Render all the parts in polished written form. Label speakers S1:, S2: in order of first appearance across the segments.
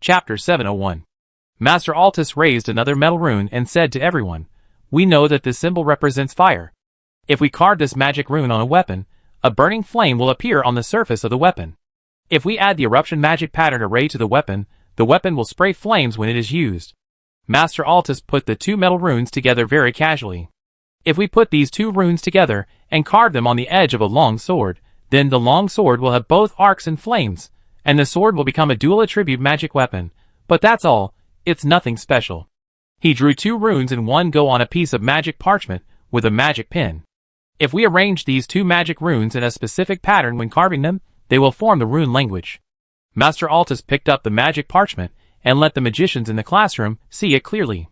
S1: Chapter 701. Master Altus raised another metal rune and said to everyone, "We know that this symbol represents fire. If we carve this magic rune on a weapon, a burning flame will appear on the surface of the weapon. If we add the eruption magic pattern array to the weapon will spray flames when it is used." Master Altus put the two metal runes together very casually. "If we put these two runes together and carve them on the edge of a long sword, then the long sword will have both arcs and flames, and the sword will become a dual attribute magic weapon. But that's all, it's nothing special." He drew two runes in one go on a piece of magic parchment with a magic pen. "If we arrange these two magic runes in a specific pattern when carving them, they will form the rune language." Master Altus picked up the magic parchment and let the magicians in the classroom see it clearly.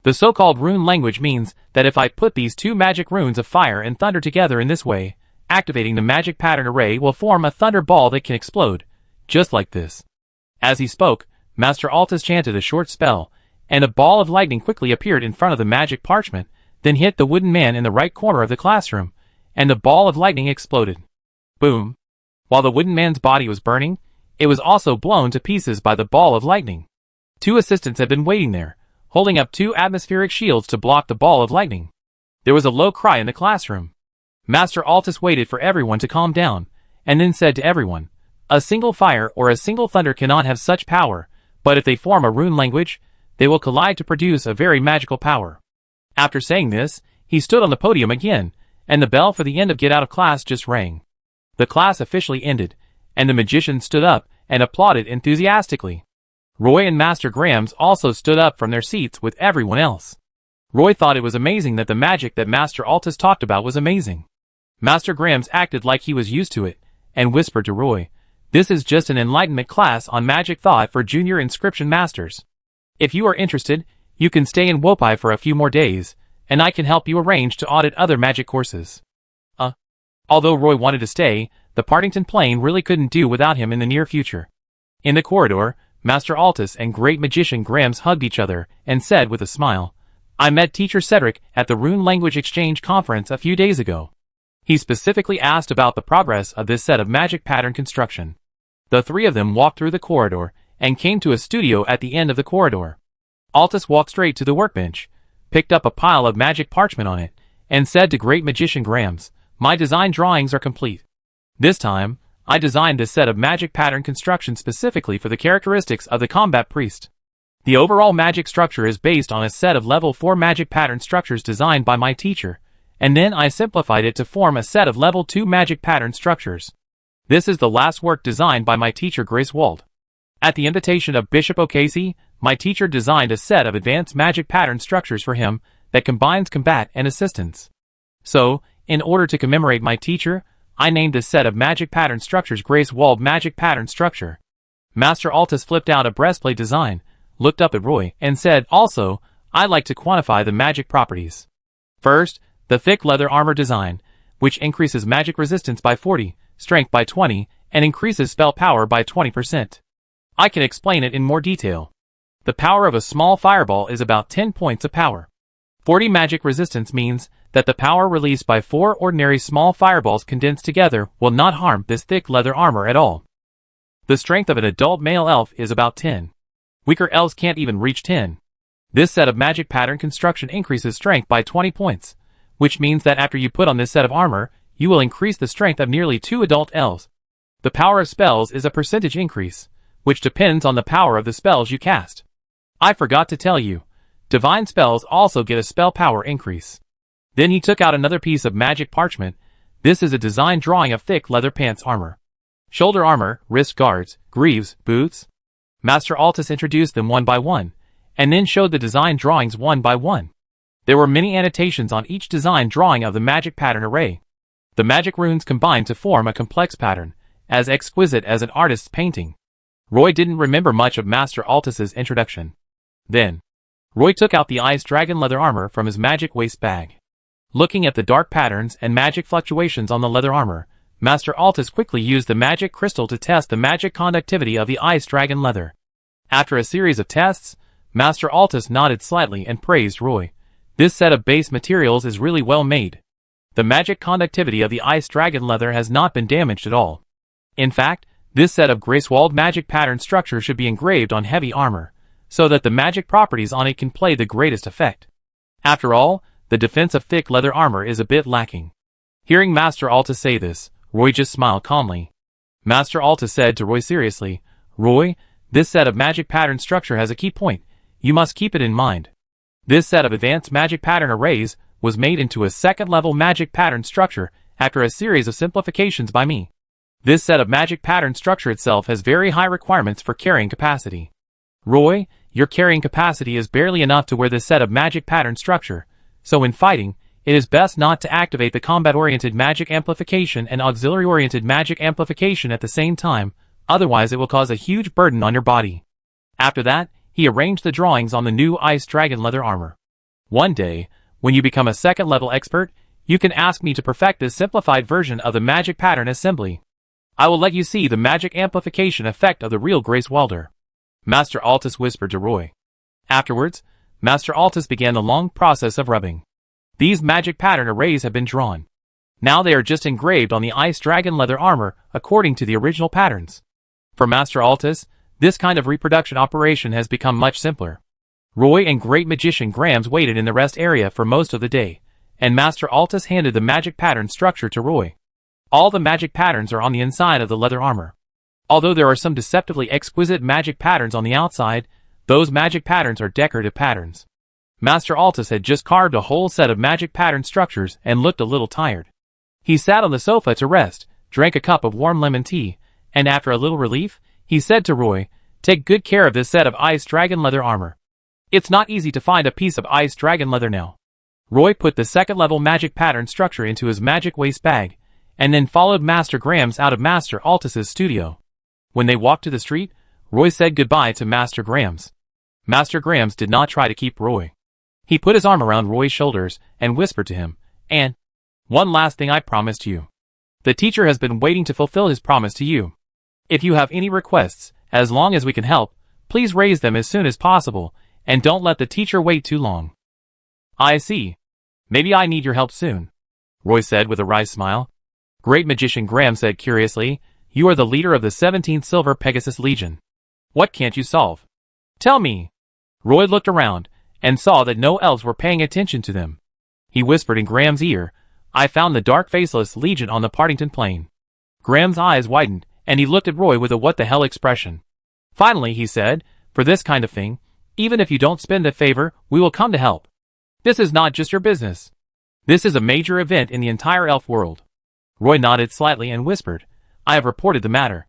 S1: The so-called rune language means that if I put these two magic runes of fire and thunder together in this way, activating the magic pattern array will form a thunder ball that can explode, just like this. As he spoke, Master Altus chanted a short spell, and a ball of lightning quickly appeared in front of the magic parchment, then hit the wooden man in the right corner of the classroom, and the ball of lightning exploded. Boom! While the wooden man's body was burning, it was also blown to pieces by the ball of lightning. Two assistants had been waiting there, holding up two atmospheric shields to block the ball of lightning. There was a low cry in the classroom. Master Altus waited for everyone to calm down, and then said to everyone, "A single fire or a single thunder cannot have such power, but if they form a rune language, they will collide to produce a very magical power." After saying this, he stood on the podium again, and the bell for the end of get out of class just rang. The class officially ended, and the magicians stood up and applauded enthusiastically. Roy and Master Grams also stood up from their seats with everyone else. Roy thought it was amazing that the magic that Master Altus talked about was amazing. Master Grams acted like he was used to it, and whispered to Roy, "This is just an enlightenment class on magic thought for junior inscription masters. If you are interested, you can stay in Wopai for a few more days, and I can help you arrange to audit other magic courses." Although Roy wanted to stay, the Partington plane really couldn't do without him in the near future. In the corridor, Master Altus and Great Magician Grams hugged each other and said with a smile, "I met Teacher Cedric at the Rune Language Exchange Conference a few days ago. He specifically asked about the progress of this set of magic pattern construction." The three of them walked through the corridor and came to a studio at the end of the corridor. Altus walked straight to the workbench, picked up a pile of magic parchment on it, and said to Great Magician Grams, "My design drawings are complete. This time, I designed this set of magic pattern construction specifically for the characteristics of the combat priest. The overall magic structure is based on a set of level 4 magic pattern structures designed by my teacher, and then I simplified it to form a set of level 2 magic pattern structures. This is the last work designed by my teacher Grace Wald. At the invitation of Bishop O'Casey, my teacher designed a set of advanced magic pattern structures for him that combines combat and assistance. So, in order to commemorate my teacher, I named this set of magic pattern structures Grace Wald Magic Pattern Structure." Master Altus flipped out a breastplate design, looked up at Roy, and said, "Also, I like to quantify the magic properties. First, the thick leather armor design, which increases magic resistance by 40, strength by 20, and increases spell power by 20%. I can explain it in more detail. The power of a small fireball is about 10 points of power. 40 magic resistance means that the power released by 4 ordinary small fireballs condensed together will not harm this thick leather armor at all. The strength of an adult male elf is about 10. Weaker elves can't even reach 10. This set of magic pattern construction increases strength by 20 points, which means that after you put on this set of armor, you will increase the strength of nearly 2 adult elves. The power of spells is a percentage increase, which depends on the power of the spells you cast. I forgot to tell you, divine spells also get a spell power increase." Then he took out another piece of magic parchment. This is a design drawing of thick leather pants armor, shoulder armor, wrist guards, greaves, boots. Master Altus introduced them one by one, and then showed the design drawings one by one. There were many annotations on each design drawing of the magic pattern array. The magic runes combined to form a complex pattern, as exquisite as an artist's painting. Roy didn't remember much of Master Altus's introduction. Then, Roy took out the ice dragon leather armor from his magic waist bag. Looking at the dark patterns and magic fluctuations on the leather armor, Master Altus quickly used the magic crystal to test the magic conductivity of the ice dragon leather. After a series of tests, Master Altus nodded slightly and praised Roy. "This set of base materials is really well made. The magic conductivity of the ice dragon leather has not been damaged at all. In fact, This set of Gracewald magic pattern structure should be engraved on heavy armor, so that the magic properties on it can play the greatest effect. After all, the defense of thick leather armor is a bit lacking. Hearing Master Altus say this, Roy just smiled calmly. Master Altus said to Roy seriously, "Roy, this set of magic pattern structure has a key point. You must keep it in mind. This set of advanced magic pattern arrays was made into a second-level magic pattern structure after a series of simplifications by me. This set of magic pattern structure itself has very high requirements for carrying capacity. Roy, your carrying capacity is barely enough to wear this set of magic pattern structure, so in fighting, it is best not to activate the combat-oriented magic amplification and auxiliary-oriented magic amplification at the same time, otherwise it will cause a huge burden on your body." After that, he arranged the drawings on the new Ice Dragon leather armor. "One day, when you become a second-level expert, you can ask me to perfect this simplified version of the magic pattern assembly. I will let you see the magic amplification effect of the real Gracewalder," Master Altus whispered to Roy. Afterwards, Master Altus began the long process of rubbing. These magic pattern arrays have been drawn. Now they are just engraved on the Ice Dragon leather armor according to the original patterns. For Master Altus, this kind of reproduction operation has become much simpler. Roy and Great Magician Grams waited in the rest area for most of the day, and Master Altus handed the magic pattern structure to Roy. All the magic patterns are on the inside of the leather armor. Although there are some deceptively exquisite magic patterns on the outside, those magic patterns are decorative patterns. Master Altus had just carved a whole set of magic pattern structures and looked a little tired. He sat on the sofa to rest, drank a cup of warm lemon tea, and after a little relief, he said to Roy, "Take good care of this set of Ice Dragon leather armor. It's not easy to find a piece of Ice Dragon leather now." Roy put the second-level magic pattern structure into his magic waste bag, and then followed Master Grams out of Master Altus's studio. When they walked to the street, Roy said goodbye to Master Grams. Master Grams did not try to keep Roy. He put his arm around Roy's shoulders and whispered to him, "And one last thing I promised you. The teacher has been waiting to fulfill his promise to you. If you have any requests, as long as we can help, please raise them as soon as possible, and don't let the teacher wait too long." "I see. Maybe I need your help soon," Roy said with a wry smile. Great Magician Graham said curiously, "You are the leader of the 17th Silver Pegasus Legion. What can't you solve? Tell me." Roy looked around, and saw that no elves were paying attention to them. He whispered in Graham's ear, "I found the Dark Faceless Legion on the Partington Plain." Graham's eyes widened, and he looked at Roy with a what-the-hell expression. Finally, he said, "For this kind of thing, even if you don't spend a favor, we will come to help. This is not just your business. This is a major event in the entire elf world." Roy nodded slightly and whispered, "I have reported the matter.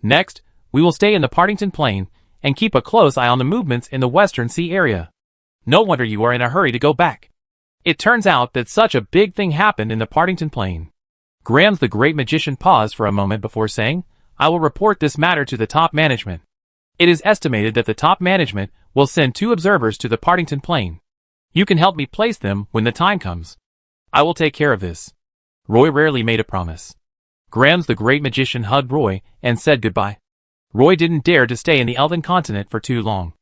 S1: Next, we will stay in the Partington Plain and keep a close eye on the movements in the Western Sea area. No wonder you are in a hurry to go back. It turns out that such a big thing happened in the Partington Plain." Grams the Great Magician paused for a moment before saying, "I will report this matter to the top management. It is estimated that the top management will send 2 observers to the Partington Plain. You can help me place them when the time comes. I will take care of this." Roy rarely made a promise. Grams the Great Magician hugged Roy and said goodbye. Roy didn't dare to stay in the Elven continent for too long.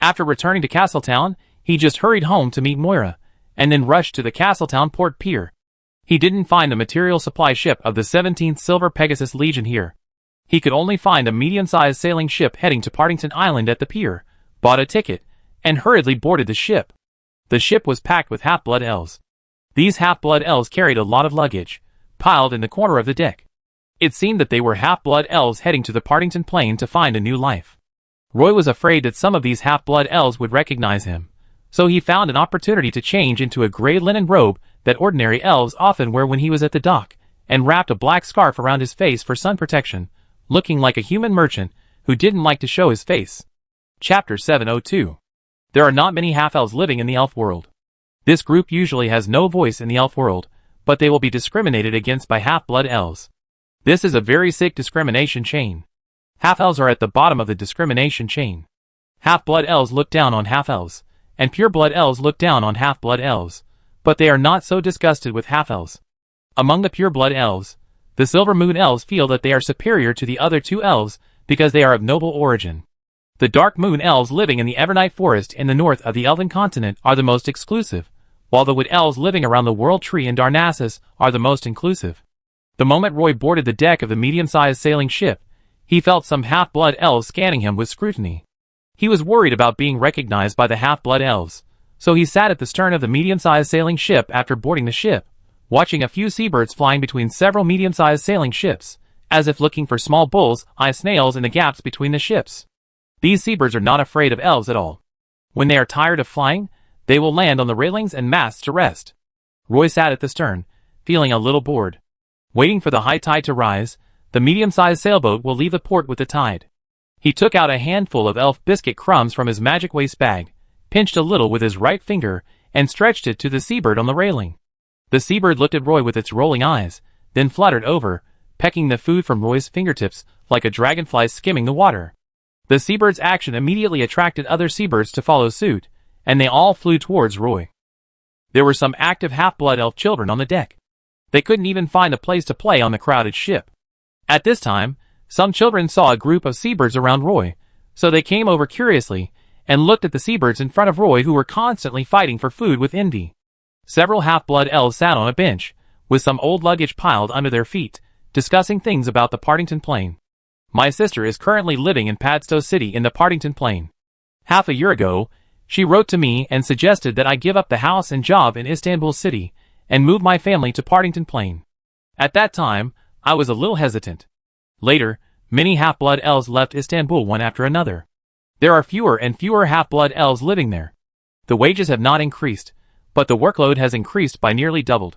S1: After returning to Castletown, he just hurried home to meet Moira, and then rushed to the Castletown port pier. He didn't find the material supply ship of the 17th Silver Pegasus Legion here. He could only find a medium-sized sailing ship heading to Partington Island at the pier, bought a ticket, and hurriedly boarded the ship. The ship was packed with half-blood elves. These half-blood elves carried a lot of luggage, piled in the corner of the deck. It seemed that they were half-blood elves heading to the Partington Plain to find a new life. Roy was afraid that some of these half-blood elves would recognize him, so he found an opportunity to change into a gray linen robe that ordinary elves often wear when he was at the dock, and wrapped a black scarf around his face for sun protection, looking like a human merchant who didn't like to show his face. Chapter 702. There are not many half-elves living in the elf world. This group usually has no voice in the elf world, but they will be discriminated against by half-blood elves. This is a very sick discrimination chain. Half-elves are at the bottom of the discrimination chain. Half-blood elves look down on half-elves, and pure-blood elves look down on half-blood elves, but they are not so disgusted with half-elves. Among the pure-blood elves, the Silver Moon elves feel that they are superior to the other 2 elves because they are of noble origin. The Dark Moon elves living in the Evernight Forest in the north of the Elven continent are the most exclusive, while the Wood elves living around the World Tree in Darnassus are the most inclusive. The moment Roy boarded the deck of the medium-sized sailing ship, He felt some half-blood elves scanning him with scrutiny. He was worried about being recognized by the half-blood elves, so he sat at the stern of the medium-sized sailing ship after boarding the ship, watching a few seabirds flying between several medium-sized sailing ships, as if looking for small bull's-eye snails in the gaps between the ships. These seabirds are not afraid of elves at all. When they are tired of flying, they will land on the railings and masts to rest. Roy sat at the stern, feeling a little bored. Waiting for the high tide to rise, the medium-sized sailboat will leave the port with the tide. He took out a handful of elf biscuit crumbs from his magic waste bag, pinched a little with his right finger, and stretched it to the seabird on the railing. The seabird looked at Roy with its rolling eyes, then fluttered over, pecking the food from Roy's fingertips like a dragonfly skimming the water. The seabird's action immediately attracted other seabirds to follow suit, and they all flew towards Roy. There were some active half-blood elf children on the deck. They couldn't even find a place to play on the crowded ship. At this time, some children saw a group of seabirds around Roy, so they came over curiously and looked at the seabirds in front of Roy who were constantly fighting for food with envy. Several half-blood elves sat on a bench, with some old luggage piled under their feet, discussing things about the Partington Plain. My sister is currently living in Padstow City in the Partington Plain. Half a year ago, she wrote to me and suggested that I give up the house and job in Istanbul City and move my family to Partington Plain. At that time, I was a little hesitant. Later, many half-blood elves left Istanbul one after another. There are fewer and fewer half-blood elves living there. The wages have not increased, but the workload has increased by nearly doubled.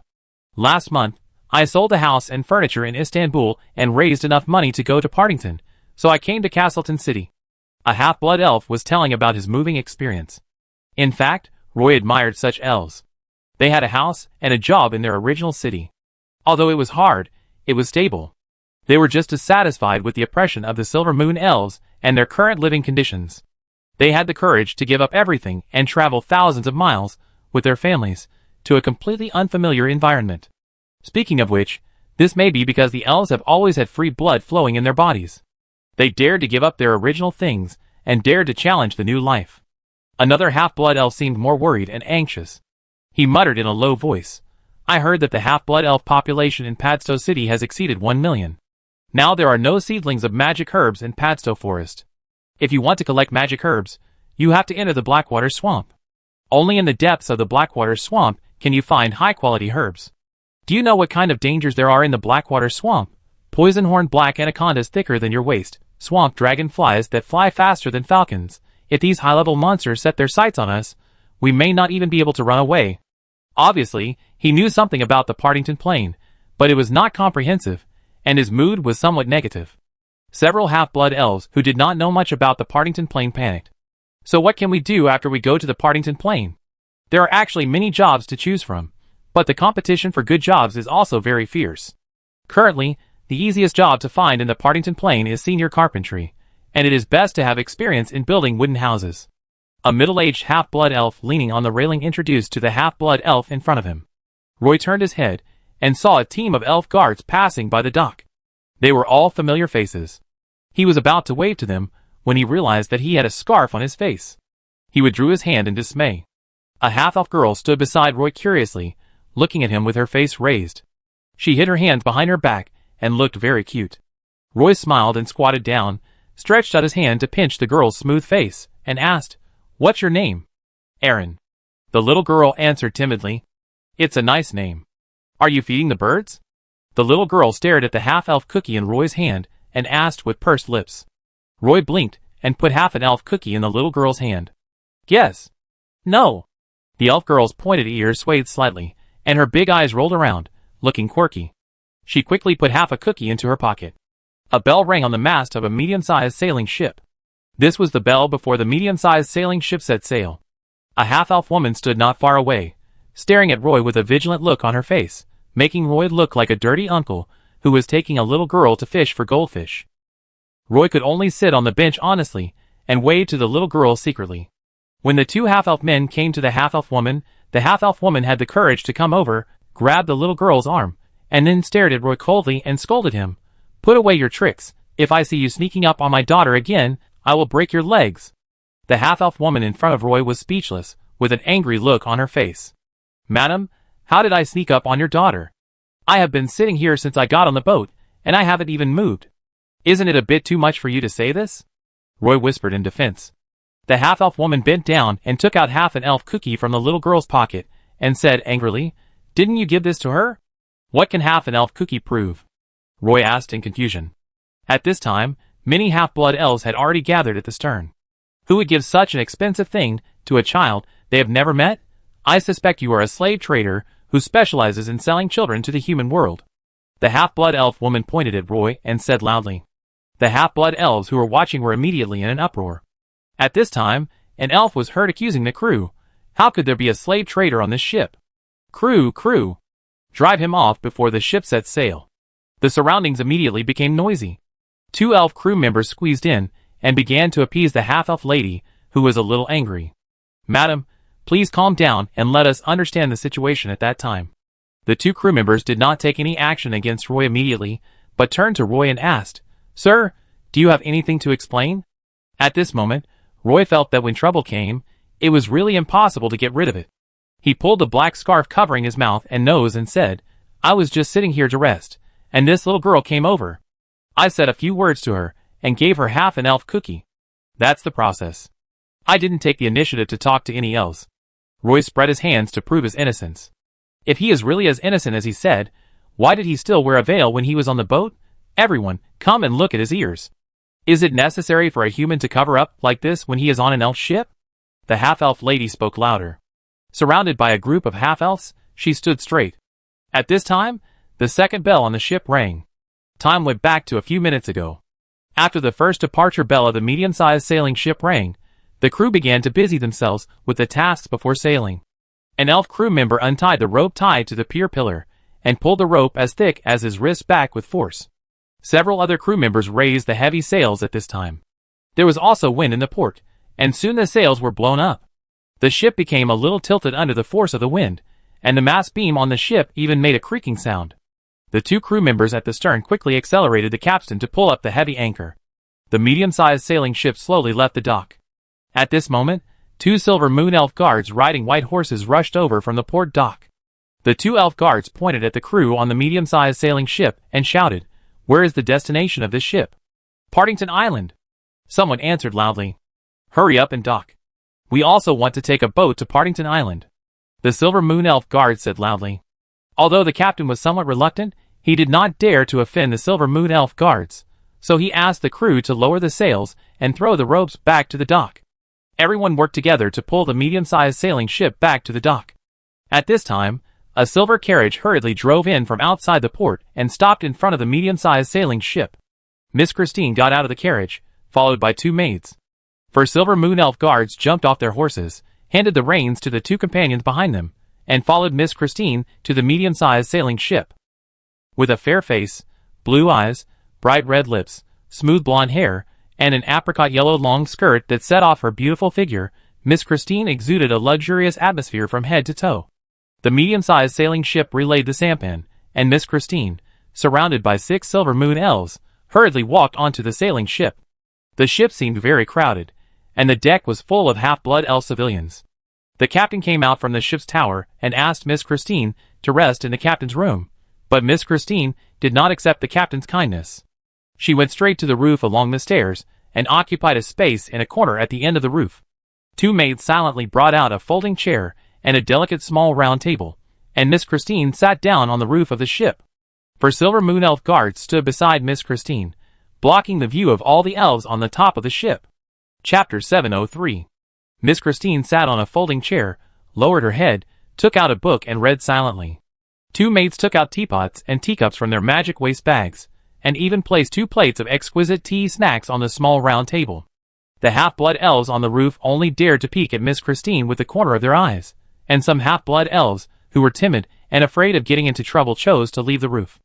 S1: Last month, I sold a house and furniture in Istanbul and raised enough money to go to Partington, so I came to Castleton City. A half-blood elf was telling about his moving experience. In fact, Roy admired such elves. They had a house and a job in their original city. Although it was hard, it was stable. They were just as satisfied with the oppression of the Silver Moon elves and their current living conditions. They had the courage to give up everything and travel thousands of miles, with their families, to a completely unfamiliar environment. Speaking of which, this may be because the elves have always had free blood flowing in their bodies. They dared to give up their original things, and dared to challenge the new life. Another half-blood elf seemed more worried and anxious. He muttered in a low voice, "I heard that the half-blood elf population in Padstow City has exceeded 1 million. Now there are no seedlings of magic herbs in Padstow Forest. If you want to collect magic herbs, you have to enter the Blackwater Swamp. Only in the depths of the Blackwater Swamp can you find high-quality herbs. Do you know what kind of dangers there are in the Blackwater Swamp? Poison-horned black anacondas thicker than your waist, swamp dragonflies that fly faster than falcons. If these high-level monsters set their sights on us, we may not even be able to run away." Obviously, he knew something about the Partington Plain, but it was not comprehensive, and his mood was somewhat negative. Several half-blood elves who did not know much about the Partington Plain panicked. "So what can we do after we go to the Partington Plain? There are actually many jobs to choose from, but the competition for good jobs is also very fierce. Currently, the easiest job to find in the Partington Plain is senior carpentry, and it is best to have experience in building wooden houses." A middle-aged half-blood elf leaning on the railing introduced to the half-blood elf in front of him. Roy turned his head and saw a team of elf guards passing by the dock. They were all familiar faces. He was about to wave to them when he realized that he had a scarf on his face. He withdrew his hand in dismay. A half-elf girl stood beside Roy curiously, looking at him with her face raised. She hid her hands behind her back and looked very cute. Roy smiled and squatted down, stretched out his hand to pinch the girl's smooth face, and asked, "What's your name?" "Aaron." The little girl answered timidly. "It's a nice name. Are you feeding the birds?" The little girl stared at the half-elf cookie in Roy's hand and asked with pursed lips. Roy blinked and put half an elf cookie in the little girl's hand. "Yes." "No." The elf girl's pointed ears swayed slightly, and her big eyes rolled around, looking quirky. She quickly put half a cookie into her pocket. A bell rang on the mast of a medium-sized sailing ship. This was the bell before the medium-sized sailing ship set sail. A half-elf woman stood not far away, staring at Roy with a vigilant look on her face, making Roy look like a dirty uncle who was taking a little girl to fish for goldfish. Roy could only sit on the bench honestly and wave to the little girl secretly. When the two half-elf men came to the half-elf woman had the courage to come over, grabbed the little girl's arm, and then stared at Roy coldly and scolded him. "Put away your tricks. If I see you sneaking up on my daughter again, I will break your legs." The half-elf woman in front of Roy was speechless, with an angry look on her face. "Madam, how did I sneak up on your daughter? I have been sitting here since I got on the boat, and I haven't even moved." Isn't it a bit too much for you to say this? Roy whispered in defense. The half-elf woman bent down and took out half an elf cookie from the little girl's pocket, and said angrily, "Didn't you give this to her?" "What can half an elf cookie prove?" Roy asked in confusion. At this time, many half-blood elves had already gathered at the stern. Who would give such an expensive thing to a child they have never met? I suspect you are a slave trader who specializes in selling children to the human world. The half-blood elf woman pointed at Roy and said loudly. The half-blood elves who were watching were immediately in an uproar. At this time, an elf was heard accusing the crew. How could there be a slave trader on this ship? Crew! Drive him off before the ship sets sail. The surroundings immediately became noisy. 2 elf crew members squeezed in and began to appease the half-elf lady, who was a little angry. "Madam, please calm down and let us understand the situation at that time." The 2 crew members did not take any action against Roy immediately, but turned to Roy and asked, "Sir, do you have anything to explain?" At this moment, Roy felt that when trouble came, it was really impossible to get rid of it. He pulled the black scarf covering his mouth and nose and said, "I was just sitting here to rest, and this little girl came over. I said a few words to her, and gave her half an elf cookie. That's the process. I didn't take the initiative to talk to any elves." Roy spread his hands to prove his innocence. If he is really as innocent as he said, why did he still wear a veil when he was on the boat? Everyone, come and look at his ears. Is it necessary for a human to cover up like this when he is on an elf ship? The half-elf lady spoke louder. Surrounded by a group of half-elves, she stood straight. At this time, the second bell on the ship rang. Time went back to a few minutes ago. After the first departure bell of the medium-sized sailing ship rang, the crew began to busy themselves with the tasks before sailing. An elf crew member untied the rope tied to the pier pillar, and pulled the rope as thick as his wrist back with force. Several other crew members raised the heavy sails at this time. There was also wind in the port, and soon the sails were blown up. The ship became a little tilted under the force of the wind, and the mast beam on the ship even made a creaking sound. The 2 crew members at the stern quickly accelerated the capstan to pull up the heavy anchor. The medium-sized sailing ship slowly left the dock. At this moment, 2 silver moon elf guards riding white horses rushed over from the port dock. The 2 elf guards pointed at the crew on the medium-sized sailing ship and shouted, "Where is the destination of this ship?" "Partington Island," someone answered loudly. "Hurry up and dock. We also want to take a boat to Partington Island," the silver moon elf guard said loudly. Although the captain was somewhat reluctant, he did not dare to offend the silver moon elf guards, so he asked the crew to lower the sails and throw the ropes back to the dock. Everyone worked together to pull the medium-sized sailing ship back to the dock. At this time, a silver carriage hurriedly drove in from outside the port and stopped in front of the medium-sized sailing ship. Miss Christine got out of the carriage, followed by 2 maids. 4 silver moon elf guards jumped off their horses, handed the reins to the 2 companions behind them, and followed Miss Christine to the medium-sized sailing ship. With a fair face, blue eyes, bright red lips, smooth blonde hair, and an apricot-yellow long skirt that set off her beautiful figure, Miss Christine exuded a luxurious atmosphere from head to toe. The medium-sized sailing ship relayed the sampan, and Miss Christine, surrounded by 6 silver moon elves, hurriedly walked onto the sailing ship. The ship seemed very crowded, and the deck was full of half-blood elf civilians. The captain came out from the ship's tower and asked Miss Christine to rest in the captain's room, but Miss Christine did not accept the captain's kindness. She went straight to the roof along the stairs and occupied a space in a corner at the end of the roof. 2 maids silently brought out a folding chair and a delicate small round table, and Miss Christine sat down on the roof of the ship. 4 silver moon elf guards stood beside Miss Christine, blocking the view of all the elves on the top of the ship. Chapter 703. Miss Christine sat on a folding chair, lowered her head, took out a book and read silently. 2 maids took out teapots and teacups from their magic waste bags, and even placed 2 plates of exquisite tea snacks on the small round table. The half-blood elves on the roof only dared to peek at Miss Christine with the corner of their eyes, and some half-blood elves, who were timid and afraid of getting into trouble, chose to leave the roof.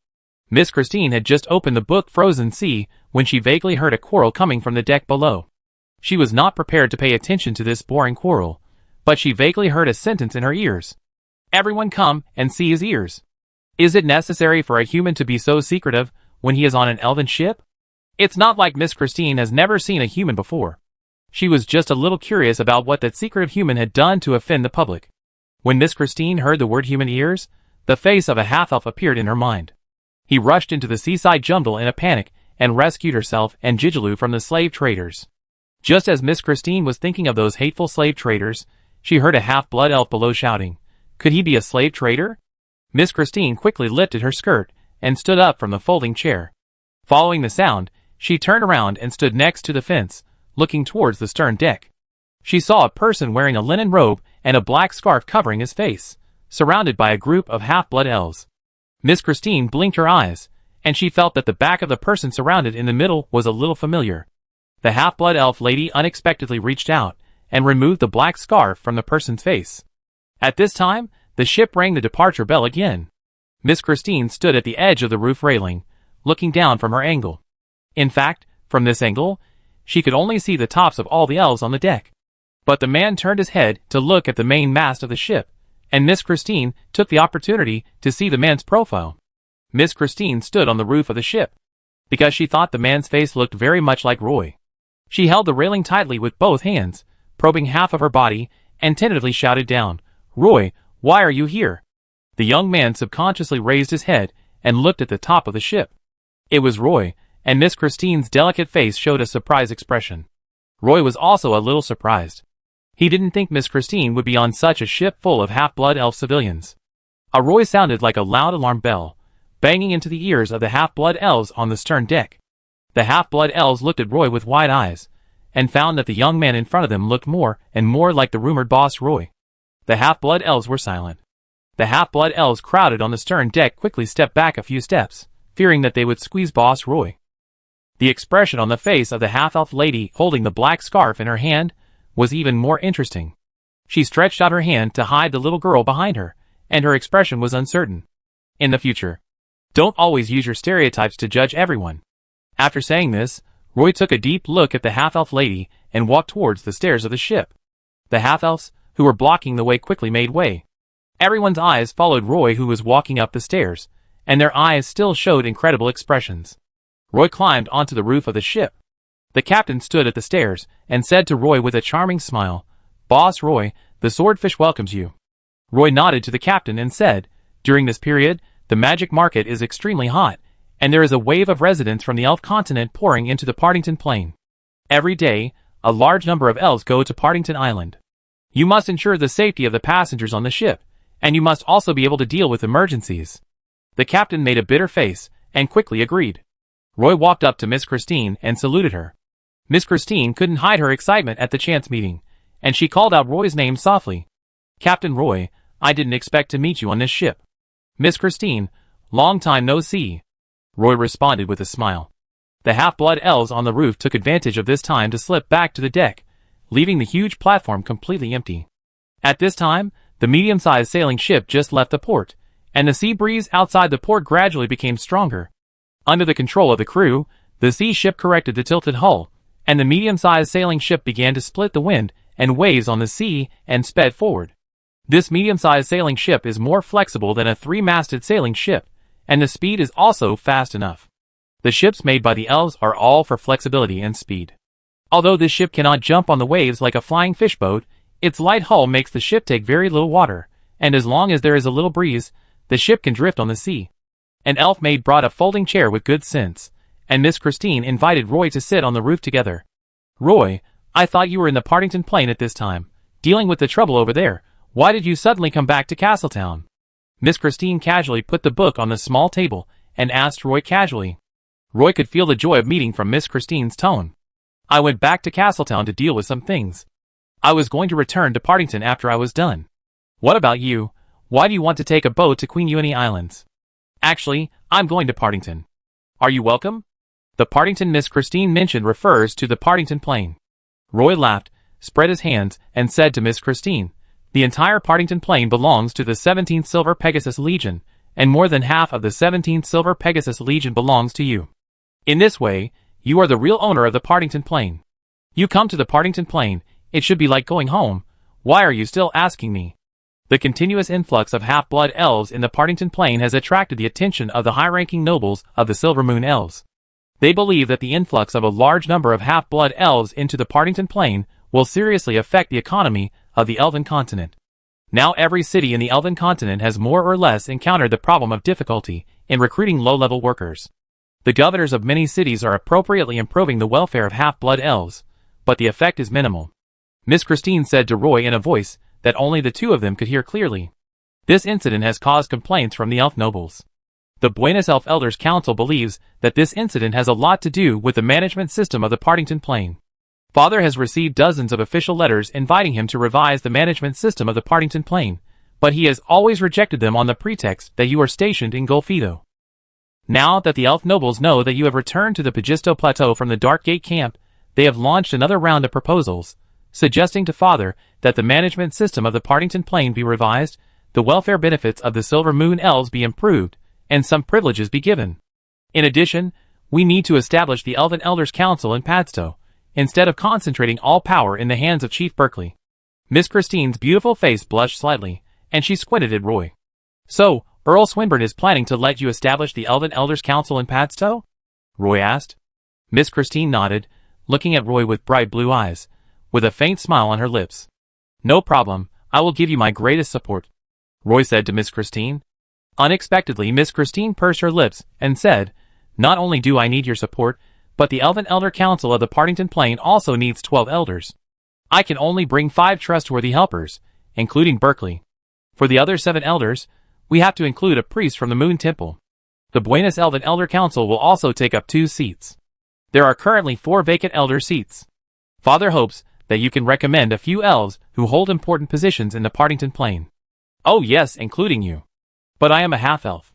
S1: Miss Christine had just opened the book Frozen Sea when she vaguely heard a quarrel coming from the deck below. She was not prepared to pay attention to this boring quarrel, but she vaguely heard a sentence in her ears. "Everyone come and see his ears. Is it necessary for a human to be so secretive when he is on an elven ship?" It's not like Miss Christine has never seen a human before. She was just a little curious about what that secretive human had done to offend the public. When Miss Christine heard the word human ears, the face of a half-elf appeared in her mind. He rushed into the seaside jungle in a panic and rescued herself and Jijilu from the slave traders. Just as Miss Christine was thinking of those hateful slave traders, she heard a half-blood elf below shouting, "Could he be a slave trader?" Miss Christine quickly lifted her skirt and stood up from the folding chair. Following the sound, she turned around and stood next to the fence, looking towards the stern deck. She saw a person wearing a linen robe and a black scarf covering his face, surrounded by a group of half-blood elves. Miss Christine blinked her eyes, and she felt that the back of the person surrounded in the middle was a little familiar. The half-blood elf lady unexpectedly reached out and removed the black scarf from the person's face. At this time, the ship rang the departure bell again. Miss Christine stood at the edge of the roof railing, looking down from her angle. In fact, from this angle, she could only see the tops of all the elves on the deck. But the man turned his head to look at the main mast of the ship, and Miss Christine took the opportunity to see the man's profile. Miss Christine stood on the roof of the ship, because she thought the man's face looked very much like Roy. She held the railing tightly with both hands, probing half of her body, and tentatively shouted down, "Roy, why are you here?" The young man subconsciously raised his head and looked at the top of the ship. It was Roy, and Miss Christine's delicate face showed a surprised expression. Roy was also a little surprised. He didn't think Miss Christine would be on such a ship full of half-blood elf civilians. A Roy sounded like a loud alarm bell, banging into the ears of the half-blood elves on the stern deck. The half-blood elves looked at Roy with wide eyes, and found that the young man in front of them looked more and more like the rumored boss Roy. The half-blood elves were silent. The half-blood elves crowded on the stern deck quickly stepped back a few steps, fearing that they would squeeze boss Roy. The expression on the face of the half-elf lady holding the black scarf in her hand was even more interesting. She stretched out her hand to hide the little girl behind her, and her expression was uncertain. In the future, don't always use your stereotypes to judge everyone. After saying this, Roy took a deep look at the half-elf lady and walked towards the stairs of the ship. The half-elves, who were blocking the way, quickly made way. Everyone's eyes followed Roy, who was walking up the stairs, and their eyes still showed incredible expressions. Roy climbed onto the roof of the ship. The captain stood at the stairs and said to Roy with a charming smile, "Boss Roy, the swordfish welcomes you." Roy nodded to the captain and said, "During this period, the magic market is extremely hot, and there is a wave of residents from the elf continent pouring into the Partington Plain. Every day, a large number of elves go to Partington Island. You must ensure the safety of the passengers on the ship, and you must also be able to deal with emergencies." The captain made a bitter face and quickly agreed. Roy walked up to Miss Christine and saluted her. Miss Christine couldn't hide her excitement at the chance meeting, and she called out Roy's name softly. "Captain Roy, I didn't expect to meet you on this ship." "Miss Christine, long time no see," Roy responded with a smile. The half-blood elves on the roof took advantage of this time to slip back to the deck, leaving the huge platform completely empty. At this time, the medium-sized sailing ship just left the port, and the sea breeze outside the port gradually became stronger. Under the control of the crew, the sea ship corrected the tilted hull, and the medium-sized sailing ship began to split the wind and waves on the sea and sped forward. This medium-sized sailing ship is more flexible than a three-masted sailing ship, and the speed is also fast enough. The ships made by the elves are all for flexibility and speed. Although this ship cannot jump on the waves like a flying fish boat, its light hull makes the ship take very little water, and as long as there is a little breeze, the ship can drift on the sea. An elf maid brought a folding chair with good sense, and Miss Christine invited Roy to sit on the roof together. "Roy, I thought you were in the Partington Plain at this time, dealing with the trouble over there. Why did you suddenly come back to Castletown?" Miss Christine casually put the book on the small table and asked Roy casually. Roy could feel the joy of meeting from Miss Christine's tone. "I went back to Castletown to deal with some things. I was going to return to Partington after I was done." "What about you? Why do you want to take a boat to Queen Uini Islands?" "Actually, I'm going to Partington." "Are you welcome?" The Partington Miss Christine mentioned refers to the Partington Plain. Roy laughed, spread his hands, and said to Miss Christine, "The entire Partington Plain belongs to the 17th Silver Pegasus Legion, and more than half of the 17th Silver Pegasus Legion belongs to you. In this way, you are the real owner of the Partington Plain. You come to the Partington Plain, it should be like going home. Why are you still asking me?" The continuous influx of half-blood elves in the Partington Plain has attracted the attention of the high-ranking nobles of the Silver Moon Elves. They believe that the influx of a large number of half-blood elves into the Partington Plain will seriously affect the economy of the Elven continent. Now every city in the Elven continent has more or less encountered the problem of difficulty in recruiting low-level workers. The governors of many cities are appropriately improving the welfare of half-blood elves, but the effect is minimal. Miss Christine said to Roy in a voice that only the two of them could hear clearly. This incident has caused complaints from the elf nobles. The Buenos Elf Elders Council believes that this incident has a lot to do with the management system of the Partington Plain. Father has received dozens of official letters inviting him to revise the management system of the Partington Plain, but he has always rejected them on the pretext that you are stationed in Golfito. Now that the elf nobles know that you have returned to the Pagisto Plateau from the Dark Gate camp, they have launched another round of proposals, suggesting to Father that the management system of the Partington Plain be revised, the welfare benefits of the Silver Moon Elves be improved, and some privileges be given. In addition, we need to establish the Elven Elders Council in Padstow, instead of concentrating all power in the hands of Chief Berkeley. Miss Christine's beautiful face blushed slightly, and she squinted at Roy. So, Earl Swinburne is planning to let you establish the Elven Elders Council in Padstow? Roy asked. Miss Christine nodded, looking at Roy with bright blue eyes, with a faint smile on her lips. No problem, I will give you my greatest support, Roy said to Miss Christine. Unexpectedly, Miss Christine pursed her lips and said, Not only do I need your support, but the Elven Elder Council of the Partington Plain also needs 12 elders. I can only bring 5 trustworthy helpers, including Berkeley. For the other 7 elders, we have to include a priest from the Moon Temple. The Buenos Elven Elder Council will also take up 2 seats. There are currently 4 vacant elder seats. Father hopes that you can recommend a few elves who hold important positions in the Partington Plain. Oh yes, including you. But I am a half-elf.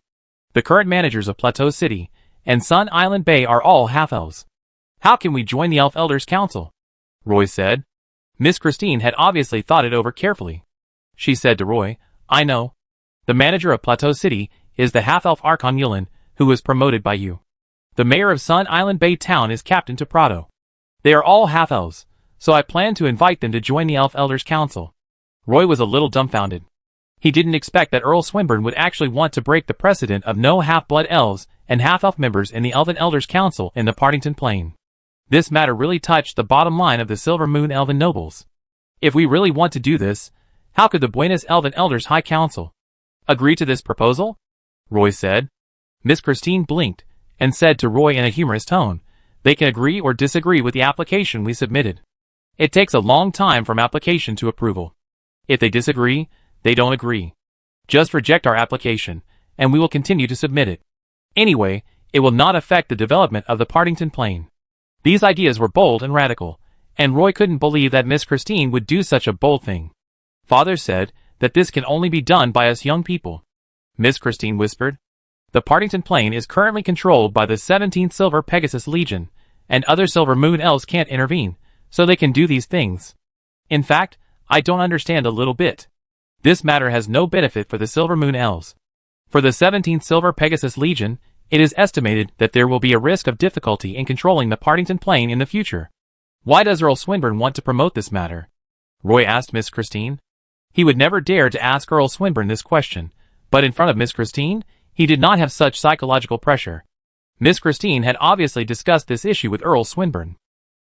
S1: The current managers of Plateau City and Sun Island Bay are all half-elves. How can we join the Elf Elders Council? Roy said. Miss Christine had obviously thought it over carefully. She said to Roy, I know. The manager of Plateau City is the half-elf Archon Yulin, who was promoted by you. The mayor of Sun Island Bay Town is Captain to Prado. They are all half-elves, so I plan to invite them to join the Elf Elders Council. Roy was a little dumbfounded. He didn't expect that Earl Swinburne would actually want to break the precedent of no half-blood elves and half-elf members in the Elven Elders Council in the Partington Plain. This matter really touched the bottom line of the Silver Moon Elven nobles. If we really want to do this, how could the Buenos Elven Elders High Council agree to this proposal? Roy said. Miss Christine blinked and said to Roy in a humorous tone, They can agree or disagree with the application we submitted. It takes a long time from application to approval. If they disagree, they don't agree. Just reject our application, and we will continue to submit it. Anyway, it will not affect the development of the Partington Plain. These ideas were bold and radical, and Roy couldn't believe that Miss Christine would do such a bold thing. Father said that this can only be done by us young people. Miss Christine whispered. The Partington Plain is currently controlled by the 17th Silver Pegasus Legion, and other Silver Moon Elves can't intervene, so they can do these things. In fact, I don't understand a little bit. This matter has no benefit for the Silver Moon Elves. For the 17th Silver Pegasus Legion, it is estimated that there will be a risk of difficulty in controlling the Partington Plain in the future. Why does Earl Swinburne want to promote this matter? Roy asked Miss Christine. He would never dare to ask Earl Swinburne this question, but in front of Miss Christine, he did not have such psychological pressure. Miss Christine had obviously discussed this issue with Earl Swinburne.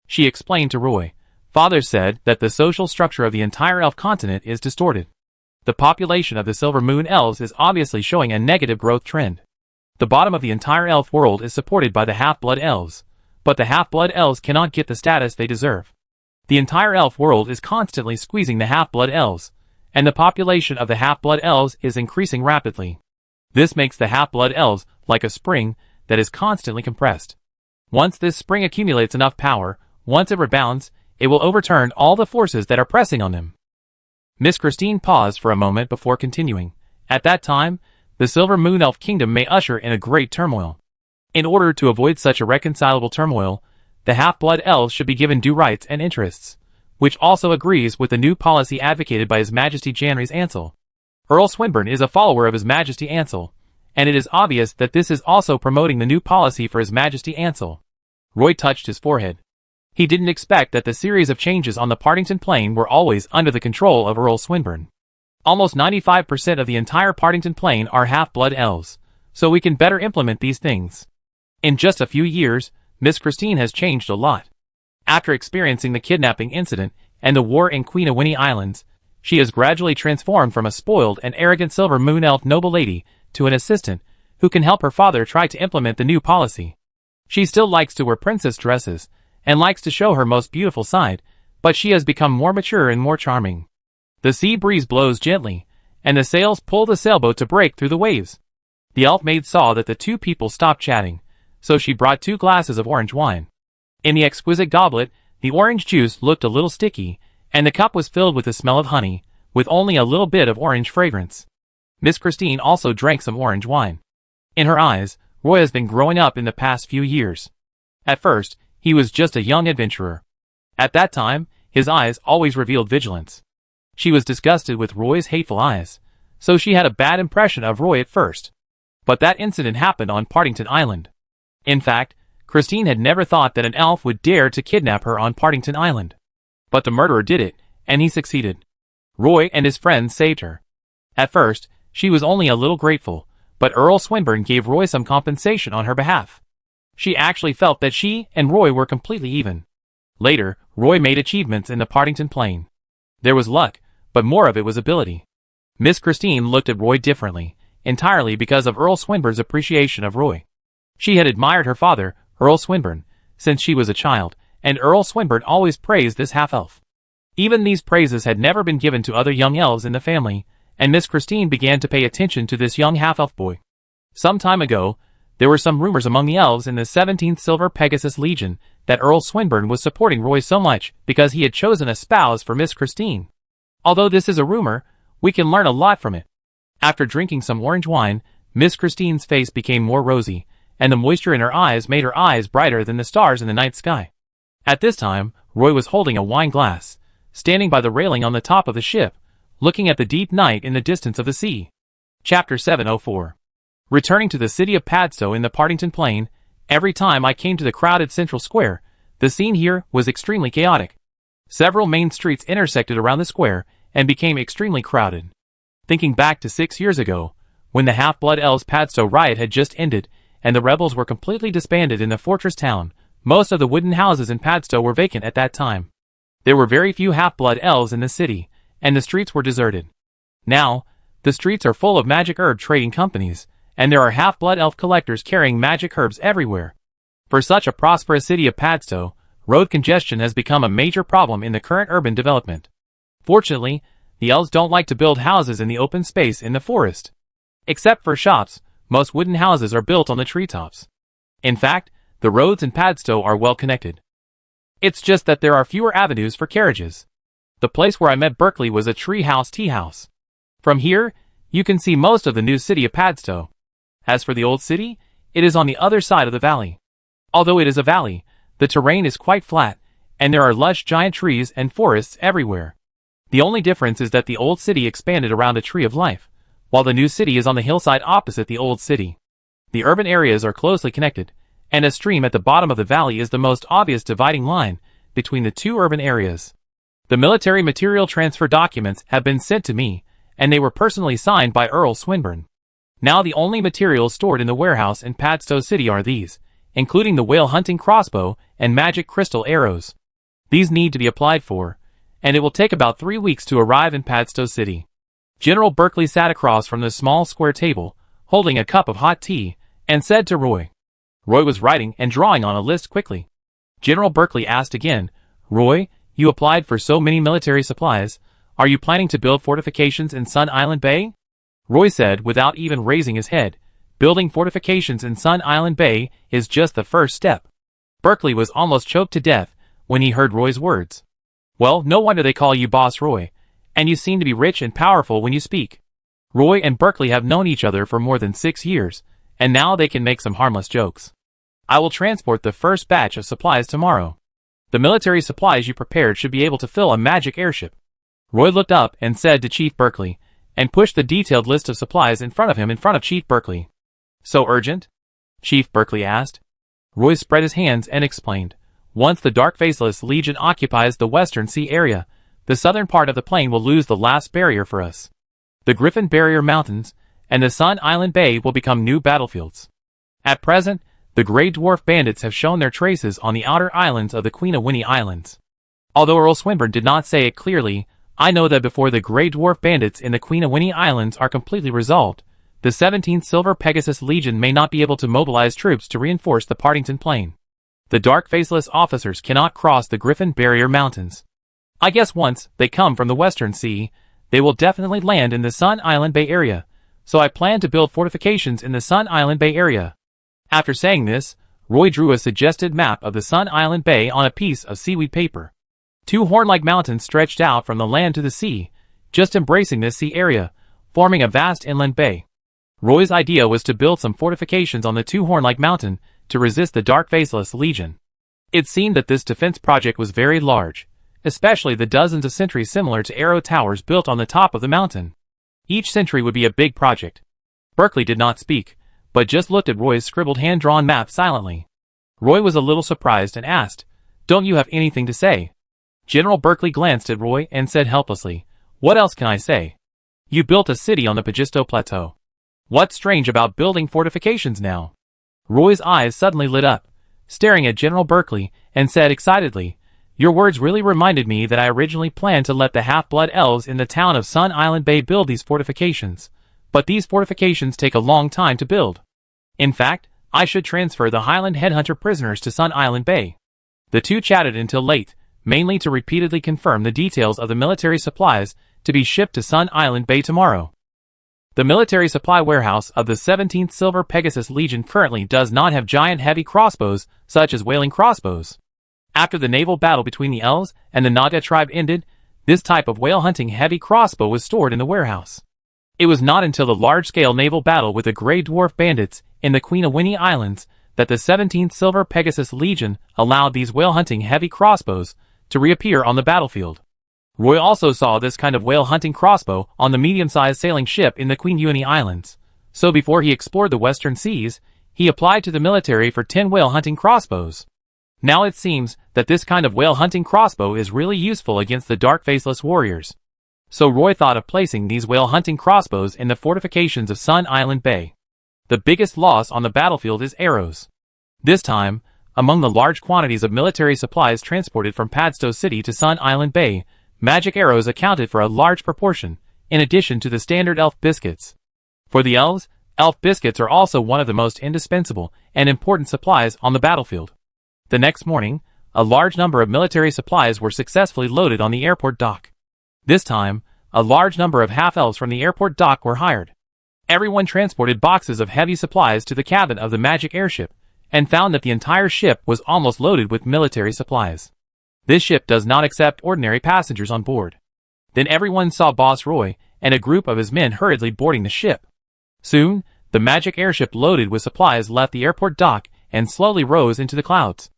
S1: She explained to Roy, Father said that the social structure of the entire elf continent is distorted. The population of the Silver Moon Elves is obviously showing a negative growth trend. The bottom of the entire elf world is supported by the half-blood elves, but the half-blood elves cannot get the status they deserve. The entire elf world is constantly squeezing the half-blood elves, and the population of the half-blood elves is increasing rapidly. This makes the half-blood elves like a spring that is constantly compressed. Once this spring accumulates enough power, once it rebounds, it will overturn all the forces that are pressing on them. Miss Christine paused for a moment before continuing. At that time, the Silver Moon Elf Kingdom may usher in a great turmoil. In order to avoid such irreconcilable turmoil, the half-blood elves should be given due rights and interests, which also agrees with the new policy advocated by His Majesty Janrys Ansel. Earl Swinburne is a follower of His Majesty Ansel, and it is obvious that this is also promoting the new policy for His Majesty Ansel. Roy touched his forehead. He didn't expect that the series of changes on the Partington Plain were always under the control of Earl Swinburne. Almost 95% of the entire Partington Plain are half-blood elves, so we can better implement these things. In just a few years, Miss Christine has changed a lot. After experiencing the kidnapping incident and the war in Queen Awini Islands, she has gradually transformed from a spoiled and arrogant Silver Moon Elf noble lady to an assistant who can help her father try to implement the new policy. She still likes to wear princess dresses, and likes to show her most beautiful side, but she has become more mature and more charming. The sea breeze blows gently, and the sails pull the sailboat to break through the waves. The elf maid saw that the two people stopped chatting, so she brought 2 glasses of orange wine. In the exquisite goblet, the orange juice looked a little sticky, and the cup was filled with the smell of honey, with only a little bit of orange fragrance. Miss Christine also drank some orange wine. In her eyes, Roy has been growing up in the past few years. At first, he was just a young adventurer. At that time, his eyes always revealed vigilance. She was disgusted with Roy's hateful eyes, so she had a bad impression of Roy at first. But that incident happened on Partington Island. In fact, Christine had never thought that an elf would dare to kidnap her on Partington Island. But the murderer did it, and he succeeded. Roy and his friends saved her. At first, she was only a little grateful, but Earl Swinburne gave Roy some compensation on her behalf. She actually felt that she and Roy were completely even. Later, Roy made achievements in the Partington Plain. There was luck, but more of it was ability. Miss Christine looked at Roy differently, entirely because of Earl Swinburne's appreciation of Roy. She had admired her father, Earl Swinburne, since she was a child, and Earl Swinburne always praised this half-elf. Even these praises had never been given to other young elves in the family, and Miss Christine began to pay attention to this young half-elf boy. Some time ago, there were some rumors among the elves in the 17th Silver Pegasus Legion that Earl Swinburne was supporting Roy so much because he had chosen a spouse for Miss Christine. Although this is a rumor, we can learn a lot from it. After drinking some orange wine, Miss Christine's face became more rosy, and the moisture in her eyes made her eyes brighter than the stars in the night sky. At this time, Roy was holding a wine glass, standing by the railing on the top of the ship, looking at the deep night in the distance of the sea. Chapter 704. Returning to the city of Padstow in the Partington Plain, every time I came to the crowded central square, the scene here was extremely chaotic. Several main streets intersected around the square and became extremely crowded. Thinking back to 6 years ago, when the Half-Blood Elves Padstow riot had just ended, and the rebels were completely disbanded in the fortress town, most of the wooden houses in Padstow were vacant at that time. There were very few half-blood elves in the city, and the streets were deserted. Now, the streets are full of magic herb trading companies, and there are half-blood elf collectors carrying magic herbs everywhere. For such a prosperous city of Padstow, road congestion has become a major problem in the current urban development. Fortunately, the elves don't like to build houses in the open space in the forest. Except for shops, most wooden houses are built on the treetops. In fact, the roads in Padstow are well connected. It's just that there are fewer avenues for carriages. The place where I met Berkeley was a treehouse tea house. From here, you can see most of the new city of Padstow. As for the old city, it is on the other side of the valley. Although it is a valley, the terrain is quite flat, and there are lush giant trees and forests everywhere. The only difference is that the old city expanded around a tree of life, while the new city is on the hillside opposite the old city. The urban areas are closely connected, and a stream at the bottom of the valley is the most obvious dividing line between the two urban areas. The military material transfer documents have been sent to me, and they were personally signed by Earl Swinburne. Now the only materials stored in the warehouse in Padstow City are these, including the whale hunting crossbow and magic crystal arrows. These need to be applied for, and it will take about 3 weeks to arrive in Padstow City. General Berkeley sat across from the small square table, holding a cup of hot tea, and said to Roy. Roy was writing and drawing on a list quickly. General Berkeley asked again, Roy, you applied for so many military supplies. Are you planning to build fortifications in Sun Island Bay? Roy said without even raising his head, building fortifications in Sun Island Bay is just the first step. Berkeley was almost choked to death when he heard Roy's words. Well, no wonder they call you Boss Roy, and you seem to be rich and powerful when you speak. Roy and Berkeley have known each other for more than 6 years, and now they can make some harmless jokes. I will transport the first batch of supplies tomorrow. The military supplies you prepared should be able to fill a magic airship. Roy looked up and said to Chief Berkeley, and pushed the detailed list of supplies in front of him in front of Chief Berkeley. So urgent? Chief Berkeley asked. Roy spread his hands and explained. Once the Dark Faceless Legion occupies the Western Sea area, the southern part of the plain will lose the last barrier for us. The Griffin Barrier Mountains and the Sun Island Bay will become new battlefields. At present, the Grey Dwarf Bandits have shown their traces on the outer islands of the Queen-a-Winnie Islands. Although Earl Swinburne did not say it clearly, I know that before the Grey Dwarf Bandits in the Queen-a-Winnie Islands are completely resolved, the 17th Silver Pegasus Legion may not be able to mobilize troops to reinforce the Partington Plain. The Dark Faceless officers cannot cross the Griffin Barrier Mountains. I guess once they come from the Western Sea, they will definitely land in the Sun Island Bay area, so I plan to build fortifications in the Sun Island Bay area. After saying this, Roy drew a suggested map of the Sun Island Bay on a piece of seaweed paper. Two horn-like mountains stretched out from the land to the sea, just embracing this sea area, forming a vast inland bay. Roy's idea was to build some fortifications on the two horn-like mountain to resist the Dark Faceless Legion. It seemed that this defense project was very large, especially the dozens of sentries similar to arrow towers built on the top of the mountain. Each sentry would be a big project. Berkeley did not speak, but just looked at Roy's scribbled hand-drawn map silently. Roy was a little surprised and asked, "Don't you have anything to say?" General Berkeley glanced at Roy and said helplessly, "What else can I say? You built a city on the Pagisto Plateau. What's strange about building fortifications now?" Roy's eyes suddenly lit up, staring at General Berkeley, and said excitedly, "Your words really reminded me that I originally planned to let the half-blood elves in the town of Sun Island Bay build these fortifications, but these fortifications take a long time to build. In fact, I should transfer the Highland Headhunter prisoners to Sun Island Bay." The two chatted until late, mainly to repeatedly confirm the details of the military supplies to be shipped to Sun Island Bay tomorrow. The military supply warehouse of the 17th Silver Pegasus Legion currently does not have giant heavy crossbows such as whaling crossbows. After the naval battle between the Elves and the Naga tribe ended, this type of whale-hunting heavy crossbow was stored in the warehouse. It was not until the large-scale naval battle with the Grey Dwarf Bandits in the Queen of Winnie Islands that the 17th Silver Pegasus Legion allowed these whale-hunting heavy crossbows to reappear on the battlefield. Roy also saw this kind of whale-hunting crossbow on the medium-sized sailing ship in the Queen Winnie Islands, so before he explored the western seas, he applied to the military for 10 whale-hunting crossbows. Now it seems that this kind of whale-hunting crossbow is really useful against the Dark Faceless warriors. So Roy thought of placing these whale-hunting crossbows in the fortifications of Sun Island Bay. The biggest loss on the battlefield is arrows. This time, among the large quantities of military supplies transported from Padstow City to Sun Island Bay, magic arrows accounted for a large proportion, in addition to the standard elf biscuits. For the elves, elf biscuits are also one of the most indispensable and important supplies on the battlefield. The next morning, a large number of military supplies were successfully loaded on the airport dock. This time, a large number of half-elves from the airport dock were hired. Everyone transported boxes of heavy supplies to the cabin of the magic airship, and found that the entire ship was almost loaded with military supplies. This ship does not accept ordinary passengers on board. Then everyone saw Boss Roy and a group of his men hurriedly boarding the ship. Soon, the magic airship loaded with supplies left the airport dock and slowly rose into the clouds.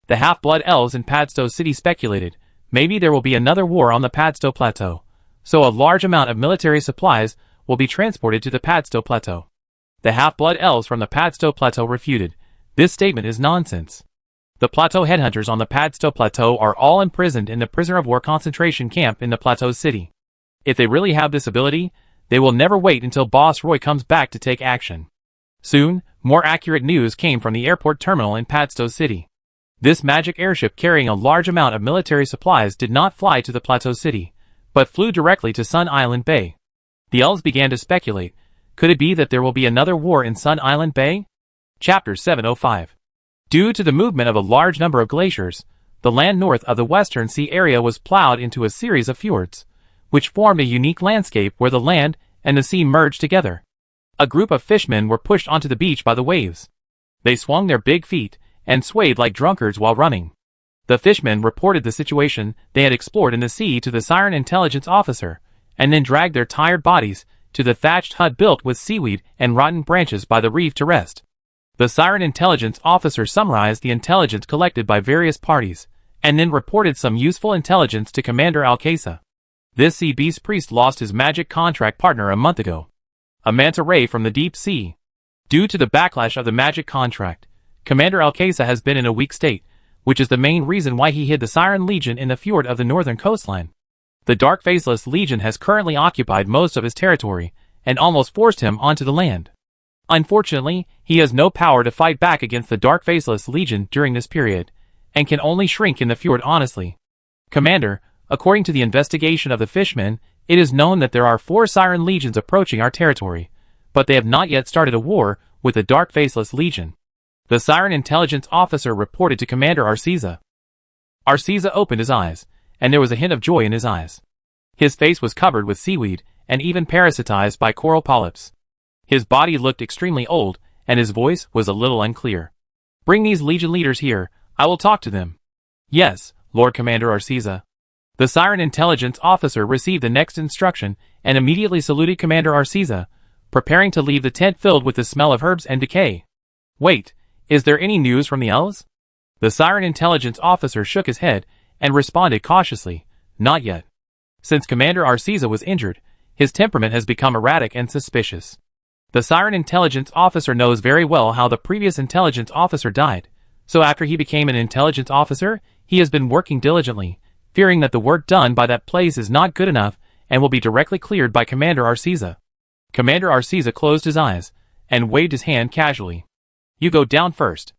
S1: The half-blood elves in Padstow City speculated, maybe there will be another war on the Padstow Plateau, so a large amount of military supplies will be transported to the Padstow Plateau. The half-blood elves from the Padstow Plateau refuted, this statement is nonsense. The Plateau headhunters on the Padstow Plateau are all imprisoned in the prisoner of war concentration camp in the Plateau City. If they really have this ability, they will never wait until Boss Roy comes back to take action. Soon, more accurate news came from the airport terminal in Padstow City. This magic airship carrying a large amount of military supplies did not fly to the Plateau City, but flew directly to Sun Island Bay. The elves began to speculate, could it be that there will be another war in Sun Island Bay? Chapter 705. Due to the movement of a large number of glaciers, the land north of the Western Sea area was plowed into a series of fjords, which formed a unique landscape where the land and the sea merged together. A group of fishermen were pushed onto the beach by the waves. They swung their big feet and swayed like drunkards while running. The fishermen reported the situation they had explored in the sea to the Siren Intelligence Officer, and then dragged their tired bodies to the thatched hut built with seaweed and rotten branches by the reef to rest. The Siren Intelligence Officer summarized the intelligence collected by various parties, and then reported some useful intelligence to Commander Alcasa. This sea beast priest lost his magic contract partner a month ago, a manta ray from the deep sea. Due to the backlash of the magic contract, Commander Alcasa has been in a weak state, which is the main reason why he hid the Siren Legion in the fjord of the northern coastline. The Dark Faceless Legion has currently occupied most of his territory, and almost forced him onto the land. Unfortunately, he has no power to fight back against the Dark Faceless Legion during this period, and can only shrink in the fjord honestly. Commander, according to the investigation of the fishmen, it is known that there are 4 Siren Legions approaching our territory, but they have not yet started a war with the Dark Faceless Legion. The Siren intelligence officer reported to Commander Arceza. Arceza opened his eyes, and there was a hint of joy in his eyes. His face was covered with seaweed, and even parasitized by coral polyps. His body looked extremely old, and his voice was a little unclear. "Bring these Legion leaders here, I will talk to them." "Yes, Lord Commander Arceza." The Siren intelligence officer received the next instruction, and immediately saluted Commander Arceza, preparing to leave the tent filled with the smell of herbs and decay. "Wait, is there any news from the elves?" The Siren intelligence officer shook his head, and responded cautiously, "Not yet." Since Commander Arceza was injured, his temperament has become erratic and suspicious. The Siren intelligence officer knows very well how the previous intelligence officer died, so after he became an intelligence officer, he has been working diligently, fearing that the work done by that place is not good enough and will be directly cleared by Commander Arceza. Commander Arceza closed his eyes, and waved his hand casually. "You go down first."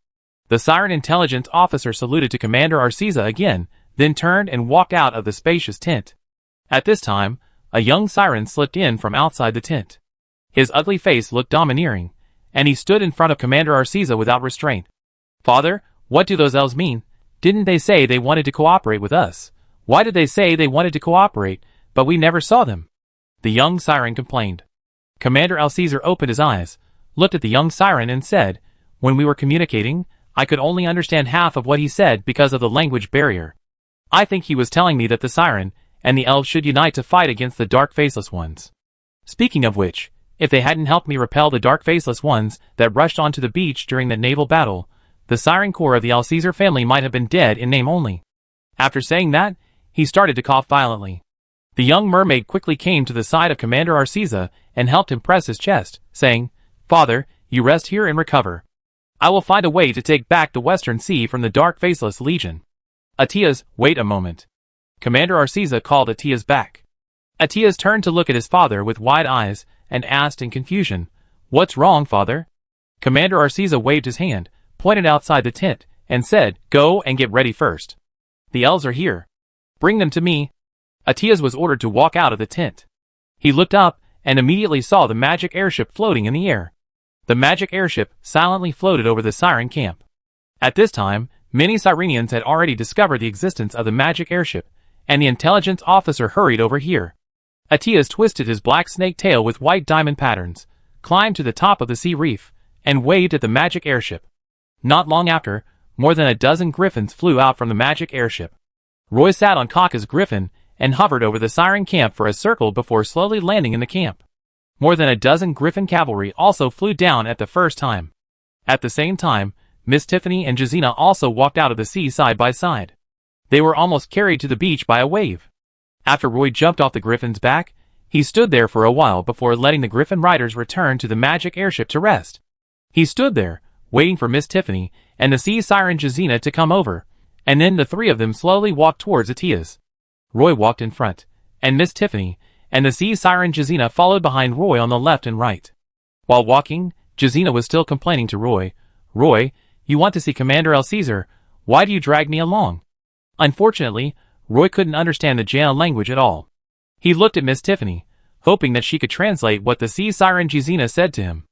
S1: The Siren intelligence officer saluted to Commander Arceza again, then turned and walked out of the spacious tent. At this time, a young siren slipped in from outside the tent. His ugly face looked domineering, and he stood in front of Commander Arceza without restraint. "Father, what do those elves mean? Didn't they say they wanted to cooperate with us? Why did they say they wanted to cooperate, but we never saw them?" The young siren complained. Commander Arceza opened his eyes, looked at the young siren and said, "When we were communicating, I could only understand half of what he said because of the language barrier. I think he was telling me that the siren and the elves should unite to fight against the Dark Faceless ones. Speaking of which, if they hadn't helped me repel the Dark Faceless ones that rushed onto the beach during the naval battle, the siren core of the Arceza family might have been dead in name only." After saying that, he started to cough violently. The young mermaid quickly came to the side of Commander Arceza and helped him press his chest, saying, "Father, you rest here and recover. I will find a way to take back the Western Sea from the Dark Faceless Legion." "Atias, wait a moment." Commander Arceza called Atias back. Atias turned to look at his father with wide eyes, and asked in confusion, "What's wrong, father?" Commander Arceza waved his hand, pointed outside the tent, and said, "Go and get ready first. The elves are here. Bring them to me." Atias was ordered to walk out of the tent. He looked up, and immediately saw the magic airship floating in the air. The magic airship silently floated over the siren camp. At this time, many Sirenians had already discovered the existence of the magic airship, and the intelligence officer hurried over here. Atias twisted his black snake tail with white diamond patterns, climbed to the top of the sea reef, and waved at the magic airship. Not long after, more than a dozen griffins flew out from the magic airship. Roy sat on Kaka's griffin and hovered over the siren camp for a circle before slowly landing in the camp. More than a dozen griffin cavalry also flew down at the first time. At the same time, Miss Tiffany and Jazina also walked out of the sea side by side. They were almost carried to the beach by a wave. After Roy jumped off the griffin's back, he stood there for a while before letting the griffin riders return to the magic airship to rest. He stood there, waiting for Miss Tiffany and the sea siren Jazina to come over, and then the three of them slowly walked towards Atias. Roy walked in front, and Miss Tiffany and the sea siren Jazina followed behind Roy on the left and right. While walking, Jazina was still complaining to Roy, "Roy, you want to see Commander Arceza, why do you drag me along?" Unfortunately, Roy couldn't understand the Jana language at all. He looked at Miss Tiffany, hoping that she could translate what the sea siren Jazina said to him.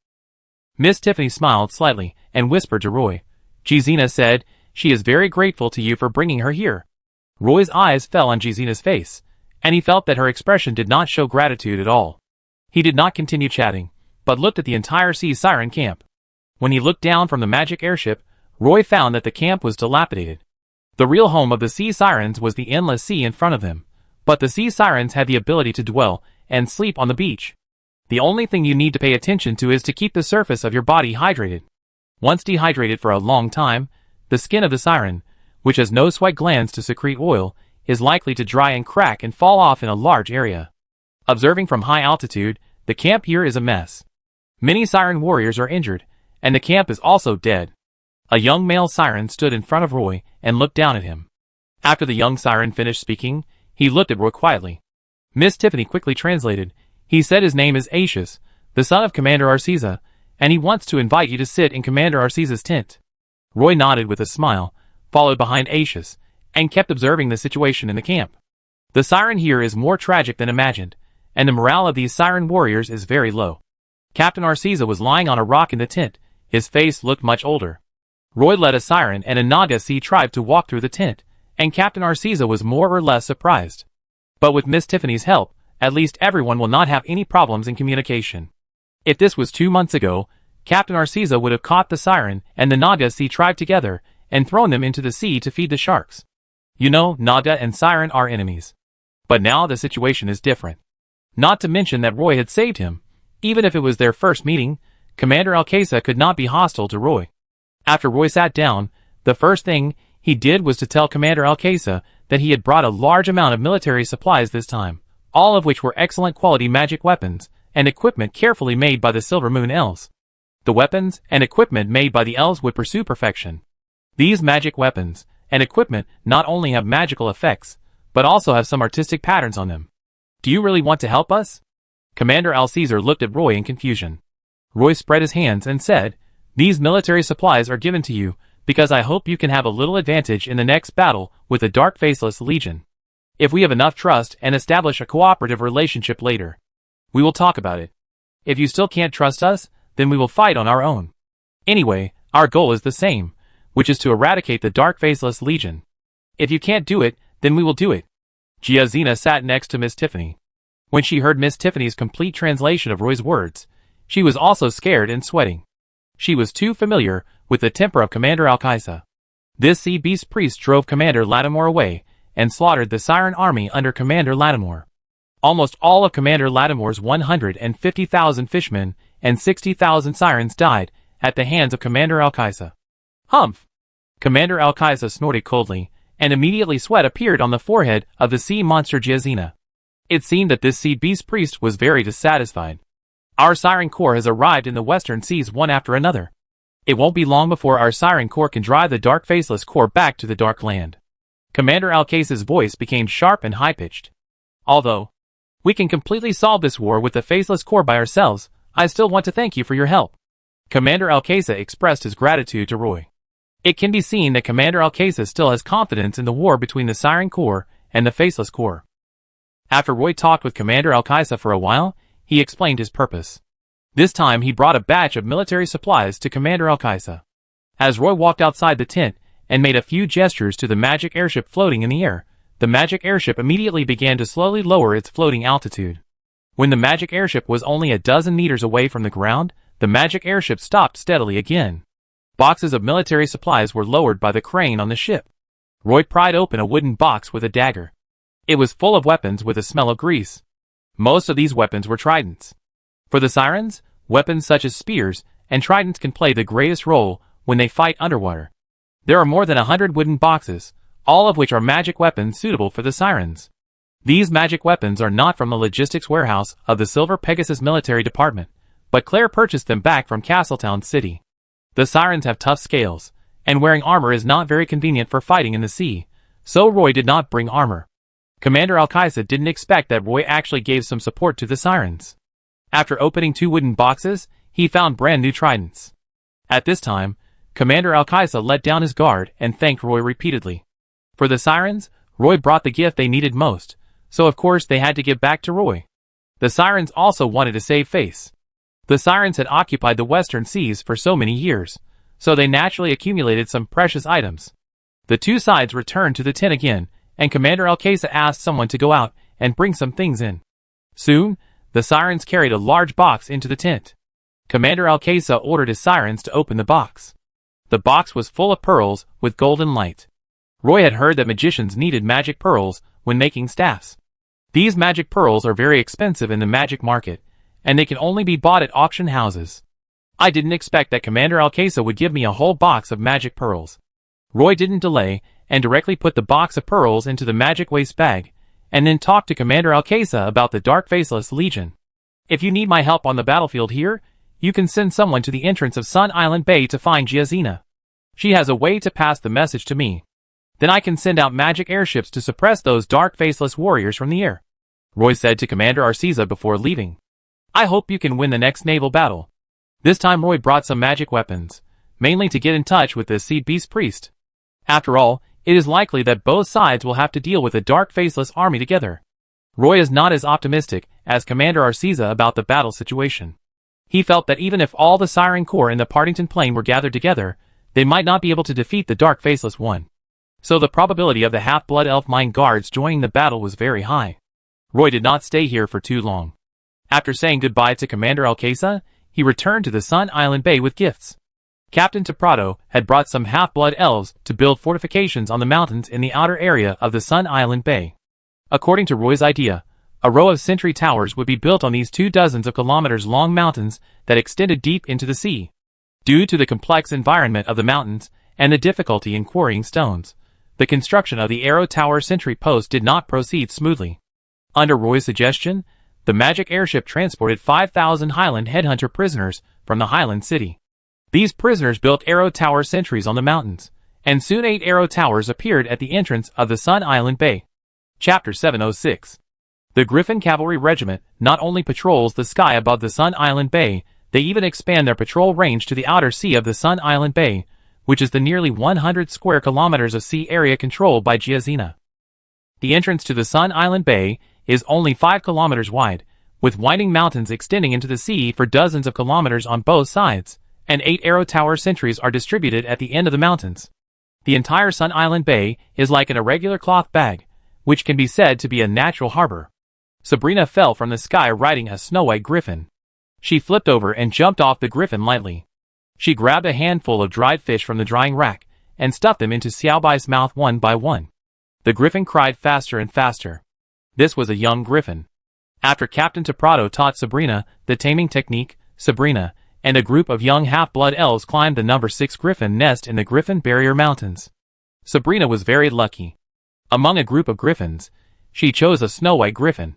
S1: Miss Tiffany smiled slightly and whispered to Roy. Jazina said, "She is very grateful to you for bringing her here." Roy's eyes fell on Jazina's face, and he felt that her expression did not show gratitude at all. He did not continue chatting, but looked at the entire sea siren camp. When he looked down from the magic airship, Roy found that the camp was dilapidated. The real home of the sea sirens was the endless sea in front of them, but the sea sirens had the ability to dwell and sleep on the beach. The only thing you need to pay attention to is to keep the surface of your body hydrated. Once dehydrated for a long time, the skin of the siren, which has no sweat glands to secrete oil, is likely to dry and crack and fall off in a large area. Observing from high altitude, the camp here is a mess. Many siren warriors are injured, and the camp is also dead. A young male siren stood in front of Roy and looked down at him. After the young siren finished speaking, he looked at Roy quietly. Miss Tiffany quickly translated. He said his name is Atias, the son of Commander Arceza, and he wants to invite you to sit in Commander Arceza's tent. Roy nodded with a smile, followed behind Atias, and kept observing the situation in the camp. The siren here is more tragic than imagined, and the morale of these siren warriors is very low. Captain Arceza was lying on a rock in the tent. His face looked much older. Roy led a siren and a Naga Sea tribe to walk through the tent, and Captain Arceza was more or less surprised. But with Miss Tiffany's help, at least everyone will not have any problems in communication. If this was 2 months ago, Captain Arceza would have caught the siren and the Naga Sea tribe together and thrown them into the sea to feed the sharks. You know, Naga and siren are enemies. But now the situation is different. Not to mention that Roy had saved him. Even if it was their first meeting, Commander Alcesa could not be hostile to Roy. After Roy sat down, the first thing he did was to tell Commander Alcesa that he had brought a large amount of military supplies this time, all of which were excellent quality magic weapons and equipment carefully made by the Silver Moon Elves. The weapons and equipment made by the elves would pursue perfection. These magic weapons and equipment not only have magical effects, but also have some artistic patterns on them. Do you really want to help us? Commander Alcesar looked at Roy in confusion. Roy spread his hands and said, "These military supplies are given to you because I hope you can have a little advantage in the next battle with the Dark Faceless Legion. If we have enough trust and establish a cooperative relationship later, we will talk about it. If you still can't trust us, then we will fight on our own. Anyway, our goal is the same, which is to eradicate the Dark Faceless Legion. If you can't do it, then we will do it." Giazina sat next to Miss Tiffany. When she heard Miss Tiffany's complete translation of Roy's words, she was also scared and sweating. She was too familiar with the temper of Commander Alcesa. This sea beast priest drove Commander Lattimore away and slaughtered the Siren army under Commander Lattimore. Almost all of Commander Lattimore's 150,000 fishmen and 60,000 Sirens died at the hands of Commander Alcesa. Humph! Commander Alcesa snorted coldly, and immediately sweat appeared on the forehead of the sea monster Giazina. It seemed that this sea beast priest was very dissatisfied. Our Siren Corps has arrived in the western seas one after another. It won't be long before our Siren Corps can drive the Dark Faceless Corps back to the Dark Land. Commander Alcase's voice became sharp and high-pitched. Although we can completely solve this war with the Faceless Corps by ourselves, I still want to thank you for your help. Commander Alcesa expressed his gratitude to Roy. It can be seen that Commander Alcesa still has confidence in the war between the Siren Corps and the Faceless Corps. After Roy talked with Commander Alcesa for a while, he explained his purpose. This time he brought a batch of military supplies to Commander Alcesa. As Roy walked outside the tent and made a few gestures to the magic airship floating in the air, the magic airship immediately began to slowly lower its floating altitude. When the magic airship was only a dozen meters away from the ground, the magic airship stopped steadily again. Boxes of military supplies were lowered by the crane on the ship. Roy pried open a wooden box with a dagger. It was full of weapons with a smell of grease. Most of these weapons were tridents. For the Sirens, weapons such as spears and tridents can play the greatest role when they fight underwater. There are more than 100 wooden boxes, all of which are magic weapons suitable for the Sirens. These magic weapons are not from the logistics warehouse of the Silver Pegasus Military Department, but Claire purchased them back from Castletown City. The Sirens have tough scales, and wearing armor is not very convenient for fighting in the sea, so Roy did not bring armor. Commander Alcesa didn't expect that Roy actually gave some support to the Sirens. After opening 2 wooden boxes, he found brand new tridents. At this time, Commander Alcesa let down his guard and thanked Roy repeatedly. For the Sirens, Roy brought the gift they needed most, so of course they had to give back to Roy. The Sirens also wanted to save face. The Sirens had occupied the western seas for so many years, so they naturally accumulated some precious items. The two sides returned to the tent again, and Commander Alcesa asked someone to go out and bring some things in. Soon, the Sirens carried a large box into the tent. Commander Alcesa ordered his Sirens to open the box. The box was full of pearls with golden light. Roy had heard that magicians needed magic pearls when making staffs. These magic pearls are very expensive in the magic market, and they can only be bought at auction houses. I didn't expect that Commander Alcesa would give me a whole box of magic pearls. Roy didn't delay, and directly put the box of pearls into the magic waste bag, and then talked to Commander Alcesa about the Dark Faceless Legion. If you need my help on the battlefield here, you can send someone to the entrance of Sun Island Bay to find Giazina. She has a way to pass the message to me. Then I can send out magic airships to suppress those Dark Faceless warriors from the air," Roy said to Commander Arcesa before leaving. "I hope you can win the next naval battle." This time Roy brought some magic weapons, mainly to get in touch with the Sea Beast Priest. After all, it is likely that both sides will have to deal with a Dark Faceless army together. Roy is not as optimistic as Commander Arcesa about the battle situation. He felt that even if all the Siren Corps in the Partington Plain were gathered together, they might not be able to defeat the Dark Faceless One. So the probability of the half-blood elf mine guards joining the battle was very high. Roy did not stay here for too long. After saying goodbye to Commander Alcasa, he returned to the Sun Island Bay with gifts. Captain Teprado had brought some half-blood elves to build fortifications on the mountains in the outer area of the Sun Island Bay. According to Roy's idea, a row of sentry towers would be built on these 2 dozens of kilometers long mountains that extended deep into the sea. Due to the complex environment of the mountains and the difficulty in quarrying stones, the construction of the Arrow Tower sentry post did not proceed smoothly. Under Roy's suggestion, the magic airship transported 5,000 Highland headhunter prisoners from the Highland City. These prisoners built Arrow Tower sentries on the mountains, and soon 8 Arrow Towers appeared at the entrance of the Sun Island Bay. Chapter 706. The Griffin Cavalry Regiment not only patrols the sky above the Sun Island Bay, they even expand their patrol range to the outer sea of the Sun Island Bay, which is the nearly 100 square kilometers of sea area controlled by Giazina. The entrance to the Sun Island Bay is only 5 kilometers wide, with winding mountains extending into the sea for dozens of kilometers on both sides, and 8 Arrow Tower sentries are distributed at the end of the mountains. The entire Sun Island Bay is like an irregular cloth bag, which can be said to be a natural harbor. Sabrina fell from the sky riding a snow-white griffin. She flipped over and jumped off the griffin lightly. She grabbed a handful of dried fish from the drying rack and stuffed them into Xiaobai's mouth one by one. The griffin cried faster and faster. This was a young griffin. After Captain Teprado taught Sabrina the taming technique, Sabrina and a group of young half-blood elves climbed the number 6 griffin nest in the Griffin Barrier Mountains. Sabrina was very lucky. Among a group of griffins, she chose a snow-white griffin.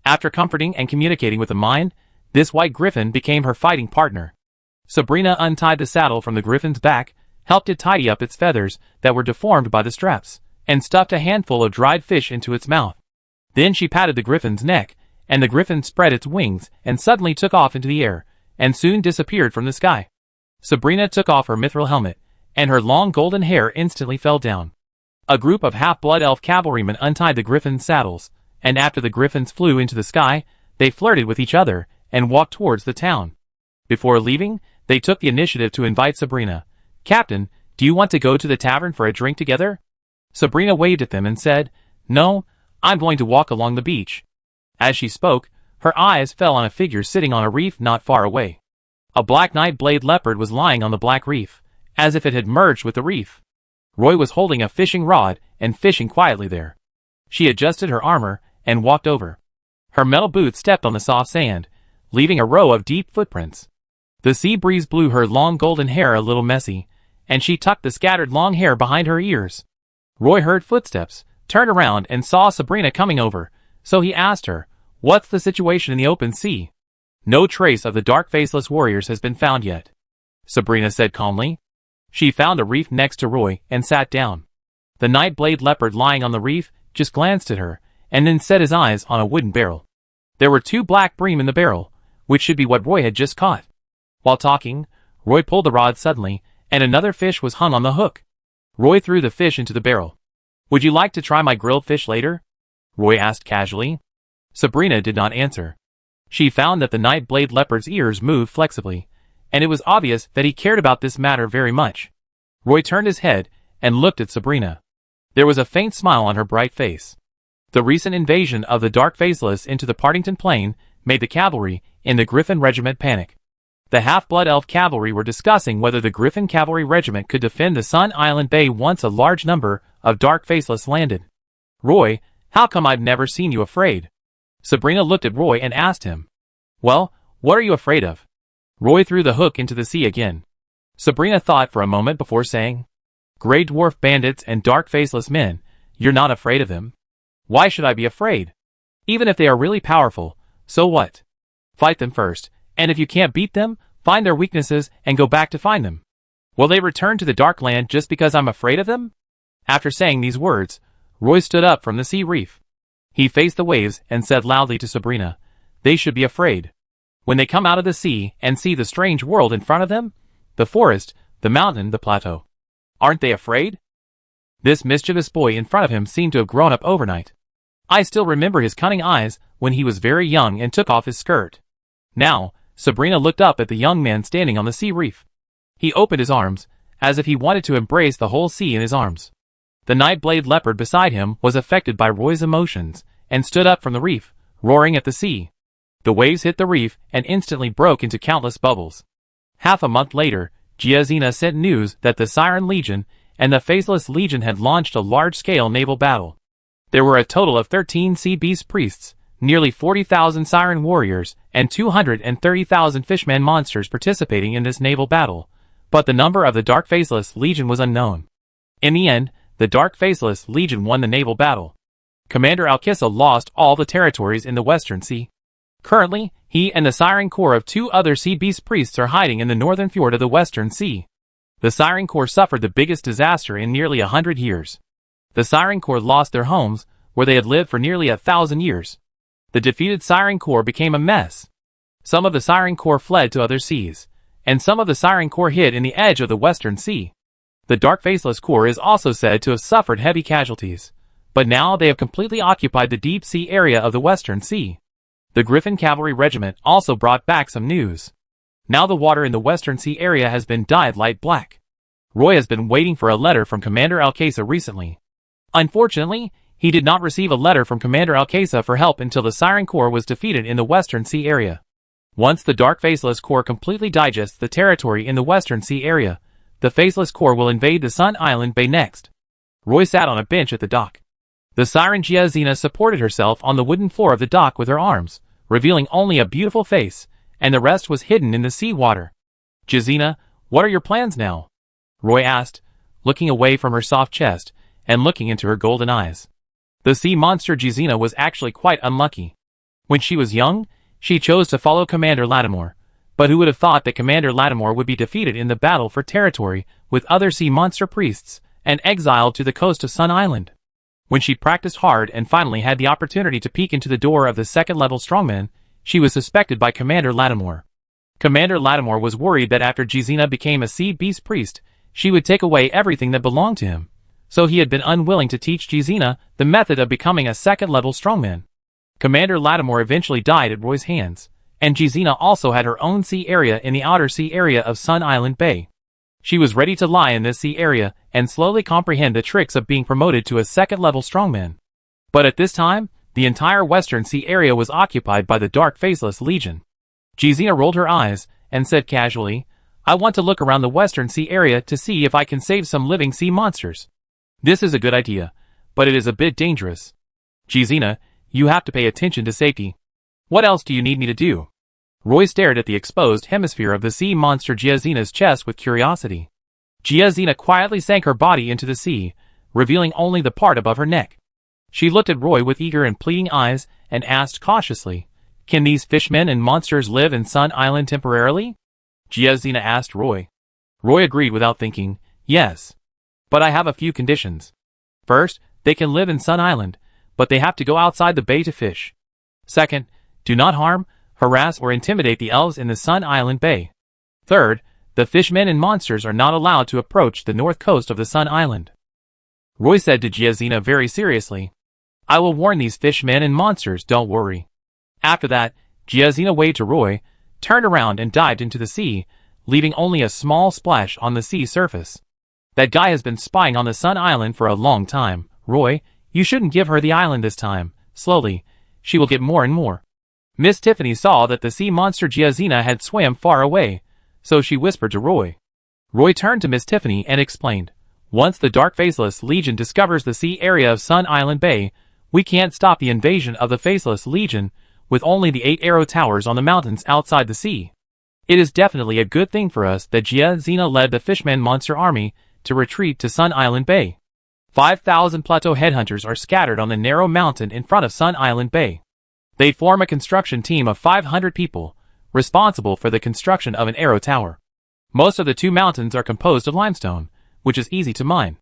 S1: After comforting and communicating with the mine, this white griffin became her fighting partner. Sabrina untied the saddle from the griffin's back, helped it tidy up its feathers that were deformed by the straps, and stuffed a handful of dried fish into its mouth. Then she patted the griffin's neck, and the griffin spread its wings and suddenly took off into the air, and soon disappeared from the sky. Sabrina took off her mithril helmet, and her long golden hair instantly fell down. A group of half-blood elf cavalrymen untied the griffin's saddles, and after the griffins flew into the sky, they flirted with each other and walked towards the town. Before leaving, they took the initiative to invite Sabrina. "Captain, do you want to go to the tavern for a drink together?" Sabrina waved at them and said, "No, I'm going to walk along the beach." As she spoke, her eyes fell on a figure sitting on a reef not far away. A black night-blade leopard was lying on the black reef, as if it had merged with the reef. Roy was holding a fishing rod and fishing quietly there. She adjusted her armor and walked over. Her metal boots stepped on the soft sand, leaving a row of deep footprints. The sea breeze blew her long golden hair a little messy, and she tucked the scattered long hair behind her ears. Roy heard footsteps, turned around and saw Sabrina coming over, so he asked her, "What's the situation in the open sea?" "No trace of the Dark Faceless warriors has been found yet," Sabrina said calmly. She found a reef next to Roy and sat down. The night-blade leopard lying on the reef just glanced at her, and then set his eyes on a wooden barrel. There were 2 black bream in the barrel, which should be what Roy had just caught. While talking, Roy pulled the rod suddenly, and another fish was hung on the hook. Roy threw the fish into the barrel. "Would you like to try my grilled fish later?" Roy asked casually. Sabrina did not answer. She found that the night-blade leopard's ears moved flexibly, and it was obvious that he cared about this matter very much. Roy turned his head and looked at Sabrina. There was a faint smile on her bright face. The recent invasion of the Dark Faceless into the Partington Plain made the cavalry in the Griffin Regiment panic. The half-blood elf cavalry were discussing whether the Griffin Cavalry Regiment could defend the Sun Island Bay once a large number of Dark Faceless landed. "Roy, how come I've never seen you afraid?" Sabrina looked at Roy and asked him. "Well, what are you afraid of?" Roy threw the hook into the sea again. Sabrina thought for a moment before saying, "Grey dwarf bandits and Dark Faceless men, you're not afraid of them?" "Why should I be afraid? Even if they are really powerful, so what? Fight them first, and if you can't beat them, find their weaknesses and go back to find them. Will they return to the Dark Land just because I'm afraid of them?" After saying these words, Roy stood up from the sea reef. He faced the waves and said loudly to Sabrina, "They should be afraid. When they come out of the sea and see the strange world in front of them, the forest, the mountain, the plateau, aren't they afraid?" This mischievous boy in front of him seemed to have grown up overnight. I still remember his cunning eyes when he was very young and took off his skirt. Now, Sabrina looked up at the young man standing on the sea reef. He opened his arms, as if he wanted to embrace the whole sea in his arms. The Nightblade leopard beside him was affected by Roy's emotions, and stood up from the reef, roaring at the sea. The waves hit the reef and instantly broke into countless bubbles. Half a month later, Giazina sent news that the Siren Legion and the Faceless Legion had launched a large-scale naval battle. There were a total of 13 sea beast priests, nearly 40,000 Siren warriors, and 230,000 fishman monsters participating in this naval battle, but the number of the Dark Faceless Legion was unknown. In the end, the Dark Faceless Legion won the naval battle. Commander Alkissa lost all the territories in the Western Sea. Currently, he and the Siren Corps of 2 other sea beast priests are hiding in the northern fjord of the Western Sea. The Siren Corps suffered the biggest disaster in nearly 100 years. The Siren Corps lost their homes, where they had lived for nearly 1,000 years. The defeated Siren Corps became a mess. Some of the Siren Corps fled to other seas, and some of the Siren Corps hid in the edge of the Western Sea. The Dark Faceless Corps is also said to have suffered heavy casualties, but now they have completely occupied the deep sea area of the Western Sea. The Griffin Cavalry Regiment also brought back some news. Now the water in the Western Sea area has been dyed light black. Roy has been waiting for a letter from Commander Alkissa recently. Unfortunately, he did not receive a letter from Commander Alkissa for help until the Siren Corps was defeated in the Western Sea area. Once the Dark Faceless Corps completely digests the territory in the Western Sea area, the Faceless Corps will invade the Sun Island Bay next. Roy sat on a bench at the dock. The Siren Giazina supported herself on the wooden floor of the dock with her arms, revealing only a beautiful face, and the rest was hidden in the sea water. Giazina, what are your plans now? Roy asked, looking away from her soft chest, and looking into her golden eyes. The sea monster Giazina was actually quite unlucky. When she was young, she chose to follow Commander Lattimore, but who would have thought that Commander Lattimore would be defeated in the battle for territory with other sea monster priests, and exiled to the coast of Sun Island? When she practiced hard and finally had the opportunity to peek into the door of the second-level strongman, she was suspected by Commander Lattimore. Commander Lattimore was worried that after Giazina became a sea beast priest, she would take away everything that belonged to him, so he had been unwilling to teach Giazina the method of becoming a second-level strongman. Commander Lattimore eventually died at Roy's hands, and Giazina also had her own sea area in the outer sea area of Sun Island Bay. She was ready to lie in this sea area and slowly comprehend the tricks of being promoted to a second-level strongman. But at this time, the entire Western Sea area was occupied by the Dark Faceless Legion. Giazina rolled her eyes and said casually, I want to look around the Western Sea area to see if I can save some living sea monsters. This is a good idea, but it is a bit dangerous. Giazina, you have to pay attention to safety. What else do you need me to do? Roy stared at the exposed hemisphere of the sea monster Giazina's chest with curiosity. Giazina quietly sank her body into the sea, revealing only the part above her neck. She looked at Roy with eager and pleading eyes and asked cautiously, Can these fishmen and monsters live in Sun Island temporarily? Giazina asked Roy. Roy agreed without thinking, Yes. But I have a few conditions. First, they can live in Sun Island, but they have to go outside the bay to fish. Second, do not harm, harass or intimidate the elves in the Sun Island Bay. Third, the fishmen and monsters are not allowed to approach the north coast of the Sun Island. Roy said to Giazina very seriously, I will warn these fishmen and monsters, don't worry. After that, Giazina waved to Roy, turned around and dived into the sea, leaving only a small splash on the sea surface. That guy has been spying on the Sun Island for a long time. Roy, you shouldn't give her the island this time. Slowly, she will get more and more. Miss Tiffany saw that the sea monster Giazina had swam far away, so she whispered to Roy. Roy turned to Miss Tiffany and explained, Once the Dark Faceless Legion discovers the sea area of Sun Island Bay, we can't stop the invasion of the Faceless Legion with only the 8 arrow towers on the mountains outside the sea. It is definitely a good thing for us that Giazina led the Fishman Monster Army to retreat to Sun Island Bay. 5,000 plateau headhunters are scattered on the narrow mountain in front of Sun Island Bay. They form a construction team of 500 people, responsible for the construction of an arrow tower. Most of the 2 mountains are composed of limestone, which is easy to mine.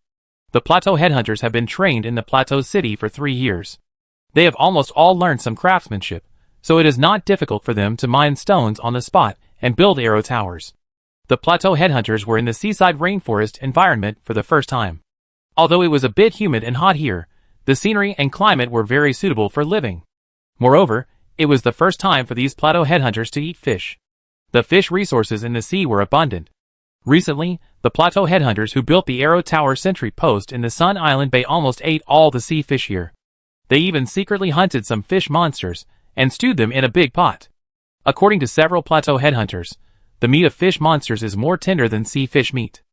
S1: The plateau headhunters have been trained in the plateau city for 3 years. They have almost all learned some craftsmanship, so it is not difficult for them to mine stones on the spot and build arrow towers. The plateau headhunters were in the seaside rainforest environment for the first time. Although it was a bit humid and hot here, the scenery and climate were very suitable for living. Moreover, it was the first time for these plateau headhunters to eat fish. The fish resources in the sea were abundant. Recently, the plateau headhunters who built the Arrow Tower sentry post in the Sun Island Bay almost ate all the sea fish here. They even secretly hunted some fish monsters and stewed them in a big pot. According to several plateau headhunters, the meat of fish monsters is more tender than sea fish meat.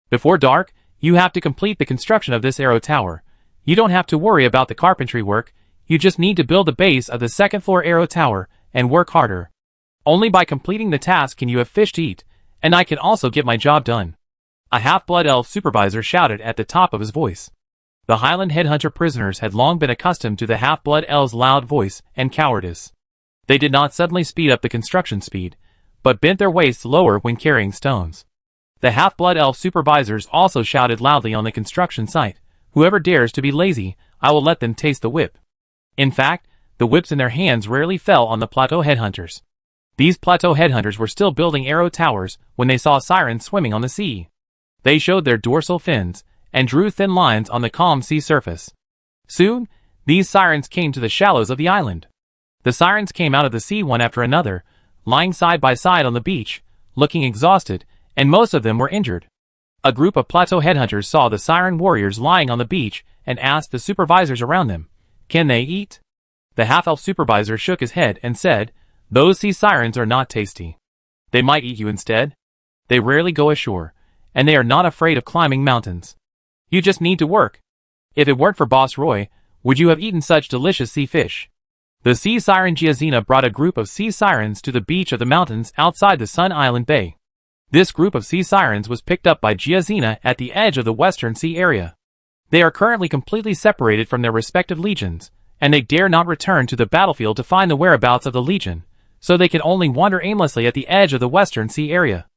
S1: Before dark, you have to complete the construction of this Arrow Tower. You don't have to worry about the carpentry work, you just need to build the base of the second floor Arrow Tower and work harder. Only by completing the task can you have fish to eat, and I can also get my job done. A half-blood elf supervisor shouted at the top of his voice. The Highland headhunter prisoners had long been accustomed to the half-blood elf's loud voice and cowardice. They did not suddenly speed up the construction speed, but bent their waists lower when carrying stones. The half-blood elf supervisors also shouted loudly on the construction site, "Whoever dares to be lazy, I will let them taste the whip." In fact, the whips in their hands rarely fell on the plateau headhunters. These plateau headhunters were still building arrow towers when they saw sirens swimming on the sea. They showed their dorsal fins and drew thin lines on the calm sea surface. Soon, these sirens came to the shallows of the island. The sirens came out of the sea one after another, lying side by side on the beach, looking exhausted, and most of them were injured. A group of plateau headhunters saw the siren warriors lying on the beach and asked the supervisors around them, "Can they eat?" The half-elf supervisor shook his head and said, "Those sea sirens are not tasty. They might eat you instead. They rarely go ashore, and they are not afraid of climbing mountains. You just need to work. If it weren't for Boss Roy, would you have eaten such delicious sea fish?" The sea siren Giazina brought a group of sea sirens to the beach of the mountains outside the Sun Island Bay. This group of sea sirens was picked up by Giazina at the edge of the Western Sea area. They are currently completely separated from their respective legions, and they dare not return to the battlefield to find the whereabouts of the legion, so they can only wander aimlessly at the edge of the Western Sea area.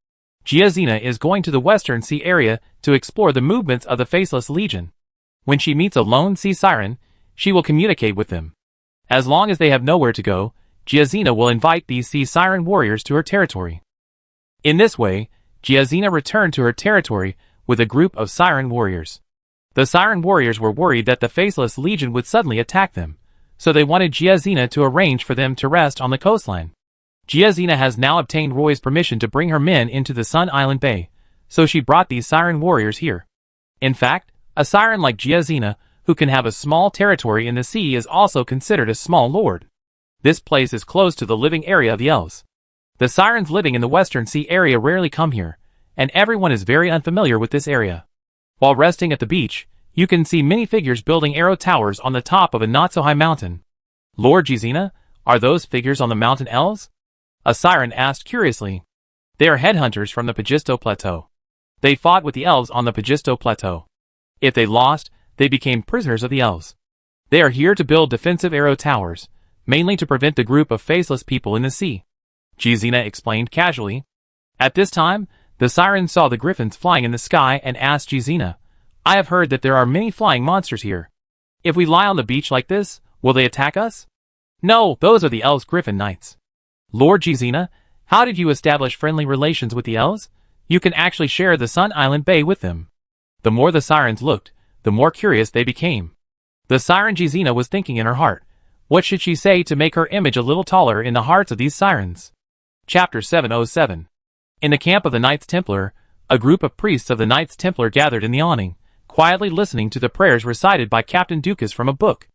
S1: Giazina is going to the Western Sea area to explore the movements of the Faceless Legion. When she meets a lone sea siren, she will communicate with them. As long as they have nowhere to go, Giazina will invite these sea siren warriors to her territory. In this way, Giazina returned to her territory with a group of siren warriors. The siren warriors were worried that the Faceless Legion would suddenly attack them, so they wanted Giazina to arrange for them to rest on the coastline. Giazina has now obtained Roy's permission to bring her men into the Sun Island Bay, so she brought these siren warriors here. In fact, a siren like Giazina, who can have a small territory in the sea, is also considered a small lord. This place is close to the living area of the elves. The sirens living in the Western Sea area rarely come here, and everyone is very unfamiliar with this area. While resting at the beach, you can see many figures building arrow towers on the top of a not-so-high mountain. "Lord Giazina, are those figures on the mountain elves?" a siren asked curiously. "They are headhunters from the Pagisto Plateau. They fought with the elves on the Pagisto Plateau. If they lost, they became prisoners of the elves. They are here to build defensive arrow towers, mainly to prevent the group of faceless people in the sea," Giazina explained casually. At this time, the siren saw the griffins flying in the sky and asked Giazina, "I have heard that there are many flying monsters here. If we lie on the beach like this, will they attack us?" "No, those are the elves' griffin knights." "Lord Giazina, how did you establish friendly relations with the elves? You can actually share the Sun Island Bay with them." The more the sirens looked, the more curious they became. The siren Giazina was thinking in her heart, what should she say to make her image a little taller in the hearts of these sirens? Chapter 707. In the camp of the Knights Templar, a group of priests of the Knights Templar gathered in the awning, quietly listening to the prayers recited by Captain Ducas from a book.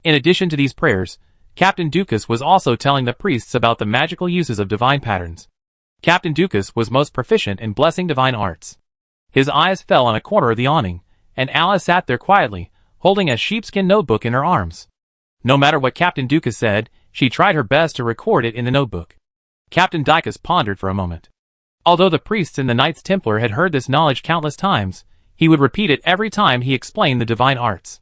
S1: In addition to these prayers, Captain Ducas was also telling the priests about the magical uses of divine patterns. Captain Ducas was most proficient in blessing divine arts. His eyes fell on a corner of the awning, and Alice sat there quietly, holding a sheepskin notebook in her arms. No matter what Captain Ducas said, she tried her best to record it in the notebook. Captain Ducas pondered for a moment. Although the priests in the Knights Templar had heard this knowledge countless times, he would repeat it every time he explained the divine arts.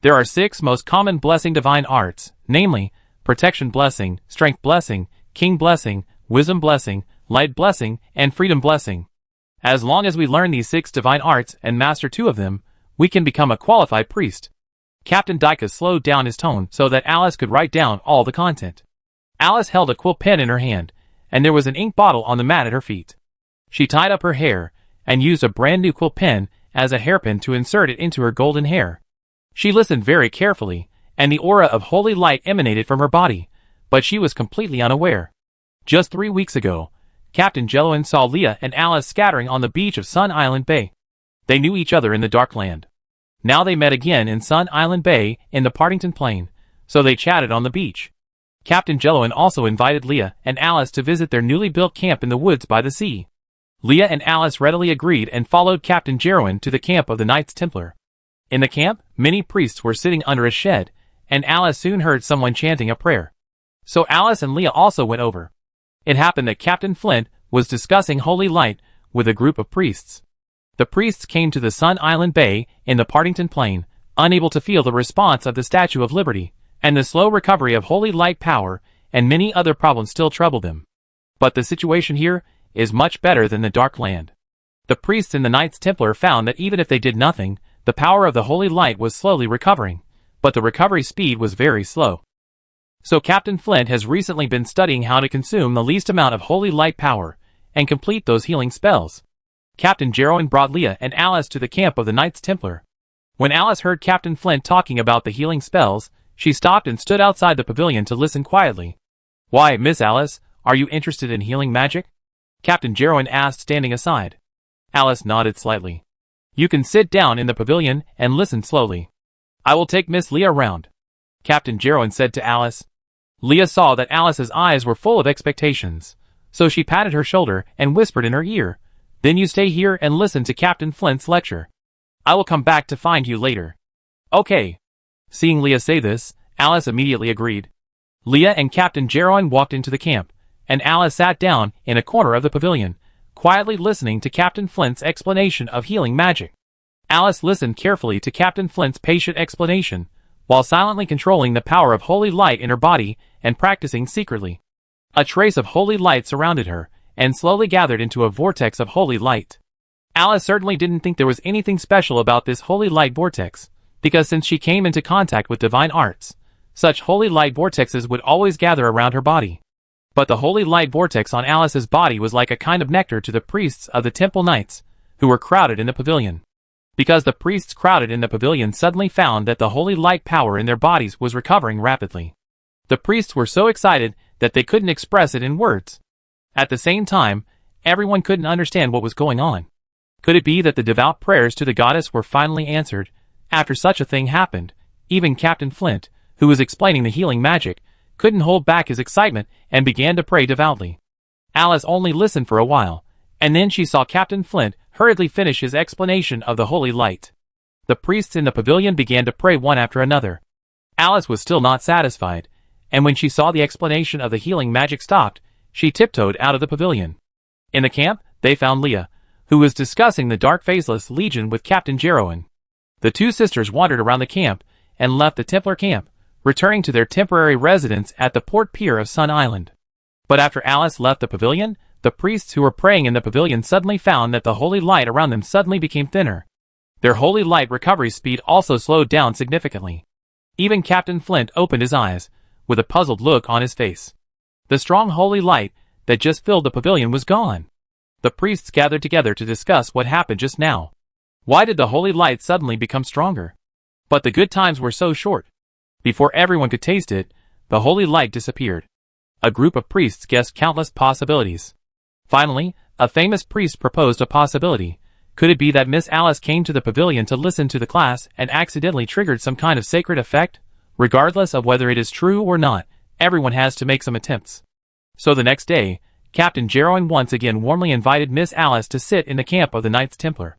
S1: There are 6 most common blessing divine arts, namely, protection blessing, strength blessing, king blessing, wisdom blessing, light blessing, and freedom blessing. As long as we learn these 6 divine arts and master 2 of them, we can become a qualified priest. Captain Ducas slowed down his tone so that Alice could write down all the content. Alice held a quill pen in her hand, and there was an ink bottle on the mat at her feet. She tied up her hair, and used a brand new quill pen as a hairpin to insert it into her golden hair. She listened very carefully, and the aura of holy light emanated from her body, but she was completely unaware. Just 3 weeks ago, Captain Jeloin saw Leah and Alice scattering on the beach of Sun Island Bay. They knew each other in the Dark Land. Now they met again in Sun Island Bay in the Partington Plain, so they chatted on the beach. Captain Jeloin also invited Leah and Alice to visit their newly built camp in the woods by the sea. Leah and Alice readily agreed and followed Captain Jeloin to the camp of the Knights Templar. In the camp, many priests were sitting under a shed, and Alice soon heard someone chanting a prayer. So Alice and Leah also went over. It happened that Captain Flint was discussing holy light with a group of priests. The priests came to the Sun Island Bay in the Partington Plain, unable to feel the response of the Statue of Liberty, and the slow recovery of holy light power, and many other problems still troubled them. But the situation here is much better than the Dark Land. The priests in the Knights Templar found that even if they did nothing, the power of the holy light was slowly recovering, but the recovery speed was very slow. So Captain Flint has recently been studying how to consume the least amount of holy light power, and complete those healing spells. Captain Jeroen brought Leah and Alice to the camp of the Knights Templar. When Alice heard Captain Flint talking about the healing spells, she stopped and stood outside the pavilion to listen quietly. "Why, Miss Alice, are you interested in healing magic?" Captain Jeroen asked, standing aside. Alice nodded slightly. "You can sit down in the pavilion and listen slowly. I will take Miss Leah round," Captain Jeroen said to Alice. Leah saw that Alice's eyes were full of expectations, so she patted her shoulder and whispered in her ear, "Then you stay here and listen to Captain Flint's lecture. I will come back to find you later." "Okay." Seeing Leah say this, Alice immediately agreed. Leah and Captain Jeroen walked into the camp, and Alice sat down in a corner of the pavilion, quietly listening to Captain Flint's explanation of healing magic. Alice listened carefully to Captain Flint's patient explanation, while silently controlling the power of holy light in her body and practicing secretly. A trace of holy light surrounded her, and slowly gathered into a vortex of holy light. Alice certainly didn't think there was anything special about this holy light vortex, because since she came into contact with divine arts, such holy light vortexes would always gather around her body. But the holy light vortex on Alice's body was like a kind of nectar to the priests of the Temple Knights, who were crowded in the pavilion. Because the priests crowded in the pavilion suddenly found that the holy light power in their bodies was recovering rapidly. The priests were so excited that they couldn't express it in words. At the same time, everyone couldn't understand what was going on. Could it be that the devout prayers to the goddess were finally answered? After such a thing happened, even Captain Flint, who was explaining the healing magic, couldn't hold back his excitement and began to pray devoutly. Alice only listened for a while, and then she saw Captain Flint hurriedly finish his explanation of the holy light. The priests in the pavilion began to pray one after another. Alice was still not satisfied, and when she saw the explanation of the healing magic stopped, she tiptoed out of the pavilion. In the camp, they found Leah, who was discussing the Dark Faceless Legion with Captain Jeroen. The two sisters wandered around the camp and left the Templar camp, returning to their temporary residence at the port pier of Sun Island. But after Alice left the pavilion, the priests who were praying in the pavilion suddenly found that the holy light around them suddenly became thinner. Their holy light recovery speed also slowed down significantly. Even Captain Flint opened his eyes, with a puzzled look on his face. The strong holy light that just filled the pavilion was gone. The priests gathered together to discuss what happened just now. Why did the holy light suddenly become stronger? But the good times were so short. Before everyone could taste it, the holy light disappeared. A group of priests guessed countless possibilities. Finally, a famous priest proposed a possibility. Could it be that Miss Alice came to the pavilion to listen to the class and accidentally triggered some kind of sacred effect? Regardless of whether it is true or not, everyone has to make some attempts. So the next day, Captain Jeroen once again warmly invited Miss Alice to sit in the camp of the Knights Templar.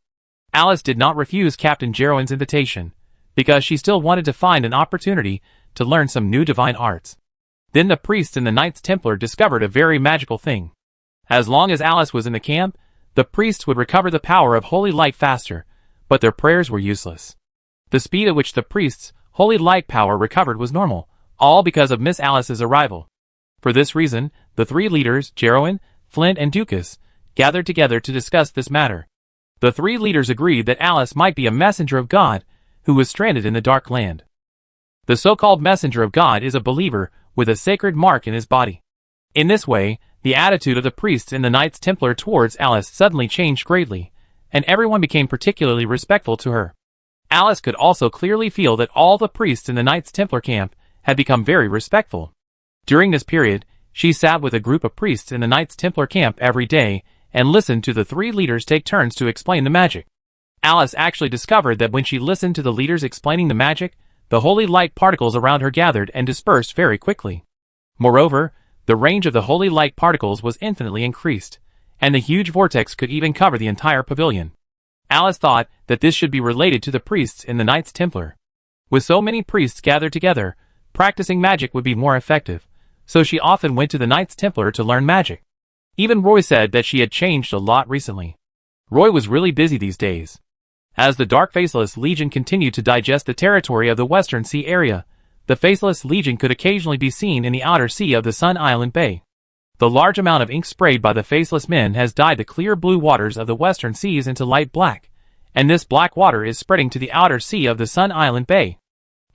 S1: Alice did not refuse Captain Jeroen's invitation, because she still wanted to find an opportunity to learn some new divine arts. Then the priests in the Knights Templar discovered a very magical thing. As long as Alice was in the camp, the priests would recover the power of holy light faster, but their prayers were useless. The speed at which the priests' holy light power recovered was normal, all because of Miss Alice's arrival. For this reason, the three leaders, Jeroen, Flint, and Dukas, gathered together to discuss this matter. The three leaders agreed that Alice might be a messenger of God, who was stranded in the Dark Land. The so-called messenger of God is a believer with a sacred mark in his body. In this way, the attitude of the priests in the Knights Templar towards Alice suddenly changed greatly, and everyone became particularly respectful to her. Alice could also clearly feel that all the priests in the Knights Templar camp had become very respectful. During this period, She sat with a group of priests in the Knights Templar camp every day and listened to the 3 leaders take turns to explain the magic. Alice actually discovered that when she listened to the leaders explaining the magic, the holy light particles around her gathered and dispersed very quickly. Moreover, the range of the holy light particles was infinitely increased, and the huge vortex could even cover the entire pavilion. Alice thought that this should be related to the priests in the Knights Templar. With so many priests gathered together, practicing magic would be more effective, so she often went to the Knights Templar to learn magic. Even Roy said that she had changed a lot recently. Roy was really busy these days. As the Dark Faceless Legion continued to digest the territory of the Western Sea area, the Faceless Legion could occasionally be seen in the outer sea of the Sun Island Bay. The large amount of ink sprayed by the Faceless Men has dyed the clear blue waters of the Western Seas into light black, and this black water is spreading to the outer sea of the Sun Island Bay.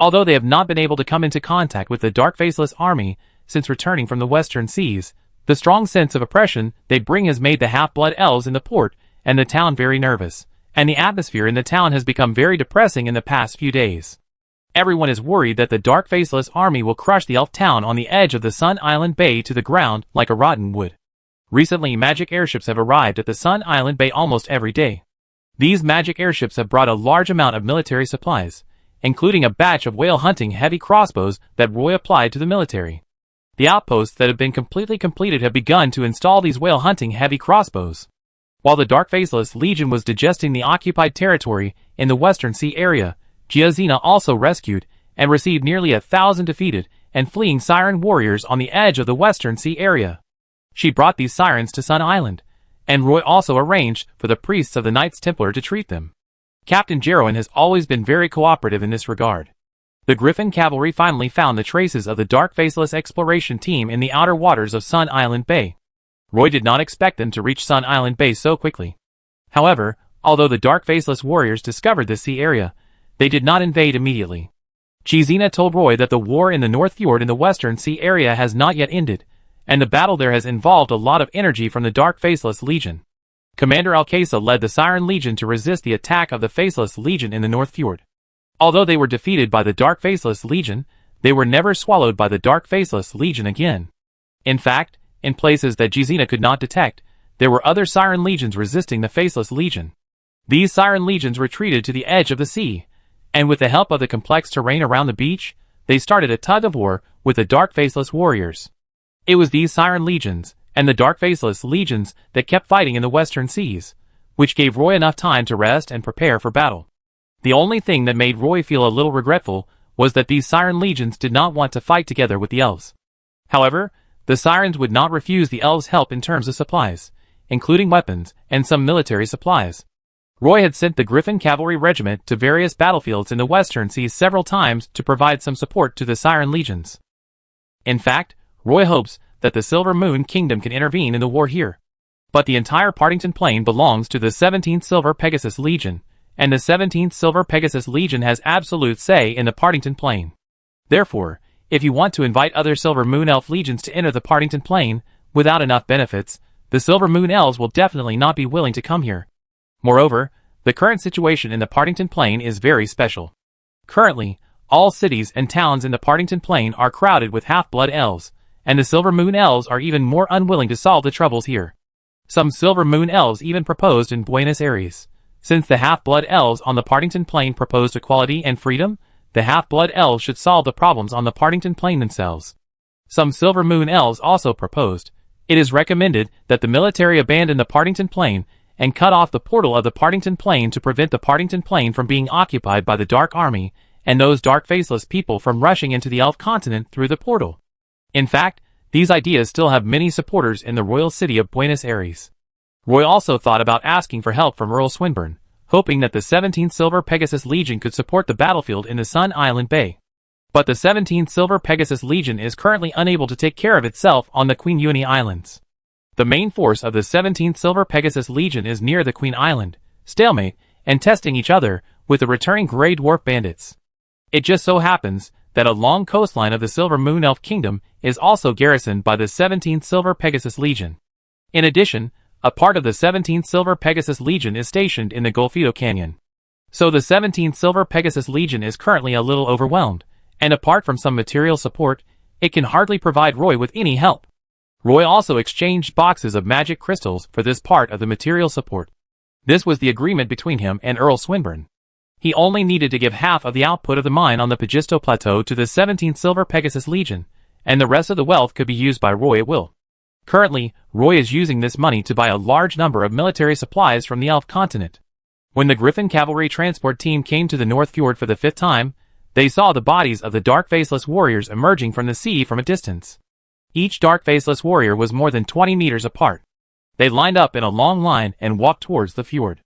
S1: Although they have not been able to come into contact with the Dark Faceless Army since returning from the Western Seas, the strong sense of oppression they bring has made the half-blood elves in the port and the town very nervous, and the atmosphere in the town has become very depressing in the past few days. Everyone is worried that the Dark Faceless Army will crush the elf town on the edge of the Sun Island Bay to the ground like a rotten wood. Recently, magic airships have arrived at the Sun Island Bay almost every day. These magic airships have brought a large amount of military supplies, including a batch of whale hunting heavy crossbows that Roy applied to the military. The outposts that have been completely completed have begun to install these whale hunting heavy crossbows. While the Dark Faceless Legion was digesting the occupied territory in the Western Sea area, Giazina also rescued and received nearly 1,000 defeated and fleeing siren warriors on the edge of the Western Sea area. She brought these sirens to Sun Island, and Roy also arranged for the priests of the Knights Templar to treat them. Captain Jeroen has always been very cooperative in this regard. The Griffin Cavalry finally found the traces of the Dark Faceless exploration team in the outer waters of Sun Island Bay. Roy did not expect them to reach Sun Island Bay so quickly. However, although the Dark Faceless warriors discovered the sea area, they did not invade immediately. Giazina told Roy that the war in the North Fjord in the Western Sea area has not yet ended, and the battle there has involved a lot of energy from the Dark Faceless Legion. Commander Alcasa led the Siren Legion to resist the attack of the Faceless Legion in the North Fjord. Although they were defeated by the Dark Faceless Legion, they were never swallowed by the Dark Faceless Legion again. In fact, in places that Giazina could not detect, there were other Siren Legions resisting the Faceless Legion. These Siren Legions retreated to the edge of the sea, and with the help of the complex terrain around the beach, they started a tug-of-war with the Dark Faceless warriors. It was these Siren Legions, and the Dark Faceless Legions that kept fighting in the Western Seas, which gave Roy enough time to rest and prepare for battle. The only thing that made Roy feel a little regretful was that these Siren Legions did not want to fight together with the elves. However, the Sirens would not refuse the elves' help in terms of supplies, including weapons and some military supplies. Roy had sent the Griffin Cavalry Regiment to various battlefields in the Western Seas several times to provide some support to the Siren Legions. In fact, Roy hopes that the Silver Moon Kingdom can intervene in the war here. But the entire Partington Plain belongs to the 17th Silver Pegasus Legion, and the 17th Silver Pegasus Legion has absolute say in the Partington Plain. Therefore, if you want to invite other Silver Moon Elf Legions to enter the Partington Plain without enough benefits, the Silver Moon Elves will definitely not be willing to come here. Moreover, the current situation in the Partington Plain is very special. Currently, all cities and towns in the Partington Plain are crowded with half-blood elves, and the Silver Moon Elves are even more unwilling to solve the troubles here. Some Silver Moon Elves even proposed in Buenos Aires. Since the half-blood elves on the Partington Plain proposed equality and freedom, the half-blood elves should solve the problems on the Partington Plain themselves. Some Silver Moon Elves also proposed. It is recommended that the military abandon the Partington Plain and cut off the portal of the Partington Plain to prevent the Partington Plain from being occupied by the Dark Army and those Dark Faceless people from rushing into the Elf Continent through the portal. In fact, these ideas still have many supporters in the royal city of Buenos Aires. Roy also thought about asking for help from Earl Swinburne, hoping that the 17th Silver Pegasus Legion could support the battlefield in the Sun Island Bay. But the 17th Silver Pegasus Legion is currently unable to take care of itself on the Queen Uni Islands. The main force of the 17th Silver Pegasus Legion is near the Queen Island, stalemate, and testing each other with the returning Grey Dwarf bandits. It just so happens that a long coastline of the Silver Moon Elf Kingdom is also garrisoned by the 17th Silver Pegasus Legion. In addition, a part of the 17th Silver Pegasus Legion is stationed in the Golfito Canyon. So the 17th Silver Pegasus Legion is currently a little overwhelmed, and apart from some material support, it can hardly provide Roy with any help. Roy also exchanged boxes of magic crystals for this part of the material support. This was the agreement between him and Earl Swinburne. He only needed to give half of the output of the mine on the Pagisto Plateau to the 17th Silver Pegasus Legion, and the rest of the wealth could be used by Roy at will. Currently, Roy is using this money to buy a large number of military supplies from the Elf continent. When the Griffin Cavalry Transport Team came to the North Fjord for the 5th time, they saw the bodies of the Dark Faceless Warriors emerging from the sea from a distance. Each Dark Faceless Warrior was more than 20 meters apart. They lined up in a long line and walked towards the fjord.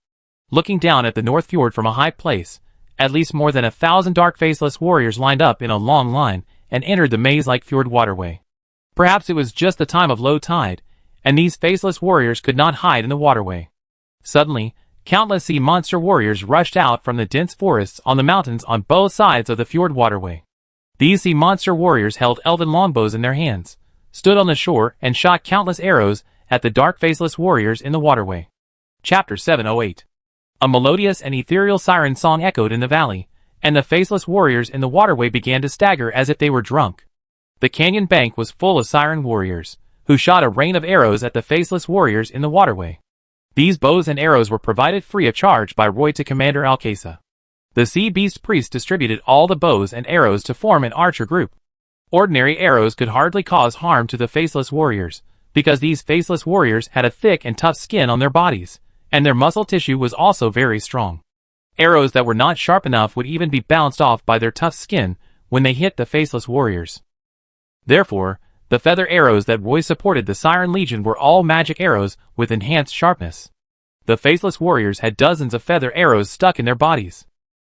S1: Looking down at the North Fjord from a high place, at least more than 1,000 Dark Faceless Warriors lined up in a long line and entered the maze-like fjord waterway. Perhaps it was just the time of low tide, and these faceless warriors could not hide in the waterway. Suddenly, countless sea monster warriors rushed out from the dense forests on the mountains on both sides of the fjord waterway. These sea monster warriors held elven longbows in their hands, stood on the shore, and shot countless arrows at the dark faceless warriors in the waterway. Chapter 708. A melodious and ethereal siren song echoed in the valley, and the faceless warriors in the waterway began to stagger as if they were drunk. The canyon bank was full of siren warriors, who shot a rain of arrows at the faceless warriors in the waterway. These bows and arrows were provided free of charge by Roy to Commander Alcasa. The sea beast priest distributed all the bows and arrows to form an archer group. Ordinary arrows could hardly cause harm to the faceless warriors, because these faceless warriors had a thick and tough skin on their bodies, and their muscle tissue was also very strong. Arrows that were not sharp enough would even be bounced off by their tough skin when they hit the faceless warriors. Therefore, the feather arrows that Roy supported the Siren Legion were all magic arrows with enhanced sharpness. The faceless warriors had dozens of feather arrows stuck in their bodies.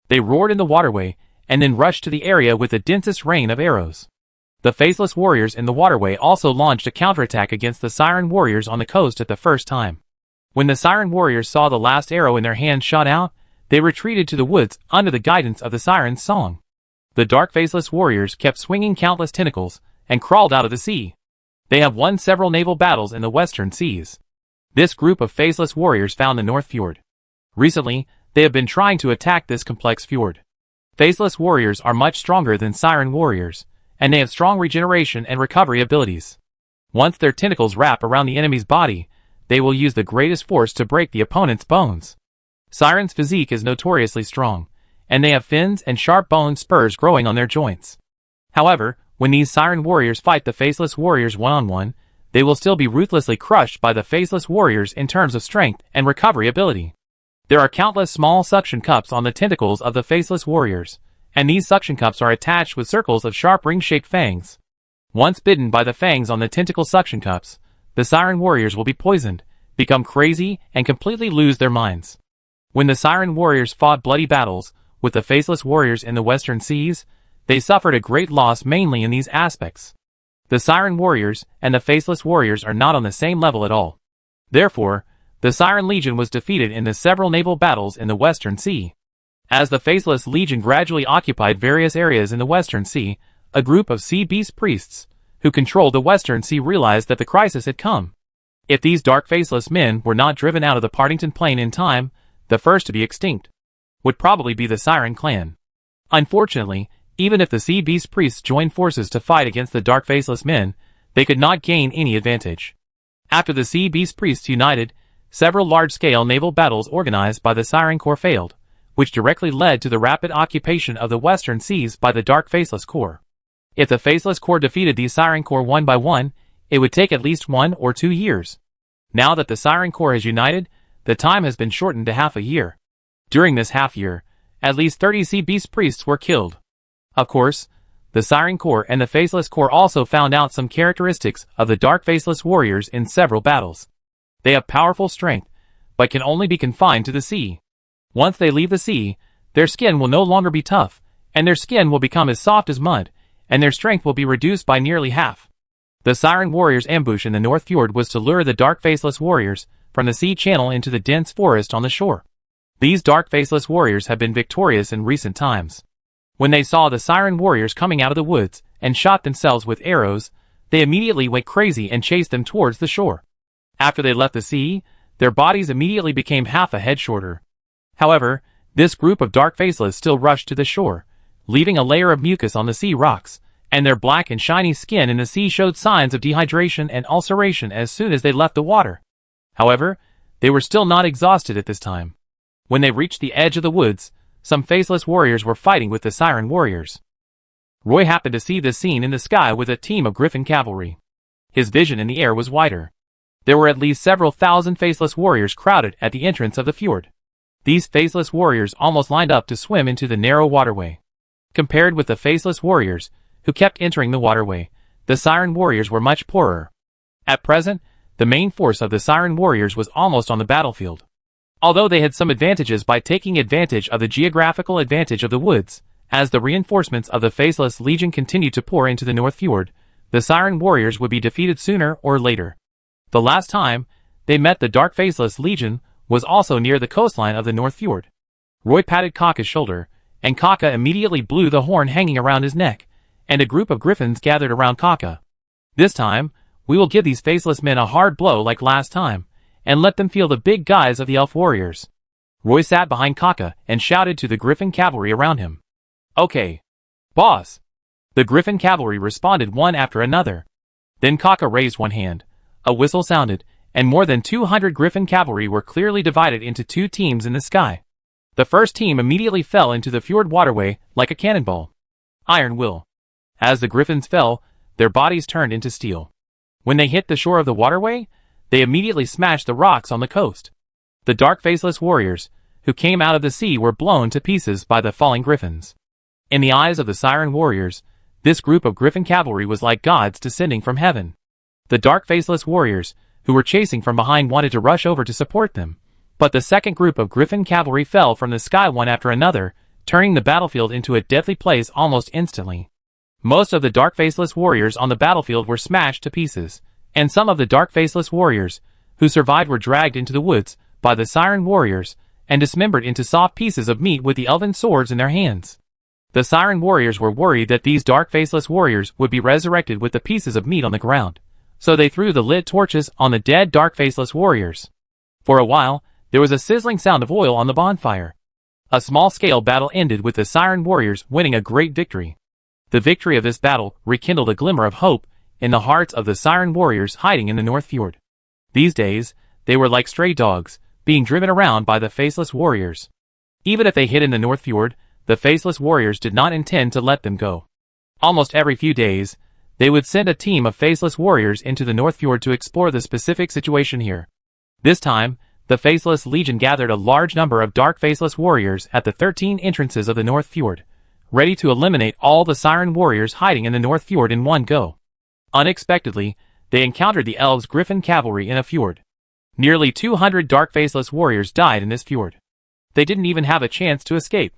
S1: They roared in the waterway, and then rushed to the area with the densest rain of arrows. The faceless warriors in the waterway also launched a counterattack against the Siren warriors on the coast at the first time. When the Siren warriors saw the last arrow in their hands shot out, they retreated to the woods under the guidance of the Siren's song. The dark faceless warriors kept swinging countless tentacles, and crawled out of the sea. They have won several naval battles in the western seas. This group of faceless warriors found the North Fjord. Recently, they have been trying to attack this complex fjord. Faceless warriors are much stronger than siren warriors, and they have strong regeneration and recovery abilities. Once their tentacles wrap around the enemy's body, they will use the greatest force to break the opponent's bones. Siren's physique is notoriously strong, and they have fins and sharp bone spurs growing on their joints. However, when these siren warriors fight the faceless warriors one-on-one, they will still be ruthlessly crushed by the faceless warriors in terms of strength and recovery ability. There are countless small suction cups on the tentacles of the faceless warriors, and these suction cups are attached with circles of sharp ring-shaped fangs. Once bitten by the fangs on the tentacle suction cups, the siren warriors will be poisoned, become crazy, and completely lose their minds. When the siren warriors fought bloody battles with the faceless warriors in the western seas, they suffered a great loss mainly in these aspects. The Siren Warriors and the Faceless Warriors are not on the same level at all. Therefore, the Siren Legion was defeated in the several naval battles in the Western Sea. As the Faceless Legion gradually occupied various areas in the Western Sea, a group of sea beast priests, who controlled the Western Sea, realized that the crisis had come. If these dark faceless men were not driven out of the Partington Plain in time, the first to be extinct would probably be the Siren clan. Unfortunately, even if the sea beast priests joined forces to fight against the dark faceless men, they could not gain any advantage. After the sea beast priests united, several large-scale naval battles organized by the Siren Corps failed, which directly led to the rapid occupation of the western seas by the dark faceless corps. If the faceless corps defeated these Siren Corps one by one, it would take at least 1 or 2 years. Now that the Siren Corps has united, the time has been shortened to half a year. During this half year, at least 30 sea beast priests were killed. Of course, the Siren Corps and the Faceless Corps also found out some characteristics of the Dark Faceless Warriors in several battles. They have powerful strength, but can only be confined to the sea. Once they leave the sea, their skin will no longer be tough, and their skin will become as soft as mud, and their strength will be reduced by nearly half. The Siren Warriors' ambush in the North Fjord was to lure the Dark Faceless Warriors from the sea channel into the dense forest on the shore. These Dark Faceless Warriors have been victorious in recent times. When they saw the Siren Warriors coming out of the woods and shot themselves with arrows, they immediately went crazy and chased them towards the shore. After they left the sea, their bodies immediately became half a head shorter. However, this group of dark faceless still rushed to the shore, leaving a layer of mucus on the sea rocks, and their black and shiny skin in the sea showed signs of dehydration and ulceration as soon as they left the water. However, they were still not exhausted at this time. When they reached the edge of the woods, some faceless warriors were fighting with the siren warriors. Roy happened to see this scene in the sky with a team of griffin cavalry. His vision in the air was wider. There were at least several thousand faceless warriors crowded at the entrance of the fjord. These faceless warriors almost lined up to swim into the narrow waterway. Compared with the faceless warriors, who kept entering the waterway, the siren warriors were much poorer. At present, the main force of the siren warriors was almost on the battlefield. Although they had some advantages by taking advantage of the geographical advantage of the woods, as the reinforcements of the Faceless Legion continued to pour into the North Fjord, the siren warriors would be defeated sooner or later. The last time they met, the Dark Faceless Legion was also near the coastline of the North Fjord. Roy patted Kaka's shoulder, and Kaka immediately blew the horn hanging around his neck, and a group of griffins gathered around Kaka. This time, we will give these faceless men a hard blow like last time, and let them feel the big guys of the elf warriors. Roy sat behind Kaka and shouted to the griffin cavalry around him. Okay, boss. The griffin cavalry responded one after another. Then Kaka raised one hand, a whistle sounded, and more than 200 griffin cavalry were clearly divided into two teams in the sky. The first team immediately fell into the fjord waterway like a cannonball. Iron will. As the griffins fell, their bodies turned into steel. When they hit the shore of the waterway, they immediately smashed the rocks on the coast. The dark faceless warriors, who came out of the sea, were blown to pieces by the falling griffins. In the eyes of the siren warriors, this group of griffin cavalry was like gods descending from heaven. The dark faceless warriors, who were chasing from behind, wanted to rush over to support them, but the second group of griffin cavalry fell from the sky one after another, turning the battlefield into a deadly place almost instantly. Most of the dark faceless warriors on the battlefield were smashed to pieces, and some of the dark faceless warriors who survived were dragged into the woods by the siren warriors and dismembered into soft pieces of meat with the elven swords in their hands. The siren warriors were worried that these dark faceless warriors would be resurrected with the pieces of meat on the ground, so they threw the lit torches on the dead dark faceless warriors. For a while, there was a sizzling sound of oil on the bonfire. A small-scale battle ended with the siren warriors winning a great victory. The victory of this battle rekindled a glimmer of hope in the hearts of the siren warriors hiding in the North Fjord. These days, they were like stray dogs, being driven around by the faceless warriors. Even if they hid in the North Fjord, the faceless warriors did not intend to let them go. Almost every few days, they would send a team of faceless warriors into the North Fjord to explore the specific situation here. This time, the Faceless Legion gathered a large number of dark faceless warriors at the 13 entrances of the North Fjord, ready to eliminate all the siren warriors hiding in the North Fjord in one go. Unexpectedly, they encountered the elves' griffin cavalry in a fjord. Nearly 200 dark faceless warriors died in this fjord. They didn't even have a chance to escape.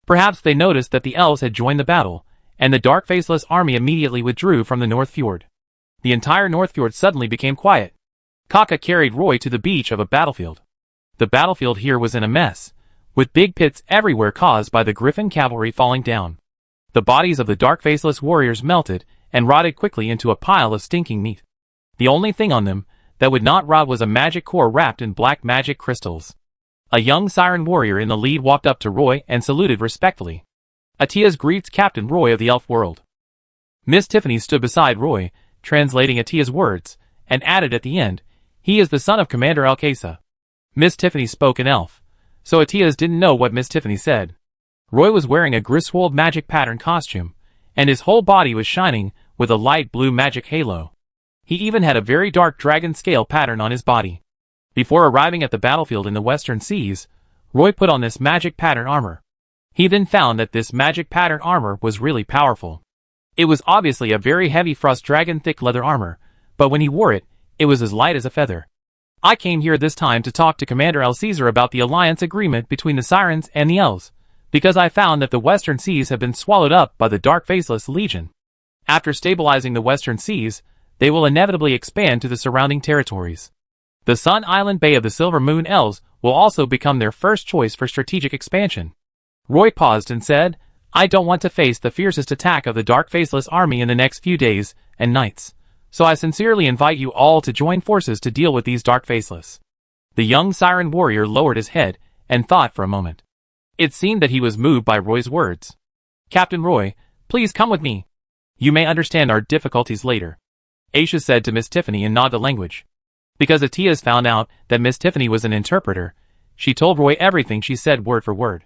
S1: Perhaps they noticed that the elves had joined the battle, and the dark faceless army immediately withdrew from the North Fjord. The entire North Fjord suddenly became quiet. Kaka carried Roy to the beach of a battlefield. The battlefield here was in a mess, with big pits everywhere caused by the griffin cavalry falling down. The bodies of the dark faceless warriors melted and rotted quickly into a pile of stinking meat. The only thing on them that would not rot was a magic core wrapped in black magic crystals. A young siren warrior in the lead walked up to Roy and saluted respectfully. Atias greets Captain Roy of the elf world. Miss Tiffany stood beside Roy, translating Atia's words, and added at the end, "He is the son of Commander Alcasa." Miss Tiffany spoke in elf, so Atias didn't know what Miss Tiffany said. Roy was wearing a Griswold magic pattern costume, and his whole body was shining with a light blue magic halo. He even had a very dark dragon scale pattern on his body. Before arriving at the battlefield in the Western Seas, Roy put on this magic pattern armor. He then found that this magic pattern armor was really powerful. It was obviously a very heavy frost dragon thick leather armor, but when he wore it, it was as light as a feather. I came here this time to talk to Commander Alcesar about the alliance agreement between the Sirens and the Elves, because I found that the Western Seas have been swallowed up by the Dark Faceless Legion. After stabilizing the Western Seas, they will inevitably expand to the surrounding territories. The Sun Island Bay of the Silver Moon Elves will also become their first choice for strategic expansion. Roy paused and said, "I don't want to face the fiercest attack of the Dark Faceless Army in the next few days and nights, so I sincerely invite you all to join forces to deal with these Dark Faceless." The young Siren warrior lowered his head and thought for a moment. It seemed that he was moved by Roy's words. "Captain Roy, please come with me. You may understand our difficulties later, Aisha said to Miss Tiffany in Nada language. Because Atias found out that Miss Tiffany was an interpreter, she told Roy everything she said word for word.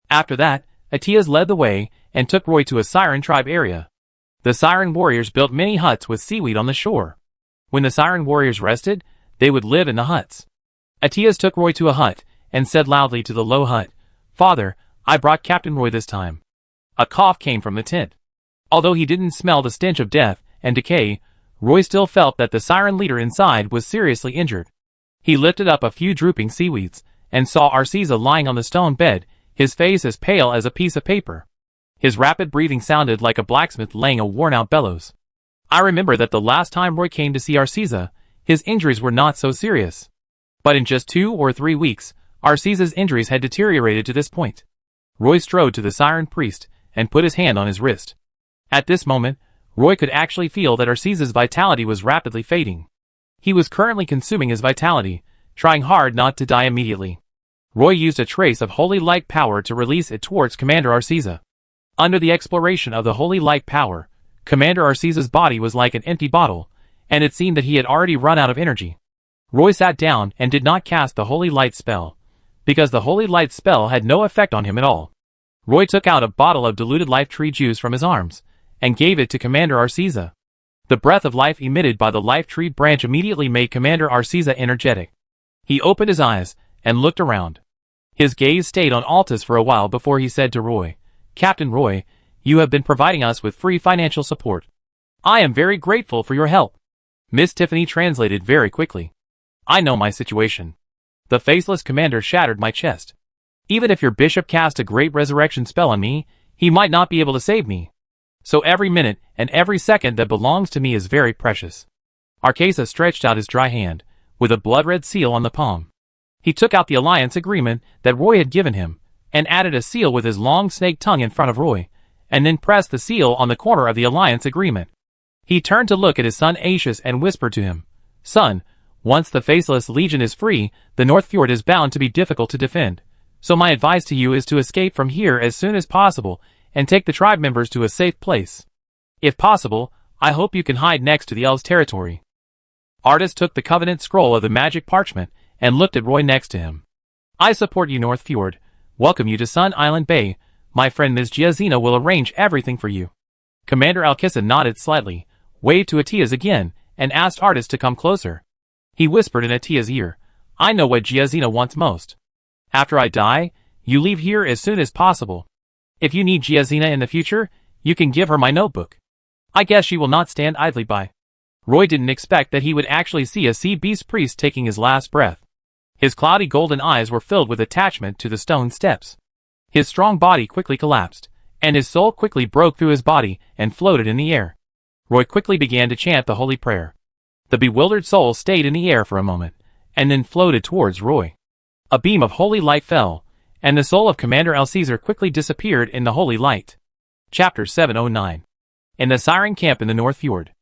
S1: After that, Atias led the way and took Roy to a Siren tribe area. The Siren warriors built many huts with seaweed on the shore. When the Siren warriors rested, they would live in the huts. Atias took Roy to a hut and said loudly to the low hut, "Father, I brought Captain Roy this time." A cough came from the tent. Although he didn't smell the stench of death and decay, Roy still felt that the Siren leader inside was seriously injured. He lifted up a few drooping seaweeds and saw Arcisa lying on the stone bed, his face as pale as a piece of paper. His rapid breathing sounded like a blacksmith laying a worn-out bellows. I remember that the last time Roy came to see Arcisa, his injuries were not so serious. But in just 2 or 3 weeks, Arcisa's injuries had deteriorated to this point. Roy strode to the Siren priest and put his hand on his wrist. At this moment, Roy could actually feel that Arcisa's vitality was rapidly fading. He was currently consuming his vitality, trying hard not to die immediately. Roy used a trace of holy light power to release it towards Commander Arcisa. Under the exploration of the holy light power, Commander Arcisa's body was like an empty bottle, and it seemed that he had already run out of energy. Roy sat down and did not cast the holy light spell, because the holy light spell had no effect on him at all. Roy took out a bottle of diluted life tree juice from his arms, and gave it to Commander Arcisa. The breath of life emitted by the life tree branch immediately made Commander Arcisa energetic. He opened his eyes and looked around. His gaze stayed on Altus for a while before he said to Roy, "Captain Roy, you have been providing us with free financial support. I am very grateful for your help." Miss Tiffany translated very quickly. "I know my situation. The faceless commander shattered my chest. Even if your bishop cast a great resurrection spell on me, he might not be able to save me. So every minute and every second that belongs to me is very precious." Arcisa stretched out his dry hand, with a blood-red seal on the palm. He took out the alliance agreement that Roy had given him, and added a seal with his long snake tongue in front of Roy, and then pressed the seal on the corner of the alliance agreement. He turned to look at his son Aetius and whispered to him, "Son, once the Faceless Legion is free, the North Fjord is bound to be difficult to defend. So my advice to you is to escape from here as soon as possible and take the tribe members to a safe place. If possible, I hope you can hide next to the elves' territory." Artis took the Covenant scroll of the magic parchment and looked at Roy next to him. "I support you, North Fjord. Welcome you to Sun Island Bay. My friend Ms. Giazina will arrange everything for you." Commander Alkissa nodded slightly, waved to Atias again, and asked Artis to come closer. He whispered in Atias' ear, "I know what Giazina wants most. After I die, you leave here as soon as possible. If you need Giazina in the future, you can give her my notebook. I guess she will not stand idly by." Roy didn't expect that he would actually see a sea beast priest taking his last breath. His cloudy golden eyes were filled with attachment to the stone steps. His strong body quickly collapsed, and his soul quickly broke through his body and floated in the air. Roy quickly began to chant the holy prayer. The bewildered soul stayed in the air for a moment, and then floated towards Roy. A beam of holy light fell, and the soul of Commander Alcaesar quickly disappeared in the holy light. Chapter 709. In the Siren camp in the North Fjord.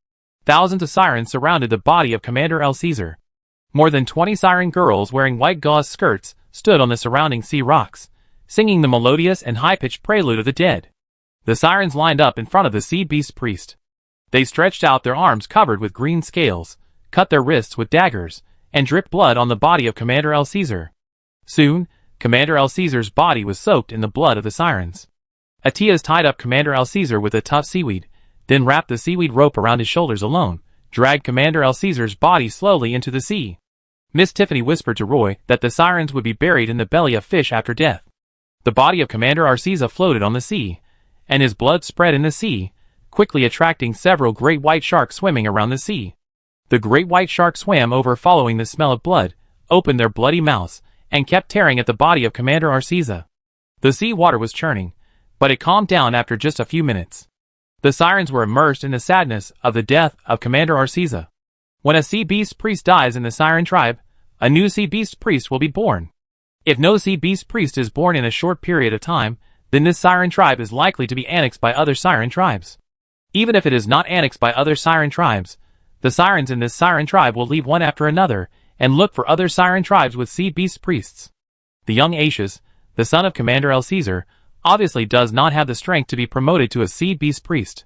S1: Thousands of sirens surrounded the body of Commander Alcaesar. More than 20 siren girls wearing white gauze skirts stood on the surrounding sea rocks, singing the melodious and high-pitched prelude of the dead. The sirens lined up in front of the sea beast priest. They stretched out their arms covered with green scales, cut their wrists with daggers, and dripped blood on the body of Commander Alcaesar. Soon, Commander Alcaesar's body was soaked in the blood of the sirens. Atias tied up Commander Alcaesar with a tough seaweed, then wrapped the seaweed rope around his shoulders alone, dragged Commander Alcaesar's body slowly into the sea. Miss Tiffany whispered to Roy that the sirens would be buried in the belly of fish after death. The body of Commander Arcisa floated on the sea, and his blood spread in the sea, quickly attracting several great white sharks swimming around the sea. The great white sharks swam over following the smell of blood, opened their bloody mouths, and kept tearing at the body of Commander Arcisa. The sea water was churning, but it calmed down after just a few minutes. The sirens were immersed in the sadness of the death of Commander Arcisa. When a sea beast priest dies in the siren tribe, a new sea beast priest will be born. If no sea beast priest is born in a short period of time, then this siren tribe is likely to be annexed by other siren tribes. Even if it is not annexed by other siren tribes, the sirens in this siren tribe will leave one after another and look for other siren tribes with sea beast priests. The young Aetius, the son of Commander Alcaesar, obviously does not have the strength to be promoted to a sea beast priest.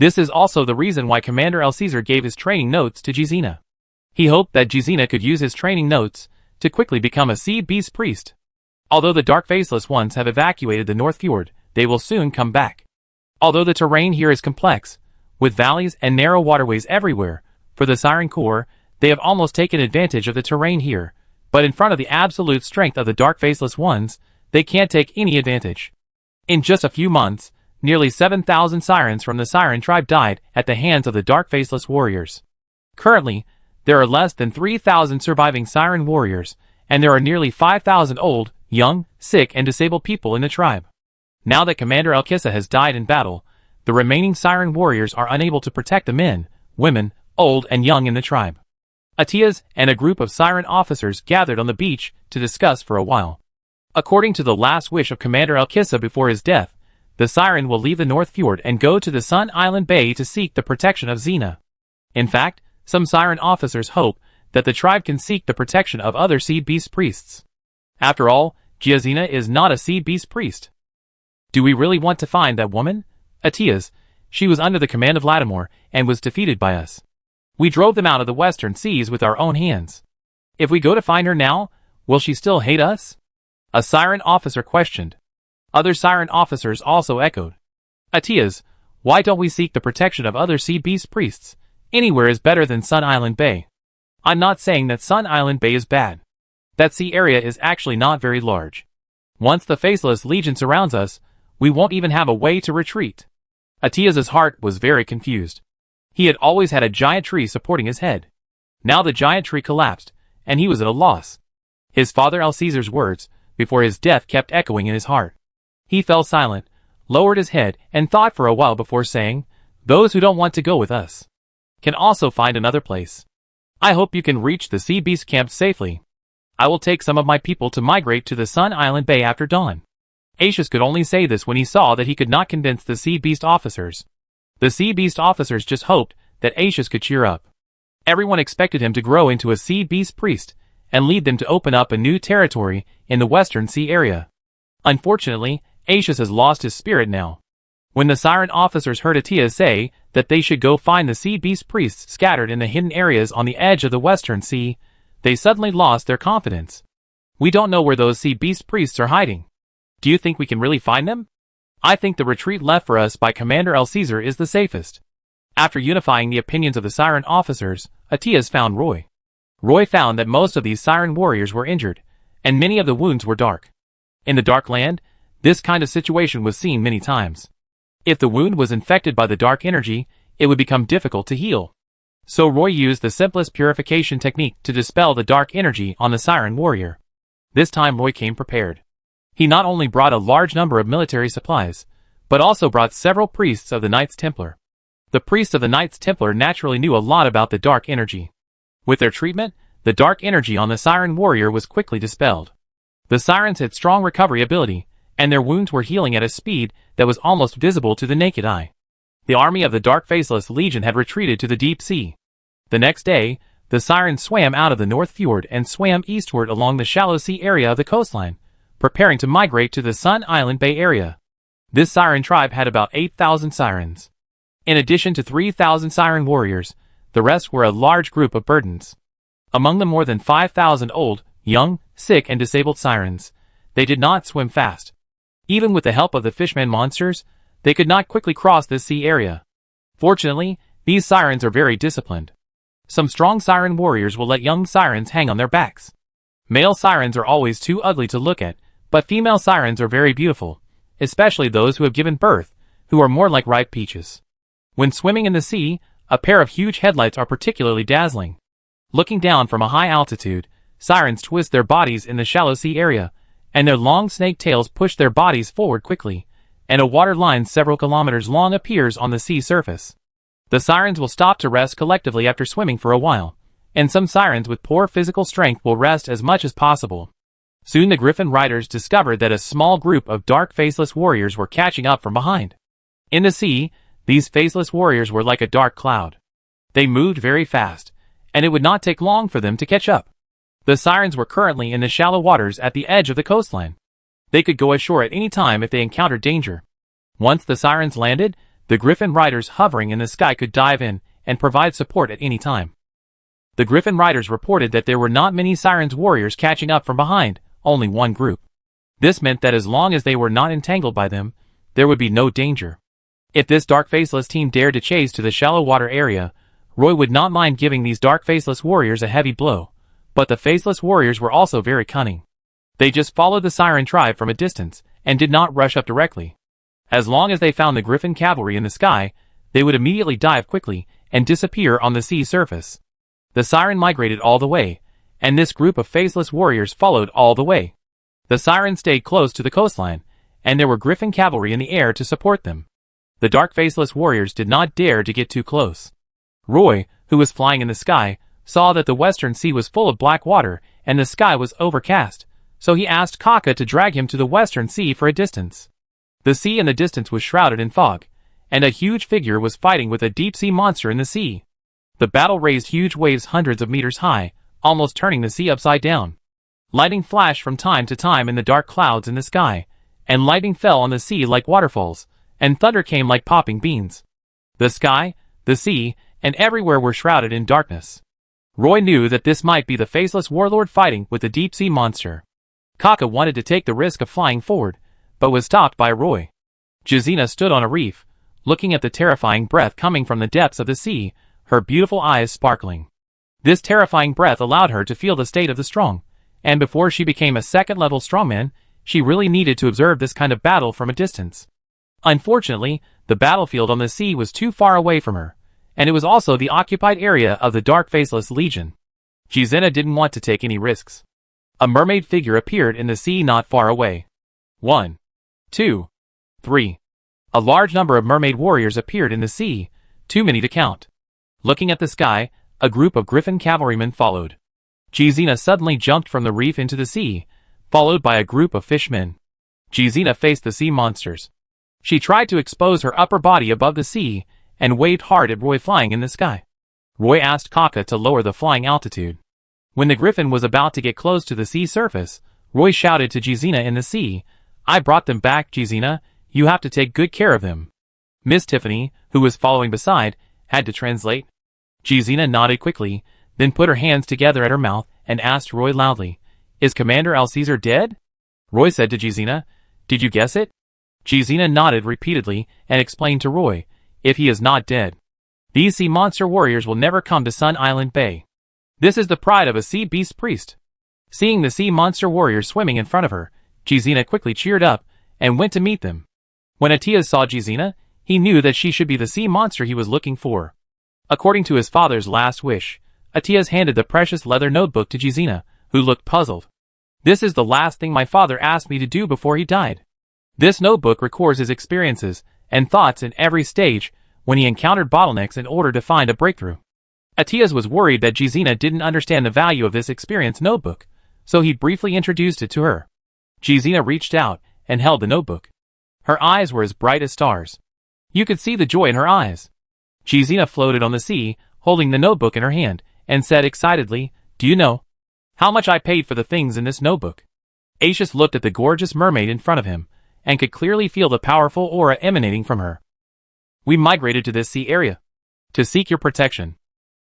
S1: This is also the reason why Commander El Caesar gave his training notes to Jizina. He hoped that Jizina could use his training notes to quickly become a sea beast priest. Although the Dark Faceless Ones have evacuated the North Fjord, they will soon come back. Although the terrain here is complex, with valleys and narrow waterways everywhere, for the Siren Corps, they have almost taken advantage of the terrain here, but in front of the absolute strength of the Dark Faceless Ones, they can't take any advantage. In just a few months, nearly 7,000 Sirens from the Siren tribe died at the hands of the Dark Faceless warriors. Currently, there are less than 3,000 surviving Siren warriors, and there are nearly 5,000 old, young, sick and disabled people in the tribe. Now that Commander El-Kissa has died in battle, the remaining Siren warriors are unable to protect the men, women, old and young in the tribe. Atias and a group of Siren officers gathered on the beach to discuss for a while. According to the last wish of Commander El-Kissa before his death, the Siren will leave the North Fjord and go to the Sun Island Bay to seek the protection of Xena. In fact, some Siren officers hope that the tribe can seek the protection of other Sea Beast priests. After all, Xena is not a Sea Beast priest. Do we really want to find that woman? Atias, she was under the command of Lattimore and was defeated by us. We drove them out of the western seas with our own hands. If we go to find her now, will she still hate us? A Siren officer questioned. Other Siren officers also echoed. Atias, why don't we seek the protection of other Sea Beast priests? Anywhere is better than Sun Island Bay. I'm not saying that Sun Island Bay is bad. That sea area is actually not very large. Once the Faceless Legion surrounds us, we won't even have a way to retreat. Atias's heart was very confused. He had always had a giant tree supporting his head. Now the giant tree collapsed, and he was at a loss. His father El Caesar's words, before his death, kept echoing in his heart. He fell silent, lowered his head, and thought for a while before saying, "Those who don't want to go with us can also find another place. I hope you can reach the Sea Beast camp safely. I will take some of my people to migrate to the Sun Island Bay after dawn." Aetius could only say this when he saw that he could not convince the Sea Beast officers. The Sea Beast officers just hoped that Aetius could cheer up. Everyone expected him to grow into a Sea Beast priest and lead them to open up a new territory in the Western Sea area. Unfortunately, Aetius has lost his spirit now. When the Siren officers heard Atias say that they should go find the Sea Beast priests scattered in the hidden areas on the edge of the Western Sea, they suddenly lost their confidence. We don't know where those Sea Beast priests are hiding. Do you think we can really find them? I think the retreat left for us by Commander El Caesar is the safest. After unifying the opinions of the Siren officers, Atias found Roy. Roy found that most of these Siren warriors were injured, and many of the wounds were dark. In the Dark Land, this kind of situation was seen many times. If the wound was infected by the dark energy, it would become difficult to heal. So Roy used the simplest purification technique to dispel the dark energy on the Siren warrior. This time Roy came prepared. He not only brought a large number of military supplies, but also brought several priests of the Knights Templar. The priests of the Knights Templar naturally knew a lot about the dark energy. With their treatment, the dark energy on the Siren warrior was quickly dispelled. The Sirens had strong recovery ability, and their wounds were healing at a speed that was almost visible to the naked eye. The army of the Dark Faceless Legion had retreated to the deep sea. The next day, the Sirens swam out of the North Fjord and swam eastward along the shallow sea area of the coastline, preparing to migrate to the Sun Island Bay area. This Siren tribe had about 8,000 Sirens. In addition to 3,000 Siren warriors, the rest were a large group of burdens. Among the more than 5,000 old, young, sick and disabled Sirens, they did not swim fast. Even with the help of the fishman monsters, they could not quickly cross this sea area. Fortunately, these Sirens are very disciplined. Some strong Siren warriors will let young Sirens hang on their backs. Male Sirens are always too ugly to look at, but female Sirens are very beautiful, especially those who have given birth, who are more like ripe peaches. When swimming in the sea, a pair of huge headlights are particularly dazzling. Looking down from a high altitude, Sirens twist their bodies in the shallow sea area, and their long snake tails push their bodies forward quickly, and a water line several kilometers long appears on the sea surface. The Sirens will stop to rest collectively after swimming for a while, and some Sirens with poor physical strength will rest as much as possible. Soon the Griffin riders discovered that a small group of dark faceless warriors were catching up from behind. In the sea, these faceless warriors were like a dark cloud. They moved very fast, and it would not take long for them to catch up. The Sirens were currently in the shallow waters at the edge of the coastline. They could go ashore at any time if they encountered danger. Once the Sirens landed, The Griffin riders hovering in the sky could dive in and provide support at any time. The Griffin riders reported that there were not many Sirens warriors catching up from behind, only one group. This meant that as long as they were not entangled by them, there would be no danger. If this Dark Faceless team dared to chase to the shallow water area, Roy would not mind giving these Dark Faceless warriors a heavy blow, but the Faceless warriors were also very cunning. They just followed the Siren tribe from a distance and did not rush up directly. As long as they found the Griffin cavalry in the sky, they would immediately dive quickly and disappear on the sea surface. The Siren migrated all the way, and this group of Faceless warriors followed all the way. The Siren stayed close to the coastline, and there were Griffin cavalry in the air to support them. The Dark Faceless warriors did not dare to get too close. Roy, who was flying in the sky, saw that the western sea was full of black water and the sky was overcast, so he asked Kaka to drag him to the western sea for a distance. The sea in the distance was shrouded in fog, and a huge figure was fighting with a deep-sea monster in the sea. The battle raised huge waves hundreds of meters high, almost turning the sea upside down. Lightning flashed from time to time in the dark clouds in the sky, and lightning fell on the sea like waterfalls, and thunder came like popping beans. The sky, the sea, and everywhere were shrouded in darkness. Roy knew that this might be the Faceless warlord fighting with the deep-sea monster. Kaka wanted to take the risk of flying forward, but was stopped by Roy. Jazina stood on a reef, looking at the terrifying breath coming from the depths of the sea, her beautiful eyes sparkling. This terrifying breath allowed her to feel the state of the strong, and before she became a second-level strongman, she really needed to observe this kind of battle from a distance. Unfortunately, the battlefield on the sea was too far away from her, and it was also the occupied area of the Dark Faceless Legion. Jazina didn't want to take any risks. A mermaid figure appeared in the sea not far away. 1, 2, 3. A large number of mermaid warriors appeared in the sea, too many to count. Looking at the sky, a group of Griffin cavalrymen followed. Jazina suddenly jumped from the reef into the sea, followed by a group of fishmen. Jazina faced the sea monsters. She tried to expose her upper body above the sea, and waved hard at Roy flying in the sky. Roy asked Kaka to lower the flying altitude. When the Griffin was about to get close to the sea surface, Roy shouted to Jazina in the sea, "I brought them back, Jazina. You have to take good care of them." Miss Tiffany, who was following beside, had to translate. Jazina nodded quickly, then put her hands together at her mouth and asked Roy loudly, "Is Commander Alcaesar dead?" Roy said to Jazina, "Did you guess it?" Jazina nodded repeatedly and explained to Roy, "If he is not dead, these sea monster warriors will never come to Sun Island Bay. This is the pride of a sea beast priest." Seeing the sea monster warriors swimming in front of her, Jazina quickly cheered up and went to meet them. When Atias saw Jazina, he knew that she should be the sea monster he was looking for. According to his father's last wish, Atias handed the precious leather notebook to Jazina, who looked puzzled. "This is the last thing my father asked me to do before he died." This notebook records his experiences and thoughts in every stage when he encountered bottlenecks in order to find a breakthrough. Atias was worried that Jazina didn't understand the value of this experience notebook, so he briefly introduced it to her. Jazina reached out and held the notebook. Her eyes were as bright as stars. You could see the joy in her eyes. Jazina floated on the sea, holding the notebook in her hand, and said excitedly, "Do you know how much I paid for the things in this notebook?" Aetius looked at the gorgeous mermaid in front of him, and could clearly feel the powerful aura emanating from her. "We migrated to this sea area to seek your protection."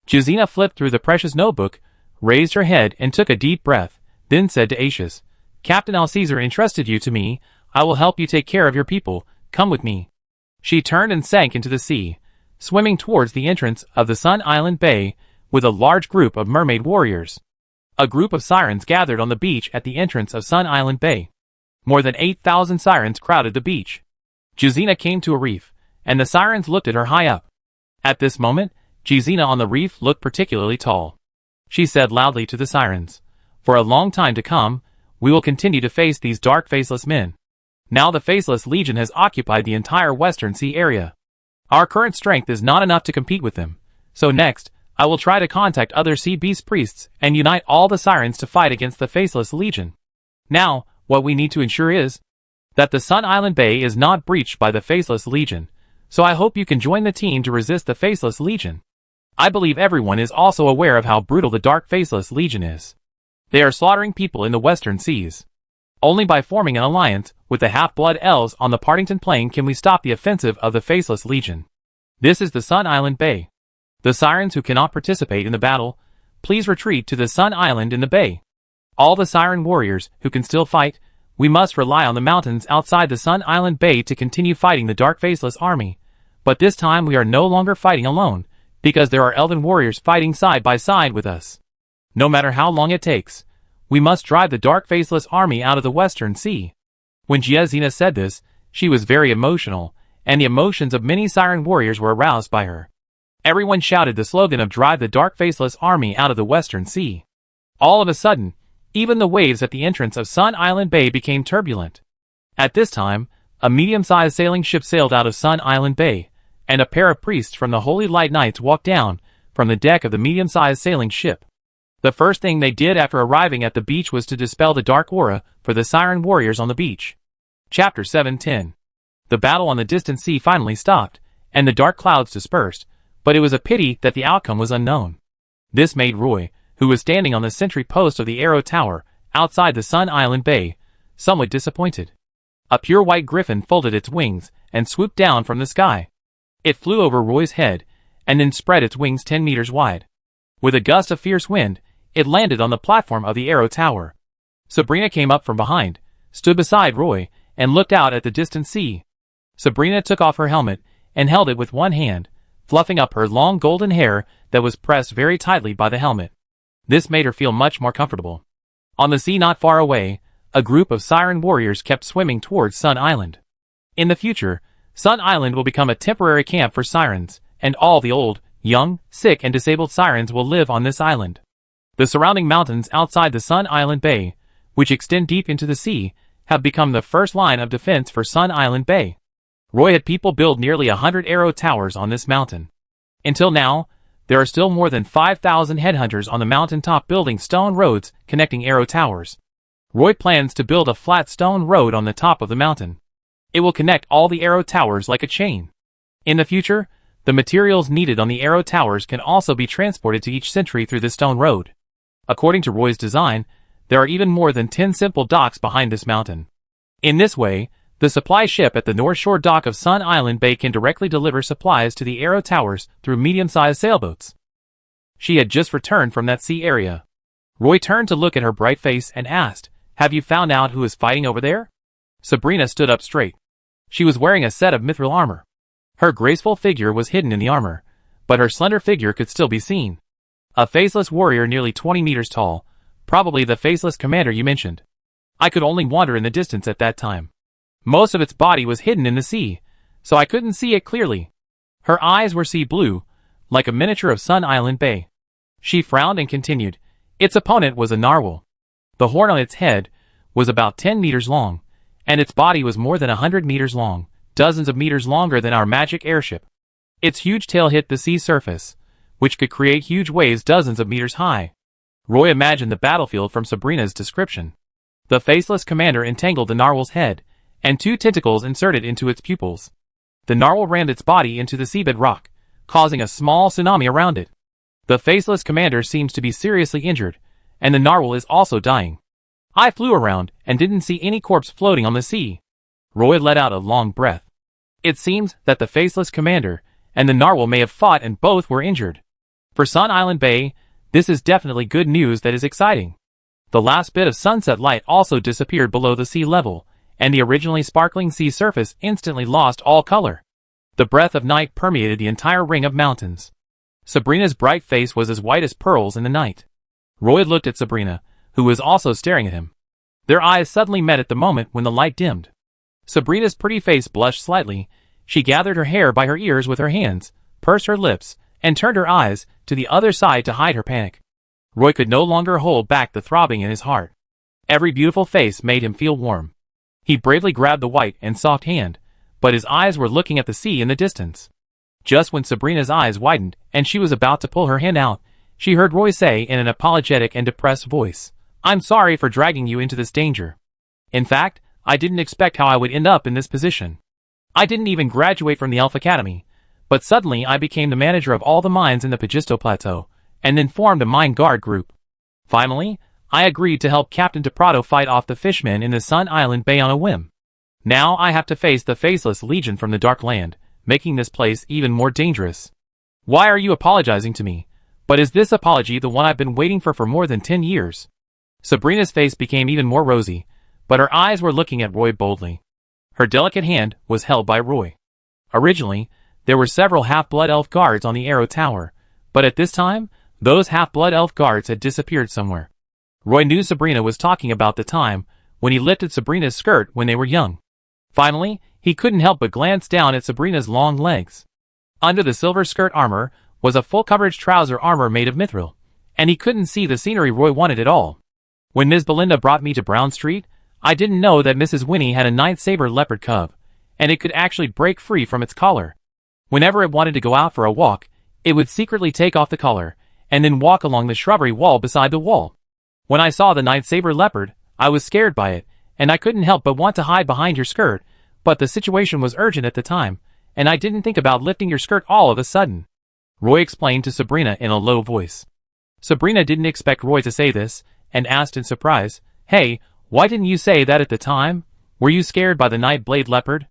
S1: Jazina flipped through the precious notebook, raised her head and took a deep breath, then said to Aetius, "Captain Alcaesar entrusted you to me. I will help you take care of your people. Come with me." She turned and sank into the sea, swimming towards the entrance of the Sun Island Bay with a large group of mermaid warriors. A group of sirens gathered on the beach at the entrance of Sun Island Bay. More than 8,000 sirens crowded the beach. Jazina came to a reef, and the sirens looked at her high up. At this moment, Jazina on the reef looked particularly tall. She said loudly to the sirens, "For a long time to come, we will continue to face these dark faceless men. Now the Faceless Legion has occupied the entire Western Sea area. Our current strength is not enough to compete with them, so next, I will try to contact other sea beast priests and unite all the sirens to fight against the Faceless Legion. Now, what we need to ensure is that the Sun Island Bay is not breached by the Faceless Legion, so I hope you can join the team to resist the Faceless Legion. I believe everyone is also aware of how brutal the Dark Faceless Legion is. They are slaughtering people in the Western Seas. Only by forming an alliance with the half-blood elves on the Partington Plain can we stop the offensive of the Faceless Legion. This is the Sun Island Bay. The Sirens who cannot participate in the battle, please retreat to the Sun Island in the bay. All the Siren warriors who can still fight, we must rely on the mountains outside the Sun Island Bay to continue fighting the Dark Faceless army. But this time we are no longer fighting alone, because there are elven warriors fighting side by side with us. No matter how long it takes, we must drive the Dark Faceless army out of the Western Sea. When Giazina said this, she was very emotional, and the emotions of many Siren warriors were aroused by her. Everyone shouted the slogan of "Drive the Dark Faceless army out of the Western Sea." All of a sudden, even the waves at the entrance of Sun Island Bay became turbulent. At this time, a medium-sized sailing ship sailed out of Sun Island Bay, and a pair of priests from the Holy Light Knights walked down from the deck of the medium-sized sailing ship. The first thing they did after arriving at the beach was to dispel the dark aura for the Siren warriors on the beach. Chapter 7:10. The battle on the distant sea finally stopped, and the dark clouds dispersed, but it was a pity that the outcome was unknown. This made Roy, who was standing on the sentry post of the Arrow Tower, outside the Sun Island Bay, somewhat disappointed. A pure white griffin folded its wings and swooped down from the sky. It flew over Roy's head, and then spread its wings 10 meters wide. With a gust of fierce wind, it landed on the platform of the Arrow Tower. Sabrina came up from behind, stood beside Roy, and looked out at the distant sea. Sabrina took off her helmet and held it with one hand, fluffing up her long golden hair that was pressed very tightly by the helmet. This made her feel much more comfortable. On the sea not far away, a group of Siren warriors kept swimming towards Sun Island. In the future, Sun Island will become a temporary camp for Sirens, and all the old, young, sick and disabled Sirens will live on this island. The surrounding mountains outside the Sun Island Bay, which extend deep into the sea, have become the first line of defense for Sun Island Bay. Roy had people build nearly 100 arrow towers on this mountain. Until now, there are still more than 5,000 headhunters on the mountaintop building stone roads connecting arrow towers. Roy plans to build a flat stone road on the top of the mountain. It will connect all the arrow towers like a chain. In the future, the materials needed on the arrow towers can also be transported to each sentry through the stone road. According to Roy's design, there are even more than 10 simple docks behind this mountain. In this way, the supply ship at the North Shore dock of Sun Island Bay can directly deliver supplies to the arrow towers through medium-sized sailboats. She had just returned from that sea area. Roy turned to look at her bright face and asked, "Have you found out who is fighting over there?" Sabrina stood up straight. She was wearing a set of mithril armor. Her graceful figure was hidden in the armor, but her slender figure could still be seen. A faceless warrior nearly 20 meters tall, probably the faceless commander you mentioned. I could only wander in the distance at that time. Most of its body was hidden in the sea, so I couldn't see it clearly. Her eyes were sea blue, like a miniature of Sun Island Bay. She frowned and continued. Its opponent was a narwhal. The horn on its head was about 10 meters long, and its body was more than 100 meters long, dozens of meters longer than our magic airship. Its huge tail hit the sea surface, which could create huge waves dozens of meters high. Roy imagined the battlefield from Sabrina's description. The faceless commander entangled the narwhal's head, and 2 tentacles inserted into its pupils. The narwhal rammed its body into the seabed rock, causing a small tsunami around it. The faceless commander seems to be seriously injured, and the narwhal is also dying. I flew around and didn't see any corpse floating on the sea. Roy let out a long breath. It seems that the faceless commander and the narwhal may have fought and both were injured. For Sun Island Bay, this is definitely good news that is exciting. The last bit of sunset light also disappeared below the sea level, and the originally sparkling sea surface instantly lost all color. The breath of night permeated the entire ring of mountains. Sabrina's bright face was as white as pearls in the night. Roy looked at Sabrina, who was also staring at him. Their eyes suddenly met at the moment when the light dimmed. Sabrina's pretty face blushed slightly. She gathered her hair by her ears with her hands, pursed her lips, and turned her eyes to the other side to hide her panic. Roy could no longer hold back the throbbing in his heart. Every beautiful face made him feel warm. He bravely grabbed the white and soft hand, but his eyes were looking at the sea in the distance. Just when Sabrina's eyes widened and she was about to pull her hand out, she heard Roy say in an apologetic and depressed voice, "I'm sorry for dragging you into this danger. In fact, I didn't expect how I would end up in this position. I didn't even graduate from the Elf Academy, but suddenly I became the manager of all the mines in the Pagisto Plateau, and then formed a mine guard group. Finally, I agreed to help Captain DePrato fight off the fishmen in the Sun Island Bay on a whim. Now I have to face the Faceless Legion from the Dark Land, making this place even more dangerous. Why are you apologizing to me? But is this apology the one I've been waiting for more than 10 years? Sabrina's face became even more rosy, but her eyes were looking at Roy boldly. Her delicate hand was held by Roy. Originally, there were several half-blood elf guards on the Arrow Tower, but at this time, those half-blood elf guards had disappeared somewhere. Roy knew Sabrina was talking about the time when he lifted Sabrina's skirt when they were young. Finally, he couldn't help but glance down at Sabrina's long legs. Under the silver skirt armor was a full-coverage trouser armor made of mithril, and he couldn't see the scenery Roy wanted at all. When Ms. Belinda brought me to Brown Street, I didn't know that Mrs. Winnie had a night saber leopard cub, and it could actually break free from its collar. Whenever it wanted to go out for a walk, it would secretly take off the collar, and then walk along the shrubbery wall beside the wall. When I saw the night saber leopard, I was scared by it, and I couldn't help but want to hide behind your skirt, but the situation was urgent at the time, and I didn't think about lifting your skirt all of a sudden. Roy explained to Sabrina in a low voice. Sabrina didn't expect Roy to say this, and asked in surprise, "Hey, why didn't you say that at the time? Were you scared by the night blade leopard?"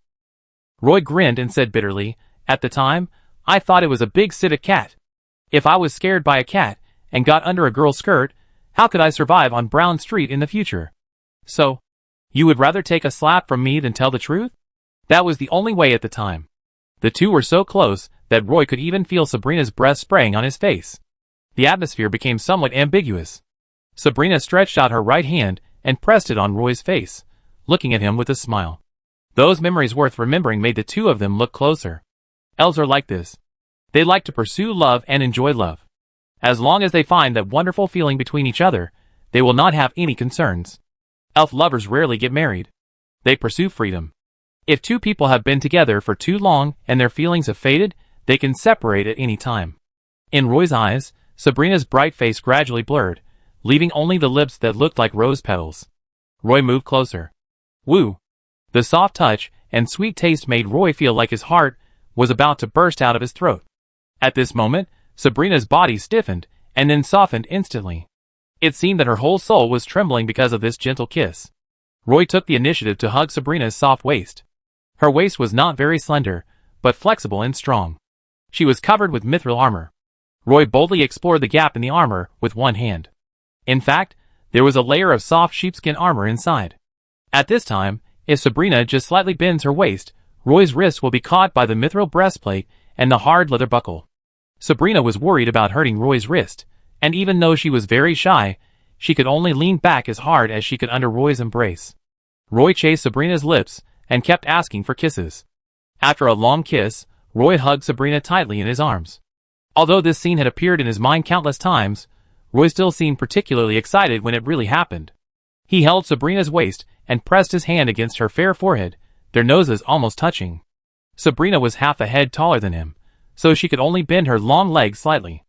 S1: Roy grinned and said bitterly, "At the time, I thought it was a big civet cat. If I was scared by a cat, and got under a girl's skirt, how could I survive on Brown Street in the future? So, you would rather take a slap from me than tell the truth?" That was the only way at the time. The two were so close that Roy could even feel Sabrina's breath spraying on his face. The atmosphere became somewhat ambiguous. Sabrina stretched out her right hand and pressed it on Roy's face, looking at him with a smile. Those memories worth remembering made the two of them look closer. Elves are like this. They like to pursue love and enjoy love. As long as they find that wonderful feeling between each other, they will not have any concerns. Elf lovers rarely get married. They pursue freedom. If two people have been together for too long and their feelings have faded, they can separate at any time. In Roy's eyes, Sabrina's bright face gradually blurred, leaving only the lips that looked like rose petals. Roy moved closer. Woo! The soft touch and sweet taste made Roy feel like his heart was about to burst out of his throat. At this moment, Sabrina's body stiffened and then softened instantly. It seemed that her whole soul was trembling because of this gentle kiss. Roy took the initiative to hug Sabrina's soft waist. Her waist was not very slender, but flexible and strong. She was covered with mithril armor. Roy boldly explored the gap in the armor with one hand. In fact, there was a layer of soft sheepskin armor inside. At this time, if Sabrina just slightly bends her waist, Roy's wrist will be caught by the mithril breastplate and the hard leather buckle. Sabrina was worried about hurting Roy's wrist, and even though she was very shy, she could only lean back as hard as she could under Roy's embrace. Roy chased Sabrina's lips and kept asking for kisses. After a long kiss, Roy hugged Sabrina tightly in his arms. Although this scene had appeared in his mind countless times, Roy still seemed particularly excited when it really happened. He held Sabrina's waist and pressed his hand against her fair forehead, their noses almost touching. Sabrina was half a head taller than him, so she could only bend her long legs slightly.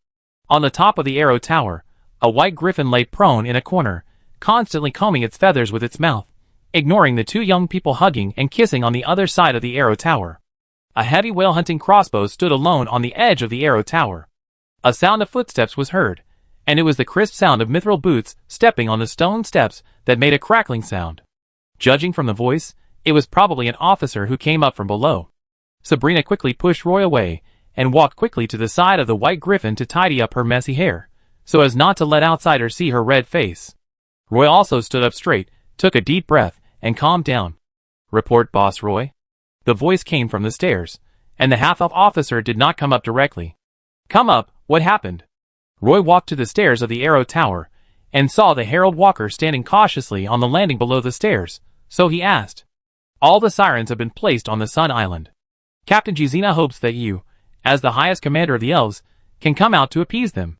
S1: On the top of the Arrow Tower, a white griffin lay prone in a corner, constantly combing its feathers with its mouth, ignoring the two young people hugging and kissing on the other side of the Arrow Tower. A heavy whale-hunting crossbow stood alone on the edge of the Arrow Tower. A sound of footsteps was heard, and it was the crisp sound of mithril boots stepping on the stone steps that made a crackling sound. Judging from the voice, it was probably an officer who came up from below. Sabrina quickly pushed Roy away and walked quickly to the side of the white griffin to tidy up her messy hair, so as not to let outsiders see her red face. Roy also stood up straight, took a deep breath, and calmed down. "Report, Boss Roy." The voice came from the stairs, and the half-elf officer did not come up directly. "Come up, what happened?" Roy walked to the stairs of the Arrow Tower, and saw the Herald Walker standing cautiously on the landing below the stairs, so he asked. "All the sirens have been placed on the Sun Island. Captain Jizina hopes that you, as the highest commander of the elves, can come out to appease them."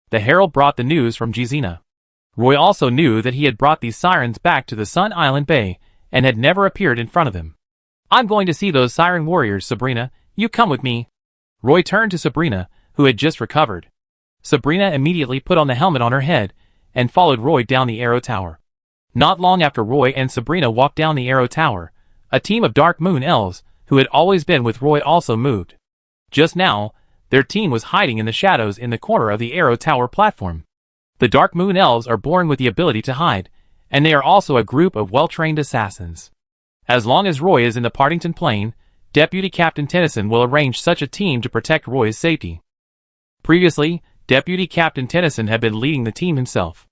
S1: The herald brought the news from Jizina. Roy also knew that he had brought these sirens back to the Sun Island Bay, and had never appeared in front of him. "I'm going to see those siren warriors, Sabrina. You come with me." Roy turned to Sabrina, who had just recovered. Sabrina immediately put on the helmet on her head, and followed Roy down the Arrow Tower. Not long after Roy and Sabrina walked down the Arrow Tower, a team of Dark Moon elves, who had always been with Roy, also moved. Just now, their team was hiding in the shadows in the corner of the Arrow Tower platform. The Dark Moon Elves are born with the ability to hide, and they are also a group of well-trained assassins. As long as Roy is in the Partington Plain, Deputy Captain Tennyson will arrange such a team to protect Roy's safety. Previously, Deputy Captain Tennyson had been leading the team himself.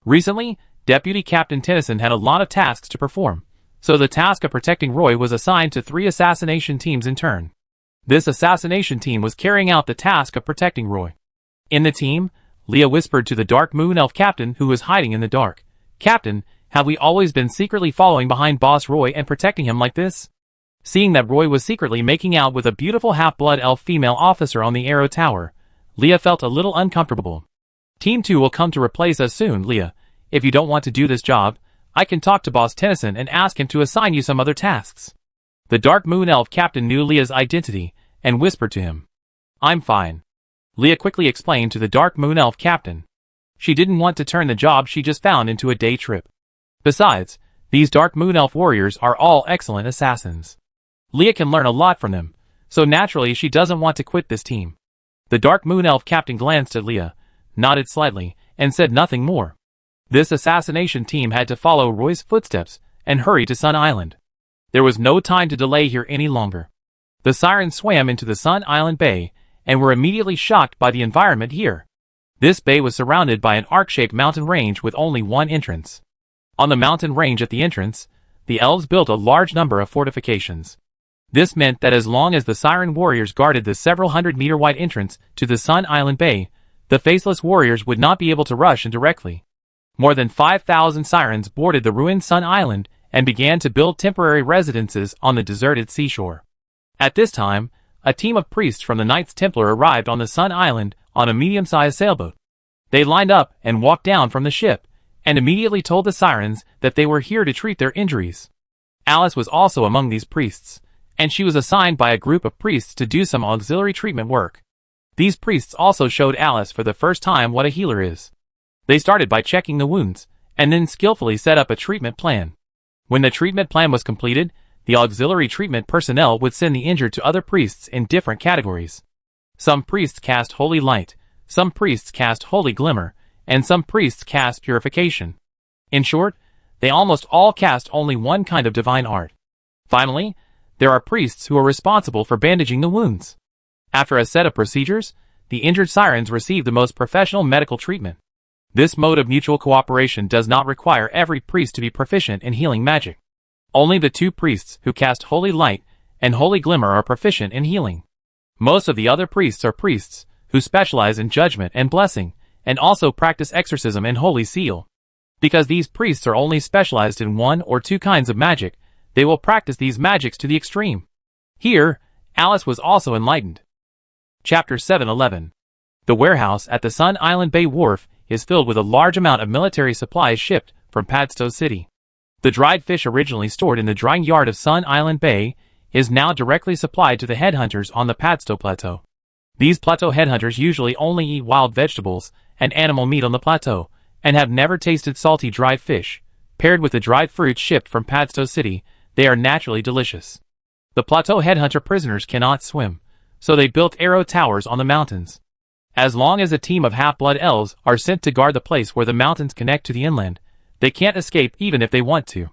S1: Recently, Deputy Captain Tennyson had a lot of tasks to perform, so the task of protecting Roy was assigned to 3 assassination teams in turn. This assassination team was carrying out the task of protecting Roy. In the team, Leah whispered to the Dark Moon Elf captain who was hiding in the dark, "Captain, have we always been secretly following behind Boss Roy and protecting him like this?" Seeing that Roy was secretly making out with a beautiful half-blood elf female officer on the Arrow Tower, Leah felt a little uncomfortable. "Team 2 will come to replace us soon, Leah. If you don't want to do this job, I can talk to Boss Tennyson and ask him to assign you some other tasks." The Dark Moon Elf captain knew Leah's identity and whispered to him, "I'm fine." Leah quickly explained to the Dark Moon Elf captain. She didn't want to turn the job she just found into a day trip. Besides, these Dark Moon Elf warriors are all excellent assassins. Leah can learn a lot from them, so naturally she doesn't want to quit this team. The Dark Moon Elf captain glanced at Leah, nodded slightly, and said nothing more. This assassination team had to follow Roy's footsteps and hurry to Sun Island. There was no time to delay here any longer. The sirens swam into the Sun Island Bay and were immediately shocked by the environment here. This bay was surrounded by an arc-shaped mountain range with only one entrance. On the mountain range at the entrance, the elves built a large number of fortifications. This meant that as long as the siren warriors guarded the several hundred-meter-wide entrance to the Sun Island Bay, the faceless warriors would not be able to rush in directly. More than 5,000 sirens boarded the ruined Sun Island and began to build temporary residences on the deserted seashore. At this time, a team of priests from the Knights Templar arrived on the Sun Island on a medium-sized sailboat. They lined up and walked down from the ship, and immediately told the sirens that they were here to treat their injuries. Alice was also among these priests, and she was assigned by a group of priests to do some auxiliary treatment work. These priests also showed Alice for the first time what a healer is. They started by checking the wounds, and then skillfully set up a treatment plan. When the treatment plan was completed, the auxiliary treatment personnel would send the injured to other priests in different categories. Some priests cast Holy Light, some priests cast Holy Glimmer, and some priests cast Purification. In short, they almost all cast only one kind of divine art. Finally, there are priests who are responsible for bandaging the wounds. After a set of procedures, the injured sirens receive the most professional medical treatment. This mode of mutual cooperation does not require every priest to be proficient in healing magic. Only the 2 priests who cast Holy Light and Holy Glimmer are proficient in healing. Most of the other priests are priests who specialize in judgment and blessing, and also practice exorcism and Holy Seal. Because these priests are only specialized in 1 or 2 kinds of magic, they will practice these magics to the extreme. Here, Alice was also enlightened. Chapter 711. The warehouse at the Sun Island Bay Wharf is filled with a large amount of military supplies shipped from Padstow City. The dried fish originally stored in the drying yard of Sun Island Bay is now directly supplied to the headhunters on the Padstow Plateau. These plateau headhunters usually only eat wild vegetables and animal meat on the plateau, and have never tasted salty dried fish. Paired with the dried fruits shipped from Padstow City, they are naturally delicious. The plateau headhunter prisoners cannot swim, so they built arrow towers on the mountains. As long as a team of half-blood elves are sent to guard the place where the mountains connect to the inland, they can't escape even if they want to.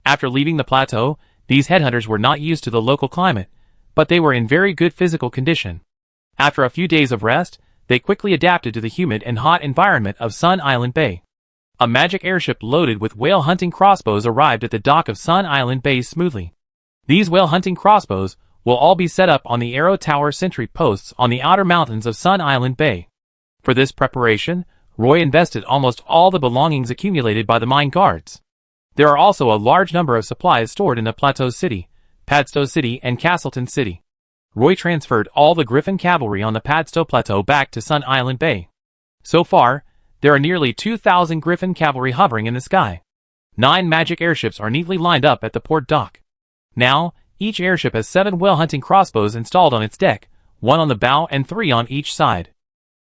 S1: After leaving the plateau, these headhunters were not used to the local climate, but they were in very good physical condition. After a few days of rest, they quickly adapted to the humid and hot environment of Sun Island Bay. A magic airship loaded with whale-hunting crossbows arrived at the dock of Sun Island Bay smoothly. These whale-hunting crossbows will all be set up on the Arrow Tower sentry posts on the outer mountains of Sun Island Bay. For this preparation, Roy invested almost all the belongings accumulated by the mine guards. There are also a large number of supplies stored in the Plateau City, Padstow City, and Castleton City. Roy transferred all the Griffin cavalry on the Padstow Plateau back to Sun Island Bay. So far, there are nearly 2,000 Griffin cavalry hovering in the sky. 9 magic airships are neatly lined up at the port dock. Now, each airship has 7 whale-hunting crossbows installed on its deck, 1 on the bow and 3 on each side.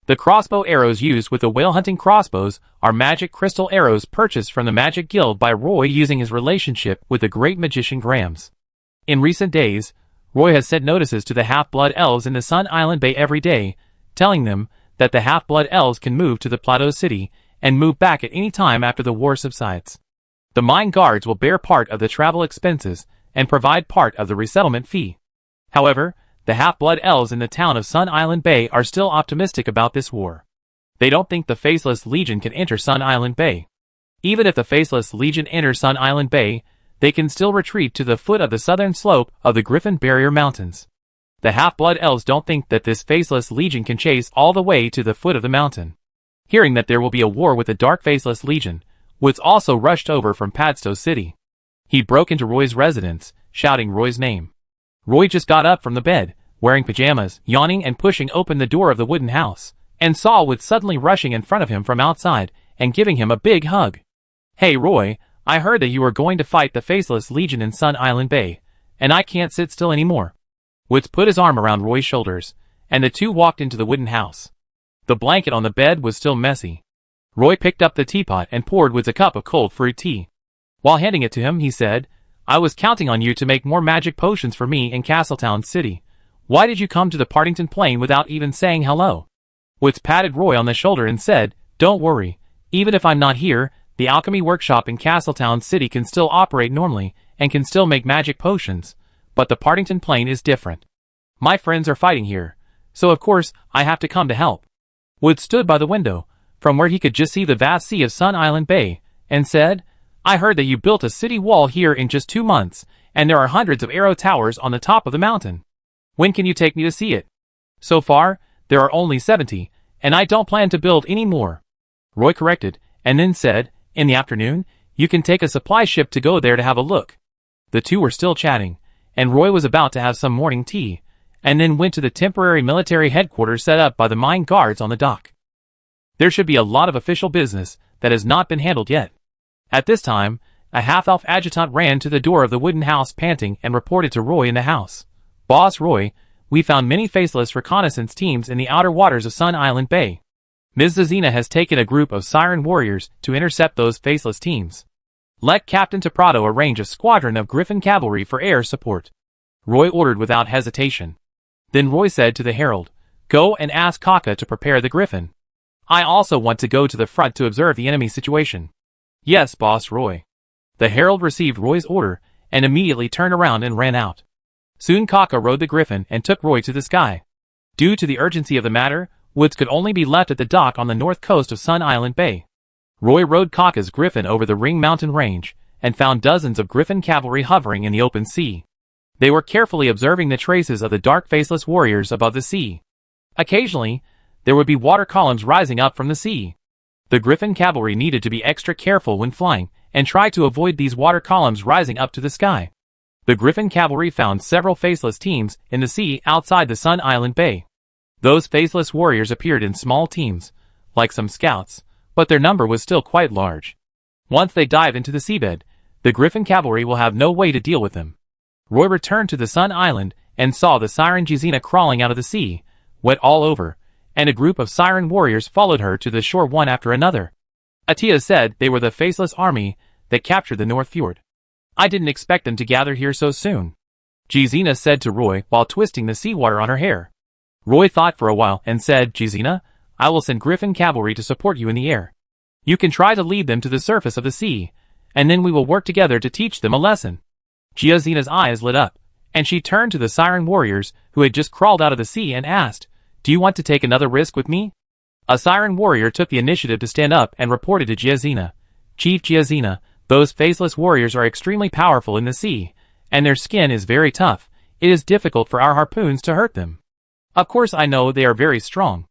S1: The crossbow arrows used with the whale-hunting crossbows are magic crystal arrows purchased from the Magic Guild by Roy using his relationship with the great magician Grams. In recent days, Roy has sent notices to the half-blood elves in the Sun Island Bay every day, telling them that the half-blood elves can move to the Plateau City and move back at any time after the war subsides. The mine guards will bear part of the travel expenses and provide part of the resettlement fee. However, the half-blood elves in the town of Sun Island Bay are still optimistic about this war. They don't think the Faceless Legion can enter Sun Island Bay. Even if the Faceless Legion enters Sun Island Bay, they can still retreat to the foot of the southern slope of the Griffin Barrier Mountains. The half-blood elves don't think that this Faceless Legion can chase all the way to the foot of the mountain. Hearing that there will be a war with the Dark Faceless Legion, Woods also rushed over from Padstow City. He broke into Roy's residence, shouting Roy's name. Roy just got up from the bed, wearing pajamas, yawning and pushing open the door of the wooden house, and saw Woods suddenly rushing in front of him from outside and giving him a big hug. "Hey Roy, I heard that you were going to fight the Faceless Legion in Sun Island Bay, and I can't sit still anymore." Woods put his arm around Roy's shoulders, and the two walked into the wooden house. The blanket on the bed was still messy. Roy picked up the teapot and poured Woods a cup of cold fruit tea. While handing it to him, he said, "I was counting on you to make more magic potions for me in Castletown City. Why did you come to the Partington Plain without even saying hello?" Woods patted Roy on the shoulder and said, "Don't worry, even if I'm not here, the alchemy workshop in Castletown City can still operate normally and can still make magic potions, but the Partington Plain is different. My friends are fighting here, so of course I have to come to help." Woods stood by the window, from where he could just see the vast sea of Sun Island Bay, and said, "I heard that you built a city wall here in just 2 months, and there are hundreds of arrow towers on the top of the mountain. When can you take me to see it? So far, there are only 70, and I don't plan to build any more." Roy corrected, and then said, "In the afternoon, you can take a supply ship to go there to have a look." The two were still chatting, and Roy was about to have some morning tea, and then went to the temporary military headquarters set up by the mine guards on the dock. There should be a lot of official business that has not been handled yet. At this time, a half-elf adjutant ran to the door of the wooden house panting and reported to Roy in the house. "Boss Roy, we found many faceless reconnaissance teams in the outer waters of Sun Island Bay. Ms. Zazina has taken a group of Siren warriors to intercept those faceless teams. Let Captain Teprado arrange a squadron of Griffin cavalry for air support," Roy ordered without hesitation. Then Roy said to the herald, "Go and ask Kaka to prepare the Griffin. I also want to go to the front to observe the enemy situation." "Yes, Boss Roy." The herald received Roy's order and immediately turned around and ran out. Soon Kaka rode the Griffin and took Roy to the sky. Due to the urgency of the matter, Woods could only be left at the dock on the north coast of Sun Island Bay. Roy rode Kaka's Griffin over the Ring Mountain Range and found dozens of Griffin cavalry hovering in the open sea. They were carefully observing the traces of the dark faceless warriors above the sea. Occasionally, there would be water columns rising up from the sea. The Griffin cavalry needed to be extra careful when flying and try to avoid these water columns rising up to the sky. The Griffin cavalry found several faceless teams in the sea outside the Sun Island Bay. Those faceless warriors appeared in small teams, like some scouts, but their number was still quite large. Once they dive into the seabed, the Griffin cavalry will have no way to deal with them. Roy returned to the Sun Island and saw the Siren Jizina crawling out of the sea, wet all over, and a group of Siren warriors followed her to the shore one after another. Atia said they were the faceless army that captured the North Fjord. "I didn't expect them to gather here so soon," Jizina said to Roy while twisting the seawater on her hair. Roy thought for a while and said, "Jizina, I will send Griffin cavalry to support you in the air. You can try to lead them to the surface of the sea, and then we will work together to teach them a lesson." Jizina's eyes lit up, and she turned to the Siren warriors who had just crawled out of the sea and asked, "Do you want to take another risk with me?" A Siren warrior took the initiative to stand up and reported to Jizina, "Chief Jizina, those faceless warriors are extremely powerful in the sea, and their skin is very tough. It is difficult for our harpoons to hurt them. Of course I know they are very strong."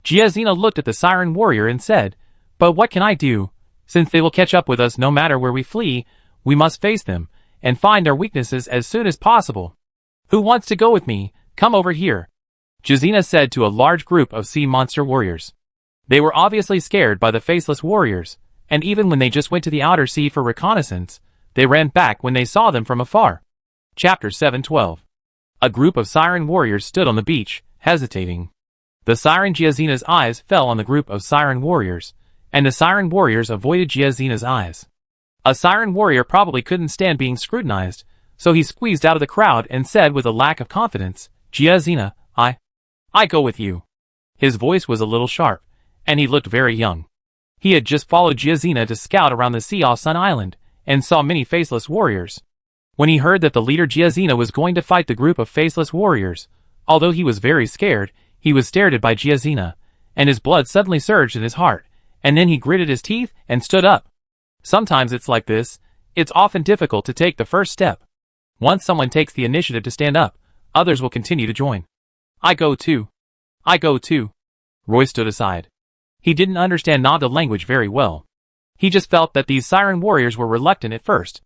S1: Jizina looked at the Siren warrior and said, "But what can I do? Since they will catch up with us no matter where we flee, we must face them and find their weaknesses as soon as possible. Who wants to go with me? Come over here," Jizina said to a large group of sea monster warriors. They were obviously scared by the faceless warriors, and even when they just went to the outer sea for reconnaissance, they ran back when they saw them from afar. Chapter 712. A group of Siren warriors stood on the beach, hesitating. The Siren Jizina's eyes fell on the group of Siren warriors, and the Siren warriors avoided Jizina's eyes. A Siren warrior probably couldn't stand being scrutinized, so he squeezed out of the crowd and said with a lack of confidence, "Jizina, I go with you." His voice was a little sharp, and he looked very young. He had just followed Giazina to scout around the sea off Sun Island, and saw many faceless warriors. When he heard that the leader Giazina was going to fight the group of faceless warriors, although he was very scared, he was stared at by Giazina, and his blood suddenly surged in his heart, and then he gritted his teeth and stood up. Sometimes it's like this. It's often difficult to take the first step. Once someone takes the initiative to stand up, others will continue to join. I go too. I go too. Roy stood aside. He didn't understand Nada language very well. He just felt that these siren warriors were reluctant at first.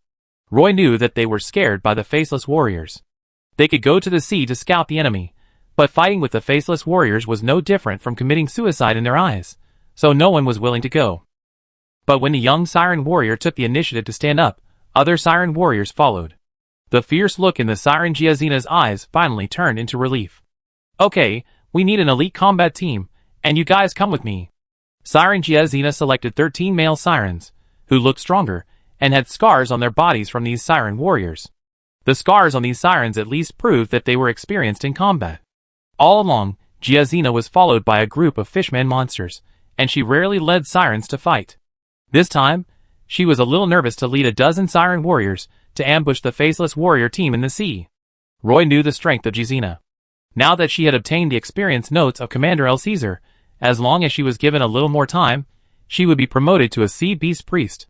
S1: Roy knew that they were scared by the faceless warriors. They could go to the sea to scout the enemy, but fighting with the faceless warriors was no different from committing suicide in their eyes, so no one was willing to go. But when the young siren warrior took the initiative to stand up, other siren warriors followed. The fierce look in the siren Giazina's eyes finally turned into relief. Okay, we need an elite combat team, and you guys come with me. Siren Giazina selected 13 male sirens, who looked stronger, and had scars on their bodies from these siren warriors. The scars on these sirens at least proved that they were experienced in combat. All along, Giazina was followed by a group of fishman monsters, and she rarely led sirens to fight. This time, she was a little nervous to lead a dozen siren warriors to ambush the faceless warrior team in the sea. Roy knew the strength of Giazina. Now that she had obtained the experience notes of Commander El Caesar, as long as she was given a little more time, she would be promoted to a sea beast priest.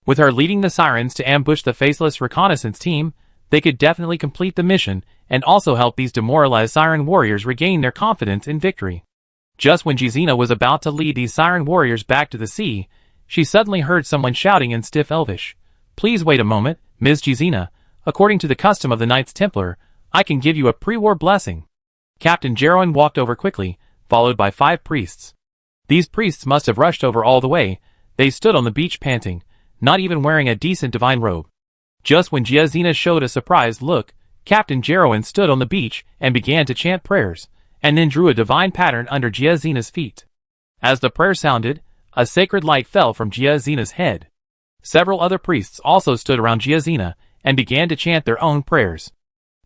S1: With her leading the sirens to ambush the faceless reconnaissance team, they could definitely complete the mission and also help these demoralized siren warriors regain their confidence in victory. Just when Giazina was about to lead these siren warriors back to the sea, she suddenly heard someone shouting in stiff Elvish. Please wait a moment, Ms. Giazina. According to the custom of the Knights Templar, I can give you a pre-war blessing. Captain Jeroen walked over quickly, followed by 5 priests. These priests must have rushed over all the way. They stood on the beach panting, not even wearing a decent divine robe. Just when Giazina showed a surprised look, Captain Jeroen stood on the beach and began to chant prayers, and then drew a divine pattern under Giazina's feet. As the prayer sounded, a sacred light fell from Giazina's head. Several other priests also stood around Giazina and began to chant their own prayers.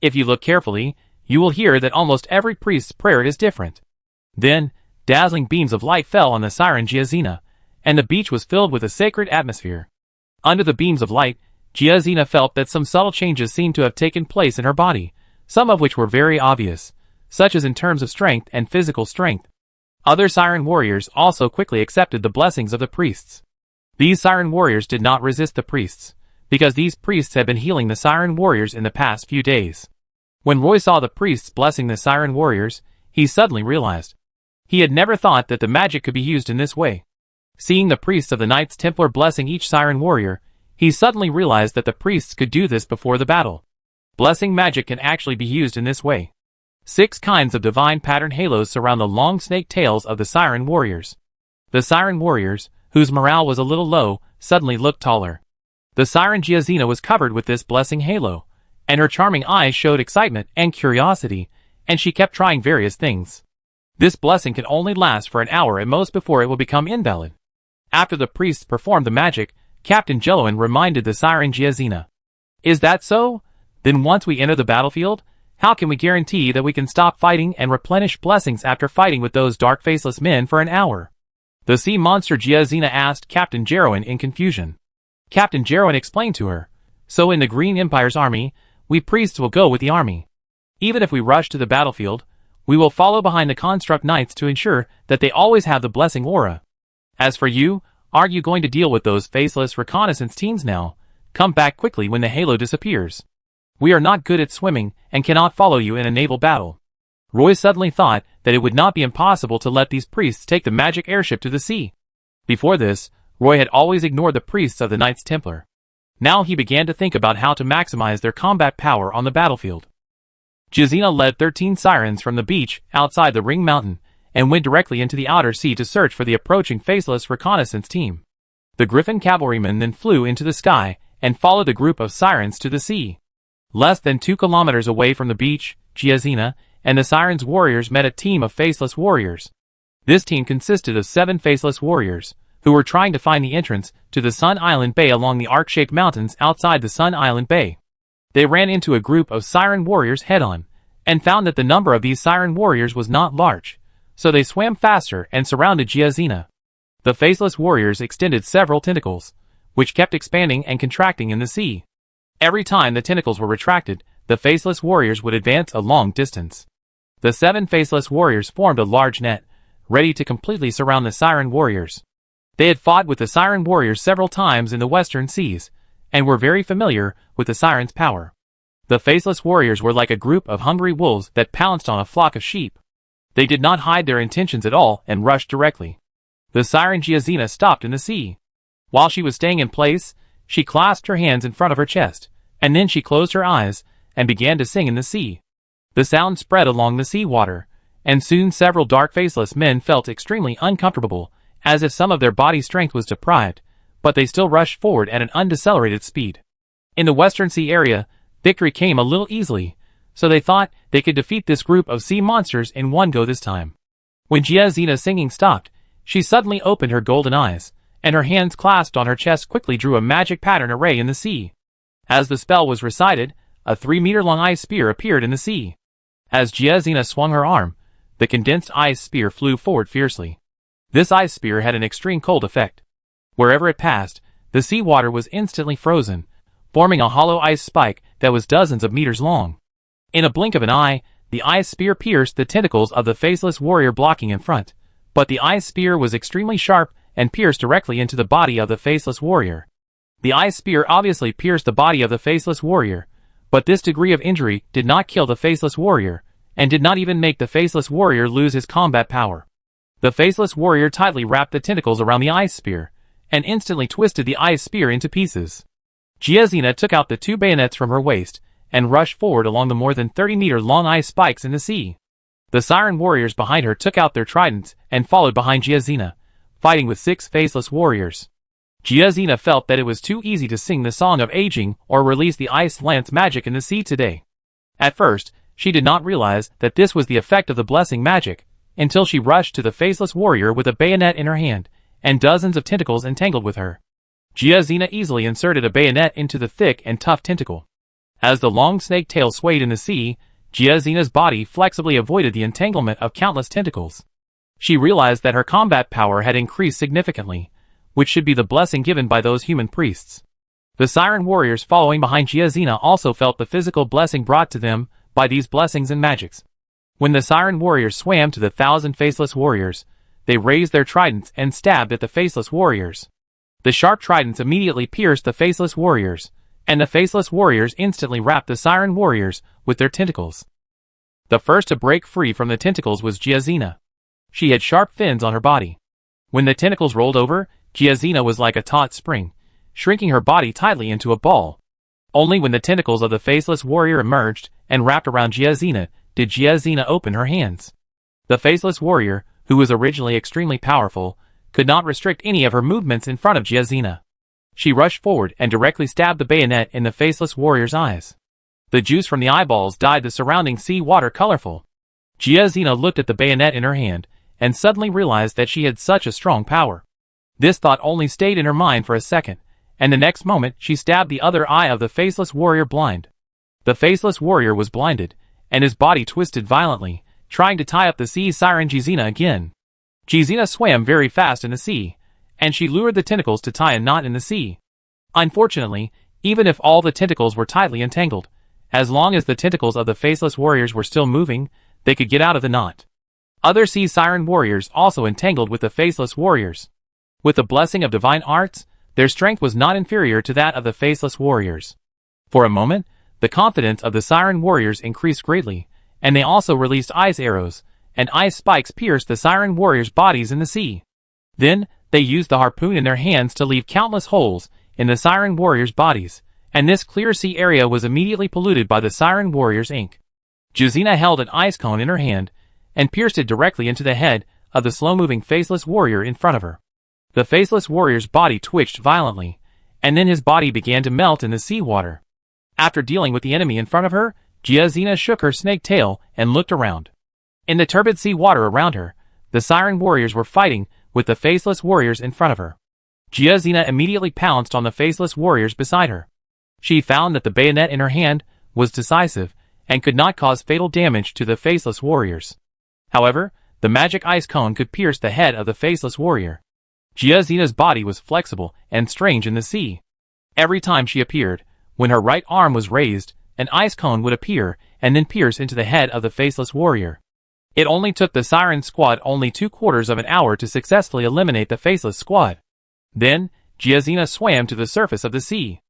S1: If you look carefully, you will hear that almost every priest's prayer is different. Then, dazzling beams of light fell on the siren Giazina, and the beach was filled with a sacred atmosphere. Under the beams of light, Giazina felt that some subtle changes seemed to have taken place in her body, some of which were very obvious, such as in terms of strength and physical strength. Other siren warriors also quickly accepted the blessings of the priests. These siren warriors did not resist the priests, because these priests had been healing the siren warriors in the past few days. When Roy saw the priests blessing the siren warriors, he suddenly realized. He had never thought that the magic could be used in this way. Seeing the priests of the Knights Templar blessing each siren warrior, he suddenly realized that the priests could do this before the battle. Blessing magic can actually be used in this way. 6 kinds of divine pattern halos surround the long snake tails of the siren warriors. The siren warriors, whose morale was a little low, suddenly looked taller. The siren Giazina was covered with this blessing halo, and her charming eyes showed excitement and curiosity, and she kept trying various things. This blessing can only last for an hour at most before it will become invalid. After the priests performed the magic, Captain Jeroen reminded the siren Giazina. Is that so? Then once we enter the battlefield, how can we guarantee that we can stop fighting and replenish blessings after fighting with those dark faceless men for an hour? The sea monster Giazina asked Captain Jeroen in confusion. Captain Jeroen explained to her. So in the Green Empire's army, we priests will go with the army. Even if we rush to the battlefield, we will follow behind the Construct Knights to ensure that they always have the blessing aura. As for you, aren't you going to deal with those faceless reconnaissance teams now? Come back quickly when the halo disappears. We are not good at swimming and cannot follow you in a naval battle. Roy suddenly thought that it would not be impossible to let these priests take the magic airship to the sea. Before this, Roy had always ignored the priests of the Knights Templar. Now he began to think about how to maximize their combat power on the battlefield. Giazina led 13 sirens from the beach outside the Ring Mountain and went directly into the outer sea to search for the approaching faceless reconnaissance team. The Griffin cavalrymen then flew into the sky and followed the group of sirens to the sea. Less than 2 kilometers away from the beach, Giazina and the sirens' warriors met a team of faceless warriors. This team consisted of 7 faceless warriors, who were trying to find the entrance to the Sun Island Bay along the arc-shaped mountains outside the Sun Island Bay. They ran into a group of siren warriors head-on, and found that the number of these siren warriors was not large, so they swam faster and surrounded Giazina. The faceless warriors extended several tentacles, which kept expanding and contracting in the sea. Every time the tentacles were retracted, the faceless warriors would advance a long distance. The 7 faceless warriors formed a large net, ready to completely surround the Siren warriors. They had fought with the Siren warriors several times in the western seas, and were very familiar with the Siren's power. The faceless warriors were like a group of hungry wolves that pounced on a flock of sheep. They did not hide their intentions at all and rushed directly. The Siren Giazina stopped in the sea. While she was staying in place, she clasped her hands in front of her chest, and then she closed her eyes and began to sing in the sea. The sound spread along the sea water, and soon several dark faceless men felt extremely uncomfortable, as if some of their body strength was deprived, but they still rushed forward at an undecelerated speed. In the Western Sea area, victory came a little easily, so they thought they could defeat this group of sea monsters in one go this time. When Giazina's singing stopped, she suddenly opened her golden eyes, and her hands clasped on her chest quickly drew a magic pattern array in the sea. As the spell was recited, a 3-meter-long ice spear appeared in the sea. As Giazina swung her arm, the condensed ice spear flew forward fiercely. This ice spear had an extreme cold effect. Wherever it passed, the seawater was instantly frozen, forming a hollow ice spike that was dozens of meters long. In a blink of an eye, the ice spear pierced the tentacles of the faceless warrior blocking in front, but the ice spear was extremely sharp and pierced directly into the body of the faceless warrior. The ice spear obviously pierced the body of the faceless warrior, but this degree of injury did not kill the faceless warrior, and did not even make the faceless warrior lose his combat power. The faceless warrior tightly wrapped the tentacles around the ice spear, and instantly twisted the ice spear into pieces. Giazina took out the 2 bayonets from her waist, and rushed forward along the more than 30-meter-long ice spikes in the sea. The Siren warriors behind her took out their tridents and followed behind Giazina, fighting with 6 faceless warriors. Giazina felt that it was too easy to sing the Song of Aging or release the ice lance magic in the sea today. At first, she did not realize that this was the effect of the blessing magic, until she rushed to the faceless warrior with a bayonet in her hand, and dozens of tentacles entangled with her. Giazina easily inserted a bayonet into the thick and tough tentacle. As the long snake tail swayed in the sea, Giazina's body flexibly avoided the entanglement of countless tentacles. She realized that her combat power had increased significantly, which should be the blessing given by those human priests. The Siren warriors following behind Giazina also felt the physical blessing brought to them by these blessings and magics. When the Siren warriors swam to the 1,000 faceless warriors, they raised their tridents and stabbed at the faceless warriors. The sharp tridents immediately pierced the faceless warriors, and the faceless warriors instantly wrapped the Siren warriors with their tentacles. The first to break free from the tentacles was Giazina. She had sharp fins on her body. When the tentacles rolled over, Giazina was like a taut spring, shrinking her body tightly into a ball. Only when the tentacles of the faceless warrior emerged and wrapped around Giazina did Giazina open her hands. The faceless warrior, who was originally extremely powerful, could not restrict any of her movements in front of Giazina. She rushed forward and directly stabbed the bayonet in the faceless warrior's eyes. The juice from the eyeballs dyed the surrounding sea water colorful. Giazina looked at the bayonet in her hand, and suddenly realized that she had such a strong power. This thought only stayed in her mind for a second, and the next moment she stabbed the other eye of the faceless warrior blind. The faceless warrior was blinded, and his body twisted violently, trying to tie up the sea siren Giazina again. Giazina swam very fast in the sea, and she lured the tentacles to tie a knot in the sea. Unfortunately, even if all the tentacles were tightly entangled, as long as the tentacles of the faceless warriors were still moving, they could get out of the knot. Other sea siren warriors also entangled with the faceless warriors. With the blessing of divine arts, their strength was not inferior to that of the faceless warriors. For a moment, the confidence of the siren warriors increased greatly, and they also released ice arrows, and ice spikes pierced the siren warriors' bodies in the sea. Then, they used the harpoon in their hands to leave countless holes in the siren warriors' bodies, and this clear sea area was immediately polluted by the siren warriors' ink. Giazina held an ice cone in her hand, and pierced it directly into the head of the slow-moving faceless warrior in front of her. The faceless warrior's body twitched violently, and then his body began to melt in the seawater. After dealing with the enemy in front of her, Giazina shook her snake tail and looked around. In the turbid sea water around her, the siren warriors were fighting with the faceless warriors in front of her. Giazina immediately pounced on the faceless warriors beside her. She found that the bayonet in her hand was decisive and could not cause fatal damage to the faceless warriors. However, the magic ice cone could pierce the head of the faceless warrior. Giazina's body was flexible and strange in the sea. Every time she appeared, when her right arm was raised, an ice cone would appear and then pierce into the head of the faceless warrior. It only took the Siren Squad only 2/4 of an hour to successfully eliminate the faceless squad. Then, Giazina swam to the surface of the sea.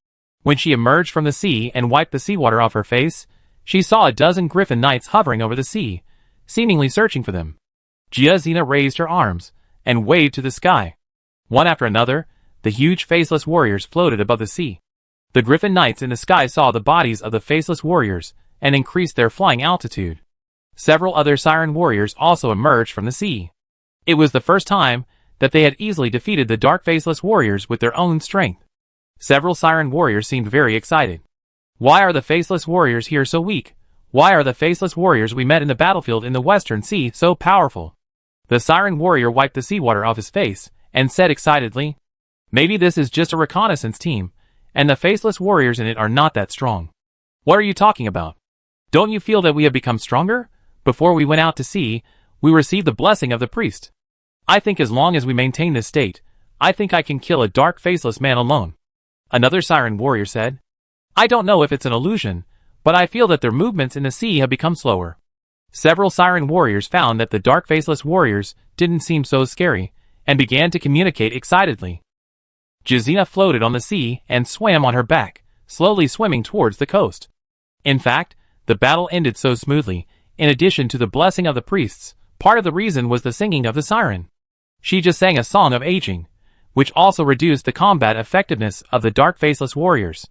S1: When she emerged from the sea and wiped the seawater off her face, she saw a dozen griffin knights hovering over the sea, seemingly searching for them. Giazina raised her arms and waved to the sky. One after another, the huge faceless warriors floated above the sea. The griffin knights in the sky saw the bodies of the faceless warriors and increased their flying altitude. Several other siren warriors also emerged from the sea. It was the first time that they had easily defeated the dark faceless warriors with their own strength. Several siren warriors seemed very excited. Why are the faceless warriors here so weak? Why are the faceless warriors we met in the battlefield in the Western Sea so powerful? The siren warrior wiped the seawater off his face and said excitedly, "Maybe this is just a reconnaissance team, and the faceless warriors in it are not that strong." "What are you talking about? Don't you feel that we have become stronger? Before we went out to sea, we received the blessing of the priest. I think as long as we maintain this state, I think I can kill a dark faceless man alone." Another siren warrior said, "I don't know if it's an illusion, but I feel that their movements in the sea have become slower." Several siren warriors found that the dark faceless warriors didn't seem so scary, and began to communicate excitedly. Giazina floated on the sea and swam on her back, slowly swimming towards the coast. In fact, the battle ended so smoothly. In addition to the blessing of the priests, part of the reason was the singing of the siren. She just sang a song of aging, which also reduced the combat effectiveness of the dark faceless warriors.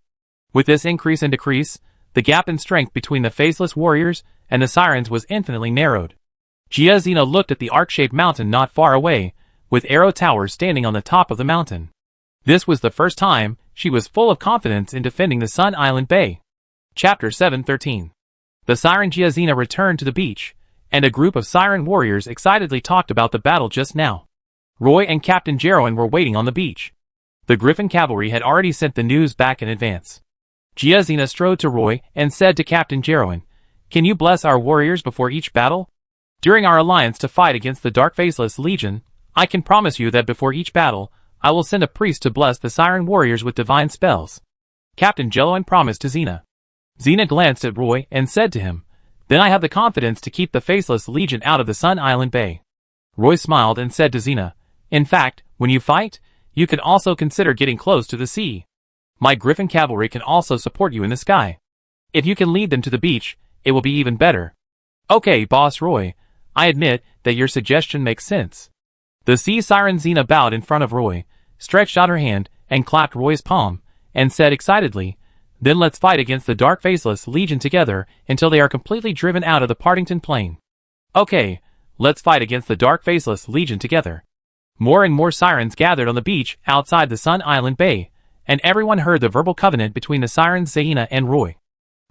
S1: With this increase and decrease, the gap in strength between the faceless warriors and the sirens was infinitely narrowed. Giazina looked at the arc-shaped mountain not far away, with arrow towers standing on the top of the mountain. This was the first time she was full of confidence in defending the Sun Island Bay. Chapter 713. The siren Giazina returned to the beach, and a group of siren warriors excitedly talked about the battle just now. Roy and Captain Jarowin were waiting on the beach. The Griffin cavalry had already sent the news back in advance. Giazina strode to Roy and said to Captain Jarowin, "Can you bless our warriors before each battle? During our alliance to fight against the Dark Faceless Legion, I can promise you that before each battle, I will send a priest to bless the siren warriors with divine spells." Captain Jarowin promised to Xena. Xena glanced at Roy and said to him, "Then I have the confidence to keep the Faceless Legion out of the Sun Island Bay." Roy smiled and said to Xena, "In fact, when you fight, you can also consider getting close to the sea. My Griffin cavalry can also support you in the sky. If you can lead them to the beach, it will be even better." "Okay, Boss Roy, I admit that your suggestion makes sense." The sea siren Xena bowed in front of Roy, stretched out her hand, and clapped Roy's palm, and said excitedly, "Then let's fight against the Dark Faceless Legion together until they are completely driven out of the Partington Plain." "Okay, let's fight against the Dark Faceless Legion together." More and more sirens gathered on the beach outside the Sun Island Bay, and everyone heard the verbal covenant between the sirens Xena and Roy.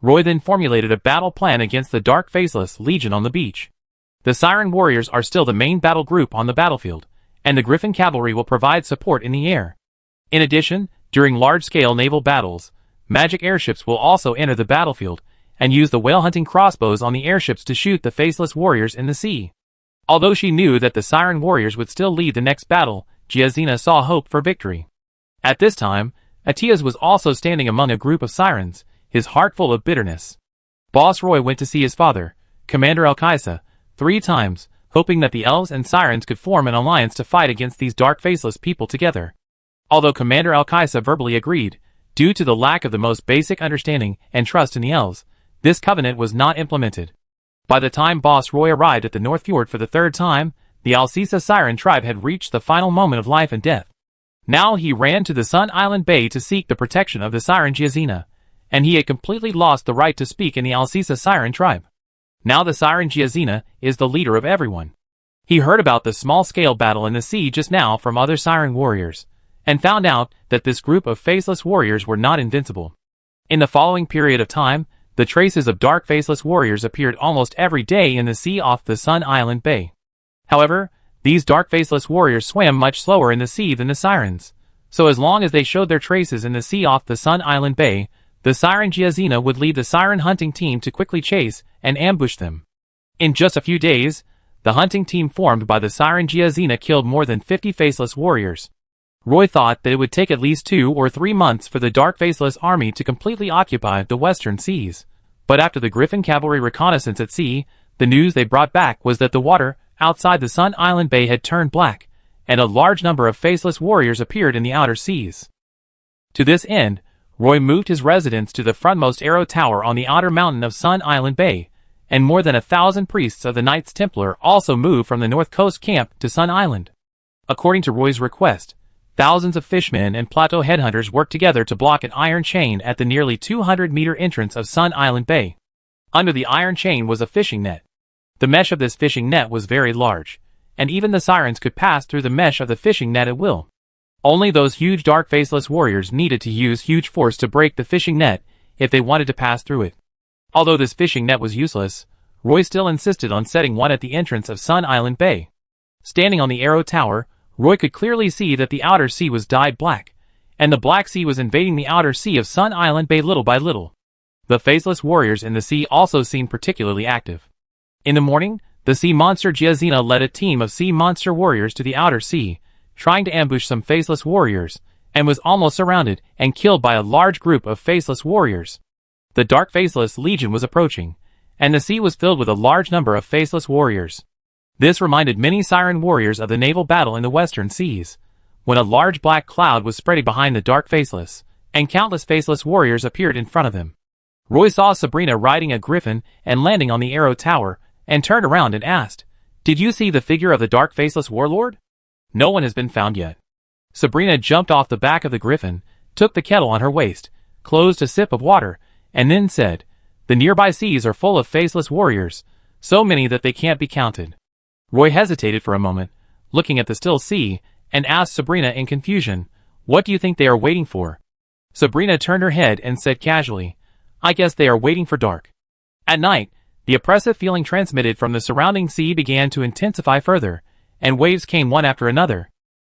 S1: Roy then formulated a battle plan against the Dark Faceless Legion on the beach. The siren warriors are still the main battle group on the battlefield, and the Griffin cavalry will provide support in the air. In addition, during large-scale naval battles, magic airships will also enter the battlefield, and use the whale-hunting crossbows on the airships to shoot the faceless warriors in the sea. Although she knew that the siren warriors would still lead the next battle, Giazina saw hope for victory. At this time, Atias was also standing among a group of sirens, his heart full of bitterness. Boss Roy went to see his father, Commander Alkaisa, 3 times, hoping that the elves and sirens could form an alliance to fight against these dark faceless people together. Although Commander Alkaisa verbally agreed, due to the lack of the most basic understanding and trust in the elves, this covenant was not implemented. By the time Boss Roy arrived at the North Fjord for the 3rd time, the Alcisa siren tribe had reached the final moment of life and death. Now he ran to the Sun Island Bay to seek the protection of the siren Giazina, and he had completely lost the right to speak in the Alcisa siren tribe. Now the siren Giazina is the leader of everyone. He heard about the small-scale battle in the sea just now from other siren warriors, and found out that this group of faceless warriors were not invincible. In the following period of time, the traces of dark faceless warriors appeared almost every day in the sea off the Sun Island Bay. However, these dark faceless warriors swam much slower in the sea than the sirens, so as long as they showed their traces in the sea off the Sun Island Bay, the siren Giazina would lead the siren hunting team to quickly chase and ambush them. In just a few days, the hunting team formed by the siren Giazina killed more than 50 faceless warriors. Roy thought that it would take at least 2 or 3 months for the Dark Faceless army to completely occupy the western seas. But after the Griffin cavalry reconnaissance at sea, the news they brought back was that the water outside the Sun Island Bay had turned black, and a large number of faceless warriors appeared in the outer seas. To this end, Roy moved his residence to the frontmost arrow tower on the outer mountain of Sun Island Bay, and more than 1,000 priests of the Knights Templar also moved from the North Coast camp to Sun Island. According to Roy's request, thousands of fishmen and plateau headhunters worked together to block an iron chain at the nearly 200-meter entrance of Sun Island Bay. Under the iron chain was a fishing net. The mesh of this fishing net was very large, and even the sirens could pass through the mesh of the fishing net at will. Only those huge dark faceless warriors needed to use huge force to break the fishing net if they wanted to pass through it. Although this fishing net was useless, Roy still insisted on setting one at the entrance of Sun Island Bay. Standing on the arrow tower, Roy could clearly see that the outer sea was dyed black, and the Black Sea was invading the outer sea of Sun Island Bay little by little. The faceless warriors in the sea also seemed particularly active. In the morning, the sea monster Giazina led a team of sea monster warriors to the outer sea, trying to ambush some faceless warriors, and was almost surrounded and killed by a large group of faceless warriors. The Dark Faceless Legion was approaching, and the sea was filled with a large number of faceless warriors. This reminded many siren warriors of the naval battle in the western seas, when a large black cloud was spreading behind the Dark Faceless, and countless faceless warriors appeared in front of them. Roy saw Sabrina riding a griffin and landing on the arrow tower, and turned around and asked, "Did you see the figure of the Dark Faceless warlord?" "No one has been found yet." Sabrina jumped off the back of the griffin, took the kettle on her waist, closed a sip of water, and then said, "The nearby seas are full of faceless warriors, so many that they can't be counted." Roy hesitated for a moment, looking at the still sea, and asked Sabrina in confusion, "What do you think they are waiting for?" Sabrina turned her head and said casually, "I guess they are waiting for dark." At night, the oppressive feeling transmitted from the surrounding sea began to intensify further, and waves came one after another.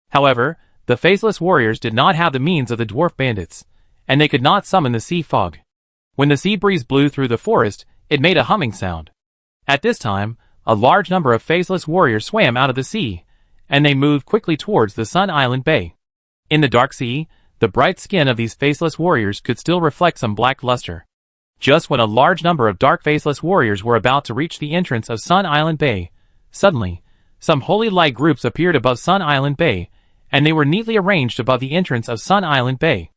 S1: However, the faceless warriors did not have the means of the dwarf bandits, and they could not summon the sea fog. When the sea breeze blew through the forest, it made a humming sound. At this time, a large number of faceless warriors swam out of the sea, and they moved quickly towards the Sun Island Bay. In the dark sea, the bright skin of these faceless warriors could still reflect some black luster. Just when a large number of dark faceless warriors were about to reach the entrance of Sun Island Bay, suddenly, some holy light groups appeared above Sun Island Bay, and they were neatly arranged above the entrance of Sun Island Bay.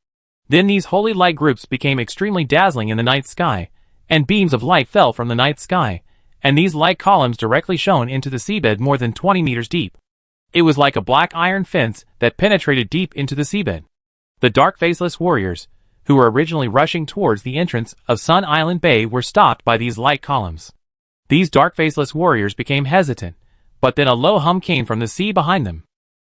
S1: Then these holy light groups became extremely dazzling in the night sky, and beams of light fell from the night sky, and these light columns directly shone into the seabed more than 20 meters deep. It was like a black iron fence that penetrated deep into the seabed. The dark faceless warriors, who were originally rushing towards the entrance of Sun Island Bay, were stopped by these light columns. These dark faceless warriors became hesitant, but then a low hum came from the sea behind them.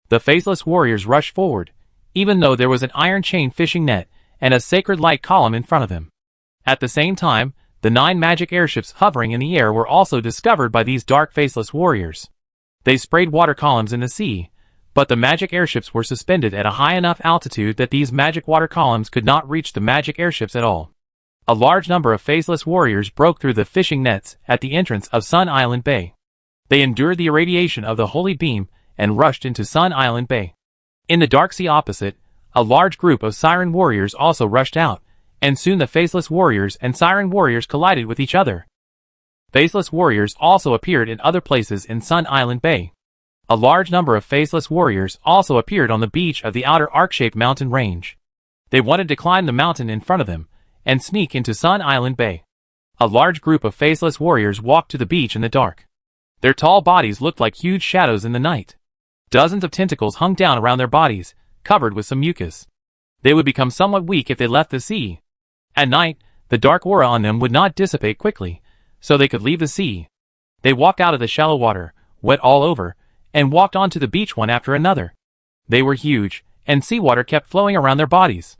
S1: The faceless warriors rushed forward, even though there was an iron chain fishing net and a sacred light column in front of them. At the same time, the 9 magic airships hovering in the air were also discovered by these dark faceless warriors. They sprayed water columns in the sea, but the magic airships were suspended at a high enough altitude that these magic water columns could not reach the magic airships at all. A large number of faceless warriors broke through the fishing nets at the entrance of Sun Island Bay. They endured the irradiation of the holy beam and rushed into Sun Island Bay. In the dark sea opposite, a large group of siren warriors also rushed out, and soon the faceless warriors and siren warriors collided with each other. Faceless warriors also appeared in other places in Sun Island Bay. A large number of faceless warriors also appeared on the beach of the outer arc-shaped mountain range. They wanted to climb the mountain in front of them and sneak into Sun Island Bay. A large group of faceless warriors walked to the beach in the dark. Their tall bodies looked like huge shadows in the night. Dozens of tentacles hung down around their bodies, covered with some mucus. They would become somewhat weak if they left the sea. At night, the dark aura on them would not dissipate quickly, so they could leave the sea. They walked out of the shallow water, wet all over, and walked onto the beach one after another. They were huge, and seawater kept flowing around their bodies.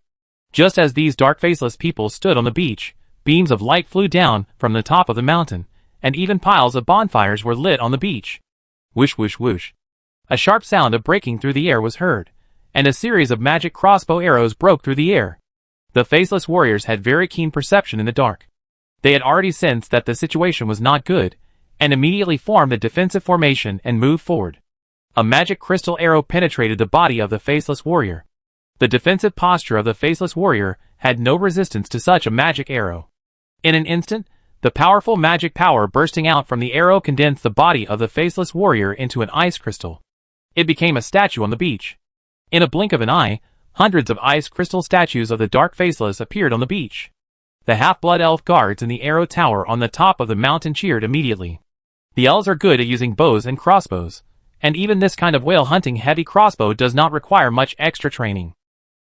S1: Just as these dark faceless people stood on the beach, beams of light flew down from the top of the mountain, and even piles of bonfires were lit on the beach. Whoosh whoosh whoosh. A sharp sound of breaking through the air was heard, and a series of magic crossbow arrows broke through the air. The faceless warriors had very keen perception in the dark. They had already sensed that the situation was not good, and immediately formed a defensive formation and moved forward. A magic crystal arrow penetrated the body of the faceless warrior. The defensive posture of the faceless warrior had no resistance to such a magic arrow. In an instant, the powerful magic power bursting out from the arrow condensed the body of the faceless warrior into an ice crystal. It became a statue on the beach. In a blink of an eye, hundreds of ice crystal statues of the dark faceless appeared on the beach. The half-blood elf guards in the arrow tower on the top of the mountain cheered immediately. The elves are good at using bows and crossbows, and even this kind of whale hunting heavy crossbow does not require much extra training.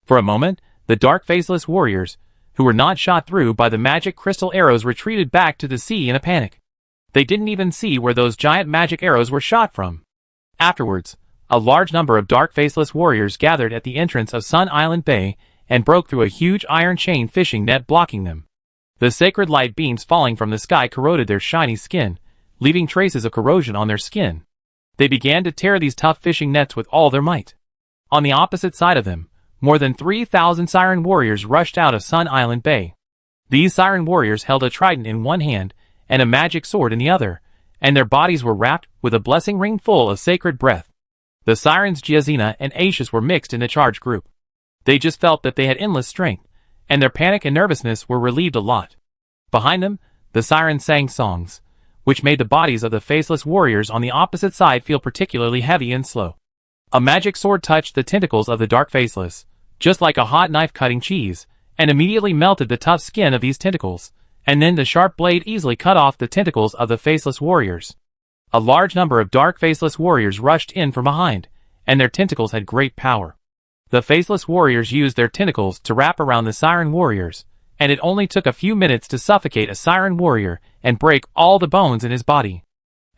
S1: For a moment, the dark faceless warriors, who were not shot through by the magic crystal arrows, retreated back to the sea in a panic. They didn't even see where those giant magic arrows were shot from. Afterwards, a large number of dark faceless warriors gathered at the entrance of Sun Island Bay and broke through a huge iron chain fishing net blocking them. The sacred light beams falling from the sky corroded their shiny skin, leaving traces of corrosion on their skin. They began to tear these tough fishing nets with all their might. On the opposite side of them, more than 3,000 siren warriors rushed out of Sun Island Bay. These siren warriors held a trident in one hand and a magic sword in the other, and their bodies were wrapped with a blessing ring full of sacred breath. The sirens Giazina and Aetius were mixed in the charge group. They just felt that they had endless strength, and their panic and nervousness were relieved a lot. Behind them, the sirens sang songs, which made the bodies of the faceless warriors on the opposite side feel particularly heavy and slow. A magic sword touched the tentacles of the dark faceless, just like a hot knife cutting cheese, and immediately melted the tough skin of these tentacles, and then the sharp blade easily cut off the tentacles of the faceless warriors. A large number of dark faceless warriors rushed in from behind, and their tentacles had great power. The faceless warriors used their tentacles to wrap around the siren warriors, and it only took a few minutes to suffocate a siren warrior and break all the bones in his body.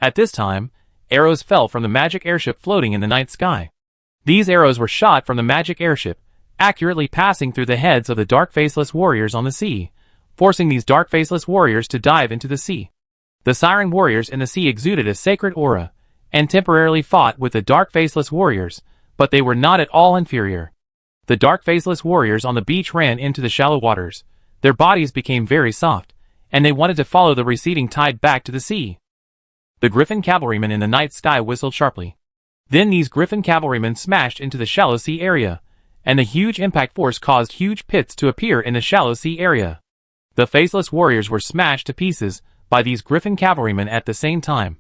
S1: At this time, arrows fell from the magic airship floating in the night sky. These arrows were shot from the magic airship, accurately passing through the heads of the dark faceless warriors on the sea, forcing these dark faceless warriors to dive into the sea. The siren warriors in the sea exuded a sacred aura, and temporarily fought with the dark faceless warriors, but they were not at all inferior. The dark faceless warriors on the beach ran into the shallow waters. Their bodies became very soft, and they wanted to follow the receding tide back to the sea. The griffin cavalrymen in the night sky whistled sharply. Then these griffin cavalrymen smashed into the shallow sea area, and the huge impact force caused huge pits to appear in the shallow sea area. The faceless warriors were smashed to pieces by these griffin cavalrymen at the same time.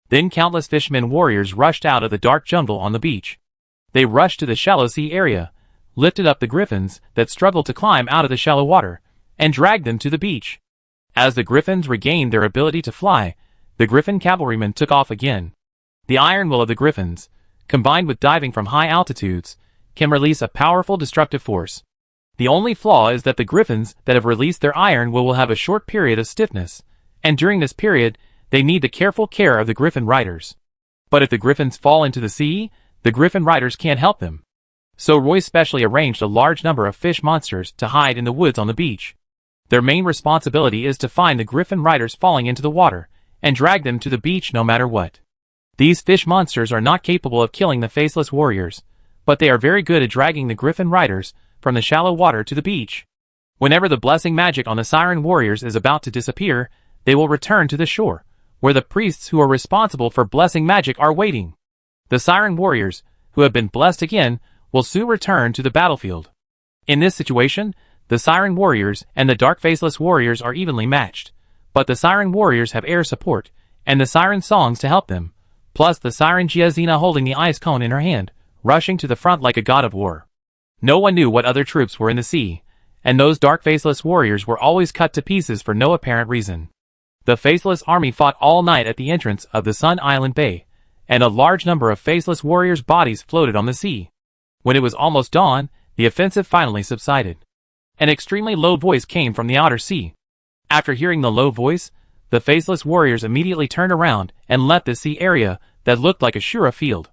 S1: Then countless fishermen warriors rushed out of the dark jungle on the beach. They rushed to the shallow sea area, lifted up the griffins that struggled to climb out of the shallow water, and dragged them to the beach. As the griffins regained their ability to fly, the griffin cavalrymen took off again. The iron will of the griffins, combined with diving from high altitudes, can release a powerful destructive force. The only flaw is that the griffins that have released their iron will have a short period of stiffness, and during this period, they need the careful care of the griffin riders. But if the griffins fall into the sea, the griffin riders can't help them. So Roy specially arranged a large number of fish monsters to hide in the woods on the beach. Their main responsibility is to find the griffin riders falling into the water, and drag them to the beach no matter what. These fish monsters are not capable of killing the faceless warriors, but they are very good at dragging the griffin riders from the shallow water to the beach. Whenever the blessing magic on the siren warriors is about to disappear, they will return to the shore, where the priests who are responsible for blessing magic are waiting. The siren warriors, who have been blessed again, will soon return to the battlefield. In this situation, the siren warriors and the dark faceless warriors are evenly matched, but the siren warriors have air support, and the siren songs to help them, plus the siren Giazina holding the ice cone in her hand, rushing to the front like a god of war. No one knew what other troops were in the sea, and those dark faceless warriors were always cut to pieces for no apparent reason. The faceless army fought all night at the entrance of the Sun Island Bay, and a large number of faceless warriors' bodies floated on the sea. When it was almost dawn, the offensive finally subsided. An extremely low voice came from the outer sea. After hearing the low voice, the faceless warriors immediately turned around and left the sea area that looked like a Shura field.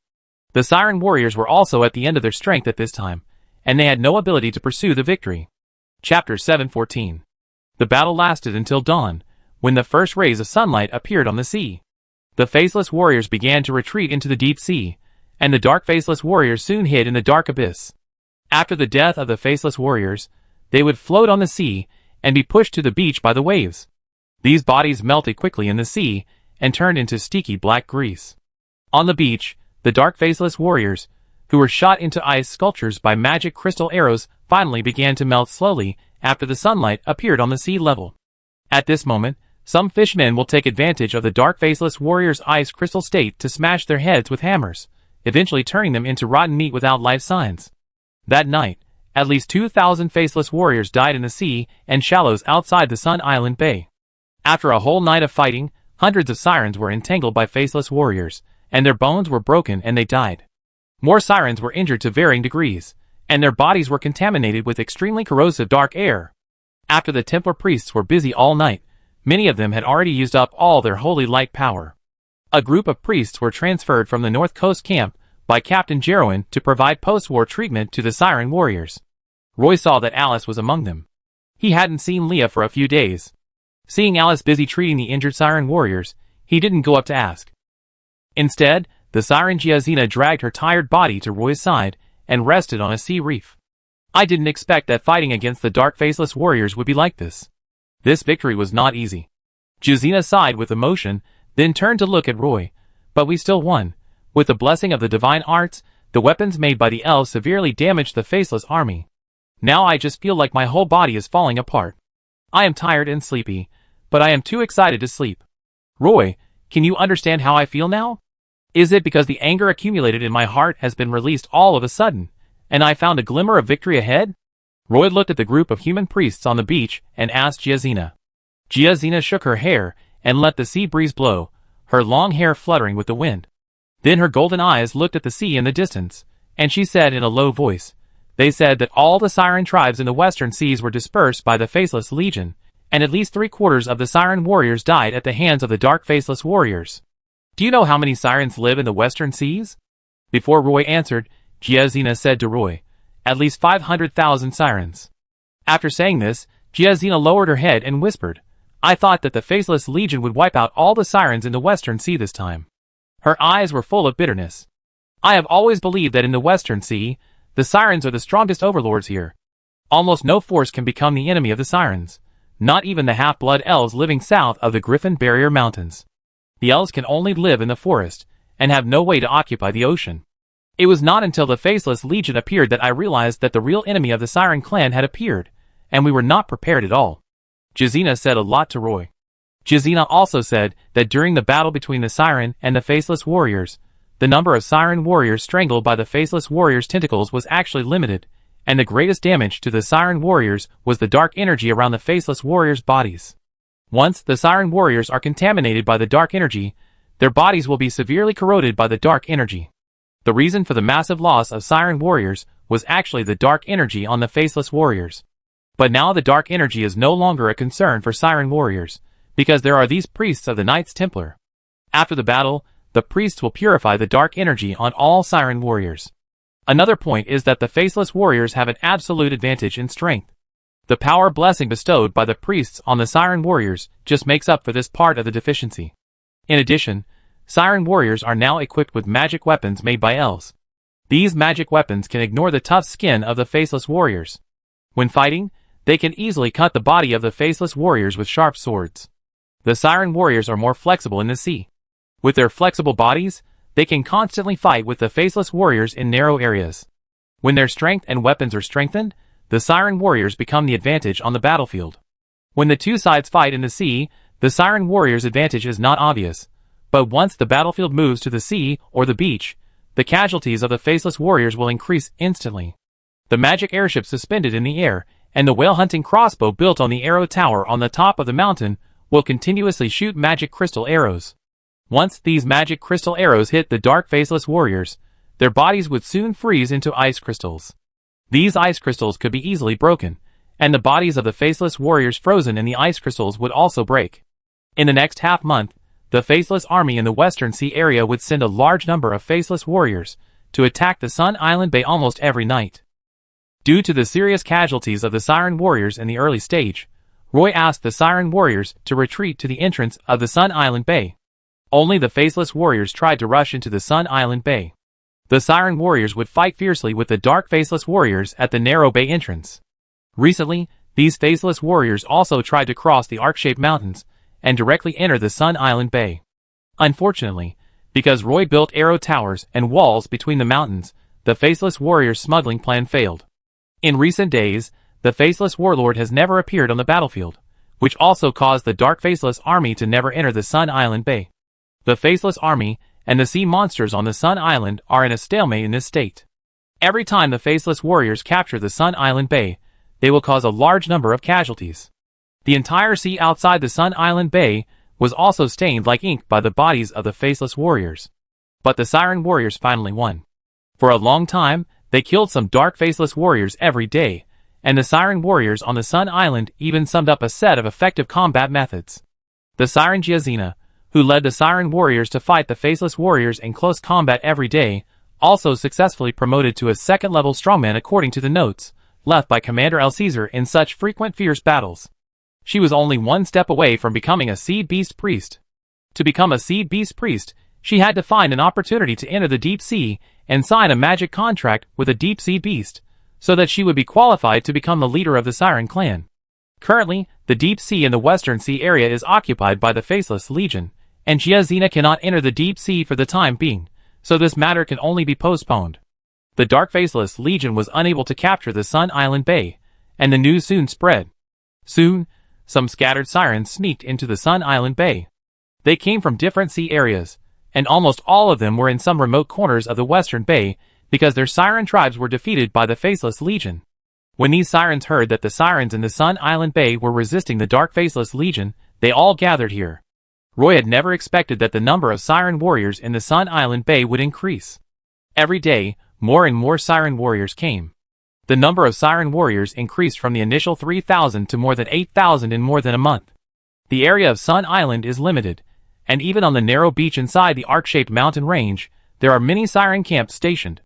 S1: The siren warriors were also at the end of their strength at this time, and they had no ability to pursue the victory. Chapter 714. The battle lasted until dawn, when the first rays of sunlight appeared on the sea. The faceless warriors began to retreat into the deep sea, and the dark faceless warriors soon hid in the dark abyss. After the death of the faceless warriors, they would float on the sea and be pushed to the beach by the waves. These bodies melted quickly in the sea and turned into sticky black grease. On the beach, the dark faceless warriors, who were shot into ice sculptures by magic crystal arrows, finally began to melt slowly after the sunlight appeared on the sea level. At this moment, some fishmen will take advantage of the dark faceless warriors' ice crystal state to smash their heads with hammers, eventually turning them into rotten meat without life signs. That night, at least 2,000 faceless warriors died in the sea and shallows outside the Sun Island Bay. After a whole night of fighting, hundreds of sirens were entangled by faceless warriors, and their bones were broken and they died. More sirens were injured to varying degrees, and their bodies were contaminated with extremely corrosive dark air. After the Templar priests were busy all night, many of them had already used up all their holy light power. A group of priests were transferred from the North Coast camp by Captain Jarowin to provide post-war treatment to the siren warriors. Roy saw that Alice was among them. He hadn't seen Leah for a few days. Seeing Alice busy treating the injured siren warriors, he didn't go up to ask. Instead, the siren Giazina dragged her tired body to Roy's side and rested on a sea reef. I didn't expect that fighting against the dark faceless warriors would be like this. This victory was not easy. Giazina sighed with emotion, then turned to look at Roy. But we still won. With the blessing of the divine arts, the weapons made by the elves severely damaged the faceless army. Now I just feel like my whole body is falling apart. I am tired and sleepy, but I am too excited to sleep. Roy, can you understand how I feel now? Is it because the anger accumulated in my heart has been released all of a sudden, and I found a glimmer of victory ahead? Roy looked at the group of human priests on the beach and asked Giazina. Giazina shook her hair and let the sea breeze blow, her long hair fluttering with the wind. Then her golden eyes looked at the sea in the distance, and she said in a low voice, "They said that all the siren tribes in the western seas were dispersed by the Faceless Legion, and at least 3/4 of the siren warriors died at the hands of the dark faceless warriors. Do you know how many sirens live in the western seas?" Before Roy answered, Giazina said to Roy, "At least 500,000 sirens." After saying this, Giazina lowered her head and whispered, "I thought that the Faceless Legion would wipe out all the sirens in the western sea this time." Her eyes were full of bitterness. "I have always believed that in the western sea, the sirens are the strongest overlords here. Almost no force can become the enemy of the sirens, not even the half-blood elves living south of the Griffin Barrier Mountains. The elves can only live in the forest, and have no way to occupy the ocean. It was not until the Faceless Legion appeared that I realized that the real enemy of the Siren clan had appeared, and we were not prepared at all." Giazina said a lot to Roy. Giazina also said that during the battle between the Siren and the Faceless Warriors, the number of Siren warriors strangled by the Faceless Warriors' tentacles was actually limited, and the greatest damage to the Siren warriors was the dark energy around the Faceless Warriors' bodies. Once the Siren warriors are contaminated by the dark energy, their bodies will be severely corroded by the dark energy. The reason for the massive loss of Siren warriors was actually the dark energy on the Faceless Warriors. But now the dark energy is no longer a concern for Siren warriors, because there are these priests of the Knights Templar. After the battle, the priests will purify the dark energy on all Siren warriors. Another point is that the Faceless Warriors have an absolute advantage in strength. The power blessing bestowed by the priests on the Siren warriors just makes up for this part of the deficiency. In addition, Siren warriors are now equipped with magic weapons made by elves. These magic weapons can ignore the tough skin of the Faceless Warriors. When fighting, they can easily cut the body of the Faceless Warriors with sharp swords. The Siren warriors are more flexible in the sea. With their flexible bodies, they can constantly fight with the Faceless Warriors in narrow areas. When their strength and weapons are strengthened, the Siren warriors become the advantage on the battlefield. When the two sides fight in the sea, the Siren warriors' advantage is not obvious. But once the battlefield moves to the sea or the beach, the casualties of the Faceless Warriors will increase instantly. The magic airship suspended in the air, and the whale-hunting crossbow built on the arrow tower on the top of the mountain, will continuously shoot magic crystal arrows. Once these magic crystal arrows hit the dark Faceless Warriors, their bodies would soon freeze into ice crystals. These ice crystals could be easily broken, and the bodies of the Faceless Warriors frozen in the ice crystals would also break. In the next half-month, the Faceless Army in the Western Sea area would send a large number of Faceless Warriors to attack the Sun Island Bay almost every night. Due to the serious casualties of the Siren warriors in the early stage, Roy asked the Siren warriors to retreat to the entrance of the Sun Island Bay. Only the Faceless Warriors tried to rush into the Sun Island Bay. The Siren warriors would fight fiercely with the dark Faceless Warriors at the narrow bay entrance. Recently, these Faceless Warriors also tried to cross the arc-shaped mountains and directly enter the Sun Island Bay. Unfortunately, Because Roy built arrow towers and walls between the mountains, the Faceless Warrior's smuggling plan failed. In recent days, the Faceless Warlord has never appeared on the battlefield, which also caused the Dark Faceless Army to never enter the Sun Island Bay. The Faceless Army and the sea monsters on the Sun Island are in a stalemate in this state. Every time the Faceless Warriors capture the Sun Island Bay, they will cause a large number of casualties. The entire sea outside the Sun Island Bay was also stained like ink by the bodies of the Faceless Warriors. But the Siren Warriors finally won. For a long time, they killed some Dark Faceless Warriors every day, and the Siren Warriors on the Sun Island even summed up a set of effective combat methods. The Siren Giazina, who led the Siren Warriors to fight the Faceless Warriors in close combat every day, also successfully promoted to a second-level strongman according to the notes left by Commander El Caesar in such frequent fierce battles. She was only one step away from becoming a Sea Beast Priest. To become a Sea Beast Priest, she had to find an opportunity to enter the deep sea and sign a magic contract with a deep sea beast, so that she would be qualified to become the leader of the Siren clan. Currently, the deep sea in the Western Sea area is occupied by the Faceless Legion, and Giazina cannot enter the deep sea for the time being, so this matter can only be postponed. The Dark Faceless Legion was unable to capture the Sun Island Bay, and the news soon spread. Soon, some scattered sirens sneaked into the Sun Island Bay. They came from different sea areas, and almost all of them were in some remote corners of the Western Bay, because their siren tribes were defeated by the Faceless Legion. When these sirens heard that the sirens in the Sun Island Bay were resisting the Dark Faceless Legion, they all gathered here. Roy had never expected that the number of siren warriors in the Sun Island Bay would increase. Every day, more and more siren warriors came. The number of siren warriors increased from the initial 3,000 to more than 8,000 in more than a month. The area of Sun Island is limited, and even on the narrow beach inside the arc-shaped mountain range, there are many siren camps stationed.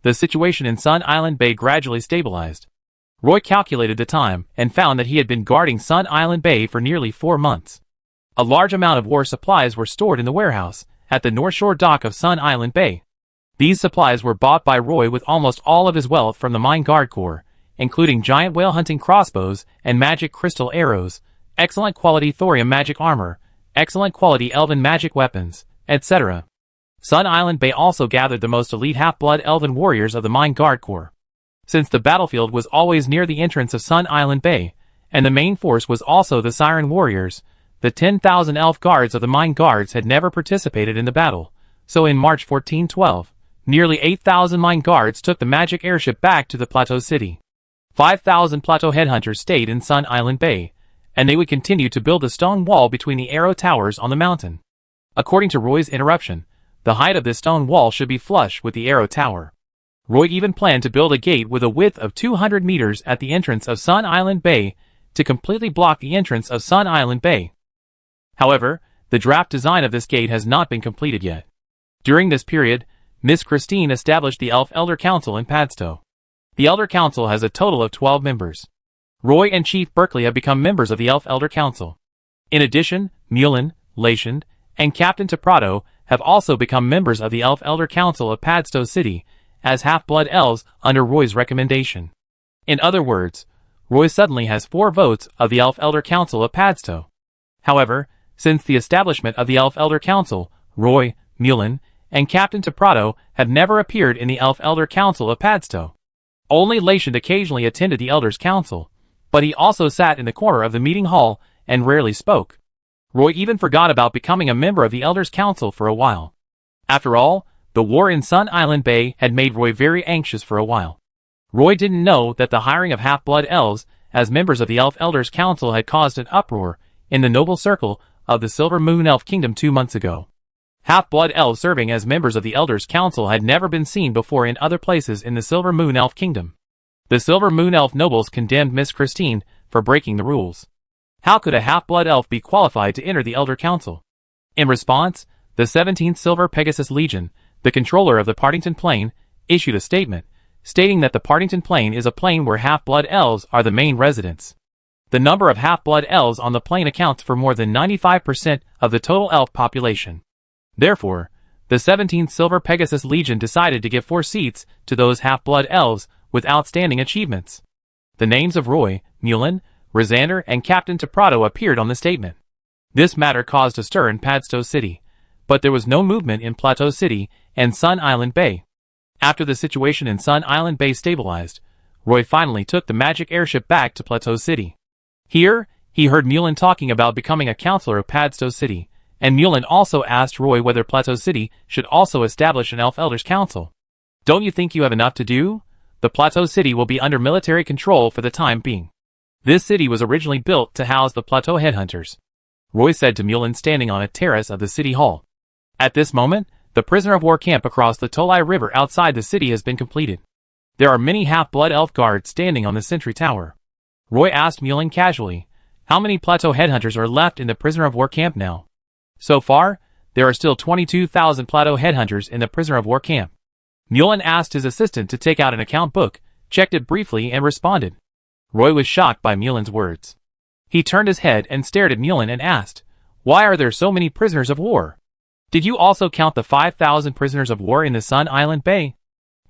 S1: The situation in Sun Island Bay gradually stabilized. Roy calculated the time and found that he had been guarding Sun Island Bay for nearly 4 months. A large amount of war supplies were stored in the warehouse at the North Shore dock of Sun Island Bay. These supplies were bought by Roy with almost all of his wealth from the Mine Guard Corps, including giant whale hunting crossbows and magic crystal arrows, excellent quality thorium magic armor, excellent quality elven magic weapons, etc. Sun Island Bay also gathered the most elite half-blood elven warriors of the Mine Guard Corps. Since the battlefield was always near the entrance of Sun Island Bay, and the main force was also the Siren Warriors, the 10,000 elf guards of the Mine Guards had never participated in the battle, so in March 1412, nearly 8,000 Mine Guards took the magic airship back to the Plateau City. 5,000 Plateau Headhunters stayed in Sun Island Bay, and they would continue to build a stone wall between the arrow towers on the mountain. According to Roy's interruption, the height of this stone wall should be flush with the arrow tower. Roy even planned to build a gate with a width of 200 meters at the entrance of Sun Island Bay to completely block the entrance of Sun Island Bay. However, the draft design of this gate has not been completed yet. During this period, Miss Christine established the Elf Elder Council in Padstow. The Elder Council has a total of 12 members. Roy and Chief Berkeley have become members of the Elf Elder Council. In addition, Mulin, Lashand, and Captain Teprado have also become members of the Elf Elder Council of Padstow City as half-blood elves under Roy's recommendation. In other words, Roy suddenly has 4 votes of the Elf Elder Council of Padstow. However, since the establishment of the Elf Elder Council, Roy, Mulin, and Captain Teprado have never appeared in the Elf Elder Council of Padstow. Only Lashand occasionally attended the Elders' Council, but he also sat in the corner of the meeting hall and rarely spoke. Roy even forgot about becoming a member of the Elders' Council for a while. After all, the war in Sun Island Bay had made Roy very anxious for a while. Roy didn't know that the hiring of half-blood elves as members of the Elf Elders' Council had caused an uproar in the noble circle of the Silver Moon Elf Kingdom 2 months ago. Half-blood elves serving as members of the Elders' Council had never been seen before in other places in the Silver Moon Elf Kingdom. The Silver Moon Elf nobles condemned Miss Christine for breaking the rules. How could a half-blood elf be qualified to enter the Elder Council? In response, the 17th Silver Pegasus Legion, the controller of the Partington Plain, issued a statement, stating that the Partington Plain is a plain where half-blood elves are the main residents. The number of half-blood elves on the plain accounts for more than 95% of the total elf population. Therefore, the 17th Silver Pegasus Legion decided to give 4 seats to those half-blood elves with outstanding achievements. The names of Roy, Mulin, Rosander, and Captain Teprado appeared on the statement. This matter caused a stir in Padstow City, but there was no movement in Plateau City and Sun Island Bay. After the situation in Sun Island Bay stabilized, Roy finally took the magic airship back to Plateau City. Here, he heard Mullen talking about becoming a counselor of Padstow City, and Mullen also asked Roy whether Plateau City should also establish an Elf Elders Council. Don't you think you have enough to do? The Plateau City will be under military control for the time being. This city was originally built to house the Plateau Headhunters, Roy said to Mullen standing on a terrace of the city hall. At this moment, the prisoner of war camp across the Tolai River outside the city has been completed. There are many half-blood elf guards standing on the sentry tower. Roy asked Mullen casually, how many Plateau Headhunters are left in the prisoner of war camp now? So far, there are still 22,000 Plateau Headhunters in the prisoner of war camp. Mullen asked his assistant to take out an account book, checked it briefly and responded. Roy was shocked by Mullen's words. He turned his head and stared at Mullen and asked, why are there so many prisoners of war? Did you also count the 5,000 prisoners of war in the Sun Island Bay?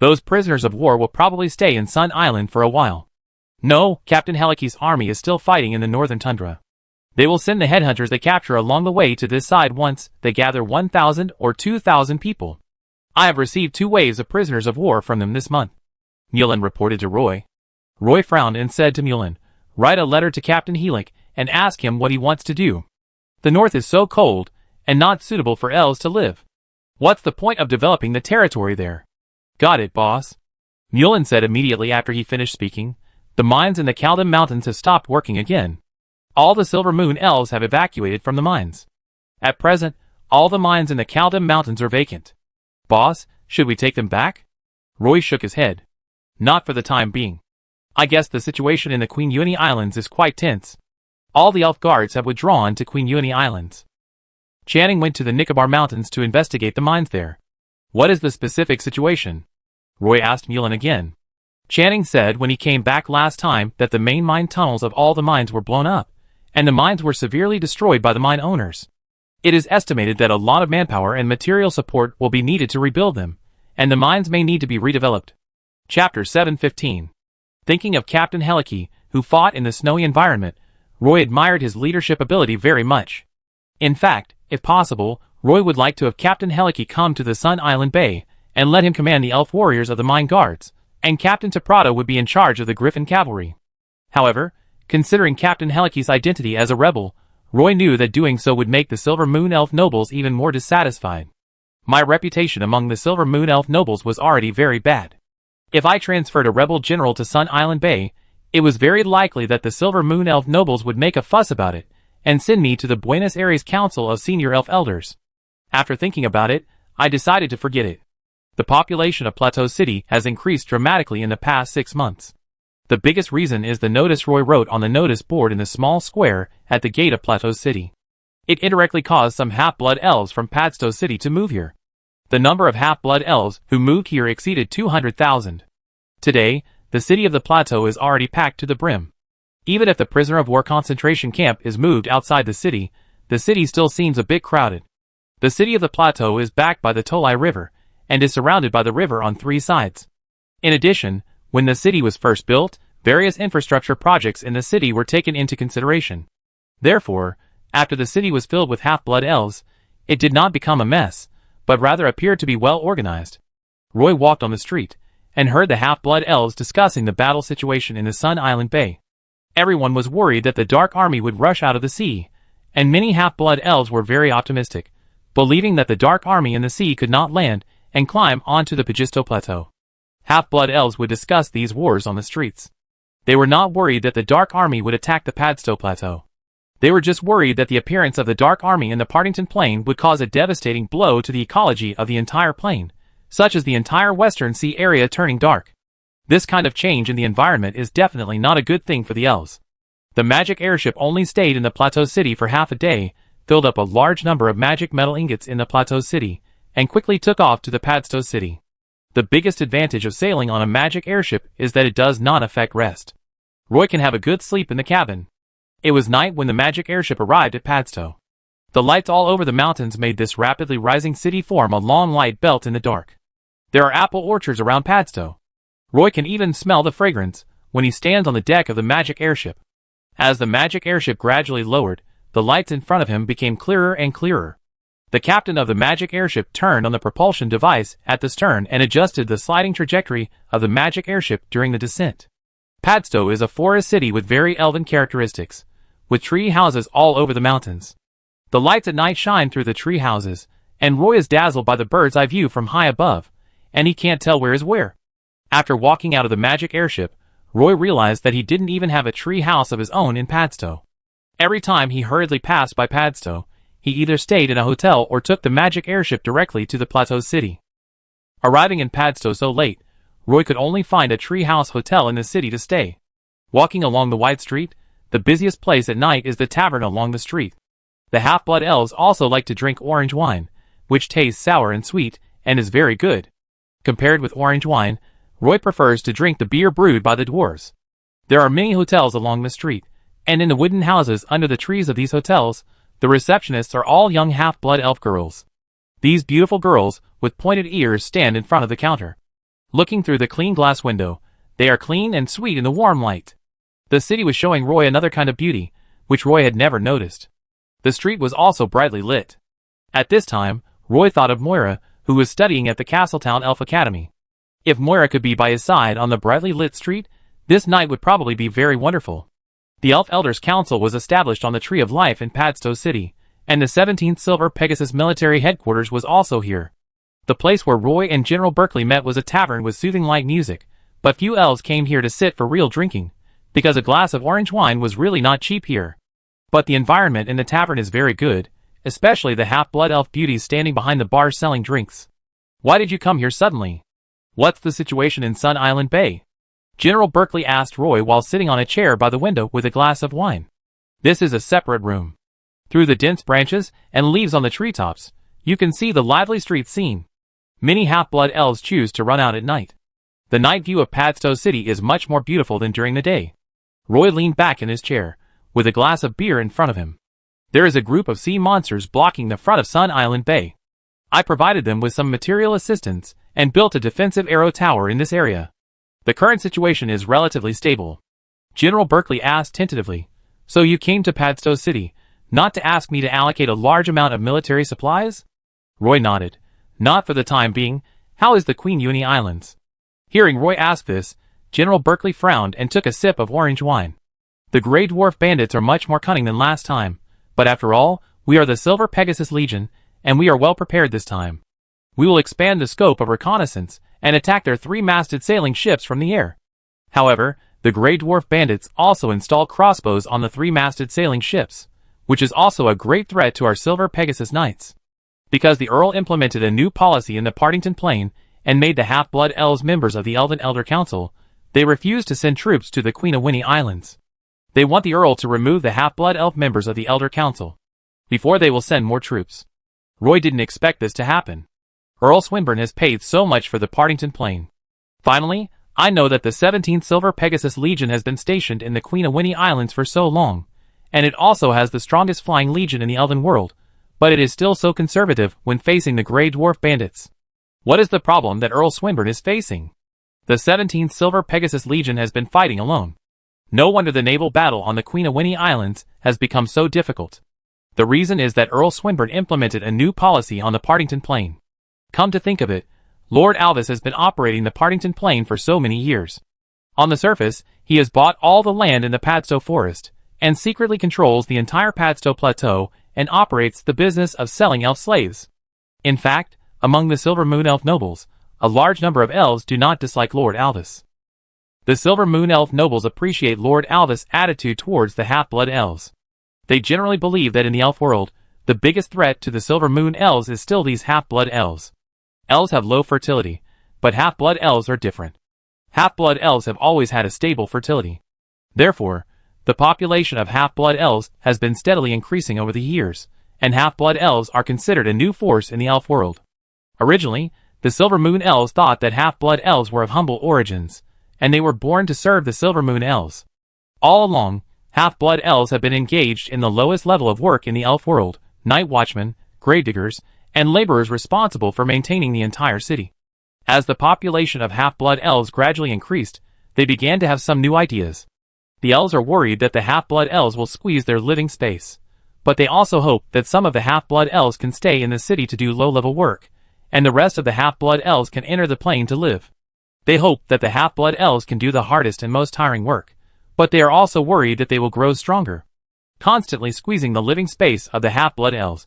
S1: Those prisoners of war will probably stay in Sun Island for a while. No, Captain Heliki's army is still fighting in the northern tundra. They will send the headhunters they capture along the way to this side once they gather 1,000 or 2,000 people. I have received 2 waves of prisoners of war from them this month, Mullen reported to Roy. Roy frowned and said to Mullen, write a letter to Captain Helik and ask him what he wants to do. The north is so cold and not suitable for elves to live. What's the point of developing the territory there? Got it, boss. Mullen said immediately after he finished speaking. The mines in the Kaldum Mountains have stopped working again. All the Silver Moon elves have evacuated from the mines. At present, all the mines in the Kaldum Mountains are vacant. Boss, should we take them back? Roy shook his head. Not for the time being. I guess the situation in the Queen Uni Islands is quite tense. All the elf guards have withdrawn to Queen Uni Islands. Channing went to the Nicobar Mountains to investigate the mines there. What is the specific situation? Roy asked Mullen again. Channing said when he came back last time that the main mine tunnels of all the mines were blown up, and the mines were severely destroyed by the mine owners. It is estimated that a lot of manpower and material support will be needed to rebuild them, and the mines may need to be redeveloped. Chapter 715. Thinking of Captain Heliki, who fought in the snowy environment, Roy admired his leadership ability very much. In fact, if possible, Roy would like to have Captain Heliki come to the Sun Island Bay, and let him command the elf warriors of the mine guards, and Captain Teprado would be in charge of the Griffin cavalry. However, considering Captain Heliki's identity as a rebel, Roy knew that doing so would make the Silver Moon Elf nobles even more dissatisfied. My reputation among the Silver Moon Elf nobles was already very bad. If I transferred a rebel general to Sun Island Bay, it was very likely that the Silver Moon Elf nobles would make a fuss about it, and send me to the Buenos Aires Council of Senior Elf Elders. After thinking about it, I decided to forget it. The population of Plateau City has increased dramatically in the past 6 months. The biggest reason is the notice Roy wrote on the notice board in the small square at the gate of Plateau City. It indirectly caused some half-blood elves from Padstow City to move here. The number of half-blood elves who moved here exceeded 200,000. Today, the city of the plateau is already packed to the brim. Even if the prisoner of war concentration camp is moved outside the city still seems a bit crowded. The city of the plateau is backed by the Tolai River, and is surrounded by the river on 3 sides. In addition, when the city was first built, various infrastructure projects in the city were taken into consideration. Therefore, after the city was filled with half-blood elves, it did not become a mess, but rather appeared to be well organized. Roy walked on the street, and heard the half-blood elves discussing the battle situation in the Sun Island Bay. Everyone was worried that the Dark Army would rush out of the sea, and many half-blood elves were very optimistic, believing that the Dark Army in the sea could not land and climb onto the Pagisto Plateau. Half-blood elves would discuss these wars on the streets. They were not worried that the Dark Army would attack the Padstow Plateau. They were just worried that the appearance of the Dark Army in the Partington Plain would cause a devastating blow to the ecology of the entire plain, such as the entire Western Sea area turning dark. This kind of change in the environment is definitely not a good thing for the elves. The magic airship only stayed in the Plateau City for half a day, filled up a large number of magic metal ingots in the Plateau City, and quickly took off to the Padstow City. The biggest advantage of sailing on a magic airship is that it does not affect rest. Roy can have a good sleep in the cabin. It was night when the magic airship arrived at Padstow. The lights all over the mountains made this rapidly rising city form a long light belt in the dark. There are apple orchards around Padstow. Roy can even smell the fragrance when he stands on the deck of the magic airship. As the magic airship gradually lowered, the lights in front of him became clearer and clearer. The captain of the magic airship turned on the propulsion device at the stern and adjusted the sliding trajectory of the magic airship during the descent. Padstow is a forest city with very elven characteristics, with tree houses all over the mountains. The lights at night shine through the tree houses, and Roy is dazzled by the bird's eye view from high above, and he can't tell where is where. After walking out of the magic airship, Roy realized that he didn't even have a tree house of his own in Padstow. Every time he hurriedly passed by Padstow, he either stayed in a hotel or took the magic airship directly to the Plateau City. Arriving in Padstow so late, Roy could only find a treehouse hotel in the city to stay. Walking along the wide street, the busiest place at night is the tavern along the street. The half-blood elves also like to drink orange wine, which tastes sour and sweet, and is very good. Compared with orange wine, Roy prefers to drink the beer brewed by the dwarves. There are many hotels along the street, and in the wooden houses under the trees of these hotels, the receptionists are all young half-blood elf girls. These beautiful girls, with pointed ears, stand in front of the counter. Looking through the clean glass window, they are clean and sweet in the warm light. The city was showing Roy another kind of beauty, which Roy had never noticed. The street was also brightly lit. At this time, Roy thought of Moira, who was studying at the Castletown Elf Academy. If Moira could be by his side on the brightly lit street, this night would probably be very wonderful. The Elf Elders Council was established on the Tree of Life in Padstow City, and the 17th Silver Pegasus military headquarters was also here. The place where Roy and General Berkeley met was a tavern with soothing light music, but few elves came here to sit for real drinking, because a glass of orange wine was really not cheap here. But the environment in the tavern is very good, especially the half-blood elf beauties standing behind the bar selling drinks. Why did you come here suddenly? What's the situation in Sun Island Bay? General Berkeley asked Roy while sitting on a chair by the window with a glass of wine. This is a separate room. Through the dense branches and leaves on the treetops, you can see the lively street scene. Many half-blood elves choose to run out at night. The night view of Padstow City is much more beautiful than during the day. Roy leaned back in his chair, with a glass of beer in front of him. There is a group of sea monsters blocking the front of Sun Island Bay. I provided them with some material assistance and built a defensive arrow tower in this area. The current situation is relatively stable. General Berkeley asked tentatively, so you came to Padstow City, not to ask me to allocate a large amount of military supplies? Roy nodded. Not for the time being. How is the Queen Uni Islands? Hearing Roy ask this, General Berkeley frowned and took a sip of orange wine. The Grey Dwarf bandits are much more cunning than last time, but after all, we are the Silver Pegasus Legion, and we are well prepared this time. We will expand the scope of reconnaissance and attack their three-masted sailing ships from the air. However, the Grey Dwarf bandits also install crossbows on the three-masted sailing ships, which is also a great threat to our Silver Pegasus Knights. Because the Earl implemented a new policy in the Partington Plain and made the half-blood elves members of the Elven Elder Council, they refused to send troops to the Queen of Winnie Islands. They want the Earl to remove the half-blood elf members of the Elder Council before they will send more troops. Roy didn't expect this to happen. Earl Swinburne has paid so much for the Partington Plain. Finally, I know that the 17th Silver Pegasus Legion has been stationed in the Queen of Winnie Islands for so long, and it also has the strongest flying legion in the Elven world, but it is still so conservative when facing the Grey Dwarf bandits. What is the problem that Earl Swinburne is facing? The 17th Silver Pegasus Legion has been fighting alone. No wonder the naval battle on the Queen of Winnie Islands has become so difficult. The reason is that Earl Swinburne implemented a new policy on the Partington Plain. Come to think of it, Lord Alvis has been operating the Partington Plain for so many years. On the surface, he has bought all the land in the Padstow Forest, and secretly controls the entire Padstow Plateau and operates the business of selling elf slaves. In fact, among the Silver Moon Elf nobles, a large number of elves do not dislike Lord Alvis. The Silver Moon Elf nobles appreciate Lord Alvis' attitude towards the half-blood elves. They generally believe that in the elf world, the biggest threat to the Silver Moon elves is still these half-blood elves. Elves have low fertility, but half-blood elves are different. Half-blood elves have always had a stable fertility. Therefore, the population of half-blood elves has been steadily increasing over the years, and half-blood elves are considered a new force in the elf world. Originally, the Silver Moon elves thought that half-blood elves were of humble origins, and they were born to serve the Silver Moon elves. All along, half-blood elves have been engaged in the lowest level of work in the elf world, night watchmen, gravediggers, and laborers responsible for maintaining the entire city. As the population of half-blood elves gradually increased, they began to have some new ideas. The elves are worried that the half-blood elves will squeeze their living space, but they also hope that some of the half-blood elves can stay in the city to do low-level work, and the rest of the half-blood elves can enter the plane to live. They hope that the half-blood elves can do the hardest and most tiring work, but they are also worried that they will grow stronger, constantly squeezing the living space of the half-blood elves.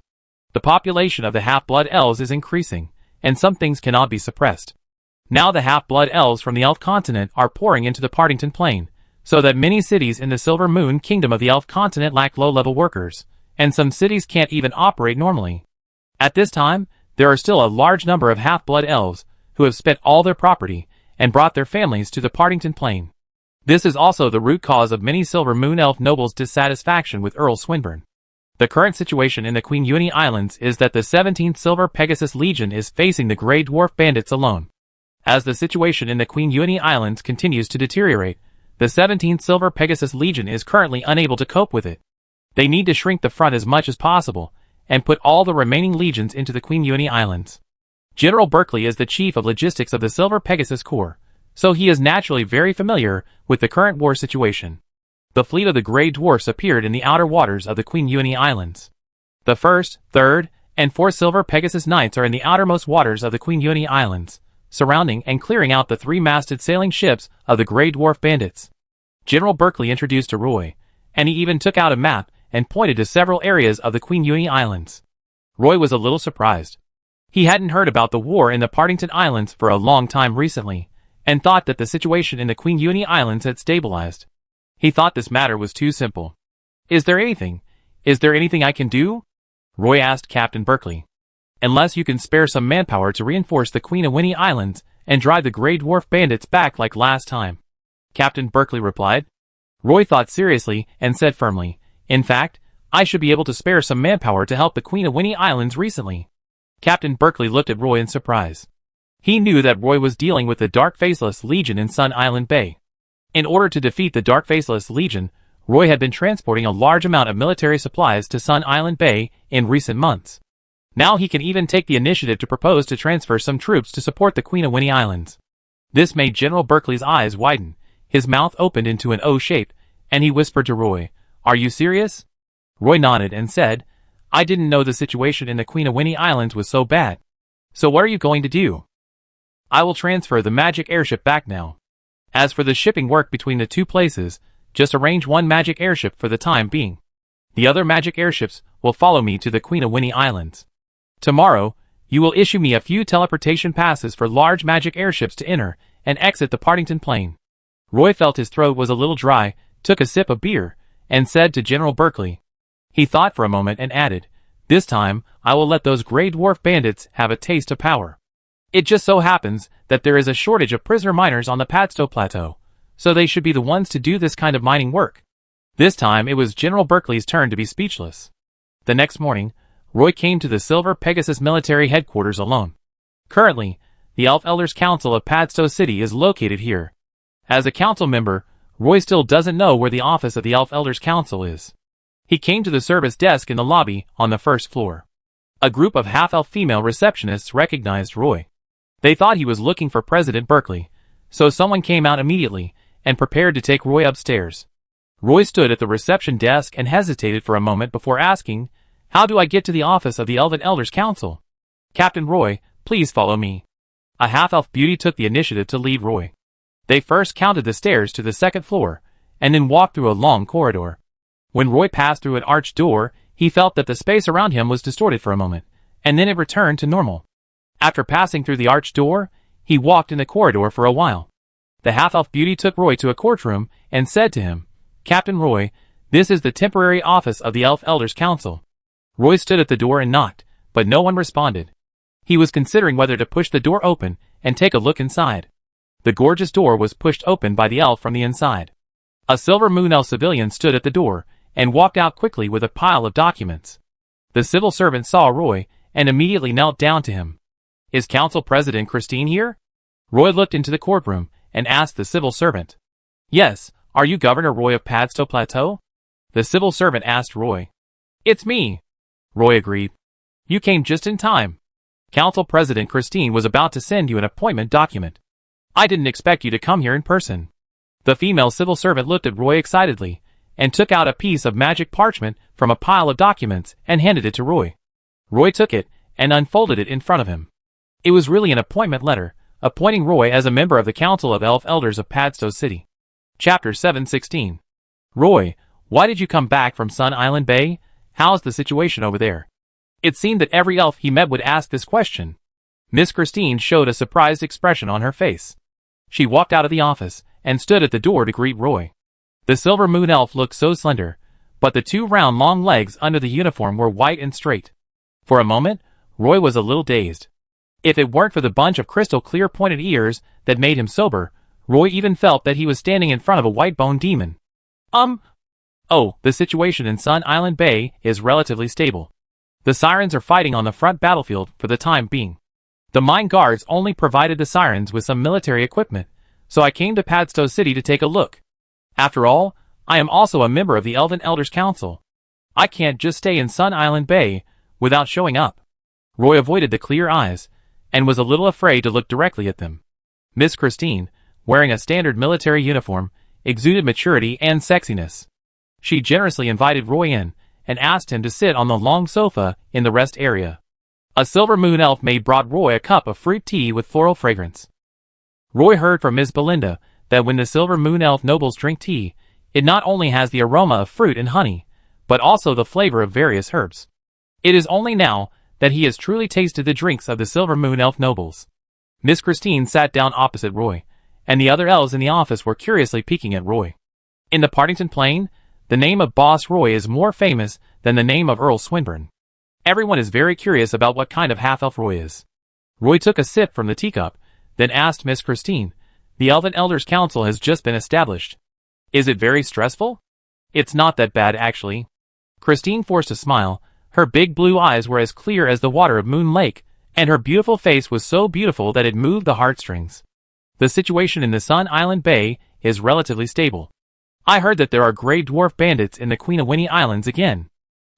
S1: The population of the half-blood elves is increasing, and some things cannot be suppressed. Now the half-blood elves from the elf continent are pouring into the Partington Plain, so that many cities in the Silver Moon Kingdom of the elf continent lack low-level workers, and some cities can't even operate normally. At this time, there are still a large number of half-blood elves who have spent all their property and brought their families to the Partington Plain. This is also the root cause of many Silver Moon elf nobles' dissatisfaction with Earl Swinburne. The current situation in the Queen Uni Islands is that the 17th Silver Pegasus Legion is facing the Grey Dwarf Bandits alone. As the situation in the Queen Uni Islands continues to deteriorate, the 17th Silver Pegasus Legion is currently unable to cope with it. They need to shrink the front as much as possible, and put all the remaining legions into the Queen Uni Islands. General Berkeley is the chief of logistics of the Silver Pegasus Corps, so he is naturally very familiar with the current war situation. The fleet of the Grey Dwarfs appeared in the outer waters of the Queen Uni Islands. The 1st, 3rd, and 4th Silver Pegasus Knights are in the outermost waters of the Queen Uni Islands, surrounding and clearing out the 3-masted sailing ships of the Grey Dwarf Bandits. General Berkeley introduced to Roy, and he even took out a map and pointed to several areas of the Queen Uni Islands. Roy was a little surprised. He hadn't heard about the war in the Partington Islands for a long time recently, and thought that the situation in the Queen Uni Islands had stabilized. He thought this matter was too simple. Is there anything I can do? Roy asked Captain Berkeley. Unless you can spare some manpower to reinforce the Queen of Winnie Islands and drive the Grey Dwarf Bandits back like last time, Captain Berkeley replied. Roy thought seriously and said firmly, in fact, I should be able to spare some manpower to help the Queen of Winnie Islands recently. Captain Berkeley looked at Roy in surprise. He knew that Roy was dealing with the Dark Faceless Legion in Sun Island Bay. In order to defeat the Dark Faceless Legion, Roy had been transporting a large amount of military supplies to Sun Island Bay in recent months. Now he can even take the initiative to propose to transfer some troops to support the Queen of Winnie Islands. This made General Berkeley's eyes widen, his mouth opened into an O shape, and he whispered to Roy, "Are you serious?" Roy nodded and said, "I didn't know the situation in the Queen of Winnie Islands was so bad. So what are you going to do?" "I will transfer the magic airship back now. As for the shipping work between the two places, just arrange one magic airship for the time being. The other magic airships will follow me to the Queen of Winnie Islands. Tomorrow, you will issue me a few teleportation passes for large magic airships to enter and exit the Partington Plain." Roy felt his throat was a little dry, took a sip of beer, and said to General Berkeley. He thought for a moment and added, "This time, I will let those Grey Dwarf Bandits have a taste of power. It just so happens that there is a shortage of prisoner miners on the Padstow Plateau, so they should be the ones to do this kind of mining work." This time it was General Berkeley's turn to be speechless. The next morning, Roy came to the Silver Pegasus military headquarters alone. Currently, the Elf Elders Council of Padstow City is located here. As a council member, Roy still doesn't know where the office of the Elf Elders Council is. He came to the service desk in the lobby on the first floor. A group of half-elf female receptionists recognized Roy. They thought he was looking for President Berkeley, so someone came out immediately and prepared to take Roy upstairs. Roy stood at the reception desk and hesitated for a moment before asking, "How do I get to the office of the Elven Elders Council?" "Captain Roy, please follow me." A half-elf beauty took the initiative to lead Roy. They first counted the stairs to the second floor, and then walked through a long corridor. When Roy passed through an arched door, he felt that the space around him was distorted for a moment, and then it returned to normal. After passing through the arched door, he walked in the corridor for a while. The half-elf beauty took Roy to a courtroom and said to him, "Captain Roy, this is the temporary office of the Elf Elders Council." Roy stood at the door and knocked, but no one responded. He was considering whether to push the door open and take a look inside. The gorgeous door was pushed open by the elf from the inside. A Silver Moon Elf civilian stood at the door and walked out quickly with a pile of documents. The civil servant saw Roy and immediately knelt down to him. "Is Council President Christine here?" Roy looked into the courtroom and asked the civil servant. "Yes, are you Governor Roy of Padstow Plateau?" The civil servant asked Roy. "It's me," Roy agreed. "You came just in time. Council President Christine was about to send you an appointment document. I didn't expect you to come here in person." The female civil servant looked at Roy excitedly, and took out a piece of magic parchment from a pile of documents and handed it to Roy. Roy took it and unfolded it in front of him. It was really an appointment letter, appointing Roy as a member of the Council of Elf Elders of Padstow City. Chapter 716. Roy, why did you come back from Sun Island Bay? How's the situation over there? It seemed that every elf he met would ask this question. Miss Christine showed a surprised expression on her face. She walked out of the office and stood at the door to greet Roy. The Silver Moon Elf looked so slender, but the two round long legs under the uniform were white and straight. For a moment, Roy was a little dazed. If it weren't for the bunch of crystal clear pointed ears that made him sober, Roy even felt that he was standing in front of a white-boned demon. Oh, the situation in Sun Island Bay is relatively stable. The sirens are fighting on the front battlefield for the time being. The mine guards only provided the sirens with some military equipment, so I came to Padstow City to take a look. After all, I am also a member of the Elven Elders Council. I can't just stay in Sun Island Bay without showing up. Roy avoided the clear eyes, and was a little afraid to look directly at them. Miss Christine, wearing a standard military uniform, exuded maturity and sexiness. She generously invited Roy in, and asked him to sit on the long sofa in the rest area. A Silver Moon Elf maid brought Roy a cup of fruit tea with floral fragrance. Roy heard from Miss Belinda that when the Silver Moon Elf nobles drink tea, it not only has the aroma of fruit and honey, but also the flavor of various herbs. It is only now that he has truly tasted the drinks of the Silver Moon Elf nobles. Miss Christine sat down opposite Roy, and the other elves in the office were curiously peeking at Roy. In the Partington Plain, the name of Boss Roy is more famous than the name of Earl Swinburne. Everyone is very curious about what kind of half-elf Roy is. Roy took a sip from the teacup, then asked Miss Christine, "The Elven Elders Council has just been established. Is it very stressful?" "It's not that bad, actually." Christine forced a smile. Her big blue eyes were as clear as the water of Moon Lake, and her beautiful face was so beautiful that it moved the heartstrings. "The situation in the Sun Island Bay is relatively stable. I heard that there are gray dwarf bandits in the Queenawinnie Islands again.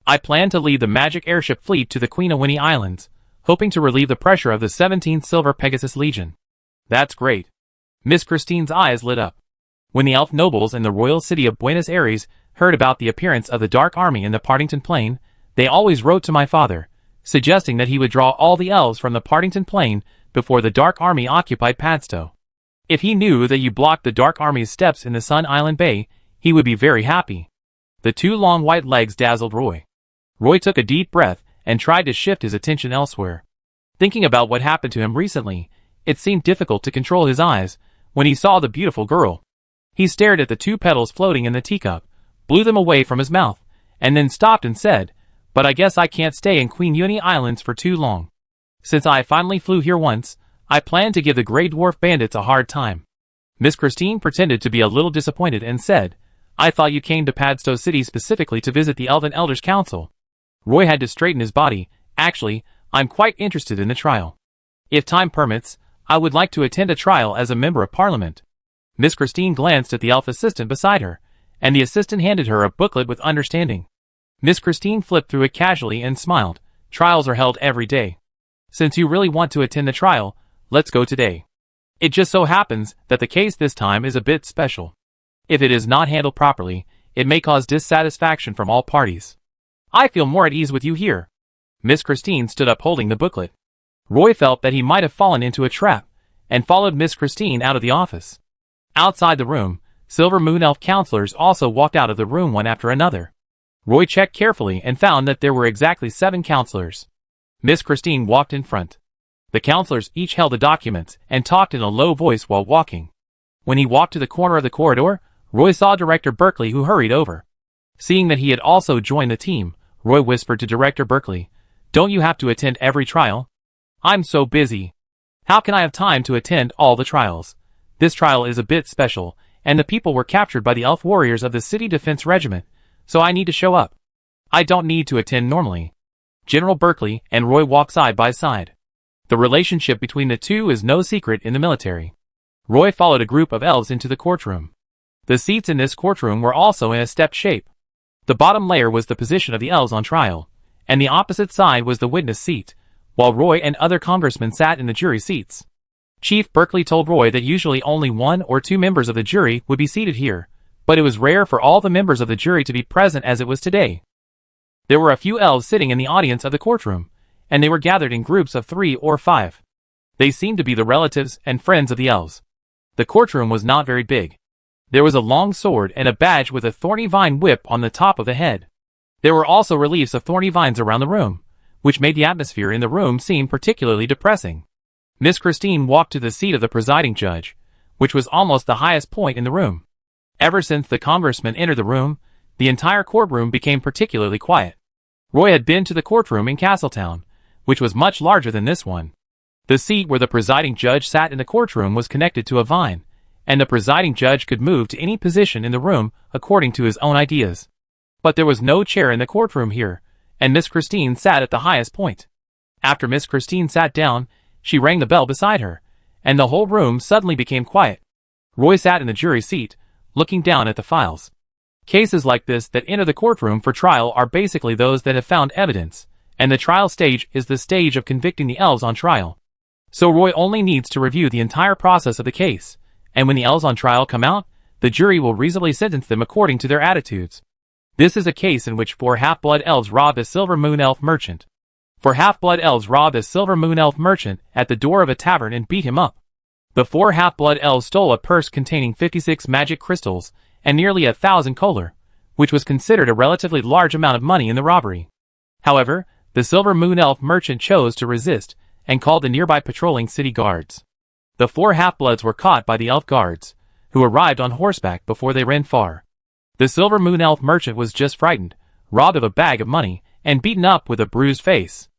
S1: I plan to lead the magic airship fleet to the Queenawinnie Islands, hoping to relieve the pressure of the 17th Silver Pegasus Legion." "That's great." Miss Christine's eyes lit up. When the elf nobles in the royal city of Buenos Aires heard about the appearance of the Dark Army in the Partington Plain, they always wrote to my father, suggesting that he would draw all the elves from the Partington Plain before the Dark Army occupied Padstow. If he knew that you blocked the Dark Army's steps in the Sun Island Bay, he would be very happy. The two long white legs dazzled Roy. Roy took a deep breath and tried to shift his attention elsewhere. Thinking about what happened to him recently, it seemed difficult to control his eyes when he saw the beautiful girl. He stared at the two petals floating in the teacup, blew them away from his mouth, and then stopped and said, "But I guess I can't stay in Queenawinnie Islands for too long. Since I finally flew here once, I plan to give the Grey Dwarf Bandits a hard time." Miss Christine pretended to be a little disappointed and said, "I thought you came to Padstow City specifically to visit the Elven Elders Council." Roy had to straighten his body. "Actually, I'm quite interested in the trial. If time permits, I would like to attend a trial as a member of Parliament." Miss Christine glanced at the elf assistant beside her, and the assistant handed her a booklet with understanding. Miss Christine flipped through it casually and smiled. "Trials are held every day. Since you really want to attend the trial, let's go today. It just so happens that the case this time is a bit special. If it is not handled properly, it may cause dissatisfaction from all parties. I feel more at ease with you here." Miss Christine stood up holding the booklet. Roy felt that he might have fallen into a trap, and followed Miss Christine out of the office. Outside the room, Silver Moon Elf counselors also walked out of the room one after another. Roy checked carefully and found that there were exactly 7 counselors. Miss Christine walked in front. The counselors each held the documents and talked in a low voice while walking. When he walked to the corner of the corridor, Roy saw Director Berkeley, who hurried over. Seeing that he had also joined the team, Roy whispered to Director Berkeley, "Don't you have to attend every trial?" "I'm so busy. How can I have time to attend all the trials? This trial is a bit special, and the people were captured by the elf warriors of the City Defense Regiment, so I need to show up. I don't need to attend normally." General Berkeley and Roy walked side by side. The relationship between the two is no secret in the military. Roy followed a group of elves into the courtroom. The seats in this courtroom were also in a stepped shape. The bottom layer was the position of the elves on trial, and the opposite side was the witness seat, while Roy and other congressmen sat in the jury seats. Chief Berkeley told Roy that usually only 1 or 2 members of the jury would be seated here, but it was rare for all the members of the jury to be present as it was today. There were a few elves sitting in the audience of the courtroom, and they were gathered in groups of 3 or 5. They seemed to be the relatives and friends of the elves. The courtroom was not very big. There was a long sword and a badge with a thorny vine whip on the top of the head. There were also reliefs of thorny vines around the room, which made the atmosphere in the room seem particularly depressing. Miss Christine walked to the seat of the presiding judge, which was almost the highest point in the room. Ever since the congressman entered the room, the entire courtroom became particularly quiet. Roy had been to the courtroom in Castletown, which was much larger than this one. The seat where the presiding judge sat in the courtroom was connected to a vine, and the presiding judge could move to any position in the room according to his own ideas. But there was no chair in the courtroom here, and Miss Christine sat at the highest point. After Miss Christine sat down, she rang the bell beside her, and the whole room suddenly became quiet. Roy sat in the jury seat, looking down at the files. Cases like this that enter the courtroom for trial are basically those that have found evidence, and the trial stage is the stage of convicting the elves on trial. So Roy only needs to review the entire process of the case, and when the elves on trial come out, the jury will reasonably sentence them according to their attitudes. This is a case in which 4 half-blood elves robbed a silver moon elf merchant. 4 half-blood elves robbed a silver moon elf merchant at the door of a tavern and beat him up. The 4 half-blood elves stole a purse containing 56 magic crystals and nearly 1,000 kolar, which was considered a relatively large amount of money in the robbery. However, the silver moon elf merchant chose to resist and called the nearby patrolling city guards. The 4 half-bloods were caught by the elf guards, who arrived on horseback before they ran far. The silver moon elf merchant was just frightened, robbed of a bag of money, and beaten up with a bruised face.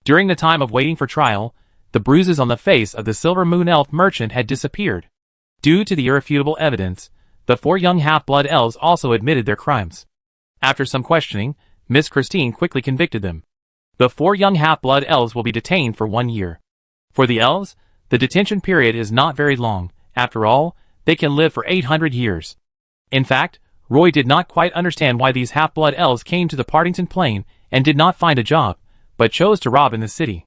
S1: During the time of waiting for trial, the bruises on the face of the silver moon elf merchant had disappeared. Due to the irrefutable evidence, the 4 young half-blood elves also admitted their crimes. After some questioning, Miss Christine quickly convicted them. The 4 young half-blood elves will be detained for 1 year. For the elves, the detention period is not very long. After all, they can live for 800 years. In fact, Roy did not quite understand why these half-blood elves came to the Partington Plain and did not find a job, but chose to rob in the city.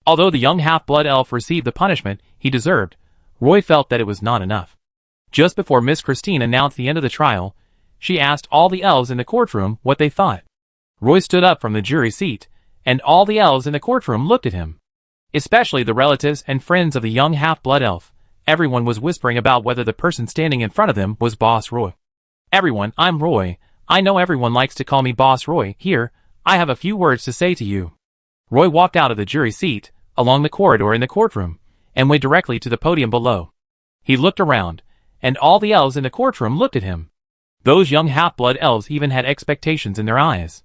S1: Although the young half-blood elf received the punishment he deserved, Roy felt that it was not enough. Just before Miss Christine announced the end of the trial, she asked all the elves in the courtroom what they thought. Roy stood up from the jury seat, and all the elves in the courtroom looked at him. Especially the relatives and friends of the young half-blood elf. Everyone was whispering about whether the person standing in front of them was Boss Roy. "Everyone, I'm Roy. I know everyone likes to call me Boss Roy. Here, I have a few words to say to you." Roy walked out of the jury seat, along the corridor in the courtroom, and went directly to the podium below. He looked around, and all the elves in the courtroom looked at him. Those young half-blood elves even had expectations in their eyes.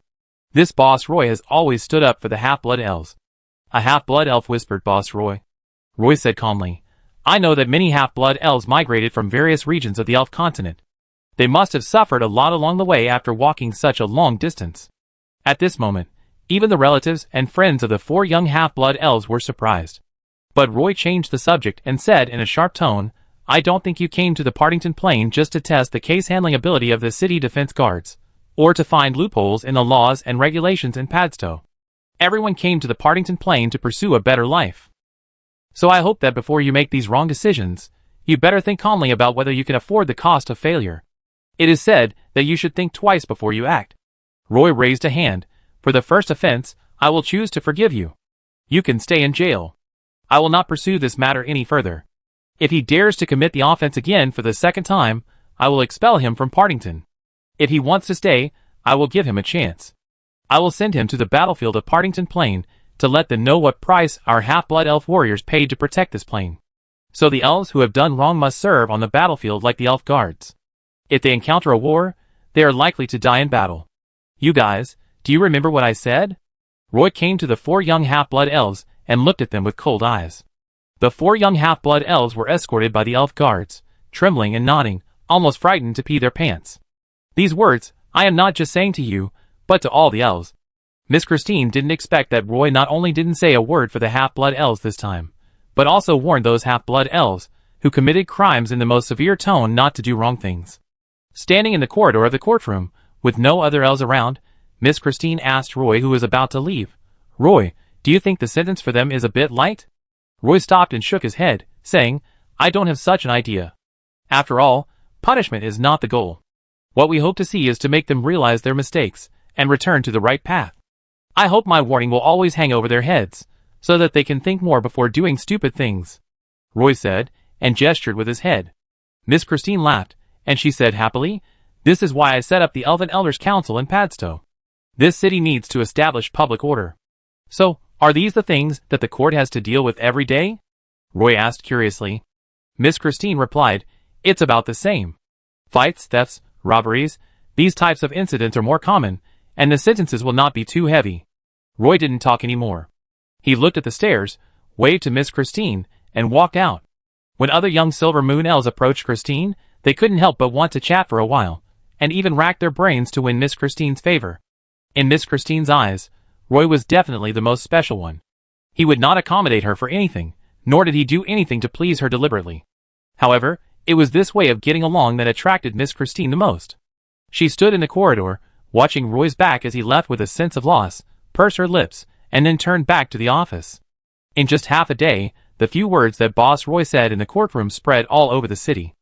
S1: This Boss Roy has always stood up for the half-blood elves. A half-blood elf whispered Boss Roy. Roy said calmly, "I know that many half-blood elves migrated from various regions of the elf continent. They must have suffered a lot along the way after walking such a long distance." At this moment, even the relatives and friends of the 4 young half-blood elves were surprised. But Roy changed the subject and said in a sharp tone, "I don't think you came to the Partington Plain just to test the case-handling ability of the city defense guards, or to find loopholes in the laws and regulations in Padstow. Everyone came to the Partington Plain to pursue a better life. So I hope that before you make these wrong decisions, you better think calmly about whether you can afford the cost of failure. It is said that you should think twice before you act." Roy raised a hand. "For the first offense, I will choose to forgive you. You can stay in jail. I will not pursue this matter any further. If he dares to commit the offense again for the second time, I will expel him from Partington. If he wants to stay, I will give him a chance. I will send him to the battlefield of Partington Plain to let them know what price our half-blood elf warriors paid to protect this plain. So the elves who have done wrong must serve on the battlefield like the elf guards. If they encounter a war, they are likely to die in battle. You guys, do you remember what I said?" Roy came to the 4 young half-blood elves and looked at them with cold eyes. The 4 young half-blood elves were escorted by the elf guards, trembling and nodding, almost frightened to pee their pants. These words, I am not just saying to you, but to all the elves. Miss Christine didn't expect that Roy not only didn't say a word for the half-blood elves this time, but also warned those half-blood elves who committed crimes in the most severe tone not to do wrong things. Standing in the corridor of the courtroom, with no other elves around, Miss Christine asked Roy, who was about to leave, "Roy, do you think the sentence for them is a bit light?" Roy stopped and shook his head, saying, "I don't have such an idea. After all, punishment is not the goal. What we hope to see is to make them realize their mistakes and return to the right path. I hope my warning will always hang over their heads, so that they can think more before doing stupid things," Roy said, and gestured with his head. Miss Christine laughed, and she said happily, "This is why I set up the Elven Elders Council in Padstow. This city needs to establish public order." "So, are these the things that the court has to deal with every day?" Roy asked curiously. Miss Christine replied, "It's about the same. Fights, thefts, robberies, these types of incidents are more common, and the sentences will not be too heavy." Roy didn't talk anymore. He looked at the stairs, waved to Miss Christine, and walked out. When other young Silver Moon elves approached Christine, they couldn't help but want to chat for a while, and even racked their brains to win Miss Christine's favor. In Miss Christine's eyes, Roy was definitely the most special one. He would not accommodate her for anything, nor did he do anything to please her deliberately. However, it was this way of getting along that attracted Miss Christine the most. She stood in the corridor, watching Roy's back as he left with a sense of loss, pursed her lips, and then turned back to the office. In just half a day, the few words that Boss Roy said in the courtroom spread all over the city.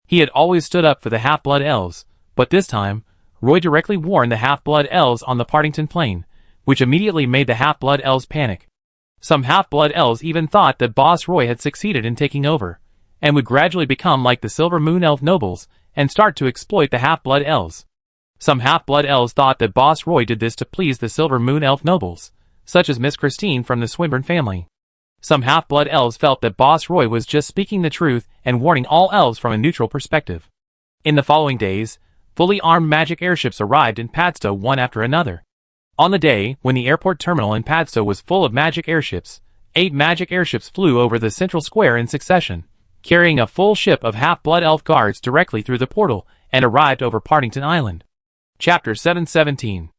S1: He had always stood up for the half-blood elves, but this time, Roy directly warned the half-blood elves on the Partington Plain, which immediately made the half-blood elves panic. Some half-blood elves even thought that Boss Roy had succeeded in taking over, and would gradually become like the Silver Moon elf nobles, and start to exploit the half-blood elves. Some half-blood elves thought that Boss Roy did this to please the Silver Moon elf nobles, such as Miss Christine from the Swinburne family. Some half-blood elves felt that Boss Roy was just speaking the truth and warning all elves from a neutral perspective. In the following days, fully armed magic airships arrived in Padstow one after another. On the day when the airport terminal in Padstow was full of magic airships, 8 magic airships flew over the central square in succession, carrying a full ship of half-blood elf guards directly through the portal, and arrived over Partington Island. Chapter 717.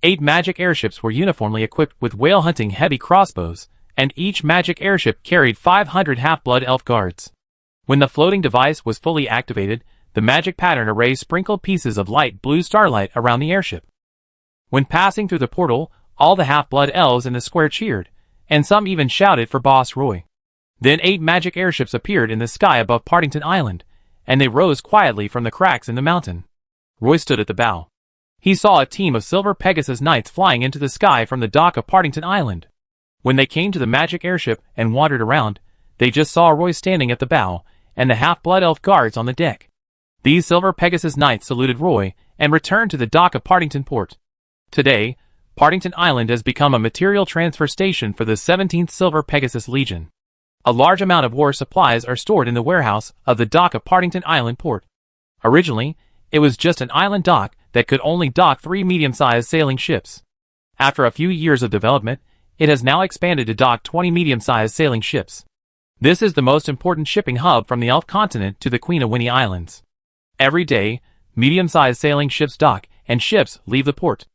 S1: 8 magic airships were uniformly equipped with whale-hunting heavy crossbows, and each magic airship carried 500 half-blood elf guards. When the floating device was fully activated, the magic pattern array sprinkled pieces of light blue starlight around the airship. When passing through the portal, all the half-blood elves in the square cheered, and some even shouted for Boss Roy. Then 8 magic airships appeared in the sky above Partington Island, and they rose quietly from the cracks in the mountain. Roy stood at the bow. He saw a team of Silver Pegasus Knights flying into the sky from the dock of Partington Island. When they came to the magic airship and wandered around, they just saw Roy standing at the bow, and the half-blood elf guards on the deck. These Silver Pegasus Knights saluted Roy, and returned to the dock of Partington Port. Today, Partington Island has become a material transfer station for the 17th Silver Pegasus Legion. A large amount of war supplies are stored in the warehouse of the dock of Partington Island Port. Originally, it was just an island dock that could only dock 3 medium-sized sailing ships. After a few years of development, it has now expanded to dock 20 medium-sized sailing ships. This is the most important shipping hub from the Elf continent to the Queen of Winnie Islands. Every day, medium-sized sailing ships dock, and ships leave the port.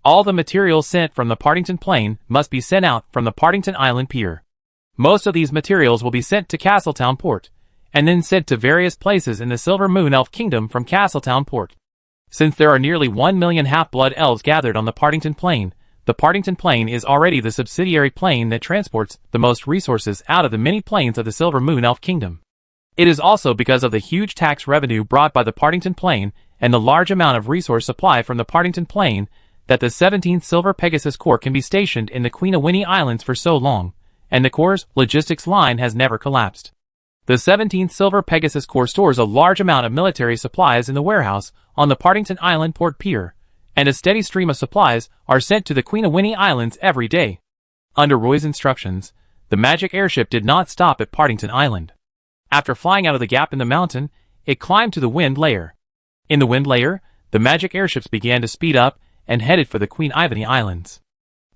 S1: All the materials sent from the Partington Plain must be sent out from the Partington Island Pier. Most of these materials will be sent to Castletown Port, and then sent to various places in the Silver Moon Elf Kingdom from Castletown Port. Since there are nearly 1 million half-blood elves gathered on the Partington Plain, the Partington Plain is already the subsidiary plane that transports the most resources out of the many planes of the Silver Moon Elf Kingdom. It is also because of the huge tax revenue brought by the Partington Plain and the large amount of resource supply from the Partington Plain that the 17th Silver Pegasus Corps can be stationed in the Queen of Winnie Islands for so long, and the Corps' logistics line has never collapsed. The 17th Silver Pegasus Corps stores a large amount of military supplies in the warehouse on the Partington Island Port Pier, and a steady stream of supplies are sent to the Queen of Winnie Islands every day. Under Roy's instructions, the magic airship did not stop at Partington Island. After flying out of the gap in the mountain, it climbed to the wind layer. In the wind layer, the magic airships began to speed up and headed for the Queen Ivany Islands.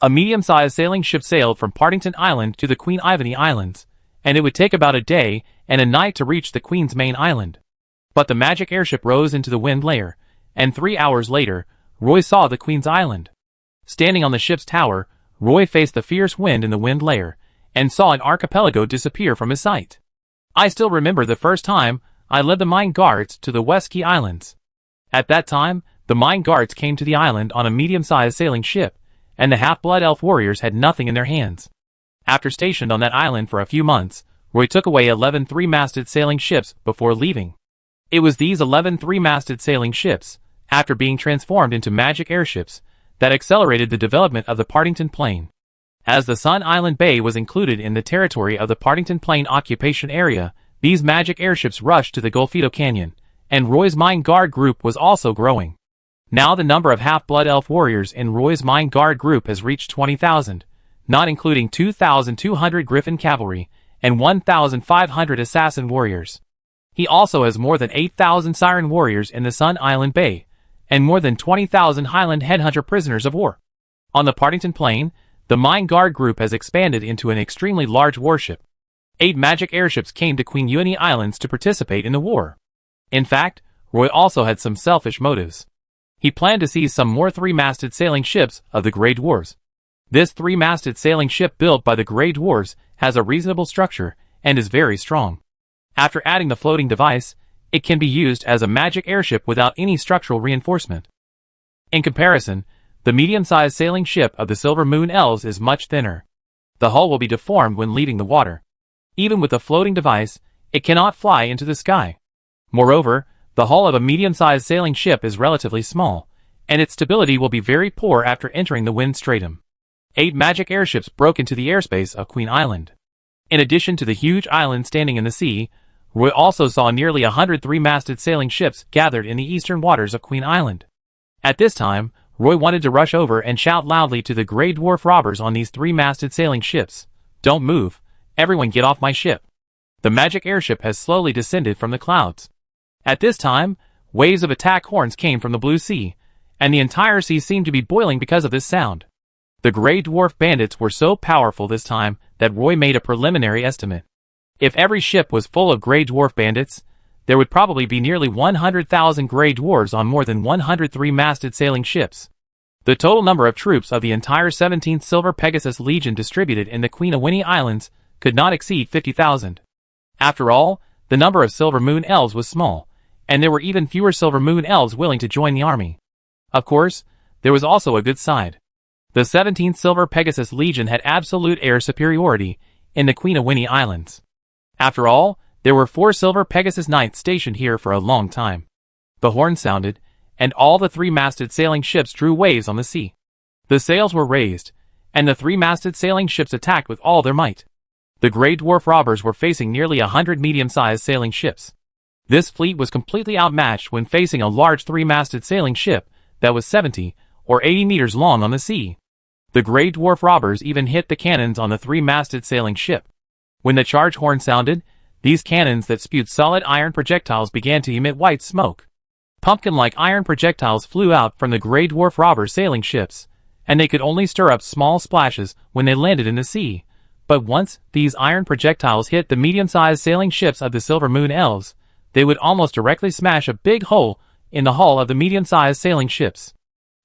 S1: A medium-sized sailing ship sailed from Partington Island to the Queen Ivany Islands, and it would take about a day and a night to reach the Queen's main island. But the magic airship rose into the wind layer, and 3 hours later, Roy saw the Queen's Island. Standing on the ship's tower, Roy faced the fierce wind in the wind layer, and saw an archipelago disappear from his sight. I still remember the first time I led the mine guards to the West Key Islands. At that time, the mine guards came to the island on a medium-sized sailing ship, and the half-blood elf warriors had nothing in their hands. After stationed on that island for a few months, Roy took away 11 three-masted sailing ships before leaving. It was these 11 three-masted sailing ships, after being transformed into magic airships that accelerated the development of the Partington Plain. As the Sun Island Bay was included in the territory of the Partington Plain occupation area, these magic airships rushed to the Golfito Canyon, and Roy's Mine Guard group was also growing. Now the number of half-blood elf warriors in Roy's Mine Guard group has reached 20,000, not including 2,200 Griffin cavalry and 1,500 assassin warriors. He also has more than 8,000 Siren warriors in the Sun Island Bay, and more than 20,000 Highland headhunter prisoners of war. On the Partington Plain, the Mine Guard group has expanded into an extremely large warship. 8 magic airships came to Queen Uini Islands to participate in the war. In fact, Roy also had some selfish motives. He planned to seize some more 3-masted sailing ships of the Grey Dwarves. This 3-masted sailing ship built by the Grey Dwarves has a reasonable structure and is very strong. After adding the floating device, it can be used as a magic airship without any structural reinforcement. In comparison, the medium-sized sailing ship of the Silver Moon Elves is much thinner. The hull will be deformed when leaving the water. Even with a floating device, it cannot fly into the sky. Moreover, the hull of a medium-sized sailing ship is relatively small, and its stability will be very poor after entering the wind stratum. 8 magic airships broke into the airspace of Queen Island. In addition to the huge island standing in the sea, Roy also saw nearly 100 3-masted sailing ships gathered in the eastern waters of Queen Island. At this time, Roy wanted to rush over and shout loudly to the Grey Dwarf robbers on these 3-masted sailing ships, "Don't move! Everyone get off my ship!" The magic airship has slowly descended from the clouds. At this time, waves of attack horns came from the blue sea, and the entire sea seemed to be boiling because of this sound. The Grey Dwarf bandits were so powerful this time that Roy made a preliminary estimate. If every ship was full of Grey Dwarf bandits, there would probably be nearly 100,000 Grey Dwarves on more than 100 3-masted sailing ships. The total number of troops of the entire 17th Silver Pegasus Legion distributed in the Queen Uini Islands could not exceed 50,000. After all, the number of Silver Moon Elves was small, and there were even fewer Silver Moon Elves willing to join the army. Of course, there was also a good side. The 17th Silver Pegasus Legion had absolute air superiority in the Queen Uini Islands. After all, there were 4 Silver Pegasus Knights stationed here for a long time. The horn sounded, and all the 3-masted sailing ships drew waves on the sea. The sails were raised, and the 3-masted sailing ships attacked with all their might. The Grey Dwarf robbers were facing nearly 100 medium-sized sailing ships. This fleet was completely outmatched when facing a large 3-masted sailing ship that was 70 or 80 meters long on the sea. The Grey Dwarf robbers even hit the cannons on the 3-masted sailing ship. When the charge horn sounded, these cannons that spewed solid iron projectiles began to emit white smoke. Pumpkin-like iron projectiles flew out from the Grey Dwarf robber sailing ships, and they could only stir up small splashes when they landed in the sea. But once these iron projectiles hit the medium-sized sailing ships of the Silver Moon Elves, they would almost directly smash a big hole in the hull of the medium-sized sailing ships.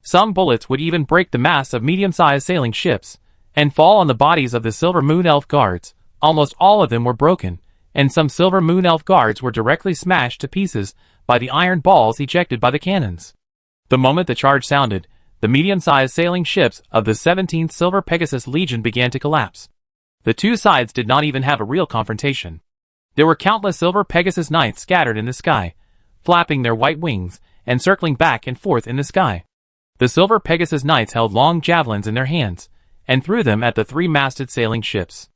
S1: Some bullets would even break the masts of medium-sized sailing ships, and fall on the bodies of the Silver Moon Elf guards. Almost all of them were broken, and some Silver Moon Elf guards were directly smashed to pieces by the iron balls ejected by the cannons. The moment the charge sounded, the medium-sized sailing ships of the 17th Silver Pegasus Legion began to collapse. The two sides did not even have a real confrontation. There were countless Silver Pegasus Knights scattered in the sky, flapping their white wings and circling back and forth in the sky. The Silver Pegasus Knights held long javelins in their hands and threw them at the 3-masted sailing ships.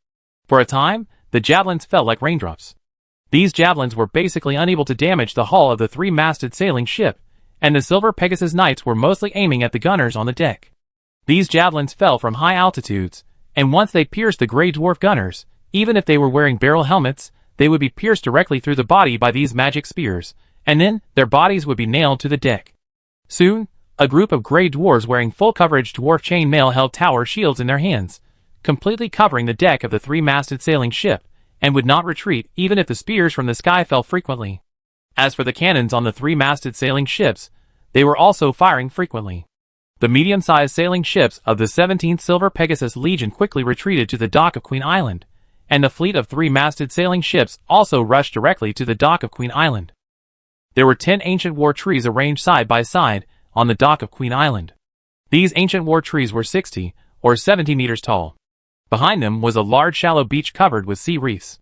S1: For a time, the javelins fell like raindrops. These javelins were basically unable to damage the hull of the 3-masted sailing ship, and the Silver Pegasus Knights were mostly aiming at the gunners on the deck. These javelins fell from high altitudes, and once they pierced the Grey Dwarf gunners, even if they were wearing barrel helmets, they would be pierced directly through the body by these magic spears, and then their bodies would be nailed to the deck. Soon, a group of Grey Dwarves wearing full-coverage dwarf chainmail held tower shields in their hands, completely covering the deck of the 3-masted sailing ship, and would not retreat even if the spears from the sky fell frequently. As for the cannons on the 3-masted sailing ships, they were also firing frequently. The medium-sized sailing ships of the 17th Silver Pegasus Legion quickly retreated to the dock of Queen Island, and the fleet of 3-masted sailing ships also rushed directly to the dock of Queen Island. There were 10 ancient war trees arranged side by side on the dock of Queen Island. These ancient war trees were 60 or 70 meters tall. Behind them was a large shallow beach covered with sea reefs.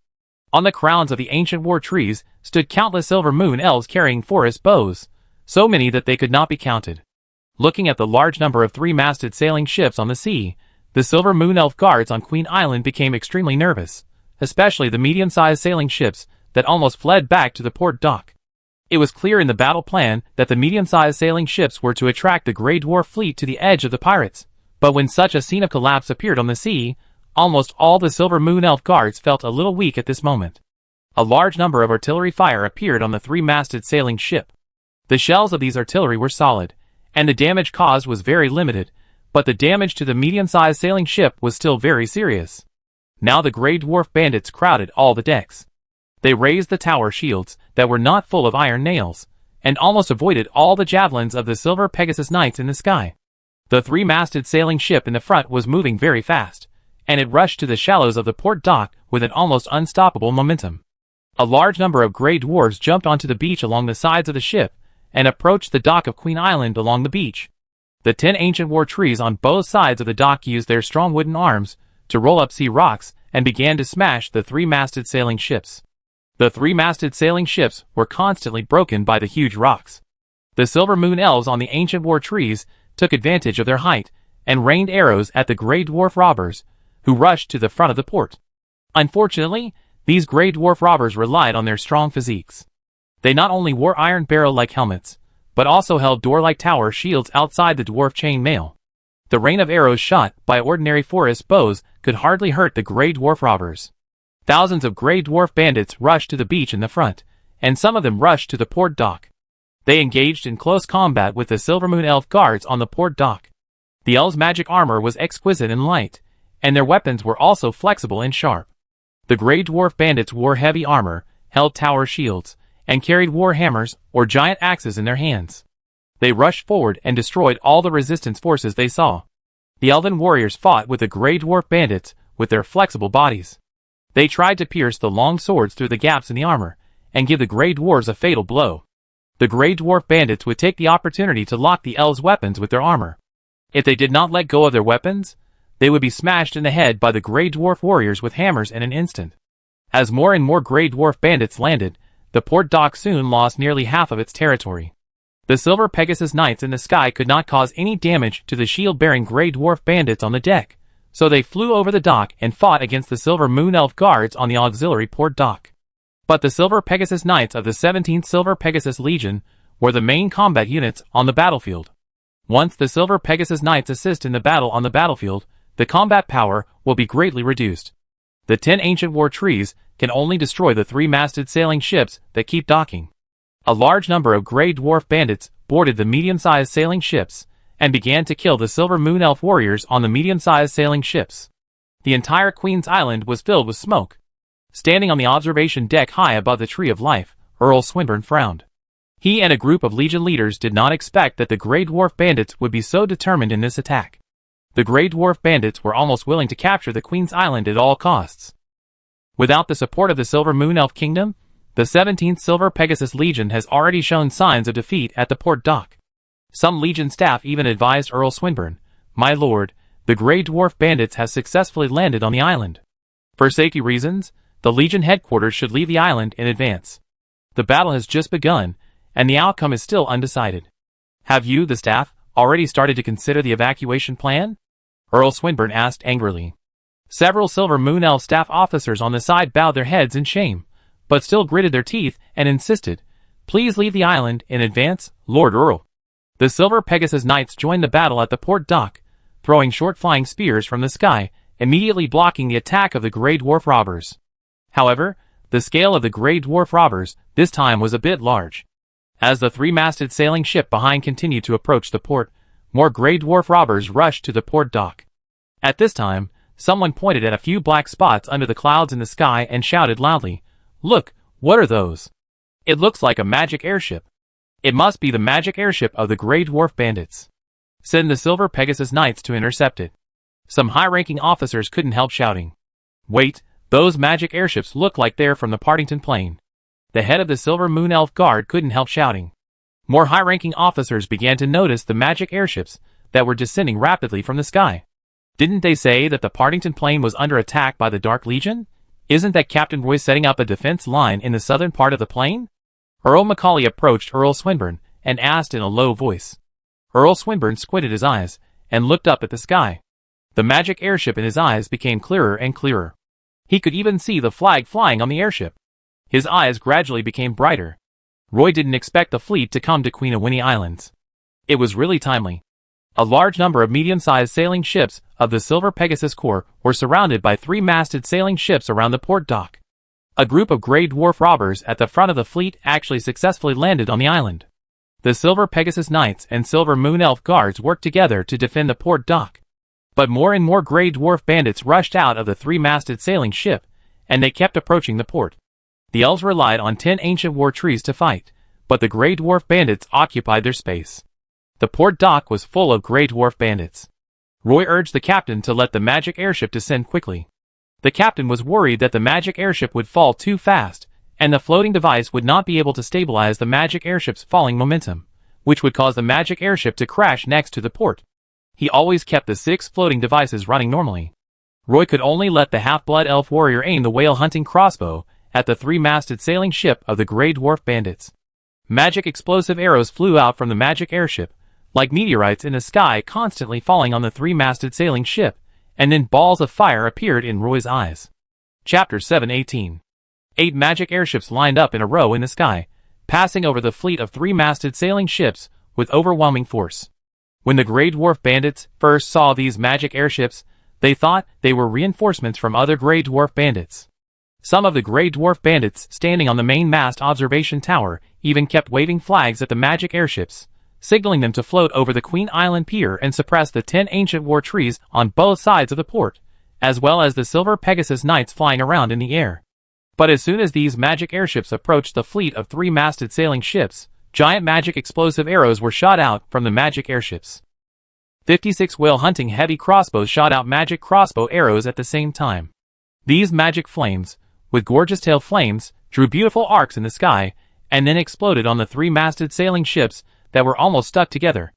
S1: On the crowns of the ancient war trees stood countless Silver Moon Elves carrying forest bows, so many that they could not be counted. Looking at the large number of three-masted sailing ships on the sea, the Silver Moon Elf guards on Queen Island became extremely nervous, especially the medium-sized sailing ships that almost fled back to the port dock. It was clear in the battle plan that the medium-sized sailing ships were to attract the Grey Dwarf fleet to the edge of the pirates, but when such a scene of collapse appeared on the sea, almost all the Silver Moon Elf guards felt a little weak at this moment. A large number of artillery fire appeared on the three-masted sailing ship. The shells of these artillery were solid, and the damage caused was very limited, but the damage to the medium-sized sailing ship was still very serious. Now the Grey Dwarf bandits crowded all the decks. They raised the tower shields that were not full of iron nails, and almost avoided all the javelins of the Silver Pegasus Knights in the sky. The three-masted sailing ship in the front was moving very fast, and it rushed to the shallows of the port dock with an almost unstoppable momentum. A large number of Grey Dwarves jumped onto the beach along the sides of the ship, and approached the dock of Queen Island along the beach. The 10 ancient war trees on both sides of the dock used their strong wooden arms to roll up sea rocks and began to smash the three-masted sailing ships. The three-masted sailing ships were constantly broken by the huge rocks. The Silver Moon Elves on the ancient war trees took advantage of their height and rained arrows at the Grey Dwarf robbers, who rushed to the front of the port. Unfortunately, these Grey Dwarf robbers relied on their strong physiques. They not only wore iron barrel-like helmets, but also held door-like tower shields outside the dwarf chain mail. The rain of arrows shot by ordinary forest bows could hardly hurt the Grey Dwarf robbers. Thousands of Grey Dwarf bandits rushed to the beach in the front, and some of them rushed to the port dock. They engaged in close combat with the Silver Moon Elf guards on the port dock. The elves' magic armor was exquisite and light, and their weapons were also flexible and sharp. The Grey Dwarf bandits wore heavy armor, held tower shields, and carried war hammers or giant axes in their hands. They rushed forward and destroyed all the resistance forces they saw. The elven warriors fought with the Grey Dwarf bandits with their flexible bodies. They tried to pierce the long swords through the gaps in the armor, and give the Grey Dwarves a fatal blow. The Grey Dwarf bandits would take the opportunity to lock the elves' weapons with their armor. If they did not let go of their weapons, they would be smashed in the head by the Grey Dwarf warriors with hammers in an instant. As more and more Grey Dwarf bandits landed, the port dock soon lost nearly half of its territory. The Silver Pegasus Knights in the sky could not cause any damage to the shield-bearing Grey Dwarf bandits on the deck, so they flew over the dock and fought against the Silver Moon Elf guards on the auxiliary port dock. But the Silver Pegasus Knights of the 17th Silver Pegasus Legion were the main combat units on the battlefield. Once the Silver Pegasus Knights assist in the battle on the battlefield, the combat power will be greatly reduced. The 10 ancient war trees can only destroy the three-masted sailing ships that keep docking. A large number of Grey Dwarf bandits boarded the medium-sized sailing ships and began to kill the Silver Moon Elf warriors on the medium-sized sailing ships. The entire Queen's Island was filled with smoke. Standing on the observation deck high above the Tree of Life, Earl Swinburne frowned. He and a group of Legion leaders did not expect that the Grey Dwarf bandits would be so determined in this attack. The Grey Dwarf bandits were almost willing to capture the Queen's Island at all costs. Without the support of the Silver Moon Elf Kingdom, the 17th Silver Pegasus Legion has already shown signs of defeat at the port dock. Some Legion staff even advised Earl Swinburne, "My lord, the Grey Dwarf bandits have successfully landed on the island. For safety reasons, the Legion headquarters should leave the island in advance. The battle has just begun, and the outcome is still undecided. Have you, the staff, already started to consider the evacuation plan?" Earl Swinburne asked angrily. Several Silver Moon Elf staff officers on the side bowed their heads in shame, but still gritted their teeth and insisted, "Please leave the island in advance, Lord Earl." The Silver Pegasus Knights joined the battle at the port dock, throwing short flying spears from the sky, immediately blocking the attack of the Grey Dwarf robbers. However, the scale of the Grey Dwarf robbers this time was a bit large. As the three-masted sailing ship behind continued to approach the port, more Grey Dwarf robbers rushed to the port dock. At this time, someone pointed at a few black spots under the clouds in the sky and shouted loudly, "Look, what are those? It looks like a magic airship." "It must be the magic airship of the Grey Dwarf bandits. Send the Silver Pegasus Knights to intercept it." Some high-ranking officers couldn't help shouting, "Wait, those magic airships look like they're from the Partington Plain." The head of the Silver Moon Elf Guard couldn't help shouting. More high-ranking officers began to notice the magic airships that were descending rapidly from the sky. Didn't they say that the Partington Plain was under attack by the Dark Legion? Isn't that Captain Roy setting up a defense line in the southern part of the plain? Earl Macaulay approached Earl Swinburne and asked in a low voice. Earl Swinburne squinted his eyes and looked up at the sky. The magic airship in his eyes became clearer and clearer. He could even see the flag flying on the airship. His eyes gradually became brighter. Roy didn't expect the fleet to come to Queen of Winnie Islands. It was really timely. A large number of medium-sized sailing ships of the Silver Pegasus Corps were surrounded by three-masted sailing ships around the port dock. A group of Grey Dwarf robbers at the front of the fleet actually successfully landed on the island. The Silver Pegasus Knights and Silver Moon Elf guards worked together to defend the port dock. But more and more Grey Dwarf bandits rushed out of the three-masted sailing ship, and they kept approaching the port. The elves relied on 10 ancient war trees to fight, but the Grey Dwarf bandits occupied their space. The port dock was full of Grey Dwarf bandits. Roy urged the captain to let the magic airship descend quickly. The captain was worried that the magic airship would fall too fast, and the floating device would not be able to stabilize the magic airship's falling momentum, which would cause the magic airship to crash next to the port. He always kept the 6 floating devices running normally. Roy could only let the half-blood elf warrior aim the whale-hunting crossbow at the three-masted sailing ship of the Grey Dwarf bandits. Magic explosive arrows flew out from the magic airship, like meteorites in the sky constantly falling on the three-masted sailing ship, and then balls of fire appeared in Roy's eyes. Chapter 718. 8 magic airships lined up in a row in the sky, passing over the fleet of three-masted sailing ships with overwhelming force. When the Grey Dwarf bandits first saw these magic airships, they thought they were reinforcements from other Grey Dwarf bandits. Some of the Grey Dwarf bandits standing on the main mast observation tower even kept waving flags at the magic airships, signaling them to float over the Queen Island pier and suppress the 10 ancient war trees on both sides of the port, as well as the Silver Pegasus Knights flying around in the air. But as soon as these magic airships approached the fleet of three-masted sailing ships, giant magic explosive arrows were shot out from the magic airships. 56 whale-hunting heavy crossbows shot out magic crossbow arrows at the same time. These magic flames, with gorgeous tail flames, drew beautiful arcs in the sky, and then exploded on the three-masted sailing ships that were almost stuck together.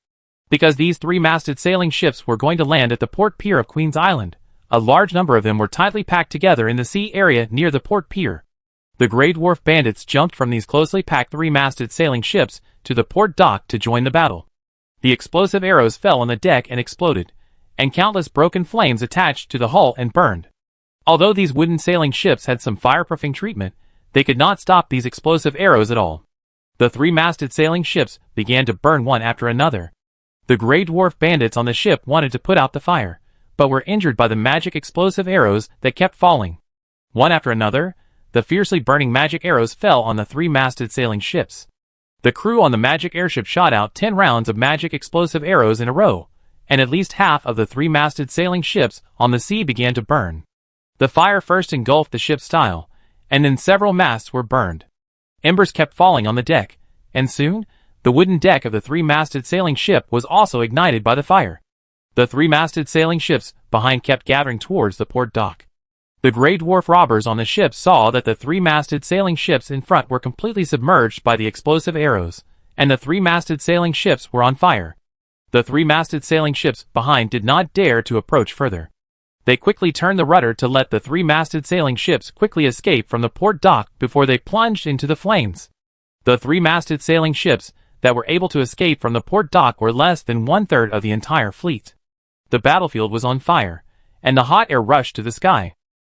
S1: Because these three-masted sailing ships were going to land at the port pier of Queen's Island, a large number of them were tightly packed together in the sea area near the port pier. The Grey Dwarf bandits jumped from these closely packed three-masted sailing ships to the port dock to join the battle. The explosive arrows fell on the deck and exploded, and countless broken flames attached to the hull and burned. Although these wooden sailing ships had some fireproofing treatment, they could not stop these explosive arrows at all. The three-masted sailing ships began to burn one after another. The Grey Dwarf bandits on the ship wanted to put out the fire, but were injured by the magic explosive arrows that kept falling. One after another, the fiercely burning magic arrows fell on the three-masted sailing ships. The crew on the magic airship shot out 10 rounds of magic explosive arrows in a row, and at least half of the three-masted sailing ships on the sea began to burn. The fire first engulfed the ship's style, and then several masts were burned. Embers kept falling on the deck, and soon, the wooden deck of the three-masted sailing ship was also ignited by the fire. The three-masted sailing ships behind kept gathering towards the port dock. The Grey Dwarf robbers on the ship saw that the three-masted sailing ships in front were completely submerged by the explosive arrows, and the three-masted sailing ships were on fire. The three-masted sailing ships behind did not dare to approach further. They quickly turned the rudder to let the three-masted sailing ships quickly escape from the port dock before they plunged into the flames. The three-masted sailing ships that were able to escape from the port dock were less than 1/3 of the entire fleet. The battlefield was on fire, and the hot air rushed to the sky.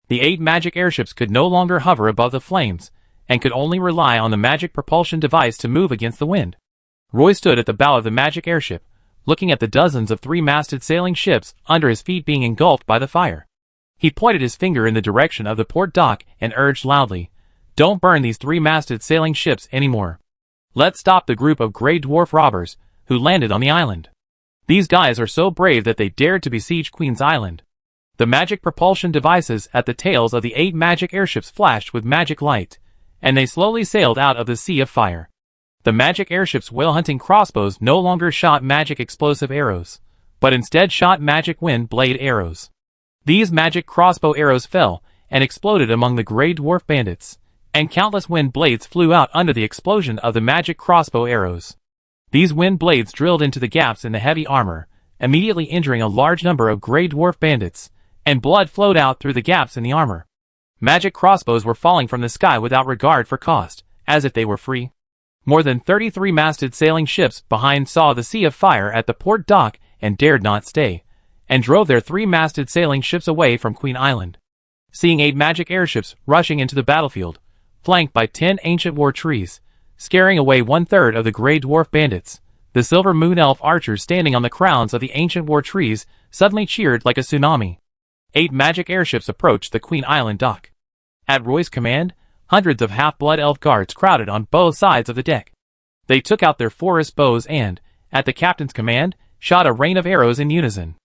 S1: The 8 magic airships could no longer hover above the flames, and could only rely on the magic propulsion device to move against the wind. Roy stood at the bow of the magic airship, looking at the dozens of three-masted sailing ships under his feet being engulfed by the fire. He pointed his finger in the direction of the port dock and urged loudly, "Don't burn these three-masted sailing ships anymore. Let's stop the group of Grey Dwarf robbers who landed on the island. These guys are so brave that they dared to besiege Queen's Island." The magic propulsion devices at the tails of the 8 magic airships flashed with magic light, and they slowly sailed out of the sea of fire. The magic airships' whale-hunting crossbows no longer shot magic explosive arrows, but instead shot magic wind blade arrows. These magic crossbow arrows fell and exploded among the Grey Dwarf bandits, and countless wind blades flew out under the explosion of the magic crossbow arrows. These wind blades drilled into the gaps in the heavy armor, immediately injuring a large number of Grey Dwarf bandits, and blood flowed out through the gaps in the armor. Magic crossbows were falling from the sky without regard for cost, as if they were free. More than 33 masted sailing ships behind saw the sea of fire at the port dock and dared not stay, and drove their 3-masted sailing ships away from Queen Island. Seeing 8 magic airships rushing into the battlefield, flanked by 10 ancient war trees, scaring away 1/3 of the Grey Dwarf bandits, the Silver Moon Elf archers standing on the crowns of the ancient war trees suddenly cheered like a tsunami. 8 magic airships approached the Queen Island dock. At Roy's command, hundreds of half-blood elf guards crowded on both sides of the deck. They took out their forest bows and, at the captain's command, shot a rain of arrows in unison.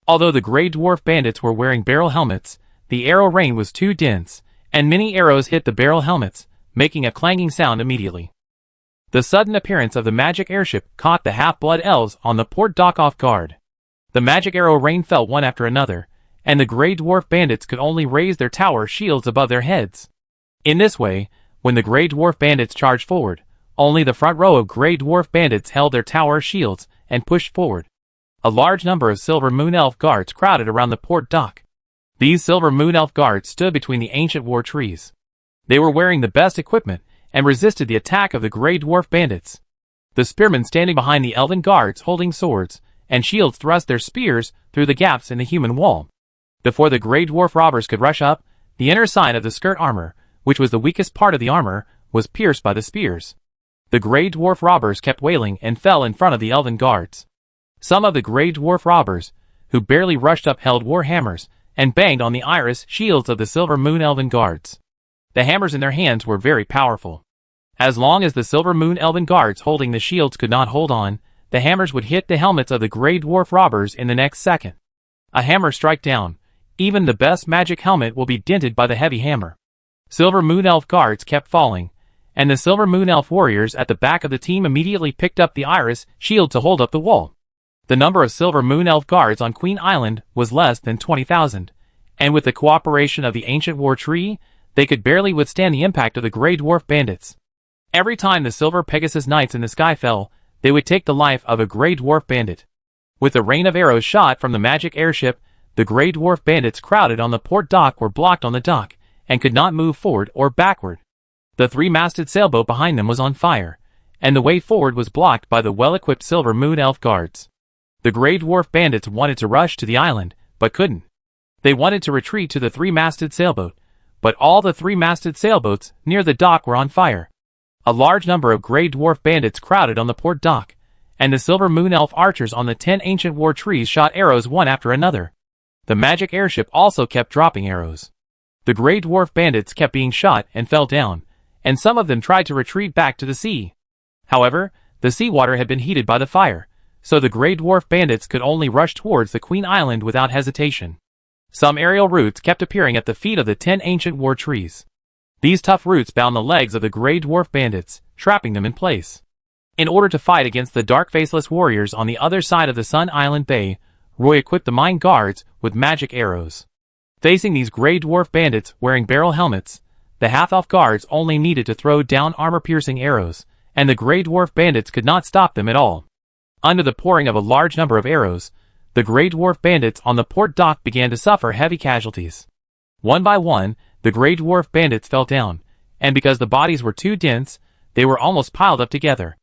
S1: Although the Grey Dwarf bandits were wearing barrel helmets, the arrow rain was too dense, and many arrows hit the barrel helmets, making a clanging sound immediately. The sudden appearance of the magic airship caught the half-blood elves on the port dock off guard. The magic arrow rain fell one after another, and the Grey Dwarf bandits could only raise their tower shields above their heads. In this way, when the Grey Dwarf bandits charged forward, only the front row of Grey Dwarf bandits held their tower shields and pushed forward. A large number of Silver Moon Elf guards crowded around the port dock. These Silver Moon Elf guards stood between the ancient war trees. They were wearing the best equipment and resisted the attack of the Grey Dwarf bandits. The spearmen standing behind the elven guards holding swords and shields thrust their spears through the gaps in the human wall. Before the Grey Dwarf robbers could rush up, the inner side of the skirt armor, which was the weakest part of the armor, was pierced by the spears. The Grey Dwarf robbers kept wailing and fell in front of the elven guards. Some of the Grey Dwarf robbers, who barely rushed up, held war hammers and banged on the iris shields of the Silver Moon Elven guards. The hammers in their hands were very powerful. As long as the Silver Moon Elven guards holding the shields could not hold on, the hammers would hit the helmets of the Grey Dwarf robbers in the next second. A hammer strike down, even the best magic helmet will be dented by the heavy hammer. Silver Moon Elf guards kept falling, and the Silver Moon Elf warriors at the back of the team immediately picked up the iris shield to hold up the wall. The number of Silver Moon Elf guards on Queen Island was less than 20,000, and with the cooperation of the ancient war tree, they could barely withstand the impact of the Grey Dwarf bandits. Every time the Silver Pegasus Knights in the sky fell, they would take the life of a Grey Dwarf bandit. With the rain of arrows shot from the magic airship, the Grey Dwarf bandits crowded on the port dock were blocked on the dock, and could not move forward or backward. The 3-masted sailboat behind them was on fire, and the way forward was blocked by the well-equipped Silver Moon Elf guards. The Grey Dwarf bandits wanted to rush to the island, but couldn't. They wanted to retreat to the 3-masted sailboat, but all the 3-masted sailboats near the dock were on fire. A large number of Grey Dwarf bandits crowded on the port dock, and the Silver Moon Elf archers on the 10 ancient war trees shot arrows one after another. The magic airship also kept dropping arrows. The Grey Dwarf bandits kept being shot and fell down, and some of them tried to retreat back to the sea. However, the seawater had been heated by the fire, so the Grey Dwarf bandits could only rush towards the Queen Island without hesitation. Some aerial roots kept appearing at the feet of the 10 ancient war trees. These tough roots bound the legs of the Grey Dwarf bandits, trapping them in place. In order to fight against the dark faceless warriors on the other side of the Sun Island Bay, Roy equipped the mine guards with magic arrows. Facing these Grey Dwarf bandits wearing barrel helmets, the half-elf guards only needed to throw down armor-piercing arrows, and the Grey Dwarf bandits could not stop them at all. Under the pouring of a large number of arrows, the Grey Dwarf bandits on the port dock began to suffer heavy casualties. One by one, the Grey Dwarf bandits fell down, and because the bodies were too dense, they were almost piled up together.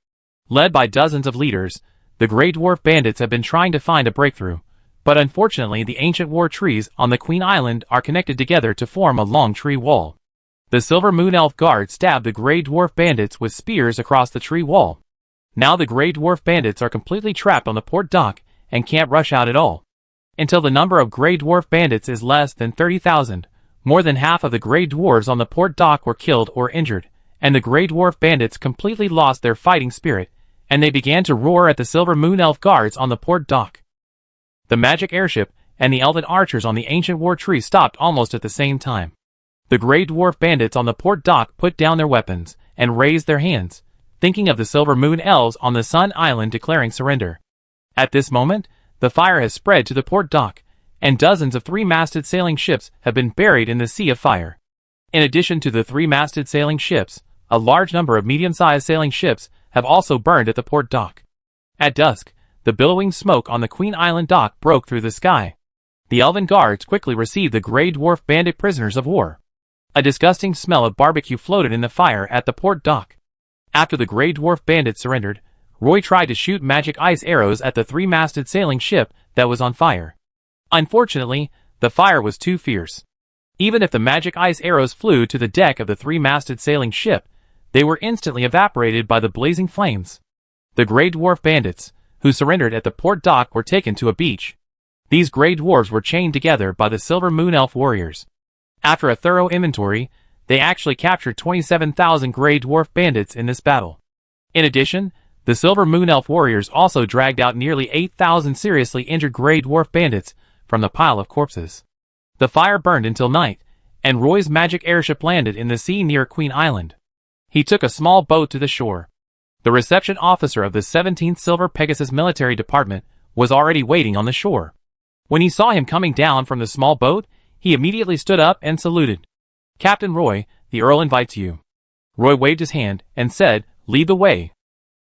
S1: Led by dozens of leaders, the Grey Dwarf bandits have been trying to find a breakthrough, but unfortunately the ancient war trees on the Queen Island are connected together to form a long tree wall. The Silver Moon Elf guard stabbed the Grey Dwarf bandits with spears across the tree wall. Now the Grey Dwarf bandits are completely trapped on the port dock and can't rush out at all. Until the number of Grey Dwarf bandits is less than 30,000, more than half of the Grey Dwarves on the port dock were killed or injured, and the Grey Dwarf bandits completely lost their fighting spirit, and they began to roar at the Silver Moon Elf guards on the port dock. The magic airship and the elven archers on the ancient war tree stopped almost at the same time. The Grey Dwarf bandits on the port dock put down their weapons and raised their hands, thinking of the Silver Moon Elves on the Sun Island declaring surrender. At this moment, the fire has spread to the port dock, and dozens of 3-masted sailing ships have been buried in the sea of fire. In addition to the 3-masted sailing ships, a large number of medium-sized sailing ships have also burned at the port dock. At dusk, the billowing smoke on the Queen Island dock broke through the sky. The elven guards quickly received the Grey Dwarf bandit prisoners of war. A disgusting smell of barbecue floated in the fire at the port dock. After the Grey Dwarf bandits surrendered, Roy tried to shoot magic ice arrows at the three-masted sailing ship that was on fire. Unfortunately, the fire was too fierce. Even if the magic ice arrows flew to the deck of the three-masted sailing ship, they were instantly evaporated by the blazing flames. The Grey Dwarf bandits, who surrendered at the port dock, were taken to a beach. These Grey Dwarves were chained together by the Silver Moon Elf warriors. After a thorough inventory, they actually captured 27,000 Grey Dwarf bandits in this battle. In addition, the Silver Moon Elf warriors also dragged out nearly 8,000 seriously injured Grey Dwarf bandits from the pile of corpses. The fire burned until night, and Roy's magic airship landed in the sea near Queen Island. He took a small boat to the shore. The reception officer of the 17th Silver Pegasus Military Department was already waiting on the shore. When he saw him coming down from the small boat, he immediately stood up and saluted. "Captain Roy, the Earl invites you." Roy waved his hand and said, "Lead the way."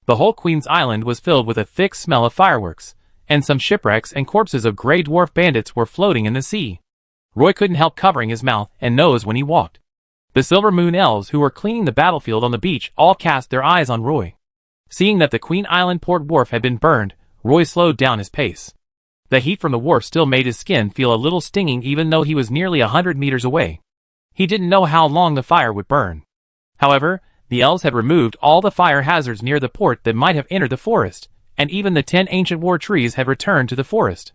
S1: The whole Queen's Island was filled with a thick smell of fireworks, and some shipwrecks and corpses of Grey Dwarf bandits were floating in the sea. Roy couldn't help covering his mouth and nose when he walked. The Silver Moon Elves who were cleaning the battlefield on the beach all cast their eyes on Roy. Seeing that the Queen Island port wharf had been burned, Roy slowed down his pace. The heat from the wharf still made his skin feel a little stinging even though he was nearly 100 meters away. He didn't know how long the fire would burn. However, the elves had removed all the fire hazards near the port that might have entered the forest, and even the 10 ancient war trees had returned to the forest.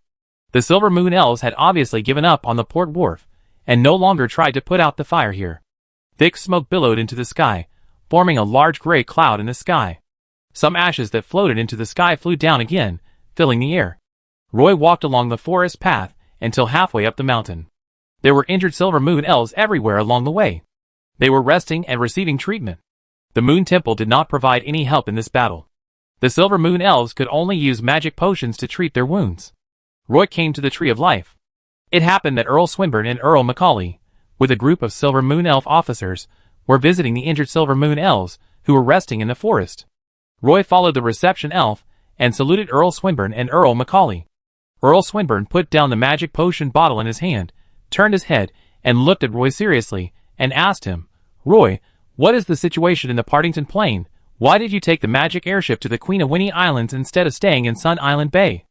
S1: The Silver Moon Elves had obviously given up on the port wharf, and no longer tried to put out the fire here. Thick smoke billowed into the sky, forming a large gray cloud in the sky. Some ashes that floated into the sky flew down again, filling the air. Roy walked along the forest path until halfway up the mountain. There were injured Silver Moon Elves everywhere along the way. They were resting and receiving treatment. The Moon Temple did not provide any help in this battle. The Silver Moon Elves could only use magic potions to treat their wounds. Roy came to the Tree of Life. It happened that Earl Swinburne and Earl Macaulay, with a group of Silver Moon Elf officers, were visiting the injured Silver Moon Elves who were resting in the forest. Roy followed the reception elf and saluted Earl Swinburne and Earl Macaulay. Earl Swinburne put down the magic potion bottle in his hand, turned his head, and looked at Roy seriously, and asked him, "Roy, what is the situation in the Partington Plain? Why did you take the magic airship to the Queen of Winnie Islands instead of staying in Sun Island Bay?"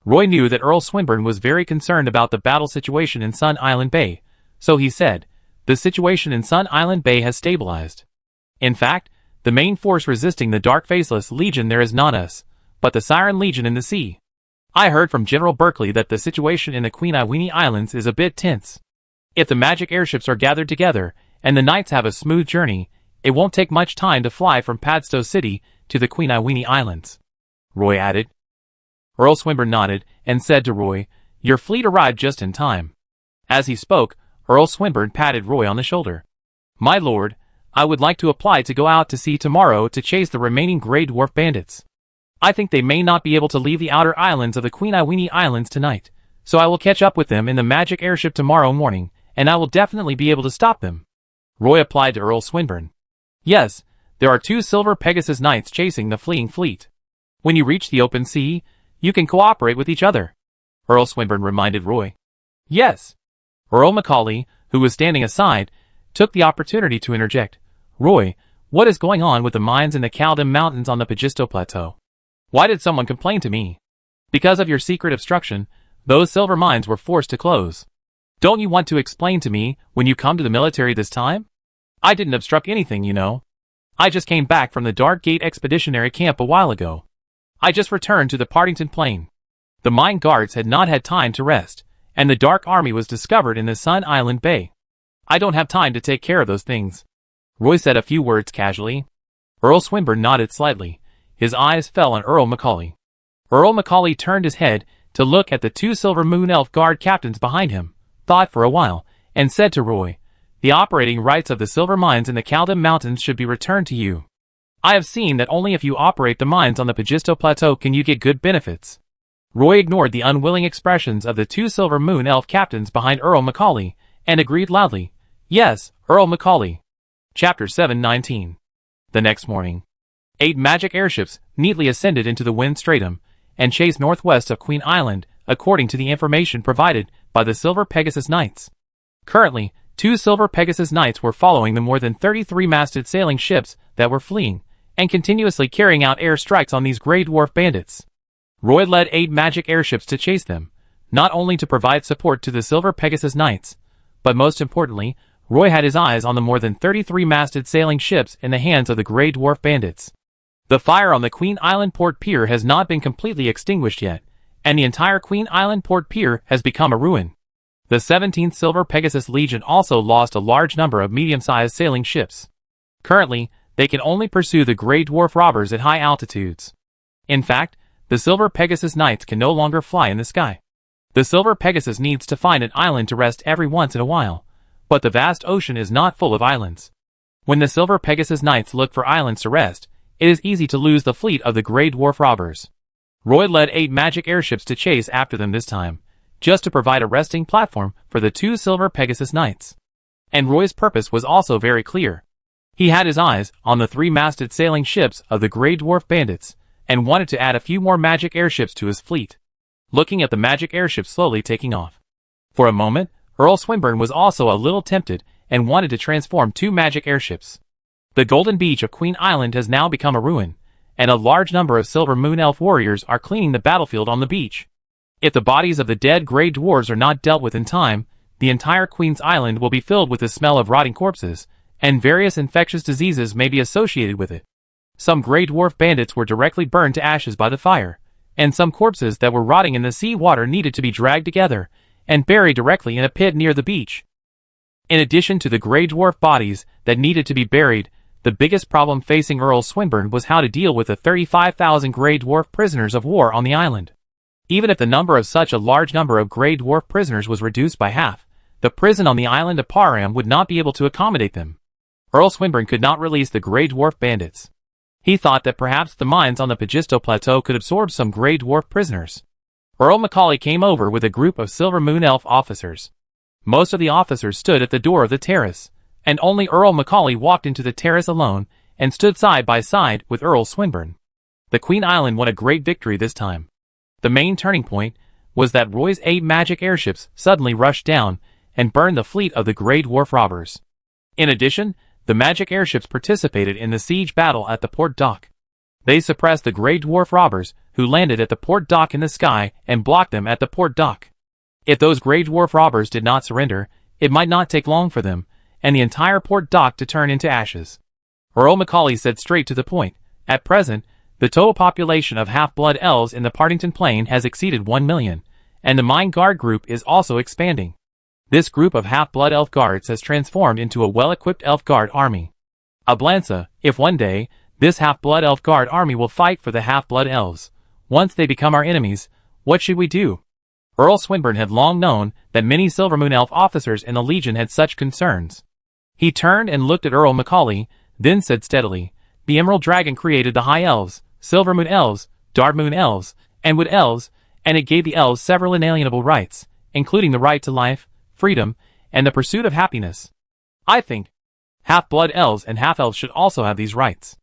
S1: Roy knew that Earl Swinburne was very concerned about the battle situation in Sun Island Bay, so he said, "The situation in Sun Island Bay has stabilized. In fact, the main force resisting the Dark Faceless Legion there is not us, but the Siren Legion in the sea. I heard from General Berkeley that the situation in the Queen Iweenie Islands is a bit tense. If the magic airships are gathered together, and the knights have a smooth journey, it won't take much time to fly from Padstow City to the Queen Iweenie Islands," Roy added. Earl Swinburne nodded and said to Roy, "Your fleet arrived just in time." As he spoke, Earl Swinburne patted Roy on the shoulder. "My lord, I would like to apply to go out to sea tomorrow to chase the remaining Grey Dwarf bandits. I think they may not be able to leave the outer islands of the Queen Iweenie Islands tonight, so I will catch up with them in the magic airship tomorrow morning, and I will definitely be able to stop them." Roy applied to Earl Swinburne. "Yes, there are 2 Silver Pegasus Knights chasing the fleeing fleet. When you reach the open sea, you can cooperate with each other," Earl Swinburne reminded Roy. "Yes." Earl Macaulay, who was standing aside, took the opportunity to interject, "Roy, what is going on with the mines in the Caldem Mountains on the Pagisto Plateau? Why did someone complain to me? Because of your secret obstruction, those silver mines were forced to close. Don't you want to explain to me when you come to the military this time? I didn't obstruct anything, you know. I just came back from the Dark Gate Expeditionary Camp a while ago. I just returned to the Partington Plain. The mine guards had not had time to rest, and the Dark Army was discovered in the Sun Island Bay. I don't have time to take care of those things." Roy said a few words casually. Earl Swinburne nodded slightly. His eyes fell on Earl Macaulay. Earl Macaulay turned his head to look at the 2 Silver Moon Elf guard captains behind him, thought for a while, and said to Roy, "The operating rights of the silver mines in the Caldem Mountains should be returned to you. I have seen that only if you operate the mines on the Pagisto Plateau can you get good benefits." Roy ignored the unwilling expressions of the 2 Silver Moon Elf captains behind Earl Macaulay, and agreed loudly, "Yes, Earl Macaulay." Chapter 719. The next morning, 8 magic airships neatly ascended into the wind stratum, and chased northwest of Queen Island, according to the information provided by the Silver Pegasus Knights. Currently, 2 Silver Pegasus Knights were following the more than 33 masted sailing ships that were fleeing, and continuously carrying out air strikes on these Grey Dwarf bandits. Roy led 8 magic airships to chase them, not only to provide support to the Silver Pegasus Knights, but most importantly, Roy had his eyes on the more than 33-masted sailing ships in the hands of the Grey Dwarf bandits. The fire on the Queen Island Port Pier has not been completely extinguished yet, and the entire Queen Island Port Pier has become a ruin. The 17th Silver Pegasus Legion also lost a large number of medium-sized sailing ships. Currently, they can only pursue the Grey Dwarf robbers at high altitudes. In fact, the Silver Pegasus Knights can no longer fly in the sky. The Silver Pegasus needs to find an island to rest every once in a while, but the vast ocean is not full of islands. When the Silver Pegasus Knights look for islands to rest, it is easy to lose the fleet of the Grey Dwarf robbers. Roy led 8 magic airships to chase after them this time, just to provide a resting platform for the 2 Silver Pegasus Knights. And Roy's purpose was also very clear. He had his eyes on the 3-masted sailing ships of the Grey Dwarf bandits, and wanted to add a few more magic airships to his fleet. Looking at the magic airships slowly taking off. For a moment, Earl Swinburne was also a little tempted and wanted to transform 2 magic airships. The Golden Beach of Queen Island has now become a ruin, and a large number of Silver Moon Elf warriors are cleaning the battlefield on the beach. If the bodies of the dead Grey Dwarves are not dealt with in time, the entire Queen's Island will be filled with the smell of rotting corpses, and various infectious diseases may be associated with it. Some Grey Dwarf bandits were directly burned to ashes by the fire, and some corpses that were rotting in the sea water needed to be dragged together and buried directly in a pit near the beach. In addition to the Grey Dwarf bodies that needed to be buried, the biggest problem facing Earl Swinburne was how to deal with the 35,000 Grey Dwarf prisoners of war on the island. Even if the number of such a large number of Grey Dwarf prisoners was reduced by half, the prison on the island of Param would not be able to accommodate them. Earl Swinburne could not release the Grey Dwarf bandits. He thought that perhaps the mines on the Pagisto Plateau could absorb some Grey Dwarf prisoners. Earl Macaulay came over with a group of Silver Moon Elf officers. Most of the officers stood at the door of the terrace, and only Earl Macaulay walked into the terrace alone and stood side by side with Earl Swinburne. The Queen Island won a great victory this time. The main turning point was that Roy's 8 magic airships suddenly rushed down and burned the fleet of the Grey Dwarf robbers. In addition, the magic airships participated in the siege battle at the port dock. They suppressed the Grey Dwarf robbers who landed at the port dock in the sky and blocked them at the port dock. If those Grey Dwarf robbers did not surrender, it might not take long for them, and the entire port dock to turn into ashes. Earl Macaulay said straight to the point. At present, the total population of half-blood elves in the Partington Plain has exceeded 1 million, and the Mine Guard group is also expanding. This group of half-blood elf guards has transformed into a well-equipped elf guard army. Ablanza, if one day, this half-blood elf guard army will fight for the half-blood elves, once they become our enemies, what should we do? Earl Swinburne had long known that many Silver Moon Elf officers in the Legion had such concerns. He turned and looked at Earl Macaulay, then said steadily, "The Emerald Dragon created the High Elves, Silver Moon Elves, Dark Moon Elves, and Wood Elves, and it gave the elves several inalienable rights, including the right to life, freedom, and the pursuit of happiness. I think half-blood elves and half-elves should also have these rights."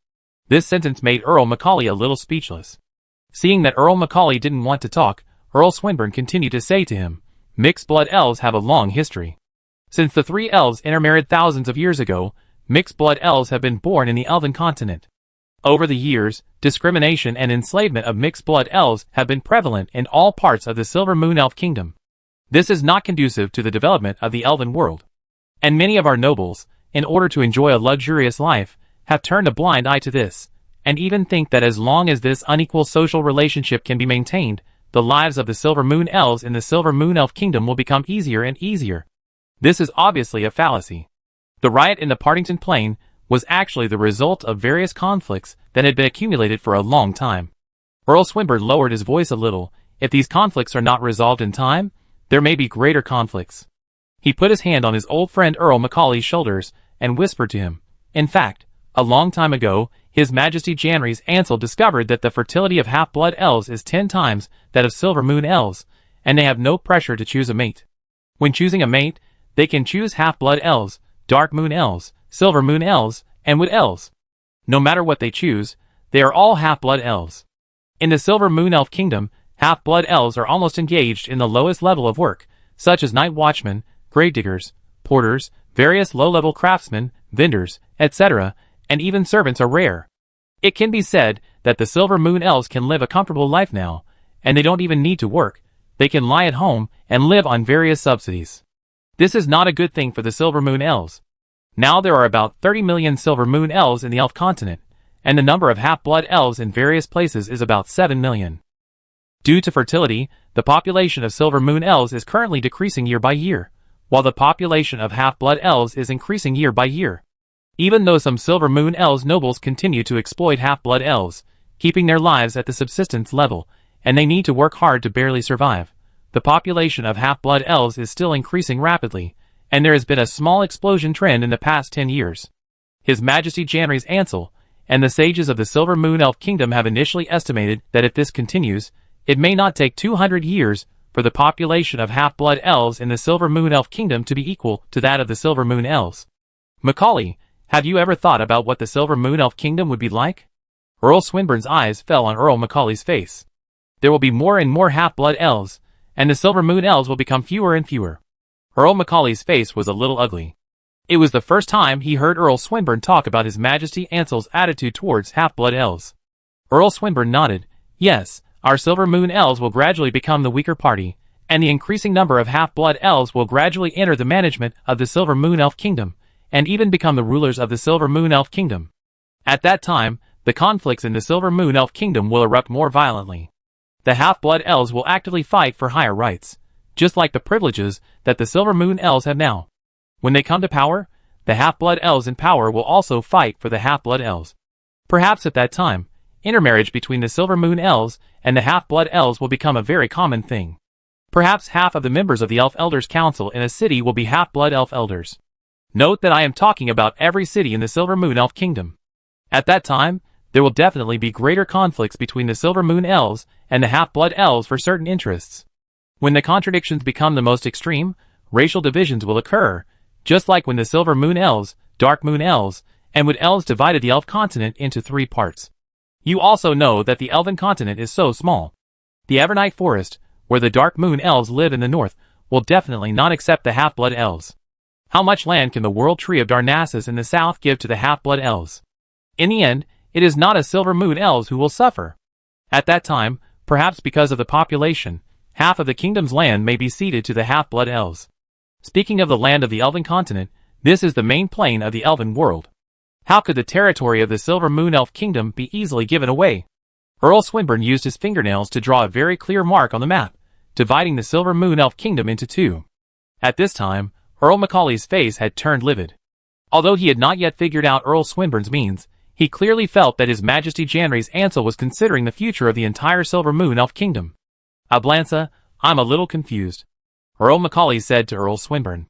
S1: This sentence made Earl Macaulay a little speechless. Seeing that Earl Macaulay didn't want to talk, Earl Swinburne continued to say to him, "Mixed-blood elves have a long history. Since the 3 elves intermarried thousands of years ago, mixed-blood elves have been born in the Elven continent. Over the years, discrimination and enslavement of mixed-blood elves have been prevalent in all parts of the Silver Moon Elf Kingdom. This is not conducive to the development of the Elven world. And many of our nobles, in order to enjoy a luxurious life, have turned a blind eye to this, and even think that as long as this unequal social relationship can be maintained, the lives of the Silver Moon Elves in the Silver Moon Elf Kingdom will become easier and easier. This is obviously a fallacy. The riot in the Partington Plain was actually the result of various conflicts that had been accumulated for a long time." Earl Swinburne lowered his voice a little. "If these conflicts are not resolved in time, there may be greater conflicts." He put his hand on his old friend Earl Macaulay's shoulders and whispered to him, "In fact, a long time ago, His Majesty Janrys Ansel discovered that the fertility of half-blood elves is 10 times that of Silver Moon elves, and they have no pressure to choose a mate. When choosing a mate, they can choose half-blood elves, Dark Moon elves, Silver Moon elves, and Wood elves. No matter what they choose, they are all half-blood elves. In the Silver Moon Elf Kingdom, half-blood elves are almost engaged in the lowest level of work, such as night watchmen, grave diggers, porters, various low-level craftsmen, vendors, etc., and even servants are rare. It can be said that the Silver Moon Elves can live a comfortable life now, and they don't even need to work. They can lie at home and live on various subsidies. This is not a good thing for the Silver Moon Elves. Now there are about 30 million Silver Moon Elves in the Elf continent, and the number of half-blood elves in various places is about 7 million. Due to fertility, the population of Silver Moon Elves is currently decreasing year by year, while the population of half-blood elves is increasing year by year. Even though some Silver Moon Elves nobles continue to exploit half-blood elves, keeping their lives at the subsistence level, and they need to work hard to barely survive, the population of half-blood elves is still increasing rapidly, and there has been a small explosion trend in the past 10 years. His Majesty Janry's Ansel and the sages of the Silver Moon Elf Kingdom have initially estimated that if this continues, it may not take 200 years for the population of half-blood elves in the Silver Moon Elf Kingdom to be equal to that of the Silver Moon Elves. Macaulay, have you ever thought about what the Silver Moon Elf Kingdom would be like? Earl Swinburne's eyes fell on Earl Macaulay's face. There will be more and more half-blood elves, and the Silver Moon Elves will become fewer and fewer. Earl Macaulay's face was a little ugly. It was the first time he heard Earl Swinburne talk about His Majesty Ansel's attitude towards half-blood elves. Earl Swinburne nodded. Yes, our Silver Moon Elves will gradually become the weaker party, and the increasing number of half-blood elves will gradually enter the management of the Silver Moon Elf Kingdom, and even become the rulers of the Silver Moon Elf Kingdom. At that time, the conflicts in the Silver Moon Elf Kingdom will erupt more violently. The half-blood elves will actively fight for higher rights, just like the privileges that the Silver Moon Elves have now. When they come to power, the half-blood elves in power will also fight for the half-blood elves. Perhaps at that time, intermarriage between the Silver Moon Elves and the half-blood elves will become a very common thing. Perhaps half of the members of the Elf Elders Council in a city will be half-blood elf elders. Note that I am talking about every city in the Silver Moon Elf Kingdom. At that time, there will definitely be greater conflicts between the Silver Moon Elves and the half-blood elves for certain interests. When the contradictions become the most extreme, racial divisions will occur, just like when the Silver Moon Elves, Dark Moon Elves, and Wood Elves divided the Elf continent into 3 parts. You also know that the Elven continent is so small. The Evernight Forest, where the Dark Moon Elves live in the north, will definitely not accept the half-blood elves. How much land can the World Tree of Darnassus in the south give to the half-blood elves? In the end, it is not a Silver Moon Elves who will suffer. At that time, perhaps because of the population, half of the kingdom's land may be ceded to the half-blood elves. Speaking of the land of the Elven continent, this is the main plain of the Elven world. How could the territory of the Silver Moon Elf Kingdom be easily given away? Earl Swinburne used his fingernails to draw a very clear mark on the map, dividing the Silver Moon Elf Kingdom into 2. At this time, Earl Macaulay's face had turned livid. Although he had not yet figured out Earl Swinburne's means, he clearly felt that His Majesty Janry's Ansel was considering the future of the entire Silver Moon Elf Kingdom. Ablanza, I'm a little confused, Earl Macaulay said to Earl Swinburne.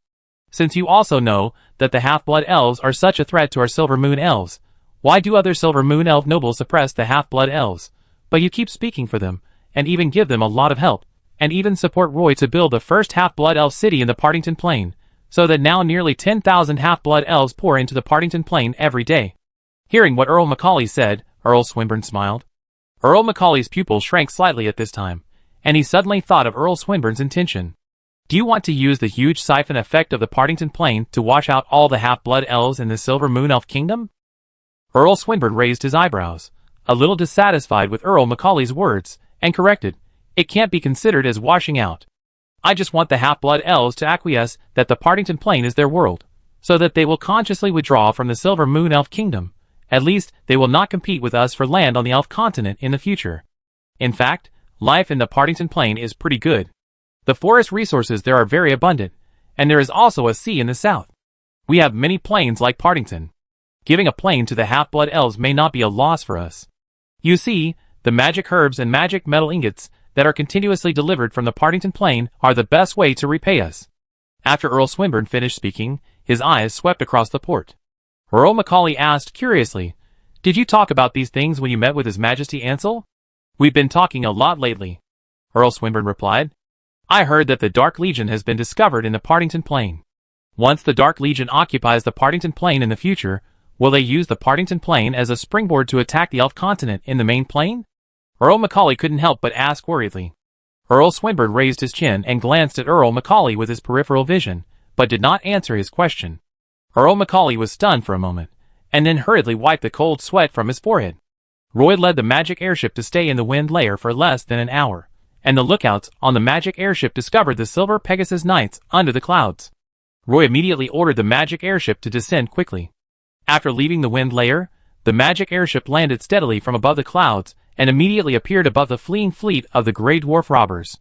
S1: Since you also know that the half-blood elves are such a threat to our Silver Moon Elves, why do other Silver Moon Elf nobles suppress the half-blood elves, but you keep speaking for them, and even give them a lot of help, and even support Roy to build the first half-blood elf city in the Partington Plain, so that now nearly 10,000 half-blood elves pour into the Partington Plain every day. Hearing what Earl Macaulay said, Earl Swinburne smiled. Earl Macaulay's pupil shrank slightly at this time, and he suddenly thought of Earl Swinburne's intention. Do you want to use the huge siphon effect of the Partington Plain to wash out all the half-blood elves in the Silver Moon Elf Kingdom? Earl Swinburne raised his eyebrows, a little dissatisfied with Earl Macaulay's words, and corrected, It can't be considered as washing out. I just want the half-blood elves to acquiesce that the Partington Plain is their world, so that they will consciously withdraw from the Silver Moon Elf Kingdom. At least, they will not compete with us for land on the Elf continent in the future. In fact, life in the Partington Plain is pretty good. The forest resources there are very abundant, and there is also a sea in the south. We have many plains like Partington. Giving a plain to the half-blood elves may not be a loss for us. You see, the magic herbs and magic metal ingots that are continuously delivered from the Partington Plain are the best way to repay us. After Earl Swinburne finished speaking, his eyes swept across the port. Earl Macaulay asked curiously, Did you talk about these things when you met with His Majesty Ansel? We've been talking a lot lately, Earl Swinburne replied. I heard that the Dark Legion has been discovered in the Partington Plain. Once the Dark Legion occupies the Partington Plain in the future, will they use the Partington Plain as a springboard to attack the Elf continent in the main plain? Earl Macaulay couldn't help but ask worriedly. Earl Swinburne raised his chin and glanced at Earl Macaulay with his peripheral vision, but did not answer his question. Earl Macaulay was stunned for a moment, and then hurriedly wiped the cold sweat from his forehead. Roy led the magic airship to stay in the wind layer for less than an hour, and the lookouts on the magic airship discovered the Silver Pegasus Knights under the clouds. Roy immediately ordered the magic airship to descend quickly. After leaving the wind layer, the magic airship landed steadily from above the clouds and immediately appeared above the fleeing fleet of the Grey Dwarf robbers.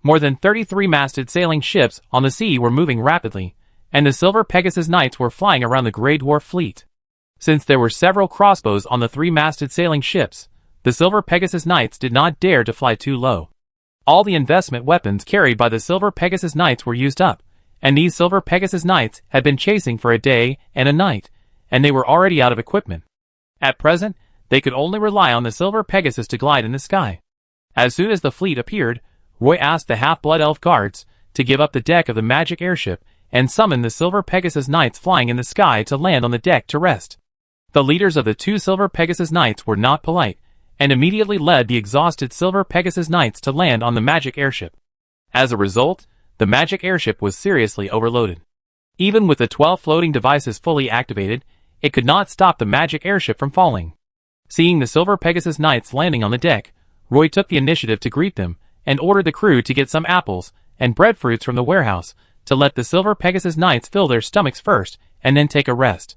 S1: More than 33-masted sailing ships on the sea were moving rapidly, and the Silver Pegasus Knights were flying around the Grey Dwarf fleet. Since there were several crossbows on the 3-masted sailing ships, the Silver Pegasus Knights did not dare to fly too low. All the investment weapons carried by the Silver Pegasus Knights were used up, and these Silver Pegasus Knights had been chasing for a day and a night, and they were already out of equipment. At present, they could only rely on the Silver Pegasus to glide in the sky. As soon as the fleet appeared, Roy asked the half-blood elf guards to give up the deck of the magic airship and summon the Silver Pegasus Knights flying in the sky to land on the deck to rest. The leaders of the 2 Silver Pegasus Knights were not polite, and immediately led the exhausted Silver Pegasus Knights to land on the magic airship. As a result, the magic airship was seriously overloaded. Even with the 12 floating devices fully activated, it could not stop the magic airship from falling. Seeing the Silver Pegasus Knights landing on the deck, Roy took the initiative to greet them and ordered the crew to get some apples and breadfruits from the warehouse to let the Silver Pegasus Knights fill their stomachs first and then take a rest.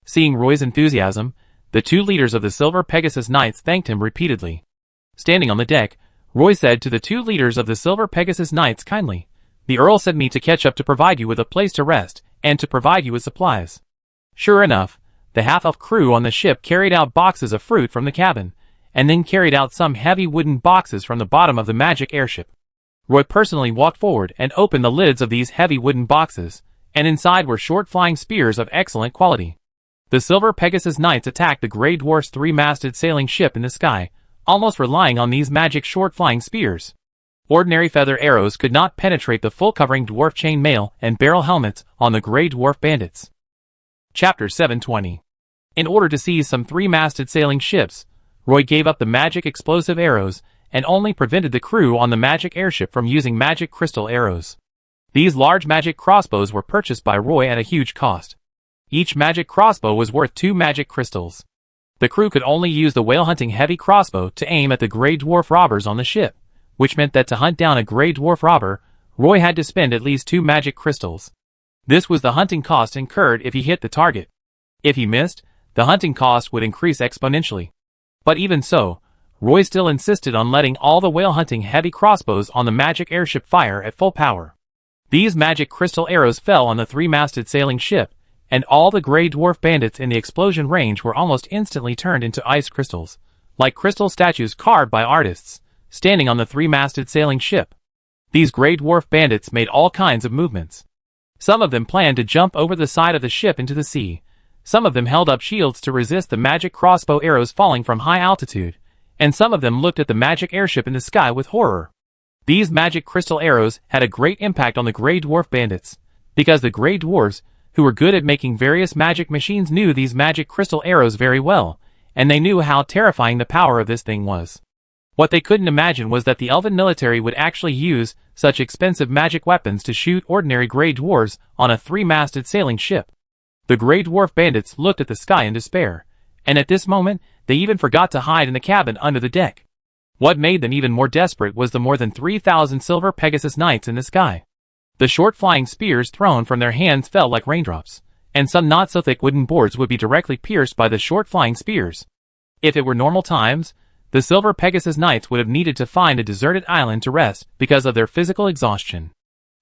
S1: Seeing Roy's enthusiasm, the 2 leaders of the Silver Pegasus Knights thanked him repeatedly. Standing on the deck, Roy said to the 2 leaders of the Silver Pegasus Knights kindly, "The Earl sent me to catch up to provide you with a place to rest and to provide you with supplies." Sure enough, the half-elf crew on the ship carried out boxes of fruit from the cabin, and then carried out some heavy wooden boxes from the bottom of the magic airship. Roy personally walked forward and opened the lids of these heavy wooden boxes, and inside were short flying spears of excellent quality. The Silver Pegasus Knights attacked the Grey Dwarf's 3-masted sailing ship in the sky, almost relying on these magic short flying spears. Ordinary feather arrows could not penetrate the full-covering dwarf chain mail and barrel helmets on the Grey Dwarf bandits. Chapter 720. In order to seize some 3-masted sailing ships, Roy gave up the magic explosive arrows and only prevented the crew on the magic airship from using magic crystal arrows. These large magic crossbows were purchased by Roy at a huge cost. Each magic crossbow was worth 2 magic crystals. The crew could only use the whale-hunting heavy crossbow to aim at the Grey Dwarf robbers on the ship, which meant that to hunt down a Grey Dwarf robber, Roy had to spend at least 2 magic crystals. This was the hunting cost incurred if he hit the target. If he missed, the hunting cost would increase exponentially. But even so, Roy still insisted on letting all the whale-hunting heavy crossbows on the magic airship fire at full power. These magic crystal arrows fell on the 3-masted sailing ship, and all the Grey Dwarf bandits in the explosion range were almost instantly turned into ice crystals, like crystal statues carved by artists, standing on the 3-masted sailing ship. These Grey Dwarf bandits made all kinds of movements. Some of them planned to jump over the side of the ship into the sea. Some of them held up shields to resist the magic crossbow arrows falling from high altitude, and some of them looked at the magic airship in the sky with horror. These magic crystal arrows had a great impact on the Grey Dwarf bandits, because the Grey Dwarves, who were good at making various magic machines, knew these magic crystal arrows very well, and they knew how terrifying the power of this thing was. What they couldn't imagine was that the elven military would actually use such expensive magic weapons to shoot ordinary Grey Dwarves on a 3-masted sailing ship. The Grey Dwarf bandits looked at the sky in despair, and at this moment, they even forgot to hide in the cabin under the deck. What made them even more desperate was the more than 3,000 Silver Pegasus Knights in the sky. The short flying spears thrown from their hands fell like raindrops, and some not so thick wooden boards would be directly pierced by the short flying spears. If it were normal times, the Silver Pegasus Knights would have needed to find a deserted island to rest because of their physical exhaustion.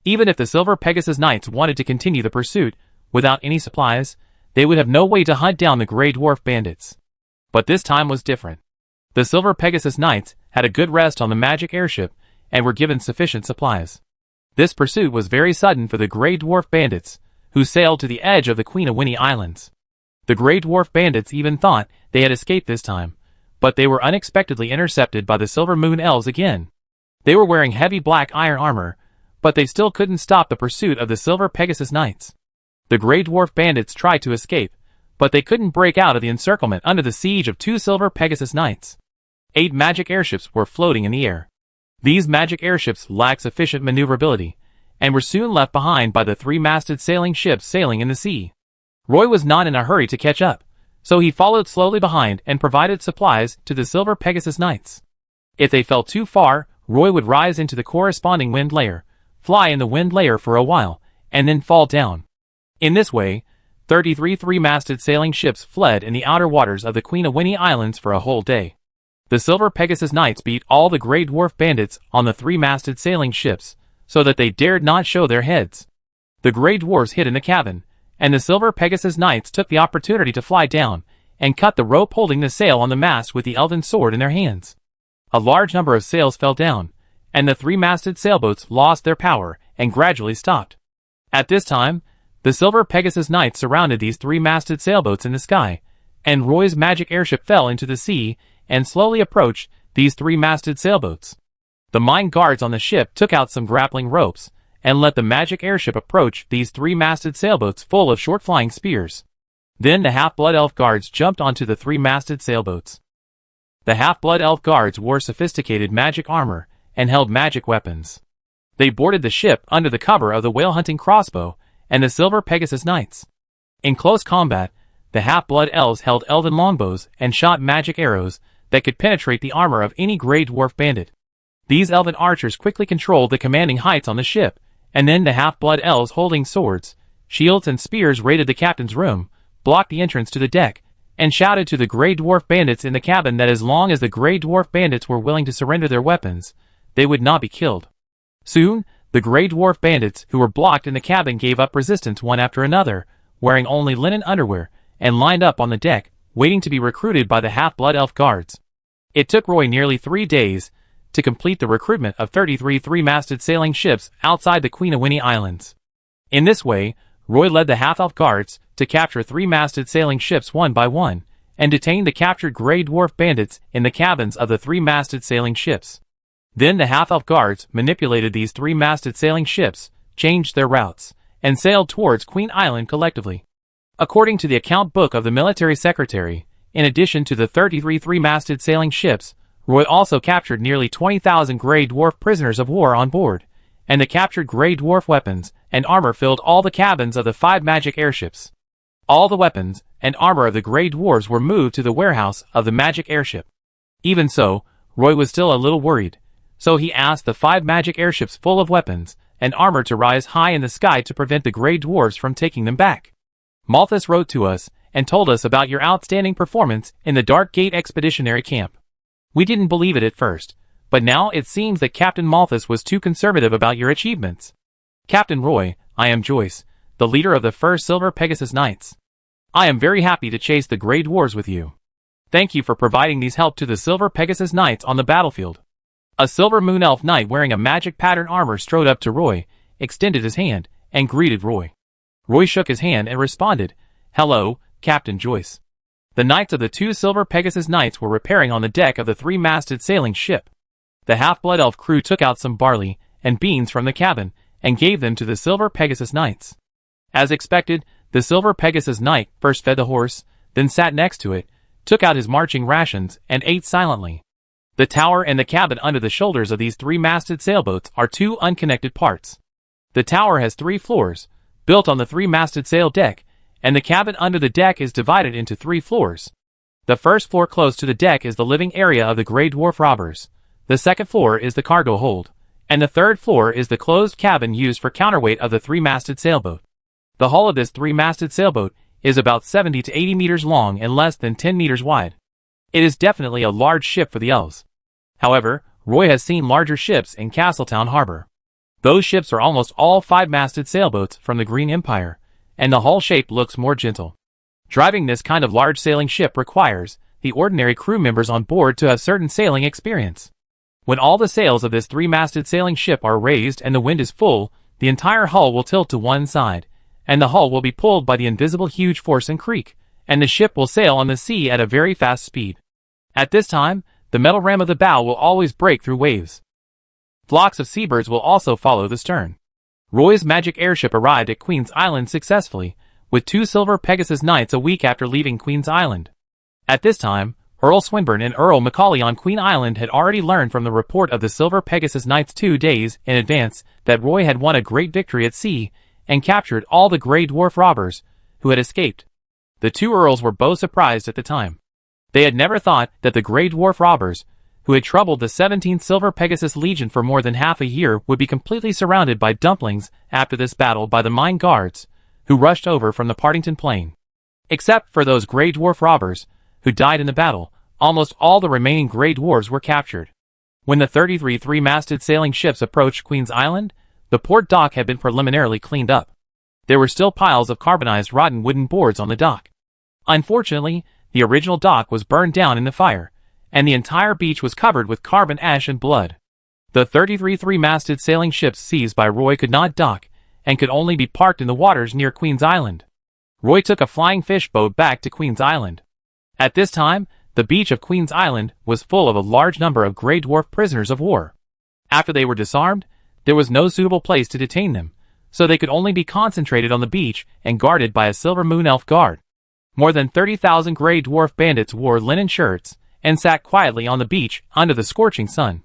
S1: Even if the Silver Pegasus Knights wanted to continue the pursuit without any supplies, they would have no way to hunt down the Grey Dwarf bandits. But this time was different. The Silver Pegasus Knights had a good rest on the magic airship and were given sufficient supplies. This pursuit was very sudden for the Grey Dwarf bandits, who sailed to the edge of the Queen of Winnie Islands. The Grey Dwarf bandits even thought they had escaped this time, but they were unexpectedly intercepted by the Silver Moon Elves again. They were wearing heavy black iron armor, but they still couldn't stop the pursuit of the Silver Pegasus Knights. The Grey Dwarf bandits tried to escape, but they couldn't break out of the encirclement under the siege of 2 Silver Pegasus Knights. 8 magic airships were floating in the air. These magic airships lacked sufficient maneuverability, and were soon left behind by the 3-masted sailing ships sailing in the sea. Roy was not in a hurry to catch up, So he followed slowly behind and provided supplies to the Silver Pegasus Knights. If they fell too far, Roy would rise into the corresponding wind layer, fly in the wind layer for a while, and then fall down. In this way, 33 three-masted sailing ships fled in the outer waters of the Queen of Winnie Islands for a whole day. The Silver Pegasus Knights beat all the Grey Dwarf bandits on the three-masted sailing ships, so that they dared not show their heads. The Grey Dwarfs hid in the cabin, and the Silver Pegasus Knights took the opportunity to fly down and cut the rope holding the sail on the mast with the elven sword in their hands. A large number of sails fell down, and the three-masted sailboats lost their power and gradually stopped. At this time, the Silver Pegasus Knights surrounded these three-masted sailboats in the sky, and Roy's magic airship fell into the sea and slowly approached these three-masted sailboats. The mine guards on the ship took out some grappling ropes and let the magic airship approach these three-masted sailboats full of short-flying spears. Then the half-blood elf guards jumped onto the three-masted sailboats. The half-blood elf guards wore sophisticated magic armor and held magic weapons. They boarded the ship under the cover of the whale-hunting crossbow and the Silver Pegasus Knights. In close combat, the half-blood elves held elven longbows and shot magic arrows that could penetrate the armor of any Grey Dwarf bandit. These elven archers quickly controlled the commanding heights on the ship, and then the half-blood elves holding swords, shields and spears raided the captain's room, blocked the entrance to the deck, and shouted to the Grey Dwarf bandits in the cabin that as long as the Grey Dwarf bandits were willing to surrender their weapons, they would not be killed. Soon, the Grey Dwarf bandits who were blocked in the cabin gave up resistance one after another, wearing only linen underwear, and lined up on the deck, waiting to be recruited by the half-blood elf guards. It took Roy nearly 3 days to complete the recruitment of 33 three-masted sailing ships outside the Queen of Winnie Islands. In this way, Roy led the half-elf guards to capture three-masted sailing ships one by one, and detain the captured Grey Dwarf bandits in the cabins of the three-masted sailing ships. Then the half-elf guards manipulated these three-masted sailing ships, changed their routes, and sailed towards Queen Island collectively. According to the account book of the military secretary, in addition to the 33 three-masted sailing ships, Roy also captured nearly 20,000 Grey Dwarf prisoners of war on board, and the captured Grey Dwarf weapons and armor filled all the cabins of the 5 magic airships. All the weapons and armor of the Grey Dwarves were moved to the warehouse of the magic airship. Even so, Roy was still a little worried, so he asked the 5 magic airships full of weapons and armor to rise high in the sky to prevent the Grey Dwarves from taking them back. Malthus wrote to us and told us about your outstanding performance in the Dark Gate Expeditionary Camp. We didn't believe it at first, but now it seems that Captain Malthus was too conservative about your achievements. Captain Roy, I am Joyce, the leader of the first Silver Pegasus Knights. I am very happy to chase the Grey Dwarves with you. Thank you for providing these help to the Silver Pegasus Knights on the battlefield. A Silver Moon Elf Knight wearing a magic pattern armor strode up to Roy, extended his hand, and greeted Roy. Roy shook his hand and responded, "Hello, Captain Joyce." The knights of the 2 Silver Pegasus Knights were repairing on the deck of the three-masted sailing ship. The half-blood elf crew took out some barley and beans from the cabin and gave them to the Silver Pegasus Knights. As expected, the Silver Pegasus Knight first fed the horse, then sat next to it, took out his marching rations, and ate silently. The tower and the cabin under the shoulders of these three-masted sailboats are 2 unconnected parts. The tower has 3 floors, built on the three-masted sail deck, and the cabin under the deck is divided into 3 floors. The first floor close to the deck is the living area of the Grey Dwarf robbers, the second floor is the cargo hold, and the third floor is the closed cabin used for counterweight of the three-masted sailboat. The hull of this three-masted sailboat is about 70 to 80 meters long and less than 10 meters wide. It is definitely a large ship for the elves. However, Roy has seen larger ships in Castletown Harbor. Those ships are almost all 5-masted sailboats from the Green Empire, and the hull shape looks more gentle. Driving this kind of large sailing ship requires the ordinary crew members on board to have certain sailing experience. When all the sails of this three-masted sailing ship are raised and the wind is full, the entire hull will tilt to one side, and the hull will be pulled by the invisible huge force and creak, and the ship will sail on the sea at a very fast speed. At this time, the metal ram of the bow will always break through waves. Flocks of seabirds will also follow the stern. Roy's magic airship arrived at Queen's Island successfully, with 2 Silver Pegasus Knights a week after leaving Queen's Island. At this time, Earl Swinburne and Earl Macaulay on Queen Island had already learned from the report of the Silver Pegasus Knights 2 days in advance that Roy had won a great victory at sea and captured all the Grey Dwarf robbers who had escaped. The two earls were both surprised at the time. They had never thought that the Grey Dwarf robbers, who had troubled the 17th Silver Pegasus Legion for more than half a year, would be completely surrounded by dumplings after this battle by the mine guards, who rushed over from the Partington Plain. Except for those Grey Dwarf robbers, who died in the battle, almost all the remaining Grey Dwarves were captured. When the 33 three-masted sailing ships approached Queen's Island, the port dock had been preliminarily cleaned up. There were still piles of carbonized rotten wooden boards on the dock. Unfortunately, the original dock was burned down in the fire, and the entire beach was covered with carbon ash and blood. The 33 three-masted sailing ships seized by Roy could not dock, and could only be parked in the waters near Queen's Island. Roy took a flying fish boat back to Queen's Island. At this time, the beach of Queen's Island was full of a large number of Grey Dwarf prisoners of war. After they were disarmed, there was no suitable place to detain them, so they could only be concentrated on the beach and guarded by a Silver Moon Elf guard. More than 30,000 Grey Dwarf bandits wore linen shirts and sat quietly on the beach under the scorching sun.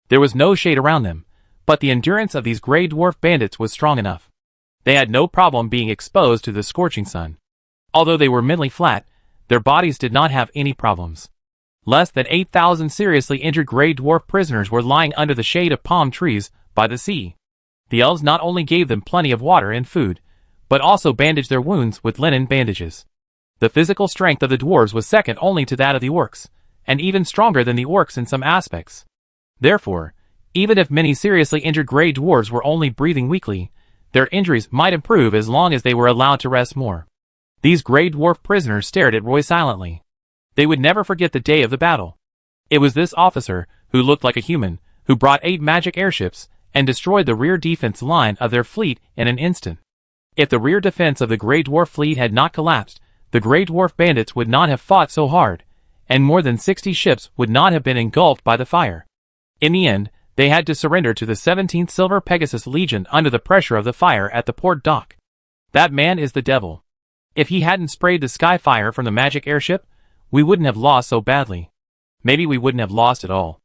S1: There was no shade around them, but the endurance of these Grey Dwarf bandits was strong enough. They had no problem being exposed to the scorching sun. Although they were mentally flat, their bodies did not have any problems. Less than 8,000 seriously injured Grey Dwarf prisoners were lying under the shade of palm trees by the sea. The elves not only gave them plenty of water and food, but also bandaged their wounds with linen bandages. The physical strength of the dwarves was second only to that of the orcs, and even stronger than the orcs in some aspects. Therefore, even if many seriously injured Grey Dwarves were only breathing weakly, their injuries might improve as long as they were allowed to rest more. These Grey Dwarf prisoners stared at Roy silently. They would never forget the day of the battle. It was this officer, who looked like a human, who brought 8 magic airships and destroyed the rear defense line of their fleet in an instant. If the rear defense of the Grey Dwarf fleet had not collapsed, the Grey Dwarf bandits would not have fought so hard, and more than 60 ships would not have been engulfed by the fire. In the end, they had to surrender to the 17th Silver Pegasus Legion under the pressure of the fire at the port dock. That man is the devil. If he hadn't sprayed the sky fire from the magic airship, we wouldn't have lost so badly. Maybe we wouldn't have lost at all.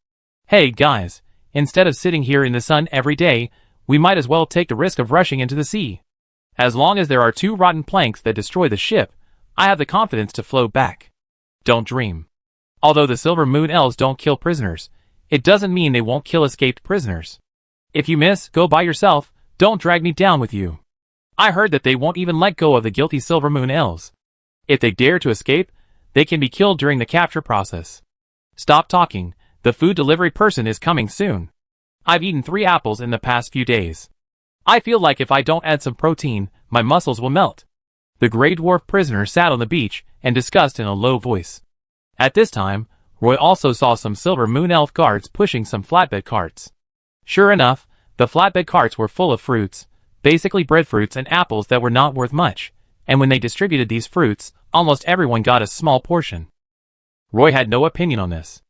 S1: Hey guys, instead of sitting here in the sun every day, we might as well take the risk of rushing into the sea. As long as there are 2 rotten planks that destroy the ship, I have the confidence to float back. Don't dream. Although the Silver Moon Elves don't kill prisoners, it doesn't mean they won't kill escaped prisoners. If you miss, go by yourself, don't drag me down with you. I heard that they won't even let go of the guilty Silver Moon Elves. If they dare to escape, they can be killed during the capture process. Stop talking, the food delivery person is coming soon. I've eaten 3 apples in the past few days. I feel like if I don't add some protein, my muscles will melt. The Grey Dwarf prisoner sat on the beach and discussed in a low voice. At this time, Roy also saw some Silver Moon Elf guards pushing some flatbed carts. Sure enough, the flatbed carts were full of fruits, basically breadfruits and apples that were not worth much, and when they distributed these fruits, almost everyone got a small portion. Roy had no opinion on this.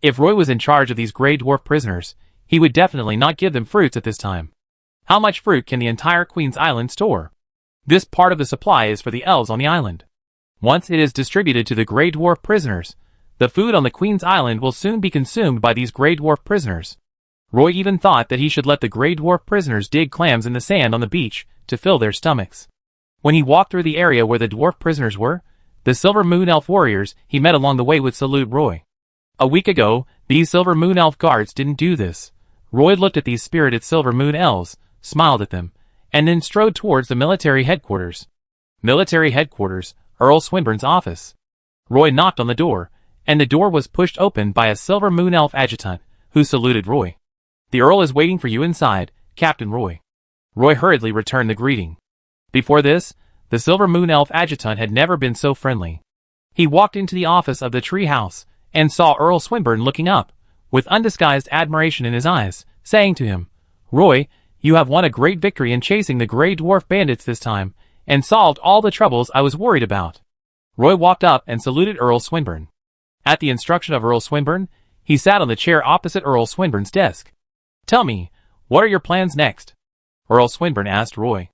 S1: If Roy was in charge of these Grey Dwarf prisoners, he would definitely not give them fruits at this time. How much fruit can the entire Queen's Island store? This part of the supply is for the elves on the island. Once it is distributed to the Grey Dwarf prisoners, the food on the Queen's Island will soon be consumed by these Grey Dwarf prisoners. Roy even thought that he should let the Grey Dwarf prisoners dig clams in the sand on the beach to fill their stomachs. When he walked through the area where the dwarf prisoners were, the Silver Moon Elf warriors he met along the way would salute Roy. A week ago, these Silver Moon Elf guards didn't do this. Roy looked at these spirited Silver Moon Elves, smiled at them, and then strode towards the military headquarters. Military headquarters, Earl Swinburne's office. Roy knocked on the door, and the door was pushed open by a Silver Moon Elf adjutant, who saluted Roy. The Earl is waiting for you inside, Captain Roy. Roy hurriedly returned the greeting. Before this, the Silver Moon Elf adjutant had never been so friendly. He walked into the office of the tree house, and saw Earl Swinburne looking up, with undisguised admiration in his eyes, saying to him, "Roy, you have won a great victory in chasing the Grey Dwarf bandits this time, and solved all the troubles I was worried about." Roy walked up and saluted Earl Swinburne. At the instruction of Earl Swinburne, he sat on the chair opposite Earl Swinburne's desk. "Tell me, what are your plans next?" Earl Swinburne asked Roy.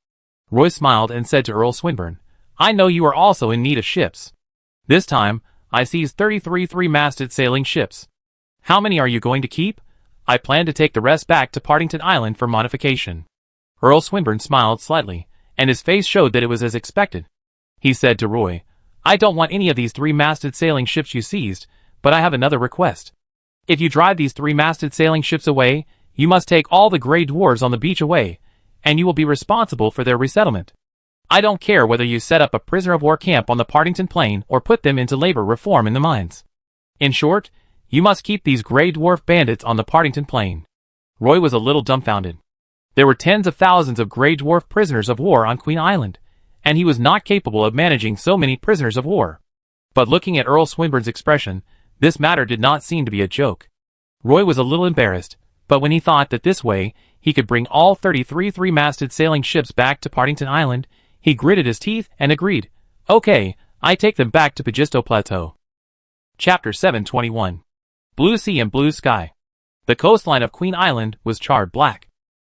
S1: Roy smiled and said to Earl Swinburne, "I know you are also in need of ships. This time, I seized 33 three-masted sailing ships. How many are you going to keep? I plan to take the rest back to Partington Island for modification." Earl Swinburne smiled slightly, and his face showed that it was as expected. He said to Roy, I don't want any of these three-masted sailing ships you seized, but I have another request. If you drive these three-masted sailing ships away, you must take all the gray dwarves on the beach away, and you will be responsible for their resettlement. I don't care whether you set up a prisoner of war camp on the Partington Plain or put them into labor reform in the mines. In short, you must keep these gray dwarf bandits on the Partington Plain. Roy was a little dumbfounded. There were tens of thousands of gray dwarf prisoners of war on Queen Island, and he was not capable of managing so many prisoners of war. But looking at Earl Swinburne's expression, this matter did not seem to be a joke. Roy was a little embarrassed, but when he thought that this way he could bring all 33 three-masted sailing ships back to Partington Island, he gritted his teeth and agreed. Okay, I take them back to Pagisto Plateau. Chapter 721. Blue Sea and Blue Sky. The coastline of Queen Island was charred black.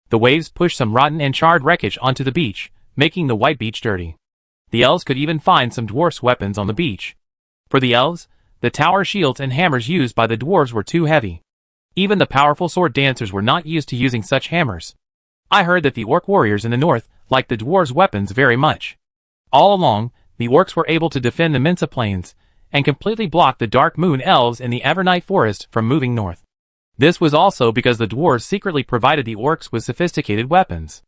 S1: The waves pushed some rotten and charred wreckage onto the beach, making the white beach dirty. The elves could even find some dwarfs' weapons on the beach. For the elves, the tower shields and hammers used by the dwarves were too heavy. Even the powerful sword dancers were not used to using such hammers. I heard that the orc warriors in the north liked the dwarves' weapons very much. All along, the orcs were able to defend the Mensa Plains, and completely block the Dark Moon elves in the Evernight Forest from moving north. This was also because the dwarves secretly provided the orcs with sophisticated weapons.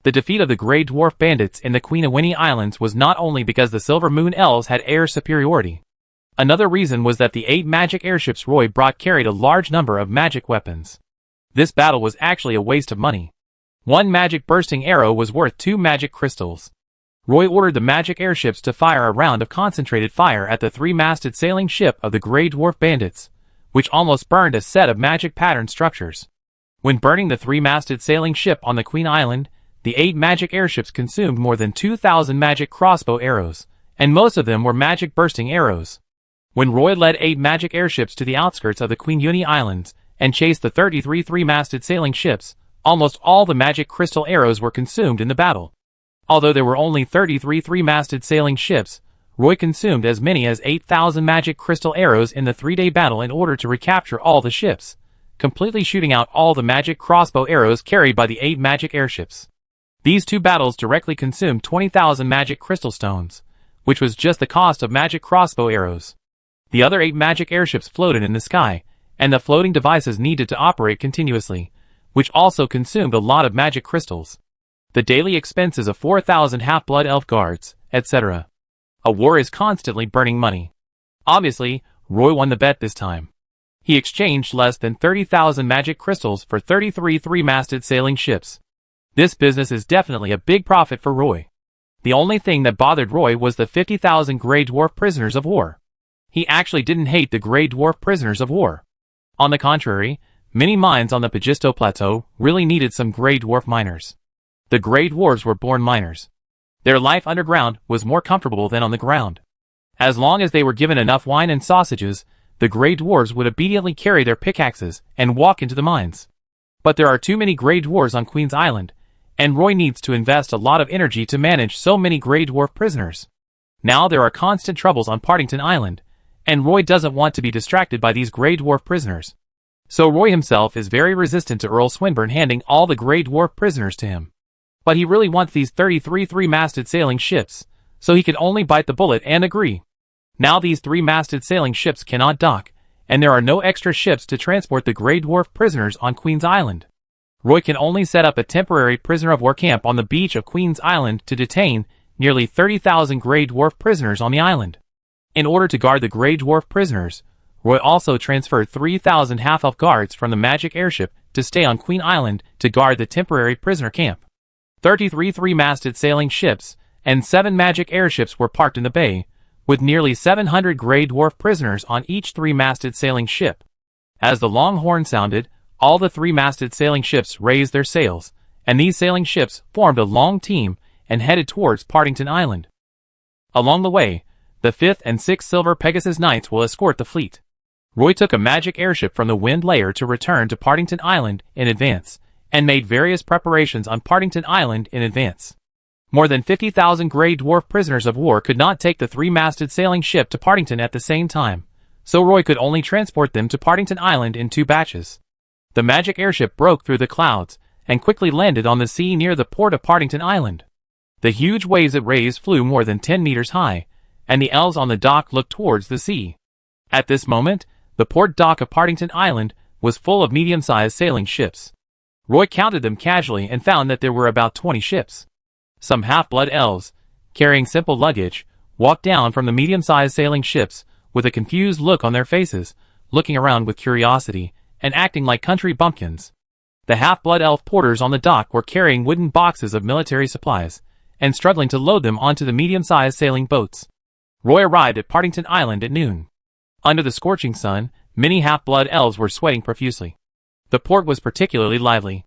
S1: The defeat of the Grey Dwarf bandits in the Queen Awini Islands was not only because the Silver Moon elves had air superiority. Another reason was that the 8 magic airships Roy brought carried a large number of magic weapons. This battle was actually a waste of money. 1 magic bursting arrow was worth 2 magic crystals. Roy ordered the magic airships to fire a round of concentrated fire at the 3-masted sailing ship of the Grey Dwarf bandits, which almost burned a set of magic pattern structures. When burning the 3-masted sailing ship on the Queen Island, the 8 magic airships consumed more than 2,000 magic crossbow arrows, and most of them were magic bursting arrows. When Roy led 8 magic airships to the outskirts of the Queen Uni Islands and chased the 33 three-masted sailing ships, almost all the magic crystal arrows were consumed in the battle. Although there were only 33 three-masted sailing ships, Roy consumed as many as 8,000 magic crystal arrows in the 3-day battle in order to recapture all the ships, completely shooting out all the magic crossbow arrows carried by the 8 magic airships. These 2 battles directly consumed 20,000 magic crystal stones, which was just the cost of magic crossbow arrows. The other 8 magic airships floated in the sky, and the floating devices needed to operate continuously, which also consumed a lot of magic crystals. The daily expenses of 4,000 half-blood elf guards, etc. A war is constantly burning money. Obviously, Roy won the bet this time. He exchanged less than 30,000 magic crystals for 33 three-masted sailing ships. This business is definitely a big profit for Roy. The only thing that bothered Roy was the 50,000 Grey Dwarf prisoners of war. He actually didn't hate the Grey Dwarf prisoners of war. On the contrary, many mines on the Pagisto Plateau really needed some Grey Dwarf miners. The Grey Dwarves were born miners. Their life underground was more comfortable than on the ground. As long as they were given enough wine and sausages, the Grey Dwarves would obediently carry their pickaxes and walk into the mines. But there are too many Grey Dwarves on Queen's Island, and Roy needs to invest a lot of energy to manage so many Grey Dwarf prisoners. Now there are constant troubles on Partington Island, and Roy doesn't want to be distracted by these Grey Dwarf prisoners. So Roy himself is very resistant to Earl Swinburne handing all the Grey Dwarf prisoners to him. But he really wants these 33 three-masted sailing ships, so he can only bite the bullet and agree. Now these 3-masted sailing ships cannot dock, and there are no extra ships to transport the Grey Dwarf prisoners on Queen's Island. Roy can only set up a temporary prisoner of war camp on the beach of Queen's Island to detain nearly 30,000 Grey Dwarf prisoners on the island. In order to guard the Grey Dwarf prisoners, Roy also transferred 3,000 half-elf guards from the magic airship to stay on Queen Island to guard the temporary prisoner camp. 33 three-masted sailing ships and 7 magic airships were parked in the bay, with nearly 700 Grey Dwarf prisoners on each 3-masted sailing ship. As the long horn sounded, all the 3-masted sailing ships raised their sails, and these sailing ships formed a long team and headed towards Partington Island. Along the way, the 5th and 6th Silver Pegasus Knights will escort the fleet. Roy took a magic airship from the Wind Layer to return to Partington Island in advance, and made various preparations on Partington Island in advance. More than 50,000 Grey Dwarf prisoners of war could not take the 3-masted sailing ship to Partington at the same time, so Roy could only transport them to Partington Island in 2 batches. The magic airship broke through the clouds, and quickly landed on the sea near the port of Partington Island. The huge waves it raised flew more than 10 meters high, and the elves on the dock looked towards the sea. At this moment, the port dock of Partington Island was full of medium-sized sailing ships. Roy counted them casually and found that there were about 20 ships. Some half-blood elves, carrying simple luggage, walked down from the medium-sized sailing ships with a confused look on their faces, looking around with curiosity and acting like country bumpkins. The half-blood elf porters on the dock were carrying wooden boxes of military supplies and struggling to load them onto the medium-sized sailing boats. Roy arrived at Partington Island at noon. Under the scorching sun, many half-blood elves were sweating profusely. The port was particularly lively.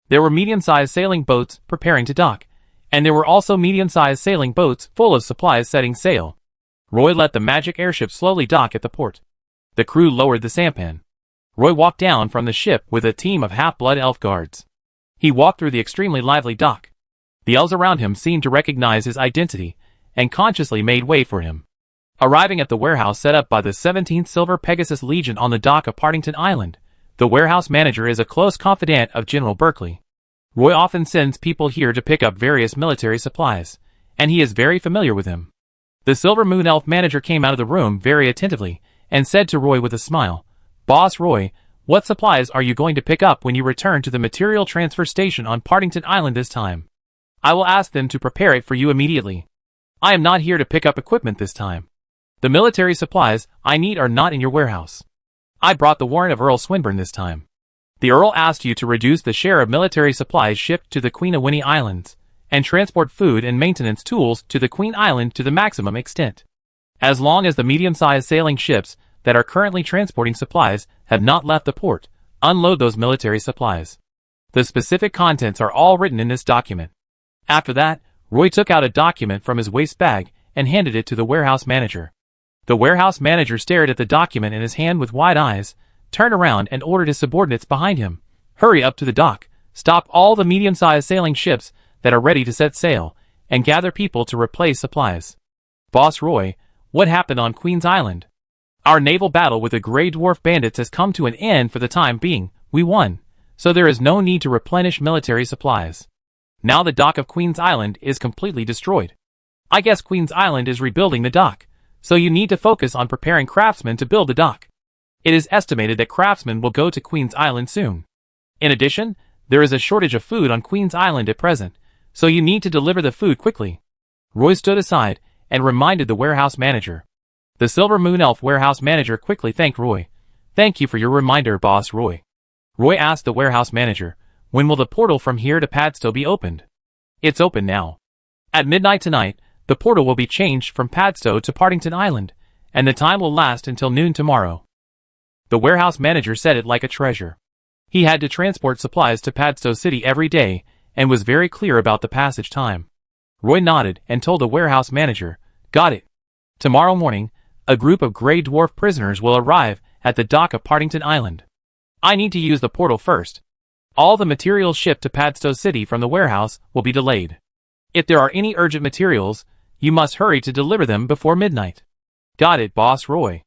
S1: There were medium-sized sailing boats preparing to dock, and there were also medium-sized sailing boats full of supplies setting sail. Roy let the magic airship slowly dock at the port. The crew lowered the sampan. Roy walked down from the ship with a team of half-blood elf guards. He walked through the extremely lively dock. The elves around him seemed to recognize his identity and consciously made way for him. Arriving at the warehouse set up by the 17th Silver Pegasus Legion on the dock of Partington Island, the warehouse manager is a close confidant of General Berkeley. Roy often sends people here to pick up various military supplies, and he is very familiar with him. The Silver Moon Elf manager came out of the room very attentively and said to Roy with a smile, "Boss Roy, what supplies are you going to pick up when you return to the material transfer station on Partington Island this time? I will ask them to prepare it for you immediately. I am not here to pick up equipment this time. The military supplies I need are not in your warehouse. I brought the warrant of Earl Swinburne this time. The Earl asked you to reduce the share of military supplies shipped to the Queen of Winnie Islands, and transport food and maintenance tools to the Queen Island to the maximum extent. As long as the medium-sized sailing ships that are currently transporting supplies have not left the port, unload those military supplies. The specific contents are all written in this document." After that, Roy took out a document from his waist bag and handed it to the warehouse manager. The warehouse manager stared at the document in his hand with wide eyes, turned around and ordered his subordinates behind him, "Hurry up to the dock, stop all the medium-sized sailing ships that are ready to set sail, and gather people to replace supplies." "Boss Roy, what happened on Queen's Island?" "Our naval battle with the Grey Dwarf bandits has come to an end for the time being. We won, so there is no need to replenish military supplies. Now the dock of Queen's Island is completely destroyed. I guess Queen's Island is rebuilding the dock, so you need to focus on preparing craftsmen to build the dock. It is estimated that craftsmen will go to Queen's Island soon. In addition, there is a shortage of food on Queen's Island at present, so you need to deliver the food quickly." Roy stood aside and reminded the warehouse manager. The Silver Moon Elf warehouse manager quickly thanked Roy. "Thank you for your reminder, Boss Roy." Roy asked the warehouse manager, "When will the portal from here to Padstow be opened?" "It's open now. At midnight tonight, the portal will be changed from Padstow to Partington Island, and the time will last until noon tomorrow." The warehouse manager said it like a treasure. He had to transport supplies to Padstow City every day and was very clear about the passage time. Roy nodded and told the warehouse manager, "Got it. Tomorrow morning, a group of Grey Dwarf prisoners will arrive at the dock of Partington Island. I need to use the portal first. All the materials shipped to Padstow City from the warehouse will be delayed. If there are any urgent materials, you must hurry to deliver them before midnight." "Got it, Boss Roy,"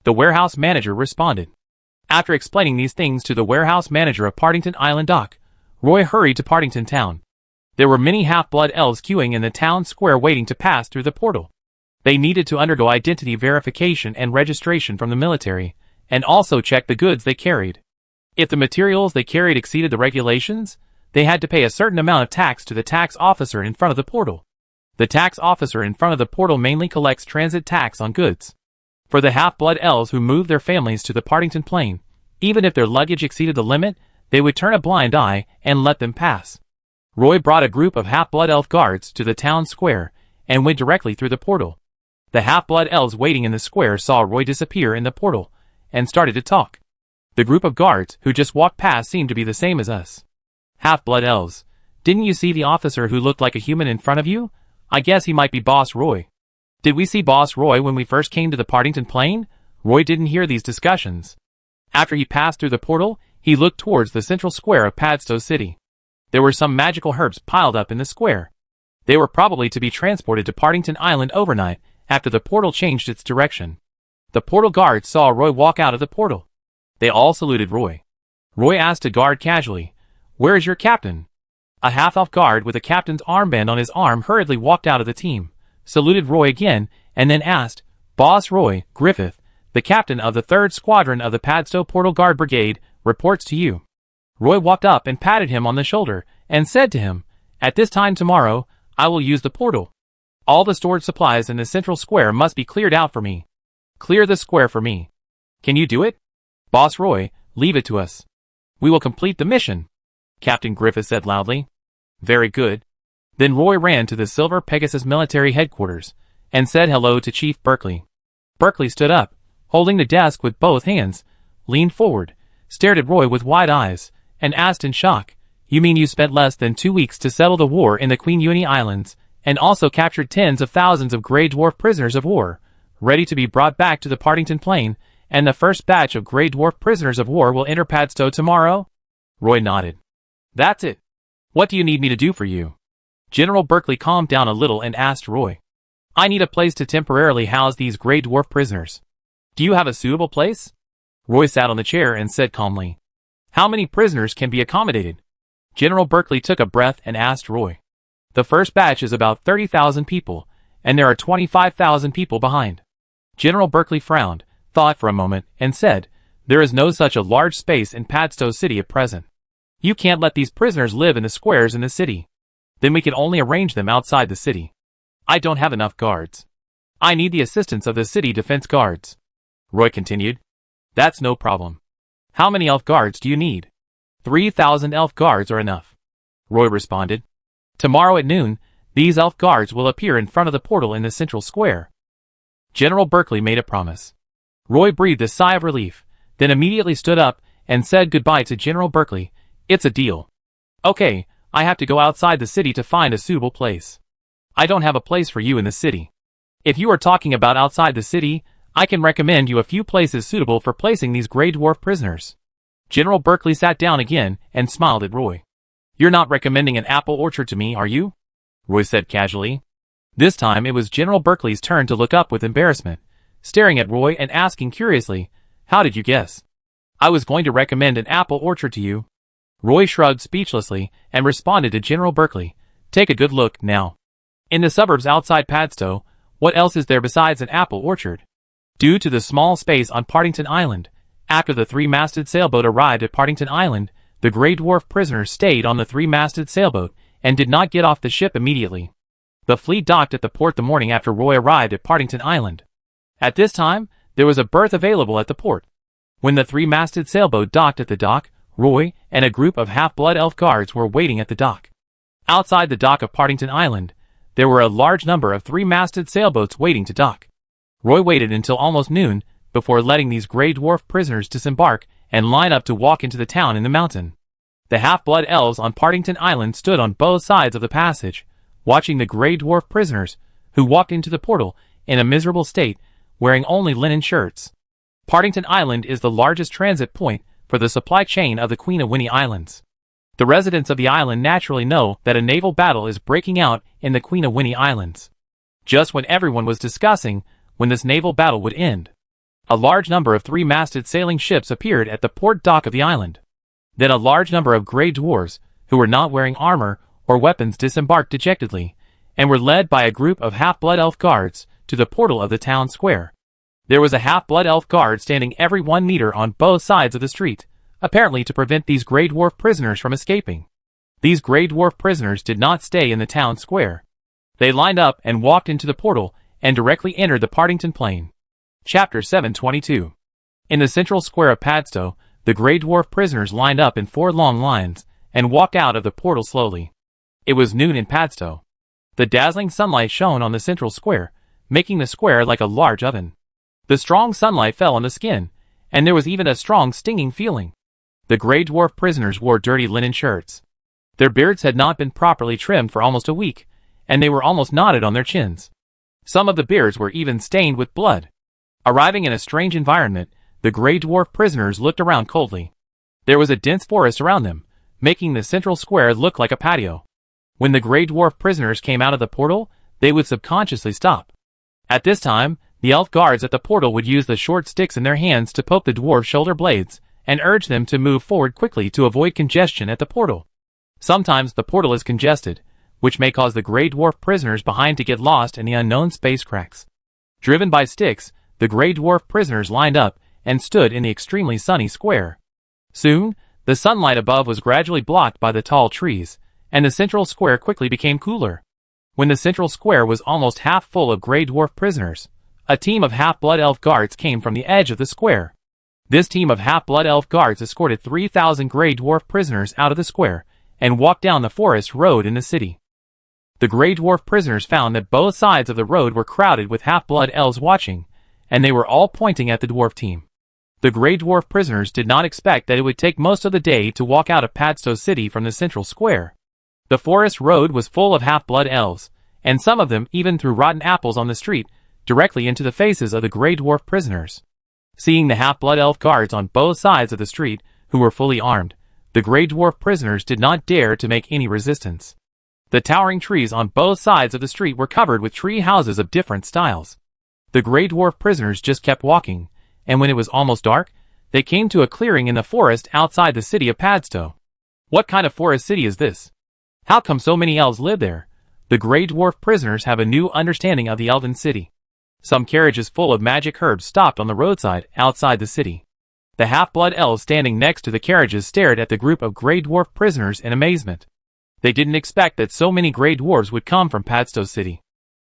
S1: the warehouse manager responded. After explaining these things to the warehouse manager of Partington Island Dock, Roy hurried to Partington Town. There were many half-blood elves queuing in the town square waiting to pass through the portal. They needed to undergo identity verification and registration from the military, and also check the goods they carried. If the materials they carried exceeded the regulations, they had to pay a certain amount of tax to the tax officer in front of the portal. The tax officer in front of the portal mainly collects transit tax on goods. For the half-blood elves who moved their families to the Partington Plain, even if their luggage exceeded the limit, they would turn a blind eye and let them pass. Roy brought a group of half-blood elf guards to the town square and went directly through the portal. The half-blood elves waiting in the square saw Roy disappear in the portal and started to talk. The group of guards who just walked past seemed to be the same as us. "Half-blood elves, didn't you see the officer who looked like a human in front of you? I guess he might be Boss Roy." "Did we see Boss Roy when we first came to the Partington Plain?" Roy didn't hear these discussions. After he passed through the portal, he looked towards the central square of Padstow City. There were some magical herbs piled up in the square. They were probably to be transported to Partington Island overnight after the portal changed its direction. The portal guards saw Roy walk out of the portal. They all saluted Roy. Roy asked a guard casually, "Where is your captain?" A half-elf guard with a captain's armband on his arm hurriedly walked out of the team, saluted Roy again, and then asked, "Boss Roy, Griffith, the captain of the 3rd Squadron of the Padstow Portal Guard Brigade, reports to you." Roy walked up and patted him on the shoulder, and said to him, "At this time tomorrow, I will use the portal. All the stored supplies in the central square must be cleared out for me. Clear the square for me. Can you do it?" "Boss Roy, leave it to us. We will complete the mission," Captain Griffith said loudly. "Very good." Then Roy ran to the Silver Pegasus military headquarters, and said hello to Chief Berkeley. Berkeley stood up, holding the desk with both hands, leaned forward, stared at Roy with wide eyes, and asked in shock, "You mean you spent less than 2 weeks to settle the war in the Queen Uni Islands, and also captured tens of thousands of Grey Dwarf prisoners of war, ready to be brought back to the Partington Plain, and the first batch of Grey Dwarf prisoners of war will enter Padstow tomorrow?" Roy nodded. "That's it. What do you need me to do for you?" General Berkeley calmed down a little and asked Roy, "I need a place to temporarily house these Grey Dwarf prisoners. Do you have a suitable place?" Roy sat on the chair and said calmly, "How many prisoners can be accommodated?" General Berkeley took a breath and asked Roy, "The first batch is about 30,000 people, and there are 25,000 people behind." General Berkeley frowned, thought for a moment, and said, "There is no such a large space in Padstow City at present. You can't let these prisoners live in the squares in the city. Then we can only arrange them outside the city. I don't have enough guards. I need the assistance of the city defense guards." Roy continued, "That's no problem. How many elf guards do you need?" 3,000 elf guards are enough," Roy responded. "Tomorrow at noon, these elf guards will appear in front of the portal in the central square." General Berkeley made a promise. Roy breathed a sigh of relief, then immediately stood up and said goodbye to General Berkeley. "It's a deal. Okay, I have to go outside the city to find a suitable place. I don't have a place for you in the city. If you are talking about outside the city, I can recommend you a few places suitable for placing these Grey Dwarf prisoners." General Berkeley sat down again and smiled at Roy. "You're not recommending an apple orchard to me, are you?" Roy said casually. This time it was General Berkeley's turn to look up with embarrassment, staring at Roy and asking curiously, "How did you guess I was going to recommend an apple orchard to you?" Roy shrugged speechlessly and responded to General Berkeley, "Take a good look, now. In the suburbs outside Padstow, what else is there besides an apple orchard?" Due to the small space on Partington Island, after the 3-masted sailboat arrived at Partington Island, the Grey Dwarf prisoners stayed on the 3-masted sailboat and did not get off the ship immediately. The fleet docked at the port the morning after Roy arrived at Partington Island. At this time, there was a berth available at the port. When the 3-masted sailboat docked at the dock, Roy and a group of half-blood elf guards were waiting at the dock. Outside the dock of Partington Island, there were a large number of 3-masted sailboats waiting to dock. Roy waited until almost noon before letting these Grey Dwarf prisoners disembark and line up to walk into the town in the mountain. The half-blood elves on Partington Island stood on both sides of the passage, watching the Grey Dwarf prisoners, who walked into the portal in a miserable state, wearing only linen shirts. Partington Island is the largest transit point for the supply chain of the Queen of Winnie Islands. The residents of the island naturally know that a naval battle is breaking out in the Queen of Winnie Islands. Just when everyone was discussing when this naval battle would end, a large number of 3-masted sailing ships appeared at the port dock of the island. Then a large number of Grey Dwarves, who were not wearing armor or weapons, disembarked dejectedly, and were led by a group of half-blood elf guards to the portal of the town square. There was a half-blood elf guard standing every 1 meter on both sides of the street, apparently to prevent these Grey Dwarf prisoners from escaping. These Grey Dwarf prisoners did not stay in the town square. They lined up and walked into the portal and directly entered the Partington Plain. Chapter 722. In the central square of Padstow, the Grey Dwarf prisoners lined up in 4 long lines and walked out of the portal slowly. It was noon in Padstow. The dazzling sunlight shone on the central square, making the square like a large oven. The strong sunlight fell on the skin, and there was even a strong stinging feeling. The Grey Dwarf prisoners wore dirty linen shirts. Their beards had not been properly trimmed for almost a week, and they were almost knotted on their chins. Some of the beards were even stained with blood. Arriving in a strange environment, the Grey Dwarf prisoners looked around coldly. There was a dense forest around them, making the central square look like a patio. When the Grey Dwarf prisoners came out of the portal, they would subconsciously stop. At this time, the elf guards at the portal would use the short sticks in their hands to poke the dwarves' shoulder blades and urge them to move forward quickly to avoid congestion at the portal. Sometimes the portal is congested, which may cause the Grey Dwarf prisoners behind to get lost in the unknown space cracks. Driven by sticks, the Grey Dwarf prisoners lined up and stood in the extremely sunny square. Soon, the sunlight above was gradually blocked by the tall trees, and the central square quickly became cooler. When the central square was almost half full of Grey Dwarf prisoners, a team of half-blood elf guards came from the edge of the square. This team of half-blood elf guards escorted 3,000 Grey Dwarf prisoners out of the square and walked down the forest road in the city. The Grey Dwarf prisoners found that both sides of the road were crowded with half-blood elves watching, and they were all pointing at the dwarf team. The Grey Dwarf prisoners did not expect that it would take most of the day to walk out of Padstow City from the central square. The forest road was full of half-blood elves, and some of them even threw rotten apples on the street, directly into the faces of the Grey Dwarf prisoners. Seeing the half-blood elf guards on both sides of the street, who were fully armed, the Grey Dwarf prisoners did not dare to make any resistance. The towering trees on both sides of the street were covered with tree houses of different styles. The Grey Dwarf prisoners just kept walking, and when it was almost dark, they came to a clearing in the forest outside the city of Padstow. What kind of forest city is this? How come so many elves live there? The Grey Dwarf prisoners have a new understanding of the elven city. Some carriages full of magic herbs stopped on the roadside outside the city. The half-blood elves standing next to the carriages stared at the group of Grey Dwarf prisoners in amazement. They didn't expect that so many Grey Dwarves would come from Padstow City.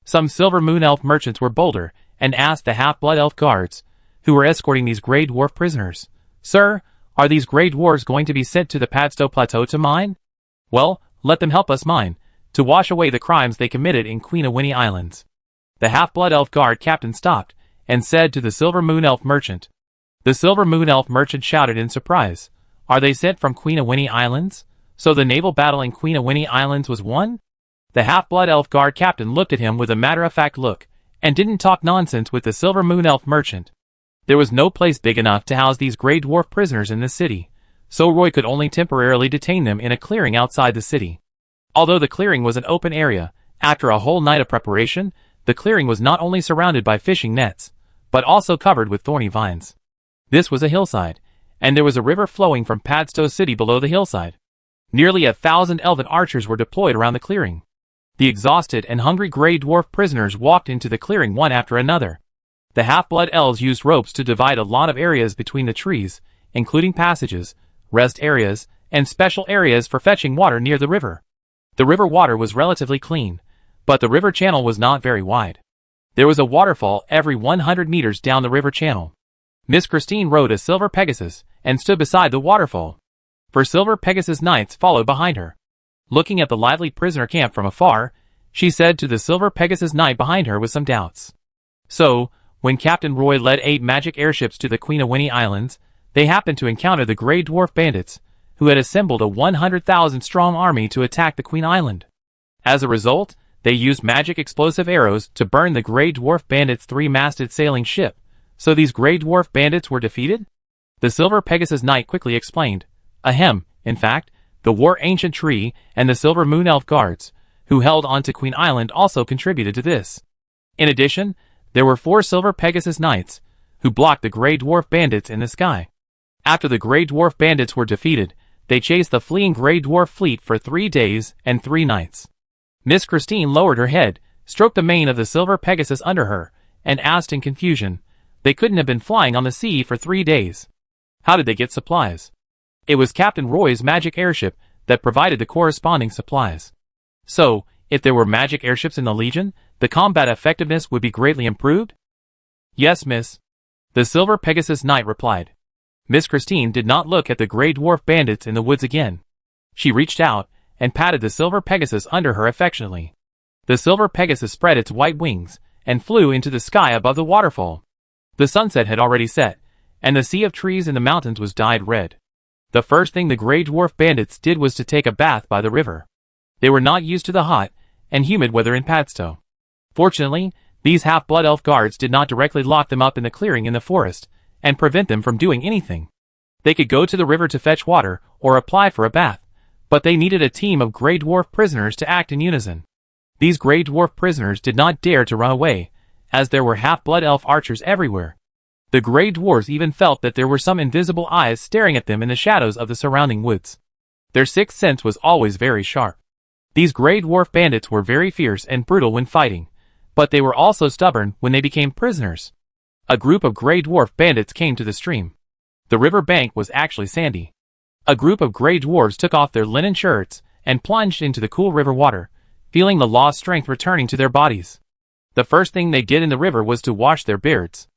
S1: Some Silver Moon Elf merchants were bolder and asked the half-blood elf guards, who were escorting these Grey Dwarf prisoners, "Sir, are these Grey Dwarves going to be sent to the Padstow Plateau to mine?" "Well, let them help us mine, to wash away the crimes they committed in Queen Winnie Islands." The half-blood elf guard captain stopped and said to the Silver Moon Elf merchant. The Silver Moon Elf merchant shouted in surprise, "Are they sent from Queen Winnie Islands? So the naval battle in Queen Winnie Islands was won?" The half-blood elf guard captain looked at him with a matter-of-fact look, and didn't talk nonsense with the Silver Moon Elf merchant. There was no place big enough to house these Grey Dwarf prisoners in the city, so Roy could only temporarily detain them in a clearing outside the city. Although the clearing was an open area, after a whole night of preparation, the clearing was not only surrounded by fishing nets, but also covered with thorny vines. This was a hillside, and there was a river flowing from Padstow City below the hillside. Nearly 1,000 elven archers were deployed around the clearing. The exhausted and hungry Grey Dwarf prisoners walked into the clearing one after another. The half-blood elves used ropes to divide a lot of areas between the trees, including passages, rest areas, and special areas for fetching water near the river. The river water was relatively clean, but the river channel was not very wide. There was a waterfall every 100 meters down the river channel. Miss Christine rode a silver Pegasus and stood beside the waterfall. 4 silver Pegasus knights followed behind her. Looking at the lively prisoner camp from afar, she said to the silver Pegasus knight behind her with some doubts. So, when Captain Roy led 8 magic airships to the Queen Winnie Islands, they happened to encounter the Grey Dwarf bandits, who had assembled a 100,000-strong army to attack the Queen Island. As a result, they used magic explosive arrows to burn the Grey Dwarf bandits' 3-masted sailing ship. So these Grey Dwarf bandits were defeated? The silver Pegasus knight quickly explained. Ahem, in fact, the War Ancient Tree and the Silver Moon Elf guards, who held on to Queen Island, also contributed to this. In addition, there were 4 silver Pegasus knights, who blocked the Grey Dwarf bandits in the sky. After the Grey Dwarf bandits were defeated, they chased the fleeing Grey Dwarf fleet for 3 days and 3 nights. Miss Christine lowered her head, stroked the mane of the silver Pegasus under her, and asked in confusion, "They couldn't have been flying on the sea for 3 days. How did they get supplies?" It was Captain Roy's magic airship that provided the corresponding supplies. So, if there were magic airships in the Legion, the combat effectiveness would be greatly improved? "Yes, miss," the silver Pegasus knight replied. Miss Christine did not look at the Grey Dwarf bandits in the woods again. She reached out and patted the silver Pegasus under her affectionately. The silver Pegasus spread its white wings and flew into the sky above the waterfall. The sunset had already set, and the sea of trees in the mountains was dyed red. The first thing the Grey Dwarf bandits did was to take a bath by the river. They were not used to the hot and humid weather in Padstow. Fortunately, these half-blood elf guards did not directly lock them up in the clearing in the forest and prevent them from doing anything. They could go to the river to fetch water or apply for a bath, but they needed a team of Grey Dwarf prisoners to act in unison. These Grey Dwarf prisoners did not dare to run away, as there were half-blood elf archers everywhere. The Grey Dwarves even felt that there were some invisible eyes staring at them in the shadows of the surrounding woods. Their sixth sense was always very sharp. These Grey Dwarf bandits were very fierce and brutal when fighting, But they were also stubborn when they became prisoners. A group of Grey Dwarf bandits came to the stream. The river bank was actually sandy. A group of Grey Dwarves took off their linen shirts and plunged into the cool river water, feeling the lost strength returning to their bodies. The first thing they did in the river was to wash their beards.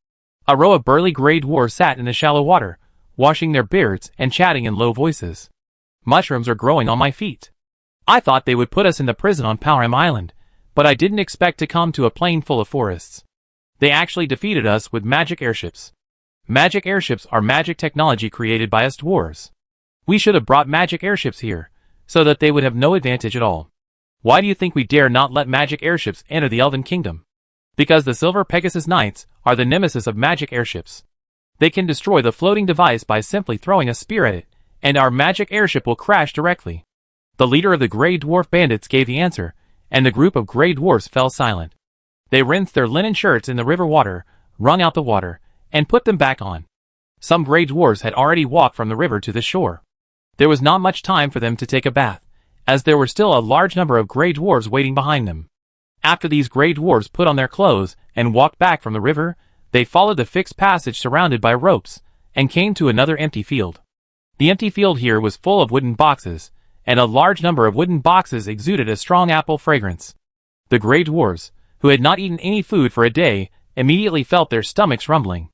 S1: A row of burly Grey Dwarves sat in the shallow water, washing their beards and chatting in low voices. Mushrooms are growing on my feet. I thought they would put us in the prison on Palram Island, but I didn't expect to come to a plain full of forests. They actually defeated us with magic airships. Magic airships are magic technology created by us dwarves. We should have brought magic airships here, so that they would have no advantage at all. Why do you think we dare not let magic airships enter the Elven Kingdom? Because the Silver Pegasus Knights are the nemesis of magic airships. They can destroy the floating device by simply throwing a spear at it, and our magic airship will crash directly. The leader of the Grey Dwarf bandits gave the answer, and the group of Grey Dwarfs fell silent. They rinsed their linen shirts in the river water, wrung out the water, and put them back on. Some Grey Dwarfs had already walked from the river to the shore. There was not much time for them to take a bath, as there were still a large number of Grey Dwarfs waiting behind them. After these Grey Dwarfs put on their clothes and walked back from the river, they followed the fixed passage surrounded by ropes, and came to another empty field. The empty field here was full of wooden boxes, and a large number of wooden boxes exuded a strong apple fragrance. The Grey Dwarfs, who had not eaten any food for a day, immediately felt their stomachs rumbling.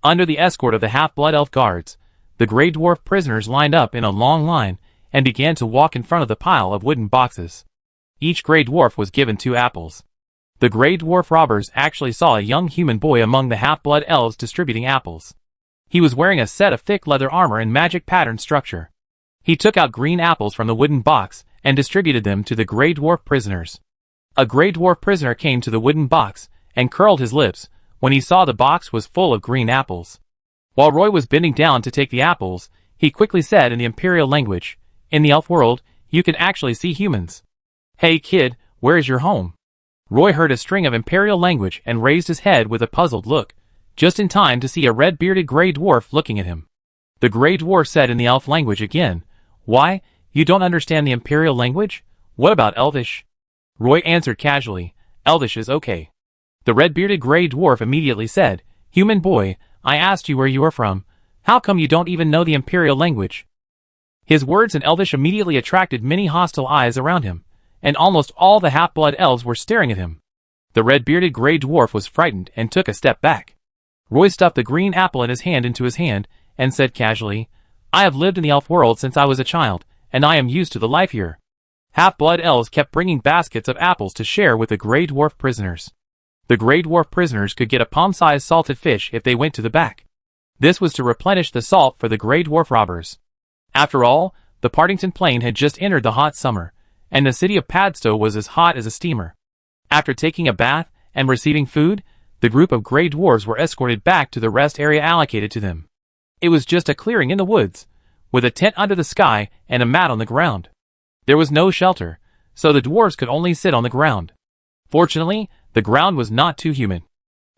S1: Under the escort of the half-blood elf guards, the Grey Dwarf prisoners lined up in a long line and began to walk in front of the pile of wooden boxes. Each Grey Dwarf was given 2 apples. The Grey Dwarf robbers actually saw a young human boy among the half-blood elves distributing apples. He was wearing a set of thick leather armor and magic pattern structure. He took out green apples from the wooden box and distributed them to the Grey Dwarf prisoners. A Grey Dwarf prisoner came to the wooden box and curled his lips when he saw the box was full of green apples. While Roy was bending down to take the apples, he quickly said in the Imperial language, "In the elf world, you can actually see humans. Hey kid, where is your home?" Roy heard a string of Imperial language and raised his head with a puzzled look, just in time to see a red-bearded Grey Dwarf looking at him. The Grey Dwarf said in the elf language again, "Why, you don't understand the Imperial language? What about Elvish?" Roy answered casually, "Elvish is okay." The red-bearded Grey Dwarf immediately said, "Human boy, I asked you where you are from. How come you don't even know the Imperial language?" His words in Elvish immediately attracted many hostile eyes around him, and almost all the half-blood elves were staring at him. The red-bearded Grey Dwarf was frightened and took a step back. Roy stuffed the green apple in his hand into his hand and said casually, "I have lived in the elf world since I was a child, and I am used to the life here." Half-blood elves kept bringing baskets of apples to share with the Grey Dwarf prisoners. The Grey Dwarf prisoners could get a palm-sized salted fish if they went to the back. This was to replenish the salt for the Grey Dwarf robbers. After all, the Partington Plain had just entered the hot summer, and the city of Padstow was as hot as a steamer. After taking a bath and receiving food, the group of Grey Dwarves were escorted back to the rest area allocated to them. It was just a clearing in the woods, with a tent under the sky and a mat on the ground. There was no shelter, so the dwarves could only sit on the ground. Fortunately, the ground was not too humid.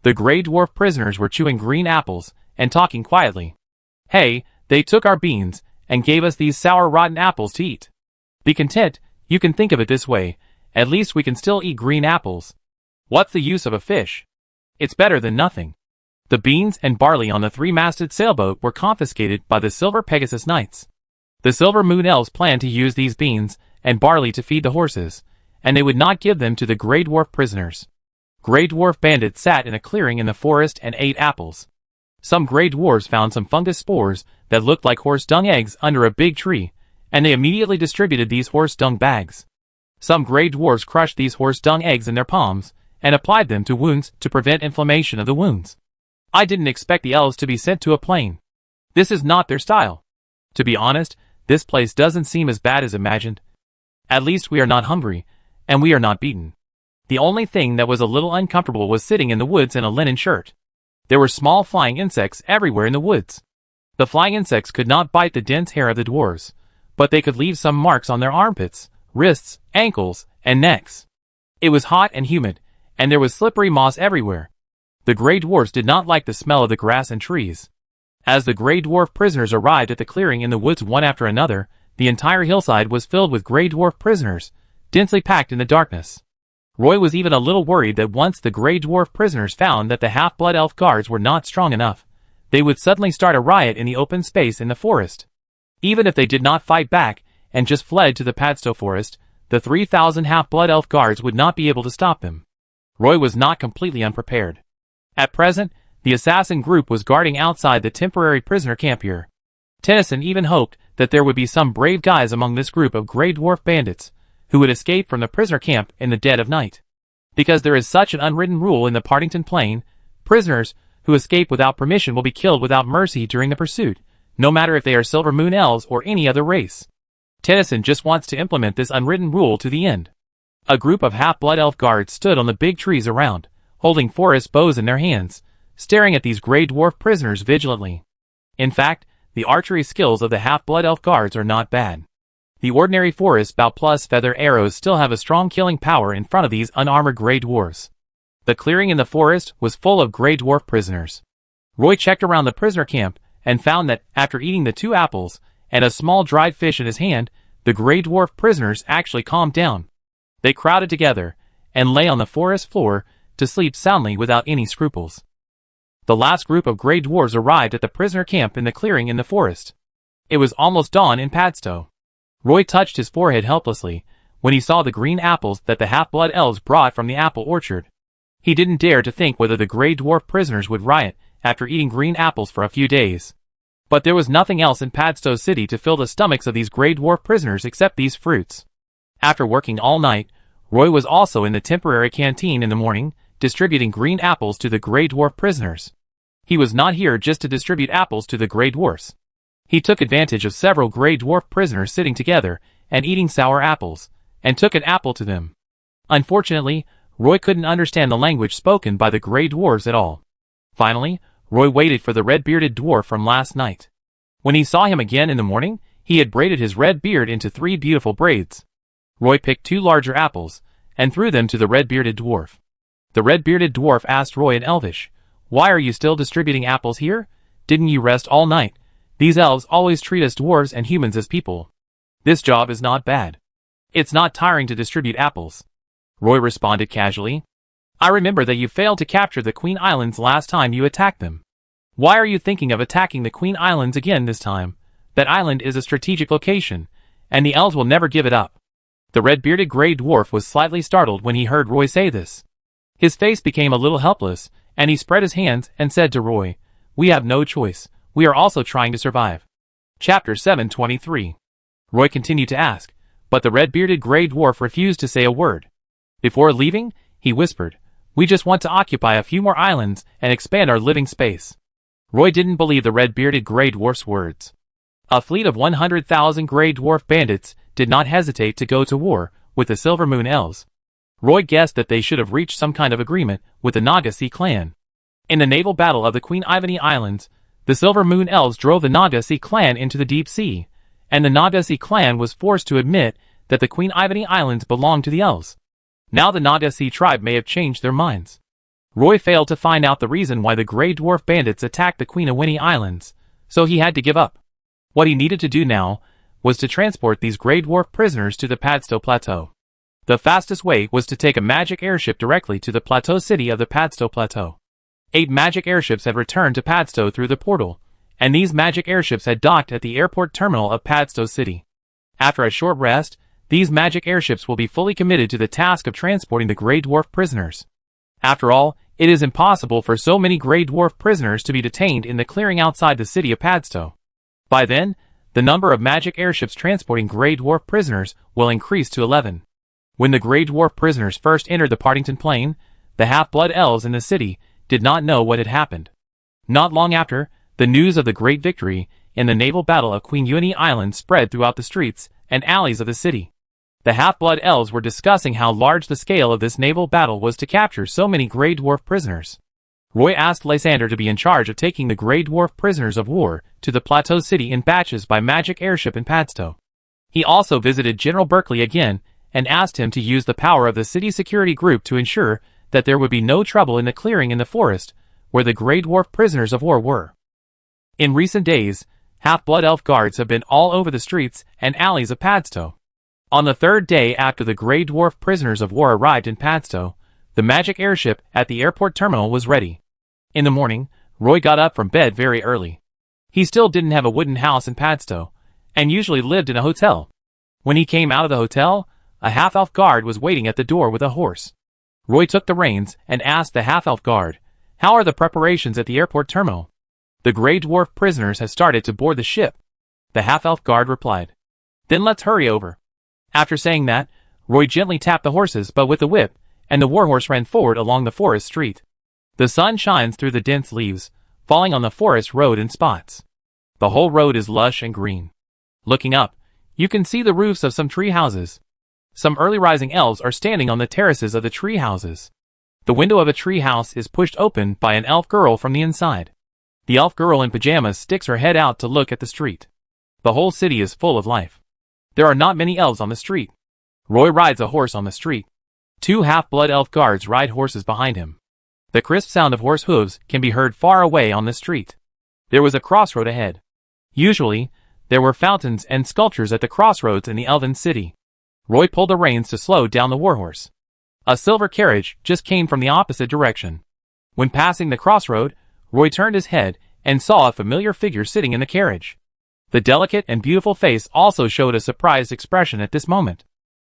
S1: The Grey Dwarf prisoners were chewing green apples and talking quietly. "Hey, they took our beans and gave us these sour rotten apples to eat. Be content, you can think of it this way, at least we can still eat green apples. What's the use of a fish? It's better than nothing." The beans and barley on the 3-masted sailboat were confiscated by the Silver Pegasus Knights. The Silver Moon Elves planned to use these beans and barley to feed the horses, and they would not give them to the Grey Dwarf prisoners. Grey Dwarf bandits sat in a clearing in the forest and ate apples. Some Grey Dwarves found some fungus spores that looked like horse dung eggs under a big tree, and they immediately distributed these horse dung bags. Some Grey Dwarves crushed these horse dung eggs in their palms and applied them to wounds to prevent inflammation of the wounds. I didn't expect the elves to be sent to a plain. This is not their style. To be honest, this place doesn't seem as bad as imagined. At least we are not hungry, and we are not beaten. The only thing that was a little uncomfortable was sitting in the woods in a linen shirt. There were small flying insects everywhere in the woods. The flying insects could not bite the dense hair of the dwarves, but they could leave some marks on their armpits, wrists, ankles, and necks. It was hot and humid, and there was slippery moss everywhere. The Grey Dwarfs did not like the smell of the grass and trees. As the Grey Dwarf prisoners arrived at the clearing in the woods one after another, the entire hillside was filled with Grey Dwarf prisoners, densely packed in the darkness. Roy was even a little worried that once the Grey Dwarf prisoners found that the half-blood elf guards were not strong enough, they would suddenly start a riot in the open space in the forest. Even if they did not fight back and just fled to the Padstow forest, the 3,000 half-blood elf guards would not be able to stop them. Roy was not completely unprepared. At present, the assassin group was guarding outside the temporary prisoner camp here. Tennyson even hoped that there would be some brave guys among this group of Grey Dwarf bandits who would escape from the prisoner camp in the dead of night. Because there is such an unwritten rule in the Partington Plain, prisoners who escape without permission will be killed without mercy during the pursuit, no matter if they are Silver Moon Elves or any other race. Tennyson just wants to implement this unwritten rule to the end. A group of half-blood elf guards stood on the big trees around, holding forest bows in their hands, staring at these Grey Dwarf prisoners vigilantly. In fact, the archery skills of the half-blood elf guards are not bad. The ordinary forest bow plus feather arrows still have a strong killing power in front of these unarmored Grey Dwarves. The clearing in the forest was full of Grey Dwarf prisoners. Roy checked around the prisoner camp and found that, after eating the 2 apples and a small dried fish in his hand, the Grey Dwarf prisoners actually calmed down. They crowded together and lay on the forest floor to sleep soundly without any scruples. The last group of Grey Dwarves arrived at the prisoner camp in the clearing in the forest. It was almost dawn in Padstow. Roy touched his forehead helplessly when he saw the green apples that the half-blood elves brought from the apple orchard. He didn't dare to think whether the Grey Dwarf prisoners would riot after eating green apples for a few days. But there was nothing else in Padstow City to fill the stomachs of these Grey Dwarf prisoners except these fruits. After working all night, Roy was also in the temporary canteen in the morning, distributing green apples to the Grey Dwarf prisoners. He was not here just to distribute apples to the Grey Dwarfs. He took advantage of several Grey Dwarf prisoners sitting together and eating sour apples, and took an apple to them. Unfortunately, Roy couldn't understand the language spoken by the Grey Dwarves at all. Finally, Roy waited for the red-bearded dwarf from last night. When he saw him again in the morning, he had braided his red beard into 3 beautiful braids. Roy picked 2 larger apples, and threw them to the red-bearded dwarf. The red-bearded dwarf asked Roy in Elvish, "Why are you still distributing apples here? Didn't you rest all night? These elves always treat us dwarves and humans as people. This job is not bad. It's not tiring to distribute apples." Roy responded casually. "I remember that you failed to capture the Queen Islands last time you attacked them. Why are you thinking of attacking the Queen Islands again this time? That island is a strategic location, and the elves will never give it up." The red-bearded Grey Dwarf was slightly startled when he heard Roy say this. His face became a little helpless, and he spread his hands and said to Roy, "We have no choice. We are also trying to survive." Chapter 723. Roy continued to ask, but the red-bearded Grey Dwarf refused to say a word. Before leaving, he whispered, "We just want to occupy a few more islands and expand our living space." Roy didn't believe the red-bearded Grey Dwarf's words. A fleet of 100,000 Grey Dwarf bandits did not hesitate to go to war with the Silver Moon Elves. Roy guessed that they should have reached some kind of agreement with the Naga Sea clan. In the naval battle of the Queen Ivany Islands, the Silver Moon Elves drove the Naga Sea clan into the deep sea, and the Naga Sea clan was forced to admit that the Queen Ivany Islands belonged to the elves. Now the Naga Sea tribe may have changed their minds. Roy failed to find out the reason why the Grey Dwarf bandits attacked the Queen Ivany Islands, so he had to give up. What he needed to do now was to transport these Grey Dwarf prisoners to the Padstow Plateau. The fastest way was to take a magic airship directly to the plateau city of the Padstow Plateau. 8 magic airships had returned to Padstow through the portal, and these magic airships had docked at the airport terminal of Padstow City. After a short rest, these magic airships will be fully committed to the task of transporting the Grey Dwarf prisoners. After all, it is impossible for so many Grey Dwarf prisoners to be detained in the clearing outside the city of Padstow. By then, the number of magic airships transporting Grey Dwarf prisoners will increase to 11. When the Grey Dwarf prisoners first entered the Partington Plain, the half-blood elves in the city did not know what had happened. Not long after, the news of the great victory in the naval battle of Queen Ivany Island spread throughout the streets and alleys of the city. The half-blood elves were discussing how large the scale of this naval battle was to capture so many Grey Dwarf prisoners. Roy asked Lysander to be in charge of taking the Grey Dwarf prisoners of war to the Plateau City in batches by magic airship in Padstow. He also visited General Berkeley again and asked him to use the power of the city security group to ensure that there would be no trouble in the clearing in the forest where the Grey Dwarf prisoners of war were. In recent days, half-blood elf guards have been all over the streets and alleys of Padstow. On the third day after the Grey Dwarf prisoners of war arrived in Padstow, the magic airship at the airport terminal was ready. In the morning, Roy got up from bed very early. He still didn't have a wooden house in Padstow, and usually lived in a hotel. When he came out of the hotel, a half-elf guard was waiting at the door with a horse. Roy took the reins and asked the half-elf guard, "How are the preparations at the airport terminal?" "The Grey Dwarf prisoners have started to board the ship," the half-elf guard replied. "Then let's hurry over." After saying that, Roy gently tapped the horses but with the whip, and the warhorse ran forward along the forest street. The sun shines through the dense leaves, falling on the forest road in spots. The whole road is lush and green. Looking up, you can see the roofs of some tree houses. Some early rising elves are standing on the terraces of the tree houses. The window of a tree house is pushed open by an elf girl from the inside. The elf girl in pajamas sticks her head out to look at the street. The whole city is full of life. There are not many elves on the street. Roy rides a horse on the street. Two half-blood elf guards ride horses behind him. The crisp sound of horse hooves can be heard far away on the street. There was a crossroad ahead. Usually, there were fountains and sculptures at the crossroads in the elven city. Roy pulled the reins to slow down the warhorse. A silver carriage just came from the opposite direction. When passing the crossroad, Roy turned his head and saw a familiar figure sitting in the carriage. The delicate and beautiful face also showed a surprised expression at this moment.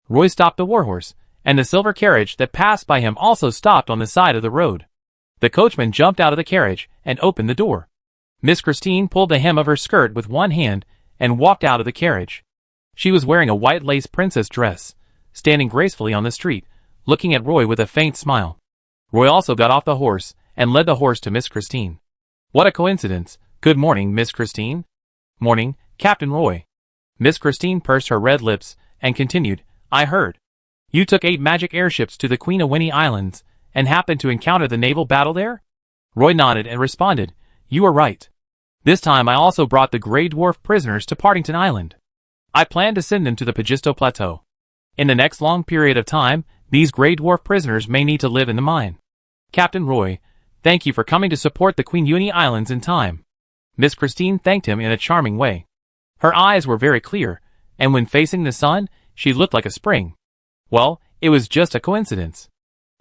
S1: Roy stopped the warhorse, and the silver carriage that passed by him also stopped on the side of the road. The coachman jumped out of the carriage and opened the door. Miss Christine pulled the hem of her skirt with one hand and walked out of the carriage. She was wearing a white lace princess dress, standing gracefully on the street, looking at Roy with a faint smile. Roy also got off the horse and led the horse to Miss Christine. "What a coincidence. Good morning, Miss Christine." "Morning, Captain Roy." Miss Christine pursed her red lips and continued, "I heard you took 8 magic airships to the Queen of Winnie Islands and happened to encounter the naval battle there?" Roy nodded and responded, "You are right. This time I also brought the Grey Dwarf prisoners to Partington Island. I plan to send them to the Pagisto Plateau. In the next long period of time, these Grey Dwarf prisoners may need to live in the mine. Captain Roy, thank you for coming to support the Queen Uni Islands in time." Miss Christine thanked him in a charming way. Her eyes were very clear, and when facing the sun, she looked like a spring. "Well, it was just a coincidence.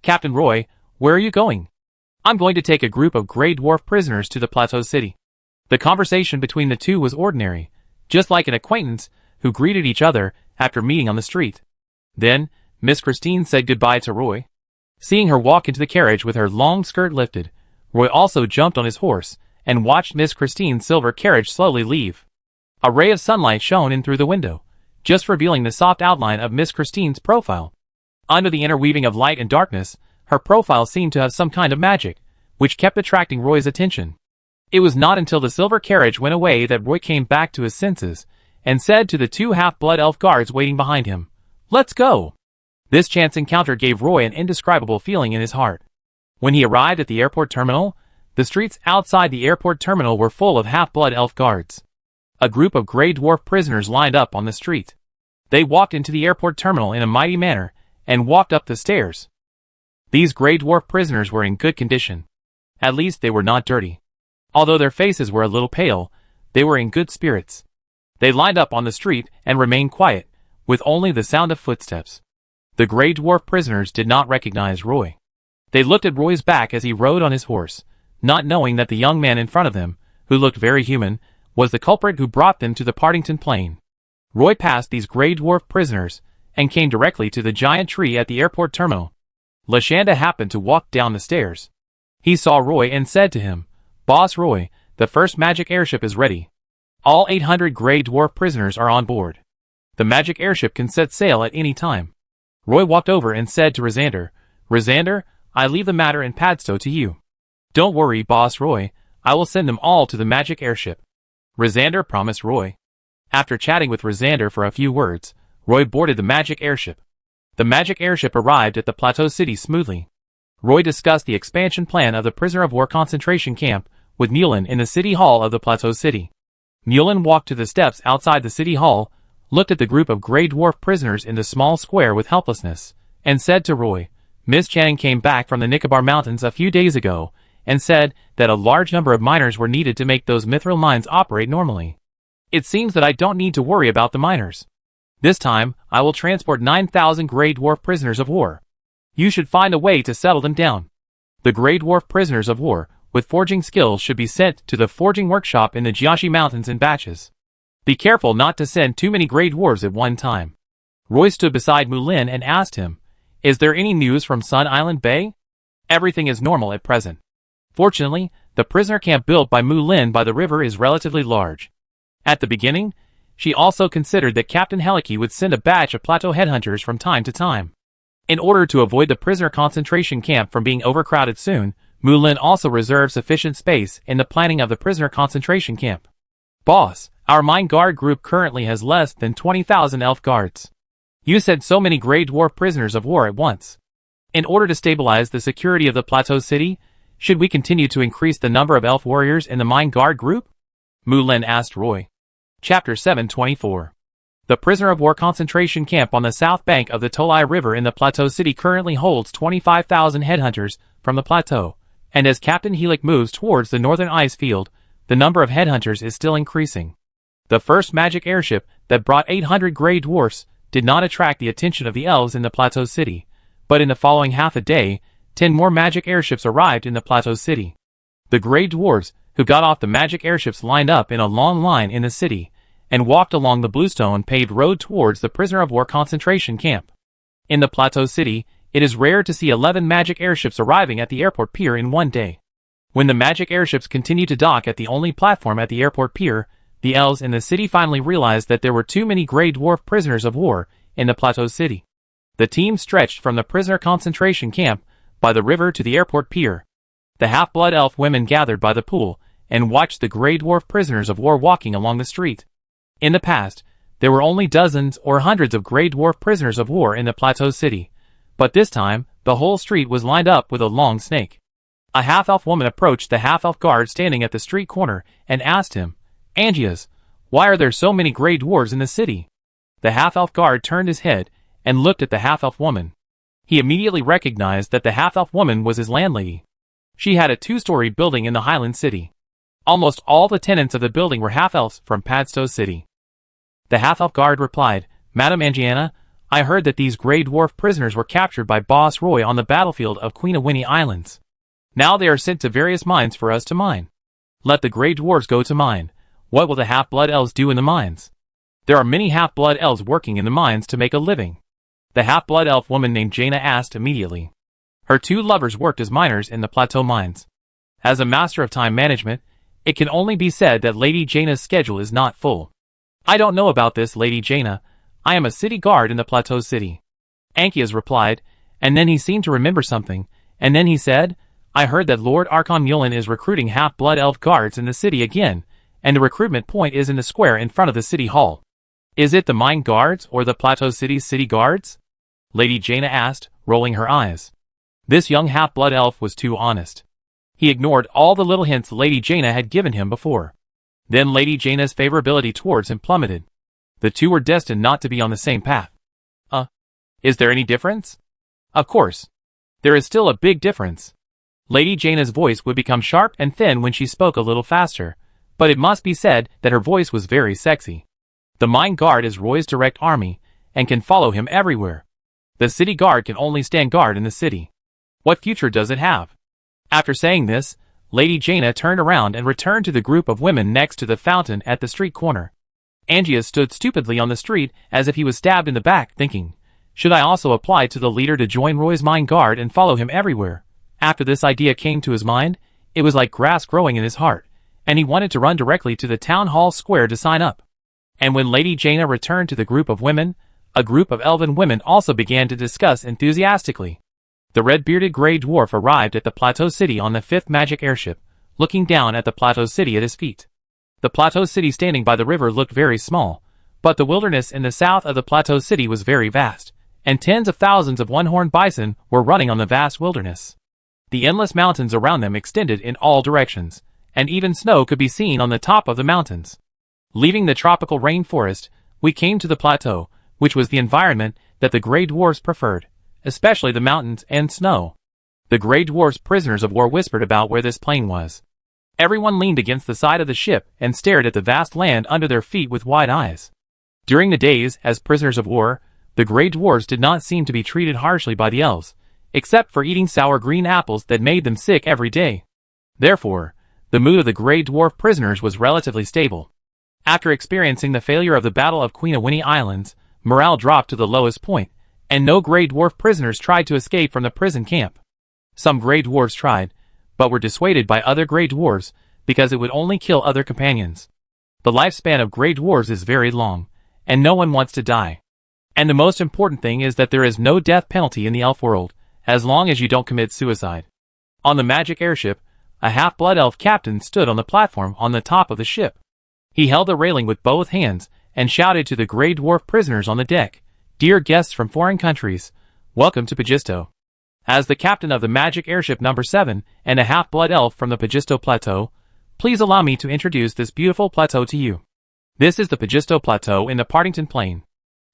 S1: Captain Roy, where are you going?" "I'm going to take a group of Grey Dwarf prisoners to the Plateau City." The conversation between the two was ordinary, just like an acquaintance who greeted each other after meeting on the street. Then, Miss Christine said goodbye to Roy. Seeing her walk into the carriage with her long skirt lifted, Roy also jumped on his horse and watched Miss Christine's silver carriage slowly leave. A ray of sunlight shone in through the window, just revealing the soft outline of Miss Christine's profile. Under the interweaving of light and darkness, her profile seemed to have some kind of magic, which kept attracting Roy's attention. It was not until the silver carriage went away that Roy came back to his senses, and said to the 2 half-blood elf guards waiting behind him, "Let's go." This chance encounter gave Roy an indescribable feeling in his heart. When he arrived at the airport terminal, the streets outside the airport terminal were full of half-blood elf guards. A group of Grey Dwarf prisoners lined up on the street. They walked into the airport terminal in a mighty manner, and walked up the stairs. These Grey Dwarf prisoners were in good condition. At least they were not dirty. Although their faces were a little pale, they were in good spirits. They lined up on the street and remained quiet, with only the sound of footsteps. The Grey Dwarf prisoners did not recognize Roy. They looked at Roy's back as he rode on his horse, not knowing that the young man in front of them, who looked very human, was the culprit who brought them to the Partington Plain. Roy passed these Grey Dwarf prisoners, and came directly to the giant tree at the airport terminal. Lashanda happened to walk down the stairs. He saw Roy and said to him, "Boss Roy, the first magic airship is ready. All 800 Grey Dwarf prisoners are on board. The magic airship can set sail at any time." Roy walked over and said to Rosander, "Rosander, I leave the matter in Padstow to you. Don't worry, Boss Roy, I will send them all to the magic airship." Rosander promised Roy. After chatting with Rosander for a few words, Roy boarded the magic airship. The magic airship arrived at the Plateau City smoothly. Roy discussed the expansion plan of the prisoner of war concentration camp with Mullen in the city hall of the Plateau City. Mullen walked to the steps outside the city hall, looked at the group of Grey Dwarf prisoners in the small square with helplessness, and said to Roy, "Miss Channing came back from the Nicobar Mountains a few days ago, and said that a large number of miners were needed to make those mithril mines operate normally. It seems that I don't need to worry about the miners. This time, I will transport 9,000 Grey Dwarf prisoners of war. You should find a way to settle them down. The Grey Dwarf prisoners of war, with forging skills, should be sent to the forging workshop in the Jiaxi Mountains in batches. Be careful not to send too many Grey Dwarves at one time. Roy stood beside Mulin and asked him, "Is there any news from Sun Island Bay?" "Everything is normal at present. Fortunately, the prisoner camp built by Mulin by the river is relatively large." At the beginning, she also considered that Captain Heliki would send a batch of plateau headhunters from time to time. In order to avoid the prisoner concentration camp from being overcrowded soon, Mulin also reserved sufficient space in the planning of the prisoner concentration camp. "Boss, our mine guard group currently has less than 20,000 elf guards. You sent so many Grey Dwarf prisoners of war at once. In order to stabilize the security of the plateau city, should we continue to increase the number of elf warriors in the mine guard group?" Mulin asked Roy. Chapter 724. The prisoner of war concentration camp on the south bank of the Tolai River in the plateau city currently holds 25,000 headhunters from the plateau, and as Captain Helik moves towards the northern ice field, the number of headhunters is still increasing. The first magic airship that brought 800 Grey Dwarfs did not attract the attention of the elves in the plateau city, but in the following half a day, 10 more magic airships arrived in the plateau city. The Grey Dwarves, who got off the magic airships, lined up in a long line in the city, and walked along the bluestone paved road towards the prisoner of war concentration camp. In the plateau city, it is rare to see 11 magic airships arriving at the airport pier in one day. When the magic airships continued to dock at the only platform at the airport pier, the elves in the city finally realized that there were too many Grey Dwarf prisoners of war in the plateau city. The team stretched from the prisoner concentration camp by the river to the airport pier. The half-blood elf women gathered by the pool and watched the Grey Dwarf prisoners of war walking along the street. In the past, there were only dozens or hundreds of Grey Dwarf prisoners of war in the plateau city, but this time, the whole street was lined up with a long snake. A half-elf woman approached the half-elf guard standing at the street corner and asked him, "Angias, why are there so many Grey Dwarves in the city?" The half-elf guard turned his head and looked at the half-elf woman. He immediately recognized that the half-elf woman was his landlady. She had a 2-story building in the Highland City. Almost all the tenants of the building were half-elves from Padstow City. The half-elf guard replied, "Madam Angiana, I heard that these Grey Dwarf prisoners were captured by Boss Roy on the battlefield of Queen Awini Islands. Now they are sent to various mines for us to mine. Let the Grey Dwarves go to mine. What will the half-blood elves do in the mines? There are many half-blood elves working in the mines to make a living." The half-blood elf woman named Jaina asked immediately. Her 2 lovers worked as miners in the plateau mines. As a master of time management, it can only be said that Lady Jaina's schedule is not full. "I don't know about this, Lady Jaina. I am a city guard in the plateau city." Ankias replied, and then he seemed to remember something, and then he said, "I heard that Lord Archon Yulin is recruiting half-blood elf guards in the city again, and the recruitment point is in the square in front of the city hall. Is it the mine guards or the plateau city's city guards?" Lady Jaina asked, rolling her eyes. This young half-blood elf was too honest. He ignored all the little hints Lady Jaina had given him before. Then Lady Jaina's favorability towards him plummeted. The two were destined not to be on the same path. Is there any difference?" "Of course. There is still a big difference." Lady Jaina's voice would become sharp and thin when she spoke a little faster, but it must be said that her voice was very sexy. The mine guard is Roy's direct army, and can follow him everywhere. The city guard can only stand guard in the city. What future does it have?" After saying this, Lady Jaina turned around and returned to the group of women next to the fountain at the street corner. Angias stood stupidly on the street as if he was stabbed in the back, thinking, "Should I also apply to the leader to join Roy's mine guard and follow him everywhere?" After this idea came to his mind, it was like grass growing in his heart, and he wanted to run directly to the town hall square to sign up. And when Lady Jaina returned to the group of women, a group of elven women also began to discuss enthusiastically. The red-bearded Grey Dwarf arrived at the Plateau City on the 5th magic airship, looking down at the Plateau City at his feet. The Plateau City standing by the river looked very small, but the wilderness in the south of the Plateau City was very vast, and tens of thousands of one-horned bison were running on the vast wilderness. The endless mountains around them extended in all directions, and even snow could be seen on the top of the mountains. Leaving the tropical rainforest, we came to the plateau, which was the environment that the Grey Dwarfs preferred, especially the mountains and snow. The Grey Dwarfs' prisoners of war whispered about where this plain was. Everyone leaned against the side of the ship and stared at the vast land under their feet with wide eyes. During the days as prisoners of war, The Grey Dwarfs did not seem to be treated harshly by the elves, except for eating sour green apples that made them sick every day. Therefore, the mood of the Grey Dwarf prisoners was relatively stable. After experiencing the failure of the Battle of Queen Islands, morale dropped to the lowest point, and no Grey Dwarf prisoners tried to escape from the prison camp. Some Grey Dwarfs tried, but were dissuaded by other Grey Dwarfs because it would only kill other companions. The lifespan of Grey Dwarfs is very long, and no one wants to die. And the most important thing is that there is no death penalty in the elf world, as long as you don't commit suicide. On the magic airship, a half-blood elf captain stood on the platform on the top of the ship. He held the railing with both hands and shouted to the Grey Dwarf prisoners on the deck, "Dear guests from foreign countries, welcome to Pagisto. As the captain of the magic airship number 7 and a half-blood elf from the Pagisto Plateau, please allow me to introduce this beautiful plateau to you. This is the Pagisto Plateau in the Partington Plain.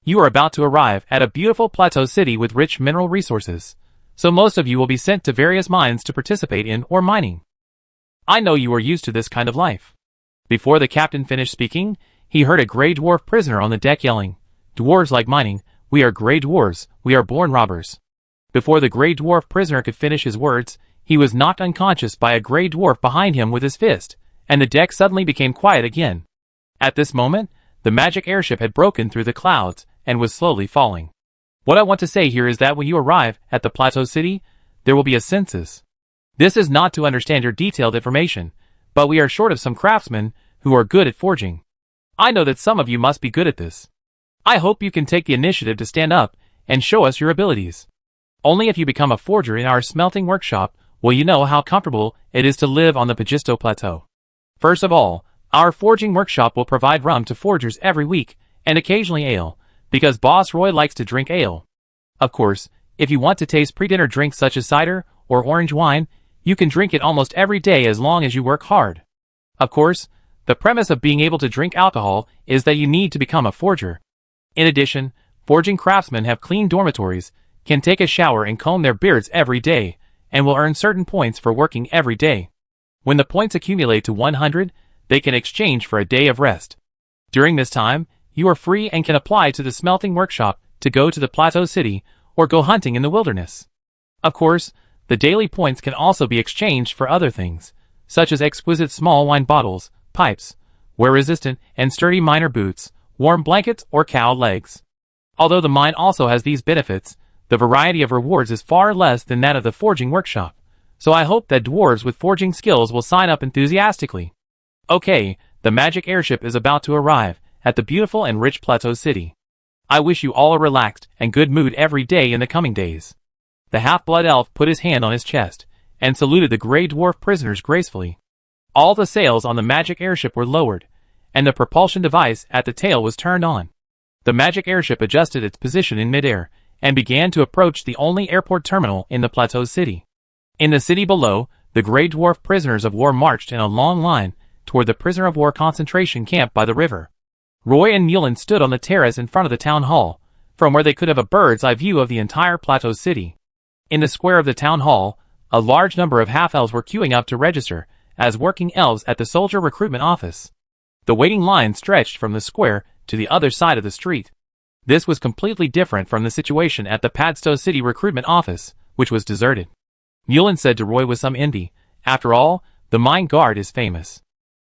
S1: You are about to arrive at a beautiful plateau city with rich mineral resources, so most of you will be sent to various mines to participate in or mining. I know you are used to this kind of life." Before the captain finished speaking, he heard a Grey Dwarf prisoner on the deck yelling, "Dwarves like mining, we are Grey Dwarves, we are born robbers." Before the Grey Dwarf prisoner could finish his words, he was knocked unconscious by a Grey Dwarf behind him with his fist, and the deck suddenly became quiet again. At this moment, the magic airship had broken through the clouds and was slowly falling. What I want to say here is that when you arrive at the Plateau City, there will be a census. This is not to understand your detailed information, but we are short of some craftsmen who are good at forging. I know that some of you must be good at this. I hope you can take the initiative to stand up and show us your abilities. Only if you become a forger in our smelting workshop will you know how comfortable it is to live on the Pagisto Plateau. First of all, our forging workshop will provide rum to forgers every week, and occasionally ale, because Boss Roy likes to drink ale. Of course, if you want to taste pre-dinner drinks such as cider or orange wine, you can drink it almost every day as long as you work hard. Of course, the premise of being able to drink alcohol is that you need to become a forger. In addition, forging craftsmen have clean dormitories, can take a shower and comb their beards every day, and will earn certain points for working every day. When the points accumulate to 100, they can exchange for a day of rest. During this time, you are free and can apply to the smelting workshop to go to the Plateau City or go hunting in the wilderness. Of course, the daily points can also be exchanged for other things, such as exquisite small wine bottles, pipes, wear-resistant and sturdy miner boots, warm blankets, or cow legs. Although the mine also has these benefits, the variety of rewards is far less than that of the forging workshop, so I hope that dwarves with forging skills will sign up enthusiastically. Okay, the magic airship is about to arrive at the beautiful and rich Plateau City. I wish you all a relaxed and good mood every day in the coming days. The half-blood elf put his hand on his chest and saluted the Grey Dwarf prisoners gracefully. All the sails on the magic airship were lowered, and the propulsion device at the tail was turned on. The magic airship adjusted its position in midair and began to approach the only airport terminal in the Plateau City. In the city below, the Grey Dwarf prisoners of war marched in a long line toward the prisoner of war concentration camp by the river. Roy and Mullen stood on the terrace in front of the town hall, from where they could have a bird's-eye view of the entire Plateau City. In the square of the town hall, a large number of half-elves were queuing up to register as working elves at the soldier recruitment office. The waiting line stretched from the square to the other side of the street. This was completely different from the situation at the Padstow City recruitment office, which was deserted. Mullen said to Roy with some envy, "After all, the mine guard is famous.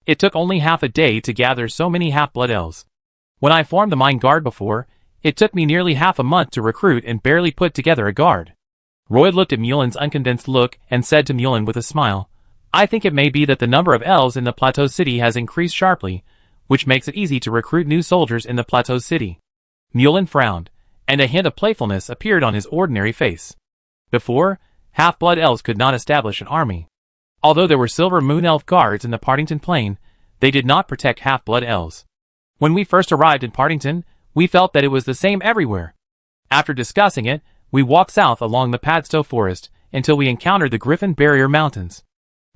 S1: It took only half a day to gather so many half-blood elves. When I formed the mine guard before, it took me nearly half a month to recruit and barely put together a guard." Roy looked at Mullen's uncondensed look and said to Mullen with a smile, "I think it may be that the number of elves in the Plateau City has increased sharply, which makes it easy to recruit new soldiers in the Plateau City." Mullen frowned, and a hint of playfulness appeared on his ordinary face. Before, half-blood elves could not establish an army. Although there were Silver Moon Elf guards in the Partington Plain, they did not protect half-blood elves. When we first arrived in Partington, we felt that it was the same everywhere. After discussing it, we walked south along the Padstow Forest until we encountered the Griffin Barrier Mountains.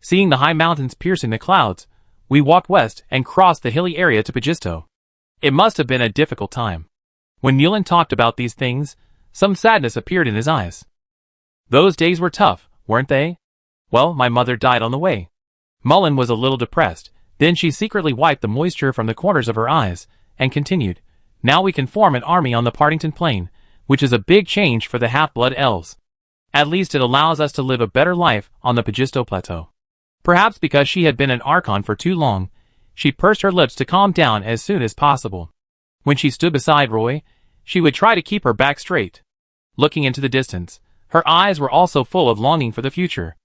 S1: Seeing the high mountains piercing the clouds, we walked west and crossed the hilly area to Pagisto. It must have been a difficult time. When Mullen talked about these things, some sadness appeared in his eyes. "Those days were tough, weren't they? Well, my mother died on the way." Mullen was a little depressed, then she secretly wiped the moisture from the corners of her eyes, and continued, "Now we can form an army on the Partington Plain, which is a big change for the half-blood elves. At least it allows us to live a better life on the Pagisto Plateau. Perhaps because she had been an Archon for too long, she pursed her lips to calm down as soon as possible. When she stood beside Roy, she would try to keep her back straight. Looking into the distance, her eyes were also full of longing for the future.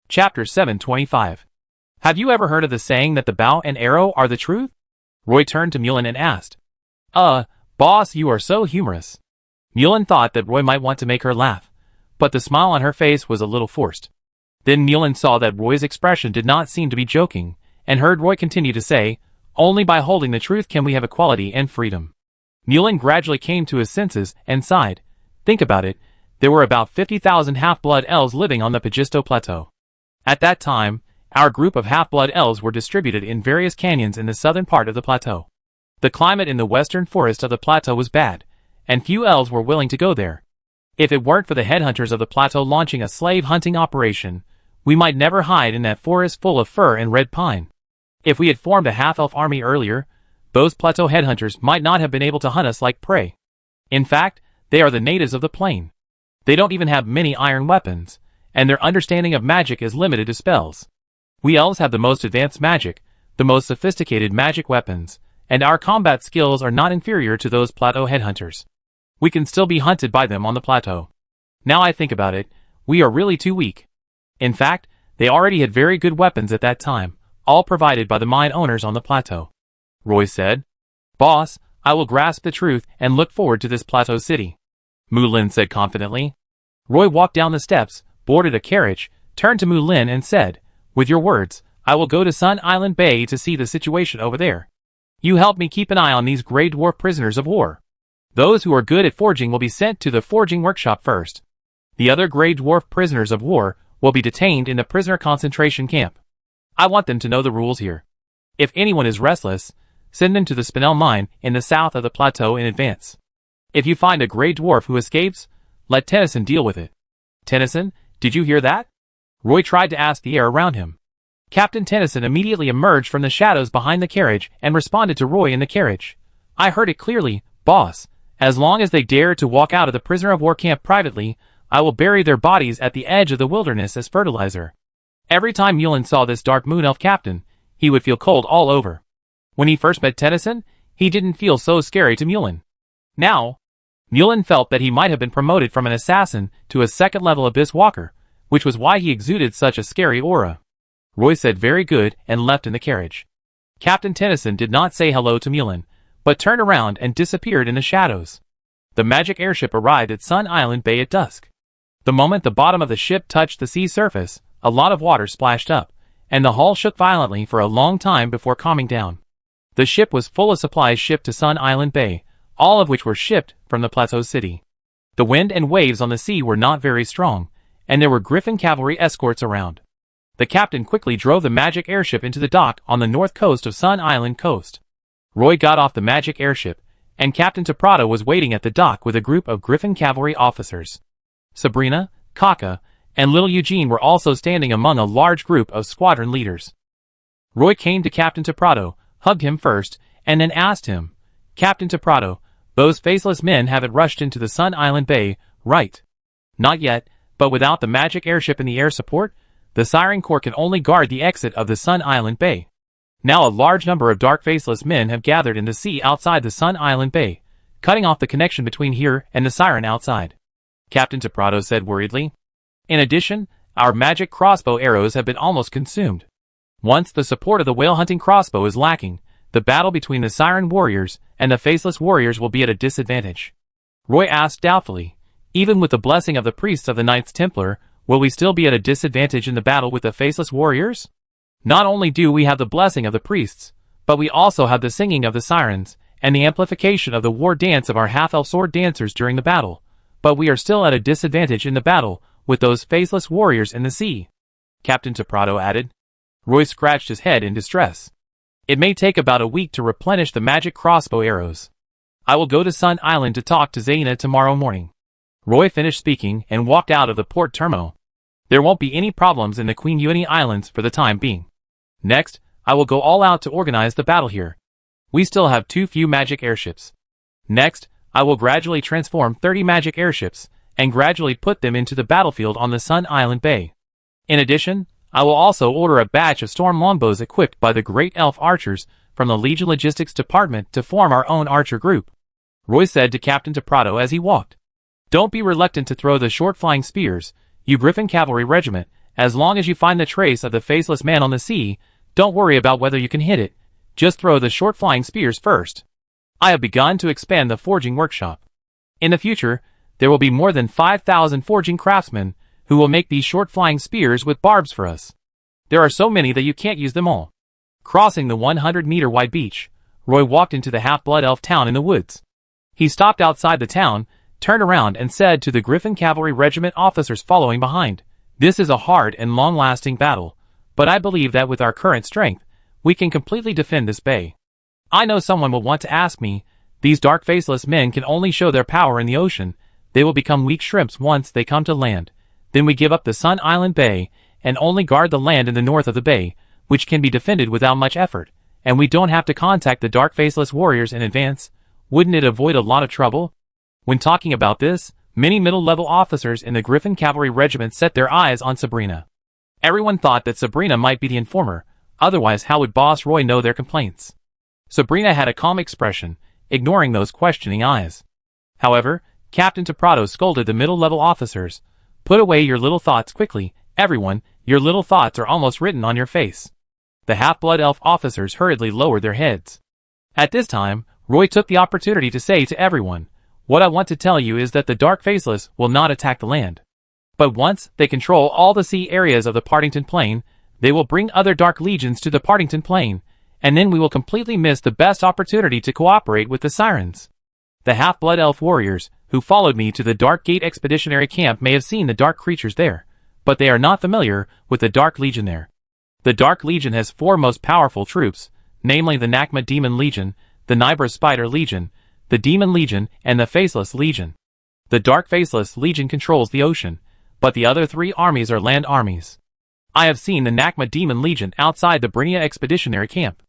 S1: Chapter 725. Have you ever heard of the saying that the bow and arrow are the truth? Roy turned to Mullen and asked. Boss, you are so humorous. Mullen thought that Roy might want to make her laugh, but the smile on her face was a little forced. Then Mullen saw that Roy's expression did not seem to be joking, and heard Roy continue to say, only by holding the truth can we have equality and freedom. Mullen gradually came to his senses and sighed. Think about it, there were about 50,000 half-blood elves living on the Pagisto Plateau. At that time, our group of half-blood elves were distributed in various canyons in the southern part of the plateau. The climate in the western forest of the plateau was bad, and few elves were willing to go there. If it weren't for the headhunters of the plateau launching a slave hunting operation, we might never hide in that forest full of fir and red pine. If we had formed a half-elf army earlier, those plateau headhunters might not have been able to hunt us like prey. In fact, they are the natives of the plain. They don't even have many iron weapons, and their understanding of magic is limited to spells. We elves have the most advanced magic, the most sophisticated magic weapons, and our combat skills are not inferior to those plateau headhunters. We can still be hunted by them on the plateau. Now I think about it, we are really too weak. In fact, they already had very good weapons at that time, all provided by the mine owners on the plateau. Roy said. Boss, I will grasp the truth and look forward to this plateau city. Mulin said confidently. Roy walked down the steps, boarded a carriage, turned to Mulin and said, with your words, I will go to Sun Island Bay to see the situation over there. You help me keep an eye on these Grey Dwarf prisoners of war. Those who are good at forging will be sent to the forging workshop first. The other Grey Dwarf prisoners of war will be detained in the prisoner concentration camp. I want them to know the rules here. If anyone is restless, send them to the Spinel mine in the south of the plateau in advance. If you find a Grey Dwarf who escapes, let Tennyson deal with it. Tennyson, did you hear that? Roy tried to ask the air around him. Captain Tennyson immediately emerged from the shadows behind the carriage and responded to Roy in the carriage. I heard it clearly, boss. As long as they dare to walk out of the prisoner of war camp privately, I will bury their bodies at the edge of the wilderness as fertilizer. Every time Mulin saw this dark moon elf captain, he would feel cold all over. When he first met Tennyson, he didn't feel so scary to Mulin. Now, Mulin felt that he might have been promoted from an assassin to a second-level abyss walker, which was why he exuded such a scary aura. Roy said very good and left in the carriage. Captain Tennyson did not say hello to Mulin, but turned around and disappeared in the shadows. The magic airship arrived at Sun Island Bay at dusk. The moment the bottom of the ship touched the sea surface, a lot of water splashed up, and the hull shook violently for a long time before calming down. The ship was full of supplies shipped to Sun Island Bay, all of which were shipped from the Plateau City. The wind and waves on the sea were not very strong, and there were Griffin cavalry escorts around. The captain quickly drove the magic airship into the dock on the north coast of Sun Island coast. Roy got off the magic airship, and Captain Teprado was waiting at the dock with a group of Griffin cavalry officers. Sabrina, Kaka, and little Eugene were also standing among a large group of squadron leaders. Roy came to Captain Teprado, hugged him first, and then asked him, Captain Teprado, those faceless men haven't rushed into the Sun Island Bay, right? Not yet, but without the magic airship in the air support, the Siren Corps can only guard the exit of the Sun Island Bay. Now a large number of dark faceless men have gathered in the sea outside the Sun Island Bay, cutting off the connection between here and the Siren outside. Captain Teprado said worriedly. In addition, our magic crossbow arrows have been almost consumed. Once the support of the whale-hunting crossbow is lacking, the battle between the Siren warriors and the faceless warriors will be at a disadvantage. Roy asked doubtfully, even with the blessing of the priests of the Knights Templar, will we still be at a disadvantage in the battle with the faceless warriors? Not only do we have the blessing of the priests, but we also have the singing of the sirens, and the amplification of the war dance of our half-elf sword dancers during the battle, but we are still at a disadvantage in the battle with those faceless warriors in the sea. Captain Teprado added. Roy scratched his head in distress. It may take about a week to replenish the magic crossbow arrows. I will go to Sun Island to talk to Zaina tomorrow morning. Roy finished speaking and walked out of the port terminal. There won't be any problems in the Queen Uini Islands for the time being. Next, I will go all out to organize the battle here. We still have too few magic airships. Next, I will gradually transform 30 magic airships, and gradually put them into the battlefield on the Sun Island Bay. In addition, I will also order a batch of storm longbows equipped by the Great Elf Archers from the Legion Logistics Department to form our own archer group. Roy said to Captain Teprato as he walked. Don't be reluctant to throw the short-flying spears, you Griffin Cavalry Regiment. As long as you find the trace of the faceless man on the sea, don't worry about whether you can hit it. Just throw the short-flying spears first. I have begun to expand the forging workshop. In the future, there will be more than 5,000 forging craftsmen who will make these short-flying spears with barbs for us. There are so many that you can't use them all. Crossing the 100-meter-wide beach, Roy walked into the half-blood elf town in the woods. He stopped outside the town, turned around and said to the Griffin Cavalry Regiment officers following behind, "This is a hard and long-lasting battle, but I believe that with our current strength, we can completely defend this bay. I know someone will want to ask me, these dark faceless men can only show their power in the ocean. They will become weak shrimps once they come to land. Then we give up the Sun Island Bay and only guard the land in the north of the bay, which can be defended without much effort, and we don't have to contact the dark faceless warriors in advance. Wouldn't it avoid a lot of trouble?" When talking about this, many middle-level officers in the Griffin Cavalry Regiment set their eyes on Sabrina. Everyone thought that Sabrina might be the informer, otherwise how would Boss Roy know their complaints? Sabrina had a calm expression, ignoring those questioning eyes. However, Captain Teprato scolded the middle-level officers. "Put away your little thoughts quickly, everyone, your little thoughts are almost written on your face." The half-blood elf officers hurriedly lowered their heads. At this time, Roy took the opportunity to say to everyone, "What I want to tell you is that the Dark Faceless will not attack the land. But once they control all the sea areas of the Partington Plain, they will bring other Dark Legions to the Partington Plain, and then we will completely miss the best opportunity to cooperate with the Sirens." The half-blood elf warriors, who followed me to the Dark Gate Expeditionary Camp may have seen the dark creatures there, but they are not familiar with the Dark Legion there. The Dark Legion has 4 most powerful troops, namely the Nakma Demon Legion, the Nibra Spider Legion, the Demon Legion, and the Faceless Legion. The Dark Faceless Legion controls the ocean, but the other 3 armies are land armies. I have seen the Nakma Demon Legion outside the Brinia Expeditionary Camp.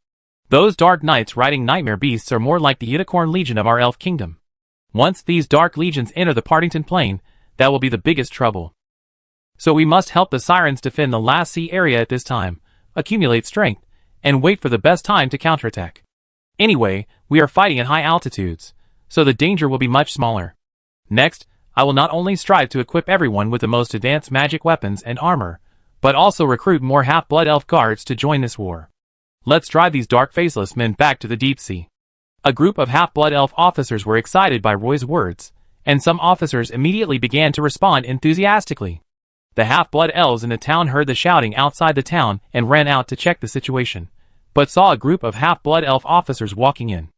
S1: Those dark knights riding nightmare beasts are more like the Unicorn Legion of our elf kingdom. Once these dark legions enter the Partington Plain, that will be the biggest trouble. So we must help the Sirens defend the last sea area at this time, accumulate strength, and wait for the best time to counterattack. Anyway, we are fighting at high altitudes, so the danger will be much smaller. Next, I will not only strive to equip everyone with the most advanced magic weapons and armor, but also recruit more half-blood elf guards to join this war. Let's drive these dark faceless men back to the deep sea. A group of half-blood elf officers were excited by Roy's words, and some officers immediately began to respond enthusiastically. The half-blood elves in the town heard the shouting outside the town and ran out to check the situation, but saw a group of half-blood elf officers walking in.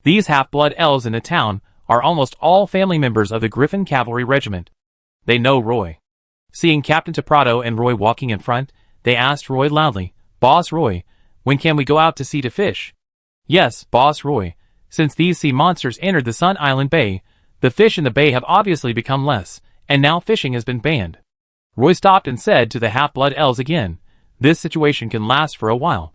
S1: These half-blood elves in the town are almost all family members of the Griffin Cavalry Regiment. They know Roy. Seeing Captain Teprato and Roy walking in front, they asked Roy loudly, "Boss Roy, when can we go out to sea to fish?" "Yes, Boss Roy. Since these sea monsters entered the Sun Island Bay, the fish in the bay have obviously become less, and now fishing has been banned." Roy stopped and said to the half-blood elves again, "This situation can last for a while.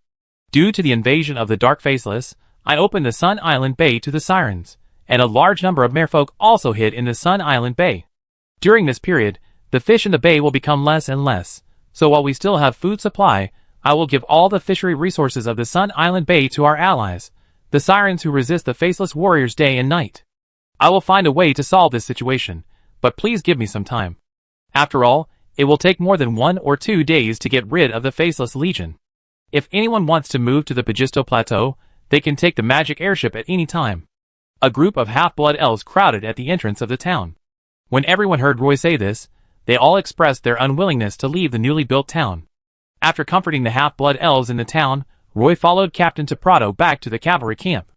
S1: Due to the invasion of the Dark Faceless, I opened the Sun Island Bay to the Sirens, and a large number of merfolk also hid in the Sun Island Bay. During this period, the fish in the bay will become less and less, so while we still have food supply, I will give all the fishery resources of the Sun Island Bay to our allies, the Sirens who resist the Faceless Warriors day and night. I will find a way to solve this situation, but please give me some time. After all, it will take more than 1 or 2 days to get rid of the Faceless Legion. If anyone wants to move to the Pagisto Plateau, they can take the magic airship at any time." A group of half-blood elves crowded at the entrance of the town. When everyone heard Roy say this, they all expressed their unwillingness to leave the newly built town. After comforting the half-blood elves in the town, Roy followed Captain Teprato back to the cavalry camp.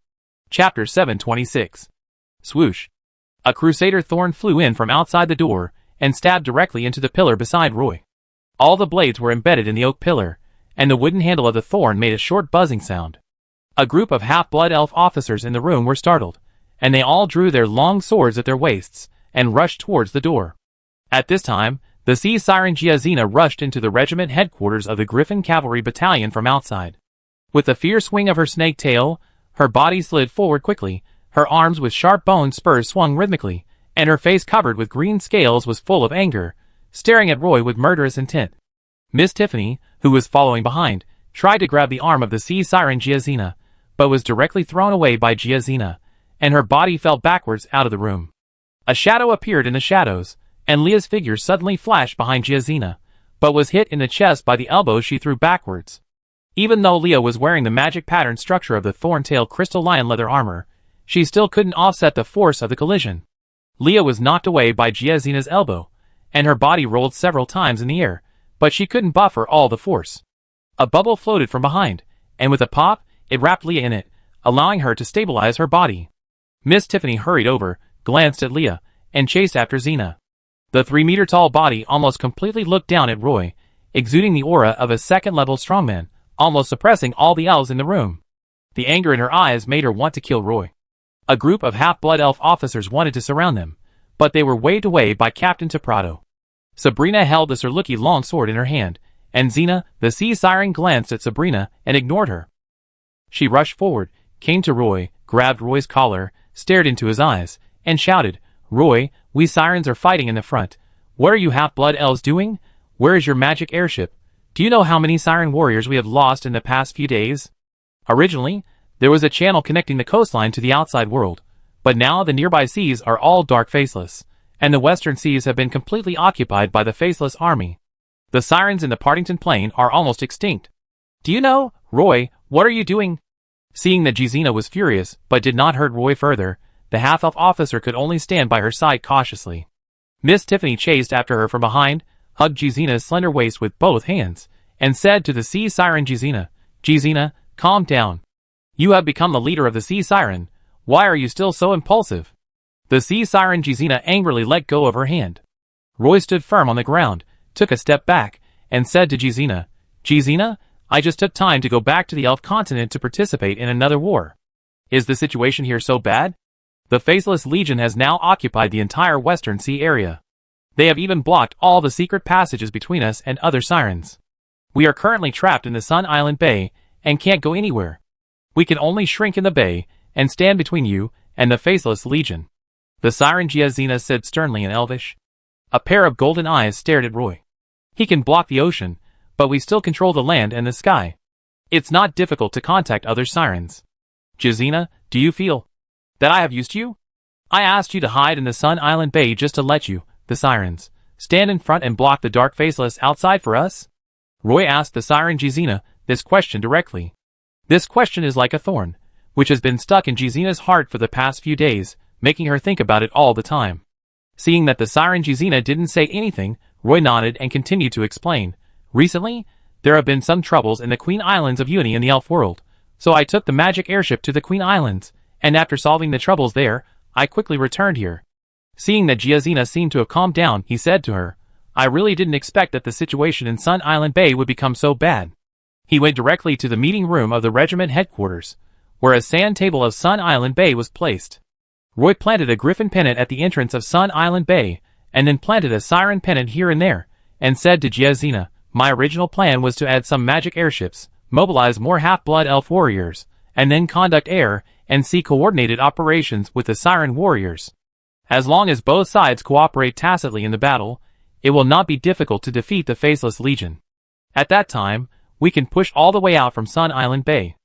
S1: Chapter 726. Swoosh. A Crusader thorn flew in from outside the door and stabbed directly into the pillar beside Roy. All the blades were embedded in the oak pillar, and the wooden handle of the thorn made a short buzzing sound. A group of half-blood elf officers in the room were startled, and they all drew their long swords at their waists and rushed towards the door. At this time, the sea siren Giazina rushed into the regiment headquarters of the Griffin Cavalry Battalion from outside. With a fierce swing of her snake tail, her body slid forward quickly, Her arms with sharp bone spurs swung rhythmically, and her face covered with green scales was full of anger, staring at Roy with murderous intent. Miss Tiffany, who was following behind, tried to grab the arm of the sea siren Giazina, but was directly thrown away by Giazina, and her body fell backwards out of the room. A shadow appeared in the shadows, and Leah's figure suddenly flashed behind Giazina, but was hit in the chest by the elbow she threw backwards. Even though Leah was wearing the magic pattern structure of the Thorntail crystal lion leather armor, she still couldn't offset the force of the collision. Leah was knocked away by Giazina's elbow, and her body rolled several times in the air, but she couldn't buffer all the force. A bubble floated from behind, and with a pop, it wrapped Leah in it, allowing her to stabilize her body. Miss Tiffany hurried over, glanced at Leah, and chased after Xena. The 3-meter-tall body almost completely looked down at Roy, exuding the aura of a second-level strongman, almost suppressing all the elves in the room. The anger in her eyes made her want to kill Roy. A group of half-blood elf officers wanted to surround them, but they were waved away by Captain Teprado. Sabrina held the Sirluki longsword in her hand, and Xena, the sea siren, glanced at Sabrina and ignored her. She rushed forward, came to Roy, grabbed Roy's collar, stared into his eyes, and shouted, "Roy, we sirens are fighting in the front. What are you half-blood elves doing? Where is your magic airship? Do you know how many siren warriors we have lost in the past few days?" Originally, there was a channel connecting the coastline to the outside world, but now the nearby seas are all dark faceless, and the western seas have been completely occupied by the faceless army. The sirens in the Partington Plain are almost extinct. "Do you know, Roy, what are you doing?" Seeing that Giazina was furious but did not hurt Roy further, the half-elf officer could only stand by her side cautiously. Miss Tiffany chased after her from behind, hugged Giazina's slender waist with both hands, and said to the sea siren Giazina, "Giazina, calm down. You have become the leader of the sea siren. Why are you still so impulsive?" The sea siren Giazina angrily let go of her hand. Roy stood firm on the ground, took a step back, and said to Giazina, "Giazina, I just took time to go back to the elf continent to participate in another war. Is the situation here so bad? The Faceless Legion has now occupied the entire Western Sea area. They have even blocked all the secret passages between us and other sirens. We are currently trapped in the Sun Island Bay and can't go anywhere. We can only shrink in the bay and stand between you and the Faceless Legion." The siren Giazina said sternly in Elvish. A pair of golden eyes stared at Roy. "He can block the ocean, but we still control the land and the sky. It's not difficult to contact other sirens. Giazina, do you feel that I have used you? I asked you to hide in the Sun Island Bay just to let you, the sirens, stand in front and block the dark faceless outside for us?" Roy asked the siren Giazina this question directly. This question is like a thorn, which has been stuck in Giazina's heart for the past few days, making her think about it all the time. Seeing that the siren Giazina didn't say anything, Roy nodded and continued to explain. "Recently, there have been some troubles in the Queen Islands of Uni in the elf world, so I took the magic airship to the Queen Islands, and after solving the troubles there, I quickly returned here." Seeing that Giazina seemed to have calmed down, he said to her, "I really didn't expect that the situation in Sun Island Bay would become so bad." He went directly to the meeting room of the regiment headquarters, where a sand table of Sun Island Bay was placed. Roy planted a griffin pennant at the entrance of Sun Island Bay, and then planted a siren pennant here and there, and said to Giazina, "My original plan was to add some magic airships, mobilize more half-blood elf warriors, and then conduct air and sea coordinated operations with the siren warriors. As long as both sides cooperate tacitly in the battle, it will not be difficult to defeat the Faceless Legion. At that time, we can push all the way out from Sun Island Bay.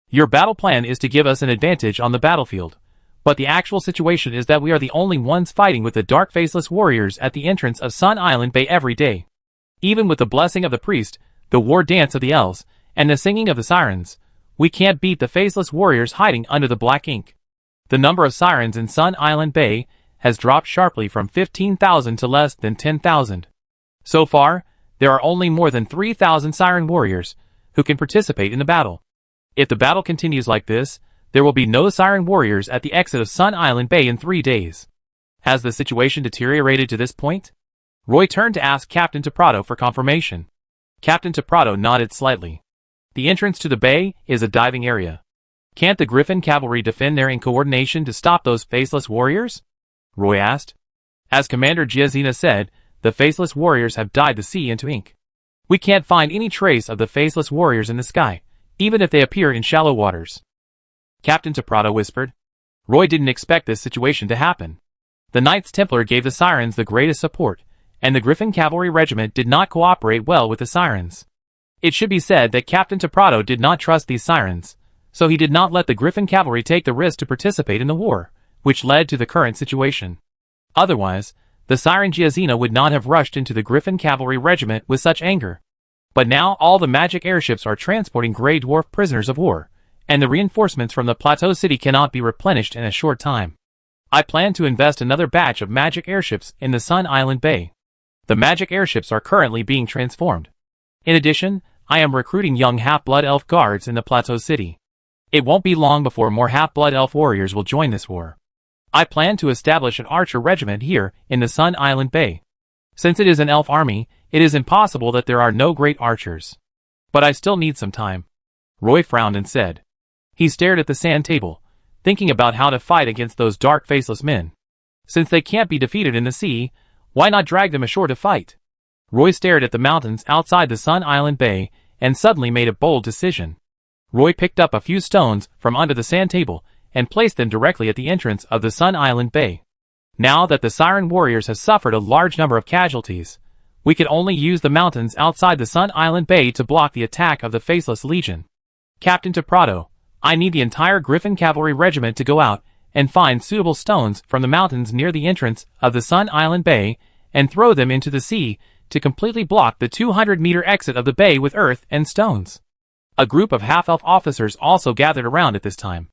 S1: Your battle plan is to give us an advantage on the battlefield, but the actual situation is that we are the only ones fighting with the dark faceless warriors at the entrance of Sun Island Bay every day. Even with the blessing of the priest, the war dance of the elves, and the singing of the sirens, we can't beat the faceless warriors hiding under the black ink. The number of sirens in Sun Island Bay has dropped sharply from 15,000 to less than 10,000. So far, there are only more than 3,000 siren warriors who can participate in the battle. If the battle continues like this, there will be no siren warriors at the exit of Sun Island Bay in 3 days. Has the situation deteriorated to this point?" Roy turned to ask Captain Teprado for confirmation. Captain Teprado nodded slightly. "The entrance to the bay is a diving area. Can't the Griffin cavalry defend there in coordination to stop those faceless warriors?" Roy asked. As Commander Giazina said, the faceless warriors have dyed the sea into ink. We can't find any trace of the faceless warriors in the sky, even if they appear in shallow waters. Captain Teprado whispered. Roy didn't expect this situation to happen. The Knights Templar gave the Sirens the greatest support, and the Griffin Cavalry Regiment did not cooperate well with the Sirens. It should be said that Captain Teprado did not trust these Sirens, so he did not let the Griffin Cavalry take the risk to participate in the war, which led to the current situation. Otherwise, the Siren Giazina would not have rushed into the Griffin Cavalry Regiment with such anger. But now all the magic airships are transporting Grey Dwarf prisoners of war, and the reinforcements from the Plateau City cannot be replenished in a short time. I plan to invest another batch of magic airships in the Sun Island Bay. The magic airships are currently being transformed. In addition, I am recruiting young half-blood elf guards in the Plateau City. It won't be long before more half-blood elf warriors will join this war. I plan to establish an archer regiment here in the Sun Island Bay. Since it is an elf army, it is impossible that there are no great archers. But I still need some time. Roy frowned and said. He stared at the sand table, thinking about how to fight against those dark faceless men. Since they can't be defeated in the sea, why not drag them ashore to fight? Roy stared at the mountains outside the Sun Island Bay and suddenly made a bold decision. Roy picked up a few stones from under the sand table and placed them directly at the entrance of the Sun Island Bay. Now that the Siren warriors have suffered a large number of casualties, we can only use the mountains outside the Sun Island Bay to block the attack of the Faceless Legion. Captain Teprado, I need the entire Griffin Cavalry Regiment to go out and find suitable stones from the mountains near the entrance of the Sun Island Bay and throw them into the sea to completely block the 200-meter exit of the bay with earth and stones. A group of half-elf officers also gathered around at this time.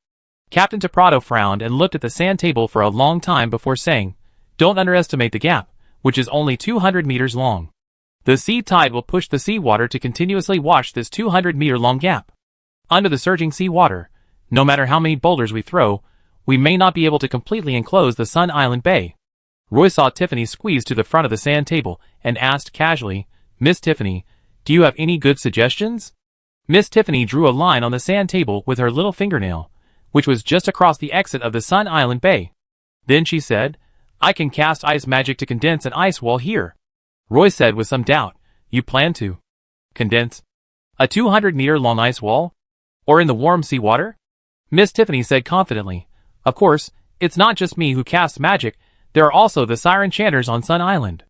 S1: Captain Teprado frowned and looked at the sand table for a long time before saying, Don't underestimate the gap, which is only 200 meters long. The sea tide will push the seawater to continuously wash this 200-meter-long gap. Under the surging seawater, no matter how many boulders we throw, we may not be able to completely enclose the Sun Island Bay. Roy saw Tiffany squeeze to the front of the sand table and asked casually, Miss Tiffany, do you have any good suggestions? Miss Tiffany drew a line on the sand table with her little fingernail, which was just across the exit of the Sun Island Bay. Then she said, I can cast ice magic to condense an ice wall here. Roy said with some doubt, You plan to condense a 200-meter-long ice wall? Or in the warm seawater? Miss Tiffany said confidently, Of course, it's not just me who casts magic, there are also the Siren Chanters on Sun Island.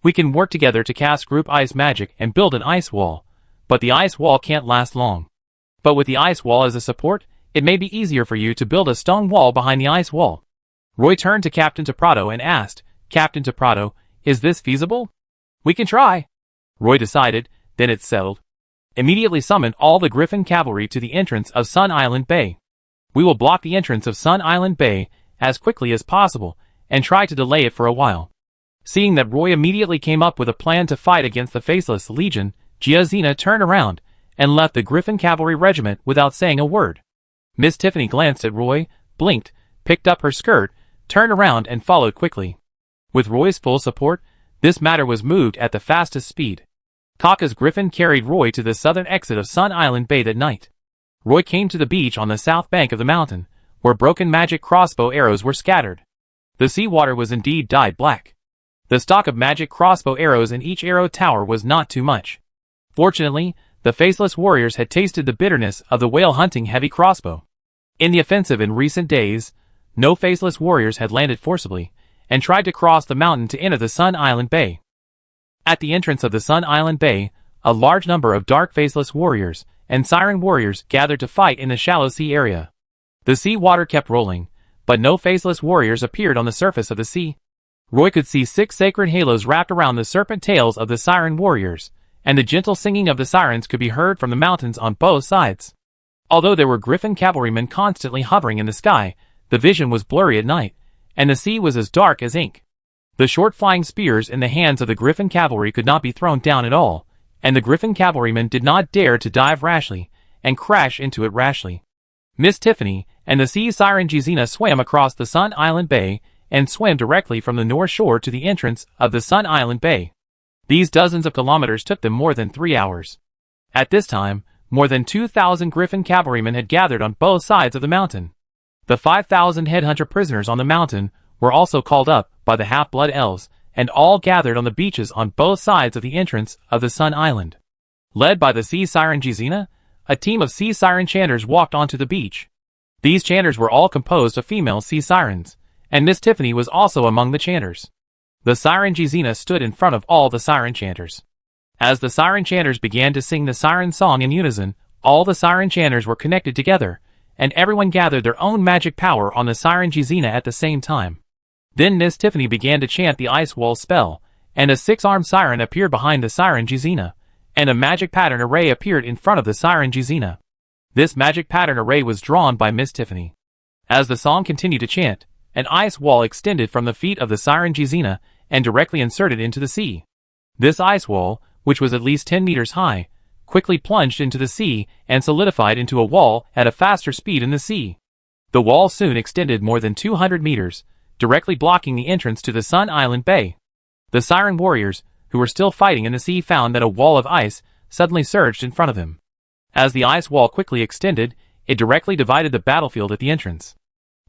S1: We can work together to cast group ice magic and build an ice wall, but the ice wall can't last long. But with the ice wall as a support, it may be easier for you to build a stone wall behind the ice wall. Roy turned to Captain Teprado and asked, Captain Teprado, is this feasible? We can try. Roy decided, then it's settled. Immediately summon all the Griffin Cavalry to the entrance of Sun Island Bay. We will block the entrance of Sun Island Bay as quickly as possible and try to delay it for a while. Seeing that Roy immediately came up with a plan to fight against the Faceless Legion, Giazina turned around and left the Griffin Cavalry Regiment without saying a word. Miss Tiffany glanced at Roy, blinked, picked up her skirt, turned around and followed quickly. With Roy's full support, this matter was moved at the fastest speed. Kaka's Griffin carried Roy to the southern exit of Sun Island Bay that night. Roy came to the beach on the south bank of the mountain, where broken magic crossbow arrows were scattered. The seawater was indeed dyed black. The stock of magic crossbow arrows in each arrow tower was not too much. Fortunately, the Faceless warriors had tasted the bitterness of the whale-hunting heavy crossbow. In the offensive in recent days, no Faceless warriors had landed forcibly, and tried to cross the mountain to enter the Sun Island Bay. At the entrance of the Sun Island Bay, a large number of dark Faceless warriors and Siren warriors gathered to fight in the shallow sea area. The sea water kept rolling, but no Faceless warriors appeared on the surface of the sea. Roy could see 6 sacred halos wrapped around the serpent tails of the Siren warriors, and the gentle singing of the sirens could be heard from the mountains on both sides. Although there were Griffin cavalrymen constantly hovering in the sky, the vision was blurry at night, and the sea was as dark as ink. The short flying spears in the hands of the Griffin cavalry could not be thrown down at all, and the Griffin cavalrymen did not dare to dive rashly and crash into it rashly. Miss Tiffany and the sea siren Giazina swam across the Sun Island Bay and swam directly from the north shore to the entrance of the Sun Island Bay. These dozens of kilometers took them more than 3 hours. At this time, more than 2,000 Griffin cavalrymen had gathered on both sides of the mountain. The 5,000 headhunter prisoners on the mountain were also called up by the half-blood elves, and all gathered on the beaches on both sides of the entrance of the Sun Island. Led by the sea siren Giazina, a team of sea siren chanters walked onto the beach. These chanters were all composed of female sea sirens, and Miss Tiffany was also among the chanters. The siren Jizina stood in front of all the siren chanters. As the siren chanters began to sing the siren song in unison, all the siren chanters were connected together, and everyone gathered their own magic power on the siren Jizina at the same time. Then Miss Tiffany began to chant the ice wall spell, and a six-armed siren appeared behind the siren Jizina, and a magic pattern array appeared in front of the siren Jizina. This magic pattern array was drawn by Miss Tiffany. As the song continued to chant, an ice wall extended from the feet of the siren Jizina and directly inserted into the sea. This ice wall, which was at least 10 meters high, quickly plunged into the sea and solidified into a wall at a faster speed in the sea. The wall soon extended more than 200 meters, directly blocking the entrance to the Sun Island Bay. The siren warriors, who were still fighting in the sea, found that a wall of ice suddenly surged in front of them. As the ice wall quickly extended, it directly divided the battlefield at the entrance.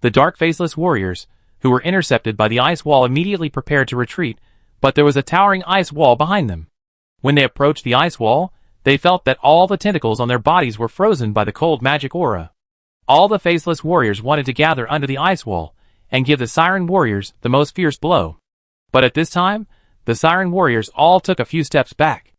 S1: The dark faceless warriors, who were intercepted by the ice wall, immediately prepared to retreat, but there was a towering ice wall behind them. When they approached the ice wall, they felt that all the tentacles on their bodies were frozen by the cold magic aura. All the faceless warriors wanted to gather under the ice wall and give the siren warriors the most fierce blow. But at this time, the siren warriors all took a few steps back.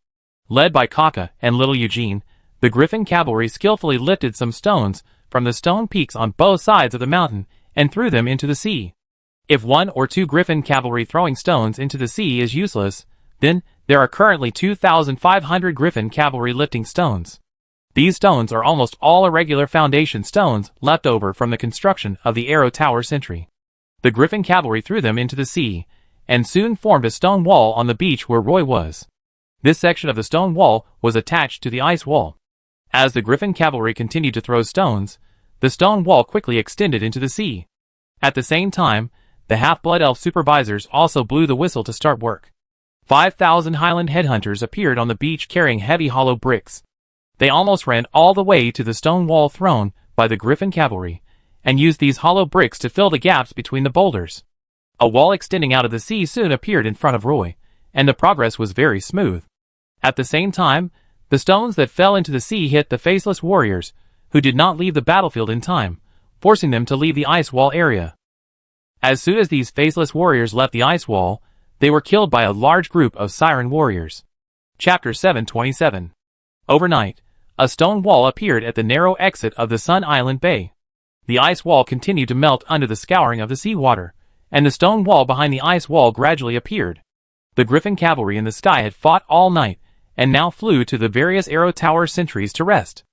S1: Led by Kaka and little Eugene, the Griffin cavalry skillfully lifted some stones from the stone peaks on both sides of the mountain and threw them into the sea. If 1 or 2 Griffin cavalry throwing stones into the sea is useless, then there are currently 2,500 Griffin cavalry lifting stones. These stones are almost all irregular foundation stones left over from the construction of the Arrow Tower sentry. The Griffin cavalry threw them into the sea, and soon formed a stone wall on the beach where Roy was. This section of the stone wall was attached to the ice wall. As the Griffin cavalry continued to throw stones, the stone wall quickly extended into the sea. At the same time, the half-blood elf supervisors also blew the whistle to start work. 5,000 Highland headhunters appeared on the beach carrying heavy hollow bricks. They almost ran all the way to the stone wall thrown by the Griffin cavalry, and used these hollow bricks to fill the gaps between the boulders. A wall extending out of the sea soon appeared in front of Roy, and the progress was very smooth. At the same time, the stones that fell into the sea hit the faceless warriors, who did not leave the battlefield in time, forcing them to leave the ice wall area. As soon as these faceless warriors left the ice wall, they were killed by a large group of siren warriors. Chapter 727. Overnight, a stone wall appeared at the narrow exit of the Sun Island Bay. The ice wall continued to melt under the scouring of the seawater, and the stone wall behind the ice wall gradually appeared. The Griffin cavalry in the sky had fought all night, and now flew to the various Arrow Tower sentries to rest.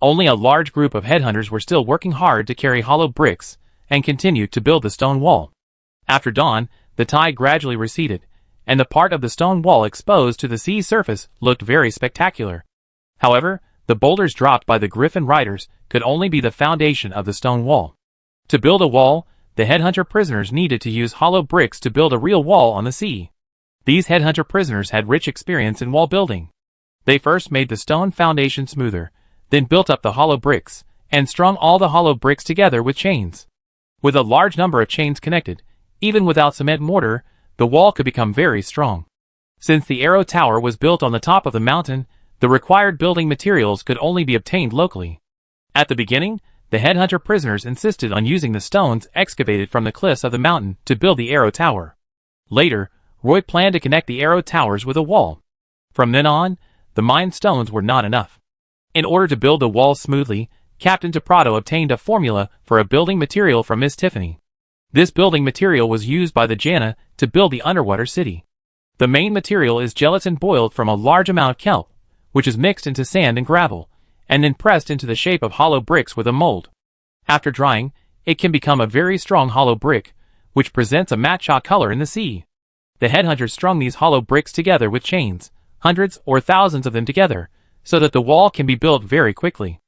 S1: Only a large group of headhunters were still working hard to carry hollow bricks, and continued to build the stone wall. After dawn, the tide gradually receded, and the part of the stone wall exposed to the sea surface looked very spectacular. However, the boulders dropped by the Griffin riders could only be the foundation of the stone wall. To build a wall, the headhunter prisoners needed to use hollow bricks to build a real wall on the sea. These headhunter prisoners had rich experience in wall building. They first made the stone foundation smoother, then built up the hollow bricks, and strung all the hollow bricks together with chains. With a large number of chains connected, even without cement mortar, the wall could become very strong. Since the Arrow Tower was built on the top of the mountain, the required building materials could only be obtained locally. At the beginning, the headhunter prisoners insisted on using the stones excavated from the cliffs of the mountain to build the Arrow Tower. Later, Roy planned to connect the Arrow Towers with a wall. From then on, the mined stones were not enough. In order to build the wall smoothly, Captain DePrado obtained a formula for a building material from Miss Tiffany. This building material was used by the Janna to build the underwater city. The main material is gelatin boiled from a large amount of kelp, which is mixed into sand and gravel, and then pressed into the shape of hollow bricks with a mold. After drying, it can become a very strong hollow brick, which presents a matcha color in the sea. The headhunters strung these hollow bricks together with chains, hundreds or thousands of them together, so that the wall can be built very quickly.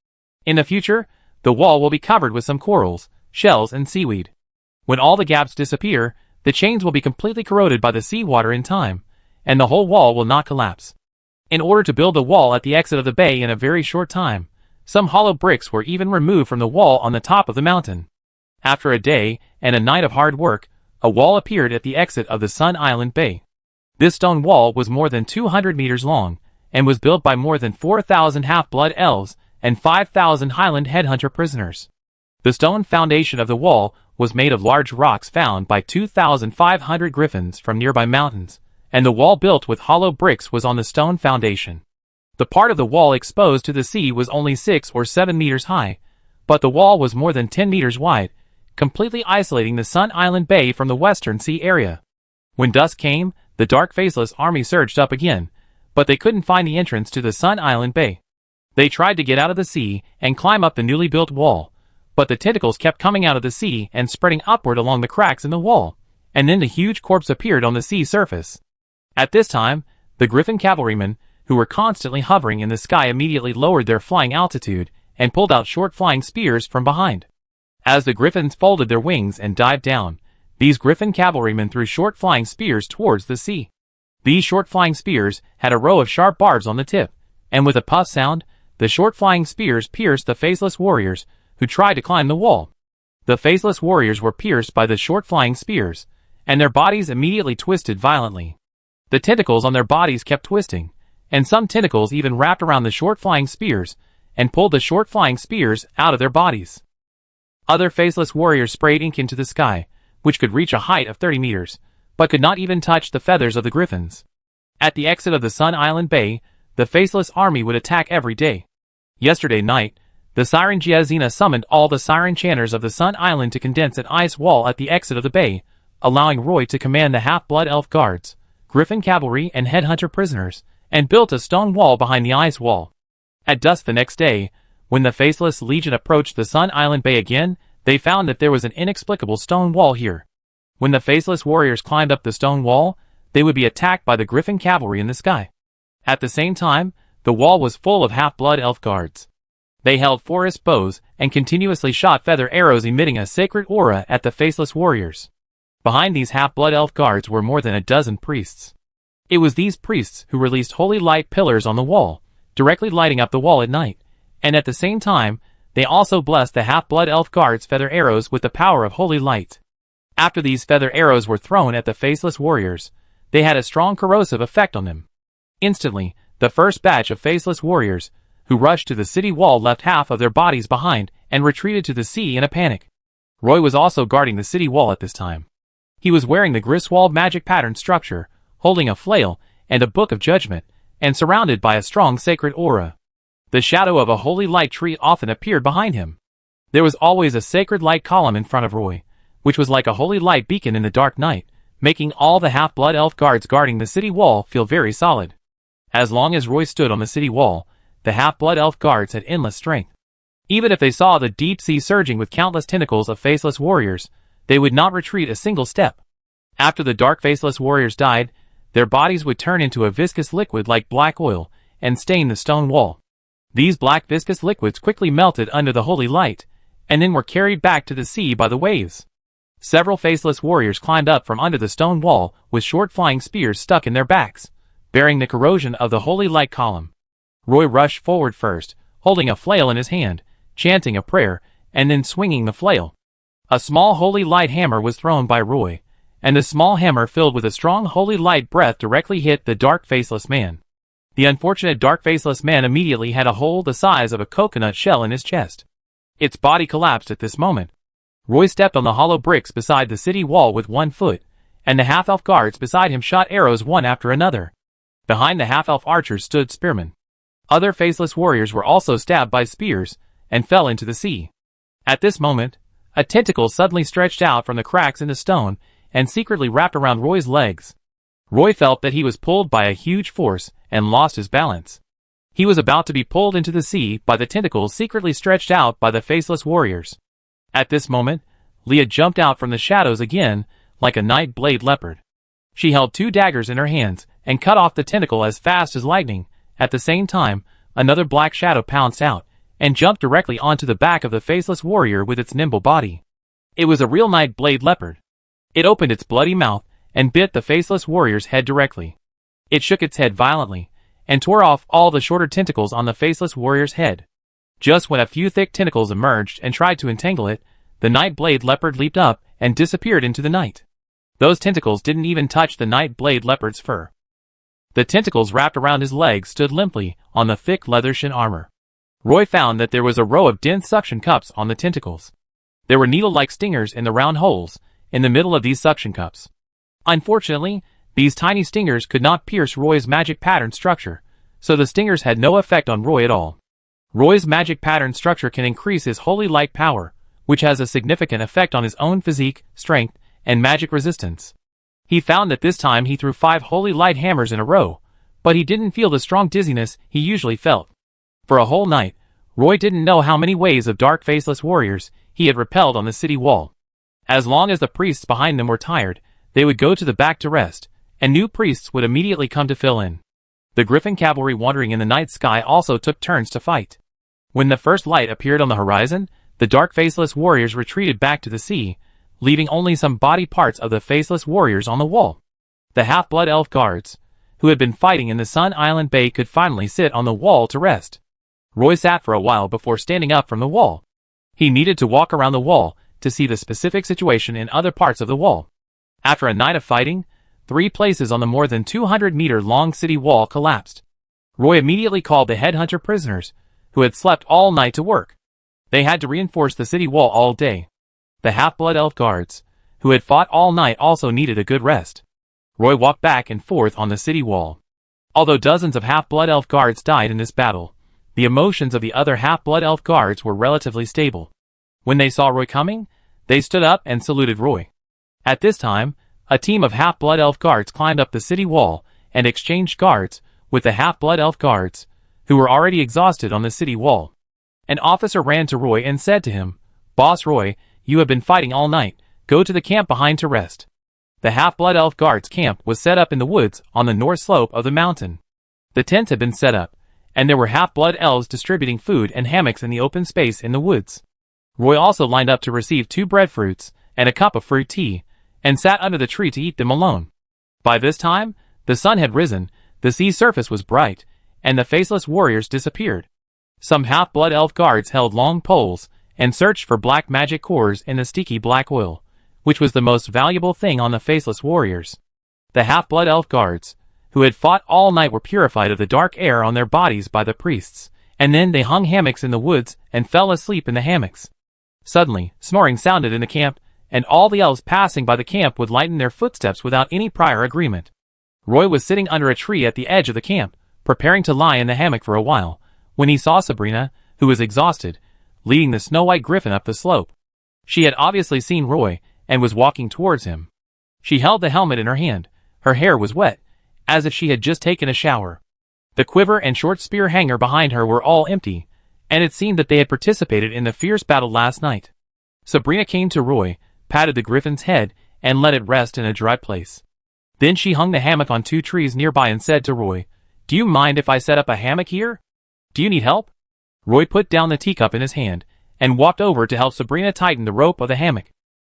S1: In the future, the wall will be covered with some corals, shells, and seaweed. When all the gaps disappear, the chains will be completely corroded by the seawater in time, and the whole wall will not collapse. In order to build the wall at the exit of the bay in a very short time, some hollow bricks were even removed from the wall on the top of the mountain. After a day and a night of hard work, a wall appeared at the exit of the Sun Island Bay. This stone wall was more than 200 meters long, and was built by more than 4,000 half-blood elves and 5,000 Highland headhunter prisoners. The stone foundation of the wall was made of large rocks found by 2,500 griffins from nearby mountains, and the wall built with hollow bricks was on the stone foundation. The part of the wall exposed to the sea was only 6 or 7 meters high, but the wall was more than 10 meters wide, completely isolating the Sun Island Bay from the western sea area. When dusk came, the dark faceless army surged up again, but they couldn't find the entrance to the Sun Island Bay. They tried to get out of the sea and climb up the newly built wall, but the tentacles kept coming out of the sea and spreading upward along the cracks in the wall, and then the huge corpse appeared on the sea surface. At this time, the Griffin cavalrymen, who were constantly hovering in the sky, immediately lowered their flying altitude and pulled out short flying spears from behind. As the Griffins folded their wings and dived down, these Griffin cavalrymen threw short flying spears towards the sea. These short flying spears had a row of sharp barbs on the tip, and with a puff sound, the short flying spears pierced the faceless warriors who tried to climb the wall. The faceless warriors were pierced by the short flying spears, and their bodies immediately twisted violently. The tentacles on their bodies kept twisting, and some tentacles even wrapped around the short flying spears and pulled the short flying spears out of their bodies. Other faceless warriors sprayed ink into the sky, which could reach a height of 30 meters, but could not even touch the feathers of the griffins. At the exit of the Sun Island Bay, the faceless army would attack every day. Yesterday night, the Siren Giazina summoned all the siren chanters of the Sun Island to condense an ice wall at the exit of the bay, allowing Roy to command the half-blood elf guards, Griffin cavalry and headhunter prisoners, and built a stone wall behind the ice wall. At dusk the next day, when the Faceless Legion approached the Sun Island Bay again, they found that there was an inexplicable stone wall here. When the Faceless warriors climbed up the stone wall, they would be attacked by the Griffin cavalry in the sky. At the same time, the wall was full of half-blood elf guards. They held forest bows and continuously shot feather arrows emitting a sacred aura at the Faceless warriors. Behind these half-blood elf guards were more than a dozen priests. It was these priests who released holy light pillars on the wall, directly lighting up the wall at night, and at the same time, they also blessed the half-blood elf guards' feather arrows with the power of holy light. After these feather arrows were thrown at the Faceless warriors, they had a strong corrosive effect on them. Instantly, the first batch of Faceless warriors, who rushed to the city wall, left half of their bodies behind and retreated to the sea in a panic. Roy was also guarding the city wall at this time. He was wearing the Griswold magic pattern structure, holding a flail and a book of judgment, and surrounded by a strong sacred aura. The shadow of a holy light tree often appeared behind him. There was always a sacred light column in front of Roy, which was like a holy light beacon in the dark night, making all the half-blood elf guards guarding the city wall feel very solid. As long as Roy stood on the city wall, the half-blood elf guards had endless strength. Even if they saw the deep sea surging with countless tentacles of faceless warriors, they would not retreat a single step. After the dark faceless warriors died, their bodies would turn into a viscous liquid like black oil and stain the stone wall. These black viscous liquids quickly melted under the holy light, and then were carried back to the sea by the waves. Several faceless warriors climbed up from under the stone wall with short flying spears stuck in their backs, bearing the corrosion of the holy light column. Roy rushed forward first, holding a flail in his hand, chanting a prayer, and then swinging the flail. A small holy light hammer was thrown by Roy, and the small hammer filled with a strong holy light breath directly hit the dark faceless man. The unfortunate dark faceless man immediately had a hole the size of a coconut shell in his chest. Its body collapsed at this moment. Roy stepped on the hollow bricks beside the city wall with one foot, and the half-elf guards beside him shot arrows one after another. Behind the half-elf archers stood spearmen. Other faceless warriors were also stabbed by spears, and fell into the sea. At this moment, a tentacle suddenly stretched out from the cracks in the stone, and secretly wrapped around Roy's legs. Roy felt that he was pulled by a huge force, and lost his balance. He was about to be pulled into the sea by the tentacles secretly stretched out by the faceless warriors. At this moment, Leah jumped out from the shadows again, like a night blade leopard. She held 2 daggers in her hands, and cut off the tentacle as fast as lightning. At the same time, another black shadow pounced out, and jumped directly onto the back of the faceless warrior with its nimble body. It was a real night blade leopard. It opened its bloody mouth, and bit the faceless warrior's head directly. It shook its head violently, and tore off all the shorter tentacles on the faceless warrior's head. Just when a few thick tentacles emerged and tried to entangle it, the night blade leopard leaped up and disappeared into the night. Those tentacles didn't even touch the night blade leopard's fur. The tentacles wrapped around his legs stood limply on the thick leather shin armor. Roy found that there was a row of dense suction cups on the tentacles. There were needle-like stingers in the round holes in the middle of these suction cups. Unfortunately, these tiny stingers could not pierce Roy's magic pattern structure, so the stingers had no effect on Roy at all. Roy's magic pattern structure can increase his holy light power, which has a significant effect on his own physique, strength, and magic resistance. He found that this time he threw 5 holy light hammers in a row, but he didn't feel the strong dizziness he usually felt. For a whole night, Roy didn't know how many waves of dark faceless warriors he had repelled on the city wall. As long as the priests behind them were tired, they would go to the back to rest, and new priests would immediately come to fill in. The Griffin cavalry wandering in the night sky also took turns to fight. When the first light appeared on the horizon, the dark faceless warriors retreated back to the sea, leaving only some body parts of the faceless warriors on the wall. The half-blood elf guards, who had been fighting in the Sun Island Bay, could finally sit on the wall to rest. Roy sat for a while before standing up from the wall. He needed to walk around the wall to see the specific situation in other parts of the wall. After a night of fighting, 3 places on the more than 200-meter-long city wall collapsed. Roy immediately called the headhunter prisoners, who had slept all night, to work. They had to reinforce the city wall all day. The half-blood elf guards, who had fought all night, also needed a good rest. Roy walked back and forth on the city wall. Although dozens of half-blood elf guards died in this battle, the emotions of the other half-blood elf guards were relatively stable. When they saw Roy coming, they stood up and saluted Roy. At this time, a team of half-blood elf guards climbed up the city wall and exchanged guards with the half-blood elf guards, who were already exhausted on the city wall. An officer ran to Roy and said to him, "Boss Roy, you have been fighting all night. Go to the camp behind to rest." The half-blood elf guards' camp was set up in the woods on the north slope of the mountain. The tents had been set up, and there were half-blood elves distributing food and hammocks in the open space in the woods. Roy also lined up to receive 2 breadfruits and a cup of fruit tea, and sat under the tree to eat them alone. By this time, the sun had risen, the sea surface was bright, and the faceless warriors disappeared. Some half-blood elf guards held long poles and searched for black magic cores in the sticky black oil, which was the most valuable thing on the faceless warriors. The half-blood elf guards, who had fought all night, were purified of the dark air on their bodies by the priests, and then they hung hammocks in the woods and fell asleep in the hammocks. Suddenly, snoring sounded in the camp, and all the elves passing by the camp would lighten their footsteps without any prior agreement. Roy was sitting under a tree at the edge of the camp, preparing to lie in the hammock for a while, when he saw Sabrina, who was exhausted, leading the snow-white griffin up the slope. She had obviously seen Roy, and was walking towards him. She held the helmet in her hand. Her hair was wet, as if she had just taken a shower. The quiver and short spear hanger behind her were all empty, and it seemed that they had participated in the fierce battle last night. Sabrina came to Roy, patted the griffin's head, and let it rest in a dry place. Then she hung the hammock on 2 trees nearby and said to Roy, "Do you mind if I set up a hammock here? Do you need help?" Roy put down the teacup in his hand, and walked over to help Sabrina tighten the rope of the hammock.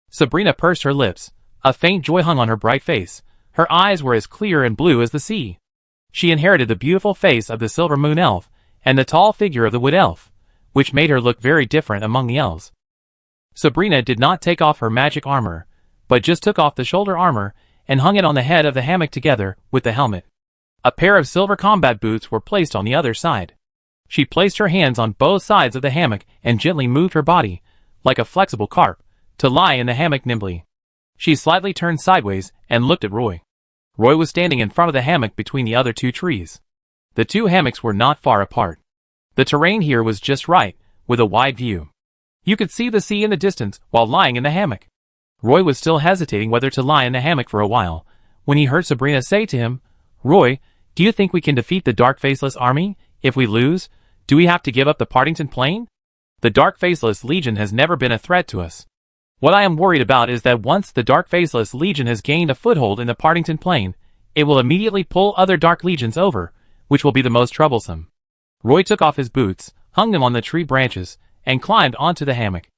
S1: Sabrina pursed her lips. A faint joy hung on her bright face. Her eyes were as clear and blue as the sea. She inherited the beautiful face of the Silver Moon Elf, and the tall figure of the Wood Elf, which made her look very different among the elves. Sabrina did not take off her magic armor, but just took off the shoulder armor and hung it on the head of the hammock together with the helmet. A pair of silver combat boots were placed on the other side. She placed her hands on both sides of the hammock and gently moved her body, like a flexible carp, to lie in the hammock nimbly. She slightly turned sideways and looked at Roy. Roy was standing in front of the hammock between the other 2 trees. The 2 hammocks were not far apart. The terrain here was just right, with a wide view. You could see the sea in the distance while lying in the hammock. Roy was still hesitating whether to lie in the hammock for a while, when he heard Sabrina say to him, "Roy, do you think we can defeat the Dark Faceless army? If we lose, do we have to give up the Partington Plain? The Dark Faceless Legion has never been a threat to us. What I am worried about is that once the Dark Faceless Legion has gained a foothold in the Partington Plain, it will immediately pull other Dark Legions over, which will be the most troublesome." Roy took off his boots, hung them on the tree branches, and climbed onto the hammock.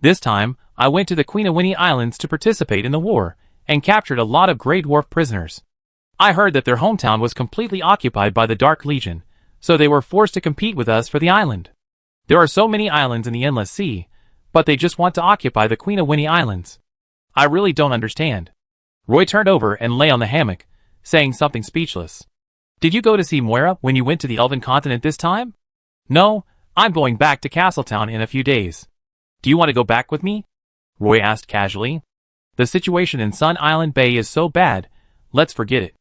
S1: "This time, I went to the Queen Islands to participate in the war, and captured a lot of Grey Dwarf prisoners. I heard that their hometown was completely occupied by the Dark Legion, so they were forced to compete with us for the island. There are so many islands in the Endless Sea, but they just want to occupy the Queen Islands. I really don't understand." Roy turned over and lay on the hammock, saying something speechless. "Did you go to see Moira when you went to the Elven continent this time?" "No, I'm going back to Castletown in a few days. Do you want to go back with me?" Roy asked casually. The situation in Sun Island Bay is so bad, let's forget it.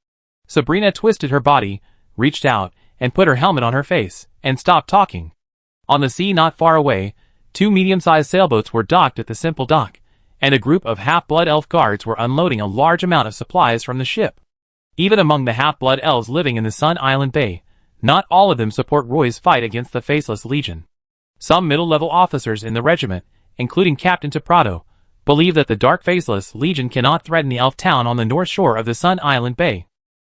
S1: Sabrina twisted her body, reached out, and put her helmet on her face, and stopped talking. On the sea not far away, 2 medium-sized sailboats were docked at the simple dock, and a group of half-blood elf guards were unloading a large amount of supplies from the ship. Even among the half-blood elves living in the Sun Island Bay, not all of them support Roy's fight against the Faceless Legion. Some middle-level officers in the regiment, including Captain Prado, believe that the Dark Faceless Legion cannot threaten the elf town on the north shore of the Sun Island Bay.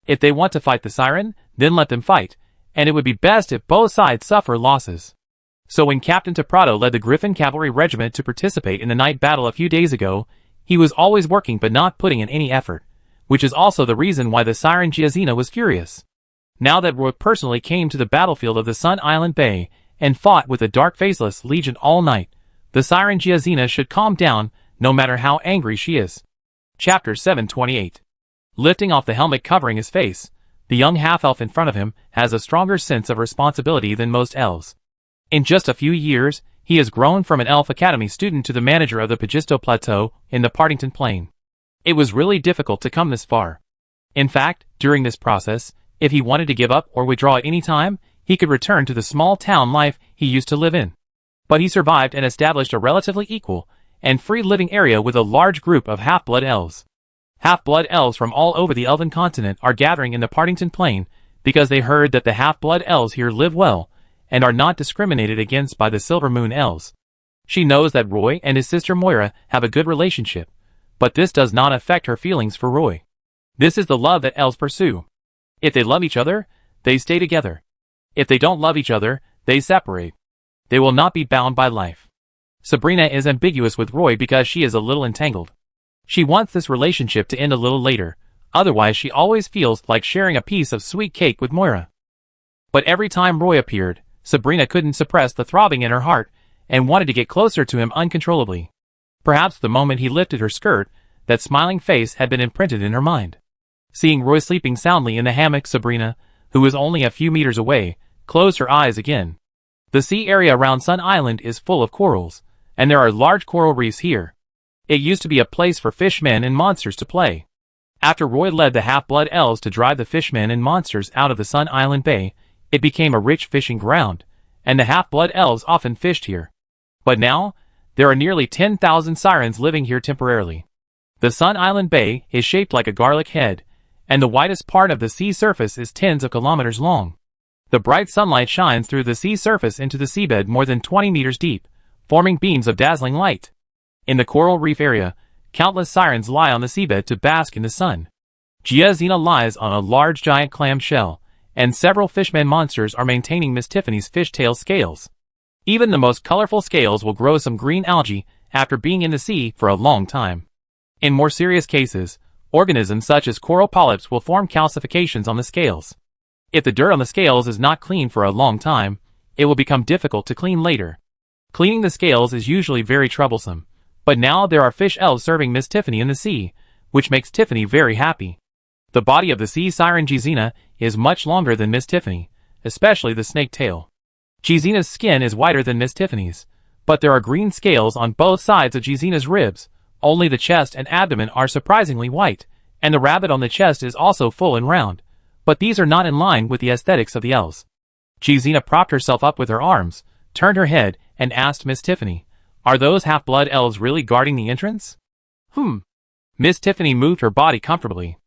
S1: If they want to fight the Siren, then let them fight, and it would be best if both sides suffer losses. So when Captain Prado led the Griffin Cavalry Regiment to participate in the night battle a few days ago, he was always working but not putting in any effort, which is also the reason why the Siren Giazina was furious. Now that Roy personally came to the battlefield of the Sun Island Bay and fought with the Dark Faceless Legion all night, the Siren Giazina should calm down no matter how angry she is. Chapter 728. Lifting off the helmet covering his face, the young half-elf in front of him has a stronger sense of responsibility than most elves. In just a few years, he has grown from an Elf Academy student to the manager of the Pagisto Plateau in the Partington Plain. It was really difficult to come this far. In fact, during this process, if he wanted to give up or withdraw at any time, he could return to the small town life he used to live in. But he survived and established a relatively equal and free living area with a large group of half-blood elves. Half-blood elves from all over the Elven continent are gathering in the Partington Plain because they heard that the half-blood elves here live well and are not discriminated against by the Silver Moon elves. She knows that Roy and his sister Moira have a good relationship, but this does not affect her feelings for Roy. This is the love that elves pursue. If they love each other, they stay together. If they don't love each other, they separate. They will not be bound by life. Sabrina is ambiguous with Roy because she is a little entangled. She wants this relationship to end a little later, otherwise she always feels like sharing a piece of sweet cake with Moira. But every time Roy appeared, Sabrina couldn't suppress the throbbing in her heart and wanted to get closer to him uncontrollably. Perhaps the moment he lifted her skirt, that smiling face had been imprinted in her mind. Seeing Roy sleeping soundly in the hammock, Sabrina, who was only a few meters away, closed her eyes again. The sea area around Sun Island is full of corals, and there are large coral reefs here. It used to be a place for fishmen and monsters to play. After Roy led the half-blood elves to drive the fishmen and monsters out of the Sun Island Bay, it became a rich fishing ground, and the half-blood elves often fished here. But now, there are nearly 10,000 sirens living here temporarily. The Sun Island Bay is shaped like a garlic head, and the widest part of the sea surface is tens of kilometers long. The bright sunlight shines through the sea surface into the seabed more than 20 meters deep, forming beams of dazzling light. In the coral reef area, countless sirens lie on the seabed to bask in the sun. Giazina lies on a large giant clam shell, and several fishman monsters are maintaining Miss Tiffany's fishtail scales. Even the most colorful scales will grow some green algae after being in the sea for a long time. In more serious cases, organisms such as coral polyps will form calcifications on the scales. If the dirt on the scales is not clean for a long time, it will become difficult to clean later. Cleaning the scales is usually very troublesome, but now there are fish elves serving Miss Tiffany in the sea, which makes Tiffany very happy. The body of the sea siren Giazina is much longer than Miss Tiffany, especially the snake tail. Giazina's skin is whiter than Miss Tiffany's, but there are green scales on both sides of Giazina's ribs. Only the chest and abdomen are surprisingly white, and the rabbit on the chest is also full and round, but these are not in line with the aesthetics of the elves. Giazina propped herself up with her arms, turned her head, and asked Miss Tiffany, "Are those half-blood elves really guarding the entrance?" Miss Tiffany moved her body comfortably.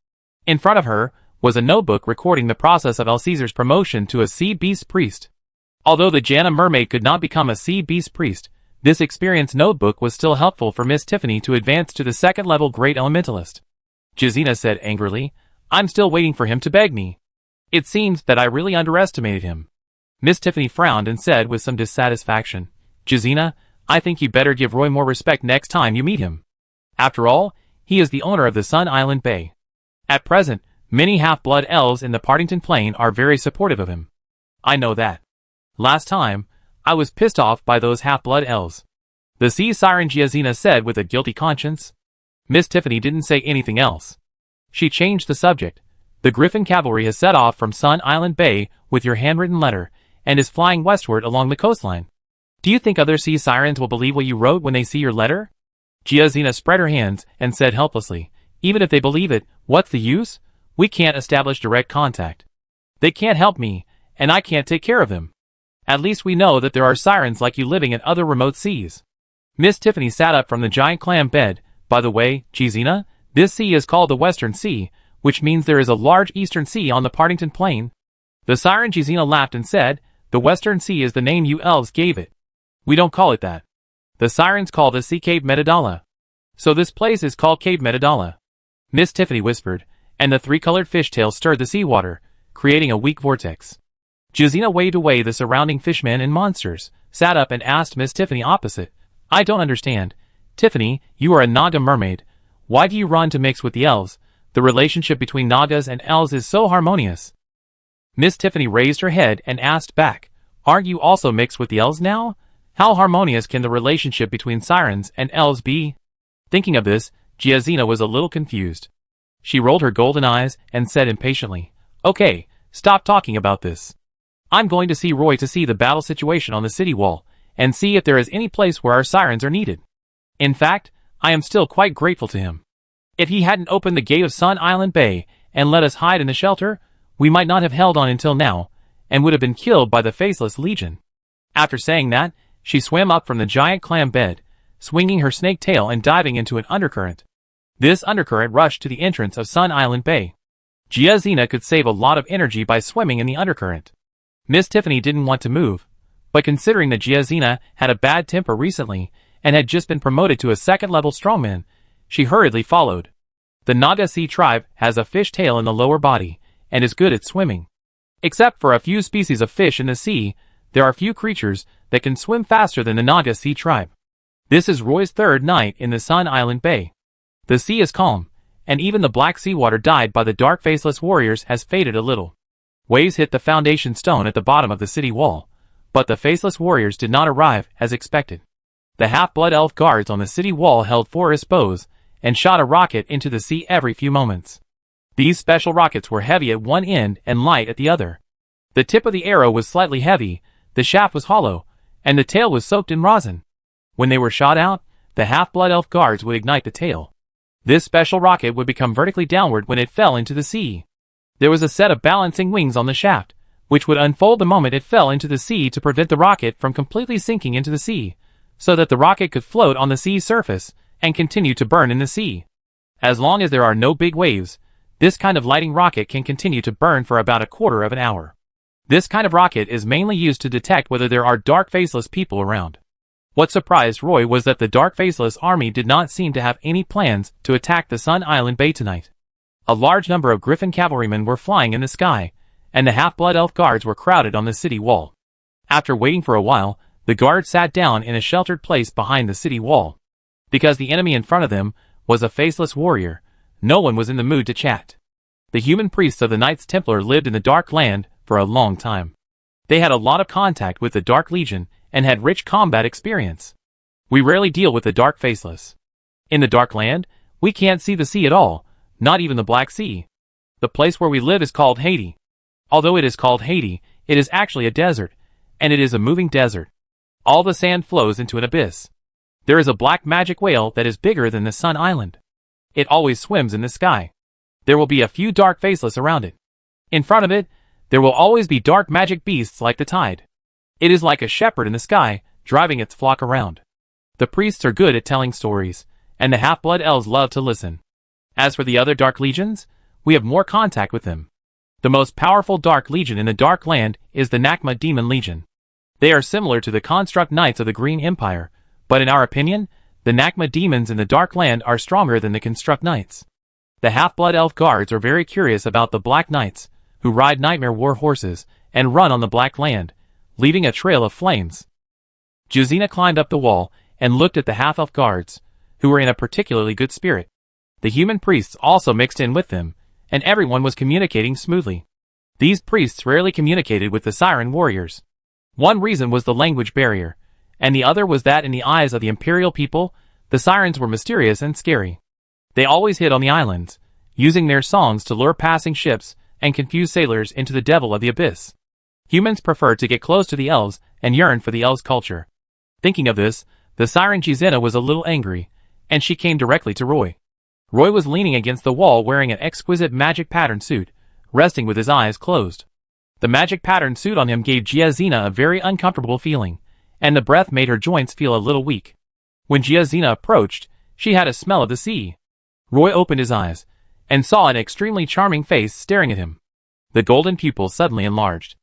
S1: In front of her was a notebook recording the process of El Caesar's promotion to a sea beast priest. Although the Jana mermaid could not become a sea beast priest, this experienced notebook was still helpful for Miss Tiffany to advance to the second-level great elementalist. Giazina said angrily, "I'm still waiting for him to beg me. It seems that I really underestimated him." Miss Tiffany frowned and said with some dissatisfaction, "Giazina, I think you better give Roy more respect next time you meet him. After all, he is the owner of the Sun Island Bay. At present, many half-blood elves in the Partington Plain are very supportive of him. I know that. Last time, I was pissed off by those half-blood elves." The sea siren Giazina said with a guilty conscience. Miss Tiffany didn't say anything else. She changed the subject. "The Griffin Cavalry has set off from Sun Island Bay with your handwritten letter and is flying westward along the coastline. Do you think other sea sirens will believe what you wrote when they see your letter?" Giazina spread her hands and said helplessly, even if they believe it, what's the use? We can't establish direct contact. They can't help me, and I can't take care of them. At least we know that there are sirens like you living in other remote seas. Miss Tiffany sat up from the giant clam bed. By the way, Giazina, this sea is called the Western Sea, which means there is a large Eastern Sea on the Partington Plain. The siren Giazina laughed and said, the Western Sea is the name you elves gave it. We don't call it that. The sirens call the sea Cape Metadala. So this place is called Cape Metadala. Miss Tiffany whispered, and the three-colored fishtail stirred the seawater, creating a weak vortex. Giazina waved away the surrounding fishmen and monsters, sat up and asked Miss Tiffany opposite, I don't understand. Tiffany, you are a Naga mermaid. Why do you run to mix with the elves? The relationship between Nagas and elves is so harmonious. Miss Tiffany raised her head and asked back, aren't you also mixed with the elves now? How harmonious can the relationship between sirens and elves be? Thinking of this, Giazina was a little confused. She rolled her golden eyes and said impatiently, okay, stop talking about this. I'm going to see Roy to see the battle situation on the city wall, and see if there is any place where our sirens are needed. In fact, I am still quite grateful to him. If he hadn't opened the gate of Sun Island Bay and let us hide in the shelter, we might not have held on until now, and would have been killed by the Faceless Legion. After saying that, she swam up from the giant clam bed, swinging her snake tail and diving into an undercurrent. This undercurrent rushed to the entrance of Sun Island Bay. Giazina could save a lot of energy by swimming in the undercurrent. Miss Tiffany didn't want to move, but considering that Giazina had a bad temper recently and had just been promoted to a second-level strongman, she hurriedly followed. The Naga Sea tribe has a fish tail in the lower body and is good at swimming. Except for a few species of fish in the sea, there are few creatures that can swim faster than the Naga Sea tribe. This is Roy's third night in the Sun Island Bay. The sea is calm, and even the black seawater dyed by the dark faceless warriors has faded a little. Waves hit the foundation stone at the bottom of the city wall, but the faceless warriors did not arrive as expected. The half-blood elf guards on the city wall held forest bows and shot a rocket into the sea every few moments. These special rockets were heavy at one end and light at the other. The tip of the arrow was slightly heavy, the shaft was hollow, and the tail was soaked in rosin. When they were shot out, the half-blood elf guards would ignite the tail. This special rocket would become vertically downward when it fell into the sea. There was a set of balancing wings on the shaft, which would unfold the moment it fell into the sea to prevent the rocket from completely sinking into the sea, so that the rocket could float on the sea's surface and continue to burn in the sea. As long as there are no big waves, this kind of lighting rocket can continue to burn for about a quarter of an hour. This kind of rocket is mainly used to detect whether there are dark faceless people around. What surprised Roy was that the dark faceless army did not seem to have any plans to attack the Sun Island Bay tonight. A large number of Griffin cavalrymen were flying in the sky, and the half-blood elf guards were crowded on the city wall. After waiting for a while, the guards sat down in a sheltered place behind the city wall. Because the enemy in front of them was a faceless warrior, no one was in the mood to chat. The human priests of the Knights Templar lived in the Dark Land for a long time. They had a lot of contact with the Dark Legion and had rich combat experience. We rarely deal with the Dark Faceless. In the Dark Land, we can't see the sea at all, not even the Black Sea. The place where we live is called Haiti. Although it is called Haiti, it is actually a desert, and it is a moving desert. All the sand flows into an abyss. There is a black magic whale that is bigger than the Sun Island. It always swims in the sky. There will be a few dark faceless around it. In front of it, there will always be dark magic beasts like the tide. It is like a shepherd in the sky, driving its flock around. The priests are good at telling stories, and the half-blood elves love to listen. As for the other Dark Legions, we have more contact with them. The most powerful Dark Legion in the Dark Land is the Nakma Demon Legion. They are similar to the Construct Knights of the Green Empire, but in our opinion, the Nakma Demons in the Dark Land are stronger than the Construct Knights. The half-blood elf guards are very curious about the Black Knights, who ride nightmare war horses and run on the Black Land, leaving a trail of flames. Giazina climbed up the wall and looked at the half-elf guards, who were in a particularly good spirit. The human priests also mixed in with them, and everyone was communicating smoothly. These priests rarely communicated with the siren warriors. One reason was the language barrier, and the other was that in the eyes of the imperial people, the sirens were mysterious and scary. They always hid on the islands, using their songs to lure passing ships and confuse sailors into the devil of the abyss. Humans preferred to get close to the elves and yearned for the elves' culture. Thinking of this, the siren Giazina was a little angry, and she came directly to Roy. Roy was leaning against the wall wearing an exquisite magic pattern suit, resting with his eyes closed. The magic pattern suit on him gave Giazina a very uncomfortable feeling, and the breath made her joints feel a little weak. When Giazina approached, she had a smell of the sea. Roy opened his eyes, and saw an extremely charming face staring at him. The golden pupils suddenly enlarged.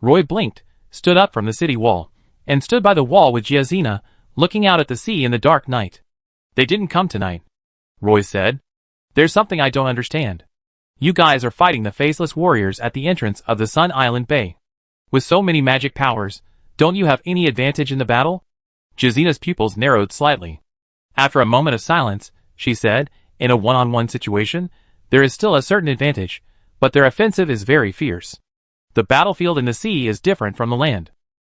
S1: Roy blinked, stood up from the city wall, and stood by the wall with Giazina, looking out at the sea in the dark night. "They didn't come tonight," Roy said. "There's something I don't understand. You guys are fighting the faceless warriors at the entrance of the Sun Island Bay. With so many magic powers, don't you have any advantage in the battle?" Giazina's pupils narrowed slightly. After a moment of silence, she said, "In a one-on-one situation, there is still a certain advantage, but their offensive is very fierce. The battlefield in the sea is different from the land.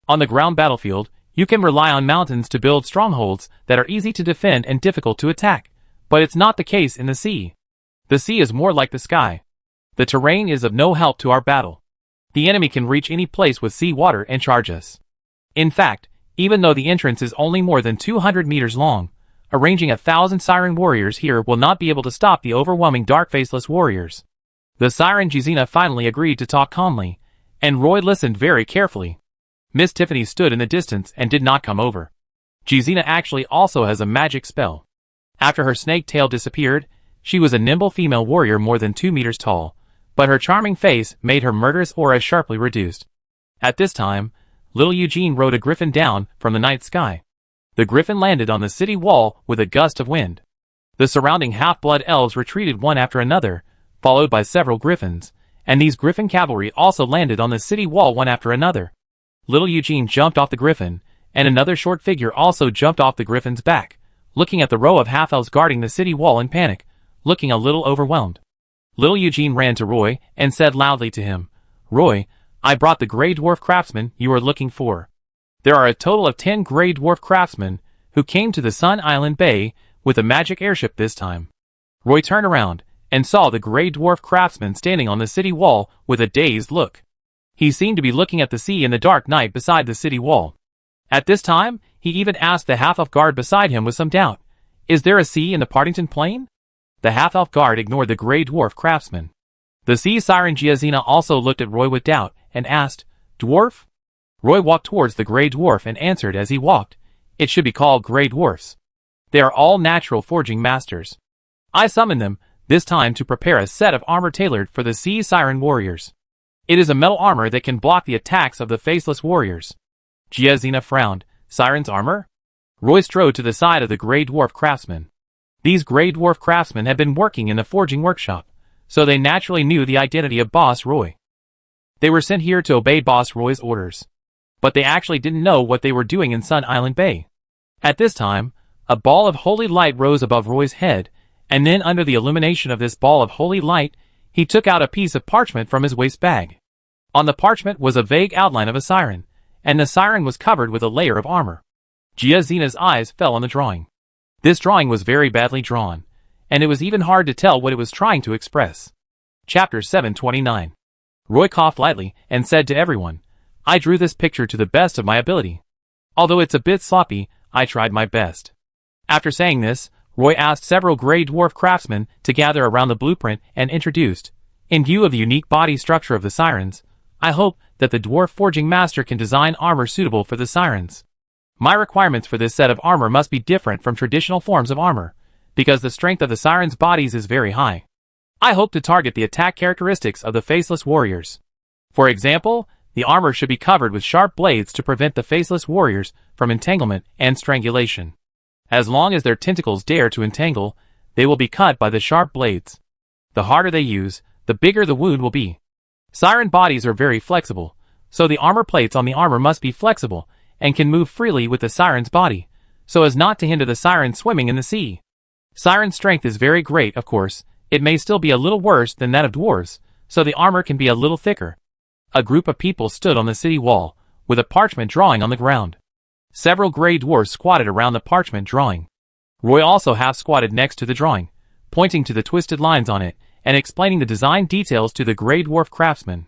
S1: On the ground battlefield, you can rely on mountains to build strongholds that are easy to defend and difficult to attack, but it's not the case in the sea. The sea is more like the sky. The terrain is of no help to our battle. The enemy can reach any place with sea water and charge us. In fact, even though the entrance is only more than 200 meters long, arranging 1,000 siren warriors here will not be able to stop the overwhelming dark faceless warriors." The siren Giazina finally agreed to talk calmly, and Roy listened very carefully. Miss Tiffany stood in the distance and did not come over. Giazina actually also has a magic spell. After her snake tail disappeared, she was a nimble female warrior more than 2 meters tall, but her charming face made her murderous aura sharply reduced. At this time, little Eugene rode a griffin down from the night sky. The griffin landed on the city wall with a gust of wind. The surrounding half-blood elves retreated one after another, followed by several griffins, and these griffin cavalry also landed on the city wall one after another. Little Eugene jumped off the griffin, and another short figure also jumped off the griffin's back, looking at the row of half-elves guarding the city wall in panic, looking a little overwhelmed. Little Eugene ran to Roy and said loudly to him, "Roy, I brought the Grey Dwarf craftsman you are looking for. There are a total of 10 Grey Dwarf craftsmen who came to the Sun Island Bay with a magic airship this time." Roy turned around and saw the Grey Dwarf craftsman standing on the city wall with a dazed look. He seemed to be looking at the sea in the dark night beside the city wall. At this time, he even asked the half-elf guard beside him with some doubt, "Is there a sea in the Partington Plain?" The half-elf guard ignored the Grey Dwarf craftsman. The sea siren Giazina also looked at Roy with doubt and asked, "Dwarf?" Roy walked towards the Grey Dwarf and answered as he walked, "It should be called Grey Dwarfs. They are all natural forging masters. I summoned them, this time to prepare a set of armor tailored for the sea siren warriors. It is a metal armor that can block the attacks of the faceless warriors." Giazina frowned. "Siren's armor?" Roy strode to the side of the Grey Dwarf craftsman. These Grey Dwarf craftsmen had been working in the forging workshop, so they naturally knew the identity of Boss Roy. They were sent here to obey Boss Roy's orders. But they actually didn't know what they were doing in Sun Island Bay. At this time, a ball of holy light rose above Roy's head, and then under the illumination of this ball of holy light, he took out a piece of parchment from his waist bag. On the parchment was a vague outline of a siren, and the siren was covered with a layer of armor. Giazina's eyes fell on the drawing. This drawing was very badly drawn, and it was even hard to tell what it was trying to express. Chapter 729. Roy coughed lightly and said to everyone, "I drew this picture to the best of my ability. Although it's a bit sloppy, I tried my best." After saying this, Roy asked several Grey Dwarf craftsmen to gather around the blueprint and introduced, "In view of the unique body structure of the sirens, I hope that the dwarf forging master can design armor suitable for the sirens. My requirements for this set of armor must be different from traditional forms of armor, because the strength of the sirens' bodies is very high. I hope to target the attack characteristics of the faceless warriors. For example, the armor should be covered with sharp blades to prevent the faceless warriors from entanglement and strangulation. As long as their tentacles dare to entangle, they will be cut by the sharp blades. The harder they use, the bigger the wound will be. Siren bodies are very flexible, so the armor plates on the armor must be flexible and can move freely with the siren's body, so as not to hinder the siren swimming in the sea. Siren strength is very great, of course. It may still be a little worse than that of dwarves, so the armor can be a little thicker." A group of people stood on the city wall, with a parchment drawing on the ground. Several Grey Dwarfs squatted around the parchment drawing. Roy also half squatted next to the drawing, pointing to the twisted lines on it, and explaining the design details to the Grey Dwarf craftsmen.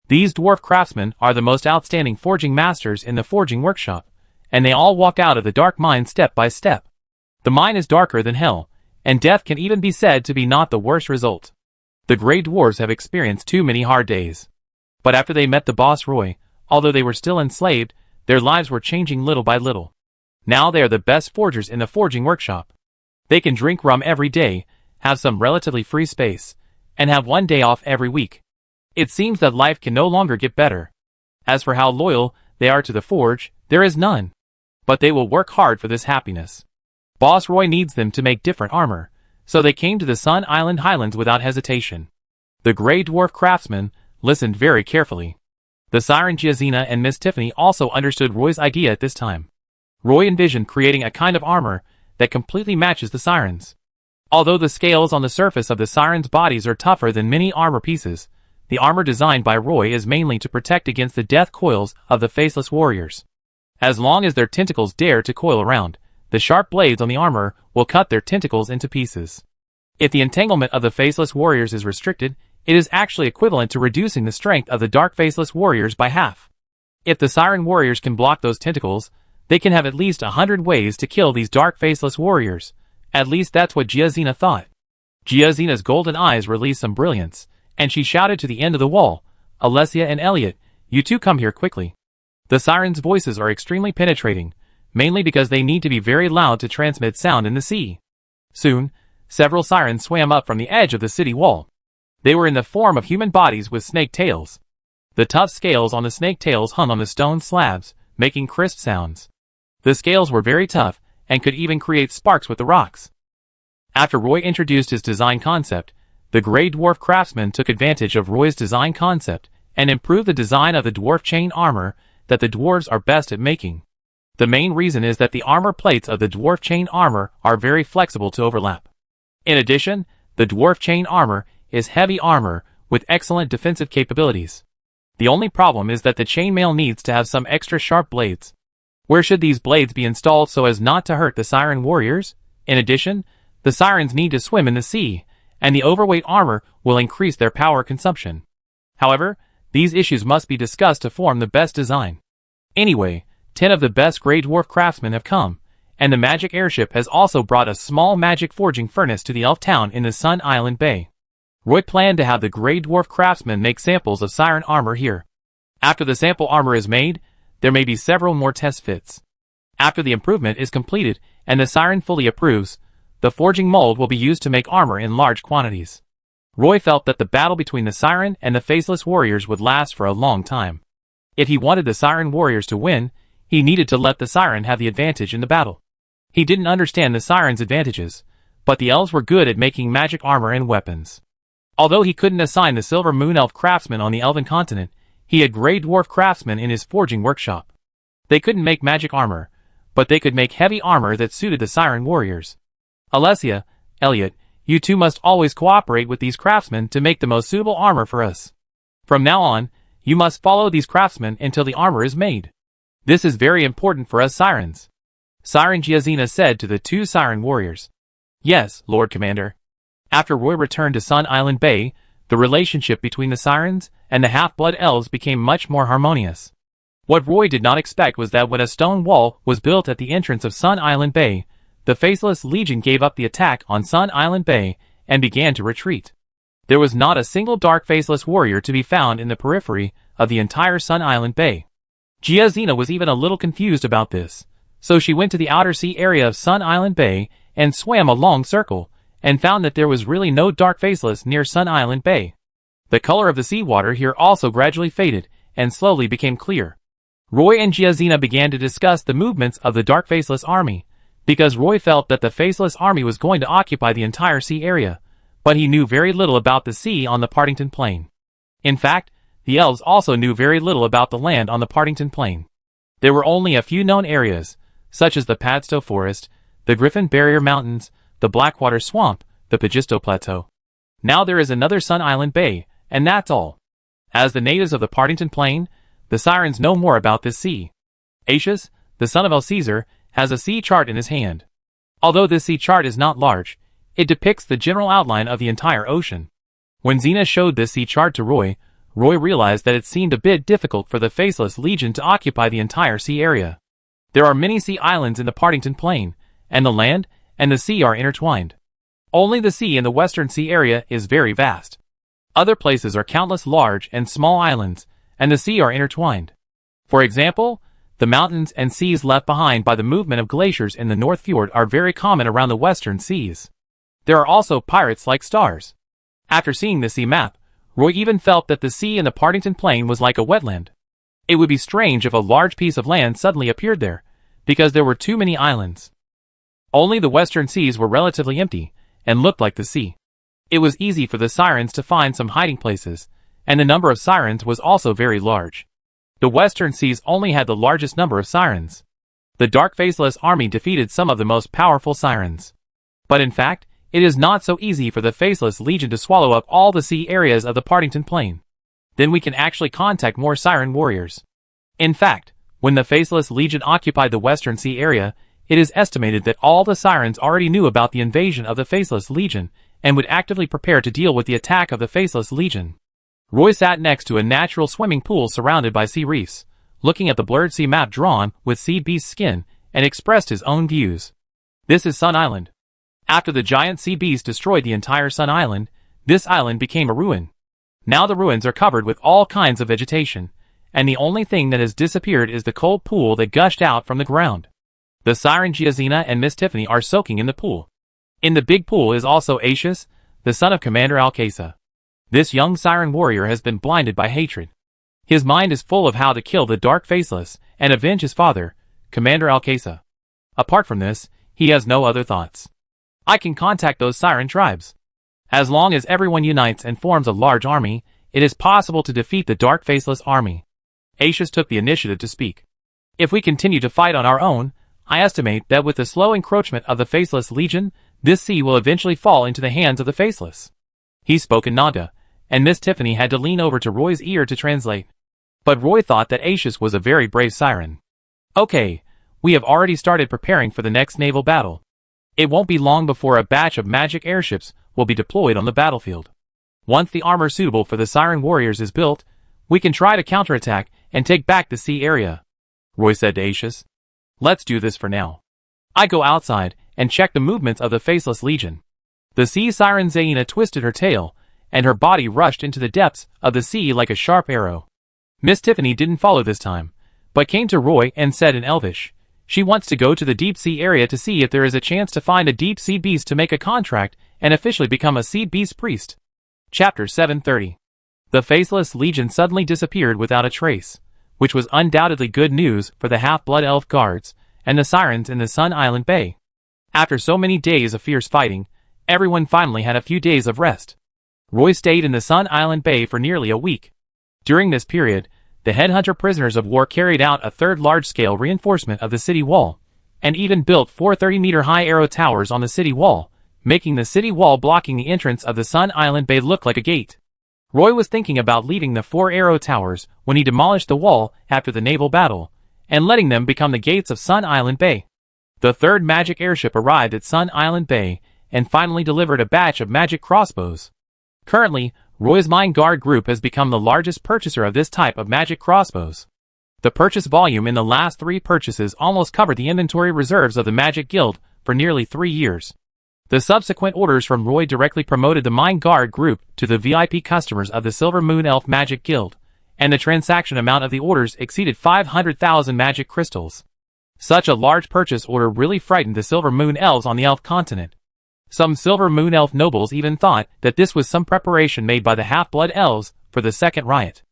S1: These dwarf craftsmen are the most outstanding forging masters in the forging workshop, and they all walk out of the dark mine step by step. The mine is darker than hell, and death can even be said to be not the worst result. The Grey Dwarves have experienced too many hard days. But after they met the boss Roy, although they were still enslaved, their lives were changing little by little. Now they are the best forgers in the forging workshop. They can drink rum every day, have some relatively free space, and have one day off every week. It seems that life can no longer get better. As for how loyal they are to the forge, there is none. But they will work hard for this happiness. Boss Roy needs them to make different armor, so they came to the Sun Island Highlands without hesitation. The Grey Dwarf craftsmen listened very carefully. The Siren Giazina and Miss Tiffany also understood Roy's idea at this time. Roy envisioned creating a kind of armor that completely matches the sirens. Although the scales on the surface of the sirens' bodies are tougher than many armor pieces, the armor designed by Roy is mainly to protect against the death coils of the faceless warriors. As long as their tentacles dare to coil around, the sharp blades on the armor will cut their tentacles into pieces. If the entanglement of the faceless warriors is restricted, it is actually equivalent to reducing the strength of the dark faceless warriors by half. If the siren warriors can block those tentacles, they can have at least 100 ways to kill these dark faceless warriors. At least that's what Giazina thought. Giazina's golden eyes released some brilliance, and she shouted to the end of the wall, "Alessia and Elliot, you two come here quickly." The sirens' voices are extremely penetrating, mainly because they need to be very loud to transmit sound in the sea. Soon, several sirens swam up from the edge of the city wall. They were in the form of human bodies with snake tails. The tough scales on the snake tails hung on the stone slabs, making crisp sounds. The scales were very tough, and could even create sparks with the rocks. After Roy introduced his design concept, the Grey Dwarf craftsman took advantage of Roy's design concept, and improved the design of the dwarf chain armor that the dwarves are best at making. The main reason is that the armor plates of the dwarf chain armor are very flexible to overlap. In addition, the dwarf chain armor is heavy armor with excellent defensive capabilities. The only problem is that the chainmail needs to have some extra sharp blades. Where should these blades be installed so as not to hurt the siren warriors? In addition, the sirens need to swim in the sea, and the overweight armor will increase their power consumption. However, these issues must be discussed to form the best design. Anyway, 10 of the best Grey Dwarf craftsmen have come, and the magic airship has also brought a small magic forging furnace to the elf town in the Sun Island Bay. Roy planned to have the Grey Dwarf craftsmen make samples of siren armor here. After the sample armor is made, there may be several more test fits. After the improvement is completed and the siren fully approves, the forging mold will be used to make armor in large quantities. Roy felt that the battle between the siren and the faceless warriors would last for a long time. If he wanted the siren warriors to win, he needed to let the siren have the advantage in the battle. He didn't understand the siren's advantages, but the elves were good at making magic armor and weapons. Although he couldn't assign the Silver Moon Elf craftsmen on the Elven continent, he had Grey Dwarf craftsmen in his forging workshop. They couldn't make magic armor, but they could make heavy armor that suited the siren warriors. Alessia, Elliot, you two must always cooperate with these craftsmen to make the most suitable armor for us. From now on, you must follow these craftsmen until the armor is made. This is very important for us sirens. Siren Giazina said to the two siren warriors. Yes, Lord Commander. After Roy returned to Sun Island Bay, the relationship between the sirens and the half-blood elves became much more harmonious. What Roy did not expect was that when a stone wall was built at the entrance of Sun Island Bay, the Faceless Legion gave up the attack on Sun Island Bay and began to retreat. There was not a single dark faceless warrior to be found in the periphery of the entire Sun Island Bay. Giazina was even a little confused about this, so she went to the outer sea area of Sun Island Bay and swam a long circle, and found that there was really no dark faceless near Sun Island Bay. The color of the seawater here also gradually faded, and slowly became clear. Roy and Giazina began to discuss the movements of the dark faceless army, because Roy felt that the faceless army was going to occupy the entire sea area, but he knew very little about the sea on the Partington Plain. In fact, the elves also knew very little about the land on the Partington Plain. There were only a few known areas, such as the Padstow Forest, the Griffin Barrier Mountains, the Blackwater Swamp, the Pagisto Plateau. Now there is another Sun Island Bay, and that's all. As the natives of the Partington Plain, the sirens know more about this sea. Aetius, the son of Caesar, has a sea chart in his hand. Although this sea chart is not large, it depicts the general outline of the entire ocean. When Xena showed this sea chart to Roy realized that it seemed a bit difficult for the Faceless Legion to occupy the entire sea area. There are many sea islands in the Partington Plain, and the land and the sea are intertwined. Only the sea in the Western Sea area is very vast. Other places are countless large and small islands, and the sea are intertwined. For example, the mountains and seas left behind by the movement of glaciers in the North Fjord are very common around the Western Seas. There are also pirates like stars. After seeing the sea map, Roy even felt that the sea in the Partington Plain was like a wetland. It would be strange if a large piece of land suddenly appeared there, because there were too many islands. Only the Western Seas were relatively empty, and looked like the sea. It was easy for the sirens to find some hiding places, and the number of sirens was also very large. The Western Seas only had the largest number of sirens. The Dark Faceless army defeated some of the most powerful sirens. But in fact, it is not so easy for the Faceless Legion to swallow up all the sea areas of the Partington Plain. Then we can actually contact more siren warriors. In fact, when the Faceless Legion occupied the Western Sea area, it is estimated that all the sirens already knew about the invasion of the Faceless Legion, and would actively prepare to deal with the attack of the Faceless Legion. Roy sat next to a natural swimming pool surrounded by sea reefs, looking at the blurred sea map drawn with sea beast skin, and expressed his own views. This is Sun Island. After the giant sea beast destroyed the entire Sun Island, this island became a ruin. Now the ruins are covered with all kinds of vegetation, and the only thing that has disappeared is the cold pool that gushed out from the ground. The siren Giazina and Miss Tiffany are soaking in the pool. In the big pool is also Aetius, the son of Commander Alcasa. This young siren warrior has been blinded by hatred. His mind is full of how to kill the Dark Faceless and avenge his father, Commander Alcasa. Apart from this, he has no other thoughts. I can contact those siren tribes. As long as everyone unites and forms a large army, it is possible to defeat the Dark Faceless army. Aetius took the initiative to speak. If we continue to fight on our own, I estimate that with the slow encroachment of the Faceless Legion, this sea will eventually fall into the hands of the Faceless. He spoke in Nanda, and Miss Tiffany had to lean over to Roy's ear to translate. But Roy thought that Aetius was a very brave siren. Okay, we have already started preparing for the next naval battle. It won't be long before a batch of magic airships will be deployed on the battlefield. Once the armor suitable for the siren warriors is built, we can try to counterattack and take back the sea area. Roy said to Aetius. Let's do this for now. I go outside and check the movements of the Faceless Legion. The sea siren Zaina twisted her tail, and her body rushed into the depths of the sea like a sharp arrow. Miss Tiffany didn't follow this time, but came to Roy and said in Elvish, she wants to go to the deep sea area to see if there is a chance to find a deep sea beast to make a contract and officially become a sea beast priest. Chapter 730. The Faceless Legion suddenly disappeared without a trace, which was undoubtedly good news for the half-blood elf guards and the sirens in the Sun Island Bay. After so many days of fierce fighting, everyone finally had a few days of rest. Roy stayed in the Sun Island Bay for nearly a week. During this period, the headhunter prisoners of war carried out a third large-scale reinforcement of the city wall, and even built 4 30-meter-high arrow towers on the city wall, making the city wall blocking the entrance of the Sun Island Bay look like a gate. Roy was thinking about leaving the 4 arrow towers when he demolished the wall after the naval battle, and letting them become the gates of Sun Island Bay. The third magic airship arrived at Sun Island Bay, and finally delivered a batch of magic crossbows. Currently, Roy's Mine Guard group has become the largest purchaser of this type of magic crossbows. The purchase volume in the last 3 purchases almost covered the inventory reserves of the Magic Guild for nearly 3 years. The subsequent orders from Roy directly promoted the Mine Guard group to the VIP customers of the Silver Moon Elf Magic Guild, and the transaction amount of the orders exceeded 500,000 magic crystals. Such a large purchase order really frightened the Silver Moon Elves on the Elf continent. Some Silver Moon Elf nobles even thought that this was some preparation made by the Half-Blood Elves for the second riot.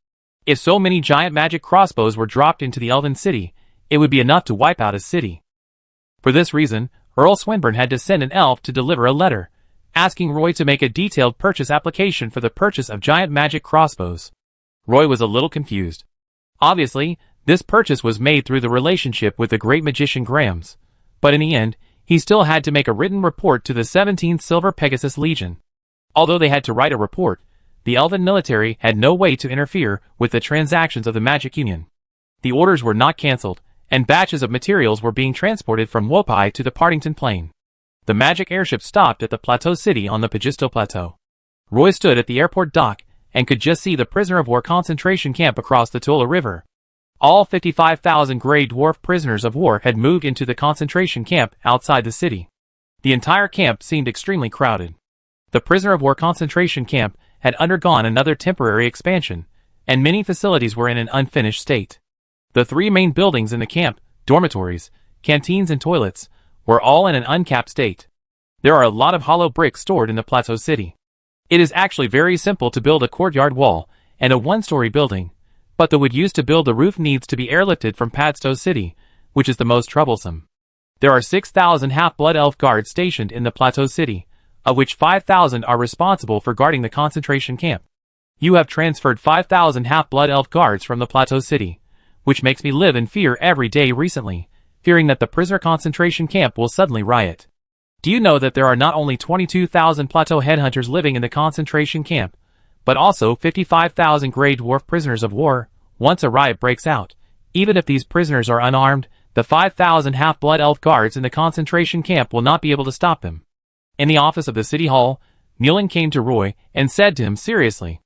S1: If so many giant magic crossbows were dropped into the Elven city, it would be enough to wipe out a city. For this reason, Earl Swinburne had to send an elf to deliver a letter, asking Roy to make a detailed purchase application for the purchase of giant magic crossbows. Roy was a little confused. Obviously, this purchase was made through the relationship with the great magician Grams, but in the end, he still had to make a written report to the 17th Silver Pegasus Legion. Although they had to write a report, the Elven military had no way to interfere with the transactions of the Magic Union. The orders were not cancelled, and batches of materials were being transported from Wopai to the Partington Plain. The magic airship stopped at the Plateau City on the Pagisto Plateau. Roy stood at the airport dock and could just see the prisoner of war concentration camp across the Tula River. All 55,000 Grey Dwarf prisoners of war had moved into the concentration camp outside the city. The entire camp seemed extremely crowded. The prisoner of war concentration camp had undergone another temporary expansion, and many facilities were in an unfinished state. The three main buildings in the camp, dormitories, canteens and toilets, were all in an uncapped state. There are a lot of hollow bricks stored in the Plateau City. It is actually very simple to build a courtyard wall and a one-story building, but the wood used to build the roof needs to be airlifted from Padstow City, which is the most troublesome. There are 6,000 half-blood elf guards stationed in the Plateau City, of which 5,000 are responsible for guarding the concentration camp. You have transferred 5,000 half-blood elf guards from the Plateau City, which makes me live in fear every day recently, fearing that the prisoner concentration camp will suddenly riot. Do you know that there are not only 22,000 Plateau headhunters living in the concentration camp, but also 55,000 Grey Dwarf prisoners of war? Once a riot breaks out, even if these prisoners are unarmed, the 5,000 half-blood elf guards in the concentration camp will not be able to stop them. In the office of the city hall, Mulan came to Roy and said to him seriously,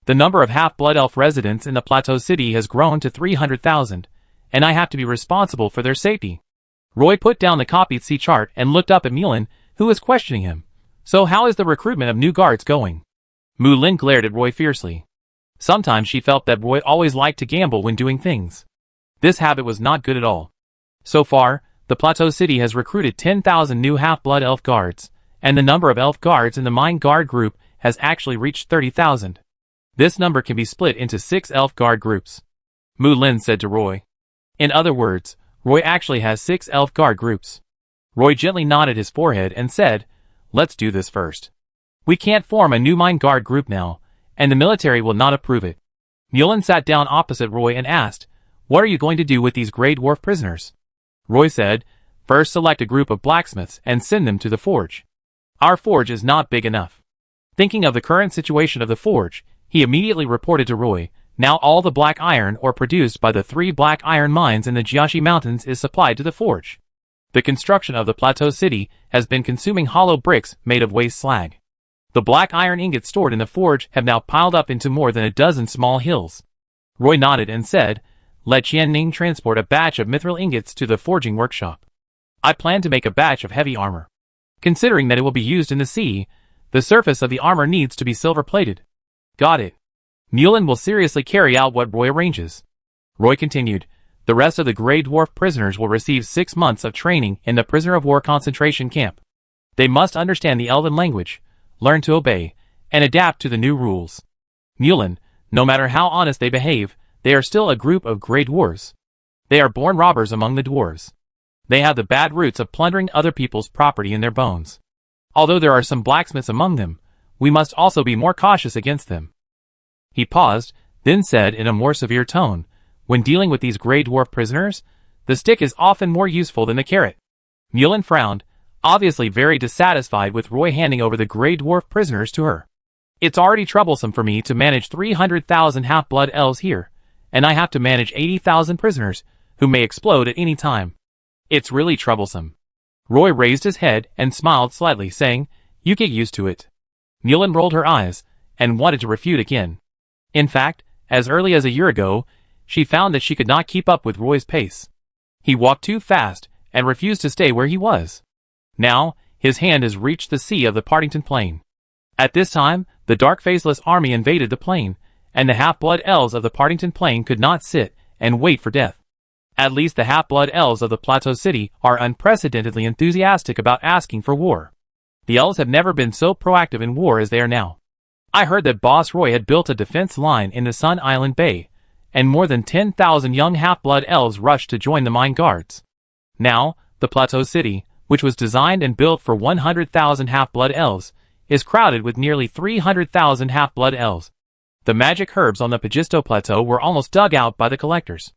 S1: "The number of half-blood elf residents in the Plateau City has grown to 300,000, and I have to be responsible for their safety." Roy put down the copied C chart and looked up at Mulan, who was questioning him. "So how is the recruitment of new guards going?" Mulan glared at Roy fiercely. Sometimes she felt that Roy always liked to gamble when doing things. This habit was not good at all. So far, the Plateau City has recruited 10,000 new half-blood elf guards, and the number of elf guards in the Mine Guard group has actually reached 30,000. This number can be split into 6 elf guard groups. Mulan said to Roy. In other words, Roy actually has 6 elf guard groups. Roy gently nodded his forehead and said, "Let's do this first. We can't form a new Mine Guard group now, and the military will not approve it." Mulan sat down opposite Roy and asked, "What are you going to do with these Grey Dwarf prisoners?" Roy said, "First select a group of blacksmiths and send them to the forge. Our forge is not big enough." Thinking of the current situation of the forge, he immediately reported to Roy, "Now all the black iron ore produced by the 3 black iron mines in the Jiaxi Mountains is supplied to the forge. The construction of the Plateau City has been consuming hollow bricks made of waste slag. The black iron ingots stored in the forge have now piled up into more than a dozen small hills." Roy nodded and said, "Let Qianning transport a batch of mithril ingots to the forging workshop. I plan to make a batch of heavy armor. Considering that it will be used in the sea, the surface of the armor needs to be silver-plated." "Got it." Mulan will seriously carry out what Roy arranges. Roy continued, "The rest of the Grey Dwarf prisoners will receive 6 months of training in the prisoner of war concentration camp. They must understand the Elven language, learn to obey, and adapt to the new rules. Mulan, no matter how honest they behave, they are still a group of Grey Dwarves. They are born robbers among the dwarves. They have the bad roots of plundering other people's property in their bones. Although there are some blacksmiths among them, we must also be more cautious against them." He paused, then said in a more severe tone, "When dealing with these Grey Dwarf prisoners, the stick is often more useful than the carrot." Mulan frowned, obviously very dissatisfied with Roy handing over the Grey Dwarf prisoners to her. "It's already troublesome for me to manage 300,000 half-blood elves here, and I have to manage 80,000 prisoners, who may explode at any time. It's really troublesome." Roy raised his head and smiled slightly, saying, "You get used to it." Mulan rolled her eyes, and wanted to refute again. In fact, as early as a year ago, she found that she could not keep up with Roy's pace. He walked too fast, and refused to stay where he was. Now, his hand has reached the sea of the Partington Plain. At this time, the dark faceless army invaded the plain, and the half-blood elves of the Partington Plain could not sit and wait for death. At least the half-blood elves of the Plateau City are unprecedentedly enthusiastic about asking for war. The elves have never been so proactive in war as they are now. I heard that Boss Roy had built a defense line in the Sun Island Bay, and more than 10,000 young half-blood elves rushed to join the Mine Guards. Now, the Plateau City, which was designed and built for 100,000 half-blood elves, is crowded with nearly 300,000 half-blood elves. The magic herbs on the Pagisto Plateau were almost dug out by the collectors.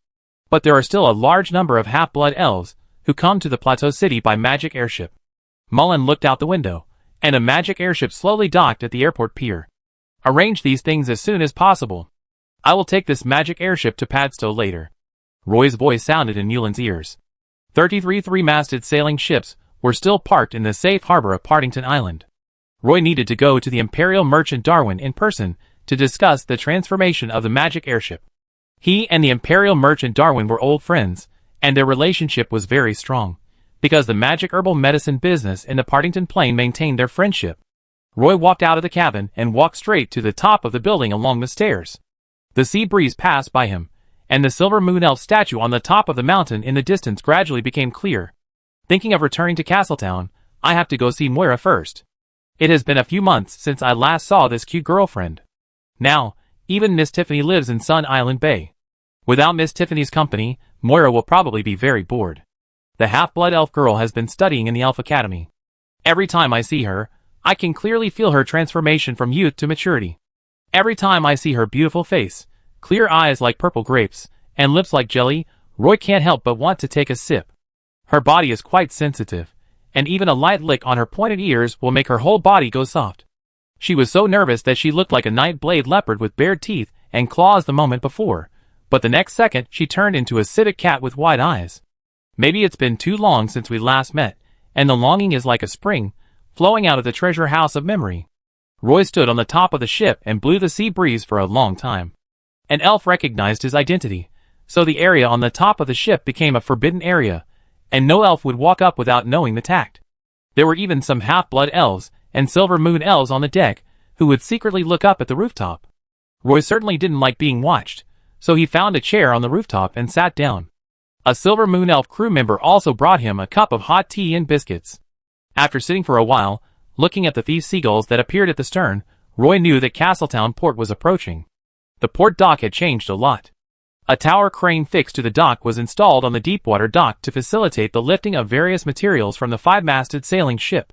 S1: But there are still a large number of half-blood elves who come to the Plateau City by magic airship. Mulan looked out the window, and a magic airship slowly docked at the airport pier. "Arrange these things as soon as possible. I will take this magic airship to Padstow later." Roy's voice sounded in Mulan's ears. 33 three-masted sailing ships were still parked in the safe harbor of Partington Island. Roy needed to go to the Imperial Merchant Darwin in person to discuss the transformation of the magic airship. He and the Imperial Merchant Darwin were old friends, and their relationship was very strong. because the magic herbal medicine business in the Partington Plain maintained their friendship. Roy walked out of the cabin and walked straight to the top of the building along the stairs. The sea breeze passed by him, and the silver moon elf statue on the top of the mountain in the distance gradually became clear. Thinking of returning to Castletown, I have to go see Moira first. It has been a few months since I last saw this cute girlfriend. Now, even Miss Tiffany lives in Sun Island Bay. Without Miss Tiffany's company, Moira will probably be very bored. The half-blood elf girl has been studying in the Elf Academy. Every time I see her, I can clearly feel her transformation from youth to maturity. Every time I see her beautiful face, clear eyes like purple grapes, and lips like jelly, Roy can't help but want to take a sip. Her body is quite sensitive, and even a light lick on her pointed ears will make her whole body go soft. She was so nervous that she looked like a night-blade leopard with bared teeth and claws the moment before, but the next second she turned into a civet cat with wide eyes. Maybe it's been too long since we last met, and the longing is like a spring, flowing out of the treasure house of memory. Roy stood on the top of the ship and blew the sea breeze for a long time. An elf recognized his identity, so the area on the top of the ship became a forbidden area, and no elf would walk up without knowing the tact. There were even some half-blood elves and silver moon elves on the deck who would secretly look up at the rooftop. Roy certainly didn't like being watched, so he found a chair on the rooftop and sat down. A silver moon elf crew member also brought him a cup of hot tea and biscuits. After sitting for a while, looking at the thief seagulls that appeared at the stern, Roy knew that Castletown port was approaching. The port dock had changed a lot. A tower crane fixed to the dock was installed on the deepwater dock to facilitate the lifting of various materials from the five-masted sailing ship.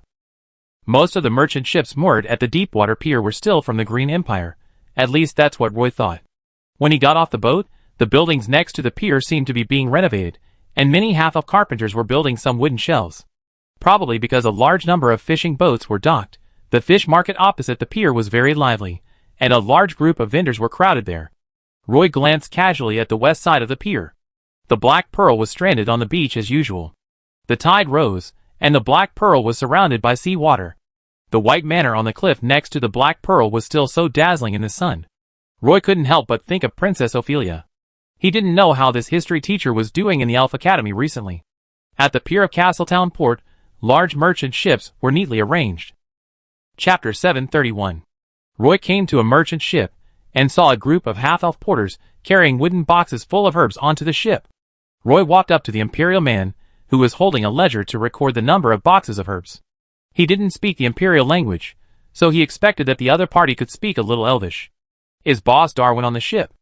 S1: Most of the merchant ships moored at the deepwater pier were still from the Green Empire. At least that's what Roy thought. When he got off the boat, the buildings next to the pier seemed to be being renovated, and many half-elf carpenters were building some wooden shelves. Probably because a large number of fishing boats were docked, the fish market opposite the pier was very lively, and a large group of vendors were crowded there. Roy glanced casually at the west side of the pier. The Black Pearl was stranded on the beach as usual. The tide rose, and the Black Pearl was surrounded by sea water. The white manor on the cliff next to the Black Pearl was still so dazzling in the sun. Roy couldn't help but think of Princess Ophelia. He didn't know how this history teacher was doing in the Elf Academy recently. At the pier of Castletown Port, large merchant ships were neatly arranged. Chapter 731. Roy came to a merchant ship, and saw a group of half-elf porters carrying wooden boxes full of herbs onto the ship. Roy walked up to the imperial man, who was holding a ledger to record the number of boxes of herbs. He didn't speak the imperial language, so he expected that the other party could speak a little Elvish. "Is Boss Darwin on the ship?"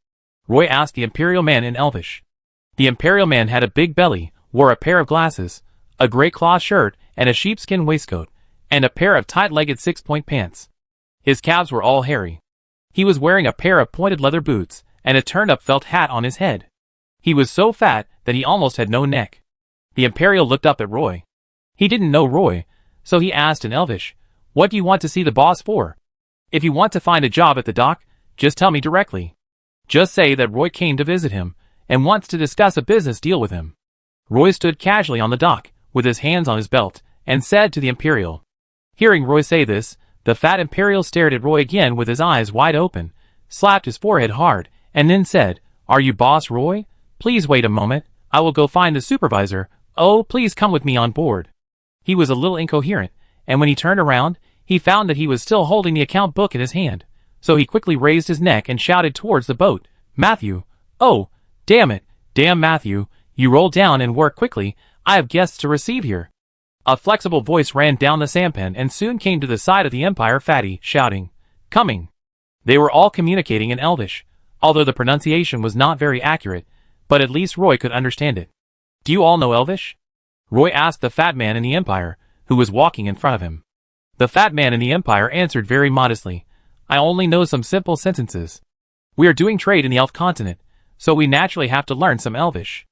S1: Roy asked the imperial man in Elvish. The imperial man had a big belly, wore a pair of glasses, a gray cloth shirt and a sheepskin waistcoat, and a pair of tight-legged six-point pants. His calves were all hairy. He was wearing a pair of pointed leather boots and a turned-up felt hat on his head. He was so fat that he almost had no neck. The imperial looked up at Roy. He didn't know Roy, so he asked in Elvish, "What do you want to see the boss for? If you want to find a job at the dock, just tell me directly. Just say that Roy came to visit him and wants to discuss a business deal with him." Roy stood casually on the dock, with his hands on his belt, and said to the imperial. Hearing Roy say this, the fat imperial stared at Roy again with his eyes wide open, slapped his forehead hard, and then said, "Are you Boss Roy? Please wait a moment, I will go find the supervisor. Oh, please come with me on board." He was a little incoherent, and when he turned around, he found that he was still holding the account book in his hand, so he quickly raised his neck and shouted towards the boat, "Matthew! Oh, damn it, damn Matthew, you roll down and work quickly, I have guests to receive here." A flexible voice ran down the sampan and soon came to the side of the Empire fatty, shouting, "Coming." They were all communicating in Elvish, although the pronunciation was not very accurate, but at least Roy could understand it. "Do you all know Elvish?" Roy asked the fat man in the Empire, who was walking in front of him. The fat man in the Empire answered very modestly, "I only know some simple sentences. We are doing trade in the Elf continent, so we naturally have to learn some Elvish."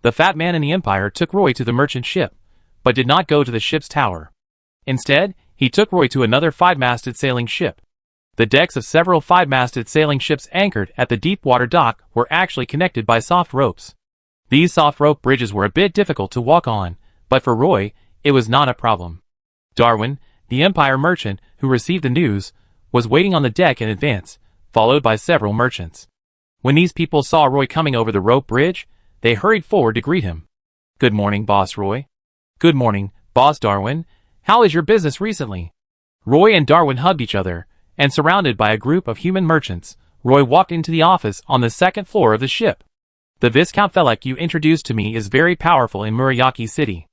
S1: The fat man in the Empire took Roy to the merchant ship, but did not go to the ship's tower. Instead, he took Roy to another five-masted sailing ship. The decks of several five-masted sailing ships anchored at the deep-water dock were actually connected by soft ropes. These soft rope bridges were a bit difficult to walk on, but for Roy, it was not a problem. Darwin, the Empire merchant who received the news, was waiting on the deck in advance, followed by several merchants. When these people saw Roy coming over the rope bridge, they hurried forward to greet him. "Good morning, Boss Roy." Good morning, Boss Darwin. How is your business recently? Roy and Darwin hugged each other, and surrounded by a group of human merchants, Roy walked into the office on the second floor of the ship. The Viscount Felek you introduced to me is very powerful in Murayaki City.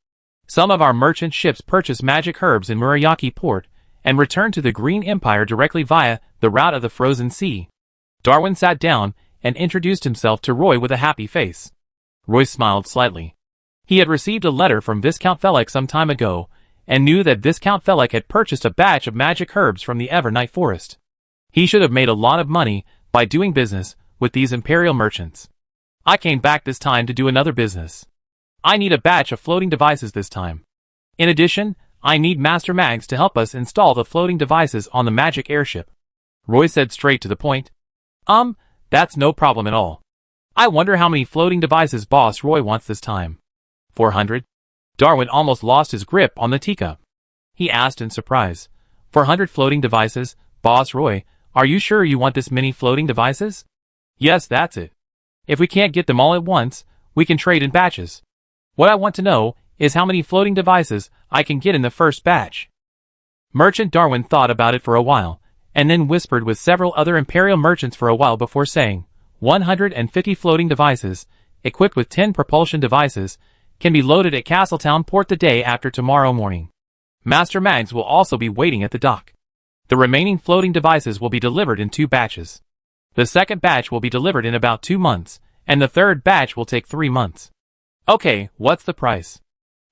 S1: Some of our merchant ships purchase magic herbs in Murayaki port, and return to the Green Empire directly via the route of the Frozen Sea. Darwin sat down and introduced himself to Roy with a happy face. Roy smiled slightly. He had received a letter from Viscount Felek some time ago, and knew that Viscount Felek had purchased a batch of magic herbs from the Evernight Forest. He should have made a lot of money by doing business with these imperial merchants. I came back this time to do another business. I need a batch of floating devices this time. In addition, I need Master Mags to help us install the floating devices on the magic airship. Roy said straight to the point. That's no problem at all. I wonder how many floating devices Boss Roy wants this time. 400? Darwin almost lost his grip on the teacup. He asked in surprise. 400 floating devices, Boss Roy, are you sure you want this many floating devices? Yes, that's it. If we can't get them all at once, we can trade in batches. What I want to know is how many floating devices I can get in the first batch. Merchant Darwin thought about it for a while, and then whispered with several other imperial merchants for a while before saying, 150 floating devices, equipped with 10 propulsion devices, can be loaded at Castletown Port the day after tomorrow morning. Master Mags will also be waiting at the dock. The remaining floating devices will be delivered in 2 batches. The second batch will be delivered in about 2 months, and the third batch will take 3 months. Okay, what's the price?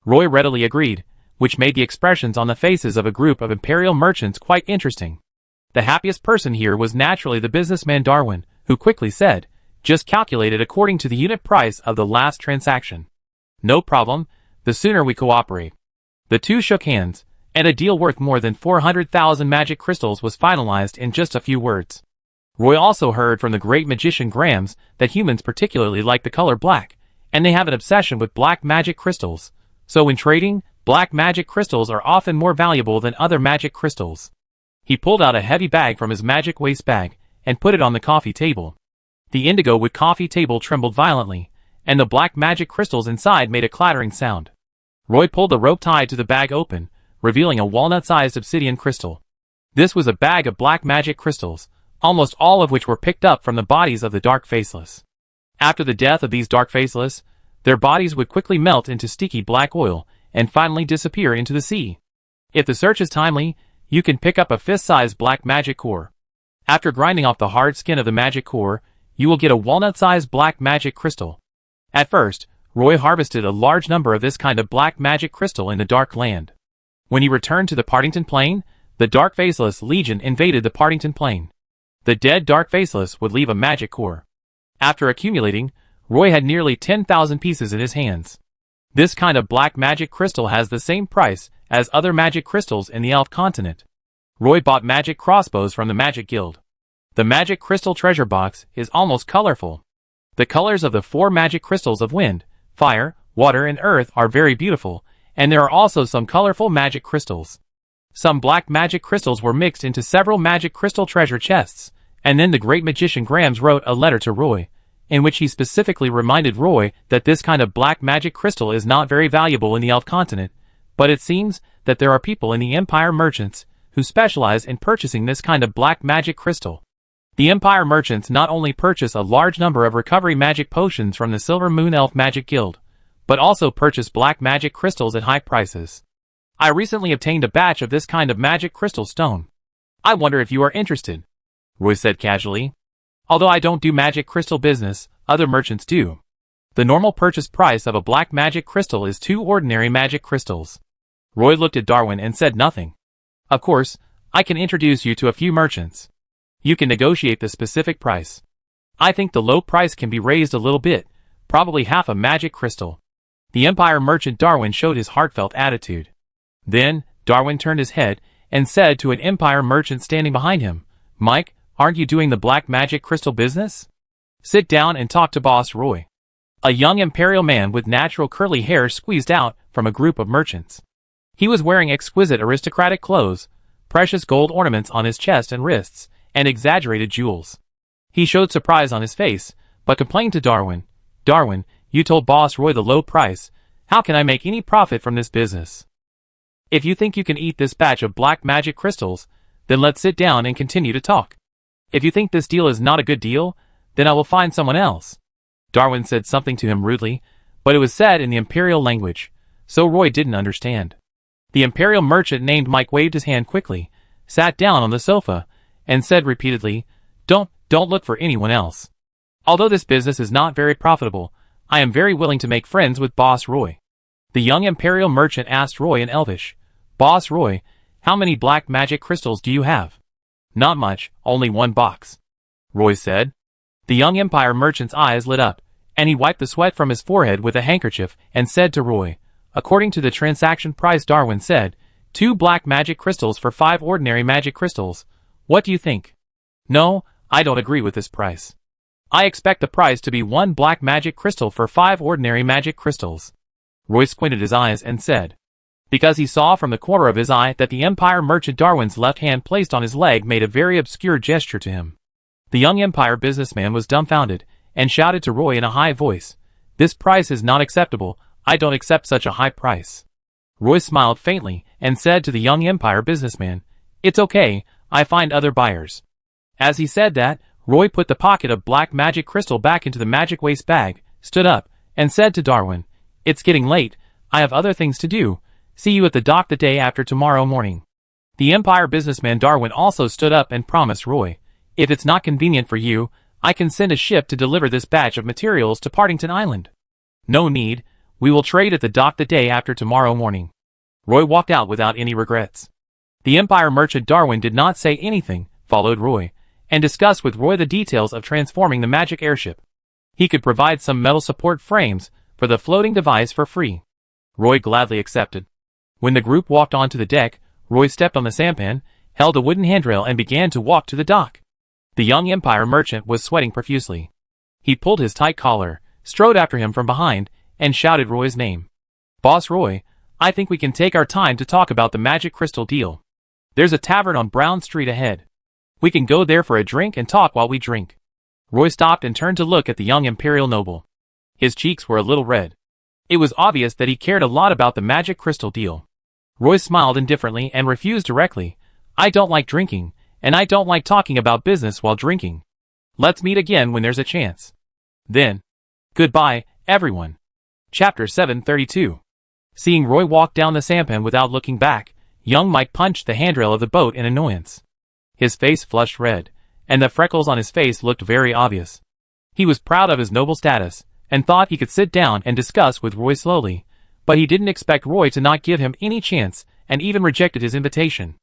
S1: Roy readily agreed, which made the expressions on the faces of a group of imperial merchants quite interesting. The happiest person here was naturally the businessman Darwin, who quickly said, just calculated according to the unit price of the last transaction. No problem, the sooner we cooperate. The two shook hands, and a deal worth more than 400,000 magic crystals was finalized in just a few words. Roy also heard from the great magician Grams that humans particularly like the color black, and they have an obsession with black magic crystals. So when trading, black magic crystals are often more valuable than other magic crystals. He pulled out a heavy bag from his magic waste bag, and put it on the coffee table. The indigo wood coffee table trembled violently, and the black magic crystals inside made a clattering sound. Roy pulled the rope tied to the bag open, revealing a walnut-sized obsidian crystal. This was a bag of black magic crystals, almost all of which were picked up from the bodies of the Dark Faceless. After the death of these Dark Faceless, their bodies would quickly melt into sticky black oil, and finally disappear into the sea. If the search is timely, you can pick up a fist-sized black magic core. After grinding off the hard skin of the magic core, you will get a walnut-sized black magic crystal. At first, Roy harvested a large number of this kind of black magic crystal in the Dark Land. When he returned to the Partington Plain, the Dark Faceless Legion invaded the Partington Plain. The dead Dark Faceless would leave a magic core. After accumulating, Roy had nearly 10,000 pieces in his hands. This kind of black magic crystal has the same price as other magic crystals in the Elf continent. Roy bought magic crossbows from the Magic Guild. The magic crystal treasure box is almost colorful. The colors of the 4 magic crystals of wind, fire, water and earth are very beautiful, and there are also some colorful magic crystals. Some black magic crystals were mixed into several magic crystal treasure chests, and then the great magician Grams wrote a letter to Roy, in which he specifically reminded Roy that this kind of black magic crystal is not very valuable in the Elf continent, but it seems that there are people in the Empire merchants who specialize in purchasing this kind of black magic crystal. The Empire merchants not only purchase a large number of recovery magic potions from the Silver Moon Elf Magic Guild, but also purchase black magic crystals at high prices. I recently obtained a batch of this kind of magic crystal stone. I wonder if you are interested, Roy said casually. Although I don't do magic crystal business, other merchants do. The normal purchase price of a black magic crystal is 2 ordinary magic crystals. Roy looked at Darwin and said nothing. Of course, I can introduce you to a few merchants. You can negotiate the specific price. I think the low price can be raised a little bit, probably half a magic crystal. The Empire merchant Darwin showed his heartfelt attitude. Then, Darwin turned his head and said to an Empire merchant standing behind him, Mike, aren't you doing the black magic crystal business? Sit down and talk to Boss Roy. A young imperial man with natural curly hair squeezed out from a group of merchants. He was wearing exquisite aristocratic clothes, precious gold ornaments on his chest and wrists, and exaggerated jewels. He showed surprise on his face, but complained to Darwin. Darwin, you told Boss Roy the low price. How can I make any profit from this business? If you think you can eat this batch of black magic crystals, then let's sit down and continue to talk. If you think this deal is not a good deal, then I will find someone else. Darwin said something to him rudely, but it was said in the Imperial language, so Roy didn't understand. The Imperial merchant named Mike waved his hand quickly, sat down on the sofa, and said repeatedly, Don't look for anyone else. Although this business is not very profitable, I am very willing to make friends with Boss Roy. The young Imperial merchant asked Roy in Elvish, Boss Roy, how many black magic crystals do you have? Not much, only 1 box. Roy said. The young Empire merchant's eyes lit up, and he wiped the sweat from his forehead with a handkerchief and said to Roy, according to the transaction price Darwin said, 2 black magic crystals for 5 ordinary magic crystals. What do you think? No, I don't agree with this price. I expect the price to be 1 black magic crystal for 5 ordinary magic crystals. Roy squinted his eyes and said, because he saw from the corner of his eye that the Empire merchant Darwin's left hand placed on his leg made a very obscure gesture to him. The young Empire businessman was dumbfounded, and shouted to Roy in a high voice, This price is not acceptable, I don't accept such a high price. Roy smiled faintly, and said to the young Empire businessman, It's okay, I find other buyers. As he said that, Roy put the pocket of black magic crystal back into the magic waste bag, stood up, and said to Darwin, It's getting late, I have other things to do, see you at the dock the day after tomorrow morning. The Empire businessman Darwin also stood up and promised Roy, If it's not convenient for you, I can send a ship to deliver this batch of materials to Partington Island. No need, we will trade at the dock the day after tomorrow morning. Roy walked out without any regrets. The Empire merchant Darwin did not say anything, followed Roy, and discussed with Roy the details of transforming the magic airship. He could provide some metal support frames for the floating device for free. Roy gladly accepted. When the group walked onto the deck, Roy stepped on the sampan, held a wooden handrail and began to walk to the dock. The young Empire merchant was sweating profusely. He pulled his tight collar, strode after him from behind, and shouted Roy's name. Boss Roy, I think we can take our time to talk about the magic crystal deal. There's a tavern on Brown Street ahead. We can go there for a drink and talk while we drink. Roy stopped and turned to look at the young Imperial noble. His cheeks were a little red. It was obvious that he cared a lot about the magic crystal deal. Roy smiled indifferently and refused directly, I don't like drinking, and I don't like talking about business while drinking. Let's meet again when there's a chance. Then, goodbye, everyone. Chapter 732. Seeing Roy walk down the sampan without looking back, young Mike punched the handrail of the boat in annoyance. His face flushed red, and the freckles on his face looked very obvious. He was proud of his noble status, and thought he could sit down and discuss with Roy slowly, but he didn't expect Roy to not give him any chance, and even rejected his invitation.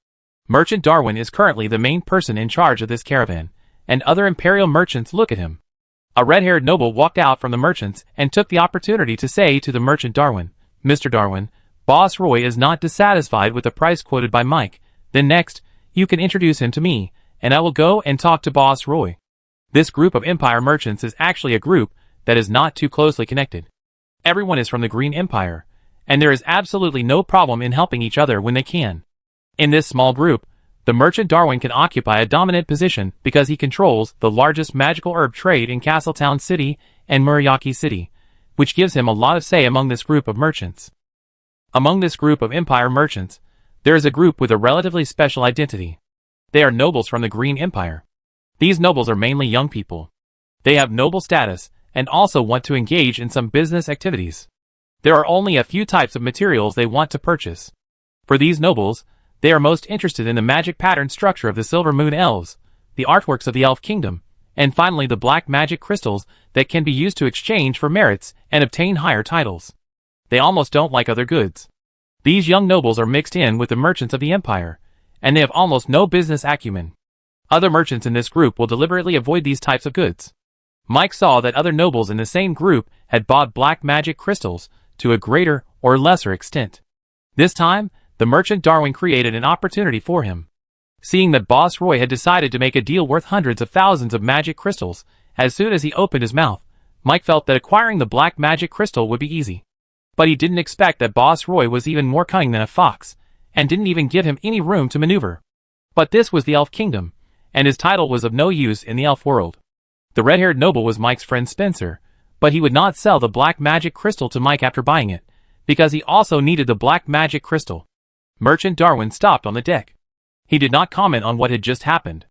S1: Merchant Darwin is currently the main person in charge of this caravan, and other Imperial merchants look at him. A red-haired noble walked out from the merchants and took the opportunity to say to the merchant Darwin, Mr. Darwin, Boss Roy is not dissatisfied with the price quoted by Mike. Then next, you can introduce him to me, and I will go and talk to Boss Roy. This group of Empire merchants is actually a group that is not too closely connected. Everyone is from the Green Empire, and there is absolutely no problem in helping each other when they can. In this small group, the merchant Darwin can occupy a dominant position because he controls the largest magical herb trade in Castletown City and Muriaki City, which gives him a lot of say among this group of merchants. Among this group of Empire merchants, there is a group with a relatively special identity. They are nobles from the Green Empire. These nobles are mainly young people. They have noble status and also want to engage in some business activities. There are only a few types of materials they want to purchase. For these nobles, they are most interested in the magic pattern structure of the Silver Moon Elves, the artworks of the Elf Kingdom, and finally the black magic crystals that can be used to exchange for merits and obtain higher titles. They almost don't like other goods. These young nobles are mixed in with the merchants of the Empire, and they have almost no business acumen. Other merchants in this group will deliberately avoid these types of goods. Mike saw that other nobles in the same group had bought black magic crystals to a greater or lesser extent. This time, the merchant Darwin created an opportunity for him. Seeing that Boss Roy had decided to make a deal worth hundreds of thousands of magic crystals, as soon as he opened his mouth, Mike felt that acquiring the black magic crystal would be easy. But he didn't expect that Boss Roy was even more cunning than a fox, and didn't even give him any room to maneuver. But this was the Elf Kingdom, and his title was of no use in the elf world. The red-haired noble was Mike's friend Spencer, but he would not sell the black magic crystal to Mike after buying it, because he also needed the black magic crystal. Merchant Darwin stopped on the deck. He did not comment on what had just happened.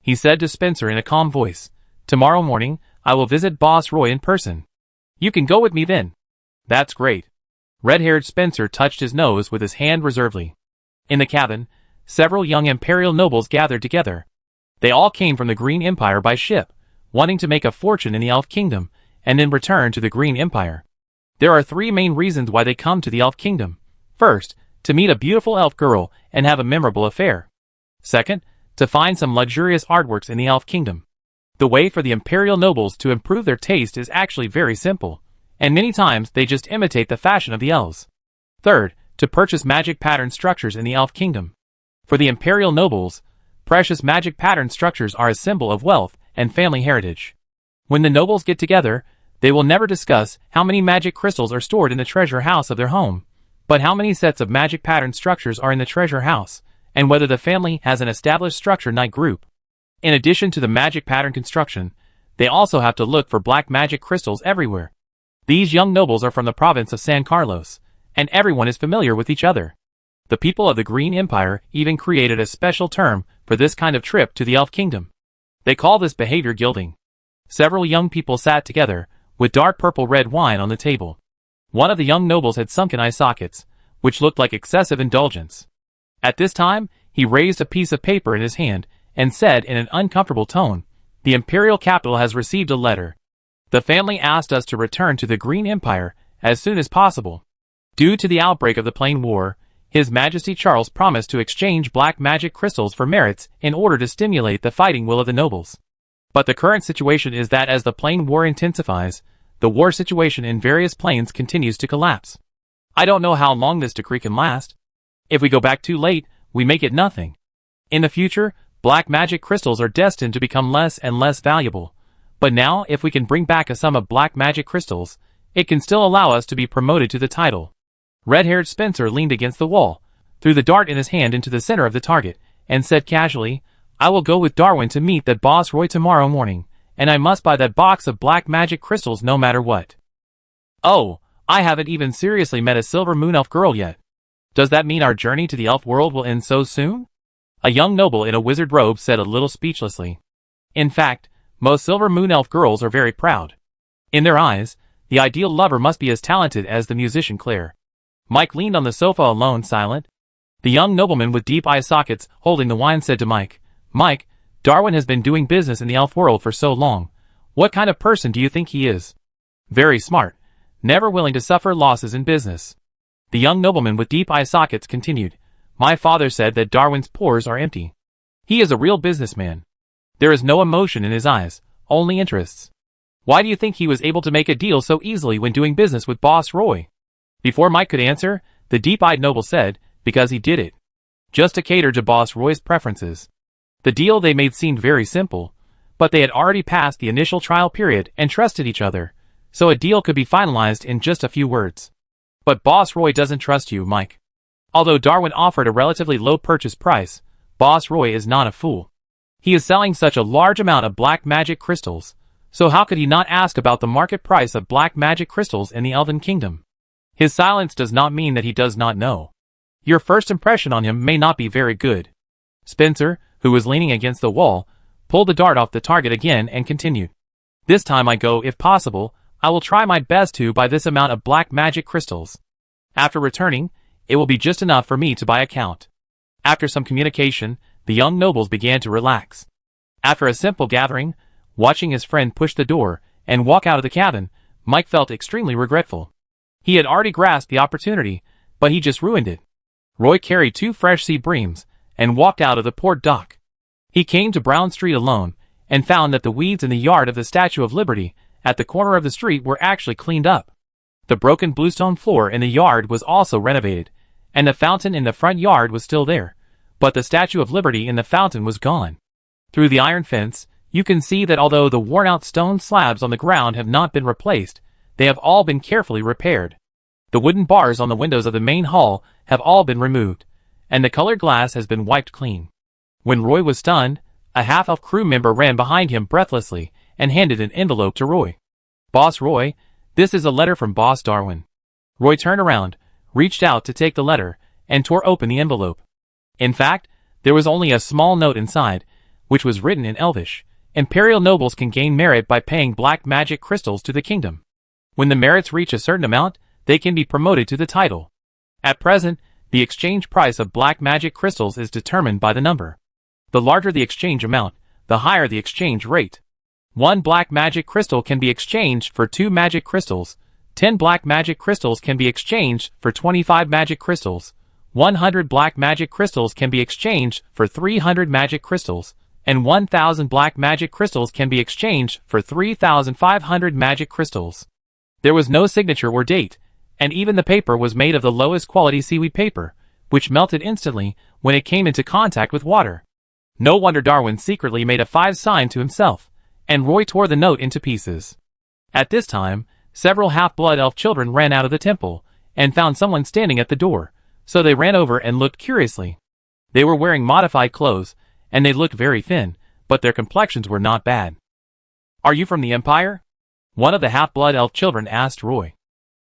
S1: He said to Spencer in a calm voice, "Tomorrow morning, I will visit Boss Roy in person. You can go with me then." "That's great." Red-haired Spencer touched his nose with his hand reservedly. In the cabin, several young imperial nobles gathered together. They all came from the Green Empire by ship, wanting to make a fortune in the Elf Kingdom, and then return to the Green Empire. There are three main reasons why they come to the Elf Kingdom. First, to meet a beautiful elf girl and have a memorable affair. Second, to find some luxurious artworks in the Elf Kingdom. The way for the imperial nobles to improve their taste is actually very simple, and many times they just imitate the fashion of the elves. Third, to purchase magic pattern structures in the Elf Kingdom. For the imperial nobles, precious magic pattern structures are a symbol of wealth and family heritage. When the nobles get together, they will never discuss how many magic crystals are stored in the treasure house of their home, but how many sets of magic pattern structures are in the treasure house, and whether the family has an established structure night group. In addition to the magic pattern construction, they also have to look for black magic crystals everywhere. These young nobles are from the province of San Carlos, and everyone is familiar with each other. The people of the Green Empire even created a special term for this kind of trip to the Elf Kingdom. They call this behavior gilding. Several young people sat together, with dark purple red wine on the table. One of the young nobles had sunken eye sockets, which looked like excessive indulgence. At this time, he raised a piece of paper in his hand and said in an uncomfortable tone, "The imperial capital has received a letter. The family asked us to return to the Green Empire as soon as possible. Due to the outbreak of the Plain War, His Majesty Charles promised to exchange black magic crystals for merits in order to stimulate the fighting will of the nobles. But the current situation is that as the Plain War intensifies, the war situation in various plains continues to collapse. I don't know how long this decree can last. If we go back too late, we may get nothing. In the future, black magic crystals are destined to become less and less valuable. But now, if we can bring back a sum of black magic crystals, it can still allow us to be promoted to the title." Red-haired Spencer leaned against the wall, threw the dart in his hand into the center of the target, and said casually, "I will go with Darwin to meet that Boss Roy tomorrow morning, and I must buy that box of black magic crystals no matter what. Oh, I haven't even seriously met a silver moon elf girl yet. Does that mean our journey to the elf world will end so soon?" A young noble in a wizard robe said a little speechlessly. In fact, most silver moon elf girls are very proud. In their eyes, the ideal lover must be as talented as the musician Claire. Mike leaned on the sofa alone, silent. The young nobleman with deep eye sockets holding the wine said to Mike, "Mike, Darwin has been doing business in the elf world for so long. What kind of person do you think he is?" "Very smart. Never willing to suffer losses in business." The young nobleman with deep eye sockets continued, "My father said that Darwin's pores are empty. He is a real businessman. There is no emotion in his eyes, only interests. Why do you think he was able to make a deal so easily when doing business with Boss Roy?" Before Mike could answer, the deep-eyed noble said, "Because he did it. Just to cater to Boss Roy's preferences." The deal they made seemed very simple, but they had already passed the initial trial period and trusted each other, so a deal could be finalized in just a few words. "But Boss Roy doesn't trust you, Mike. Although Darwin offered a relatively low purchase price, Boss Roy is not a fool. He is selling such a large amount of black magic crystals, so how could he not ask about the market price of black magic crystals in the Elven Kingdom? His silence does not mean that he does not know. Your first impression on him may not be very good." Spencer, who was leaning against the wall, pulled the dart off the target again and continued, "This time I go, if possible, I will try my best to buy this amount of black magic crystals. After returning, it will be just enough for me to buy a count." After some communication, the young nobles began to relax. After a simple gathering, watching his friend push the door and walk out of the cabin, Mike felt extremely regretful. He had already grasped the opportunity, but he just ruined it. Roy carried 2 fresh sea breams and walked out of the port dock. He came to Brown Street alone and found that the weeds in the yard of the Statue of Liberty at the corner of the street were actually cleaned up. The broken bluestone floor in the yard was also renovated, and the fountain in the front yard was still there, but the Statue of Liberty in the fountain was gone. Through the iron fence, you can see that although the worn-out stone slabs on the ground have not been replaced, they have all been carefully repaired. The wooden bars on the windows of the main hall have all been removed, and the colored glass has been wiped clean. When Roy was stunned, a half-elf crew member ran behind him breathlessly and handed an envelope to Roy. "Boss Roy, this is a letter from Boss Darwin. Roy turned around, reached out to take the letter, and tore open the envelope. In fact, there was only a small note inside, which was written in Elvish. Imperial nobles can gain merit by paying black magic crystals to the kingdom. When the merits reach a certain amount, they can be promoted to the title. At present, the exchange price of black magic crystals is determined by the number. The larger the exchange amount, the higher the exchange rate. 1 black magic crystal can be exchanged for 2 magic crystals. 10 black magic crystals can be exchanged for 25 magic crystals. 100 black magic crystals can be exchanged for 300 magic crystals. And 1,000 black magic crystals can be exchanged for 3,500 magic crystals. There was no signature or date, and even the paper was made of the lowest quality seaweed paper, which melted instantly when it came into contact with water. No wonder Darwin secretly made a 5 sign to himself, and Roy tore the note into pieces. At this time, several half-blood elf children ran out of the temple, and found someone standing at the door, so they ran over and looked curiously. They were wearing modified clothes, and they looked very thin, but their complexions were not bad. "Are you from the Empire?" one of the half-blood elf children asked Roy.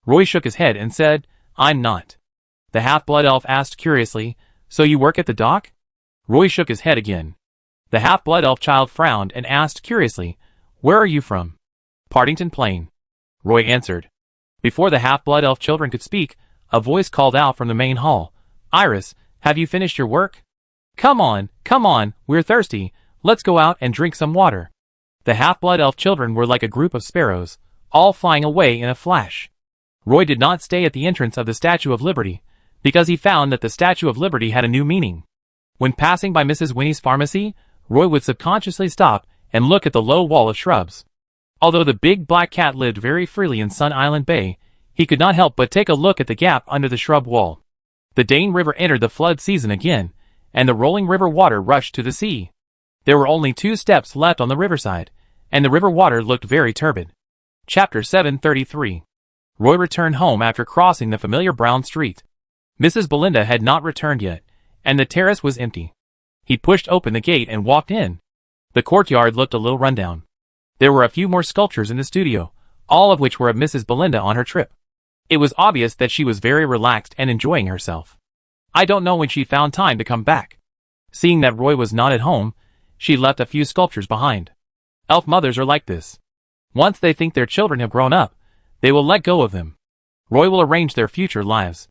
S1: Roy shook his head and said, "I'm not." The half-blood elf asked curiously, "So you work at the dock?" Roy shook his head again. The half-blood elf child frowned and asked curiously, "Where are you from?" "Partington Plain," Roy answered. Before the half-blood elf children could speak, a voice called out from the main hall, "Iris, have you finished your work? Come on, we're thirsty, let's go out and drink some water." The half-blood elf children were like a group of sparrows, all flying away in a flash. Roy did not stay at the entrance of the Statue of Liberty, because he found that the Statue of Liberty had a new meaning. When passing by Mrs. Winnie's pharmacy, Roy would subconsciously stop and look at the low wall of shrubs. Although the big black cat lived very freely in Sun Island Bay, he could not help but take a look at the gap under the shrub wall. The Dane River entered the flood season again, and the rolling river water rushed to the sea. There were only 2 steps left on the riverside, and the river water looked very turbid. Chapter 733. Roy returned home after crossing the familiar brown street. Mrs. Belinda had not returned yet, and the terrace was empty. He pushed open the gate and walked in. The courtyard looked a little rundown. There were a few more sculptures in the studio, all of which were of Mrs. Belinda on her trip. It was obvious that she was very relaxed and enjoying herself. I don't know when she found time to come back. Seeing that Roy was not at home, she left a few sculptures behind. Elf mothers are like this. Once they think their children have grown up, they will let go of them. Roy will arrange their future lives.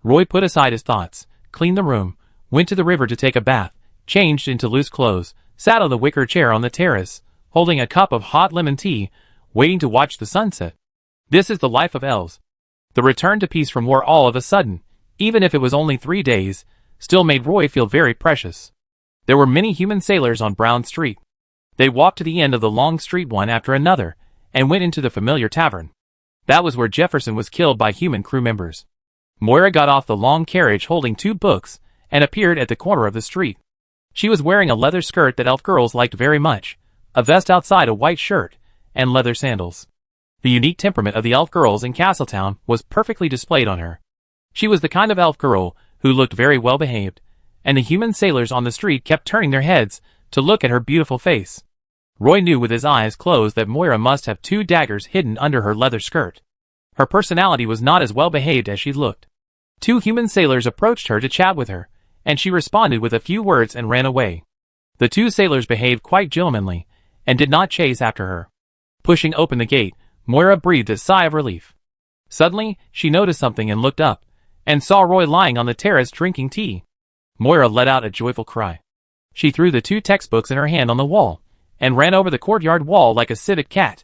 S1: Roy put aside his thoughts, cleaned the room, went to the river to take a bath, changed into loose clothes, sat on the wicker chair on the terrace, holding a cup of hot lemon tea, waiting to watch the sunset. This is the life of elves. The return to peace from war all of a sudden, even if it was only 3 days, still made Roy feel very precious. There were many human sailors on Brown Street. They walked to the end of the long street one after another, and went into the familiar tavern. That was where Jefferson was killed by human crew members. Moira got off the long carriage holding 2 books, and appeared at the corner of the street. She was wearing a leather skirt that elf girls liked very much, a vest outside a white shirt, and leather sandals. The unique temperament of the elf girls in Castletown was perfectly displayed on her. She was the kind of elf girl who looked very well behaved, and the human sailors on the street kept turning their heads to look at her beautiful face. Roy knew with his eyes closed that Moira must have 2 daggers hidden under her leather skirt. Her personality was not as well behaved as she looked. 2 human sailors approached her to chat with her, and she responded with a few words and ran away. The 2 sailors behaved quite gentlemanly, and did not chase after her. Pushing open the gate, Moira breathed a sigh of relief. Suddenly, she noticed something and looked up, and saw Roy lying on the terrace drinking tea. Moira let out a joyful cry. She threw the 2 textbooks in her hand on the wall, and ran over the courtyard wall like a civet cat.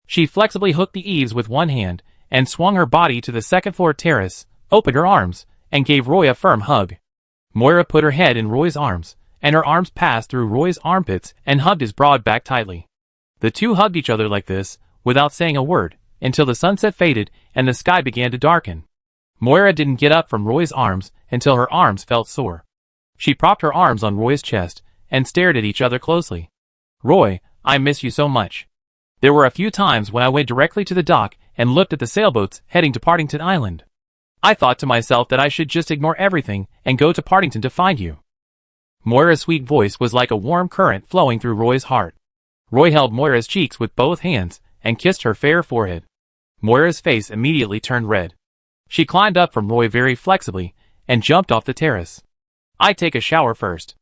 S1: She flexibly hooked the eaves with one hand, and swung her body to the second-floor terrace, opened her arms, and gave Roy a firm hug. Moira put her head in Roy's arms, and her arms passed through Roy's armpits and hugged his broad back tightly. The 2 hugged each other like this, without saying a word, until the sunset faded and the sky began to darken. Moira didn't get up from Roy's arms until her arms felt sore. She propped her arms on Roy's chest, and stared at each other closely. "Roy, I miss you so much. There were a few times when I went directly to the dock and looked at the sailboats heading to Partington Island. I thought to myself that I should just ignore everything and go to Partington to find you." Moira's sweet voice was like a warm current flowing through Roy's heart. Roy held Moira's cheeks with both hands and kissed her fair forehead. Moira's face immediately turned red. She climbed up from Roy very flexibly and jumped off the terrace. "I take a shower first."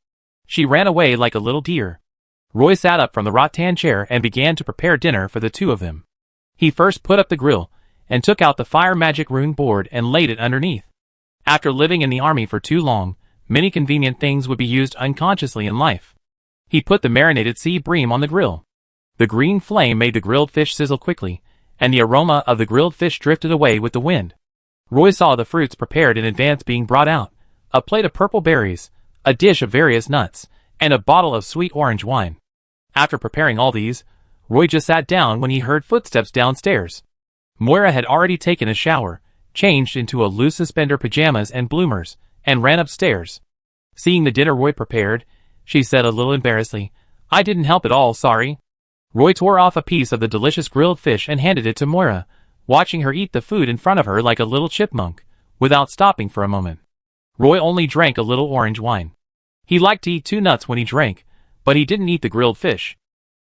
S1: She ran away like a little deer. Roy sat up from the rattan chair and began to prepare dinner for the two of them. He first put up the grill and took out the fire magic rune board and laid it underneath. After living in the army for too long, many convenient things would be used unconsciously in life. He put the marinated sea bream on the grill. The green flame made the grilled fish sizzle quickly, and the aroma of the grilled fish drifted away with the wind. Roy saw the fruits prepared in advance being brought out, a plate of purple berries, a dish of various nuts, and a bottle of sweet orange wine. After preparing all these, Roy just sat down when he heard footsteps downstairs. Moira had already taken a shower, changed into a loose suspender pajamas and bloomers, and ran upstairs. Seeing the dinner Roy prepared, she said a little embarrassedly, "I didn't help at all, sorry." Roy tore off a piece of the delicious grilled fish and handed it to Moira, watching her eat the food in front of her like a little chipmunk, without stopping for a moment. Roy only drank a little orange wine. He liked to eat 2 nuts when he drank, but he didn't eat the grilled fish.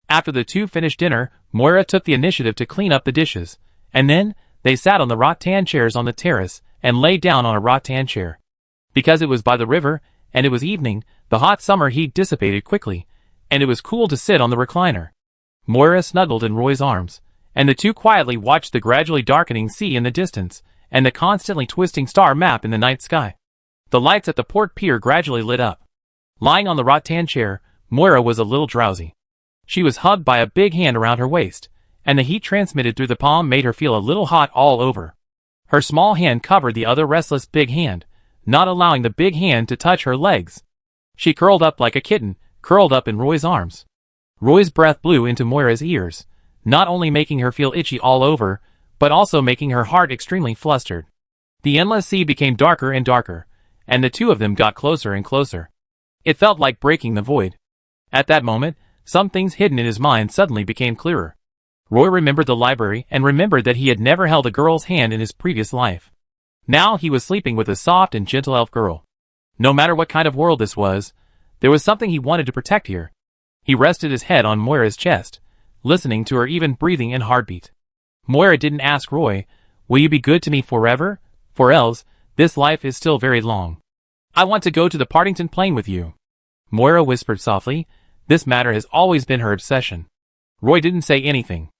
S1: After the two finished dinner, Moira took the initiative to clean up the dishes, and then they sat on the rattan chairs on the terrace and lay down on a rattan chair. Because it was by the river, and it was evening, the hot summer heat dissipated quickly, and it was cool to sit on the recliner. Moira snuggled in Roy's arms, and the two quietly watched the gradually darkening sea in the distance, and the constantly twisting star map in the night sky. The lights at the port pier gradually lit up. Lying on the rattan chair, Moira was a little drowsy. She was hugged by a big hand around her waist, and the heat transmitted through the palm made her feel a little hot all over. Her small hand covered the other restless big hand, not allowing the big hand to touch her legs. She curled up like a kitten, curled up in Roy's arms. Roy's breath blew into Moira's ears, not only making her feel itchy all over, but also making her heart extremely flustered. The endless sea became darker and darker, and the two of them got closer and closer. It felt like breaking the void. At that moment, some things hidden in his mind suddenly became clearer. Roy remembered the library and remembered that he had never held a girl's hand in his previous life. Now he was sleeping with a soft and gentle elf girl. No matter what kind of world this was, there was something he wanted to protect here. He rested his head on Moira's chest, listening to her even breathing and heartbeat. Moira didn't ask Roy, "Will you be good to me forever? For else, this life is still very long. I want to go to the Partington Plain with you." Moira whispered softly. This matter has always been her obsession. Roy didn't say anything.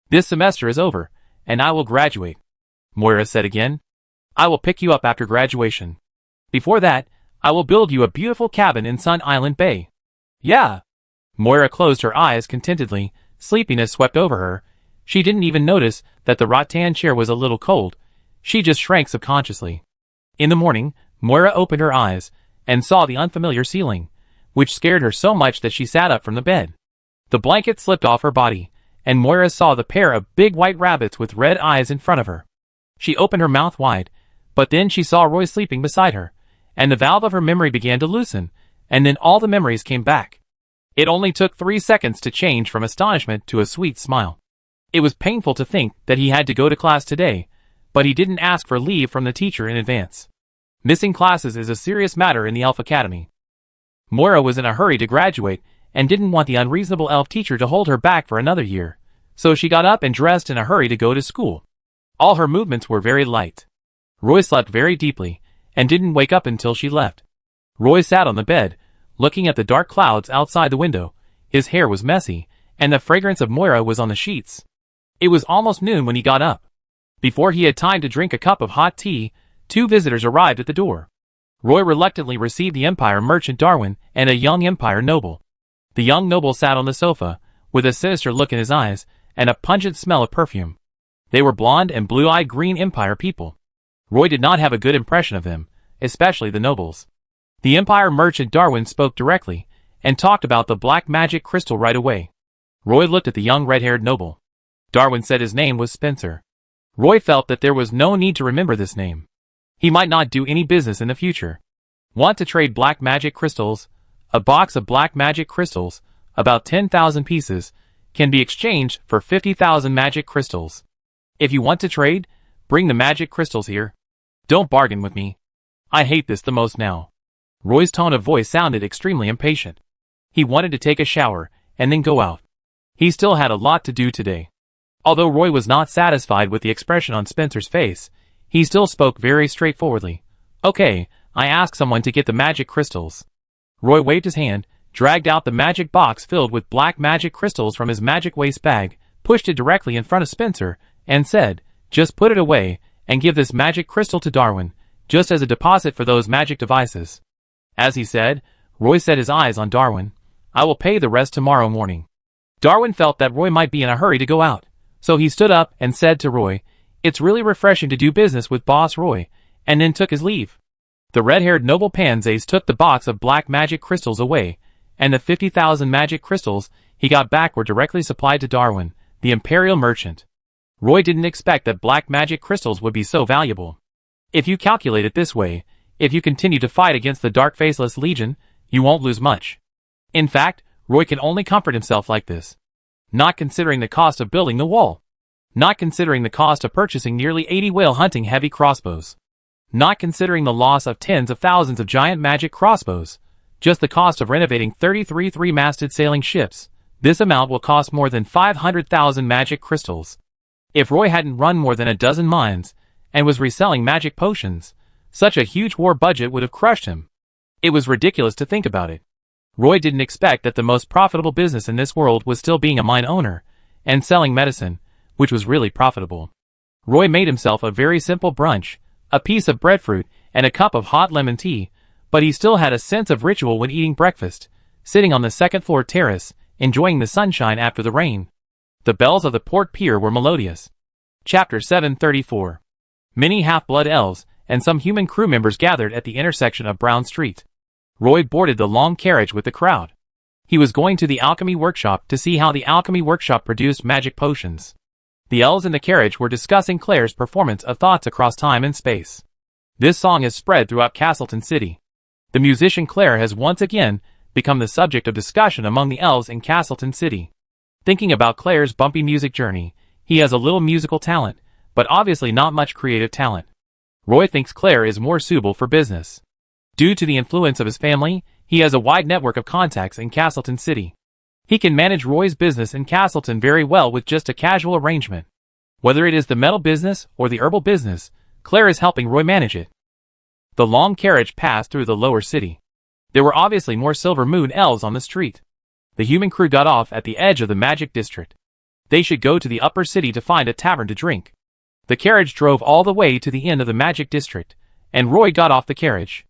S1: "This semester is over, and I will graduate," Moira said again. "I will pick you up after graduation. Before that, I will build you a beautiful cabin in Sun Island Bay." "Yeah." Moira closed her eyes contentedly. Sleepiness swept over her. She didn't even notice that the rattan chair was a little cold. She just shrank subconsciously. In the morning, Moira opened her eyes and saw the unfamiliar ceiling, which scared her so much that she sat up from the bed. The blanket slipped off her body, and Moira saw the pair of big white rabbits with red eyes in front of her. She opened her mouth wide, but then she saw Roy sleeping beside her, and the valve of her memory began to loosen, and then all the memories came back. It only took 3 seconds to change from astonishment to a sweet smile. It was painful to think that he had to go to class today, but he didn't ask for leave from the teacher in advance. Missing classes is a serious matter in the Elf Academy. Moira was in a hurry to graduate and didn't want the unreasonable elf teacher to hold her back for another year, so she got up and dressed in a hurry to go to school. All her movements were very light. Roy slept very deeply and didn't wake up until she left. Roy sat on the bed, looking at the dark clouds outside the window. His hair was messy, and the fragrance of Moira was on the sheets. It was almost noon when he got up. Before he had time to drink a cup of hot tea, 2 visitors arrived at the door. Roy reluctantly received the Empire merchant Darwin and a young Empire noble. The young noble sat on the sofa, with a sinister look in his eyes, and a pungent smell of perfume. They were blonde and blue-eyed green Empire people. Roy did not have a good impression of them, especially the nobles. The Empire merchant Darwin spoke directly, and talked about the black magic crystal right away. Roy looked at the young red-haired noble. Darwin said his name was Spencer. Roy felt that there was no need to remember this name. He might not do any business in the future. Want to trade black magic crystals? A box of black magic crystals, about 10,000 pieces, can be exchanged for 50,000 magic crystals. If you want to trade, bring the magic crystals here. Don't bargain with me. I hate this the most now. Roy's tone of voice sounded extremely impatient. He wanted to take a shower and then go out. He still had a lot to do today. Although Roy was not satisfied with the expression on Spencer's face, He still spoke very straightforwardly. Okay, I asked someone to get the magic crystals. Roy waved his hand, dragged out the magic box filled with black magic crystals from his magic waste bag, pushed it directly in front of Spencer, and said, "Just put it away, and give this magic crystal to Darwin, just as a deposit for those magic devices." As he said, Roy set his eyes on Darwin. "I will pay the rest tomorrow morning." Darwin felt that Roy might be in a hurry to go out, so he stood up and said to Roy, "It's really refreshing to do business with Boss Roy," and then took his leave. The red-haired noble Panzace took the box of black magic crystals away, and the 50,000 magic crystals he got back were directly supplied to Darwin, the imperial merchant. Roy didn't expect that black magic crystals would be so valuable. If you calculate it this way, if you continue to fight against the Dark Faceless Legion, you won't lose much. In fact, Roy can only comfort himself like this. Not considering the cost of building the wall. Not considering the cost of purchasing nearly 80 whale hunting heavy crossbows. Not considering the loss of tens of thousands of giant magic crossbows. Just the cost of renovating 33 three-masted sailing ships. This amount will cost more than 500,000 magic crystals. If Roy hadn't run more than a dozen mines, and was reselling magic potions, such a huge war budget would have crushed him. It was ridiculous to think about it. Roy didn't expect that the most profitable business in this world was still being a mine owner, and selling medicine, which was really profitable. Roy made himself a very simple brunch, a piece of breadfruit, and a cup of hot lemon tea, but he still had a sense of ritual when eating breakfast, sitting on the second-floor terrace, enjoying the sunshine after the rain. The bells of the port pier were melodious. Chapter 734. Many half-blood elves and some human crew members gathered at the intersection of Brown Street. Roy boarded the long carriage with the crowd. He was going to the alchemy workshop to see how the alchemy workshop produced magic potions. The elves in the carriage were discussing Claire's performance of Thoughts Across Time and Space. This song has spread throughout Castleton City. The musician Claire has once again become the subject of discussion among the elves in Castleton City. Thinking about Claire's bumpy music journey, he has a little musical talent, but obviously not much creative talent. Roy thinks Claire is more suitable for business. Due to the influence of his family, he has a wide network of contacts in Castleton City. He can manage Roy's business in Castleton very well with just a casual arrangement. Whether it is the metal business or the herbal business, Claire is helping Roy manage it. The long carriage passed through the lower city. There were obviously more Silver Moon elves on the street. The human crew got off at the edge of the Magic District. They should go to the upper city to find a tavern to drink. The carriage drove all the way to the end of the Magic District, and Roy got off the carriage.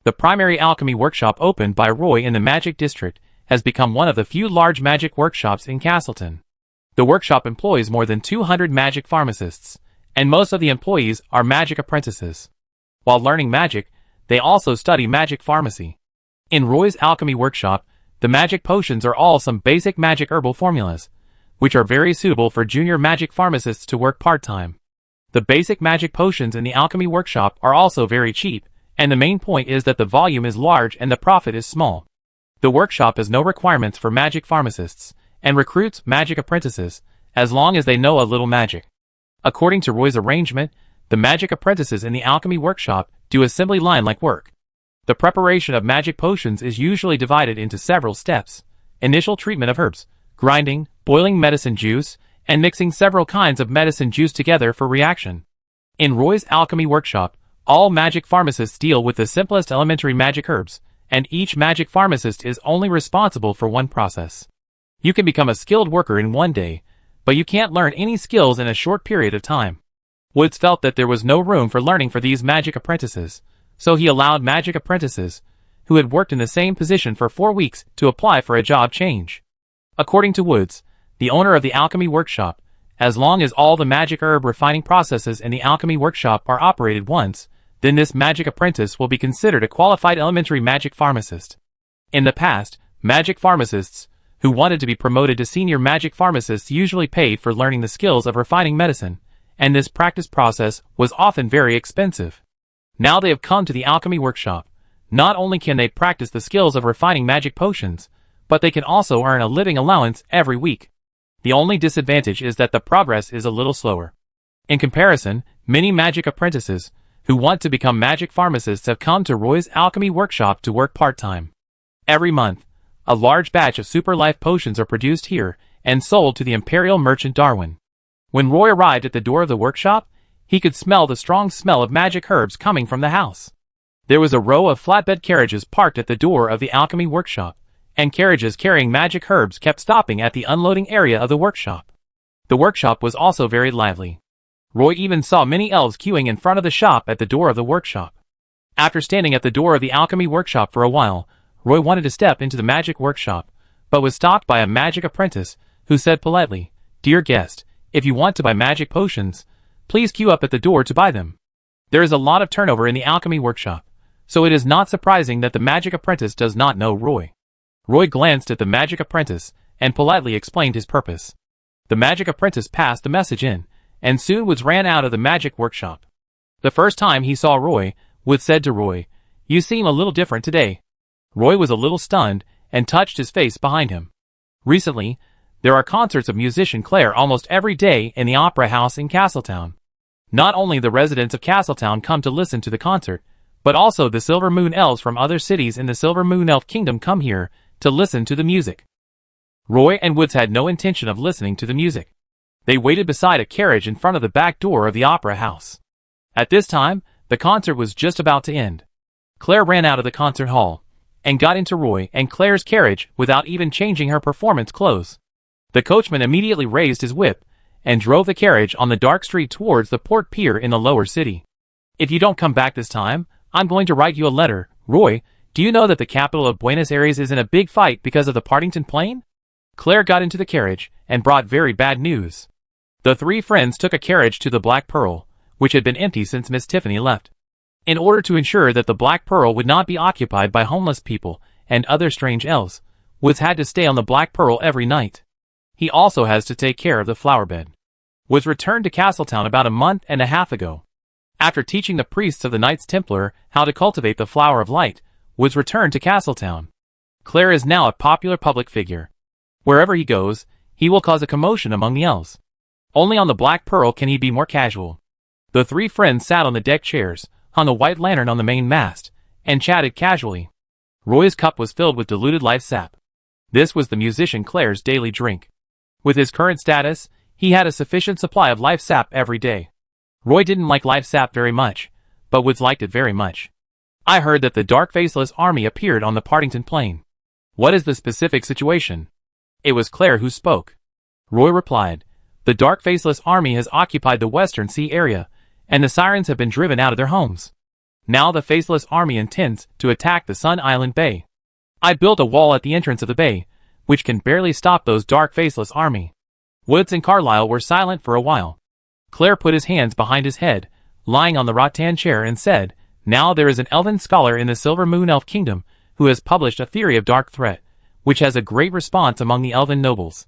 S1: The primary alchemy workshop opened by Roy in the Magic District has become one of the few large magic workshops in Castleton. The workshop employs more than 200 magic pharmacists, and most of the employees are magic apprentices. While learning magic, they also study magic pharmacy. In Roy's alchemy workshop, the magic potions are all some basic magic herbal formulas, which are very suitable for junior magic pharmacists to work part-time. The basic magic potions in the alchemy workshop are also very cheap, and the main point is that the volume is large and the profit is small. The workshop has no requirements for magic pharmacists, and recruits magic apprentices, as long as they know a little magic. According to Roy's arrangement, the magic apprentices in the alchemy workshop do assembly line-like work. The preparation of magic potions is usually divided into several steps: initial treatment of herbs, grinding, boiling medicine juice, and mixing several kinds of medicine juice together for reaction. In Roy's alchemy workshop, all magic pharmacists deal with the simplest elementary magic herbs, and each magic pharmacist is only responsible for one process. You can become a skilled worker in one day, but you can't learn any skills in a short period of time. Woods felt that there was no room for learning for these magic apprentices, so he allowed magic apprentices, who had worked in the same position for 4 weeks, to apply for a job change. According to Woods, the owner of the alchemy workshop, as long as all the magic herb refining processes in the alchemy workshop are operated once, then this magic apprentice will be considered a qualified elementary magic pharmacist. In the past, magic pharmacists, who wanted to be promoted to senior magic pharmacists, usually paid for learning the skills of refining medicine, and this practice process was often very expensive. Now they have come to the alchemy workshop. Not only can they practice the skills of refining magic potions, but they can also earn a living allowance every week. The only disadvantage is that the progress is a little slower. In comparison, many magic apprentices, who want to become magic pharmacists, have come to Roy's alchemy workshop to work part-time. Every month, a large batch of super life potions are produced here and sold to the imperial merchant Darwin. When Roy arrived at the door of the workshop, He could smell the strong smell of magic herbs coming from the house. There was a row of flatbed carriages parked at the door of the alchemy workshop, and carriages carrying magic herbs kept stopping at the unloading area of the workshop. The workshop was also very lively. Roy even saw many elves queuing in front of the shop at the door of the workshop. After standing at the door of the alchemy workshop for a while, Roy wanted to step into the magic workshop, but was stopped by a magic apprentice, who said politely, "Dear guest, if you want to buy magic potions, please queue up at the door to buy them." There is a lot of turnover in the alchemy workshop, so it is not surprising that the magic apprentice does not know Roy. Roy glanced at the magic apprentice and politely explained his purpose. The magic apprentice passed the message in, and soon Woods ran out of the magic workshop. The first time he saw Roy, Woods said to Roy, "You seem a little different today." Roy was a little stunned and touched his face behind him. Recently, there are concerts of musician Claire almost every day in the Opera House in Castletown. Not only the residents of Castletown come to listen to the concert, but also the Silver Moon Elves from other cities in the Silver Moon Elf Kingdom come here to listen to the music. Roy and Woods had no intention of listening to the music. They waited beside a carriage in front of the back door of the Opera House. At this time, the concert was just about to end. Claire ran out of the concert hall and got into Roy and Claire's carriage without even changing her performance clothes. The coachman immediately raised his whip and drove the carriage on the dark street towards the port pier in the lower city. "If you don't come back this time, I'm going to write you a letter. Roy, do you know that the capital of Buenos Aires is in a big fight because of the Partington plane?" Claire got into the carriage and brought very bad news. The three friends took a carriage to the Black Pearl, which had been empty since Miss Tiffany left. In order to ensure that the Black Pearl would not be occupied by homeless people and other strange elves, Woods had to stay on the Black Pearl every night. He also has to take care of the flower bed. Woods returned to Castletown about a month and a half ago. After teaching the priests of the Knights Templar how to cultivate the flower of light, Woods returned to Castletown. Claire is now a popular public figure. Wherever he goes, he will cause a commotion among the elves. Only on the Black Pearl can he be more casual. The three friends sat on the deck chairs, hung a white lantern on the main mast, and chatted casually. Roy's cup was filled with diluted life sap. This was the musician Claire's daily drink. With his current status, he had a sufficient supply of life sap every day. Roy didn't like life sap very much, but Woods liked it very much. "I heard that the Dark Faceless army appeared on the Partington plain. What is the specific situation?" It was Claire who spoke. Roy replied, "The Dark Faceless army has occupied the Western Sea area, and the Sirens have been driven out of their homes. Now the Faceless army intends to attack the Sun Island Bay. I built a wall at the entrance of the bay, which can barely stop those Dark Faceless army." Woods and Carlyle were silent for a while. Claire put his hands behind his head, lying on the rattan chair, and said, "Now there is an elven scholar in the Silver Moon Elf Kingdom who has published a theory of dark threat, which has a great response among the elven nobles.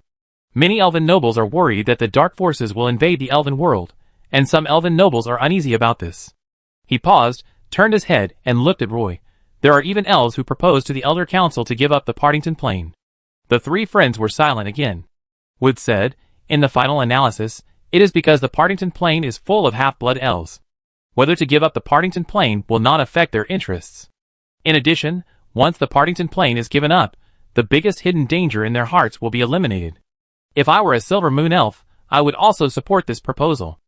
S1: Many elven nobles are worried that the dark forces will invade the elven world, and some elven nobles are uneasy about this." He paused, turned his head, and looked at Roy. "There are even elves who propose to the Elder Council to give up the Partington plain." The three friends were silent again. Woods said, "In the final analysis, it is because the Partington plain is full of half-blood elves. Whether to give up the Partington plain will not affect their interests. In addition, once the Partington plain is given up, the biggest hidden danger in their hearts will be eliminated. If I were a Silver Moon Elf, I would also support this proposal."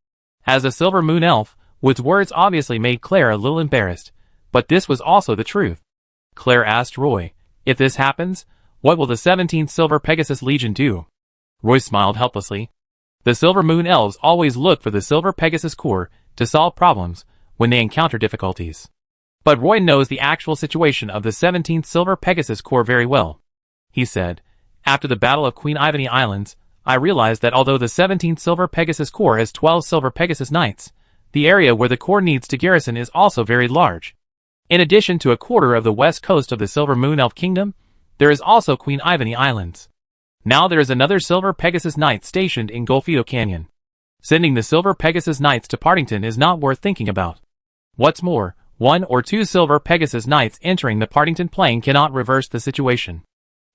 S1: As a Silver Moon Elf, Wood's words obviously made Claire a little embarrassed, but this was also the truth. Claire asked Roy, "If this happens, what will the 17th Silver Pegasus Legion do?" Roy smiled helplessly. The Silver Moon Elves always look for the Silver Pegasus Corps to solve problems when they encounter difficulties. But Roy knows the actual situation of the 17th Silver Pegasus Corps very well. He said, "After the Battle of Queen Ivany Islands, I realized that although the 17th Silver Pegasus Corps has 12 Silver Pegasus Knights, the area where the Corps needs to garrison is also very large. In addition to a quarter of the west coast of the Silver Moon Elf Kingdom, there is also Queen Ivany Islands. Now there is another Silver Pegasus Knight stationed in Golfito Canyon. Sending the Silver Pegasus Knights to Partington is not worth thinking about. What's more, 1 or 2 Silver Pegasus Knights entering the Partington plain cannot reverse the situation."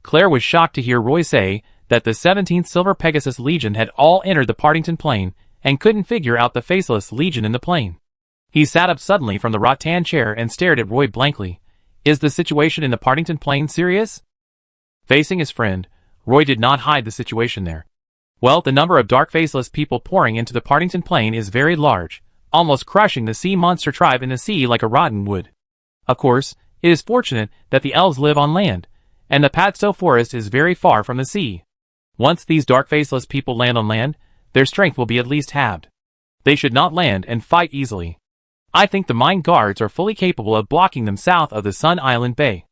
S1: Claire was shocked to hear Roy say that the 17th Silver Pegasus Legion had all entered the Partington plain and couldn't figure out the Faceless Legion in the plain. He sat up suddenly from the rattan chair and stared at Roy blankly. "Is the situation in the Partington plain serious?" Facing his friend, Roy did not hide the situation there. "Well, the number of dark faceless people pouring into the Partington plain is very large. almost crushing the sea monster tribe in the sea like a rotten wood. Of course, it is fortunate that the elves live on land, and the Padstow forest is very far from the sea. Once these dark faceless people land on land, their strength will be at least halved. They should not land and fight easily. I think the mine guards are fully capable of blocking them south of the Sun Island Bay.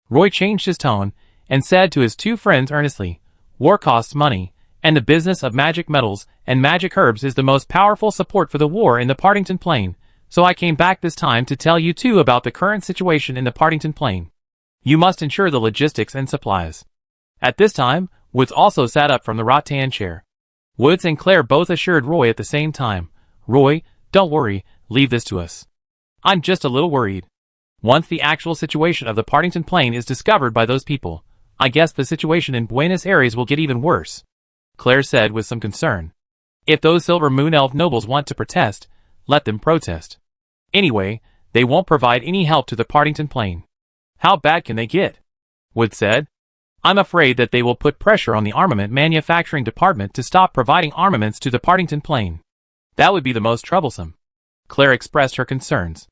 S1: Roy changed his tone and said to his two friends earnestly, "War costs money, and the business of magic metals and magic herbs is the most powerful support for the war in the Partington Plain, so I came back this time to tell you too about the current situation in the Partington Plain. You must ensure the logistics and supplies." At this time, Woods also sat up from the rattan chair. Woods and Claire both assured Roy at the same time, "Roy, don't worry, leave this to us. I'm just a little worried. Once the actual situation of the Partington Plain is discovered by those people, I guess the situation in Buenos Aires will get even worse," Claire said with some concern. "If those Silver Moon Elf nobles want to protest, let them protest. Anyway, they won't provide any help to the Partington Plain. How bad can they get?" Wood said. "I'm afraid that they will put pressure on the armament manufacturing department to stop providing armaments to the Partington Plain. That would be the most troublesome." Claire expressed her concerns.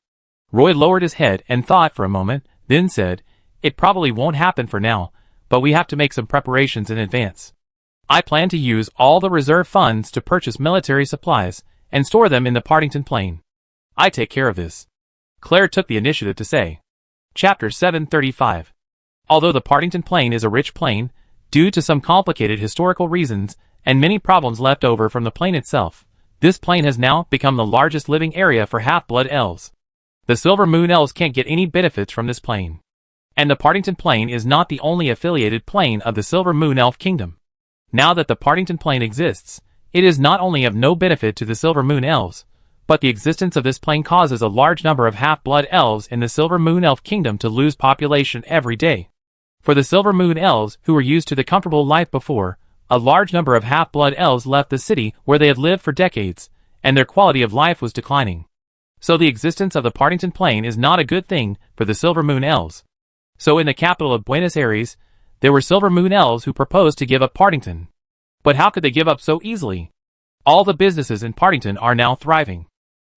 S1: Roy lowered his head and thought for a moment, then said, "It probably won't happen for now, but we have to make some preparations in advance. I plan to use all the reserve funds to purchase military supplies and store them in the Partington Plain. I take care of this," Claire took the initiative to say. Chapter 735. Although the Partington Plain is a rich plain, due to some complicated historical reasons and many problems left over from the plain itself, this plain has now become the largest living area for half-blood elves. The Silver Moon Elves can't get any benefits from this plain. And the Partington Plain is not the only affiliated plain of the Silver Moon Elf Kingdom. Now that the Partington Plain exists, it is not only of no benefit to the Silver Moon Elves, but the existence of this plain causes a large number of half-blood elves in the Silver Moon Elf Kingdom to lose population every day. For the Silver Moon Elves who were used to the comfortable life before, a large number of half-blood elves left the city where they had lived for decades, and their quality of life was declining. So the existence of the Partington Plain is not a good thing for the Silver Moon Elves. So in the capital of Buenos Aires, there were Silver Moon Elves who proposed to give up Partington. But how could they give up so easily? All the businesses in Partington are now thriving.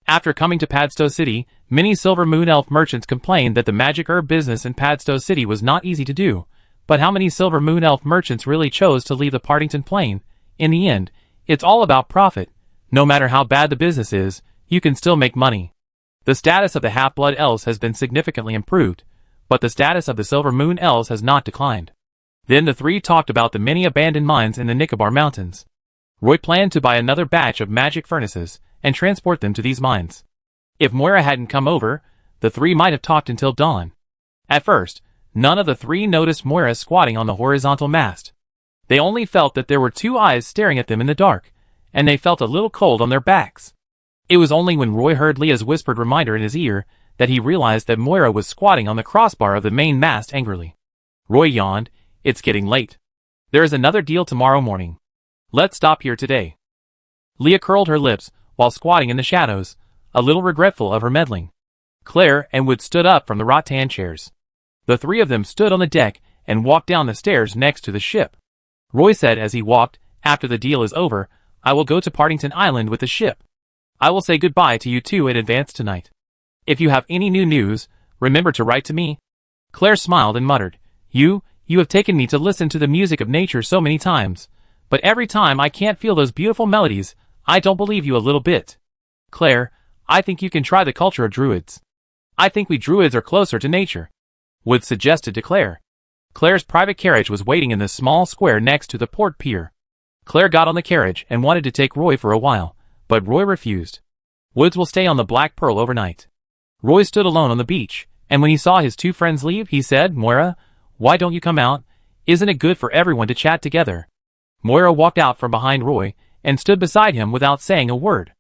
S1: After coming to Padstow City, many Silver Moon Elf merchants complained that the magic herb business in Padstow City was not easy to do. But how many Silver Moon Elf merchants really chose to leave the Partington Plain? In the end, it's all about profit. No matter how bad the business is, you can still make money. The status of the half-blood elves has been significantly improved, but the status of the Silver Moon Elves has not declined. Then the three talked about the many abandoned mines in the Nicobar Mountains. Roy planned to buy another batch of magic furnaces and transport them to these mines. If Moira hadn't come over, the three might have talked until dawn. At first, none of the three noticed Moira squatting on the horizontal mast. They only felt that there were two eyes staring at them in the dark, and they felt a little cold on their backs. It was only when Roy heard Leah's whispered reminder in his ear that he realized that Moira was squatting on the crossbar of the main mast angrily. Roy yawned. "It's getting late. There is another deal tomorrow morning. Let's stop here today." Leah curled her lips while squatting in the shadows, a little regretful of her meddling. Claire and Wood stood up from the rattan chairs. The three of them stood on the deck and walked down the stairs next to the ship. Roy said as he walked, "After the deal is over, I will go to Partington Island with the ship. I will say goodbye to you two in advance tonight. If you have any new news, remember to write to me." Claire smiled and muttered, You have taken me to listen to the music of nature so many times, but every time I can't feel those beautiful melodies. I don't believe you a little bit. Claire, I think you can try the culture of druids. I think we druids are closer to nature," Wood suggested to Claire. Claire's private carriage was waiting in the small square next to the port pier. Claire got on the carriage and wanted to take Roy for a while, but Roy refused. Woods will stay on the Black Pearl overnight. Roy stood alone on the beach, and when he saw his two friends leave, he said, "Moira, why don't you come out? Isn't it good for everyone to chat together?" Moira walked out from behind Roy and stood beside him without saying a word.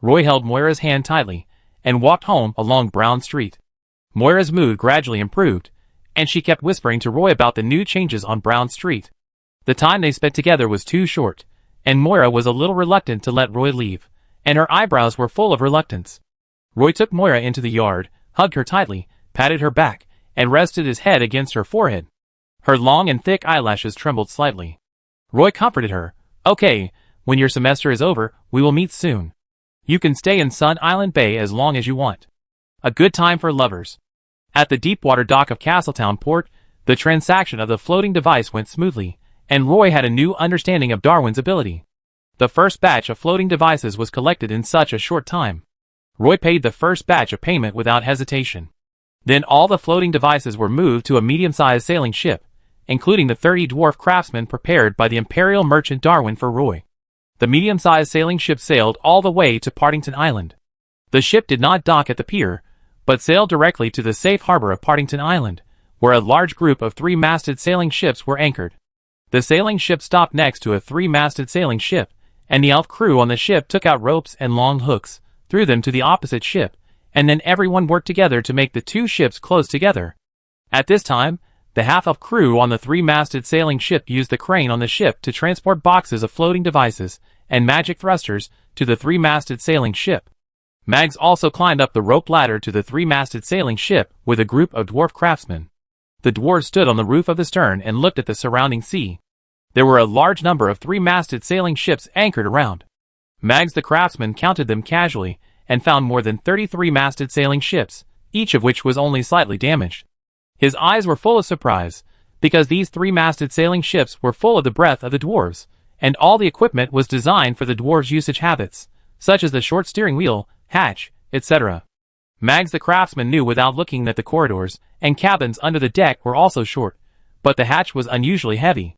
S1: Roy held Moira's hand tightly and walked home along Brown Street. Moira's mood gradually improved, and she kept whispering to Roy about the new changes on Brown Street. The time they spent together was too short, and Moira was a little reluctant to let Roy leave, and her eyebrows were full of reluctance. Roy took Moira into the yard, hugged her tightly, patted her back, and rested his head against her forehead. Her long and thick eyelashes trembled slightly. Roy comforted her. "Okay, when your semester is over, we will meet soon. You can stay in Sun Island Bay as long as you want. A good time for lovers. At the deepwater dock of Castletown Port, the transaction of the floating device went smoothly, and Roy had a new understanding of Darwin's ability. The first batch of floating devices was collected in such a short time. Roy paid the first batch of payment without hesitation. Then all the floating devices were moved to a medium-sized sailing ship, including the 30 dwarf craftsmen prepared by the Imperial Merchant Darwin for Roy. The medium-sized sailing ship sailed all the way to Partington Island. The ship did not dock at the pier, but sailed directly to the safe harbor of Partington Island, where a large group of three-masted sailing ships were anchored. The sailing ship stopped next to a three-masted sailing ship, and the elf crew on the ship took out ropes and long hooks, threw them to the opposite ship, and then everyone worked together to make the two ships close together. At this time, the half-elf crew on the three-masted sailing ship used the crane on the ship to transport boxes of floating devices and magic thrusters to the three-masted sailing ship. Mags also climbed up the rope ladder to the three-masted sailing ship with a group of dwarf craftsmen. The dwarves stood on the roof of the stern and looked at the surrounding sea. There were a large number of three-masted sailing ships anchored around. Mags the craftsman counted them casually and found more than 33-masted sailing ships, each of which was only slightly damaged. His eyes were full of surprise, because these three-masted sailing ships were full of the breath of the dwarves, and all the equipment was designed for the dwarves' usage habits, such as the short steering wheel, hatch, etc. Mags the craftsman knew without looking that the corridors and cabins under the deck were also short, but the hatch was unusually heavy.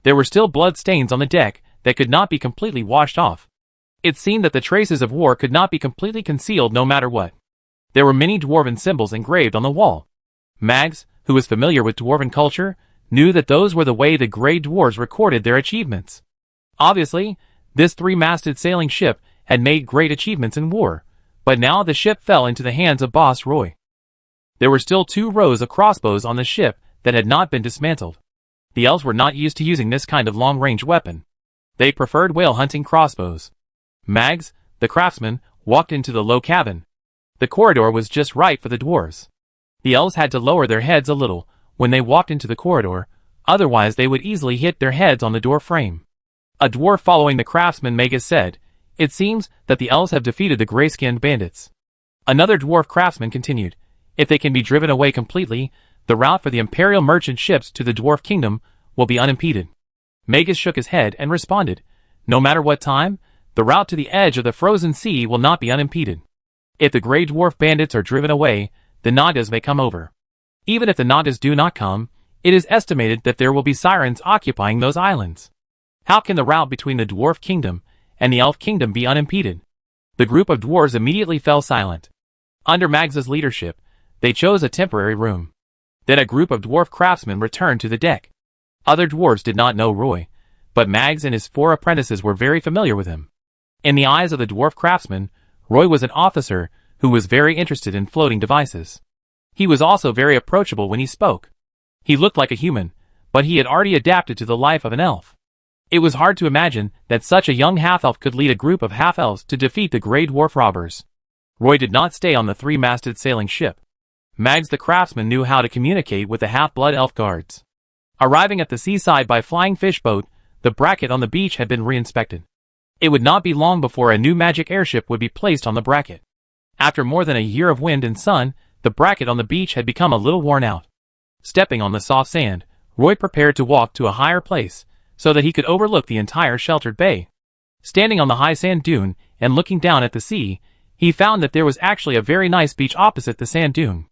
S1: There were still blood stains on the deck that could not be completely washed off. It seemed that the traces of war could not be completely concealed no matter what. There were many dwarven symbols engraved on the wall. Mags, who was familiar with dwarven culture, knew that those were the way the Grey Dwarves recorded their achievements. Obviously, this three-masted sailing ship had made great achievements in war, but now the ship fell into the hands of Boss Roy. There were still 2 rows of crossbows on the ship that had not been dismantled. The elves were not used to using this kind of long-range weapon. They preferred whale-hunting crossbows. Mags, the craftsman, walked into the low cabin. The corridor was just right for the dwarves. The elves had to lower their heads a little when they walked into the corridor, otherwise they would easily hit their heads on the door frame. A dwarf following the craftsman Magus said, "It seems that the elves have defeated the gray-skinned bandits." Another dwarf craftsman continued, "If they can be driven away completely, the route for the Imperial merchant ships to the Dwarf Kingdom will be unimpeded." Magus shook his head and responded, "No matter what time, the route to the edge of the frozen sea will not be unimpeded. If the Grey Dwarf bandits are driven away, the Nagas may come over. Even if the Nagas do not come, it is estimated that there will be sirens occupying those islands. How can the route between the Dwarf Kingdom and the Elf Kingdom be unimpeded?" The group of dwarves immediately fell silent. Under Mags's leadership, they chose a temporary room. Then a group of dwarf craftsmen returned to the deck. Other dwarves did not know Roy, but Mags and his 4 apprentices were very familiar with him. In the eyes of the dwarf craftsmen, Roy was an officer who was very interested in floating devices. He was also very approachable when he spoke. He looked like a human, but he had already adapted to the life of an elf. It was hard to imagine that such a young half-elf could lead a group of half-elves to defeat the Grey Dwarf robbers. Roy did not stay on the three-masted sailing ship. Mags the craftsman knew how to communicate with the half-blood elf guards. Arriving at the seaside by flying fish boat, the bracket on the beach had been re-inspected. It would not be long before a new magic airship would be placed on the bracket. After more than a year of wind and sun, the bracket on the beach had become a little worn out. Stepping on the soft sand, Roy prepared to walk to a higher place, so that he could overlook the entire sheltered bay. Standing on the high sand dune and looking down at the sea, he found that there was actually a very nice beach opposite the sand dune.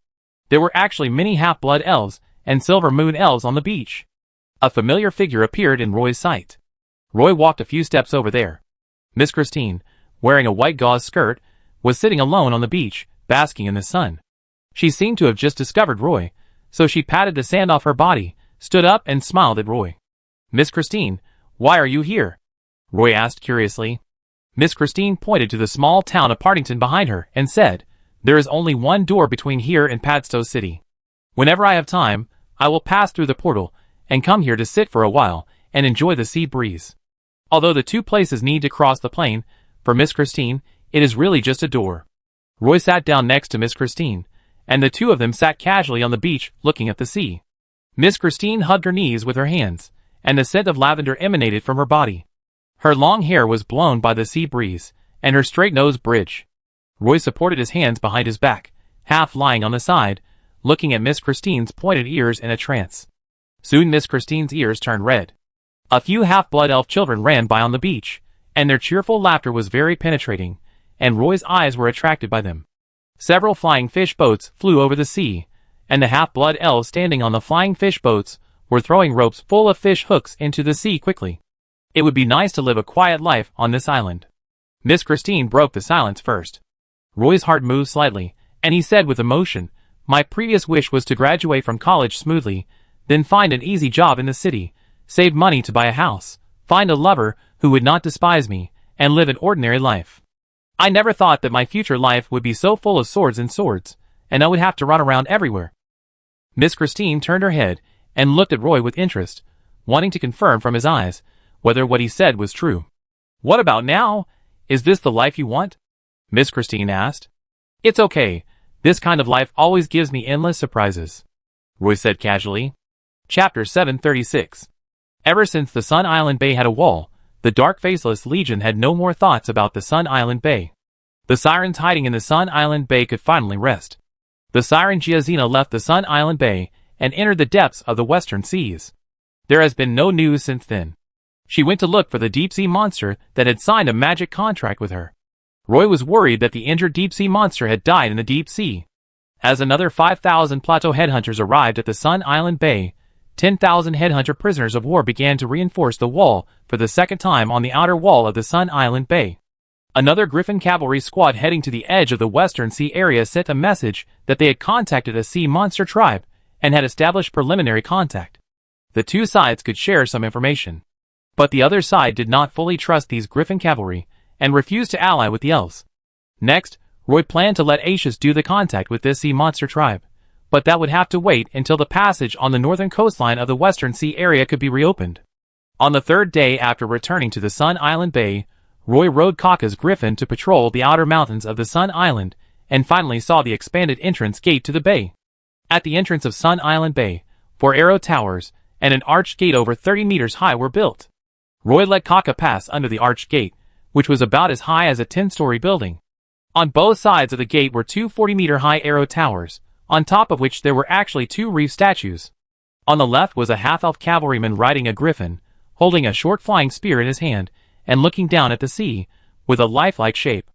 S1: There were actually many half-blood elves and silver moon elves on the beach. A familiar figure appeared in Roy's sight. Roy walked a few steps over there. Miss Christine, wearing a white gauze skirt, was sitting alone on the beach, basking in the sun. She seemed to have just discovered Roy, so she patted the sand off her body, stood up and smiled at Roy. "Miss Christine, why are you here?" Roy asked curiously. Miss Christine pointed to the small town of Partington behind her and said, "There is only one door between here and Padstow City. Whenever I have time, I will pass through the portal and come here to sit for a while and enjoy the sea breeze." Although the 2 places need to cross the plain, for Miss Christine, it is really just a door. Roy sat down next to Miss Christine, and the 2 of them sat casually on the beach looking at the sea. Miss Christine hugged her knees with her hands, and the scent of lavender emanated from her body. Her long hair was blown by the sea breeze, and her straight-nosed bridge. Roy supported his hands behind his back, half lying on the side, looking at Miss Christine's pointed ears in a trance. Soon Miss Christine's ears turned red. A few half-blood elf children ran by on the beach, and their cheerful laughter was very penetrating, and Roy's eyes were attracted by them. Several flying fish boats flew over the sea, and the half-blood elves standing on the flying fish boats were throwing ropes full of fish hooks into the sea quickly. It would be nice to live a quiet life on this island. Miss Christine broke the silence first. Roy's heart moved slightly, and he said with emotion, "My previous wish was to graduate from college smoothly, then find an easy job in the city, save money to buy a house, find a lover who would not despise me, and live an ordinary life. I never thought that my future life would be so full of swords, and I would have to run around everywhere." Miss Christine turned her head and looked at Roy with interest, wanting to confirm from his eyes whether what he said was true. "What about now? Is this the life you want?" Miss Christine asked. "It's okay. This kind of life always gives me endless surprises," Roy said casually. Chapter 736. Ever since the Sun Island Bay had a wall, the Dark Faceless Legion had no more thoughts about the Sun Island Bay. The sirens hiding in the Sun Island Bay could finally rest. The siren Giazina left the Sun Island Bay and entered the depths of the western seas. There has been no news since then. She went to look for the deep-sea monster that had signed a magic contract with her. Roy was worried that the injured deep-sea monster had died in the deep sea. As another 5,000 plateau headhunters arrived at the Sun Island Bay, 10,000 headhunter prisoners of war began to reinforce the wall for the second time on the outer wall of the Sun Island Bay. Another Griffin cavalry squad heading to the edge of the Western Sea area sent a message that they had contacted a sea monster tribe and had established preliminary contact. The two sides could share some information. But the other side did not fully trust these Griffin cavalry and refused to ally with the elves. Next, Roy planned to let Aetius do the contact with this sea monster tribe, but that would have to wait until the passage on the northern coastline of the Western Sea area could be reopened. On the third day after returning to the Sun Island Bay, Roy rode Kaka's griffin to patrol the outer mountains of the Sun Island and finally saw the expanded entrance gate to the bay. At the entrance of Sun Island Bay, 4 arrow towers and an arched gate over 30 meters high were built. Roy let Kaka pass under the arched gate, which was about as high as a 10-story building. On both sides of the gate were 2 40-meter-high arrow towers, on top of which there were actually 2 reef statues. On the left was a half-elf cavalryman riding a griffin, holding a short flying spear in his hand, and looking down at the sea, with a lifelike shape.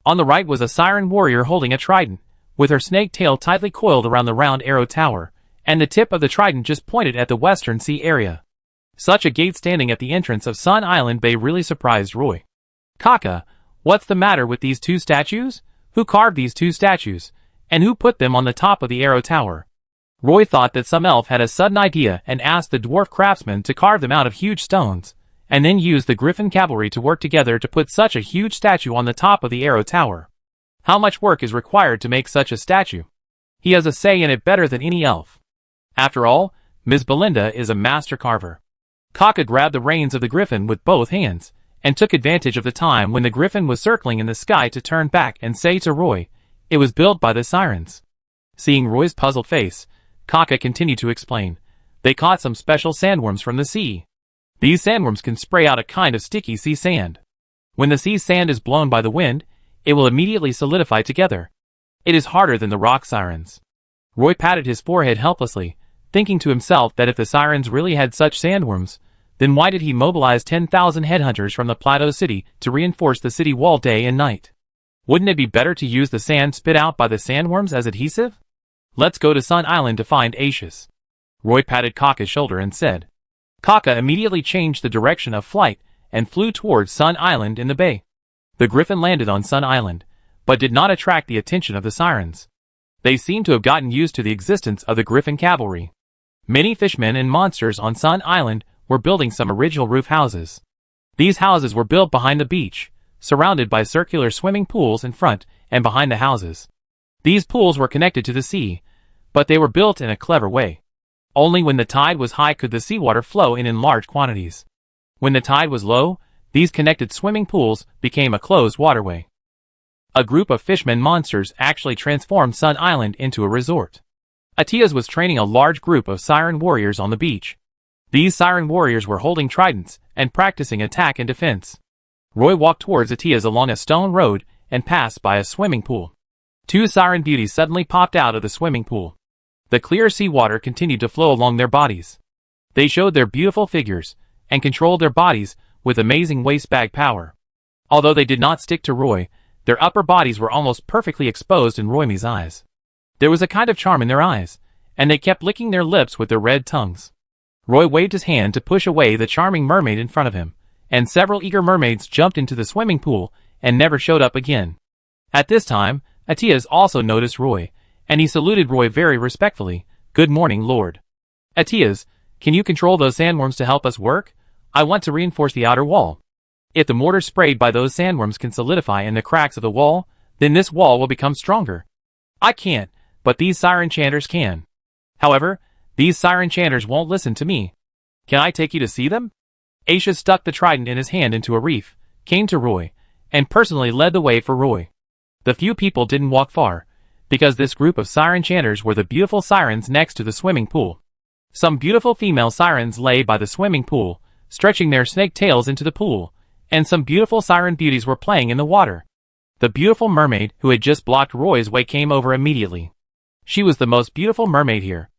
S1: On the right was a siren warrior holding a trident, with her snake tail tightly coiled around the round arrow tower, and the tip of the trident just pointed at the Western Sea area. Such a gate standing at the entrance of Sun Island Bay really surprised Roy. "Kaka, what's the matter with these 2 statues? Who carved these 2 statues? And who put them on the top of the arrow tower?" Roy thought that some elf had a sudden idea and asked the dwarf craftsmen to carve them out of huge stones, and then use the Griffin cavalry to work together to put such a huge statue on the top of the arrow tower. How much work is required to make such a statue? He has a say in it better than any elf. After all, Ms. Belinda is a master carver. Kaka grabbed the reins of the griffin with both hands, and took advantage of the time when the griffin was circling in the sky to turn back and say to Roy, "It was built by the sirens." Seeing Roy's puzzled face, Kaka continued to explain. "They caught some special sandworms from the sea. These sandworms can spray out a kind of sticky sea sand. When the sea sand is blown by the wind, it will immediately solidify together. It is harder than the rock sirens." Roy patted his forehead helplessly, thinking to himself that if the sirens really had such sandworms, then why did he mobilize 10,000 headhunters from the Plateau City to reinforce the city wall day and night? Wouldn't it be better to use the sand spit out by the sandworms as adhesive? "Let's go to Sun Island to find Aetius." Roy patted Kaka's shoulder and said. Kaka immediately changed the direction of flight and flew towards Sun Island in the bay. The griffin landed on Sun Island, but did not attract the attention of the sirens. They seemed to have gotten used to the existence of the Griffin cavalry. Many fishmen and monsters on Sun Island were building some original roof houses. These houses were built behind the beach, surrounded by circular swimming pools in front and behind the houses. These pools were connected to the sea, but they were built in a clever way. Only when the tide was high could the seawater flow in large quantities. When the tide was low, these connected swimming pools became a closed waterway. A group of fishmen monsters actually transformed Sun Island into a resort. Atias was training a large group of siren warriors on the beach. These siren warriors were holding tridents and practicing attack and defense. Roy walked towards Atias along a stone road and passed by a swimming pool. Two siren beauties suddenly popped out of the swimming pool. The clear seawater continued to flow along their bodies. They showed their beautiful figures and controlled their bodies with amazing waistbag power. Although they did not stick to Roy, their upper bodies were almost perfectly exposed in Royme's eyes. There was a kind of charm in their eyes, and they kept licking their lips with their red tongues. Roy waved his hand to push away the charming mermaid in front of him, and several eager mermaids jumped into the swimming pool and never showed up again. At this time, Atias also noticed Roy, and he saluted Roy very respectfully. "Good morning, Lord." "Atias, can you control those sandworms to help us work? I want to reinforce the outer wall. If the mortar sprayed by those sandworms can solidify in the cracks of the wall, then this wall will become stronger. I can't, but these siren chanters can. However, these siren chanters won't listen to me. Can I take you to see them?" Aisha stuck the trident in his hand into a reef, came to Roy, and personally led the way for Roy. The few people didn't walk far, because this group of siren chanters were the beautiful sirens next to the swimming pool. Some beautiful female sirens lay by the swimming pool, stretching their snake tails into the pool, and some beautiful siren beauties were playing in the water. The beautiful mermaid who had just blocked Roy's way came over immediately. She was the most beautiful mermaid here.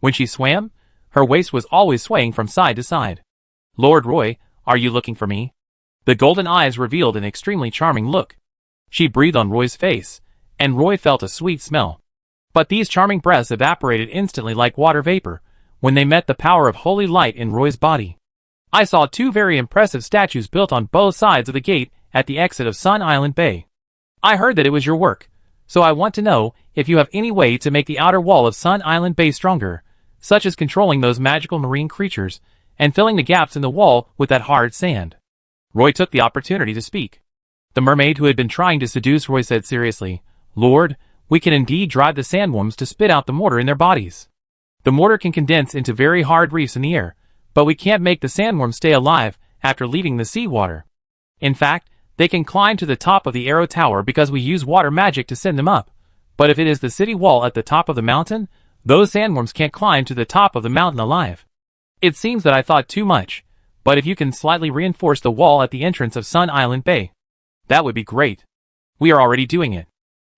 S1: When she swam, her waist was always swaying from side to side. "Lord Roy, are you looking for me?" The golden eyes revealed an extremely charming look. She breathed on Roy's face, and Roy felt a sweet smell. But these charming breaths evaporated instantly like water vapor when they met the power of holy light in Roy's body. "I saw two very impressive statues built on both sides of the gate at the exit of Sun Island Bay. I heard that it was your work, so I want to know if you have any way to make the outer wall of Sun Island Bay stronger, such as controlling those magical marine creatures and filling the gaps in the wall with that hard sand." Roy took the opportunity to speak. The mermaid who had been trying to seduce Roy said seriously, "Lord, we can indeed drive the sandworms to spit out the mortar in their bodies. The mortar can condense into very hard reefs in the air, but we can't make the sandworms stay alive after leaving the seawater. In fact, they can climb to the top of the arrow tower because we use water magic to send them up. But if it is the city wall at the top of the mountain, those sandworms can't climb to the top of the mountain alive. It seems that I thought too much, but if you can slightly reinforce the wall at the entrance of Sun Island Bay, that would be great. We are already doing it."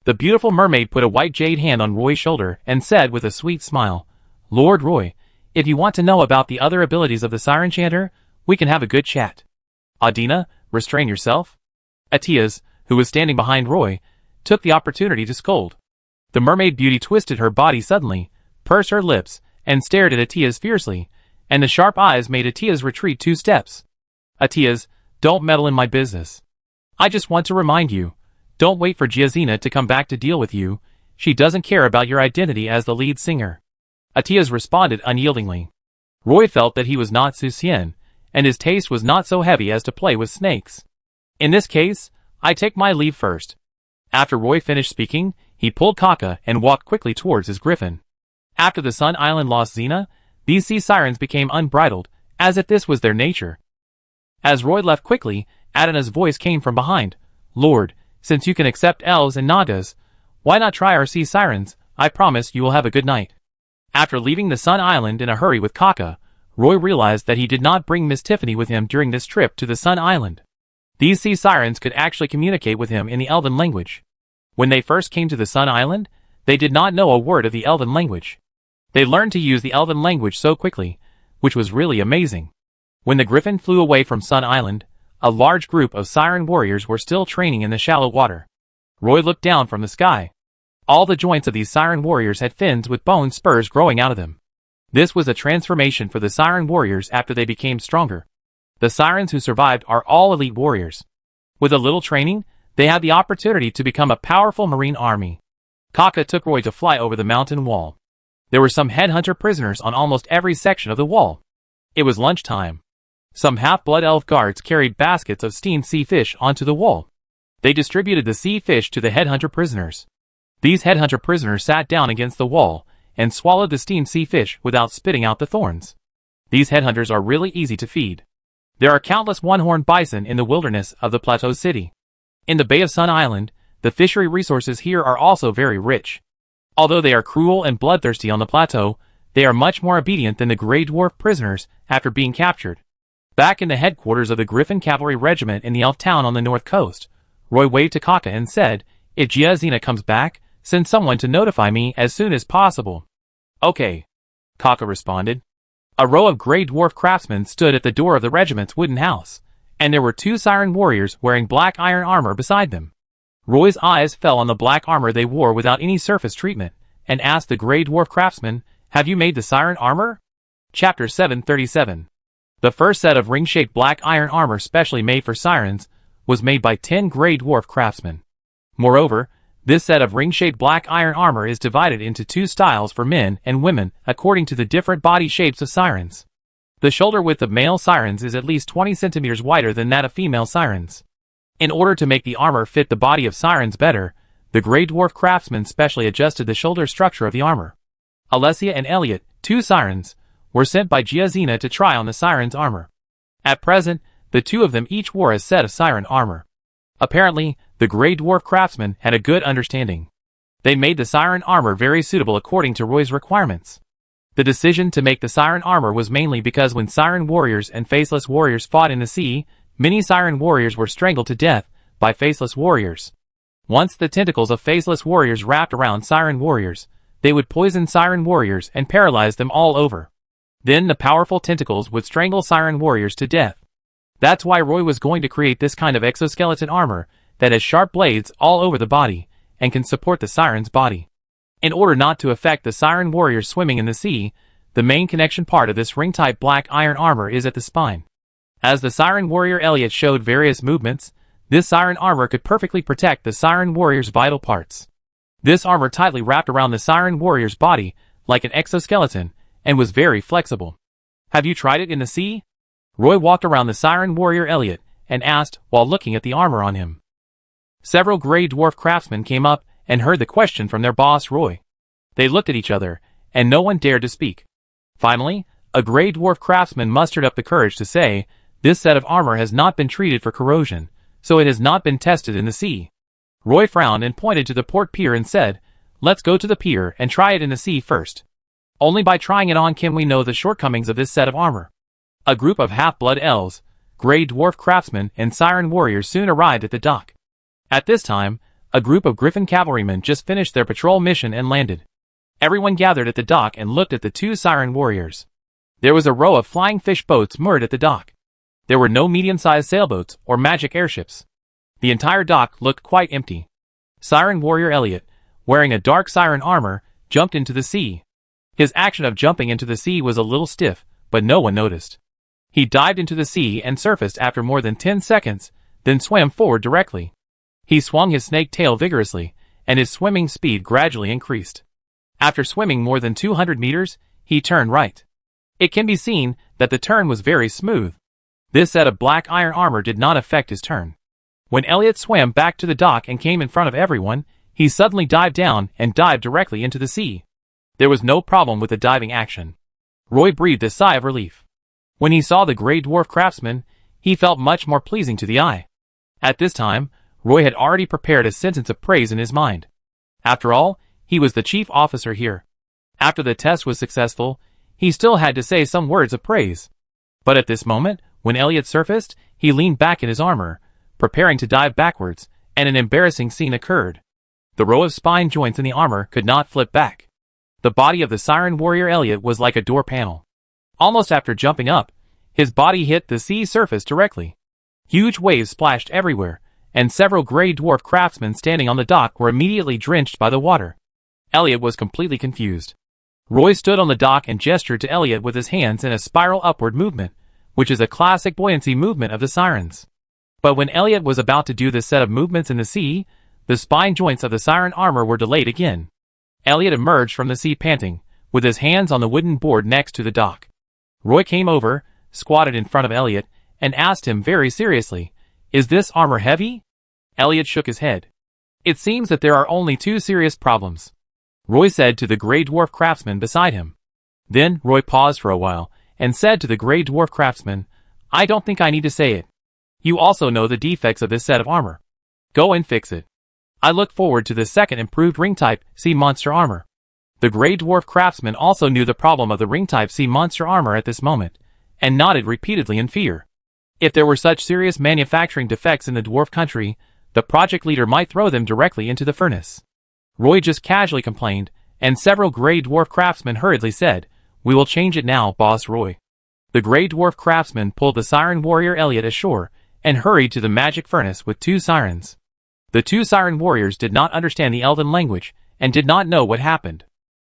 S1: The beautiful mermaid put a white jade hand on Roy's shoulder and said with a sweet smile, "Lord Roy, if you want to know about the other abilities of the siren chanter, we can have a good chat. Adina, restrain yourself." Atias, who was standing behind Roy, took the opportunity to scold. The mermaid beauty twisted her body suddenly, pursed her lips, and stared at Atias fiercely, and the sharp eyes made Atias retreat 2 steps. "Atias, don't meddle in my business. I just want to remind you, don't wait for Giazina to come back to deal with you. She doesn't care about your identity as the lead singer." Atias responded unyieldingly. Roy felt that he was not Susien, and his taste was not so heavy as to play with snakes. "In this case, I take my leave first." After Roy finished speaking, he pulled Kaka and walked quickly towards his griffin. After the Sun Island lost Xena, these sea sirens became unbridled, as if this was their nature. As Roy left quickly, Adina's voice came from behind. "Lord, since you can accept elves and nagas, why not try our sea sirens? I promise you will have a good night." After leaving the Sun Island in a hurry with Kaka, Roy realized that he did not bring Miss Tiffany with him during this trip to the Sun Island. These sea sirens could actually communicate with him in the Elven language. When they first came to the Sun Island, they did not know a word of the Elven language. They learned to use the Elven language so quickly, which was really amazing. When the griffin flew away from Sun Island, a large group of siren warriors were still training in the shallow water. Roy looked down from the sky. All the joints of these siren warriors had fins with bone spurs growing out of them. This was a transformation for the siren warriors after they became stronger. The sirens who survived are all elite warriors. With a little training, they had the opportunity to become a powerful marine army. Kaka took Roy to fly over the mountain wall. There were some headhunter prisoners on almost every section of the wall. It was lunchtime. Some half-blood elf guards carried baskets of steamed sea fish onto the wall. They distributed the sea fish to the headhunter prisoners. These headhunter prisoners sat down against the wall and swallowed the steamed sea fish without spitting out the thorns. These headhunters are really easy to feed. There are countless one-horned bison in the wilderness of the Plateau City. In the Bay of Sun Island, the fishery resources here are also very rich. Although they are cruel and bloodthirsty on the plateau, they are much more obedient than the Grey Dwarf prisoners after being captured. Back in the headquarters of the Griffin Cavalry Regiment in the elf town on the north coast, Roy waved to Kaka and said, "If Giazina comes back, send someone to notify me as soon as possible." "Okay," Kaka responded. A row of gray dwarf craftsmen stood at the door of the regiment's wooden house, and there were 2 siren warriors wearing black iron armor beside them. Roy's eyes fell on the black armor they wore without any surface treatment, and asked the gray dwarf craftsman, "Have you made the siren armor?" Chapter 737. The first set of ring-shaped black iron armor specially made for sirens was made by 10 gray dwarf craftsmen. Moreover, this set of ring-shaped black iron armor is divided into 2 styles for men and women according to the different body shapes of sirens. The shoulder width of male sirens is at least 20 centimeters wider than that of female sirens. In order to make the armor fit the body of sirens better, the gray dwarf craftsmen specially adjusted the shoulder structure of the armor. Alessia and Elliot, 2 sirens, were sent by Giazina to try on the siren's armor. At present, the 2 of them each wore a set of siren armor. Apparently, the gray dwarf craftsmen had a good understanding. They made the siren armor very suitable according to Roy's requirements. The decision to make the siren armor was mainly because when siren warriors and faceless warriors fought in the sea, many siren warriors were strangled to death by faceless warriors. Once the tentacles of faceless warriors wrapped around siren warriors, they would poison siren warriors and paralyze them all over. Then the powerful tentacles would strangle siren warriors to death. That's why Roy was going to create this kind of exoskeleton armor that has sharp blades all over the body and can support the siren's body. In order not to affect the siren warriors swimming in the sea, the main connection part of this ring-type black iron armor is at the spine. As the siren warrior Elliot showed various movements, this siren armor could perfectly protect the siren warrior's vital parts. This armor tightly wrapped around the siren warrior's body like an exoskeleton and was very flexible. "Have you tried it in the sea?" Roy walked around the siren warrior Elliot and asked while looking at the armor on him. Several gray dwarf craftsmen came up and heard the question from their boss Roy. They looked at each other, and no one dared to speak. Finally, a gray dwarf craftsman mustered up the courage to say, "This set of armor has not been treated for corrosion, so it has not been tested in the sea." Roy frowned and pointed to the port pier and said, "Let's go to the pier and try it in the sea first. Only by trying it on can we know the shortcomings of this set of armor." A group of half-blood elves, gray dwarf craftsmen, and siren warriors soon arrived at the dock. At this time, a group of Griffin cavalrymen just finished their patrol mission and landed. Everyone gathered at the dock and looked at the 2 siren warriors. There was a row of flying fish boats moored at the dock. There were no medium-sized sailboats or magic airships. The entire dock looked quite empty. Siren warrior Elliot, wearing a dark siren armor, jumped into the sea. His action of jumping into the sea was a little stiff, but no one noticed. He dived into the sea and surfaced after more than 10 seconds, then swam forward directly. He swung his snake tail vigorously, and his swimming speed gradually increased. After swimming more than 200 meters, he turned right. It can be seen that the turn was very smooth. This set of black iron armor did not affect his turn. When Elliot swam back to the dock and came in front of everyone, he suddenly dived down and dived directly into the sea. There was no problem with the diving action. Roy breathed a sigh of relief. When he saw the gray dwarf craftsman, he felt much more pleasing to the eye. At this time, Roy had already prepared a sentence of praise in his mind. After all, he was the chief officer here. After the test was successful, he still had to say some words of praise. But at this moment, when Elliot surfaced, he leaned back in his armor, preparing to dive backwards, and an embarrassing scene occurred. The row of spine joints in the armor could not flip back. The body of the siren warrior Elliot was like a door panel. Almost after jumping up, his body hit the sea surface directly. Huge waves splashed everywhere, and several gray dwarf craftsmen standing on the dock were immediately drenched by the water. Elliot was completely confused. Roy stood on the dock and gestured to Elliot with his hands in a spiral upward movement, which is a classic buoyancy movement of the sirens. But when Elliot was about to do this set of movements in the sea, the spine joints of the siren armor were delayed again. Elliot emerged from the sea panting, with his hands on the wooden board next to the dock. Roy came over, squatted in front of Elliot, and asked him very seriously, "Is this armor heavy?" Elliot shook his head. "It seems that there are only 2 serious problems," Roy said to the gray dwarf craftsman beside him. Then Roy paused for a while, and said to the gray dwarf craftsman, "I don't think I need to say it. You also know the defects of this set of armor. Go and fix it. I look forward to the second improved ring-type sea monster armor." The gray dwarf craftsman also knew the problem of the ring-type sea monster armor at this moment, and nodded repeatedly in fear. If there were such serious manufacturing defects in the dwarf country, the project leader might throw them directly into the furnace. Roy just casually complained, and several gray dwarf craftsmen hurriedly said, "We will change it now, Boss Roy." The gray dwarf craftsman pulled the siren warrior Elliot ashore and hurried to the magic furnace with 2 sirens. The 2 siren warriors did not understand the Elven language and did not know what happened.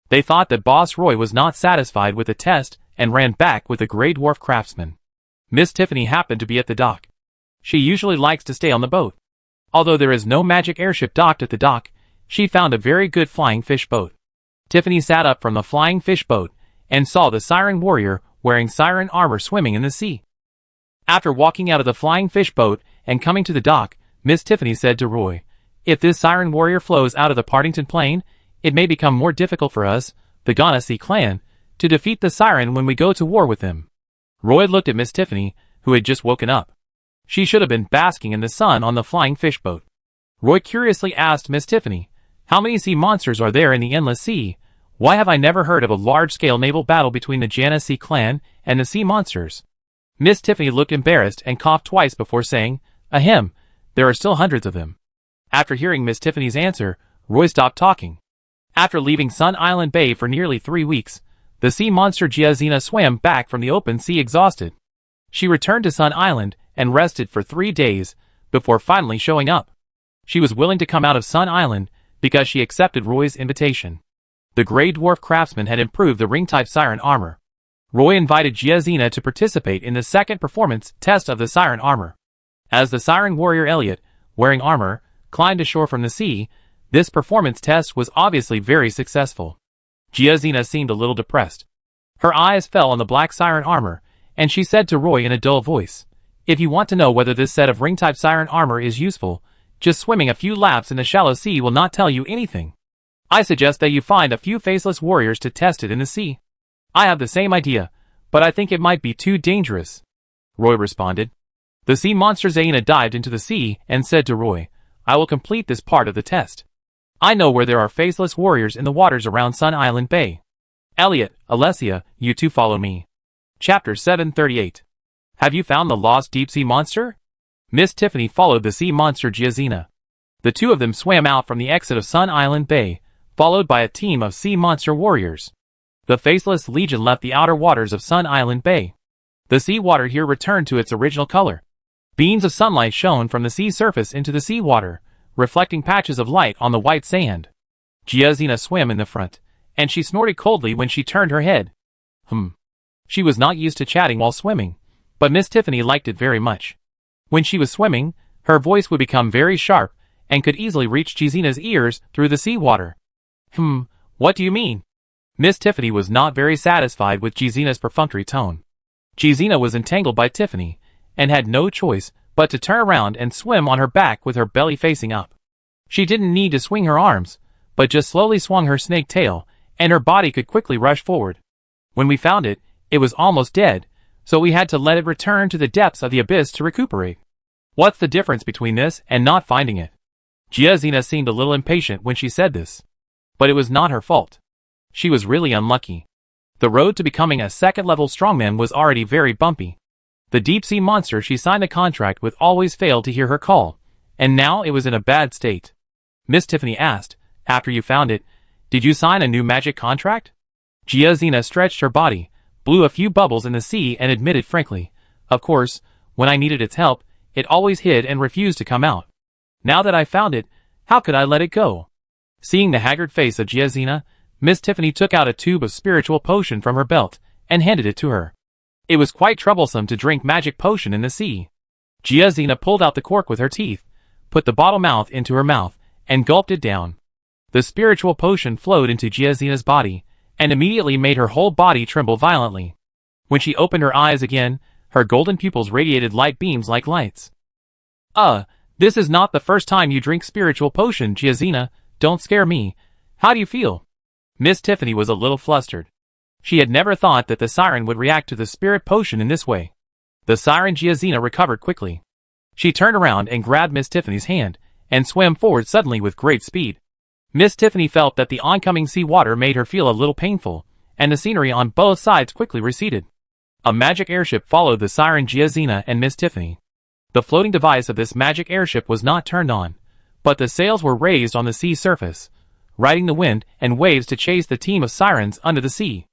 S1: They thought that Boss Roy was not satisfied with the test and ran back with the gray dwarf craftsman. Miss Tiffany happened to be at the dock. She usually likes to stay on the boat. Although there is no magic airship docked at the dock, she found a very good flying fish boat. Tiffany sat up from the flying fish boat and saw the siren warrior wearing siren armor swimming in the sea. After walking out of the flying fish boat and coming to the dock, Miss Tiffany said to Roy, "If this siren warrior flows out of the Partington Plain, it may become more difficult for us, the Ganassi clan, to defeat the siren when we go to war with them." Roy looked at Miss Tiffany, who had just woken up. She should have been basking in the sun on the flying fish boat. Roy curiously asked Miss Tiffany, "How many sea monsters are there in the endless sea? Why have I never heard of a large-scale naval battle between the Ganassi clan and the sea monsters?" Miss Tiffany looked embarrassed and coughed twice before saying, "Ahem, there are still hundreds of them." After hearing Miss Tiffany's answer, Roy stopped talking. After leaving Sun Island Bay for nearly 3 weeks, the sea monster Giazina swam back from the open sea exhausted. She returned to Sun Island and rested for 3 days before finally showing up. She was willing to come out of Sun Island because she accepted Roy's invitation. The gray dwarf craftsman had improved the ring-type siren armor. Roy invited Giazina to participate in the second performance test of the siren armor. As the siren warrior Elliot, wearing armor, climbed ashore from the sea, this performance test was obviously very successful. Giazina seemed a little depressed. Her eyes fell on the black siren armor, and she said to Roy in a dull voice, "If you want to know whether this set of ring-type siren armor is useful, just swimming a few laps in the shallow sea will not tell you anything. I suggest that you find a few faceless warriors to test it in the sea." "I have the same idea, but I think it might be too dangerous," Roy responded. The sea monster Zaina dived into the sea and said to Roy, "I will complete this part of the test. I know where there are faceless warriors in the waters around Sun Island Bay. Elliot, Alessia, you two follow me." Chapter 738. Have you found the lost deep-sea monster? Miss Tiffany followed the sea monster Giazina. The two of them swam out from the exit of Sun Island Bay, followed by a team of sea monster warriors. The Faceless Legion left the outer waters of Sun Island Bay. The sea water here returned to its original color. Beams of sunlight shone from the sea surface into the sea water, reflecting patches of light on the white sand. Giazina swam in the front, and she snorted coldly when she turned her head. She was not used to chatting while swimming, but Miss Tiffany liked it very much. When she was swimming, her voice would become very sharp and could easily reach Giazina's ears through the sea water. What do you mean?" Miss Tiffany was not very satisfied with Giazina's perfunctory tone. Giazina was entangled by Tiffany, and had no choice but to turn around and swim on her back with her belly facing up. She didn't need to swing her arms, but just slowly swung her snake tail, and her body could quickly rush forward. When we found it, it was almost dead, so we had to let it return to the depths of the abyss to recuperate. What's the difference between this and not finding it? Giazina seemed a little impatient when she said this. But it was not her fault. She was really unlucky. The road to becoming a second-level strongman was already very bumpy. The deep-sea monster she signed the contract with always failed to hear her call, and now it was in a bad state. Miss Tiffany asked, "After you found it, did you sign a new magic contract?" Giazina stretched her body, blew a few bubbles in the sea and admitted frankly, "Of course, when I needed its help, it always hid and refused to come out. Now that I found it, how could I let it go?" Seeing the haggard face of Giazina, Miss Tiffany took out a tube of spiritual potion from her belt and handed it to her. It was quite troublesome to drink magic potion in the sea. Giazina pulled out the cork with her teeth, put the bottle mouth into her mouth, and gulped it down. The spiritual potion flowed into Giazina's body, and immediately made her whole body tremble violently. When she opened her eyes again, her golden pupils radiated light beams like lights. This is not the first time you drink spiritual potion, Giazina. Don't scare me. How do you feel?" Miss Tiffany was a little flustered. She had never thought that the siren would react to the spirit potion in this way. The siren Giazina recovered quickly. She turned around and grabbed Miss Tiffany's hand, and swam forward suddenly with great speed. Miss Tiffany felt that the oncoming sea water made her feel a little painful, and the scenery on both sides quickly receded. A magic airship followed the siren Giazina and Miss Tiffany. The floating device of this magic airship was not turned on, but the sails were raised on the sea surface, riding the wind and waves to chase the team of sirens under the sea.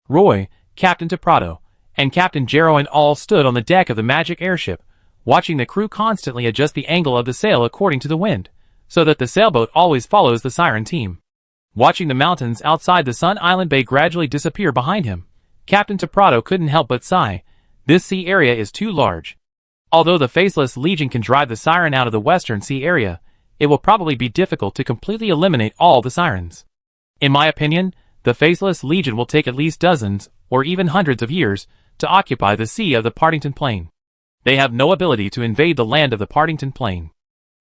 S1: Roy, Captain Teprado, and Captain Jarrow and all stood on the deck of the magic airship, watching the crew constantly adjust the angle of the sail according to the wind, so that the sailboat always follows the siren team. Watching the mountains outside the Sun Island Bay gradually disappear behind him, Captain Teprado couldn't help but sigh. This sea area is too large. Although the Faceless Legion can drive the siren out of the Western Sea area, it will probably be difficult to completely eliminate all the sirens. In my opinion, the Faceless Legion will take at least dozens, or even hundreds of years, to occupy the sea of the Partington Plain. They have no ability to invade the land of the Partington Plain.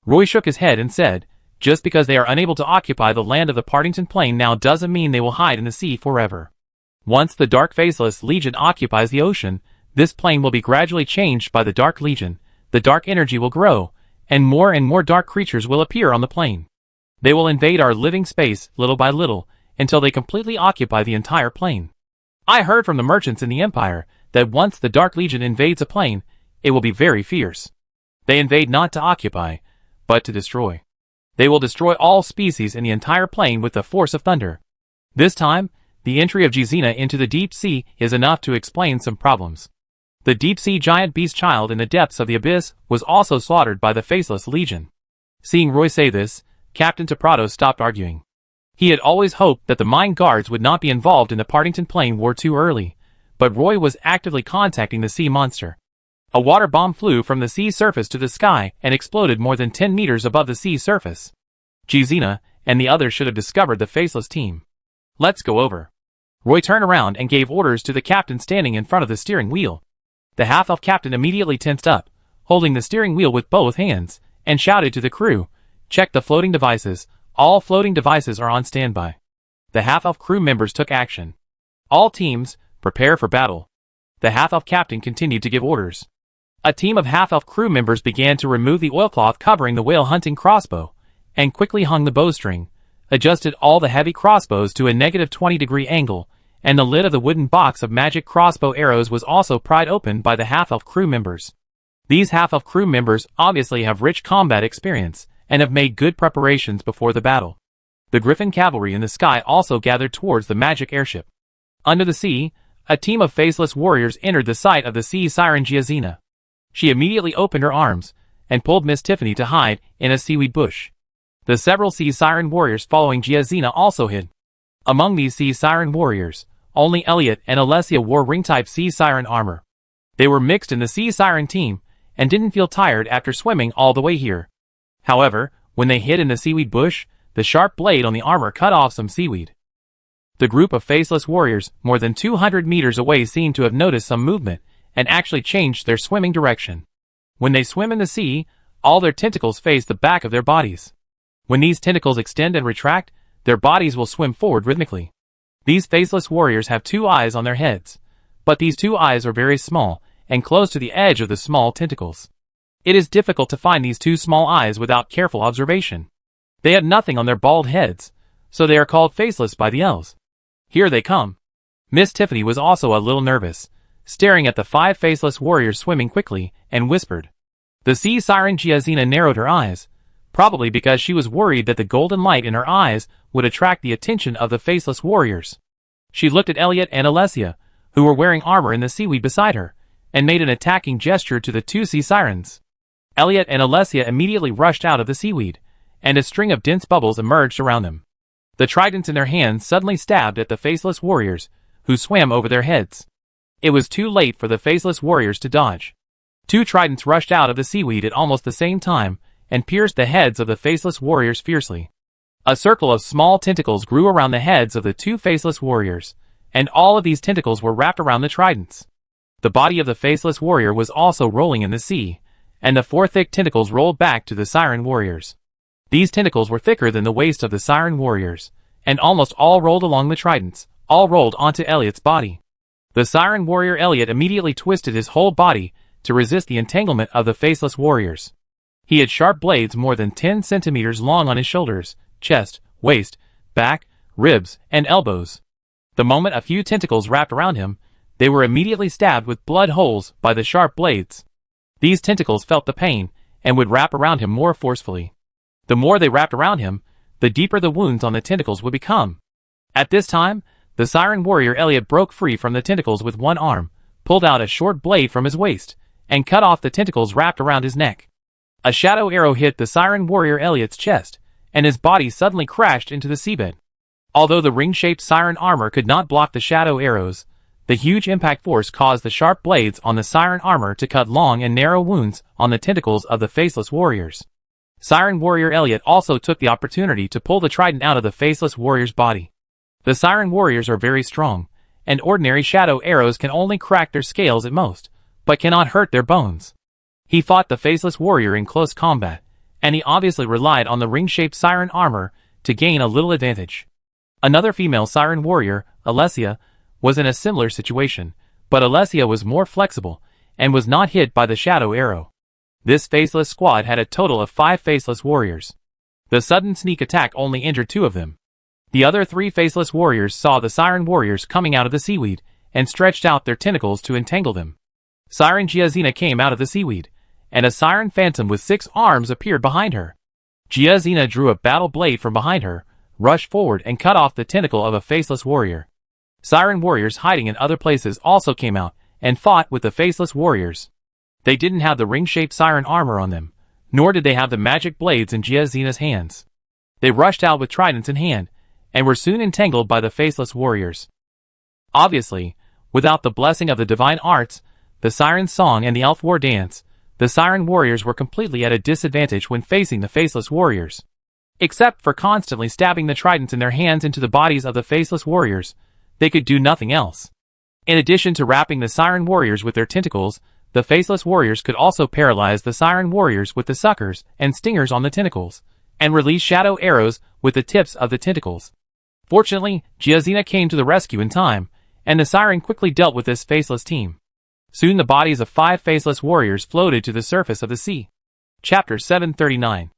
S1: Roy shook his head and said, just because they are unable to occupy the land of the Partington Plain now doesn't mean they will hide in the sea forever. Once the Dark Faceless Legion occupies the ocean, this plane will be gradually changed by the Dark Legion, the dark energy will grow, and more dark creatures will appear on the plane. They will invade our living space, little by little, until they completely occupy the entire plane. I heard from the merchants in the Empire that once the Dark Legion invades a plane, it will be very fierce. They invade not to occupy, but to destroy. They will destroy all species in the entire plane with the force of thunder. This time, the entry of Giazina into the deep sea is enough to explain some problems. The deep-sea giant beast child in the depths of the abyss was also slaughtered by the Faceless Legion. Seeing Roy say this, Captain Teprado stopped arguing. He had always hoped that the mine guards would not be involved in the Partington Plain war too early, but Roy was actively contacting the sea monster. A water bomb flew from the sea surface to the sky and exploded more than 10 meters above the sea surface. Giazina and the others should have discovered the Faceless team. Let's go over. Roy turned around and gave orders to the captain standing in front of the steering wheel. The half-elf captain immediately tensed up, holding the steering wheel with both hands, and shouted to the crew, check the floating devices, all floating devices are on standby. The half-elf crew members took action. All teams, prepare for battle. The half-elf captain continued to give orders. A team of half-elf crew members began to remove the oilcloth covering the whale hunting crossbow, and quickly hung the bowstring, adjusted all the heavy crossbows to a negative 20-degree angle, and the lid of the wooden box of magic crossbow arrows was also pried open by the half-elf crew members. These half-elf crew members obviously have rich combat experience, and have made good preparations before the battle. The Griffin cavalry in the sky also gathered towards the magic airship. Under the sea, a team of faceless warriors entered the sight of the sea siren Giazina. She immediately opened her arms, and pulled Miss Tiffany to hide in a seaweed bush. The several sea siren warriors following Giazina also hid. Among these sea siren warriors, only Elliot and Alessia wore ring-type sea siren armor. They were mixed in the sea siren team, and didn't feel tired after swimming all the way here. However, when they hid in the seaweed bush, the sharp blade on the armor cut off some seaweed. The group of faceless warriors more than 200 meters away seemed to have noticed some movement, and actually changed their swimming direction. When they swim in the sea, all their tentacles face the back of their bodies. When these tentacles extend and retract, their bodies will swim forward rhythmically. These faceless warriors have 2 eyes on their heads, but these 2 eyes are very small, and close to the edge of the small tentacles. It is difficult to find these 2 small eyes without careful observation. They have nothing on their bald heads, so they are called faceless by the elves. Here they come. Miss Tiffany was also a little nervous, staring at the 5 faceless warriors swimming quickly, and whispered. The sea siren Giazina narrowed her eyes, probably because she was worried that the golden light in her eyes would attract the attention of the faceless warriors. She looked at Elliot and Alessia, who were wearing armor in the seaweed beside her, and made an attacking gesture to the 2 sea sirens. Elliot and Alessia immediately rushed out of the seaweed, and a string of dense bubbles emerged around them. The tridents in their hands suddenly stabbed at the faceless warriors, who swam over their heads. It was too late for the faceless warriors to dodge. 2 tridents rushed out of the seaweed at almost the same time, and pierced the heads of the faceless warriors fiercely. A circle of small tentacles grew around the heads of the 2 faceless warriors, and all of these tentacles were wrapped around the tridents. The body of the faceless warrior was also rolling in the sea, and the 4 thick tentacles rolled back to the siren warriors. These tentacles were thicker than the waist of the siren warriors, and almost all rolled along the tridents, all rolled onto Elliot's body. The siren warrior Elliot immediately twisted his whole body to resist the entanglement of the faceless warriors. He had sharp blades more than 10 centimeters long on his shoulders, chest, waist, back, ribs, and elbows. The moment a few tentacles wrapped around him, They were immediately stabbed with blood holes by the sharp blades. These tentacles felt the pain and would wrap around him more forcefully. The more they wrapped around him, the deeper the wounds on the tentacles would become. At this time, the Siren warrior Elliot broke free from the tentacles with one arm, pulled out a short blade from his waist, and cut off the tentacles wrapped around his neck. A shadow arrow hit the Siren warrior Elliot's chest, and his body suddenly crashed into the seabed. Although the ring-shaped siren armor could not block the shadow arrows, the huge impact force caused the sharp blades on the siren armor to cut long and narrow wounds on the tentacles of the faceless warriors. Siren warrior Elliot also took the opportunity to pull the trident out of the faceless warrior's body. The siren warriors are very strong, and ordinary shadow arrows can only crack their scales at most, but cannot hurt their bones. He fought the faceless warrior in close combat, and he obviously relied on the ring-shaped siren armor to gain a little advantage. Another female siren warrior, Alessia, was in a similar situation, but Alessia was more flexible and was not hit by the shadow arrow. This faceless squad had a total of 5 faceless warriors. The sudden sneak attack only injured 2 of them. The other 3 faceless warriors saw the siren warriors coming out of the seaweed and stretched out their tentacles to entangle them. Siren Giazina came out of the seaweed, and a siren phantom with 6 arms appeared behind her. Giazina drew a battle blade from behind her, rushed forward and cut off the tentacle of a faceless warrior. Siren warriors hiding in other places also came out and fought with the faceless warriors. They didn't have the ring-shaped siren armor on them, nor did they have the magic blades in Giazina's hands. They rushed out with tridents in hand, and were soon entangled by the faceless warriors. Obviously, without the blessing of the divine arts, the siren song and the elf war dance, the siren warriors were completely at a disadvantage when facing the faceless warriors. Except for constantly stabbing the tridents in their hands into the bodies of the faceless warriors, they could do nothing else. In addition to wrapping the siren warriors with their tentacles, the faceless warriors could also paralyze the siren warriors with the suckers and stingers on the tentacles, and release shadow arrows with the tips of the tentacles. Fortunately, Giazina came to the rescue in time, and the siren quickly dealt with this faceless team. Soon the bodies of 5 faceless warriors floated to the surface of the sea. Chapter 739.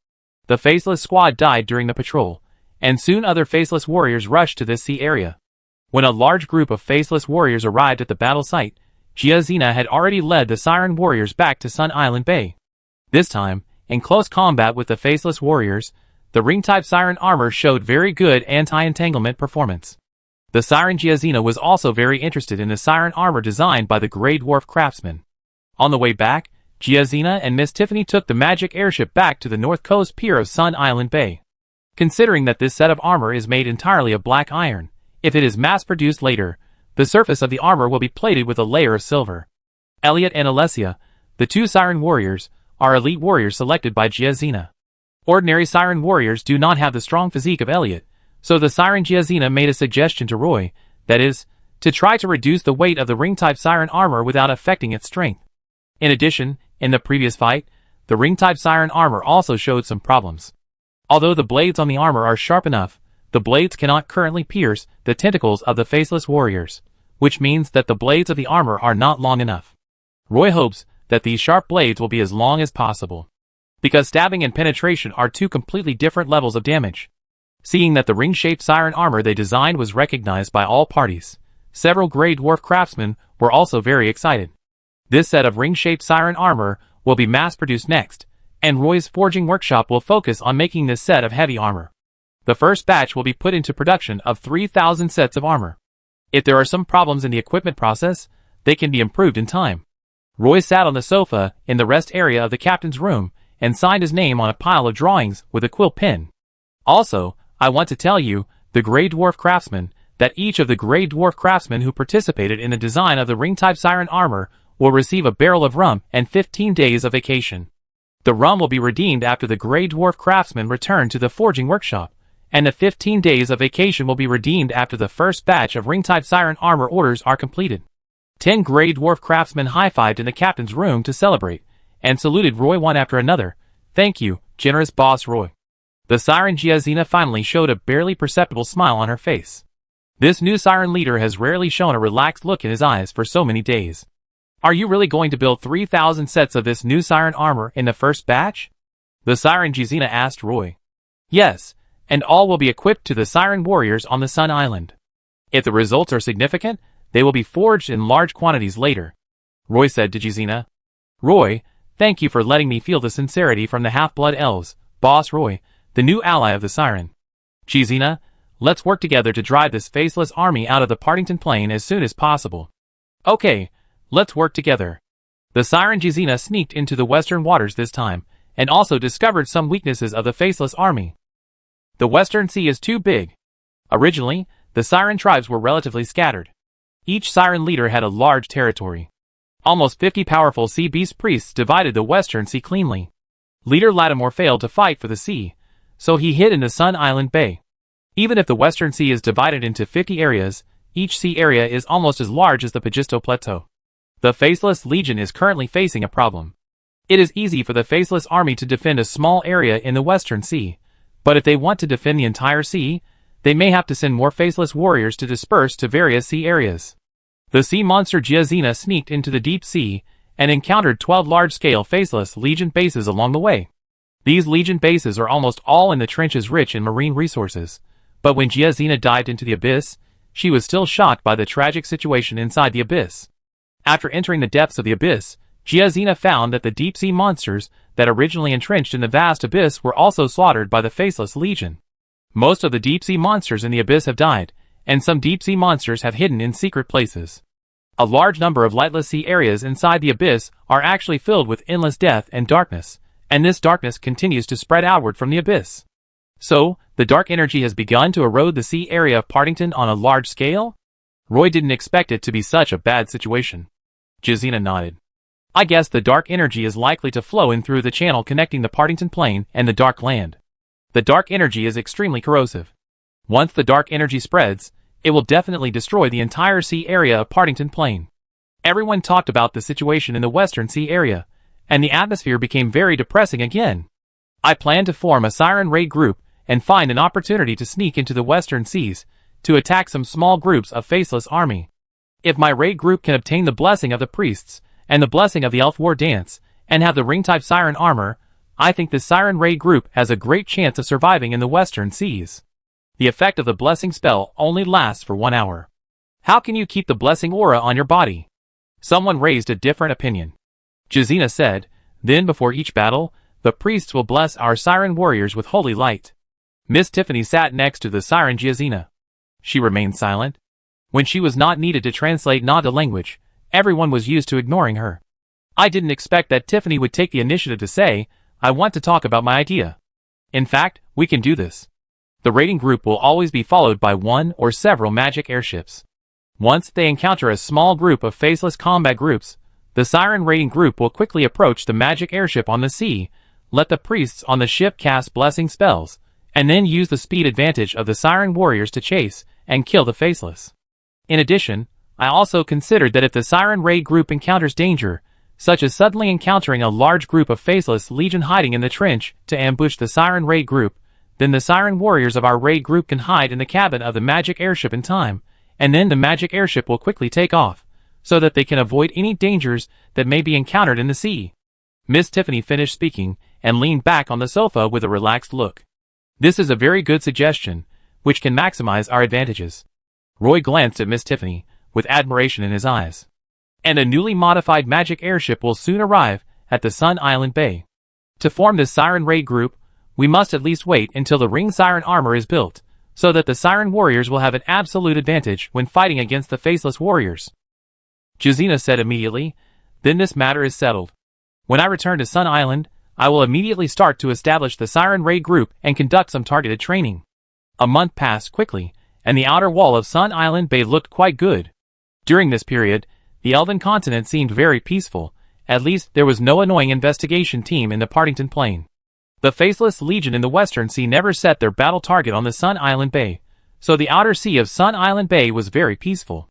S1: The faceless squad died during the patrol, and soon other faceless warriors rushed to this sea area. When a large group of faceless warriors arrived at the battle site, Giazina had already led the siren warriors back to Sun Island Bay. This time, in close combat with the faceless warriors, the ring-type siren armor showed very good anti-entanglement performance. The siren Giazina was also very interested in the siren armor designed by the Grey Dwarf craftsman. On the way back, Giazina and Miss Tiffany took the magic airship back to the north coast pier of Sun Island Bay. Considering that this set of armor is made entirely of black iron, if it is mass-produced later, the surface of the armor will be plated with a layer of silver. Elliot and Alessia, the 2 siren warriors, are elite warriors selected by Giazina. Ordinary siren warriors do not have the strong physique of Elliot, so the siren Giazina made a suggestion to Roy, that is, to try to reduce the weight of the ring-type siren armor without affecting its strength. In addition, in the previous fight, the ring-type siren armor also showed some problems. Although the blades on the armor are sharp enough, the blades cannot currently pierce the tentacles of the faceless warriors, which means that the blades of the armor are not long enough. Roy hopes that these sharp blades will be as long as possible, because stabbing and penetration are 2 completely different levels of damage. Seeing that the ring-shaped siren armor they designed was recognized by all parties, several Grey Dwarf craftsmen were also very excited. This set of ring-shaped siren armor will be mass-produced next, and Roy's forging workshop will focus on making this set of heavy armor. The first batch will be put into production of 3,000 sets of armor. If there are some problems in the equipment process, they can be improved in time. Roy sat on the sofa in the rest area of the captain's room and signed his name on a pile of drawings with a quill pen. Also, I want to tell you, the Grey Dwarf craftsmen, that each of the Grey Dwarf craftsmen who participated in the design of the ring-type siren armor will receive a barrel of rum and 15 days of vacation. The rum will be redeemed after the Grey Dwarf craftsmen return to the forging workshop, and the 15 days of vacation will be redeemed after the first batch of ring-type siren armor orders are completed. 10 Grey Dwarf craftsmen high-fived in the captain's room to celebrate, and saluted Roy one after another. "Thank you, generous boss Roy." The siren Giazina finally showed a barely perceptible smile on her face. This new siren leader has rarely shown a relaxed look in his eyes for so many days. "Are you really going to build 3,000 sets of this new siren armor in the first batch?" the siren Giazina asked Roy. "Yes, and all will be equipped to the siren warriors on the Sun Island. If the results are significant, They will be forged in large quantities later, Roy said to Jizina. Roy, thank you for letting me feel the sincerity from the half-blood elves, Boss Roy, the new ally of the Siren. Jizina, let's work together to drive this faceless army out of the Partington Plain as soon as possible. Okay, let's work together. The Siren Jizina sneaked into the western waters this time, and also discovered some weaknesses of the faceless army. The Western Sea is too big. Originally, the Siren tribes were relatively scattered. Each Siren leader had a large territory. Almost 50 powerful sea beast priests divided the Western Sea cleanly. Leader Lattimore failed to fight for the sea, so he hid in the Sun Island Bay. Even if the Western Sea is divided into 50 areas, each sea area is almost as large as the Pagisto Plateau. The Faceless Legion is currently facing a problem. It is easy for the Faceless Army to defend a small area in the Western Sea, but if they want to defend the entire sea, they may have to send more Faceless warriors to disperse to various sea areas. The sea monster Jizina sneaked into the deep sea and encountered 12 large-scale Faceless Legion bases along the way. These Legion bases are almost all in the trenches rich in marine resources, but when Jizina dived into the abyss, she was still shocked by the tragic situation inside the abyss. After entering the depths of the abyss, Jizina found that the deep-sea monsters that originally entrenched in the vast abyss were also slaughtered by the Faceless Legion. Most of the deep-sea monsters in the abyss have died, and some deep-sea monsters have hidden in secret places. A large number of lightless sea areas inside the abyss are actually filled with endless death and darkness, and this darkness continues to spread outward from the abyss. So, the dark energy has begun to erode the sea area of Partington on a large scale? Roy didn't expect it to be such a bad situation. Jizina nodded. I guess the dark energy is likely to flow in through the channel connecting the Partington Plain and the Dark Land. The dark energy is extremely corrosive. Once the dark energy spreads, it will definitely destroy the entire sea area of Partington Plain. Everyone talked about the situation in the Western Sea area, and the atmosphere became very depressing again. I plan to form a Siren raid group and find an opportunity to sneak into the Western Seas to attack some small groups of Faceless Army. If my raid group can obtain the blessing of the priests and the blessing of the Elf War Dance and have the ring-type Siren armor, I think the Siren raid group has a great chance of surviving in the Western Seas. The effect of the blessing spell only lasts for 1 hour. How can you keep the blessing aura on your body? Someone raised a different opinion. Jizina said, then before each battle, the priests will bless our Siren warriors with holy light. Miss Tiffany sat next to the Siren Jizina. She remained silent. When she was not needed to translate Nada language, everyone was used to ignoring her. I didn't expect that Tiffany would take the initiative to say, I want to talk about my idea. In fact, we can do this. The raiding group will always be followed by one or several magic airships. Once they encounter a small group of faceless combat groups, the Siren raiding group will quickly approach the magic airship on the sea, let the priests on the ship cast blessing spells, and then use the speed advantage of the Siren warriors to chase and kill the faceless. In addition, I also considered that if the Siren raid group encounters danger, such as suddenly encountering a large group of Faceless Legion hiding in the trench to ambush the Siren raid group, then the Siren warriors of our raid group can hide in the cabin of the magic airship in time, and then the magic airship will quickly take off, so that they can avoid any dangers that may be encountered in the sea. Miss Tiffany finished speaking and leaned back on the sofa with a relaxed look. This is a very good suggestion, which can maximize our advantages. Roy glanced at Miss Tiffany, with admiration in his eyes. And a newly modified magic airship will soon arrive at the Sun Island Bay. To form this Siren raid group, we must at least wait until the Ring Siren armor is built, so that the Siren warriors will have an absolute advantage when fighting against the Faceless warriors. Jizina said immediately, then this matter is settled. When I return to Sun Island, I will immediately start to establish the Siren raid group and conduct some targeted training. A month passed quickly, and the outer wall of Sun Island Bay looked quite good. During this period, the Elven continent seemed very peaceful. At least there was no annoying investigation team in the Partington Plain. The Faceless Legion in the Western Sea never set their battle target on the Sun Island Bay, so the outer sea of Sun Island Bay was very peaceful.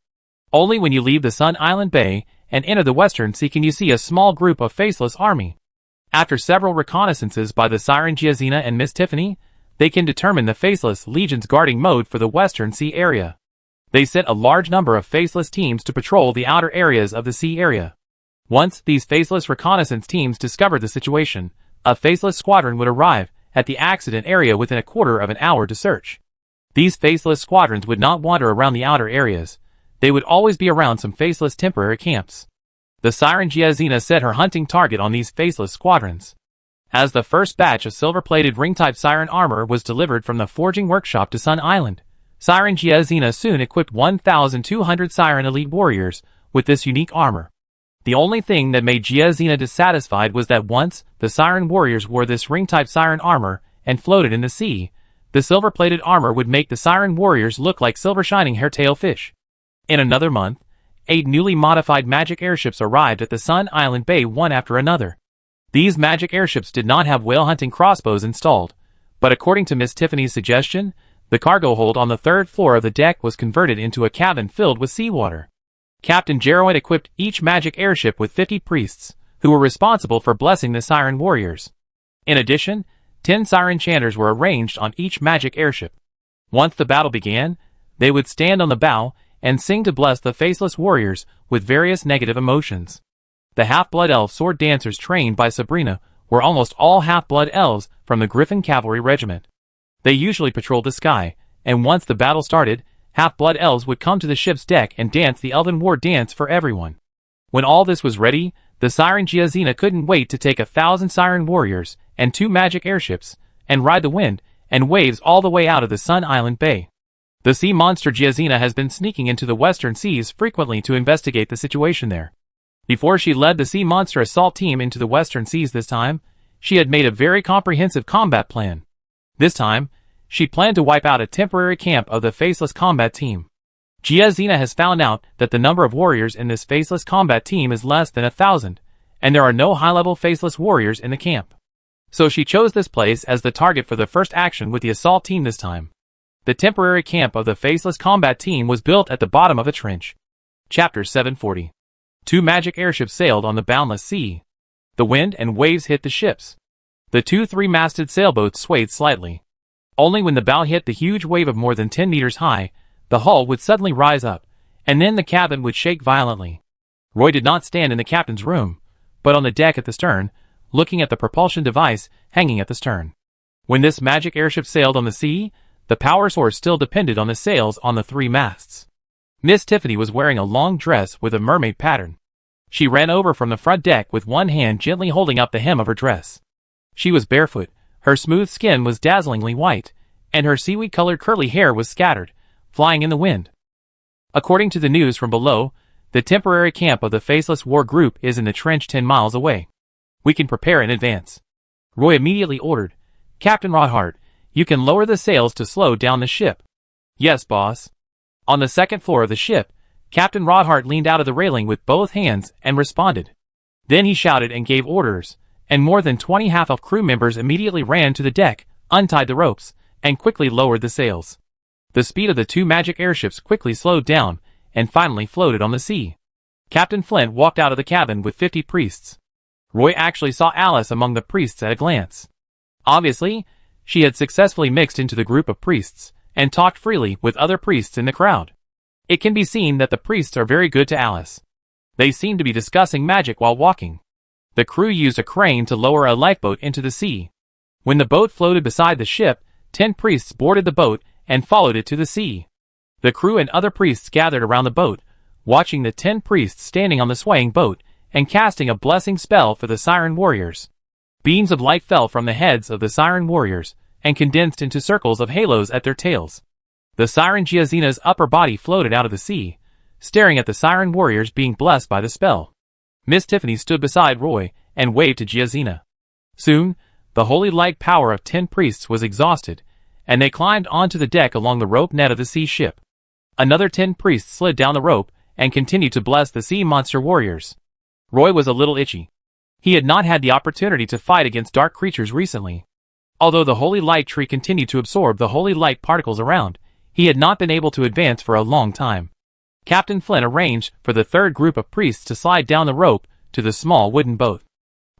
S1: Only when you leave the Sun Island Bay and enter the Western Sea can you see a small group of Faceless army. After several reconnaissances by the Siren Jizina and Miss Tiffany, they can determine the Faceless Legion's guarding mode for the Western Sea area. They sent a large number of Faceless teams to patrol the outer areas of the sea area. Once these Faceless reconnaissance teams discovered the situation, a Faceless squadron would arrive at the accident area within a quarter of an hour to search. These Faceless squadrons would not wander around the outer areas. They would always be around some faceless temporary camps. The Siren Giazina set her hunting target on these faceless squadrons. As the first batch of silver-plated ring-type Siren armor was delivered from the forging workshop to Sun Island, Siren Giazina soon equipped 1,200 Siren elite warriors with this unique armor. The only thing that made Giazina dissatisfied was that once the Siren warriors wore this ring-type Siren armor and floated in the sea, the silver-plated armor would make the Siren warriors look like silver-shining hairtail fish. In another month, 8 newly modified magic airships arrived at the Sun Island Bay one after another. These magic airships did not have whale-hunting crossbows installed, but according to Miss Tiffany's suggestion, the cargo hold on the 3rd floor of the deck was converted into a cabin filled with seawater. Captain Jarowin equipped each magic airship with 50 priests, who were responsible for blessing the Siren warriors. In addition, 10 Siren chanters were arranged on each magic airship. Once the battle began, they would stand on the bow and sing to bless the faceless warriors with various negative emotions. The half-blood elf sword dancers trained by Sabrina were almost all half-blood elves from the Griffin Cavalry Regiment. They usually patrolled the sky, and once the battle started, half-blood elves would come to the ship's deck and dance the Elven War dance for everyone. When all this was ready, the Siren Giazina couldn't wait to take 1,000 Siren warriors and 2 magic airships, and ride the wind and waves all the way out of the Sun Island Bay. The sea monster Giazina has been sneaking into the western seas frequently to investigate the situation there. Before she led the sea monster assault team into the western seas this time, she had made a very comprehensive combat plan. This time, she planned to wipe out a temporary camp of the faceless combat team. Giazina has found out that the number of warriors in this faceless combat team is less than 1,000, and there are no high-level faceless warriors in the camp. So she chose this place as the target for the first action with the assault team this time. The temporary camp of the faceless combat team was built at the bottom of a trench. Chapter 740. 2 magic airships sailed on the boundless sea. The wind and waves hit the ships. The 2 3-masted sailboats swayed slightly. Only when the bow hit the huge wave of more than 10 meters high, the hull would suddenly rise up, and then the cabin would shake violently. Roy did not stand in the captain's room, but on the deck at the stern, looking at the propulsion device hanging at the stern. When this magic airship sailed on the sea, the power source still depended on the sails on the 3 masts. Miss Tiffany was wearing a long dress with a mermaid pattern. She ran over from the front deck with one hand gently holding up the hem of her dress. She was barefoot, her smooth skin was dazzlingly white, and her seaweed-colored curly hair was scattered, flying in the wind. According to the news from below, the temporary camp of the Faceless War Group is in the trench 10 miles away. We can prepare in advance. Roy immediately ordered, "Captain Rodhart, you can lower the sails to slow down the ship." "Yes, boss." On the 2nd floor of the ship, Captain Rodhart leaned out of the railing with both hands and responded. Then he shouted and gave orders, and more than 20 half-elf crew members immediately ran to the deck, untied the ropes, and quickly lowered the sails. The speed of the 2 magic airships quickly slowed down, and finally floated on the sea. Captain Flint walked out of the cabin with 50 priests. Roy actually saw Alice among the priests at a glance. Obviously, she had successfully mixed into the group of priests, and talked freely with other priests in the crowd. It can be seen that the priests are very good to Alice. They seem to be discussing magic while walking. The crew used a crane to lower a lifeboat into the sea. When the boat floated beside the ship, 10 priests boarded the boat and followed it to the sea. The crew and other priests gathered around the boat, watching the 10 priests standing on the swaying boat and casting a blessing spell for the Siren warriors. Beams of light fell from the heads of the Siren warriors and condensed into circles of halos at their tails. The Siren Giazina's upper body floated out of the sea, staring at the Siren warriors being blessed by the spell. Miss Tiffany stood beside Roy and waved to Giazina. Soon, the holy light power of 10 priests was exhausted, and they climbed onto the deck along the rope net of the sea ship. Another 10 priests slid down the rope and continued to bless the sea monster warriors. Roy was a little itchy. He had not had the opportunity to fight against dark creatures recently. Although the holy light tree continued to absorb the holy light particles around, he had not been able to advance for a long time. Captain Flint arranged for the 3rd group of priests to slide down the rope to the small wooden boat.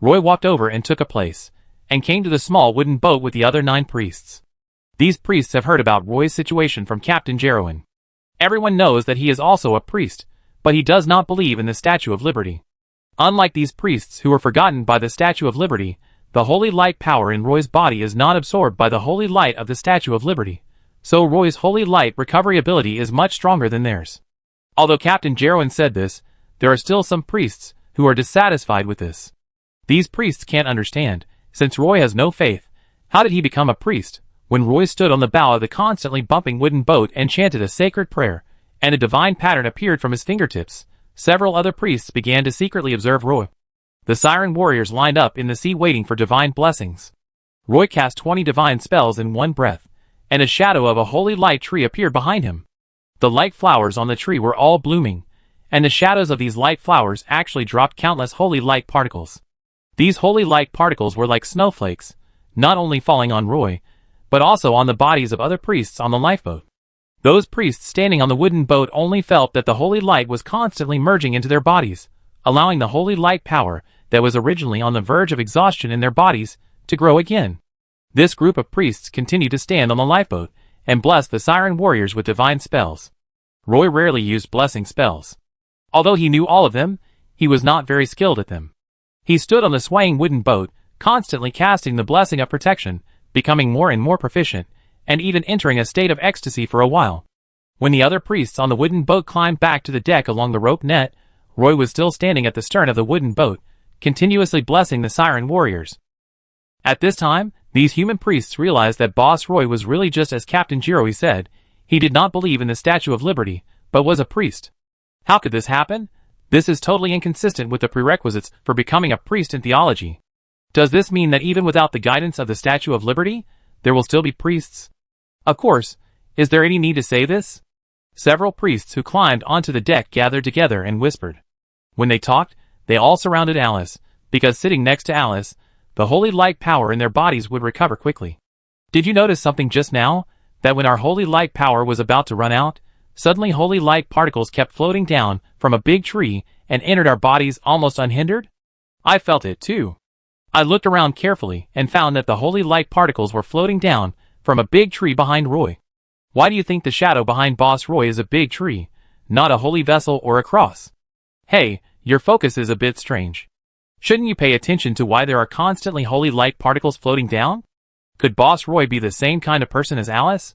S1: Roy walked over and took a place, and came to the small wooden boat with the other 9 priests. These priests have heard about Roy's situation from Captain Jarowin. Everyone knows that he is also a priest, but he does not believe in the Statue of Liberty. Unlike these priests who were forgotten by the Statue of Liberty, the holy light power in Roy's body is not absorbed by the holy light of the Statue of Liberty, so Roy's holy light recovery ability is much stronger than theirs. Although Captain Jarwin said this, there are still some priests who are dissatisfied with this. These priests can't understand, since Roy has no faith. How did he become a priest? When Roy stood on the bow of the constantly bumping wooden boat and chanted a sacred prayer, and a divine pattern appeared from his fingertips, several other priests began to secretly observe Roy. The siren warriors lined up in the sea waiting for divine blessings. Roy cast 20 divine spells in one breath, and a shadow of a holy light tree appeared behind him. The light flowers on the tree were all blooming, and the shadows of these light flowers actually dropped countless holy light particles. These holy light particles were like snowflakes, not only falling on Roy, but also on the bodies of other priests on the lifeboat. Those priests standing on the wooden boat only felt that the holy light was constantly merging into their bodies, allowing the holy light power that was originally on the verge of exhaustion in their bodies to grow again. This group of priests continued to stand on the lifeboat and bless the siren warriors with divine spells. Roy rarely used blessing spells. Although he knew all of them, he was not very skilled at them. He stood on the swaying wooden boat, constantly casting the blessing of protection, becoming more and more proficient, and even entering a state of ecstasy for a while. When the other priests on the wooden boat climbed back to the deck along the rope net, Roy was still standing at the stern of the wooden boat, continuously blessing the siren warriors. At this time, these human priests realized that Boss Roy was really just as Captain Jiroi said. He did not believe in the Statue of Liberty, but was a priest. How could this happen? This is totally inconsistent with the prerequisites for becoming a priest in theology. Does this mean that even without the guidance of the Statue of Liberty, there will still be priests? Of course, is there any need to say this? Several priests who climbed onto the deck gathered together and whispered. When they talked, they all surrounded Alice, because sitting next to Alice, the holy light power in their bodies would recover quickly. Did you notice something just now? That when our holy light power was about to run out, suddenly holy light particles kept floating down from a big tree and entered our bodies almost unhindered? I felt it too. I looked around carefully and found that the holy light particles were floating down from a big tree behind Roy. Why do you think the shadow behind Boss Roy is a big tree, not a holy vessel or a cross? Hey, your focus is a bit strange. Shouldn't you pay attention to why there are constantly holy light particles floating down? Could Boss Roy be the same kind of person as Alice?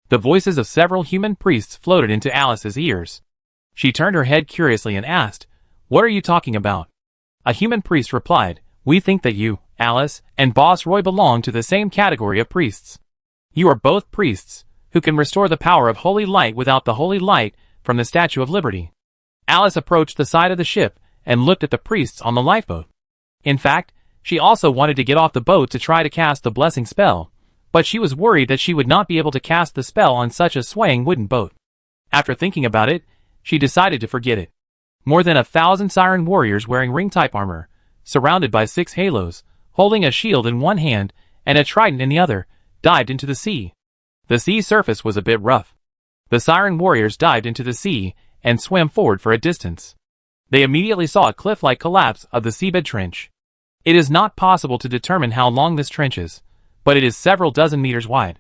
S1: The voices of several human priests floated into Alice's ears. She turned her head curiously and asked, "What are you talking about?" A human priest replied, "We think that you, Alice, and Boss Roy belong to the same category of priests. You are both priests, who can restore the power of holy light without the holy light from the Statue of Liberty." Alice approached the side of the ship and looked at the priests on the lifeboat. In fact, she also wanted to get off the boat to try to cast the blessing spell, but she was worried that she would not be able to cast the spell on such a swaying wooden boat. After thinking about it, she decided to forget it. More than 1,000 siren warriors wearing ring-type armor, surrounded by 6 halos, holding a shield in one hand and a trident in the other, dived into the sea. The sea surface was a bit rough. The siren warriors dived into the sea and swam forward for a distance. They immediately saw a cliff-like collapse of the seabed trench. It is not possible to determine how long this trench is, but it is several dozen meters wide.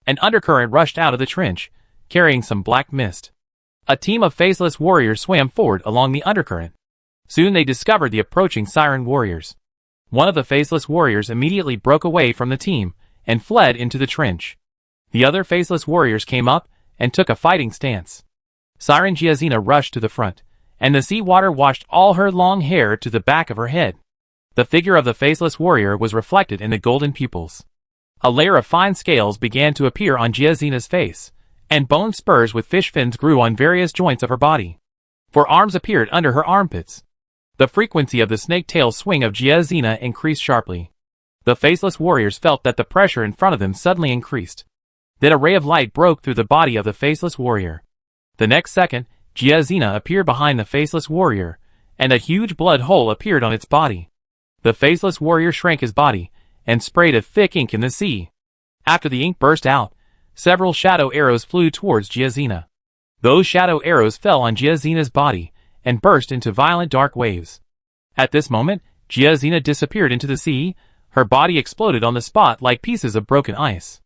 S1: An undercurrent rushed out of the trench, carrying some black mist. A team of faceless warriors swam forward along the undercurrent. Soon they discovered the approaching siren warriors. One of the faceless warriors immediately broke away from the team and fled into the trench. The other faceless warriors came up and took a fighting stance. Siren Giazina rushed to the front, and the sea water washed all her long hair to the back of her head. The figure of the faceless warrior was reflected in the golden pupils. A layer of fine scales began to appear on Giazina's face, and bone spurs with fish fins grew on various joints of her body. 4 arms appeared under her armpits. The frequency of the snake-tail swing of Giazina increased sharply. The faceless warriors felt that the pressure in front of them suddenly increased. Then a ray of light broke through the body of the faceless warrior. The next second, Giazina appeared behind the faceless warrior, and a huge blood hole appeared on its body. The faceless warrior shrank his body, and sprayed a thick ink in the sea. After the ink burst out, several shadow arrows flew towards Giazina. Those shadow arrows fell on Giazina's body, and burst into violent dark waves. At this moment, Giazina disappeared into the sea, her body exploded on the spot like pieces of broken ice.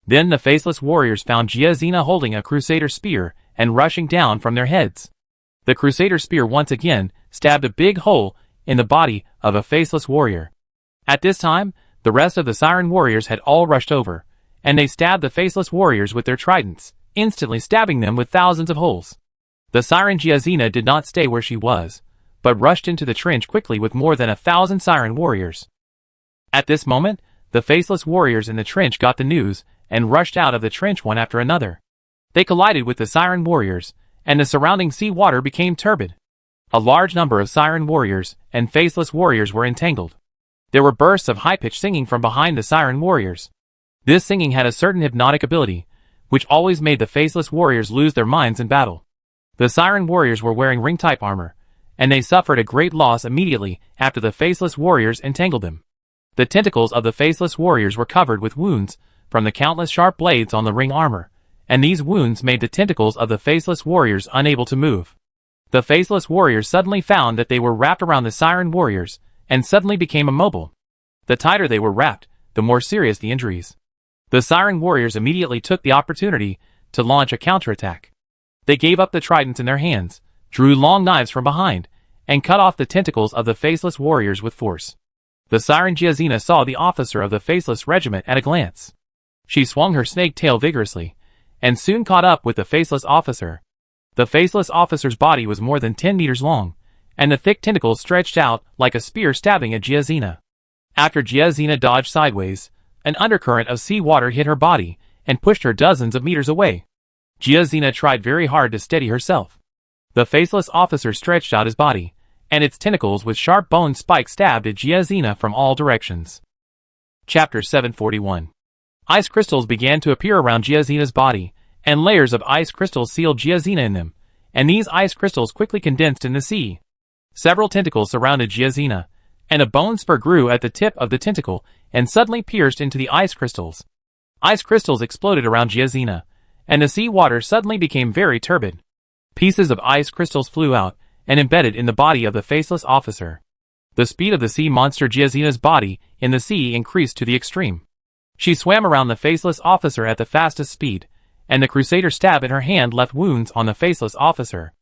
S1: Then the faceless warriors found Giazina holding a crusader spear and rushing down from their heads. The crusader spear once again stabbed a big hole in the body of a faceless warrior. At this time, the rest of the siren warriors had all rushed over, and they stabbed the faceless warriors with their tridents, instantly stabbing them with thousands of holes. The siren Giazina did not stay where she was, but rushed into the trench quickly with more than 1,000 siren warriors. At this moment, the faceless warriors in the trench got the news and rushed out of the trench one after another. They collided with the siren warriors, and the surrounding sea water became turbid. A large number of siren warriors and faceless warriors were entangled. There were bursts of high-pitched singing from behind the siren warriors. This singing had a certain hypnotic ability, which always made the faceless warriors lose their minds in battle. The siren warriors were wearing ring-type armor, and they suffered a great loss immediately after the faceless warriors entangled them. The tentacles of the faceless warriors were covered with wounds from the countless sharp blades on the ring armor, and these wounds made the tentacles of the faceless warriors unable to move. The faceless warriors suddenly found that they were wrapped around the siren warriors, and suddenly became immobile. The tighter they were wrapped, the more serious the injuries. The siren warriors immediately took the opportunity to launch a counterattack. They gave up the tridents in their hands, drew long knives from behind, and cut off the tentacles of the faceless warriors with force. The siren Giazina saw the officer of the faceless regiment at a glance. She swung her snake tail vigorously, and soon caught up with the faceless officer. The faceless officer's body was more than 10 meters long, and the thick tentacles stretched out like a spear stabbing at Giazina. After Giazina dodged sideways, an undercurrent of sea water hit her body and pushed her dozens of meters away. Giazina tried very hard to steady herself. The faceless officer stretched out his body, and its tentacles with sharp bone spikes stabbed at Giazina from all directions. Chapter 741. Ice crystals began to appear around Giazina's body, and layers of ice crystals sealed Giazina in them, and these ice crystals quickly condensed in the sea. Several tentacles surrounded Giazina, and a bone spur grew at the tip of the tentacle and suddenly pierced into the ice crystals. Ice crystals exploded around Giazina, and the sea water suddenly became very turbid. Pieces of ice crystals flew out and embedded in the body of the faceless officer. The speed of the sea monster Giazina's body in the sea increased to the extreme. She swam around the faceless officer at the fastest speed, and the crusader stab in her hand left wounds on the faceless officer.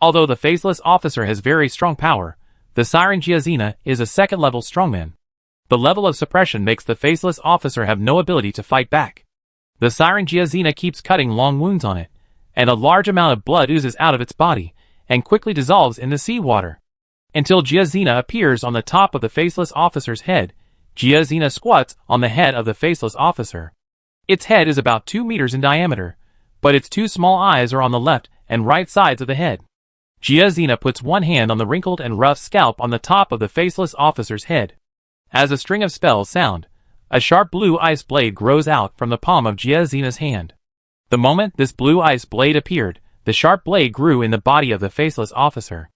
S1: Although the faceless officer has very strong power, the siren Giazina is a second-level strongman. The level of suppression makes the faceless officer have no ability to fight back. The siren Giazina keeps cutting long wounds on it, and a large amount of blood oozes out of its body, and quickly dissolves in the sea water. Until Giazina appears on the top of the faceless officer's head, Giazina squats on the head of the faceless officer. Its head is about 2 meters in diameter, but its two small eyes are on the left and right sides of the head. Giazina puts one hand on the wrinkled and rough scalp on the top of the faceless officer's head. As a string of spells sound, a sharp blue ice blade grows out from the palm of Giazina's hand. The moment this blue ice blade appeared, the sharp blade grew in the body of the faceless officer.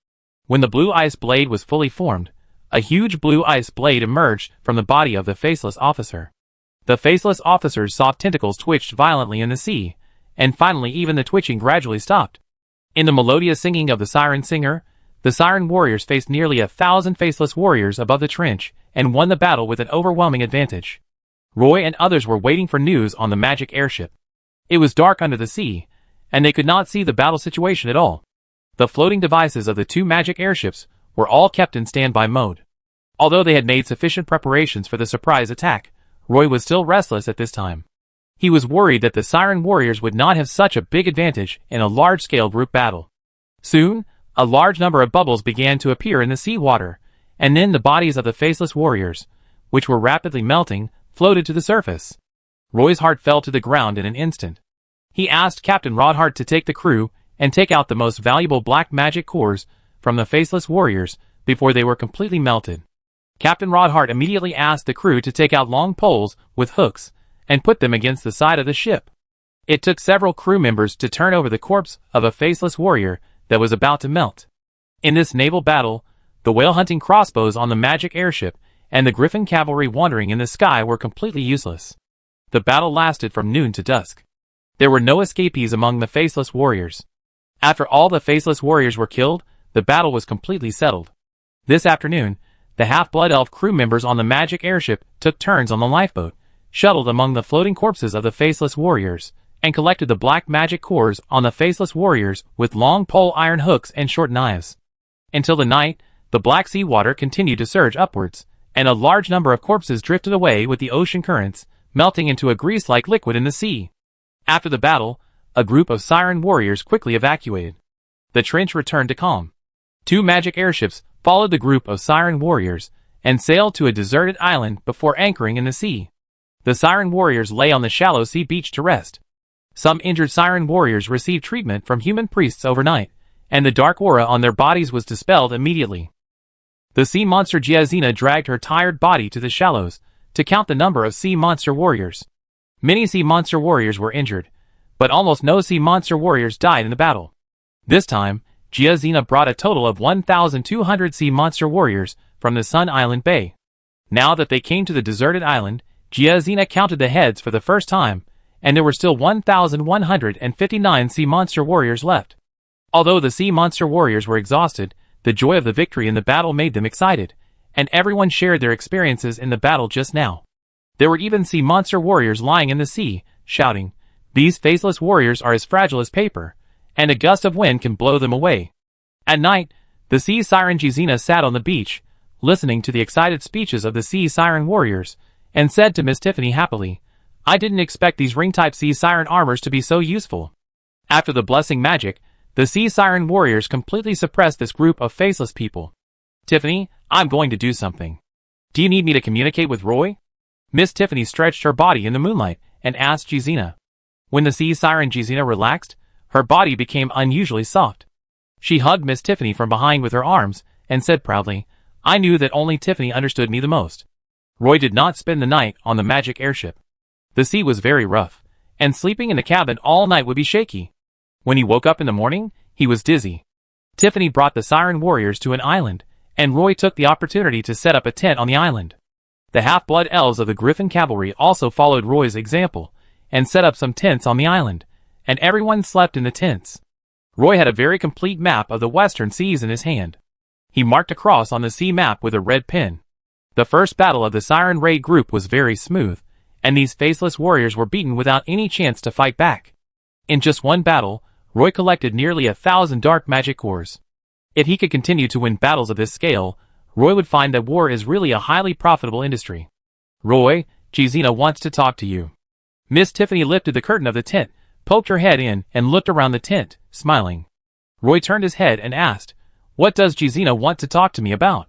S1: When the blue ice blade was fully formed, a huge blue ice blade emerged from the body of the faceless officer. The faceless officer's soft tentacles twitched violently in the sea, and finally even the twitching gradually stopped. In the melodious singing of the siren singer, the siren warriors faced nearly 1,000 faceless warriors above the trench, and won the battle with an overwhelming advantage. Roy and others were waiting for news on the magic airship. It was dark under the sea, and they could not see the battle situation at all. The floating devices of the two magic airships were all kept in standby mode. Although they had made sufficient preparations for the surprise attack, Roy was still restless at this time. He was worried that the siren warriors would not have such a big advantage in a large-scale group battle. Soon, a large number of bubbles began to appear in the sea water, and then the bodies of the faceless warriors, which were rapidly melting, floated to the surface. Roy's heart fell to the ground in an instant. He asked Captain Rodhart to take the crew and take out the most valuable black magic cores from the faceless warriors before they were completely melted. Captain Rodhart immediately asked the crew to take out long poles with hooks and put them against the side of the ship. It took several crew members to turn over the corpse of a faceless warrior that was about to melt. In this naval battle, the whale-hunting crossbows on the magic airship and the Griffin cavalry wandering in the sky were completely useless. The battle lasted from noon to dusk. There were no escapees among the faceless warriors. After all the faceless warriors were killed, the battle was completely settled. This afternoon, the half-blood elf crew members on the magic airship took turns on the lifeboat, shuttled among the floating corpses of the faceless warriors, and collected the black magic cores on the faceless warriors with long pole iron hooks and short knives. Until the night, the black sea water continued to surge upwards, and a large number of corpses drifted away with the ocean currents, melting into a grease-like liquid in the sea. After the battle, a group of siren warriors quickly evacuated. The trench returned to calm. 2 magic airships followed the group of siren warriors and sailed to a deserted island before anchoring in the sea. The siren warriors lay on the shallow sea beach to rest. Some injured siren warriors received treatment from human priests overnight, and the dark aura on their bodies was dispelled immediately. The sea monster Giazina dragged her tired body to the shallows to count the number of sea monster warriors. Many sea monster warriors were injured, but almost no sea monster warriors died in the battle. This time, Giazina brought a total of 1,200 sea monster warriors from the Sun Island Bay. Now that they came to the deserted island, Giazina counted the heads for the first time, and there were still 1,159 sea monster warriors left. Although the sea monster warriors were exhausted, the joy of the victory in the battle made them excited, and everyone shared their experiences in the battle just now. There were even sea monster warriors lying in the sea, shouting, "These faceless warriors are as fragile as paper, and a gust of wind can blow them away." At night, the sea siren Giazina sat on the beach, listening to the excited speeches of the sea siren warriors, and said to Miss Tiffany happily, "I didn't expect these ring-type sea siren armors to be so useful." After the blessing magic, the sea siren warriors completely suppressed this group of faceless people. "Tiffany, I'm going to do something. Do you need me to communicate with Roy?" Miss Tiffany stretched her body in the moonlight and asked Giazina. When the sea siren Giazina relaxed, her body became unusually soft. She hugged Miss Tiffany from behind with her arms and said proudly, "I knew that only Tiffany understood me the most." Roy did not spend the night on the magic airship. The sea was very rough, and sleeping in the cabin all night would be shaky. When he woke up in the morning, he was dizzy. Tiffany brought the siren warriors to an island, and Roy took the opportunity to set up a tent on the island. The half-blood elves of the Griffin Cavalry also followed Roy's example, and set up some tents on the island, and everyone slept in the tents. Roy had a very complete map of the western seas in his hand. He marked a cross on the sea map with a red pen. The first battle of the Siren Raid group was very smooth, and these faceless warriors were beaten without any chance to fight back. In just one battle, Roy collected nearly 1,000 dark magic cores. If he could continue to win battles of this scale, Roy would find that war is really a highly profitable industry. "Roy, Giazina wants to talk to you." Miss Tiffany lifted the curtain of the tent, poked her head in, and looked around the tent, smiling. Roy turned his head and asked, "What does Giazina want to talk to me about?"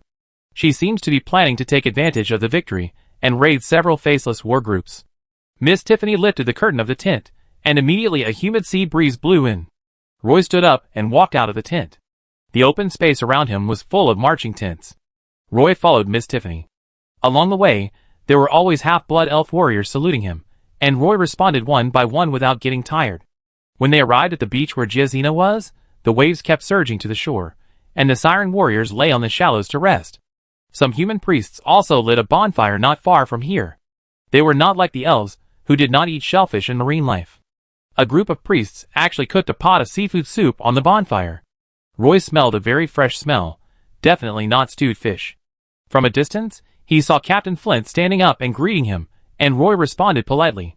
S1: She seems to be planning to take advantage of the victory and raid several faceless war groups. Miss Tiffany lifted the curtain of the tent, and immediately a humid sea breeze blew in. Roy stood up and walked out of the tent. The open space around him was full of marching tents. Roy followed Miss Tiffany. Along the way, there were always half-blood elf warriors saluting him, and Roy responded one by one without getting tired. When they arrived at the beach where Giazina was, the waves kept surging to the shore, and the siren warriors lay on the shallows to rest. Some human priests also lit a bonfire not far from here. They were not like the elves, who did not eat shellfish and marine life. A group of priests actually cooked a pot of seafood soup on the bonfire. Roy smelled a very fresh smell, definitely not stewed fish. From a distance, he saw Captain Flint standing up and greeting him, and Roy responded politely.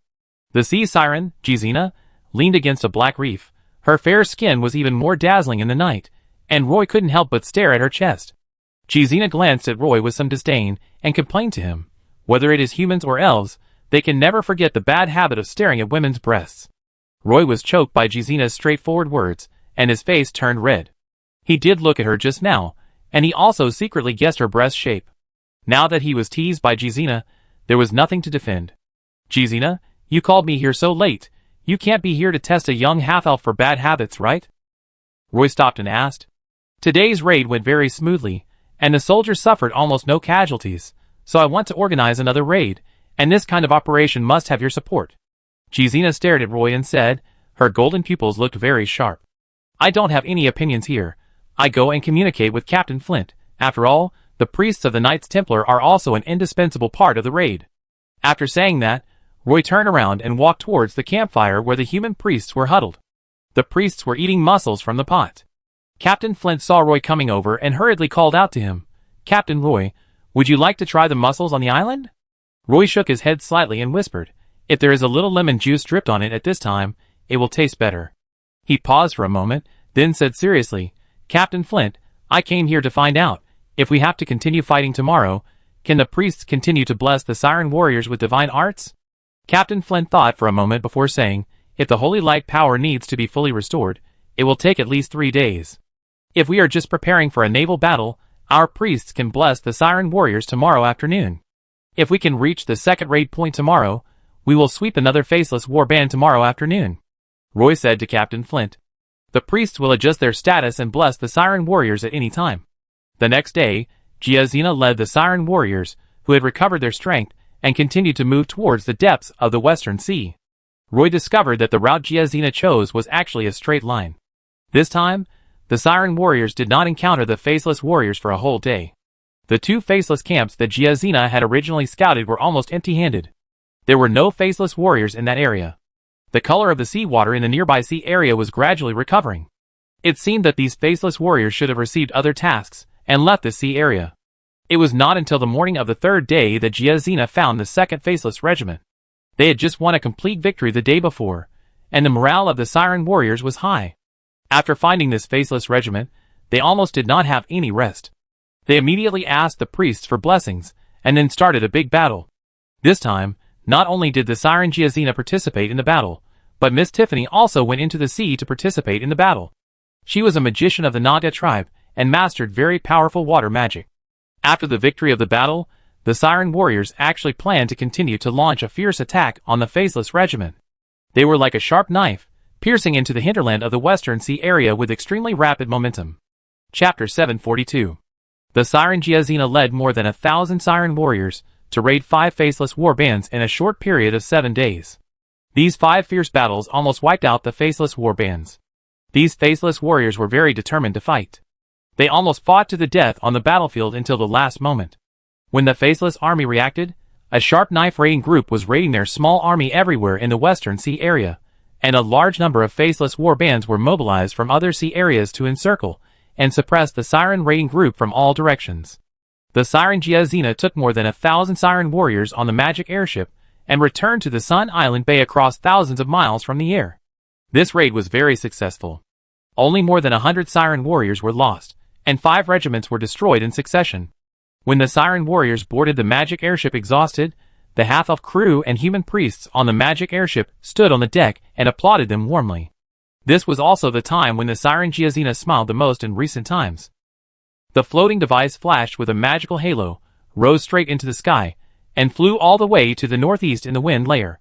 S1: The sea siren, Giazina, leaned against a black reef. Her fair skin was even more dazzling in the night, and Roy couldn't help but stare at her chest. Giazina glanced at Roy with some disdain and complained to him, "Whether it is humans or elves, they can never forget the bad habit of staring at women's breasts." Roy was choked by Giazina's straightforward words, and his face turned red. He did look at her just now, and he also secretly guessed her breast shape. Now that he was teased by Giazina, there was nothing to defend. "Giazina, you called me here so late. You can't be here to test a young half-elf for bad habits, right?" Roy stopped and asked. "Today's raid went very smoothly, and the soldiers suffered almost no casualties, so I want to organize another raid, and this kind of operation must have your support." Giazina stared at Roy and said, her golden pupils looked very sharp. "I don't have any opinions here. I go and communicate with Captain Flint. After all, the priests of the Knights Templar are also an indispensable part of the raid." After saying that, Roy turned around and walked towards the campfire where the human priests were huddled. The priests were eating mussels from the pot. Captain Flint saw Roy coming over and hurriedly called out to him, "Captain Roy, would you like to try the mussels on the island?" Roy shook his head slightly and whispered, "If there is a little lemon juice dripped on it at this time, it will taste better." He paused for a moment, then said seriously, "Captain Flint, I came here to find out, if we have to continue fighting tomorrow, can the priests continue to bless the siren warriors with divine arts?" Captain Flint thought for a moment before saying, "If the holy light power needs to be fully restored, it will take at least 3 days. If we are just preparing for a naval battle, our priests can bless the Siren warriors tomorrow afternoon. If we can reach the second raid point tomorrow, we will sweep another faceless warband tomorrow afternoon," Roy said to Captain Flint. "The priests will adjust their status and bless the Siren warriors at any time." The next day, Giazina led the Siren warriors, who had recovered their strength, and continued to move towards the depths of the Western Sea. Roy discovered that the route Giazina chose was actually a straight line. This time, the Siren warriors did not encounter the faceless warriors for a whole day. The 2 faceless camps that Giazina had originally scouted were almost empty-handed. There were no faceless warriors in that area. The color of the seawater in the nearby sea area was gradually recovering. It seemed that these faceless warriors should have received other tasks and left the sea area. It was not until the morning of the 3rd day that Giazina found the 2nd Faceless Regiment. They had just won a complete victory the day before, and the morale of the Siren warriors was high. After finding this Faceless Regiment, they almost did not have any rest. They immediately asked the priests for blessings, and then started a big battle. This time, not only did the Siren Giazina participate in the battle, but Miss Tiffany also went into the sea to participate in the battle. She was a magician of the Naga tribe, and mastered very powerful water magic. After the victory of the battle, the Siren warriors actually planned to continue to launch a fierce attack on the Faceless Regiment. They were like a sharp knife, piercing into the hinterland of the Western Sea area with extremely rapid momentum. Chapter 742. The Siren Giazina led more than 1,000 Siren warriors to raid 5 faceless warbands in a short period of 7 days. These 5 fierce battles almost wiped out the faceless warbands. These faceless warriors were very determined to fight. They almost fought to the death on the battlefield until the last moment. When the faceless army reacted, a sharp knife raiding group was raiding their small army everywhere in the Western Sea area, and a large number of faceless warbands were mobilized from other sea areas to encircle and suppress the Siren raiding group from all directions. The Siren Giazina took more than 1,000 Siren warriors on the magic airship and returned to the Sun Island Bay across thousands of miles from the air. This raid was very successful. Only more than 100 Siren warriors were lost, and 5 regiments were destroyed in succession. When the Siren warriors boarded the magic airship exhausted, the half-elf crew and human priests on the magic airship stood on the deck and applauded them warmly. This was also the time when the Siren Giazina smiled the most in recent times. The floating device flashed with a magical halo, rose straight into the sky, and flew all the way to the northeast in the wind layer.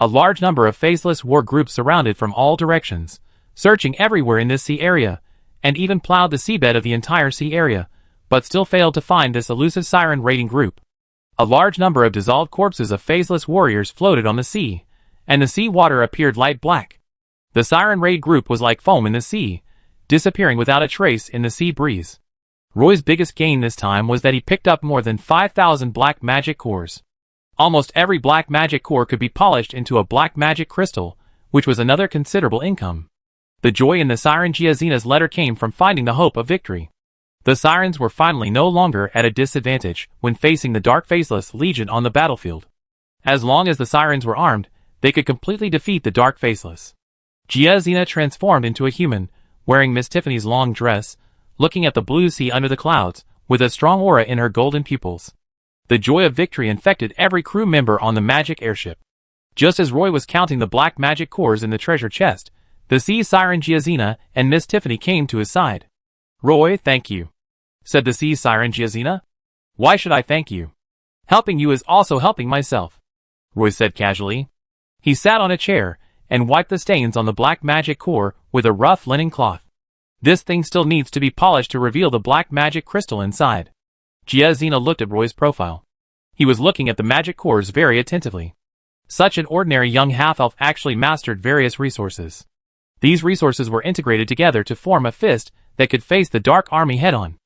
S1: A large number of faceless war groups surrounded from all directions, searching everywhere in this sea area, and even plowed the seabed of the entire sea area, but still failed to find this elusive Siren raiding group. A large number of dissolved corpses of faceless warriors floated on the sea, and the sea water appeared light black. The Siren raid group was like foam in the sea, disappearing without a trace in the sea breeze. Roy's biggest gain this time was that he picked up more than 5,000 black magic cores. Almost every black magic core could be polished into a black magic crystal, which was another considerable income. The joy in the Siren Giazina's letter came from finding the hope of victory. The Sirens were finally no longer at a disadvantage when facing the Dark Faceless Legion on the battlefield. As long as the Sirens were armed, they could completely defeat the Dark Faceless. Giazina transformed into a human, wearing Miss Tiffany's long dress, looking at the blue sea under the clouds, with a strong aura in her golden pupils. The joy of victory infected every crew member on the magic airship. Just as Roy was counting the black magic cores in the treasure chest, the Sea Siren Giazina and Miss Tiffany came to his side. "Roy, thank you," said the Sea Siren Giazina. "Why should I thank you? Helping you is also helping myself," Roy said casually. He sat on a chair and wiped the stains on the black magic core with a rough linen cloth. "This thing still needs to be polished to reveal the black magic crystal inside." Giazina looked at Roy's profile. He was looking at the magic cores very attentively. Such an ordinary young half-elf actually mastered various resources. These resources were integrated together to form a fist that could face the Dark Army head-on.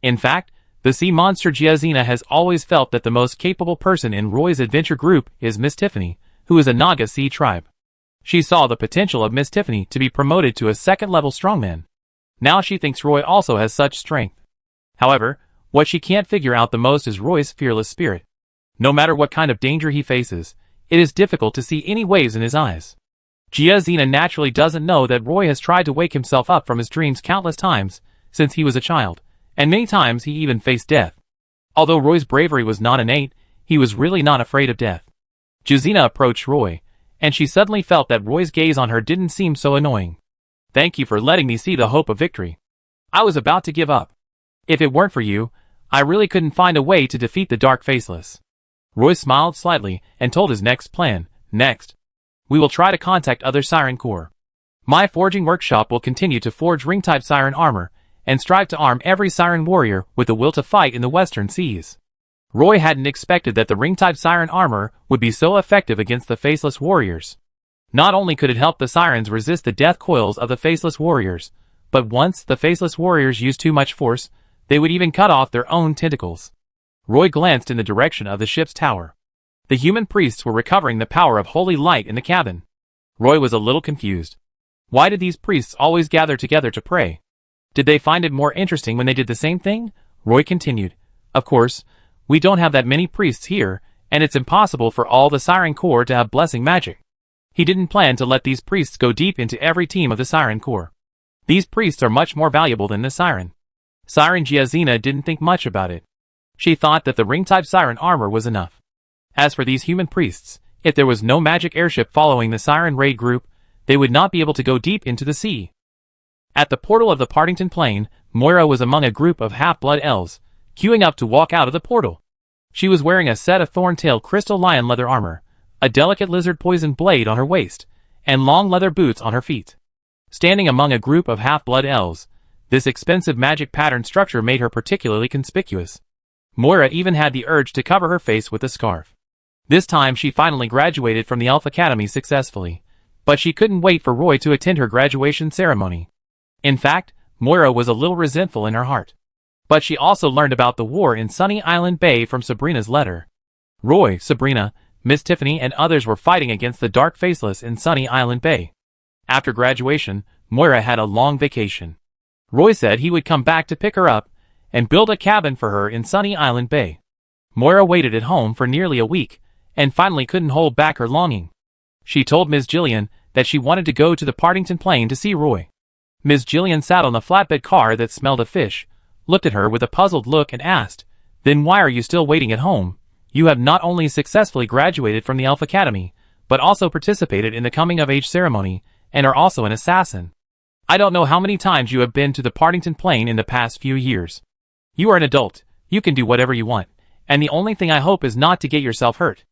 S1: In fact, the sea monster Giazina has always felt that the most capable person in Roy's adventure group is Miss Tiffany, who is a Naga Sea tribe. She saw the potential of Miss Tiffany to be promoted to a second-level strongman. Now she thinks Roy also has such strength. However, what she can't figure out the most is Roy's fearless spirit. No matter what kind of danger he faces, it is difficult to see any waves in his eyes. Giazina naturally doesn't know that Roy has tried to wake himself up from his dreams countless times since he was a child, and many times he even faced death. Although Roy's bravery was not innate, he was really not afraid of death. Giazina approached Roy, and she suddenly felt that Roy's gaze on her didn't seem so annoying. Thank you for letting me see the hope of victory. I was about to give up. If it weren't for you, I really couldn't find a way to defeat the Dark Faceless. Roy smiled slightly and told his next plan. Next, we will try to contact other Siren Corps. My forging workshop will continue to forge ring-type Siren armor and strive to arm every Siren warrior with the will to fight in the Western Seas. Roy hadn't expected that the ring-type Siren armor would be so effective against the Faceless warriors. Not only could it help the Sirens resist the death coils of the Faceless warriors, but once the Faceless warriors used too much force, they would even cut off their own tentacles. Roy glanced in the direction of the ship's tower. The human priests were recovering the power of holy light in the cabin. Roy was a little confused. Why did these priests always gather together to pray? Did they find it more interesting when they did the same thing? Roy continued. Of course, we don't have that many priests here, and it's impossible for all the Siren Corps to have blessing magic. He didn't plan to let these priests go deep into every team of the Siren Corps. These priests are much more valuable than the Siren. Siren Giazina didn't think much about it. She thought that the ring-type Siren armor was enough. As for these human priests, if there was no magic airship following the Siren raid group, they would not be able to go deep into the sea. At the portal of the Partington Plain, Moira was among a group of half-blood elves, queuing up to walk out of the portal. She was wearing a set of thorn-tailed crystal lion leather armor, a delicate lizard poison blade on her waist, and long leather boots on her feet. Standing among a group of half-blood elves, this expensive magic pattern structure made her particularly conspicuous. Moira even had the urge to cover her face with a scarf. This time she finally graduated from the Elf Academy successfully, but she couldn't wait for Roy to attend her graduation ceremony. In fact, Moira was a little resentful in her heart. But she also learned about the war in Sunny Island Bay from Sabrina's letter. Roy, Sabrina, Miss Tiffany and others were fighting against the Dark Faceless in Sunny Island Bay. After graduation, Moira had a long vacation. Roy said he would come back to pick her up and build a cabin for her in Sunny Island Bay. Moira waited at home for nearly a week and finally couldn't hold back her longing. She told Ms. Jillian that she wanted to go to the Partington Plain to see Roy. Ms. Jillian sat on the flatbed car that smelled of fish, looked at her with a puzzled look and asked, "Then why are you still waiting at home? You have not only successfully graduated from the Elf Academy, but also participated in the coming-of-age ceremony, and are also an assassin. I don't know how many times you have been to the Partington Plain in the past few years. You are an adult, you can do whatever you want, and the only thing I hope is not to get yourself hurt.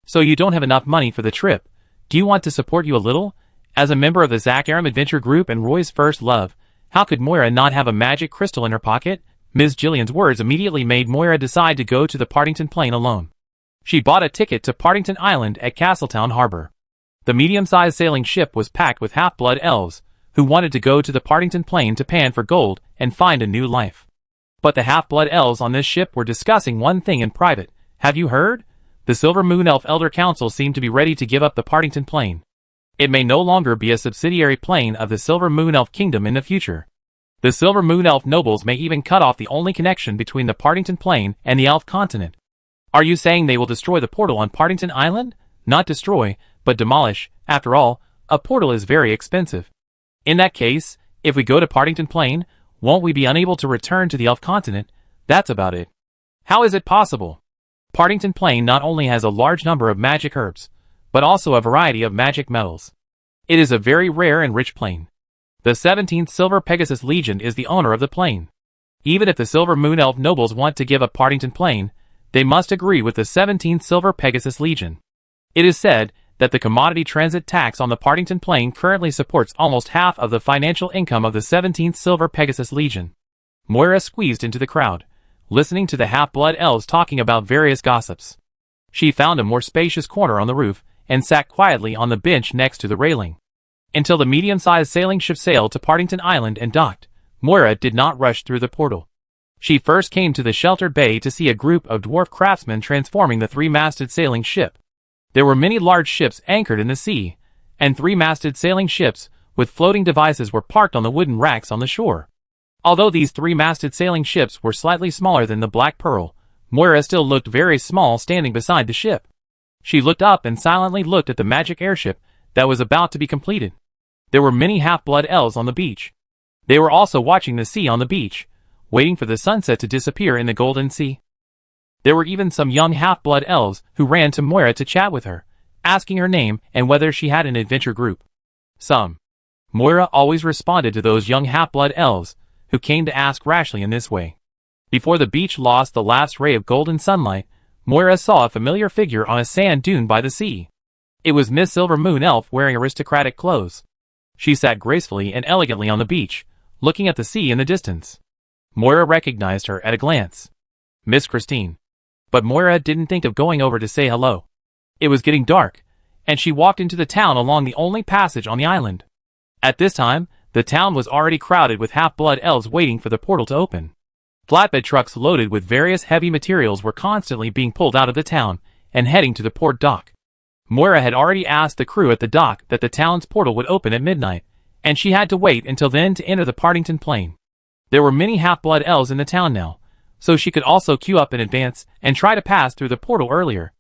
S1: So you don't have enough money for the trip. Do you want to support you a little?" As a member of the Zach Aram Adventure Group and Roy's first love, how could Moira not have a magic crystal in her pocket? Ms. Jillian's words immediately made Moira decide to go to the Partington Plain alone. She bought a ticket to Partington Island at Castletown Harbor. The medium-sized sailing ship was packed with half-blood elves, who wanted to go to the Partington Plain to pan for gold and find a new life. But the half-blood elves on this ship were discussing one thing in private. Have you heard? The Silver Moon Elf Elder Council seemed to be ready to give up the Partington Plain. It may no longer be a subsidiary plane of the Silver Moon Elf Kingdom in the future. The Silver Moon Elf nobles may even cut off the only connection between the Partington Plain and the Elf continent. Are you saying they will destroy the portal on Partington Island? Not destroy, but demolish. After all, a portal is very expensive. In that case, if we go to Partington Plain, won't we be unable to return to the Elf continent? That's about it. How is it possible? Partington Plain not only has a large number of magic herbs, but also a variety of magic metals. It is a very rare and rich plain. The 17th Silver Pegasus Legion is the owner of the plain. Even if the Silver Moon Elf nobles want to give up Partington Plain, they must agree with the 17th Silver Pegasus Legion. It is said that the commodity transit tax on the Partington Plain currently supports almost half of the financial income of the 17th Silver Pegasus Legion. Moira squeezed into the crowd, listening to the half-blood elves talking about various gossips. She found a more spacious corner on the roof and sat quietly on the bench next to the railing. Until the medium-sized sailing ship sailed to Partington Island and docked, Moira did not rush through the portal. She first came to the sheltered bay to see a group of dwarf craftsmen transforming the three-masted sailing ship. There were many large ships anchored in the sea, and three-masted sailing ships with floating devices were parked on the wooden racks on the shore. Although these three-masted sailing ships were slightly smaller than the Black Pearl, Moira still looked very small standing beside the ship. She looked up and silently looked at the magic airship that was about to be completed. There were many half-blood elves on the beach. They were also watching the sea on the beach, waiting for the sunset to disappear in the golden sea. There were even some young half-blood elves who ran to Moira to chat with her, asking her name and whether she had an adventure group. Some Moira always responded to those young half-blood elves who came to ask rashly in this way. Before the beach lost the last ray of golden sunlight, Moira saw a familiar figure on a sand dune by the sea. It was Miss Silver Moon Elf wearing aristocratic clothes. She sat gracefully and elegantly on the beach, looking at the sea in the distance. Moira recognized her at a glance. Miss Christine. But Moira didn't think of going over to say hello. It was getting dark, and she walked into the town along the only passage on the island. At this time, the town was already crowded with half-blood elves waiting for the portal to open. Flatbed trucks loaded with various heavy materials were constantly being pulled out of the town and heading to the port dock. Moira had already asked the crew at the dock that the town's portal would open at midnight, and she had to wait until then to enter the Partington Plain. There were many half-blood elves in the town now, so she could also queue up in advance and try to pass through the portal earlier.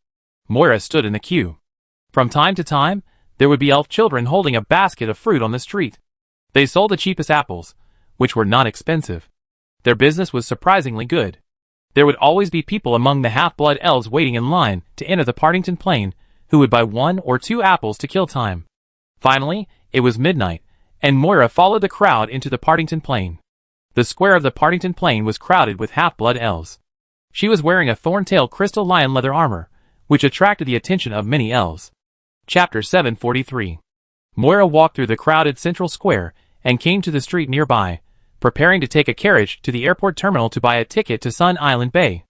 S1: Moira stood in the queue. From time to time, there would be elf children holding a basket of fruit on the street. They sold the cheapest apples, which were not expensive. Their business was surprisingly good. There would always be people among the half-blood elves waiting in line to enter the Partington Plain who would buy 1 or 2 apples to kill time. Finally, it was midnight, and Moira followed the crowd into the Partington Plain. The square of the Partington Plain was crowded with half-blood elves. She was wearing a thorn-tail crystal lion leather armor, which attracted the attention of many elves. Chapter 743. Moira walked through the crowded central square and came to the street nearby, preparing to take a carriage to the airport terminal to buy a ticket to Sun Island Bay.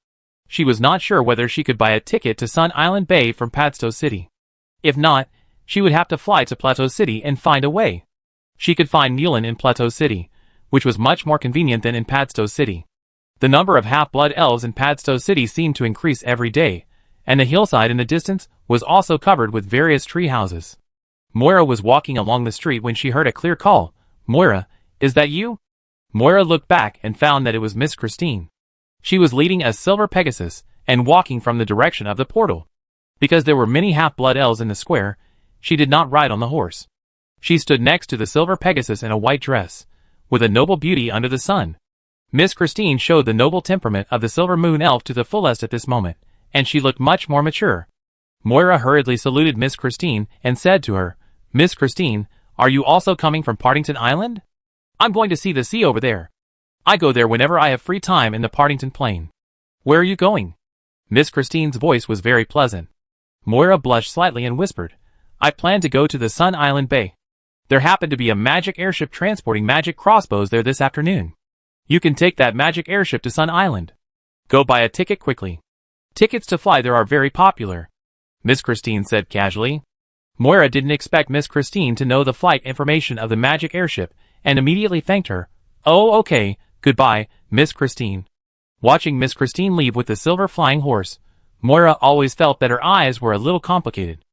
S1: She was not sure whether she could buy a ticket to Sun Island Bay from Padstow City. If not, she would have to fly to Plateau City and find a way. She could find Newland in Plateau City, which was much more convenient than in Padstow City. The number of half-blood elves in Padstow City seemed to increase every day, and the hillside in the distance was also covered with various tree houses. Moira was walking along the street when she heard a clear call. "Moira, is that you?" Moira looked back and found that it was Miss Christine. She was leading a silver Pegasus and walking from the direction of the portal. Because there were many half-blood elves in the square, she did not ride on the horse. She stood next to the silver Pegasus in a white dress, with a noble beauty under the sun. Miss Christine showed the noble temperament of the Silver Moon Elf to the fullest at this moment, and she looked much more mature. Moira hurriedly saluted Miss Christine and said to her, "Miss Christine, are you also coming from Partington Island? I'm going to see the sea over there. I go there whenever I have free time in the Partington Plain." "Where are you going?" Miss Christine's voice was very pleasant. Moira blushed slightly and whispered, "I plan to go to the Sun Island Bay. There happened to be a magic airship transporting magic crossbows there this afternoon. You can take that magic airship to Sun Island. Go buy a ticket quickly. Tickets to fly there are very popular," Miss Christine said casually. Moira didn't expect Miss Christine to know the flight information of the magic airship and immediately thanked her. "Oh, okay, goodbye, Miss Christine." Watching Miss Christine leave with the silver flying horse, Moira always felt that her eyes were a little complicated.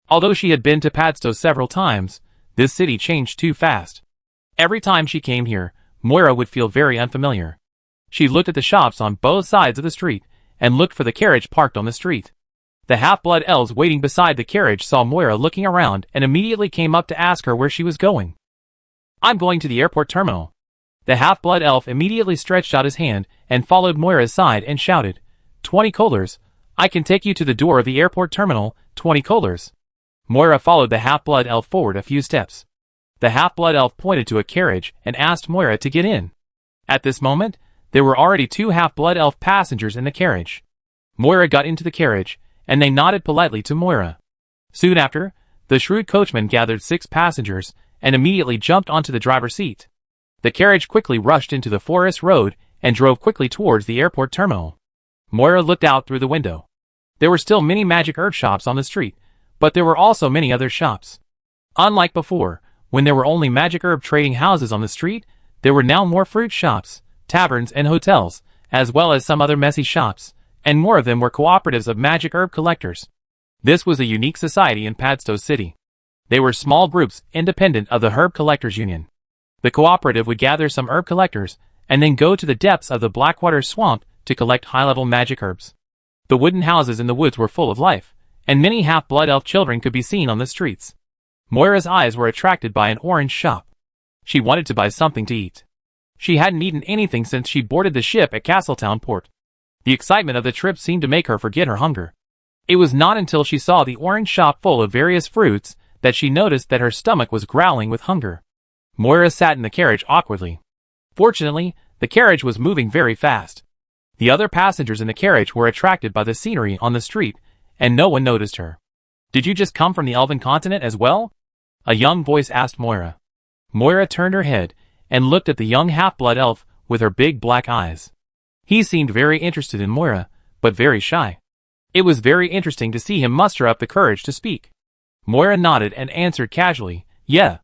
S1: Although she had been to Padstow several times, this city changed too fast. Every time she came here, Moira would feel very unfamiliar. She looked at the shops on both sides of the street and looked for the carriage parked on the street. The half-blood elves waiting beside the carriage saw Moira looking around and immediately came up to ask her where she was going. "I'm going to the airport terminal." The half-blood elf immediately stretched out his hand and followed Moira's side and shouted, 20 kohlers. I can take you to the door of the airport terminal, 20 kohlers." Moira followed the half-blood elf forward a few steps. The half-blood elf pointed to a carriage and asked Moira to get in. At this moment, there were already 2 half-blood elf passengers in the carriage. Moira got into the carriage, and they nodded politely to Moira. Soon after, the shrewd coachman gathered 6 passengers and immediately jumped onto the driver's seat. The carriage quickly rushed into the forest road and drove quickly towards the airport terminal. Moira looked out through the window. There were still many magic herb shops on the street, but there were also many other shops. Unlike before, when there were only magic herb trading houses on the street, there were now more fruit shops, taverns and hotels, as well as some other messy shops, and more of them were cooperatives of magic herb collectors. This was a unique society in Padstow City. They were small groups independent of the Herb Collectors Union. The cooperative would gather some herb collectors and then go to the depths of the Blackwater Swamp to collect high-level magic herbs. The wooden houses in the woods were full of life, and many half-blood elf children could be seen on the streets. Moira's eyes were attracted by an orange shop. She wanted to buy something to eat. She hadn't eaten anything since she boarded the ship at Castletown Port. The excitement of the trip seemed to make her forget her hunger. It was not until she saw the orange shop full of various fruits that she noticed that her stomach was growling with hunger. Moira sat in the carriage awkwardly. Fortunately, the carriage was moving very fast. The other passengers in the carriage were attracted by the scenery on the street, and no one noticed her. "Did you just come from the Elven continent as well?" a young voice asked Moira. Moira turned her head and looked at the young half-blood elf with her big black eyes. He seemed very interested in Moira, but very shy. It was very interesting to see him muster up the courage to speak. Moira nodded and answered casually, "Yeah."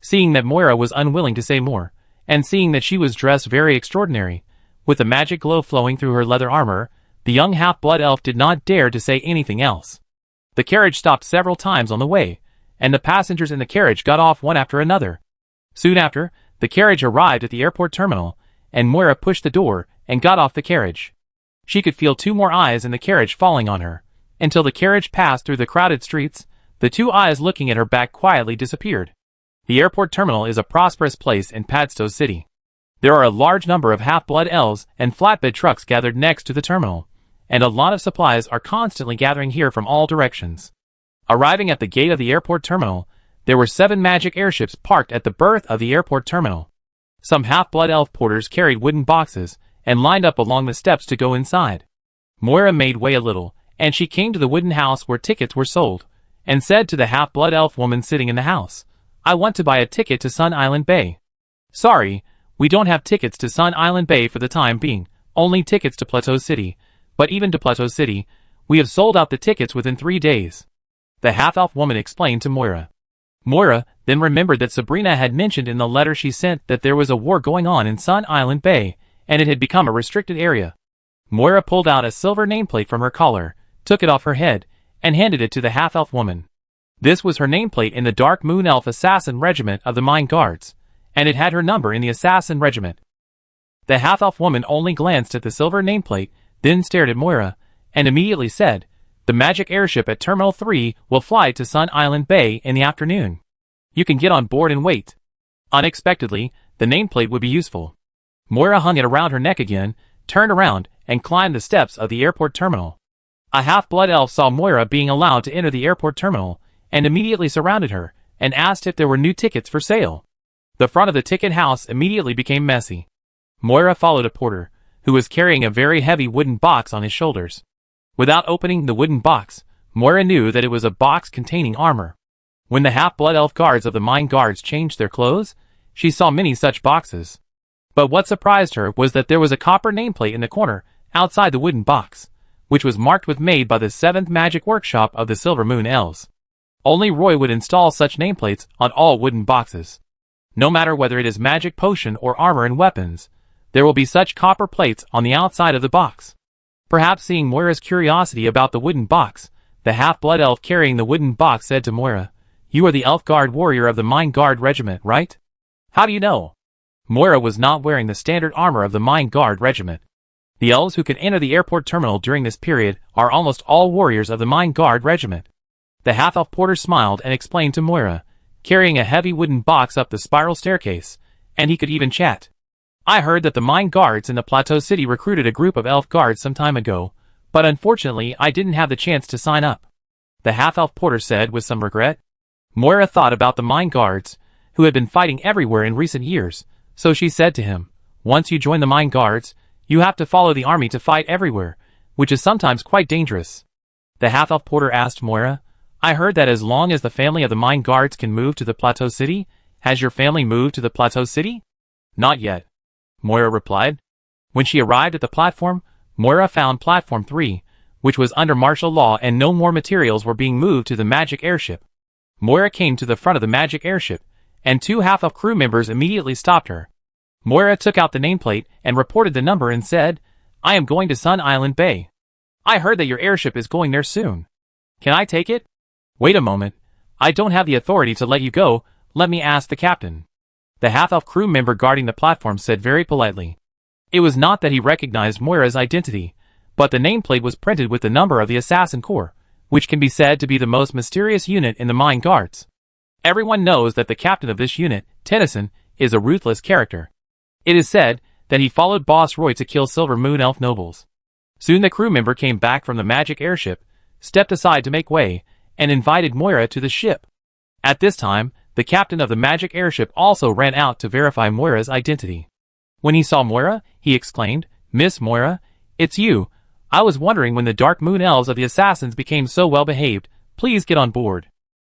S1: Seeing that Moira was unwilling to say more, and seeing that she was dressed very extraordinary, with the magic glow flowing through her leather armor, the young half-blood elf did not dare to say anything else. The carriage stopped several times on the way, and the passengers in the carriage got off one after another. Soon after, the carriage arrived at the airport terminal, and Moira pushed the door and got off the carriage. She could feel two more eyes in the carriage falling on her. Until the carriage passed through the crowded streets, the two eyes looking at her back quietly disappeared. The airport terminal is a prosperous place in Padstow City. There are a large number of half-blood elves and flatbed trucks gathered next to the terminal, and a lot of supplies are constantly gathering here from all directions. Arriving at the gate of the airport terminal, there were 7 magic airships parked at the berth of the airport terminal. Some half-blood elf porters carried wooden boxes and lined up along the steps to go inside. Moira made way a little, and she came to the wooden house where tickets were sold, and said to the half-blood elf woman sitting in the house, "I want to buy a ticket to Sun Island Bay." "Sorry, we don't have tickets to Sun Island Bay for the time being, only tickets to Plateau City, but even to Plateau City, we have sold out the tickets within 3 days," the half-elf woman explained to Moira. Moira then remembered that Sabrina had mentioned in the letter she sent that there was a war going on in Sun Island Bay, and it had become a restricted area. Moira pulled out a silver nameplate from her collar, took it off her head, and handed it to the half-elf woman. This was her nameplate in the Dark Moon Elf Assassin Regiment of the Mine Guards, and it had her number in the Assassin Regiment. The half-elf woman only glanced at the silver nameplate, then stared at Moira, and immediately said, "The magic airship at Terminal 3 will fly to Sun Island Bay in the afternoon. You can get on board and wait." Unexpectedly, the nameplate would be useful. Moira hung it around her neck again, turned around, and climbed the steps of the airport terminal. A half-blood elf saw Moira being allowed to enter the airport terminal, and immediately surrounded her, and asked if there were new tickets for sale. The front of the ticket house immediately became messy. Moira followed a porter, who was carrying a very heavy wooden box on his shoulders. Without opening the wooden box, Moira knew that it was a box containing armor. When the half-blood elf guards of the mine guards changed their clothes, she saw many such boxes. But what surprised her was that there was a copper nameplate in the corner, outside the wooden box, which was marked with "Made by the 7th Magic Workshop of the Silver Moon Elves." Only Roy would install such nameplates on all wooden boxes. No matter whether it is magic potion or armor and weapons, there will be such copper plates on the outside of the box. Perhaps seeing Moira's curiosity about the wooden box, the half-blood elf carrying the wooden box said to Moira, "You are the elf guard warrior of the Mine Guard Regiment, right?" "How do you know?" Moira was not wearing the standard armor of the Mine Guard Regiment. The elves who can enter the airport terminal during this period are almost all warriors of the Mine Guard Regiment. The half-elf porter smiled and explained to Moira, carrying a heavy wooden box up the spiral staircase, and he could even chat. "I heard that the mine guards in the Plateau City recruited a group of elf guards some time ago, but unfortunately I didn't have the chance to sign up," the half-elf porter said with some regret. Moira thought about the mine guards, who had been fighting everywhere in recent years, so she said to him, "Once you join the mine guards, you have to follow the army to fight everywhere, which is sometimes quite dangerous." The half-elf porter asked Moira, "I heard that as long as the family of the mine guards can move to the Plateau City, has your family moved to the Plateau City?" "Not yet," Moira replied. When she arrived at the platform, Moira found Platform 3, which was under martial law and no more materials were being moved to the magic airship. Moira came to the front of the magic airship, and 2 half-elf crew members immediately stopped her. Moira took out the nameplate and reported the number and said, "I am going to Sun Island Bay. I heard that your airship is going there soon. Can I take it?" "Wait a moment. I don't have the authority to let you go. Let me ask the captain," the half-elf crew member guarding the platform said very politely. It was not that he recognized Moira's identity, but the nameplate was printed with the number of the Assassin Corps, which can be said to be the most mysterious unit in the Mine Guards. Everyone knows that the captain of this unit, Tennyson, is a ruthless character. It is said that he followed Boss Roy to kill Silver Moon Elf nobles. Soon the crew member came back from the magic airship, stepped aside to make way, and invited Moira to the ship. At this time, The captain of the magic airship also ran out to verify Moira's identity. When he saw Moira, he exclaimed, "Miss Moira, it's you. I was wondering when the Dark Moon Elves of the Assassins became so well behaved. Please get on board.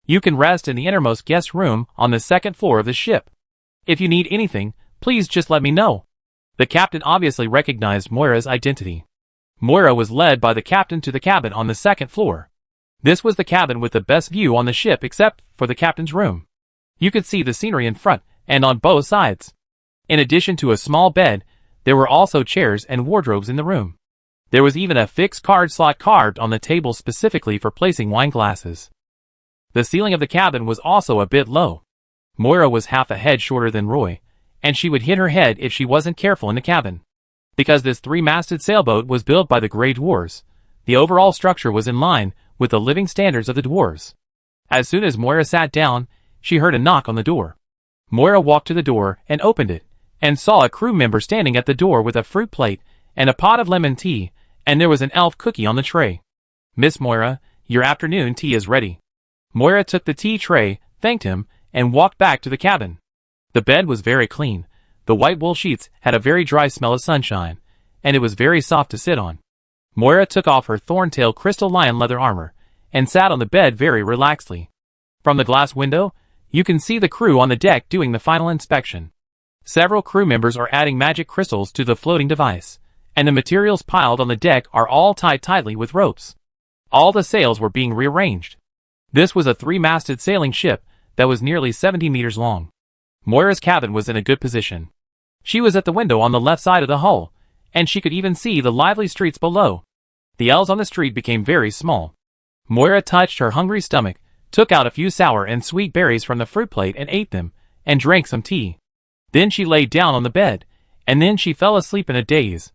S1: You can rest in the innermost guest room on the second floor of the ship. If you need anything, please just let me know." The captain obviously recognized Moira's identity. Moira was led by the captain to the cabin on the second floor. This was the cabin with the best view on the ship except for the captain's room. You could see the scenery in front and on both sides. In addition to a small bed, there were also chairs and wardrobes in the room. There was even a fixed card slot carved on the table specifically for placing wine glasses. The ceiling of the cabin was also a bit low. Moira was half a head shorter than Roy, and she would hit her head if she wasn't careful in the cabin. Because this three-masted sailboat was built by the Grey Dwarves, the overall structure was in line with the living standards of the dwarves. As soon as Moira sat down, she heard a knock on the door. Moira walked to the door and opened it, and saw a crew member standing at the door with a fruit plate and a pot of lemon tea, and there was an elf cookie on the tray. "Miss Moira, your afternoon tea is ready." Moira took the tea tray, thanked him, and walked back to the cabin. The bed was very clean. The white wool sheets had a very dry smell of sunshine, and it was very soft to sit on. Moira took off her thorntail crystal lion leather armor, and sat on the bed very relaxedly. From the glass window, you can see the crew on the deck doing the final inspection. Several crew members are adding magic crystals to the floating device, and the materials piled on the deck are all tied tightly with ropes. All the sails were being rearranged. This was a three-masted sailing ship that was nearly 70 meters long. Moira's cabin was in a good position. She was at the window on the left side of the hull, and she could even see the lively streets below. The elves on the street became very small. Moira touched her hungry stomach, took out a few sour and sweet berries from the fruit plate and ate them, and drank some tea. Then she lay down on the bed, and then she fell asleep in a daze.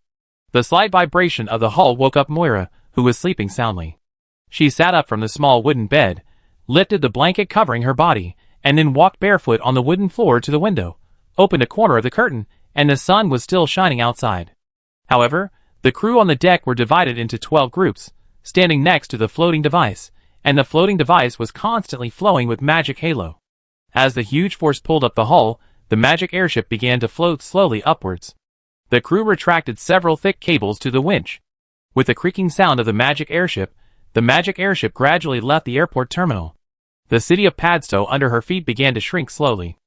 S1: The slight vibration of the hull woke up Moira, who was sleeping soundly. She sat up from the small wooden bed, lifted the blanket covering her body, and then walked barefoot on the wooden floor to the window, opened a corner of the curtain, and the sun was still shining outside. However, the crew on the deck were divided into 12 groups, standing next to the floating device, and the floating device was constantly flowing with magic halo. As the huge force pulled up the hull, the magic airship began to float slowly upwards. The crew retracted several thick cables to the winch. With the creaking sound of the magic airship gradually left the airport terminal. The city of Padstow under her feet began to shrink slowly.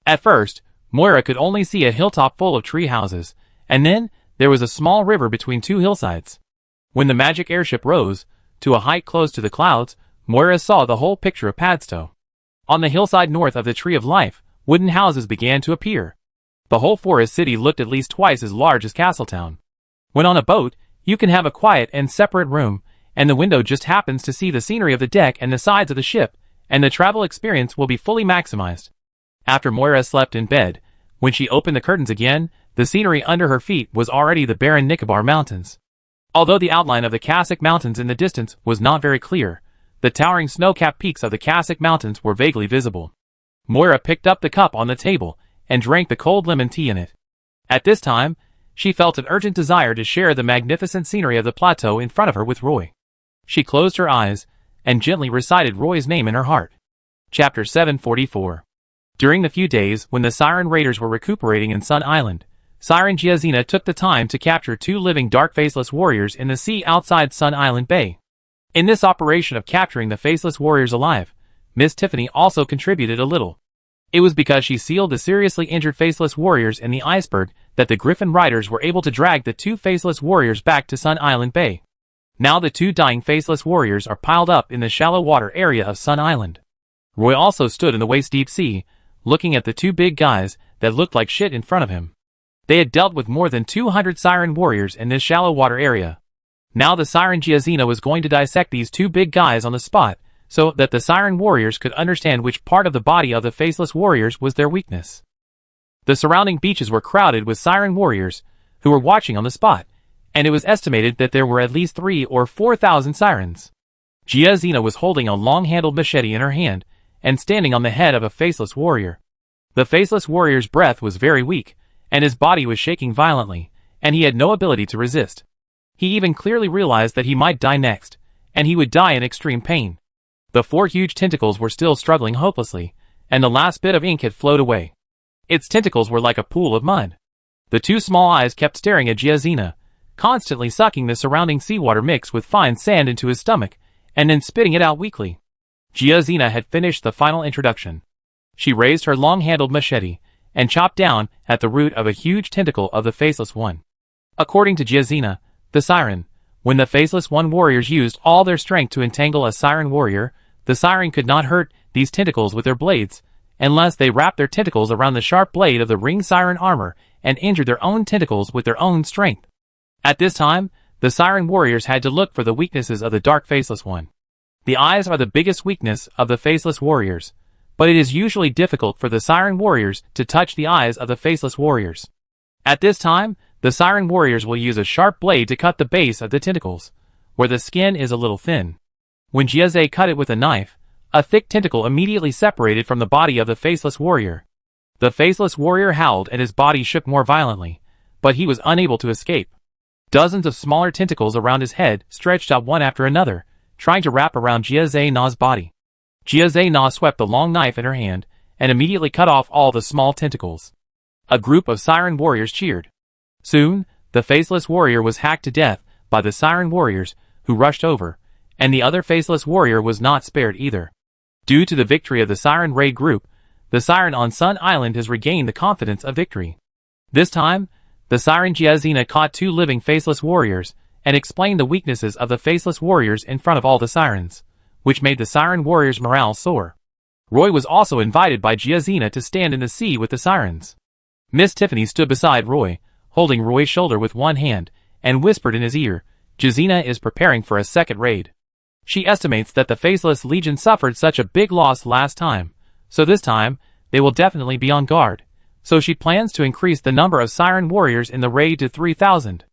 S1: At first, Moira could only see a hilltop full of tree houses, and then there was a small river between two hillsides. When the magic airship rose to a height close to the clouds, Moira saw the whole picture of Padstow. On the hillside north of the Tree of Life, wooden houses began to appear. The whole forest city looked at least twice as large as Castletown. When on a boat, you can have a quiet and separate room, and the window just happens to see the scenery of the deck and the sides of the ship, and the travel experience will be fully maximized. After Moira slept in bed, when she opened the curtains again, the scenery under her feet was already the barren Nicobar Mountains. Although the outline of the Cassock Mountains in the distance was not very clear, the towering snow-capped peaks of the Cassock Mountains were vaguely visible. Moira picked up the cup on the table and drank the cold lemon tea in it. At this time, she felt an urgent desire to share the magnificent scenery of the plateau in front of her with Roy. She closed her eyes and gently recited Roy's name in her heart. Chapter 744. During the few days when the Siren Raiders were recuperating in Sun Island, Siren Giazina took the time to capture 2 living dark faceless warriors in the sea outside Sun Island Bay. In this operation of capturing the faceless warriors alive, Miss Tiffany also contributed a little. It was because she sealed the seriously injured faceless warriors in the iceberg that the Griffin Riders were able to drag the 2 faceless warriors back to Sun Island Bay. Now the 2 dying faceless warriors are piled up in the shallow water area of Sun Island. Roy also stood in the waist-deep sea, looking at the 2 big guys that looked like shit in front of him. They had dealt with more than 200 Siren warriors in this shallow water area. Now the Siren Giazina was going to dissect these 2 big guys on the spot, so that the Siren warriors could understand which part of the body of the faceless warriors was their weakness. The surrounding beaches were crowded with Siren warriors, who were watching on the spot, and it was estimated that there were at least 3,000 or 4,000 Sirens. Giazina was holding a long-handled machete in her hand, and standing on the head of a faceless warrior. The faceless warrior's breath was very weak, and his body was shaking violently, and he had no ability to resist. He even clearly realized that he might die next, and he would die in extreme pain. The 4 huge tentacles were still struggling hopelessly, and the last bit of ink had flowed away. Its tentacles were like a pool of mud. The two small eyes kept staring at Giazina, constantly sucking the surrounding seawater mixed with fine sand into his stomach, and then spitting it out weakly. Giazina had finished the final introduction. She raised her long-handled machete, and chopped down at the root of a huge tentacle of the Faceless One. According to Giazina, the siren, when the Faceless One warriors used all their strength to entangle a siren warrior, the siren could not hurt these tentacles with their blades, unless they wrapped their tentacles around the sharp blade of the ring siren armor and injured their own tentacles with their own strength. At this time, the siren warriors had to look for the weaknesses of the dark Faceless One. The eyes are the biggest weakness of the Faceless warriors, but it is usually difficult for the siren warriors to touch the eyes of the Faceless warriors. At this time, the siren warriors will use a sharp blade to cut the base of the tentacles, where the skin is a little thin. When Jiaze cut it with a knife, a thick tentacle immediately separated from the body of the Faceless warrior. The Faceless warrior howled and his body shook more violently, but he was unable to escape. Dozens of smaller tentacles around his head stretched out one after another, trying to wrap around Jiaze Na's body. Jiaze Na swept the long knife in her hand and immediately cut off all the small tentacles. A group of siren warriors cheered. Soon, the Faceless warrior was hacked to death by the siren warriors, who rushed over, and the other Faceless warrior was not spared either. Due to the victory of the Siren Raid group, the Siren on Sun Island has regained the confidence of victory. This time, the Siren Giazina caught two living Faceless warriors and explained the weaknesses of the Faceless warriors in front of all the Sirens, which made the Siren warriors' morale soar. Roy was also invited by Giazina to stand in the sea with the Sirens. Miss Tiffany stood beside Roy, holding Roy's shoulder with one hand, and whispered in his ear, "Giazina is preparing for a second raid. She estimates that the Faceless Legion suffered such a big loss last time, so this time, they will definitely be on guard. So she plans to increase the number of Siren warriors in the raid to 3,000.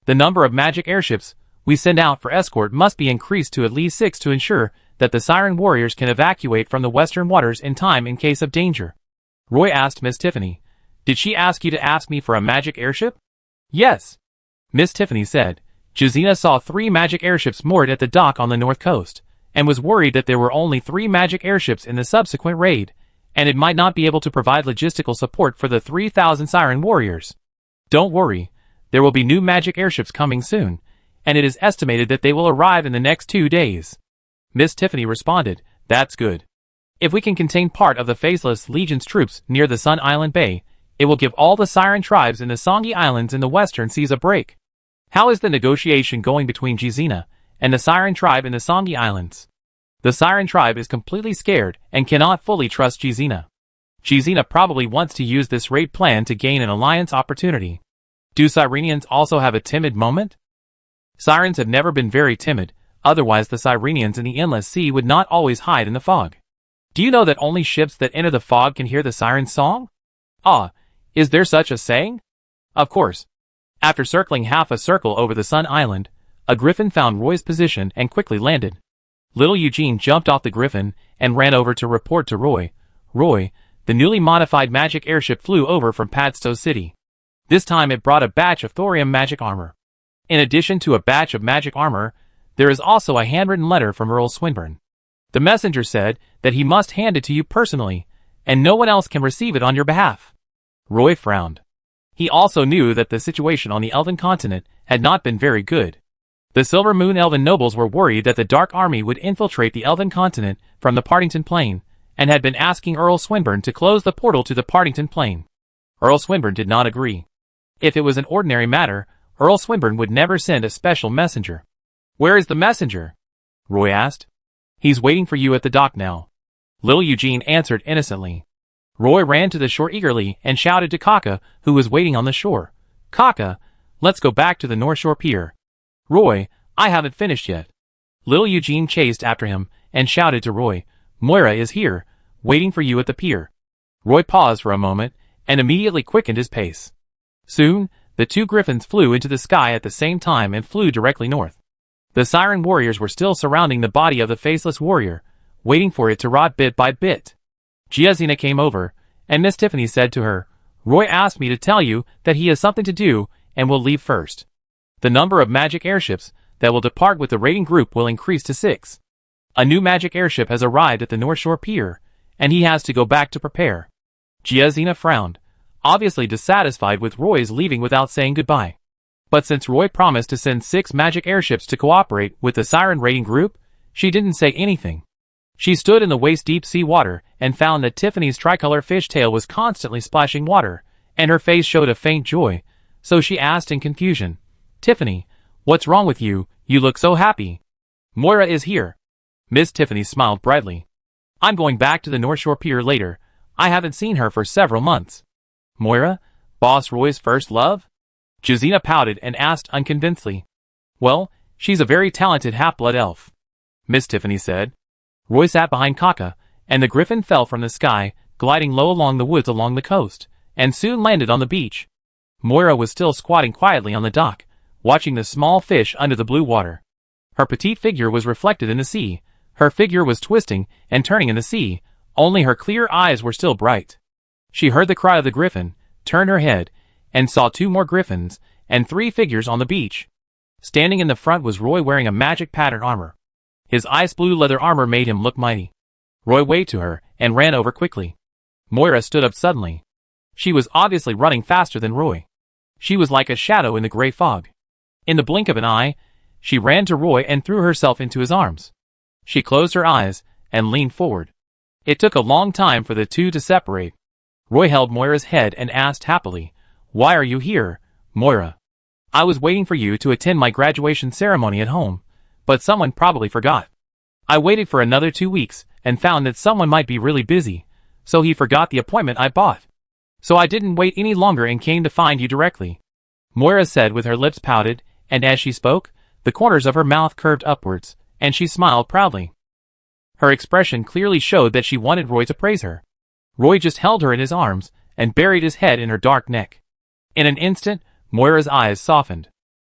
S1: The number of magic airships we send out for escort must be increased to at least 6 to ensure that the Siren warriors can evacuate from the western waters in time in case of danger." Roy asked Miss Tiffany, "Did she ask you to ask me for a magic airship?" "Yes," Miss Tiffany said. Giazina saw 3 magic airships moored at the dock on the north coast, and was worried that there were only 3 magic airships in the subsequent raid, and it might not be able to provide logistical support for the 3,000 Siren warriors. "Don't worry, there will be new magic airships coming soon, and it is estimated that they will arrive in the next 2 days. Miss Tiffany responded, "That's good. If we can contain part of the Faceless Legion's troops near the Sun Island Bay, it will give all the Siren tribes in the Songi Islands in the western seas a break." "How is the negotiation going between Giazina and the Siren tribe in the Songi Islands?" "The Siren tribe is completely scared and cannot fully trust Giazina. Giazina probably wants to use this raid plan to gain an alliance opportunity." "Do Sirenians also have a timid moment?" "Sirens have never been very timid, otherwise the Sirenians in the endless sea would not always hide in the fog. Do you know that only ships that enter the fog can hear the siren's song?" "Ah, is there such a saying?" "Of course." After circling half a circle over the Sun Island, a griffin found Roy's position and quickly landed. Little Eugene jumped off the griffin and ran over to report to Roy. "Roy, the newly modified magic airship flew over from Padstow City. This time it brought a batch of thorium magic armor. In addition to a batch of magic armor, there is also a handwritten letter from Earl Swinburne. The messenger said that he must hand it to you personally, and no one else can receive it on your behalf." Roy frowned. He also knew that the situation on the Elven continent had not been very good. The Silver Moon Elven nobles were worried that the Dark Army would infiltrate the Elven continent from the Partington Plain, and had been asking Earl Swinburne to close the portal to the Partington Plain. Earl Swinburne did not agree. If it was an ordinary matter, Earl Swinburne would never send a special messenger. "Where is the messenger?" Roy asked. "He's waiting for you at the dock now," little Eugene answered innocently. Roy ran to the shore eagerly and shouted to Kaka, who was waiting on the shore. "Kaka, let's go back to the North Shore Pier." "Roy, I haven't finished yet." Little Eugene chased after him and shouted to Roy, "Moira is here, waiting for you at the pier." Roy paused for a moment and immediately quickened his pace. Soon, the 2 griffins flew into the sky at the same time and flew directly north. The Siren warriors were still surrounding the body of the Faceless warrior, waiting for it to rot bit by bit. Giazina came over, and Miss Tiffany said to her, "Roy asked me to tell you that he has something to do and will leave first. The number of magic airships that will depart with the raiding group will increase to 6. A new magic airship has arrived at the North Shore Pier, and he has to go back to prepare. Giazina frowned, obviously dissatisfied with Roy's leaving without saying goodbye. But since Roy promised to send 6 magic airships to cooperate with the Siren raiding group, she didn't say anything. She stood in the waist-deep sea water and found that Tiffany's tricolor fishtail was constantly splashing water, and her face showed a faint joy, so she asked in confusion, "Tiffany, what's wrong with you? You look so happy." "Moira is here." Miss Tiffany smiled brightly. "I'm going back to the North Shore Pier later. I haven't seen her for several months." "Moira? Boss Roy's first love?" Giazina pouted and asked unconvincedly. "Well, she's a very talented half-blood elf," Miss Tiffany said. Roy sat behind Kaka, and the griffin fell from the sky, gliding low along the woods along the coast, and soon landed on the beach. Moira was still squatting quietly on the dock, watching the small fish under the blue water. Her petite figure was reflected in the sea. Her figure was twisting and turning in the sea, only her clear eyes were still bright. She heard the cry of the griffin, turned her head, and saw 2 more griffins, and 3 figures on the beach. Standing in the front was Roy wearing a magic pattern armor. His ice blue leather armor made him look mighty. Roy waved to her, and ran over quickly. Moira stood up suddenly. She was obviously running faster than Roy. She was like a shadow in the gray fog. In the blink of an eye, she ran to Roy and threw herself into his arms. She closed her eyes, and leaned forward. It took a long time for the two to separate. Roy held Moira's head and asked happily, "Why are you here, Moira?" "I was waiting for you to attend my graduation ceremony at home, but someone probably forgot. I waited for another 2 weeks and found that someone might be really busy, so he forgot the appointment I bought. So I didn't wait any longer and came to find you directly," Moira said with her lips pouted, and as she spoke, the corners of her mouth curved upwards, and she smiled proudly. Her expression clearly showed that she wanted Roy to praise her. Roy just held her in his arms and buried his head in her dark neck. In an instant, Moira's eyes softened.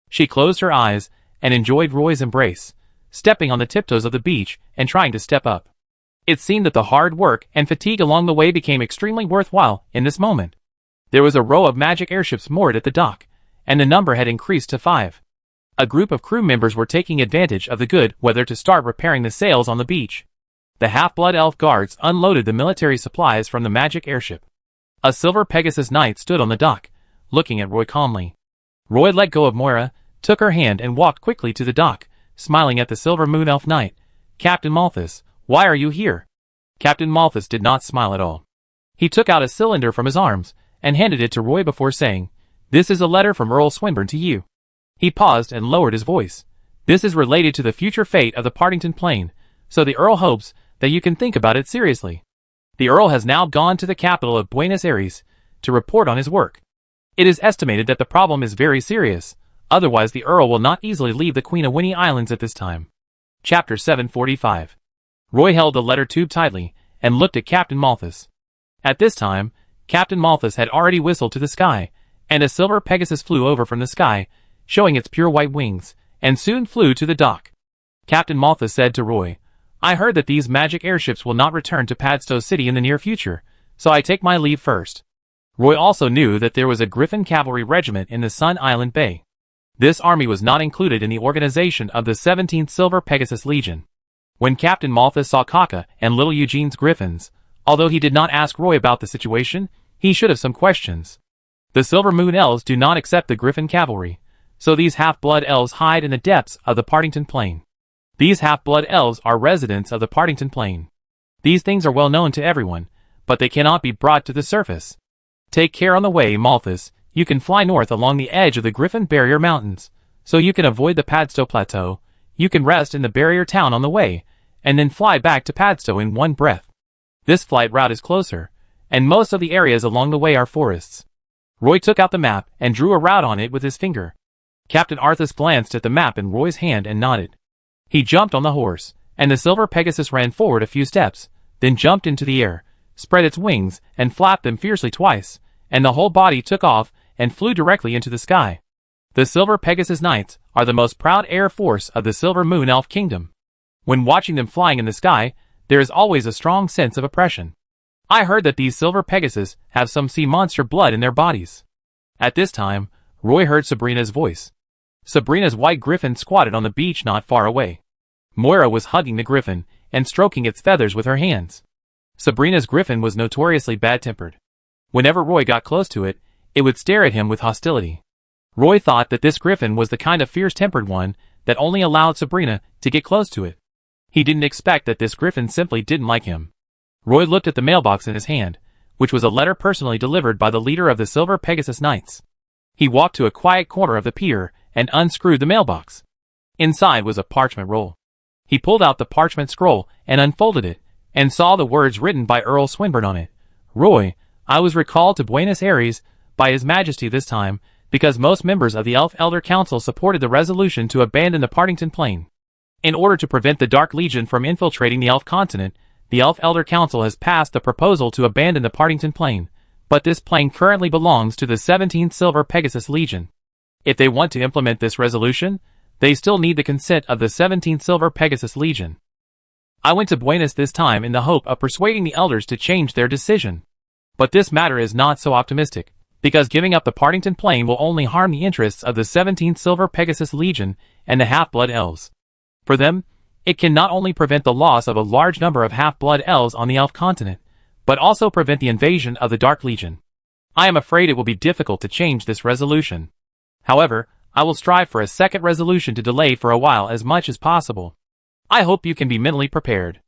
S1: She closed her eyes and enjoyed Roy's embrace, stepping on the tiptoes of the beach and trying to step up. It seemed that the hard work and fatigue along the way became extremely worthwhile in this moment. There was a row of magic airships moored at the dock, and the number had increased to 5. A group of crew members were taking advantage of the good weather to start repairing the sails on the beach. The half-blood elf guards unloaded the military supplies from the magic airship. A silver Pegasus knight stood on the dock, looking at Roy calmly. Roy let go of Moira, took her hand and walked quickly to the dock, smiling at the silver moon elf knight. "Captain Malthus, why are you here?" Captain Malthus did not smile at all. He took out a cylinder from his arms and handed it to Roy before saying, "This is a letter from Earl Swinburne to you." He paused and lowered his voice. "This is related to the future fate of the Partington Plain, so the Earl hopes that you can think about it seriously. The Earl has now gone to the capital of Buenos Aires to report on his work. It is estimated that the problem is very serious, otherwise the Earl will not easily leave the Queen of Winnie Islands at this time." Chapter 745. Roy held the letter tube tightly and looked at Captain Malthus. At this time, Captain Malthus had already whistled to the sky, and a silver Pegasus flew over from the sky, showing its pure white wings, and soon flew to the dock. Captain Malthus said to Roy, "I heard that these magic airships will not return to Padstow City in the near future, so I take my leave first." Roy also knew that there was a Griffin cavalry regiment in the Sun Island Bay. This army was not included in the organization of the 17th Silver Pegasus Legion. When Captain Malthus saw Kaka and little Eugene's griffins, although he did not ask Roy about the situation, he should have some questions. The Silver Moon Elves do not accept the Griffin cavalry, so these half-blood elves hide in the depths of the Partington Plain. These half-blood elves are residents of the Partington Plain. These things are well known to everyone, but they cannot be brought to the surface. Take care on the way, Malthus. You can fly north along the edge of the Griffin Barrier Mountains, so you can avoid the Padstow Plateau. You can rest in the barrier town on the way, and then fly back to Padstow in one breath. This flight route is closer, and most of the areas along the way are forests. Roy took out the map and drew a route on it with his finger. Captain Arthas glanced at the map in Roy's hand and nodded. He jumped on the horse, and the silver Pegasus ran forward a few steps, then jumped into the air, spread its wings, and flapped them fiercely twice, and the whole body took off and flew directly into the sky. The Silver Pegasus Knights are the most proud air force of the Silver Moon Elf Kingdom. When watching them flying in the sky, there is always a strong sense of oppression. I heard that these Silver Pegasus have some sea monster blood in their bodies. At this time, Roy heard Sabrina's voice. Sabrina's white griffin squatted on the beach not far away. Moira was hugging the griffin and stroking its feathers with her hands. Sabrina's griffin was notoriously bad-tempered. Whenever Roy got close to it, it would stare at him with hostility. Roy thought that this griffin was the kind of fierce-tempered one that only allowed Sabrina to get close to it. He didn't expect that this griffin simply didn't like him. Roy looked at the mailbox in his hand, which was a letter personally delivered by the leader of the Silver Pegasus Knights. He walked to a quiet corner of the pier and unscrewed the mailbox. Inside was a parchment roll. He pulled out the parchment scroll and unfolded it, and saw the words written by Earl Swinburne on it. Roy, I was recalled to Buenos Aires by His Majesty this time, because most members of the Elf Elder Council supported the resolution to abandon the Partington Plain. In order to prevent the Dark Legion from infiltrating the Elf continent, the Elf Elder Council has passed the proposal to abandon the Partington Plain, but this plain currently belongs to the 17th Silver Pegasus Legion. If they want to implement this resolution, they still need the consent of the 17th Silver Pegasus Legion. I went to Buenos this time in the hope of persuading the elders to change their decision. But this matter is not so optimistic, because giving up the Partington Plain will only harm the interests of the 17th Silver Pegasus Legion and the Half-Blood Elves. For them, it can not only prevent the loss of a large number of Half-Blood Elves on the Elf continent, but also prevent the invasion of the Dark Legion. I am afraid it will be difficult to change this resolution. However, I will strive for a second resolution to delay for a while as much as possible. I hope you can be mentally prepared.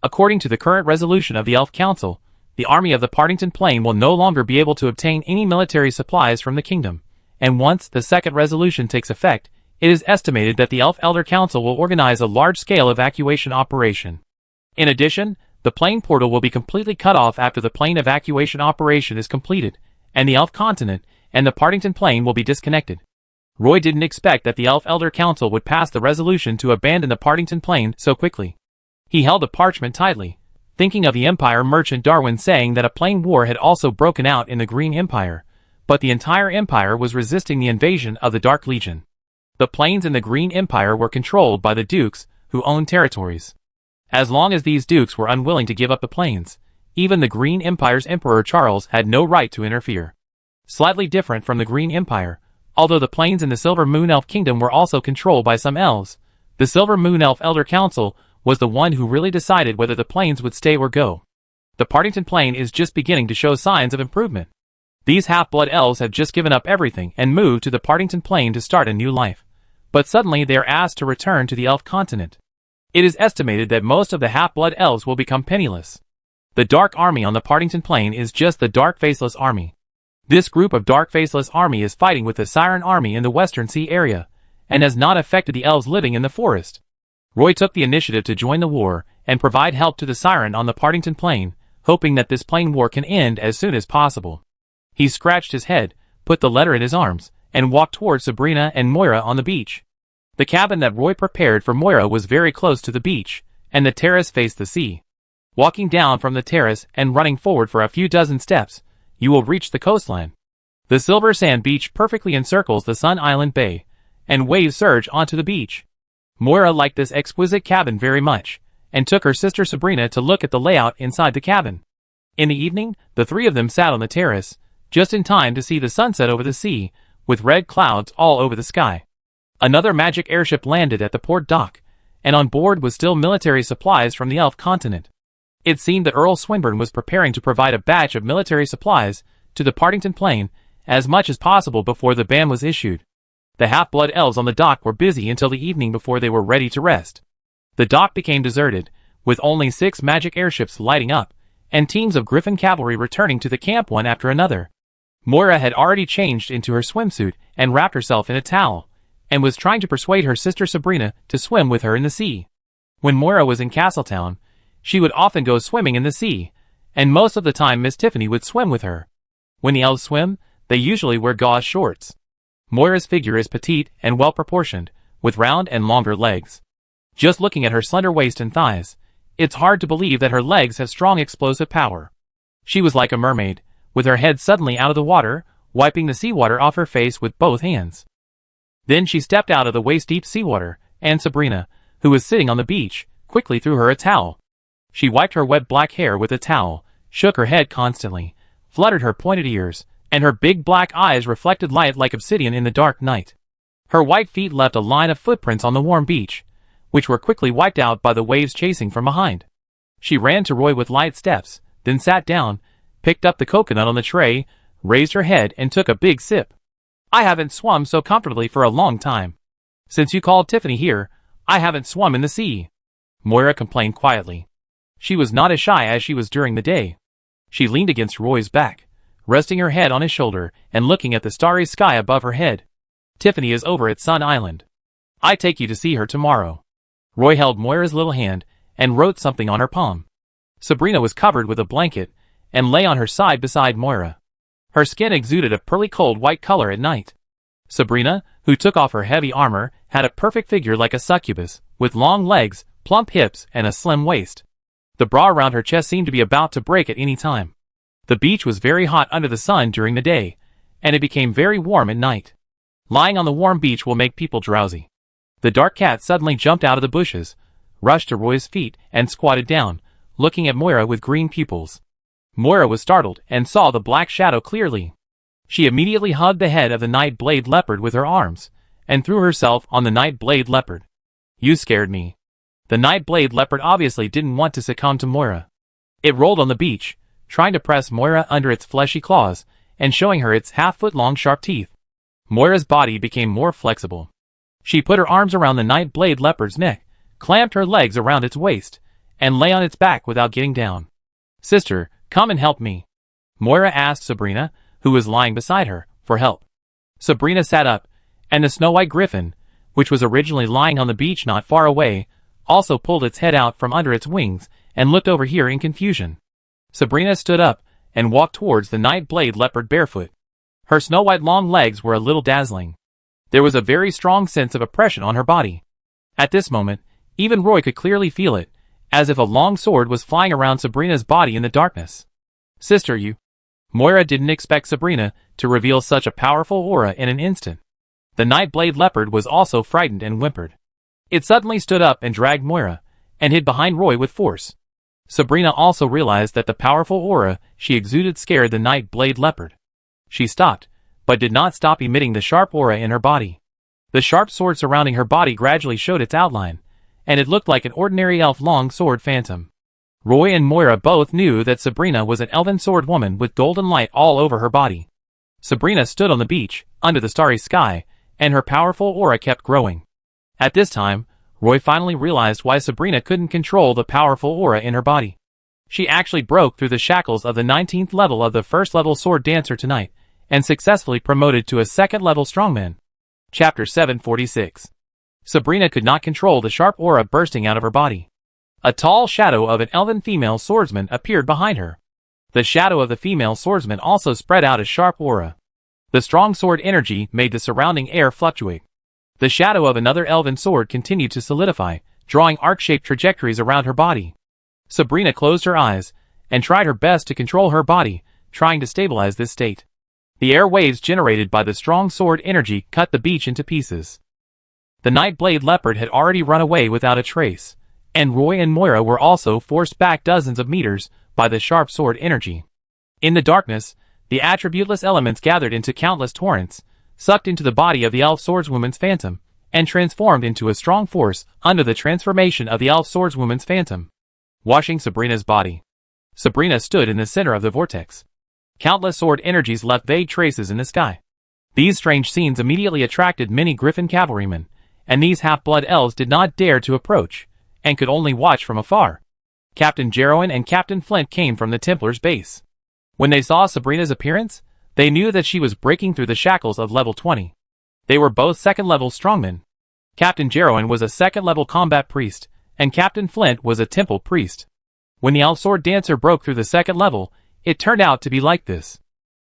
S1: According to the current resolution of the Elf Council, the army of the Partington Plain will no longer be able to obtain any military supplies from the kingdom, and once the second resolution takes effect, it is estimated that the Elf Elder Council will organize a large-scale evacuation operation. In addition, the Plain Portal will be completely cut off after the Plain evacuation operation is completed, and the Elf Continent and the Partington Plain will be disconnected. Roy didn't expect that the Elf Elder Council would pass the resolution to abandon the Partington Plain so quickly. He held the parchment tightly, thinking of the Empire merchant Darwin saying that a plain war had also broken out in the Green Empire, but the entire Empire was resisting the invasion of the Dark Legion. The plains in the Green Empire were controlled by the dukes, who owned territories. As long as these dukes were unwilling to give up the plains, even the Green Empire's Emperor Charles had no right to interfere. Slightly different from the Green Empire, although the plains in the Silver Moon Elf Kingdom were also controlled by some elves, the Silver Moon Elf Elder Council was the one who really decided whether the plains would stay or go. The Partington Plain is just beginning to show signs of improvement. These half-blood elves have just given up everything and moved to the Partington Plain to start a new life. But suddenly they are asked to return to the Elf continent. It is estimated that most of the half-blood elves will become penniless. The Dark Army on the Partington Plain is just the Dark Faceless Army. This group of Dark Faceless Army is fighting with the Siren Army in the Western Sea area, and has not affected the elves living in the forest. Roy took the initiative to join the war and provide help to the Siren on the Partington Plain, hoping that this plain war can end as soon as possible. He scratched his head, put the letter in his arms, and walked towards Sabrina and Moira on the beach. The cabin that Roy prepared for Moira was very close to the beach, and the terrace faced the sea. Walking down from the terrace and running forward for a few dozen steps, you will reach the coastline. The silver sand beach perfectly encircles the Sun Island Bay, and waves surge onto the beach. Moira liked this exquisite cabin very much, and took her sister Sabrina to look at the layout inside the cabin. In the evening, the three of them sat on the terrace, just in time to see the sunset over the sea, with red clouds all over the sky. Another magic airship landed at the port dock, and on board was still military supplies from the Elf continent. It seemed that Earl Swinburne was preparing to provide a batch of military supplies to the Partington Plain as much as possible before the ban was issued. The half-blood elves on the dock were busy until the evening before they were ready to rest. The dock became deserted, with only 6 magic airships lighting up, and teams of Griffin cavalry returning to the camp one after another. Moira had already changed into her swimsuit and wrapped herself in a towel, and was trying to persuade her sister Sabrina to swim with her in the sea. When Moira was in Castletown, she would often go swimming in the sea, and most of the time Miss Tiffany would swim with her. When the elves swim, they usually wear gauze shorts. Moira's figure is petite and well-proportioned, with round and longer legs. Just looking at her slender waist and thighs, it's hard to believe that her legs have strong explosive power. She was like a mermaid, with her head suddenly out of the water, wiping the seawater off her face with both hands. Then she stepped out of the waist-deep seawater, and Sabrina, who was sitting on the beach, quickly threw her a towel. She wiped her wet black hair with a towel, shook her head constantly, fluttered her pointed ears, and her big black eyes reflected light like obsidian in the dark night. Her white feet left a line of footprints on the warm beach, which were quickly wiped out by the waves chasing from behind. She ran to Roy with light steps, then sat down, picked up the coconut on the tray, raised her head and took a big sip. I haven't swum so comfortably for a long time. Since you called Tiffany here, I haven't swum in the sea. Moira complained quietly. She was not as shy as she was during the day. She leaned against Roy's back, resting her head on his shoulder and looking at the starry sky above her head. Tiffany is over at Sun Island. I take you to see her tomorrow. Roy held Moira's little hand and wrote something on her palm. Sabrina was covered with a blanket and lay on her side beside Moira. Her skin exuded a pearly cold white color at night. Sabrina, who took off her heavy armor, had a perfect figure like a succubus, with long legs, plump hips, and a slim waist. The bra around her chest seemed to be about to break at any time. The beach was very hot under the sun during the day, and it became very warm at night. Lying on the warm beach will make people drowsy. The dark cat suddenly jumped out of the bushes, rushed to Roy's feet, and squatted down, looking at Moira with green pupils. Moira was startled and saw the black shadow clearly. She immediately hugged the head of the night-blade leopard with her arms, and threw herself on the night-blade leopard. You scared me. The night-blade leopard obviously didn't want to succumb to Moira. It rolled on the beach, trying to press Moira under its fleshy claws, and showing her its half-foot-long sharp teeth. Moira's body became more flexible. She put her arms around the night-blade leopard's neck, clamped her legs around its waist, and lay on its back without getting down. Sister, come and help me. Moira asked Sabrina, who was lying beside her, for help. Sabrina sat up, and the snow-white griffin, which was originally lying on the beach not far away, also pulled its head out from under its wings and looked over here in confusion. Sabrina stood up and walked towards the night-blade leopard barefoot. Her snow-white long legs were a little dazzling. There was a very strong sense of oppression on her body. At this moment, even Roy could clearly feel it, as if a long sword was flying around Sabrina's body in the darkness. Sister, you. Moira didn't expect Sabrina to reveal such a powerful aura in an instant. The night-blade leopard was also frightened and whimpered. It suddenly stood up and dragged Moira, and hid behind Roy with force. Sabrina also realized that the powerful aura she exuded scared the night-blade leopard. She stopped, but did not stop emitting the sharp aura in her body. The sharp sword surrounding her body gradually showed its outline, and it looked like an ordinary elf long sword phantom. Roy and Moira both knew that Sabrina was an elven sword woman with golden light all over her body. Sabrina stood on the beach, under the starry sky, and her powerful aura kept growing. At this time, Roy finally realized why Sabrina couldn't control the powerful aura in her body. She actually broke through the shackles of the 19th level of the first level sword dancer tonight, and successfully promoted to a second level strongman. Chapter 746. Sabrina could not control the sharp aura bursting out of her body. A tall shadow of an elven female swordsman appeared behind her. The shadow of the female swordsman also spread out a sharp aura. The strong sword energy made the surrounding air fluctuate. The shadow of another elven sword continued to solidify, drawing arc-shaped trajectories around her body. Sabrina closed her eyes, and tried her best to control her body, trying to stabilize this state. The air waves generated by the strong sword energy cut the beach into pieces. The night-blade leopard had already run away without a trace, and Roy and Moira were also forced back dozens of meters by the sharp sword energy. In the darkness, the attributeless elements gathered into countless torrents, sucked into the body of the elf swordswoman's phantom, and transformed into a strong force under the transformation of the elf swordswoman's phantom, washing Sabrina's body. Sabrina stood in the center of the vortex. Countless sword energies left vague traces in the sky. These strange scenes immediately attracted many griffin cavalrymen, and these half-blood elves did not dare to approach, and could only watch from afar. Captain Jeroen and Captain Flint came from the Templar's base. When they saw Sabrina's appearance, they knew that she was breaking through the shackles of level 20. They were both second-level strongmen. Captain Jeroen was a second-level combat priest, and Captain Flint was a temple priest. When the elf sword dancer broke through the second level, it turned out to be like this.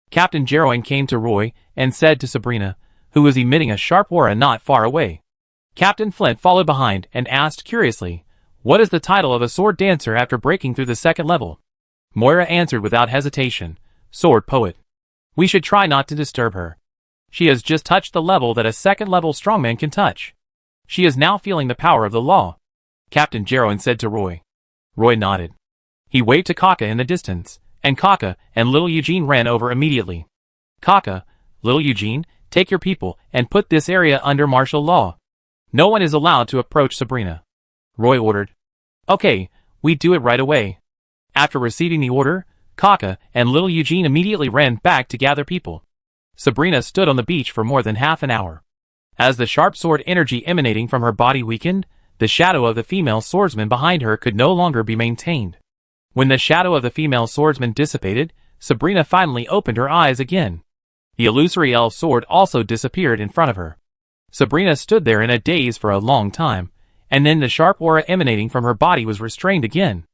S1: Captain Jeroen came to Roy and said to Sabrina, who was emitting a sharp aura not far away. Captain Flint followed behind and asked curiously, "What is the title of a sword dancer after breaking through the second level?" Moira answered without hesitation, "Sword poet. We should try not to disturb her. She has just touched the level that a second-level strongman can touch. She is now feeling the power of the law," Captain Jeroen said to Roy. Roy nodded. He waved to Kaka in the distance, and Kaka and little Eugene ran over immediately. "Kaka, little Eugene, take your people and put this area under martial law. No one is allowed to approach Sabrina," Roy ordered. "Okay, "We'd do it right away." After receiving the order, Kaka and little Eugene immediately ran back to gather people. Sabrina stood on the beach for more than half an hour. As the sharp sword energy emanating from her body weakened, the shadow of the female swordsman behind her could no longer be maintained. When the shadow of the female swordsman dissipated, Sabrina finally opened her eyes again. The illusory elf sword also disappeared in front of her. Sabrina stood there in a daze for a long time, and then the sharp aura emanating from her body was restrained again.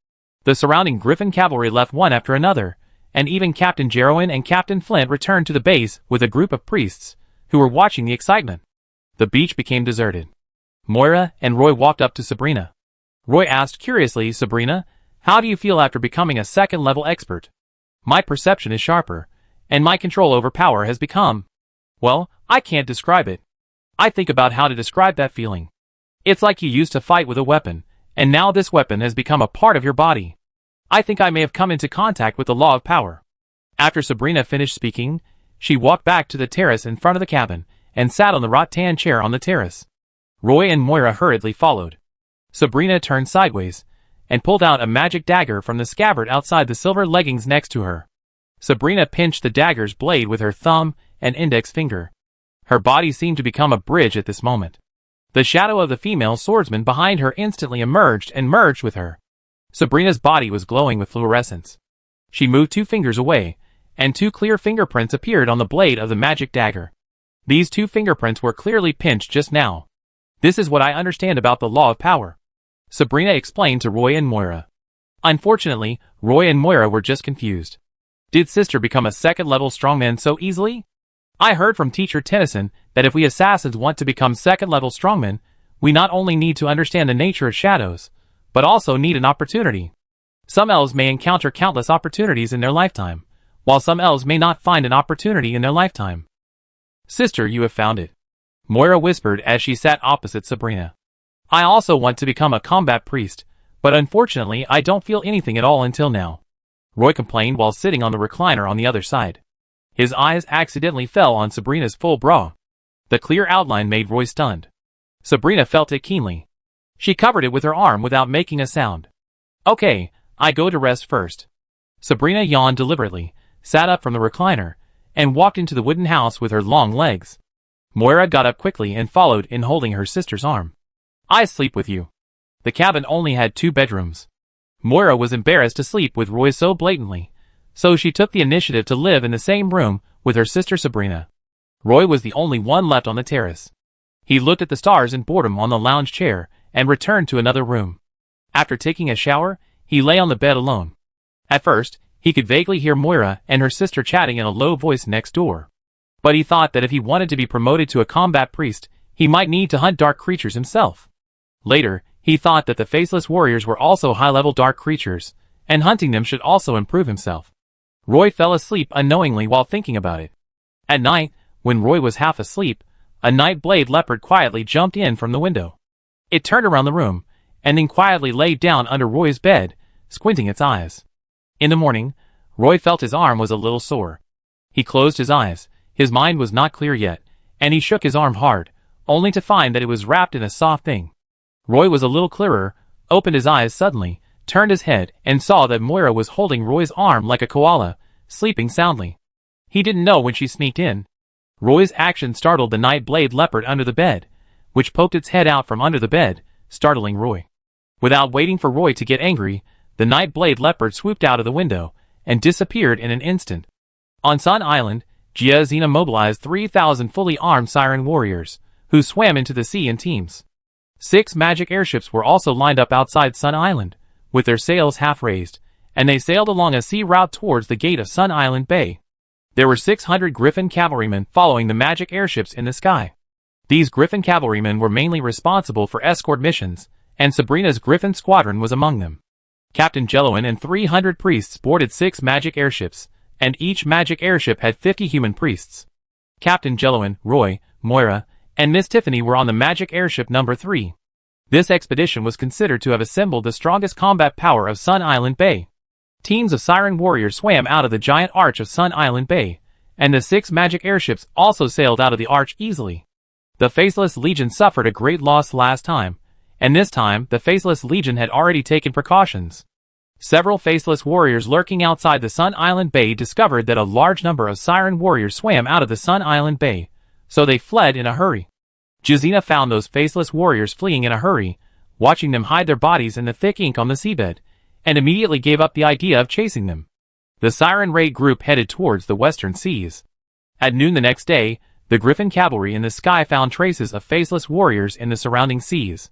S1: The surrounding Griffin cavalry left one after another, and even Captain Jarowin and Captain Flint returned to the base with a group of priests, who were watching the excitement. The beach became deserted. Moira and Roy walked up to Sabrina. Roy asked curiously, "Sabrina, how do you feel after becoming a second-level expert?" "My perception is sharper, and my control over power has become... well, I can't describe it. I think about how to describe that feeling. It's like you used to fight with a weapon, and now this weapon has become a part of your body. I think I may have come into contact with the law of power." After Sabrina finished speaking, she walked back to the terrace in front of the cabin, and sat on the rattan chair on the terrace. Roy and Moira hurriedly followed. Sabrina turned sideways, and pulled out a magic dagger from the scabbard outside the silver leggings next to her. Sabrina pinched the dagger's blade with her thumb and index finger. Her body seemed to become a bridge at this moment. The shadow of the female swordsman behind her instantly emerged and merged with her. Sabrina's body was glowing with fluorescence. She moved 2 fingers away, and 2 clear fingerprints appeared on the blade of the magic dagger. These 2 fingerprints were clearly pinched just now. "This is what I understand about the law of power," Sabrina explained to Roy and Moira. Unfortunately, Roy and Moira were just confused. Did Sister become a second-level strongman so easily? "I heard from Teacher Tennyson that if we assassins want to become second-level strongmen, we not only need to understand the nature of shadows, but also need an opportunity. Some elves may encounter countless opportunities in their lifetime, while some elves may not find an opportunity in their lifetime." "Sister, you have found it," Moira whispered as she sat opposite Sabrina. "I also want to become a combat priest, but unfortunately I don't feel anything at all until now," Roy complained while sitting on the recliner on the other side. His eyes accidentally fell on Sabrina's full bra. The clear outline made Roy stunned. Sabrina felt it keenly. She covered it with her arm without making a sound. "Okay, I go to rest first." Sabrina yawned deliberately, sat up from the recliner, and walked into the wooden house with her long legs. Moira got up quickly and followed in holding her sister's arm. "I sleep with you." The cabin only had 2 bedrooms. Moira was embarrassed to sleep with Roy so blatantly, so she took the initiative to live in the same room with her sister Sabrina. Roy was the only one left on the terrace. He looked at the stars in boredom on the lounge chair and returned to another room. After taking a shower, he lay on the bed alone. At first, he could vaguely hear Moira and her sister chatting in a low voice next door. But he thought that if he wanted to be promoted to a combat priest, he might need to hunt dark creatures himself. Later, he thought that the faceless warriors were also high-level dark creatures, and hunting them should also improve himself. Roy fell asleep unknowingly while thinking about it. At night, when Roy was half asleep, a night-blade leopard quietly jumped in from the window. It turned around the room, and then quietly laid down under Roy's bed, squinting its eyes. In the morning, Roy felt his arm was a little sore. He closed his eyes, his mind was not clear yet, and he shook his arm hard, only to find that it was wrapped in a soft thing. Roy was a little clearer, opened his eyes suddenly, turned his head, and saw that Moira was holding Roy's arm like a koala, sleeping soundly. He didn't know when she sneaked in. Roy's action startled the night-blade leopard under the bed, which poked its head out from under the bed, startling Roy. Without waiting for Roy to get angry, the night-blade leopard swooped out of the window, and disappeared in an instant. On Sun Island, Giazina mobilized 3,000 fully armed siren warriors, who swam into the sea in teams. 6 magic airships were also lined up outside Sun Island, with their sails half raised, and they sailed along a sea route towards the gate of Sun Island Bay. There were 600 Griffin cavalrymen following the magic airships in the sky. These Griffin cavalrymen were mainly responsible for escort missions, and Sabrina's Griffin squadron was among them. Captain Jelowin and 300 priests boarded 6 magic airships, and each magic airship had 50 human priests. Captain Jelowin, Roy, Moira, and Miss Tiffany were on the magic airship number 3. This expedition was considered to have assembled the strongest combat power of Sun Island Bay. Teams of siren warriors swam out of the giant arch of Sun Island Bay, and the 6 magic airships also sailed out of the arch easily. The Faceless Legion suffered a great loss last time, and this time the Faceless Legion had already taken precautions. Several faceless warriors lurking outside the Sun Island Bay discovered that a large number of siren warriors swam out of the Sun Island Bay, so they fled in a hurry. Giazina found those faceless warriors fleeing in a hurry, watching them hide their bodies in the thick ink on the seabed, and immediately gave up the idea of chasing them. The Siren Raid group headed towards the western seas. At noon the next day, the Griffin cavalry in the sky found traces of faceless warriors in the surrounding seas.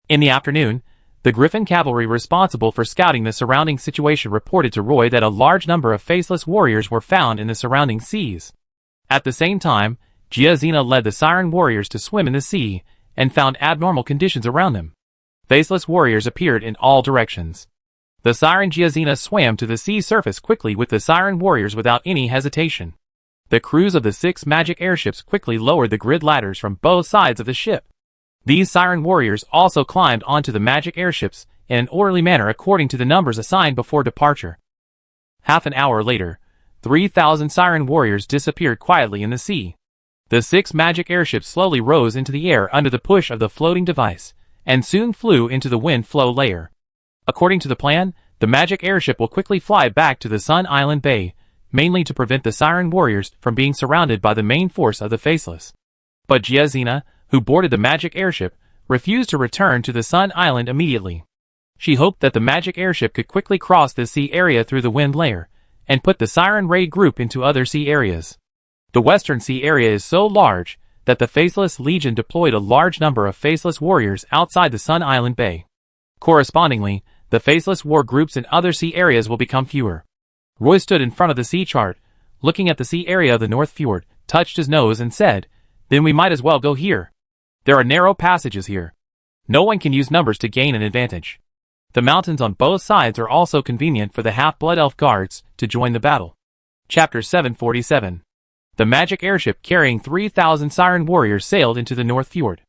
S1: In the afternoon, the Griffin cavalry responsible for scouting the surrounding situation reported to Roy that a large number of faceless warriors were found in the surrounding seas. At the same time, Giazina led the Siren warriors to swim in the sea, and found abnormal conditions around them. Faceless warriors appeared in all directions. The Siren Giazina swam to the sea surface quickly with the Siren warriors without any hesitation. The crews of the 6 magic airships quickly lowered the grid ladders from both sides of the ship. These Siren warriors also climbed onto the magic airships in an orderly manner according to the numbers assigned before departure. Half an hour later, 3,000 Siren warriors disappeared quietly in the sea. The 6 magic airships slowly rose into the air under the push of the floating device, and soon flew into the wind flow layer. According to the plan, the magic airship will quickly fly back to the Sun Island Bay, mainly to prevent the Siren warriors from being surrounded by the main force of the Faceless. But Giazina, who boarded the magic airship, refused to return to the Sun Island immediately. She hoped that the magic airship could quickly cross the sea area through the wind layer, and put the Siren Raid group into other sea areas. The western sea area is so large that the Faceless Legion deployed a large number of faceless warriors outside the Sun Island Bay. Correspondingly, the faceless war groups in other sea areas will become fewer. Roy stood in front of the sea chart, looking at the sea area of the North Fjord, touched his nose and said, "Then we might as well go here. There are narrow passages here. No one can use numbers to gain an advantage. The mountains on both sides are also convenient for the Half-Blood Elf guards to join the battle." Chapter 747. The magic airship carrying 3,000 Siren warriors sailed into the North Fjord.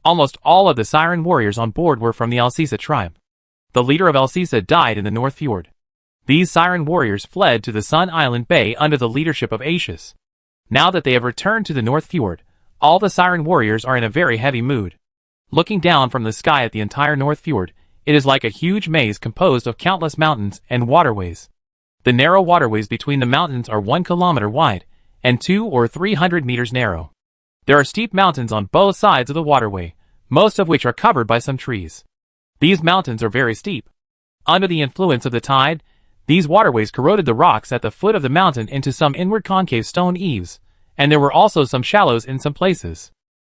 S1: Almost all of the Siren warriors on board were from the Alcisa tribe. The leader of Alcisa died in the North Fjord. These Siren warriors fled to the Sun Island Bay under the leadership of Aetius. Now that they have returned to the North Fjord, all the Siren warriors are in a very heavy mood. Looking down from the sky at the entire North Fjord, it is like a huge maze composed of countless mountains and waterways. The narrow waterways between the mountains are 1 kilometer wide, and 200 or 300 meters narrow. There are steep mountains on both sides of the waterway, most of which are covered by some trees. These mountains are very steep. Under the influence of the tide, these waterways corroded the rocks at the foot of the mountain into some inward concave stone eaves, and there were also some shallows in some places.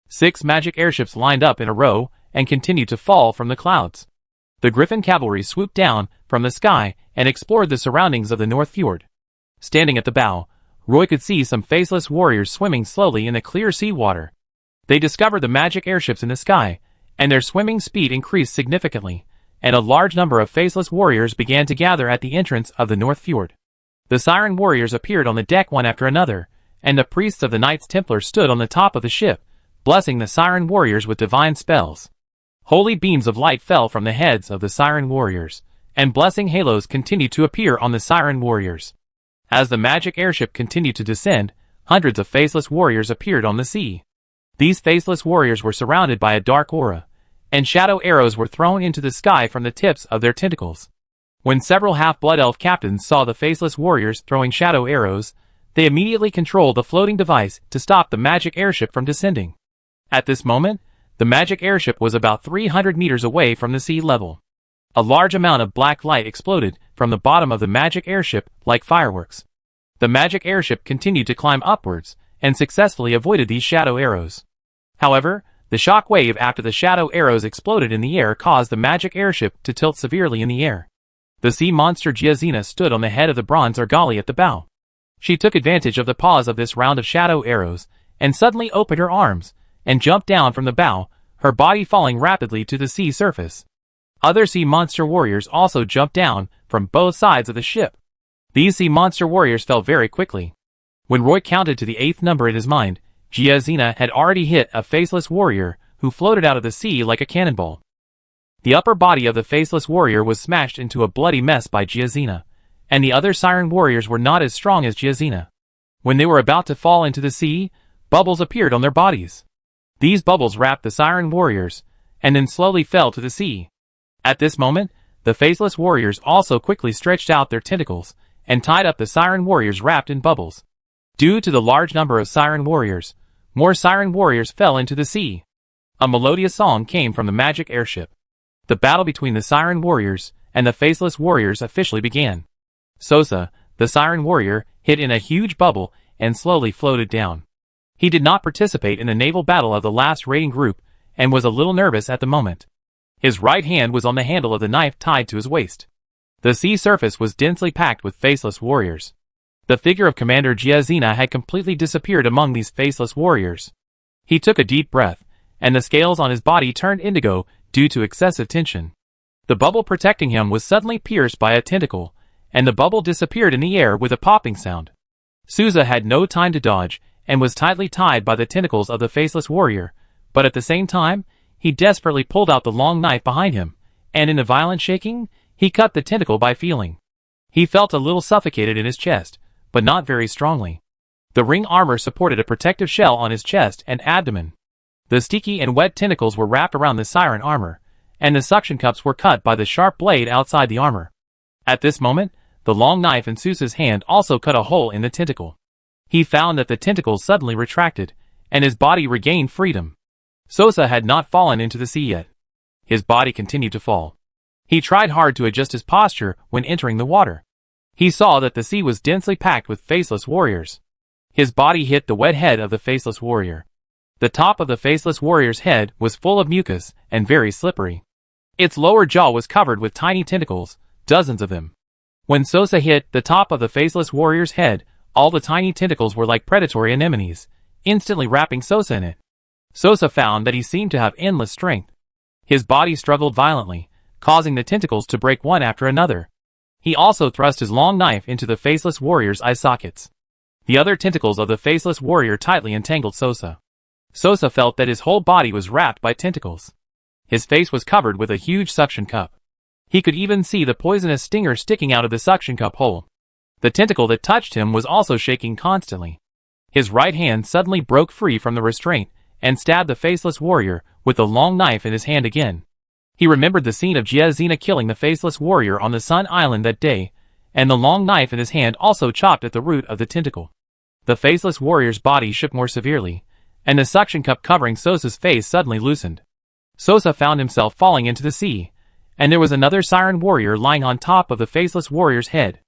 S1: 6 magic airships lined up in a row and continued to fall from the clouds. The Griffin cavalry swooped down from the sky and explored the surroundings of the North Fjord. Standing at the bow, Roy could see some faceless warriors swimming slowly in the clear sea water. They discovered the magic airships in the sky, and their swimming speed increased significantly, and a large number of faceless warriors began to gather at the entrance of the North Fjord. The Siren warriors appeared on the deck one after another, and the priests of the Knights Templar stood on the top of the ship, blessing the Siren warriors with divine spells. Holy beams of light fell from the heads of the Siren warriors, and blessing halos continued to appear on the Siren warriors. As the magic airship continued to descend, hundreds of faceless warriors appeared on the sea. These faceless warriors were surrounded by a dark aura, and shadow arrows were thrown into the sky from the tips of their tentacles. When several half-blood elf captains saw the faceless warriors throwing shadow arrows, they immediately controlled the floating device to stop the magic airship from descending. At this moment, the magic airship was about 300 meters away from the sea level. A large amount of black light exploded from the bottom of the magic airship like fireworks. The magic airship continued to climb upwards and successfully avoided these shadow arrows. However, the shock wave after the shadow arrows exploded in the air caused the magic airship to tilt severely in the air. The sea monster Giazina stood on the head of the bronze Argali at the bow. She took advantage of the pause of this round of shadow arrows, and suddenly opened her arms, and jumped down from the bow, her body falling rapidly to the sea surface. Other sea monster warriors also jumped down from both sides of the ship. These sea monster warriors fell very quickly. When Roy counted to the 8th number in his mind, Giazina had already hit a faceless warrior who floated out of the sea like a cannonball. The upper body of the faceless warrior was smashed into a bloody mess by Giazina, and the other Siren warriors were not as strong as Giazina. When they were about to fall into the sea, bubbles appeared on their bodies. These bubbles wrapped the Siren warriors, and then slowly fell to the sea. At this moment, the faceless warriors also quickly stretched out their tentacles and tied up the siren warriors wrapped in bubbles. Due to the large number of siren warriors, more siren warriors fell into the sea. A melodious song came from the magic airship. The battle between the siren warriors and the faceless warriors officially began. Sosa, the siren warrior, hit in a huge bubble and slowly floated down. He did not participate in the naval battle of the last raiding group and was a little nervous at the moment. His right hand was on the handle of the knife tied to his waist. The sea surface was densely packed with faceless warriors. The figure of Commander Giazina had completely disappeared among these faceless warriors. He took a deep breath, and the scales on his body turned indigo due to excessive tension. The bubble protecting him was suddenly pierced by a tentacle, and the bubble disappeared in the air with a popping sound. Souza had no time to dodge, and was tightly tied by the tentacles of the faceless warrior, but at the same time, he desperately pulled out the long knife behind him, and in a violent shaking, he cut the tentacle by feeling. He felt a little suffocated in his chest, but not very strongly. The ring armor supported a protective shell on his chest and abdomen. The sticky and wet tentacles were wrapped around the siren armor, and the suction cups were cut by the sharp blade outside the armor. At this moment, the long knife in Sousa's hand also cut a hole in the tentacle. He found that the tentacles suddenly retracted, and his body regained freedom. Sosa had not fallen into the sea yet. His body continued to fall. He tried hard to adjust his posture when entering the water. He saw that the sea was densely packed with faceless warriors. His body hit the wet head of the faceless warrior. The top of the faceless warrior's head was full of mucus and very slippery. Its lower jaw was covered with tiny tentacles, dozens of them. When Sosa hit the top of the faceless warrior's head, all the tiny tentacles were like predatory anemones, instantly wrapping Sosa in it. Sosa found that he seemed to have endless strength. His body struggled violently, causing the tentacles to break one after another. He also thrust his long knife into the faceless warrior's eye sockets. The other tentacles of the faceless warrior tightly entangled Sosa. Sosa felt that his whole body was wrapped by tentacles. His face was covered with a huge suction cup. He could even see the poisonous stinger sticking out of the suction cup hole. The tentacle that touched him was also shaking constantly. His right hand suddenly broke free from the restraint and stabbed the faceless warrior with the long knife in his hand again. He remembered the scene of Giazina killing the faceless warrior on the Sun Island that day, and the long knife in his hand also chopped at the root of the tentacle. The faceless warrior's body shook more severely, and the suction cup covering Sosa's face suddenly loosened. Sosa found himself falling into the sea, and there was another siren warrior lying on top of the faceless warrior's head.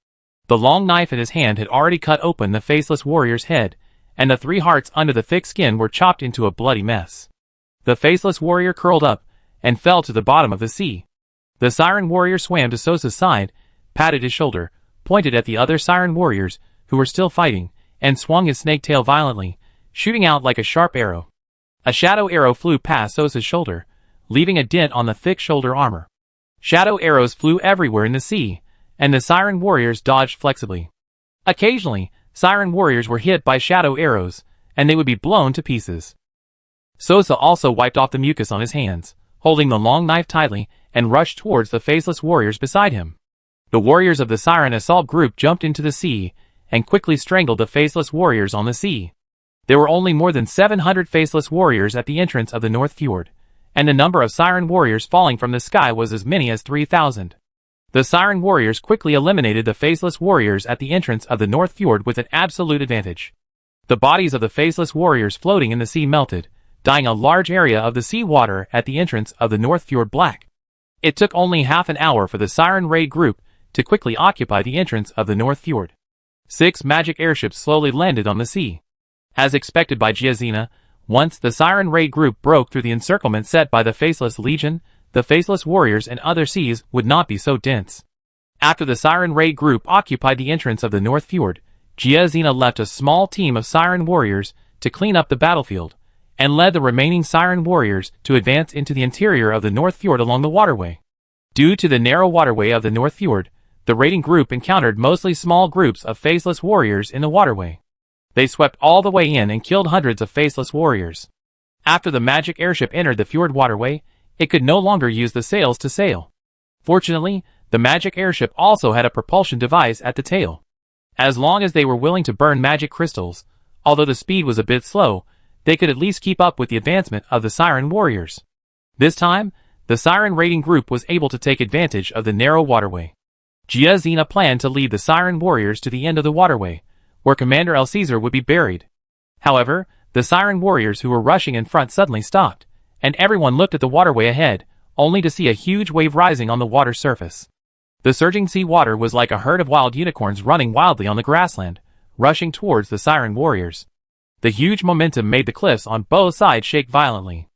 S1: The long knife in his hand had already cut open the faceless warrior's head, and the three hearts under the thick skin were chopped into a bloody mess. The faceless warrior curled up and fell to the bottom of the sea. The siren warrior swam to Sosa's side, patted his shoulder, pointed at the other siren warriors, who were still fighting, and swung his snake tail violently, shooting out like a sharp arrow. A shadow arrow flew past Sosa's shoulder, leaving a dent on the thick shoulder armor. Shadow arrows flew everywhere in the sea, and the siren warriors dodged flexibly. Occasionally, siren warriors were hit by shadow arrows, and they would be blown to pieces. Sosa also wiped off the mucus on his hands, holding the long knife tightly, and rushed towards the faceless warriors beside him. The warriors of the siren assault group jumped into the sea, and quickly strangled the faceless warriors on the sea. There were only more than 700 faceless warriors at the entrance of the North Fjord, and the number of siren warriors falling from the sky was as many as 3,000. The siren warriors quickly eliminated the faceless warriors at the entrance of the North Fjord with an absolute advantage. The bodies of the faceless warriors floating in the sea melted, dyeing a large area of the sea water at the entrance of the North Fjord black. It took only half an hour for the siren raid group to quickly occupy the entrance of the North Fjord. 6 magic airships slowly landed on the sea. As expected by Giazina, once the siren raid group broke through the encirclement set by the Faceless Legion, the Faceless Warriors and other seas would not be so dense. After the siren raid group occupied the entrance of the North Fjord, Giazina left a small team of siren warriors to clean up the battlefield, and led the remaining siren warriors to advance into the interior of the North Fjord along the waterway. Due to the narrow waterway of the North Fjord, the raiding group encountered mostly small groups of faceless warriors in the waterway. They swept all the way in and killed hundreds of faceless warriors. After the magic airship entered the fjord waterway, it could no longer use the sails to sail. Fortunately, the magic airship also had a propulsion device at the tail. As long as they were willing to burn magic crystals, although the speed was a bit slow, they could at least keep up with the advancement of the siren warriors. This time, the Siren raiding group was able to take advantage of the narrow waterway. Giazina planned to lead the Siren warriors to the end of the waterway, where Commander El Caesar would be buried. However, the Siren warriors who were rushing in front suddenly stopped, and everyone looked at the waterway ahead, only to see a huge wave rising on the water surface. The surging sea water was like a herd of wild unicorns running wildly on the grassland, rushing towards the Siren warriors. The huge momentum made the cliffs on both sides shake violently.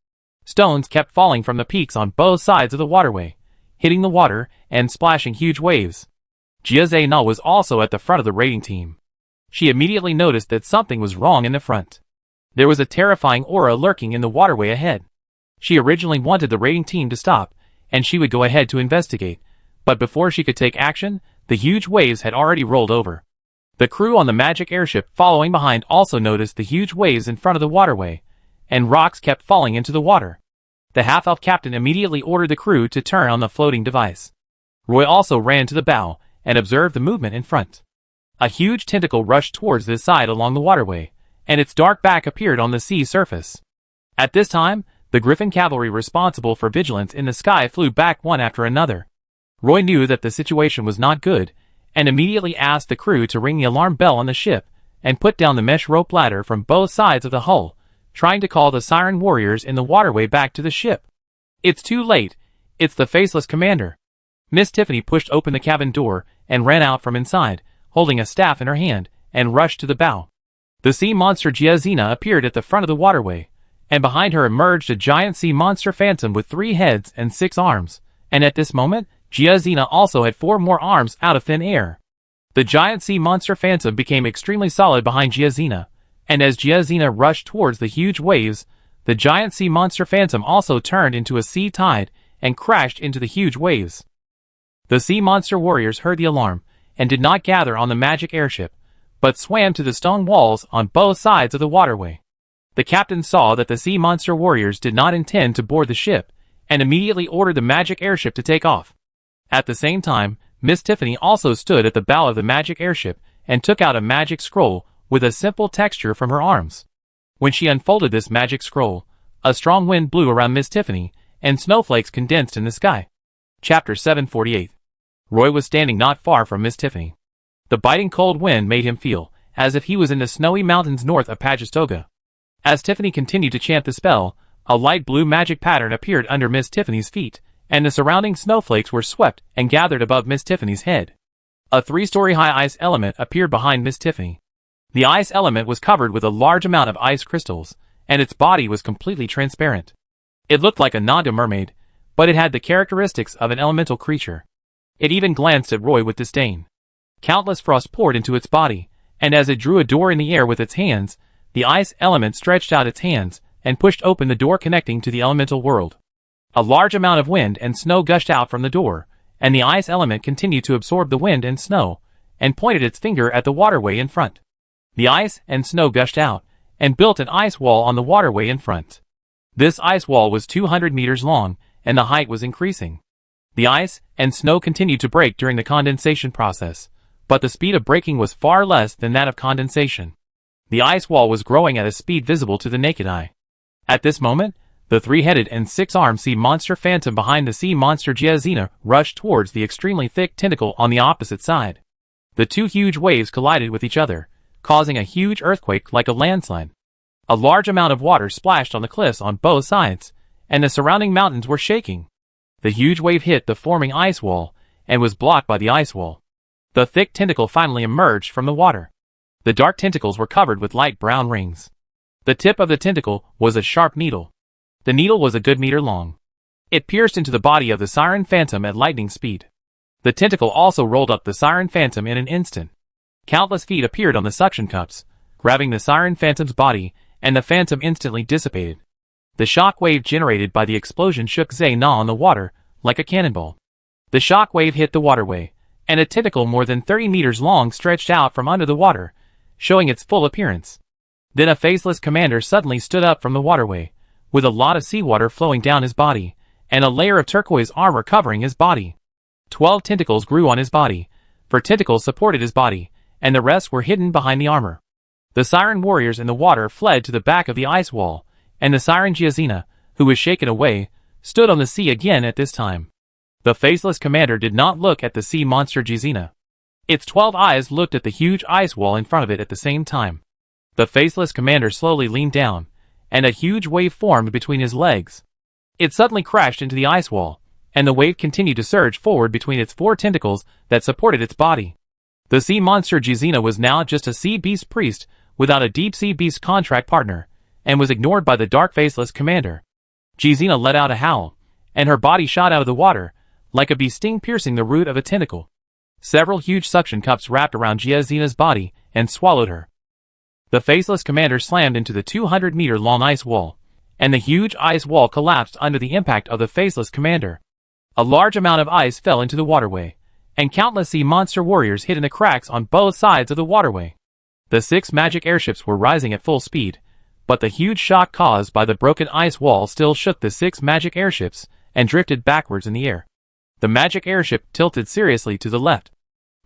S1: Stones kept falling from the peaks on both sides of the waterway, hitting the water and splashing huge waves. Giazina was also at the front of the raiding team. She immediately noticed that something was wrong in the front. There was a terrifying aura lurking in the waterway ahead. She originally wanted the raiding team to stop, and she would go ahead to investigate, but before she could take action, the huge waves had already rolled over. The crew on the magic airship following behind also noticed the huge waves in front of the waterway, and rocks kept falling into the water. The half-elf captain immediately ordered the crew to turn on the floating device. Roy also ran to the bow and observed the movement in front. A huge tentacle rushed towards this side along the waterway, and its dark back appeared on the sea surface. At this time, the Griffin cavalry responsible for vigilance in the sky flew back one after another. Roy knew that the situation was not good, and immediately asked the crew to ring the alarm bell on the ship and put down the mesh rope ladder from both sides of the hull, trying to call the Siren warriors in the waterway back to the ship. It's too late. It's the faceless commander. Miss Tiffany pushed open the cabin door and ran out from inside, holding a staff in her hand, and rushed to the bow. The sea monster Giazina appeared at the front of the waterway, and behind her emerged a giant sea monster phantom with 3 heads and 6 arms, and at this moment, Giazina also had 4 more arms out of thin air. The giant sea monster phantom became extremely solid behind Giazina, and as Giazina rushed towards the huge waves, the giant sea monster phantom also turned into a sea tide and crashed into the huge waves. The sea monster warriors heard the alarm, and did not gather on the magic airship, but swam to the stone walls on both sides of the waterway. The captain saw that the sea monster warriors did not intend to board the ship, and immediately ordered the magic airship to take off. At the same time, Miss Tiffany also stood at the bow of the magic airship and took out a magic scroll with a simple texture from her arms. When she unfolded this magic scroll, a strong wind blew around Miss Tiffany, and snowflakes condensed in the sky. Chapter 748. Roy was standing not far from Miss Tiffany. The biting cold wind made him feel as if he was in the snowy mountains north of Pagestoga. As Tiffany continued to chant the spell, a light blue magic pattern appeared under Miss Tiffany's feet, and the surrounding snowflakes were swept and gathered above Miss Tiffany's head. A 3-story high ice element appeared behind Miss Tiffany. The ice element was covered with a large amount of ice crystals, and its body was completely transparent. It looked like a Nanda mermaid, but it had the characteristics of an elemental creature. It even glanced at Roy with disdain. Countless frost poured into its body, and as it drew a door in the air with its hands, the ice element stretched out its hands and pushed open the door connecting to the elemental world. A large amount of wind and snow gushed out from the door, and the ice element continued to absorb the wind and snow, and pointed its finger at the waterway in front. The ice and snow gushed out, and built an ice wall on the waterway in front. This ice wall was 200 meters long, and the height was increasing. The ice and snow continued to break during the condensation process, but the speed of breaking was far less than that of condensation. The ice wall was growing at a speed visible to the naked eye. At this moment, the 3-headed and 6-armed sea monster phantom behind the sea monster Giazina rushed towards the extremely thick tentacle on the opposite side. The 2 huge waves collided with each other, causing a huge earthquake like a landslide. A large amount of water splashed on the cliffs on both sides, and the surrounding mountains were shaking. The huge wave hit the forming ice wall, and was blocked by the ice wall. The thick tentacle finally emerged from the water. The dark tentacles were covered with light brown rings. The tip of the tentacle was a sharp needle. The needle was a good meter long. It pierced into the body of the Siren Phantom at lightning speed. The tentacle also rolled up the Siren Phantom in an instant. Countless feet appeared on the suction cups, grabbing the Siren Phantom's body, and the Phantom instantly dissipated. The shock wave generated by the explosion shook Zay-Na on the water like a cannonball. The shock wave hit the waterway, and a tentacle more than 30 meters long stretched out from under the water, showing its full appearance. Then a faceless commander suddenly stood up from the waterway, with a lot of seawater flowing down his body, and a layer of turquoise armor covering his body. 12 tentacles grew on his body, for tentacles supported his body, and the rest were hidden behind the armor. The Siren warriors in the water fled to the back of the ice wall, and the Siren Giazina, who was shaken away, stood on the sea again at this time. The faceless commander did not look at the sea monster Jizina. Its 12 eyes looked at the huge ice wall in front of it at the same time. The faceless commander slowly leaned down, and a huge wave formed between his legs. It suddenly crashed into the ice wall, and the wave continued to surge forward between its 4 tentacles that supported its body. The sea monster Jizina was now just a sea beast priest without a deep sea beast contract partner, and was ignored by the dark faceless commander. Jizina let out a howl, and her body shot out of the water, like a bee sting piercing the root of a tentacle. Several huge suction cups wrapped around Jizina's body and swallowed her. The faceless commander slammed into the 200-meter-long ice wall, and the huge ice wall collapsed under the impact of the faceless commander. A large amount of ice fell into the waterway, and countless sea monster warriors hid in the cracks on both sides of the waterway. The 6 magic airships were rising at full speed, but the huge shock caused by the broken ice wall still shook the 6 magic airships and drifted backwards in the air. The magic airship tilted seriously to the left.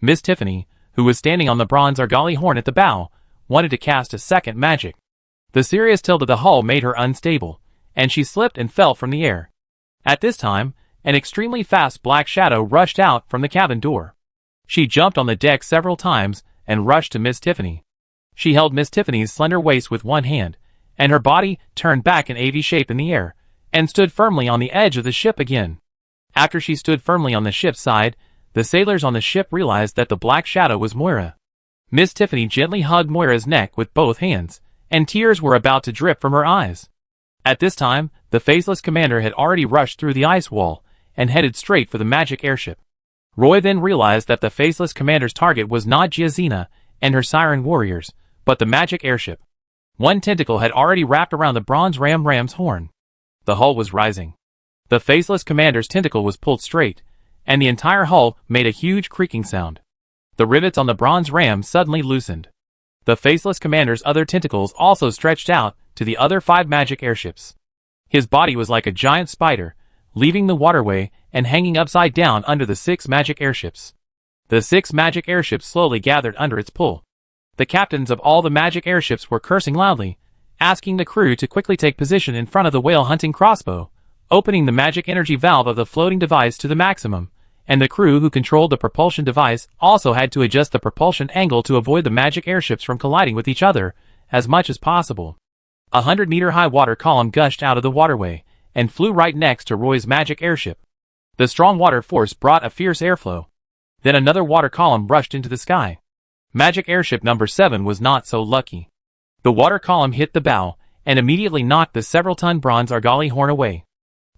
S1: Miss Tiffany, who was standing on the bronze argali horn at the bow, wanted to cast a second magic. The serious tilt of the hull made her unstable, and she slipped and fell from the air. At this time, an extremely fast black shadow rushed out from the cabin door. She jumped on the deck several times and rushed to Miss Tiffany. She held Miss Tiffany's slender waist with one hand, and her body turned back in a V shape in the air, and stood firmly on the edge of the ship again. After she stood firmly on the ship's side, the sailors on the ship realized that the black shadow was Moira. Miss Tiffany gently hugged Moira's neck with both hands, and tears were about to drip from her eyes. At this time, the faceless commander had already rushed through the ice wall and headed straight for the magic airship. Roy then realized that the faceless commander's target was not Jizina and her siren warriors, but the magic airship. One tentacle had already wrapped around the bronze ram's horn. The hull was rising. The faceless commander's tentacle was pulled straight, and the entire hull made a huge creaking sound. The rivets on the bronze ram suddenly loosened. The faceless commander's other tentacles also stretched out to the other 5 magic airships. His body was like a giant spider, leaving the waterway and hanging upside down under the 6 magic airships. The 6 magic airships slowly gathered under its pull. The captains of all the magic airships were cursing loudly, asking the crew to quickly take position in front of the whale-hunting crossbow, opening the magic energy valve of the floating device to the maximum, and the crew who controlled the propulsion device also had to adjust the propulsion angle to avoid the magic airships from colliding with each other as much as possible. 100-meter-high water column gushed out of the waterway and flew right next to Roy's magic airship. The strong water force brought a fierce airflow. Then another water column rushed into the sky. Magic airship number 7 was not so lucky. The water column hit the bow and immediately knocked the several-ton bronze argali horn away.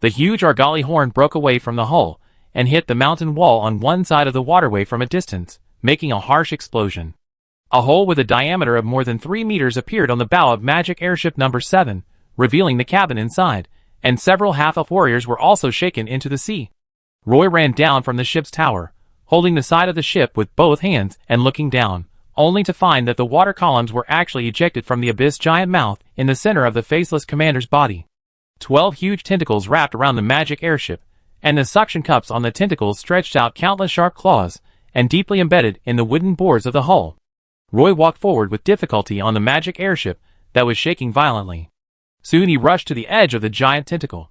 S1: The huge argali horn broke away from the hull and hit the mountain wall on one side of the waterway from a distance, making a harsh explosion. A hole with a diameter of more than 3 meters appeared on the bow of magic airship number 7, revealing the cabin inside, and several half-elf warriors were also shaken into the sea. Roy ran down from the ship's tower, holding the side of the ship with both hands and looking down, only to find that the water columns were actually ejected from the abyss giant mouth in the center of the faceless commander's body. 12 huge tentacles wrapped around the magic airship, and the suction cups on the tentacles stretched out countless sharp claws and deeply embedded in the wooden boards of the hull. Roy walked forward with difficulty on the magic airship that was shaking violently. Soon he rushed to the edge of the giant tentacle.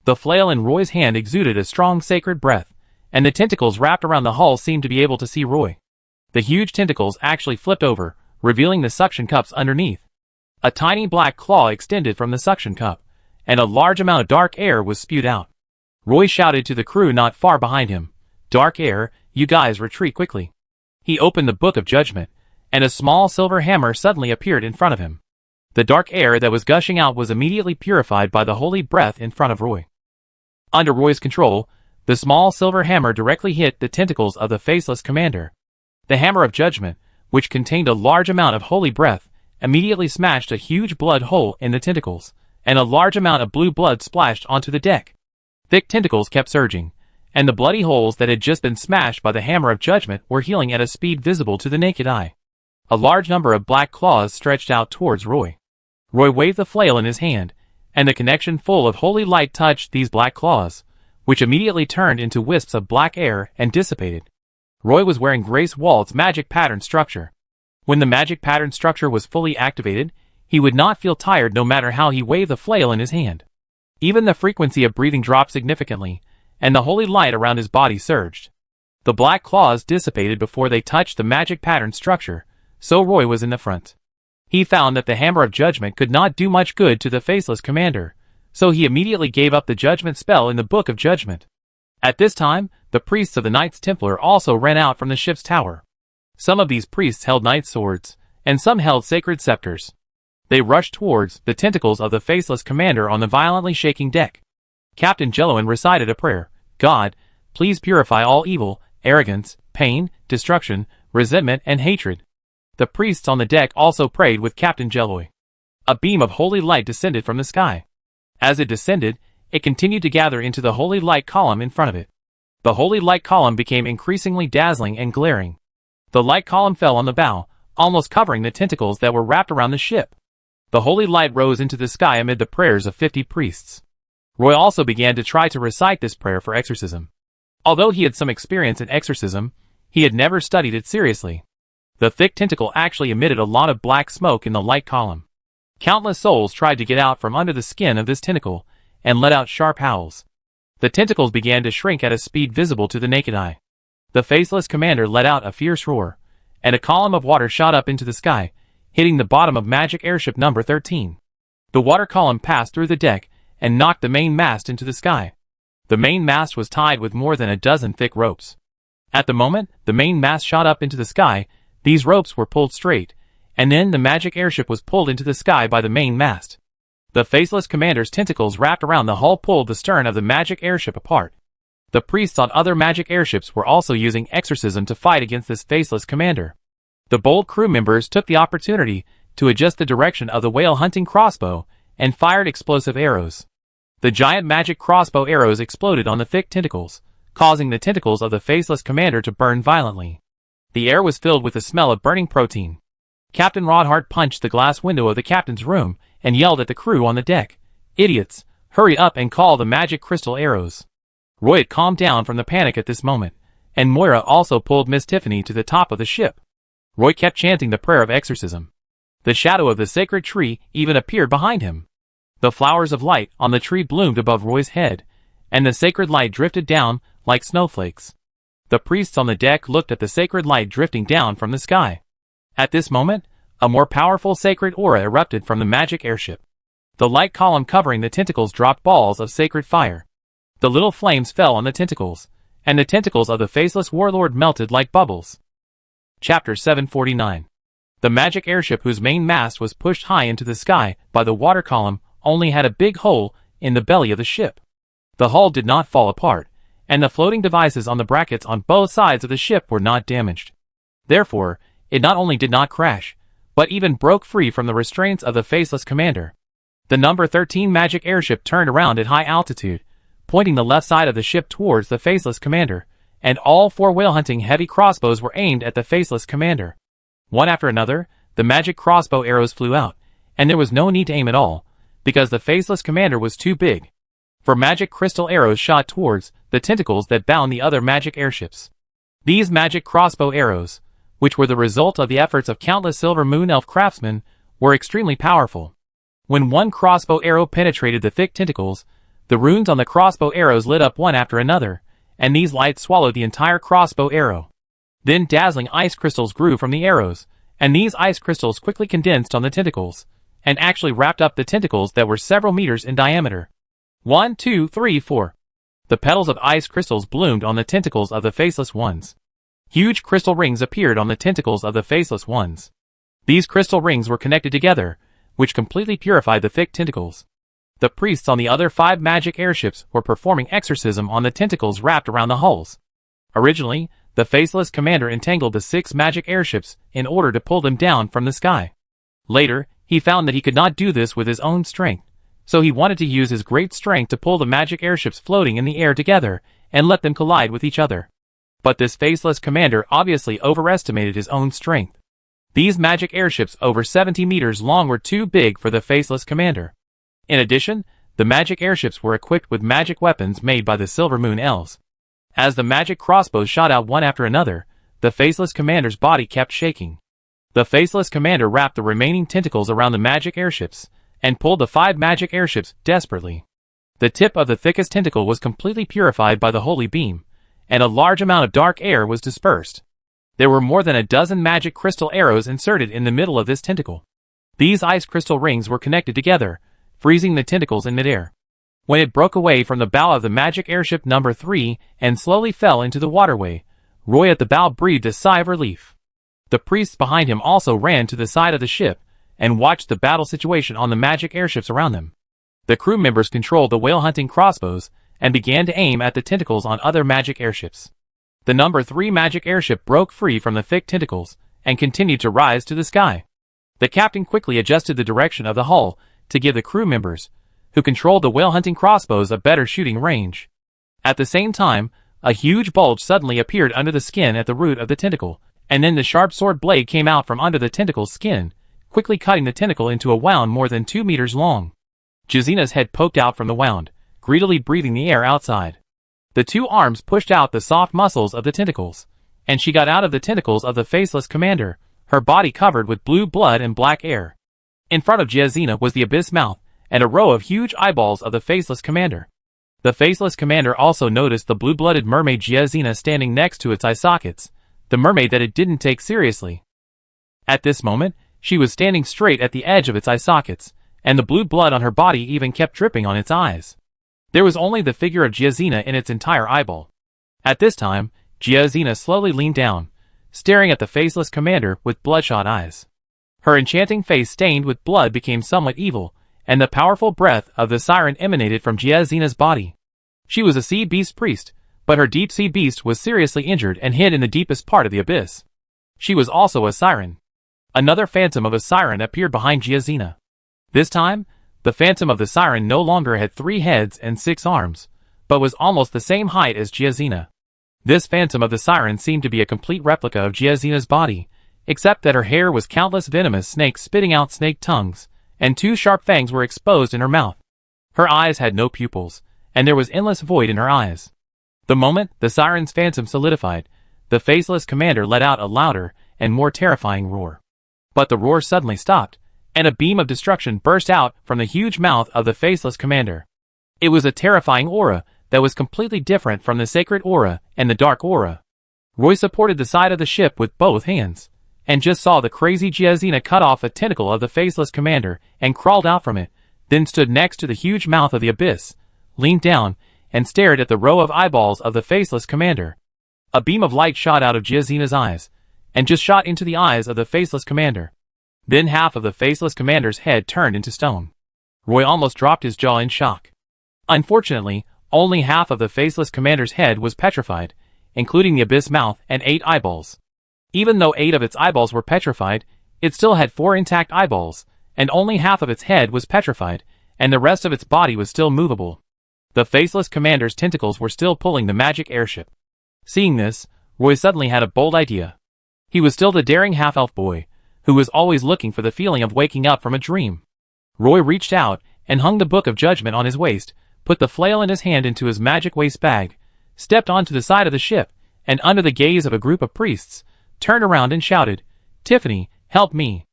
S1: The flail in Roy's hand exuded a strong sacred breath, and the tentacles wrapped around the hull seemed to be able to see Roy. The huge tentacles actually flipped over, revealing the suction cups underneath. A tiny black claw extended from the suction cup, and a large amount of dark air was spewed out. Roy shouted to the crew not far behind him, "Dark air, you guys retreat quickly." He opened the Book of Judgment, and a small silver hammer suddenly appeared in front of him. The dark air that was gushing out was immediately purified by the holy breath in front of Roy. Under Roy's control, the small silver hammer directly hit the tentacles of the faceless commander. The hammer of judgment, which contained a large amount of holy breath, immediately smashed a huge blood hole in the tentacles, and a large amount of blue blood splashed onto the deck. Thick tentacles kept surging, and the bloody holes that had just been smashed by the hammer of judgment were healing at a speed visible to the naked eye. A large number of black claws stretched out towards Roy. Roy waved the flail in his hand, and the connection full of holy light touched these black claws, which immediately turned into wisps of black air and dissipated. Roy was wearing Grace Walt's magic pattern structure. When the magic pattern structure was fully activated, he would not feel tired no matter how he waved the flail in his hand. Even the frequency of breathing dropped significantly, and the holy light around his body surged. The black claws dissipated before they touched the magic pattern structure, so Roy was in the front. He found that the Hammer of Judgment could not do much good to the faceless commander, so he immediately gave up the judgment spell in the Book of Judgment. At this time, the priests of the Knights Templar also ran out from the ship's tower. Some of these priests held knight swords, and some held sacred scepters. They rushed towards the tentacles of the faceless commander on the violently shaking deck. Captain Jelloin recited a prayer. God, please purify all evil, arrogance, pain, destruction, resentment, and hatred. The priests on the deck also prayed with Captain Jelloin. A beam of holy light descended from the sky. As it descended, it continued to gather into the holy light column in front of it. The holy light column became increasingly dazzling and glaring. The light column fell on the bow, almost covering the tentacles that were wrapped around the ship. The holy light rose into the sky amid the prayers of 50 priests. Roy also began to try to recite this prayer for exorcism. Although he had some experience in exorcism, he had never studied it seriously. The thick tentacle actually emitted a lot of black smoke in the light column. Countless souls tried to get out from under the skin of this tentacle, and let out sharp howls. The tentacles began to shrink at a speed visible to the naked eye. The faceless commander let out a fierce roar, and a column of water shot up into the sky, hitting the bottom of Magic Airship number 13. The water column passed through the deck, and knocked the main mast into the sky. The main mast was tied with more than a dozen thick ropes. At the moment the main mast shot up into the sky, these ropes were pulled straight, and then the magic airship was pulled into the sky by the main mast. The faceless commander's tentacles wrapped around the hull pulled the stern of the magic airship apart. The priests on other magic airships were also using exorcism to fight against this faceless commander. The bold crew members took the opportunity to adjust the direction of the whale hunting crossbow and fired explosive arrows. The giant magic crossbow arrows exploded on the thick tentacles, causing the tentacles of the faceless commander to burn violently. The air was filled with the smell of burning protein. Captain Rodhart punched the glass window of the captain's room and yelled at the crew on the deck, "Idiots, hurry up and call the magic crystal arrows." Roy had calmed down from the panic at this moment, and Moira also pulled Miss Tiffany to the top of the ship. Roy kept chanting the prayer of exorcism. The shadow of the sacred tree even appeared behind him. The flowers of light on the tree bloomed above Roy's head, and the sacred light drifted down like snowflakes. The priests on the deck looked at the sacred light drifting down from the sky. At this moment, a more powerful sacred aura erupted from the magic airship. The light column covering the tentacles dropped balls of sacred fire. The little flames fell on the tentacles, and the tentacles of the faceless warlord melted like bubbles. Chapter 749. The magic airship, whose main mast was pushed high into the sky by the water column, only had a big hole in the belly of the ship. The hull did not fall apart, and the floating devices on the brackets on both sides of the ship were not damaged. Therefore, it not only did not crash, but even broke free from the restraints of the faceless commander. The number 13 magic airship turned around at high altitude, pointing the left side of the ship towards the faceless commander, and all 4 whale-hunting heavy crossbows were aimed at the faceless commander. One after another, the magic crossbow arrows flew out, and there was no need to aim at all, because the faceless commander was too big. For magic crystal arrows shot towards the tentacles that bound the other magic airships. These magic crossbow arrows, which were the result of the efforts of countless Silver Moon Elf craftsmen, were extremely powerful. When one crossbow arrow penetrated the thick tentacles, the runes on the crossbow arrows lit up one after another, and these lights swallowed the entire crossbow arrow. Then dazzling ice crystals grew from the arrows, and these ice crystals quickly condensed on the tentacles, and actually wrapped up the tentacles that were several meters in diameter. 1, 2, 3, 4. The petals of ice crystals bloomed on the tentacles of the faceless ones. Huge crystal rings appeared on the tentacles of the faceless ones. These crystal rings were connected together, which completely purified the thick tentacles. The priests on the other 5 magic airships were performing exorcism on the tentacles wrapped around the hulls. Originally, the faceless commander entangled the 6 magic airships in order to pull them down from the sky. Later, he found that he could not do this with his own strength, so he wanted to use his great strength to pull the magic airships floating in the air together and let them collide with each other. But this faceless commander obviously overestimated his own strength. These magic airships over 70 meters long were too big for the faceless commander. In addition, the magic airships were equipped with magic weapons made by the Silver Moon Elves. As the magic crossbows shot out one after another, the faceless commander's body kept shaking. The faceless commander wrapped the remaining tentacles around the magic airships, and pulled the 5 magic airships desperately. The tip of the thickest tentacle was completely purified by the holy beam, and a large amount of dark air was dispersed. There were more than a dozen magic crystal arrows inserted in the middle of this tentacle. These ice crystal rings were connected together, freezing the tentacles in midair. When it broke away from the bow of the magic airship number 3 and slowly fell into the waterway, Roy at the bow breathed a sigh of relief. The priests behind him also ran to the side of the ship and watched the battle situation on the magic airships around them. The crew members controlled the whale-hunting crossbows and began to aim at the tentacles on other magic airships. The number 3 magic airship broke free from the thick tentacles and continued to rise to the sky. The captain quickly adjusted the direction of the hull to give the crew members, who controlled the whale-hunting crossbows, a better shooting range. At the same time, a huge bulge suddenly appeared under the skin at the root of the tentacle, and then the sharp sword blade came out from under the tentacle's skin, quickly cutting the tentacle into a wound more than 2 meters long. Jazina's head poked out from the wound, greedily breathing the air outside. The 2 arms pushed out the soft muscles of the tentacles, and she got out of the tentacles of the faceless commander, her body covered with blue blood and black air. In front of Jazina was the abyss mouth, and a row of huge eyeballs of the faceless commander. The faceless commander also noticed the blue-blooded mermaid Jazina standing next to its eye sockets, the mermaid that it didn't take seriously. At this moment, she was standing straight at the edge of its eye sockets, and the blue blood on her body even kept dripping on its eyes. There was only the figure of Jazina in its entire eyeball. At this time, Jazina slowly leaned down, staring at the faceless commander with bloodshot eyes. Her enchanting face stained with blood became somewhat evil, and the powerful breath of the siren emanated from Jazina's body. She was a sea beast priest, but her deep sea beast was seriously injured and hid in the deepest part of the abyss. She was also a siren. Another phantom of a siren appeared behind Jazina. This time, the phantom of the siren no longer had 3 heads and 6 arms, but was almost the same height as Jazina. This phantom of the siren seemed to be a complete replica of Jazina's body, except that her hair was countless venomous snakes spitting out snake tongues, and 2 sharp fangs were exposed in her mouth. Her eyes had no pupils, and there was endless void in her eyes. The moment the siren's phantom solidified, the faceless commander let out a louder and more terrifying roar. But the roar suddenly stopped, and a beam of destruction burst out from the huge mouth of the faceless commander. It was a terrifying aura that was completely different from the sacred aura and the dark aura. Roy supported the side of the ship with both hands, and just saw the crazy Jazina cut off a tentacle of the faceless commander and crawled out from it, then stood next to the huge mouth of the abyss, leaned down, and stared at the row of eyeballs of the faceless commander. A beam of light shot out of Jazina's eyes, and just shot into the eyes of the faceless commander. Then half of the faceless commander's head turned into stone. Roy almost dropped his jaw in shock. Unfortunately, only half of the faceless commander's head was petrified, including the abyss mouth and 8 eyeballs. Even though 8 of its eyeballs were petrified, it still had 4 intact eyeballs, and only half of its head was petrified, and the rest of its body was still movable. The faceless commander's tentacles were still pulling the magic airship. Seeing this, Roy suddenly had a bold idea. He was still the daring half-elf boy, who was always looking for the feeling of waking up from a dream. Roy reached out and hung the Book of Judgment on his waist, put the flail in his hand into his magic waist bag, stepped onto the side of the ship, and under the gaze of a group of priests, turned around and shouted, "Tiffany, help me!"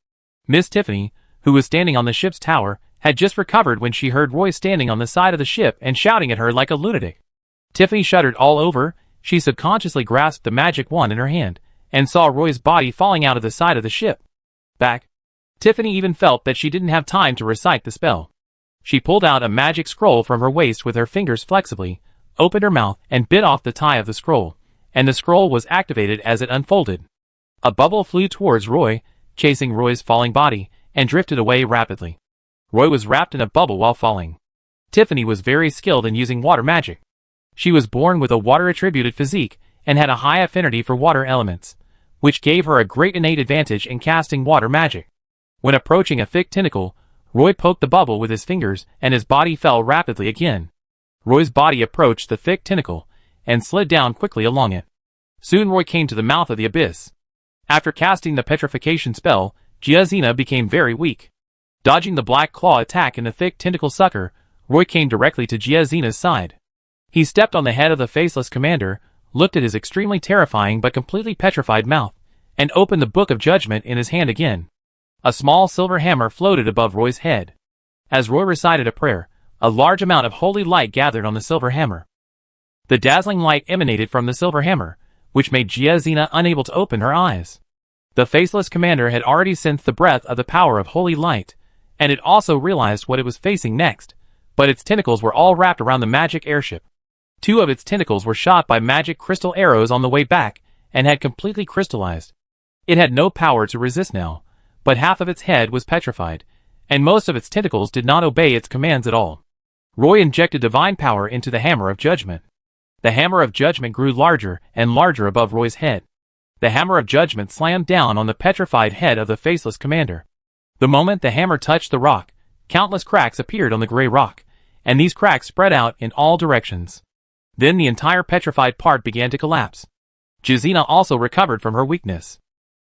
S1: Miss Tiffany, who was standing on the ship's tower, had just recovered when she heard Roy standing on the side of the ship and shouting at her like a lunatic. Tiffany shuddered all over. She subconsciously grasped the magic wand in her hand, and saw Roy's body falling out of the side of the ship. Back. Tiffany even felt that she didn't have time to recite the spell. She pulled out a magic scroll from her waist with her fingers flexibly, opened her mouth and bit off the tie of the scroll, and the scroll was activated as it unfolded. A bubble flew towards Roy, chasing Roy's falling body, and drifted away rapidly. Roy was wrapped in a bubble while falling. Tiffany was very skilled in using water magic. She was born with a water-attributed physique and had a high affinity for water elements, which gave her a great innate advantage in casting water magic. When approaching a thick tentacle, Roy poked the bubble with his fingers and his body fell rapidly again. Roy's body approached the thick tentacle and slid down quickly along it. Soon Roy came to the mouth of the abyss. After casting the petrification spell, Jazina became very weak. Dodging the black claw attack in the thick tentacle sucker, Roy came directly to Jazina's side. He stepped on the head of the faceless commander, looked at his extremely terrifying but completely petrified mouth, and opened the Book of Judgment in his hand again. A small silver hammer floated above Roy's head. As Roy recited a prayer, a large amount of holy light gathered on the silver hammer. The dazzling light emanated from the silver hammer, which made Giazina unable to open her eyes. The faceless commander had already sensed the breath of the power of holy light, and it also realized what it was facing next, but its tentacles were all wrapped around the magic airship. 2 of its tentacles were shot by magic crystal arrows on the way back, and had completely crystallized. It had no power to resist now, but half of its head was petrified, and most of its tentacles did not obey its commands at all. Roy injected divine power into the Hammer of Judgment. The Hammer of Judgment grew larger and larger above Roy's head. The Hammer of Judgment slammed down on the petrified head of the faceless commander. The moment the hammer touched the rock, countless cracks appeared on the gray rock, and these cracks spread out in all directions. Then the entire petrified part began to collapse. Giazina also recovered from her weakness.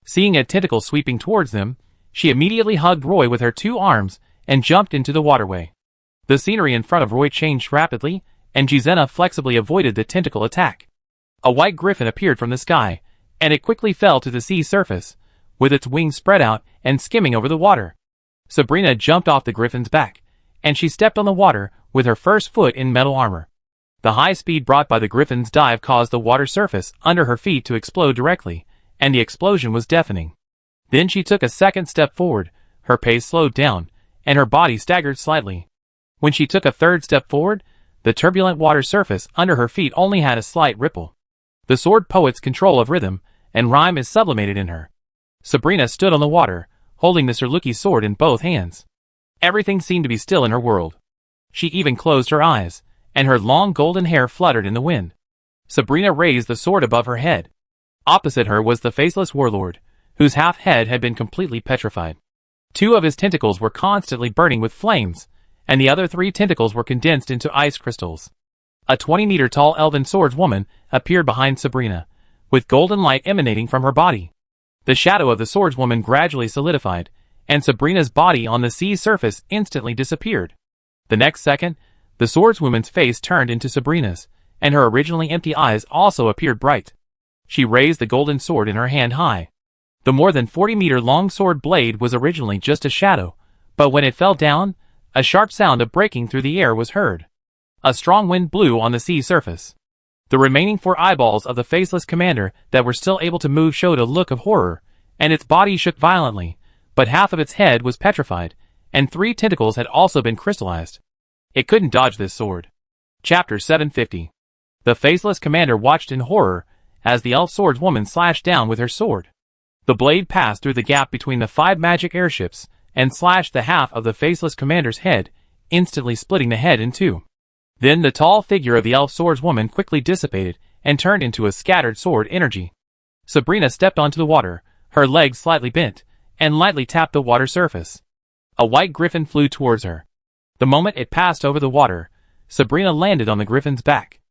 S1: Seeing a tentacle sweeping towards them, she immediately hugged Roy with her 2 arms and jumped into the waterway. The scenery in front of Roy changed rapidly, and Giazina flexibly avoided the tentacle attack. A white griffin appeared from the sky, and it quickly fell to the sea surface, with its wings spread out and skimming over the water. Sabrina jumped off the griffin's back, and she stepped on the water with her first foot in metal armor. The high speed brought by the griffin's dive caused the water surface under her feet to explode directly, and the explosion was deafening. Then she took a second step forward, her pace slowed down, and her body staggered slightly. When she took a third step forward, the turbulent water surface under her feet only had a slight ripple. The sword poet's control of rhythm and rhyme is sublimated in her. Sabrina stood on the water, holding the Sirluki sword in both hands. Everything seemed to be still in her world. She even closed her eyes, and her long golden hair fluttered in the wind. Sabrina raised the sword above her head. Opposite her was the faceless warlord, whose half head had been completely petrified. 2 of his tentacles were constantly burning with flames, and the other 3 tentacles were condensed into ice crystals. A 20-meter-tall elven swordswoman appeared behind Sabrina, with golden light emanating from her body. The shadow of the swordswoman gradually solidified, and Sabrina's body on the sea surface instantly disappeared. The next second, the swordswoman's face turned into Sabrina's, and her originally empty eyes also appeared bright. She raised the golden sword in her hand high. The more than 40-meter-long sword blade was originally just a shadow, but when it fell down, a sharp sound of breaking through the air was heard. A strong wind blew on the sea surface. The remaining 4 eyeballs of the faceless commander that were still able to move showed a look of horror, and its body shook violently, but half of its head was petrified, and 3 tentacles had also been crystallized. It couldn't dodge this sword. Chapter 750. The faceless commander watched in horror as the elf swordswoman slashed down with her sword. The blade passed through the gap between the 5 magic airships and slashed the half of the faceless commander's head, instantly splitting the head in 2. Then the tall figure of the elf swordswoman quickly dissipated and turned into a scattered sword energy. Sabrina stepped onto the water, her legs slightly bent, and lightly tapped the water surface. A white griffin flew towards her. The moment it passed over the water, Sabrina landed on the griffin's back.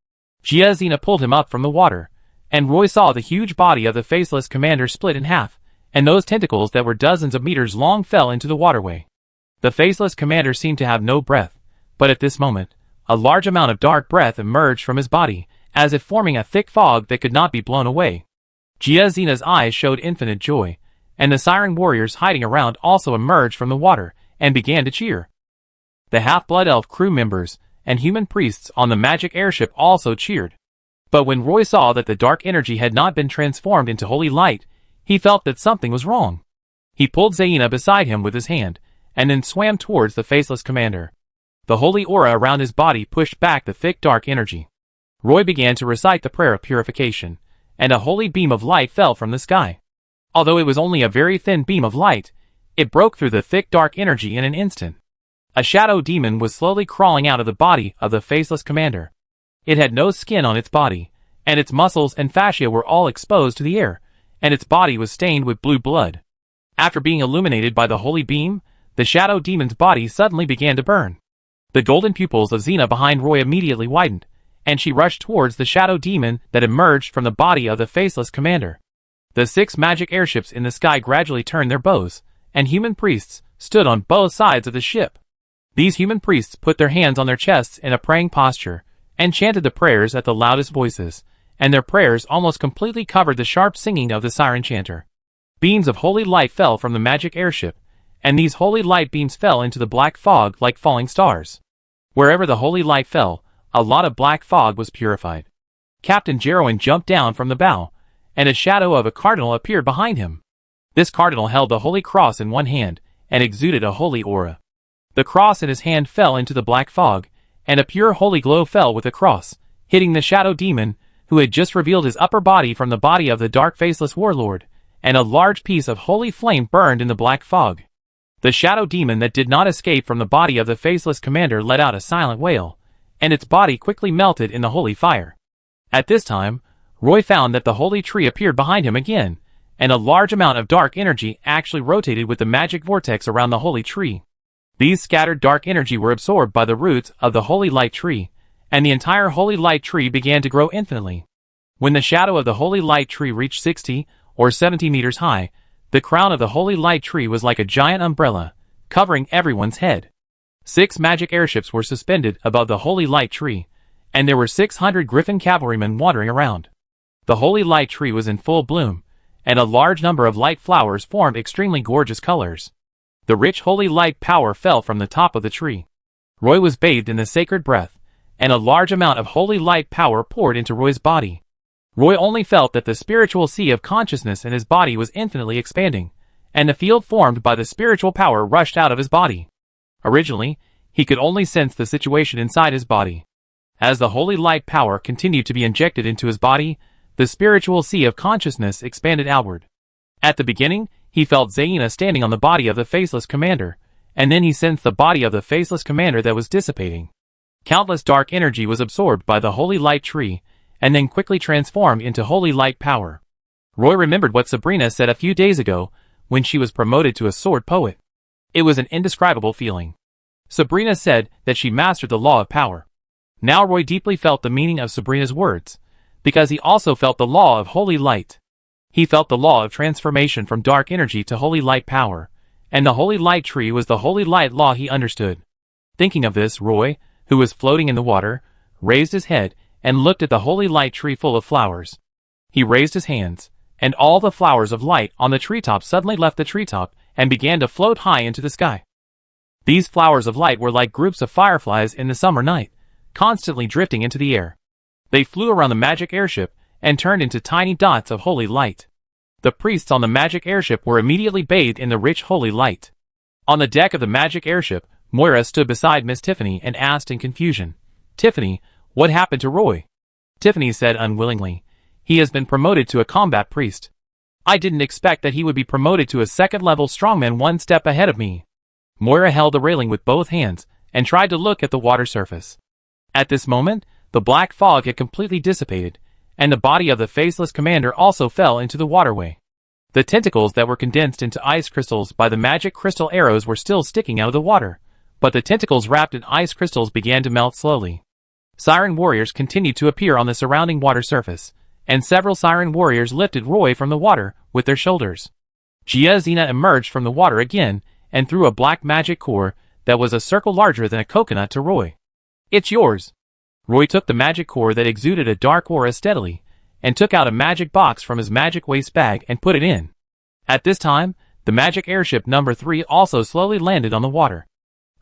S1: Giazina pulled him up from the water, and Roy saw the huge body of the faceless commander split in half, and those tentacles that were dozens of meters long fell into the waterway. The faceless commander seemed to have no breath, but at this moment, a large amount of dark breath emerged from his body, as if forming a thick fog that could not be blown away. Giazina's eyes showed infinite joy, and the siren warriors hiding around also emerged from the water and began to cheer. The half-blood elf crew members and human priests on the magic airship also cheered. But when Roy saw that the dark energy had not been transformed into holy light, he felt that something was wrong. He pulled Zaina beside him with his hand, and then swam towards the faceless commander. The holy aura around his body pushed back the thick dark energy. Roy began to recite the prayer of purification, and a holy beam of light fell from the sky. Although it was only a very thin beam of light, it broke through the thick dark energy in an instant. A shadow demon was slowly crawling out of the body of the faceless commander. It had no skin on its body, and its muscles and fascia were all exposed to the air, and its body was stained with blue blood. After being illuminated by the holy beam, the shadow demon's body suddenly began to burn. The golden pupils of Xena behind Roy immediately widened, and she rushed towards the shadow demon that emerged from the body of the faceless commander. The 6 magic airships in the sky gradually turned their bows, and human priests stood on both sides of the ship. These human priests put their hands on their chests in a praying posture, and chanted the prayers at the loudest voices, and their prayers almost completely covered the sharp singing of the siren chanter. Beams of holy light fell from the magic airship, and these holy light beams fell into the black fog like falling stars. Wherever the holy light fell, a lot of black fog was purified. Captain Jarwin jumped down from the bow, and a shadow of a cardinal appeared behind him. This cardinal held the holy cross in one hand, and exuded a holy aura. The cross in his hand fell into the black fog, and a pure holy glow fell with the cross, hitting the shadow demon, who had just revealed his upper body from the body of the dark faceless warlord, and a large piece of holy flame burned in the black fog. The shadow demon that did not escape from the body of the faceless commander let out a silent wail, and its body quickly melted in the holy fire. At this time, Roy found that the holy tree appeared behind him again, and a large amount of dark energy actually rotated with the magic vortex around the holy tree. These scattered dark energy were absorbed by the roots of the holy light tree, and the entire holy light tree began to grow infinitely. When the shadow of the holy light tree reached 60 or 70 meters high, the crown of the holy light tree was like a giant umbrella, covering everyone's head. 6 magic airships were suspended above the holy light tree, and there were 600 griffin cavalrymen wandering around. The holy light tree was in full bloom, and a large number of light flowers formed extremely gorgeous colors. The rich holy light power fell from the top of the tree. Roy was bathed in the sacred breath, and a large amount of holy light power poured into Roy's body. Roy only felt that the spiritual sea of consciousness in his body was infinitely expanding, and the field formed by the spiritual power rushed out of his body. Originally, he could only sense the situation inside his body. As the holy light power continued to be injected into his body, the spiritual sea of consciousness expanded outward. At the beginning, he felt Zaina standing on the body of the faceless commander, and then he sensed the body of the faceless commander that was dissipating. Countless dark energy was absorbed by the holy light tree, and then quickly transformed into holy light power. Roy remembered what Sabrina said a few days ago when she was promoted to a sword poet. It was an indescribable feeling. Sabrina said that she mastered the law of power. Now Roy deeply felt the meaning of Sabrina's words, because he also felt the law of holy light. He felt the law of transformation from dark energy to holy light power, and the holy light tree was the holy light law he understood. Thinking of this, Roy, who was floating in the water, raised his head and looked at the holy light tree full of flowers. He raised his hands, and all the flowers of light on the treetop suddenly left the treetop and began to float high into the sky. These flowers of light were like groups of fireflies in the summer night, constantly drifting into the air. They flew around the magic airship and turned into tiny dots of holy light. The priests on the magic airship were immediately bathed in the rich holy light. On the deck of the magic airship, Moira stood beside Miss Tiffany and asked in confusion, "Tiffany, what happened to Roy?" Tiffany said unwillingly, "He has been promoted to a combat priest. I didn't expect that he would be promoted to a second-level strongman one step ahead of me." Moira held the railing with both hands and tried to look at the water surface. At this moment, the black fog had completely dissipated, and the body of the faceless commander also fell into the waterway. The tentacles that were condensed into ice crystals by the magic crystal arrows were still sticking out of the water, but the tentacles wrapped in ice crystals began to melt slowly. Siren warriors continued to appear on the surrounding water surface, and several siren warriors lifted Roy from the water with their shoulders. Giazina emerged from the water again and threw a black magic core that was a circle larger than a coconut to Roy. "It's yours." Roy took the magic core that exuded a dark aura steadily, and took out a magic box from his magic waste bag and put it in. At this time, the magic airship number 3 also slowly landed on the water.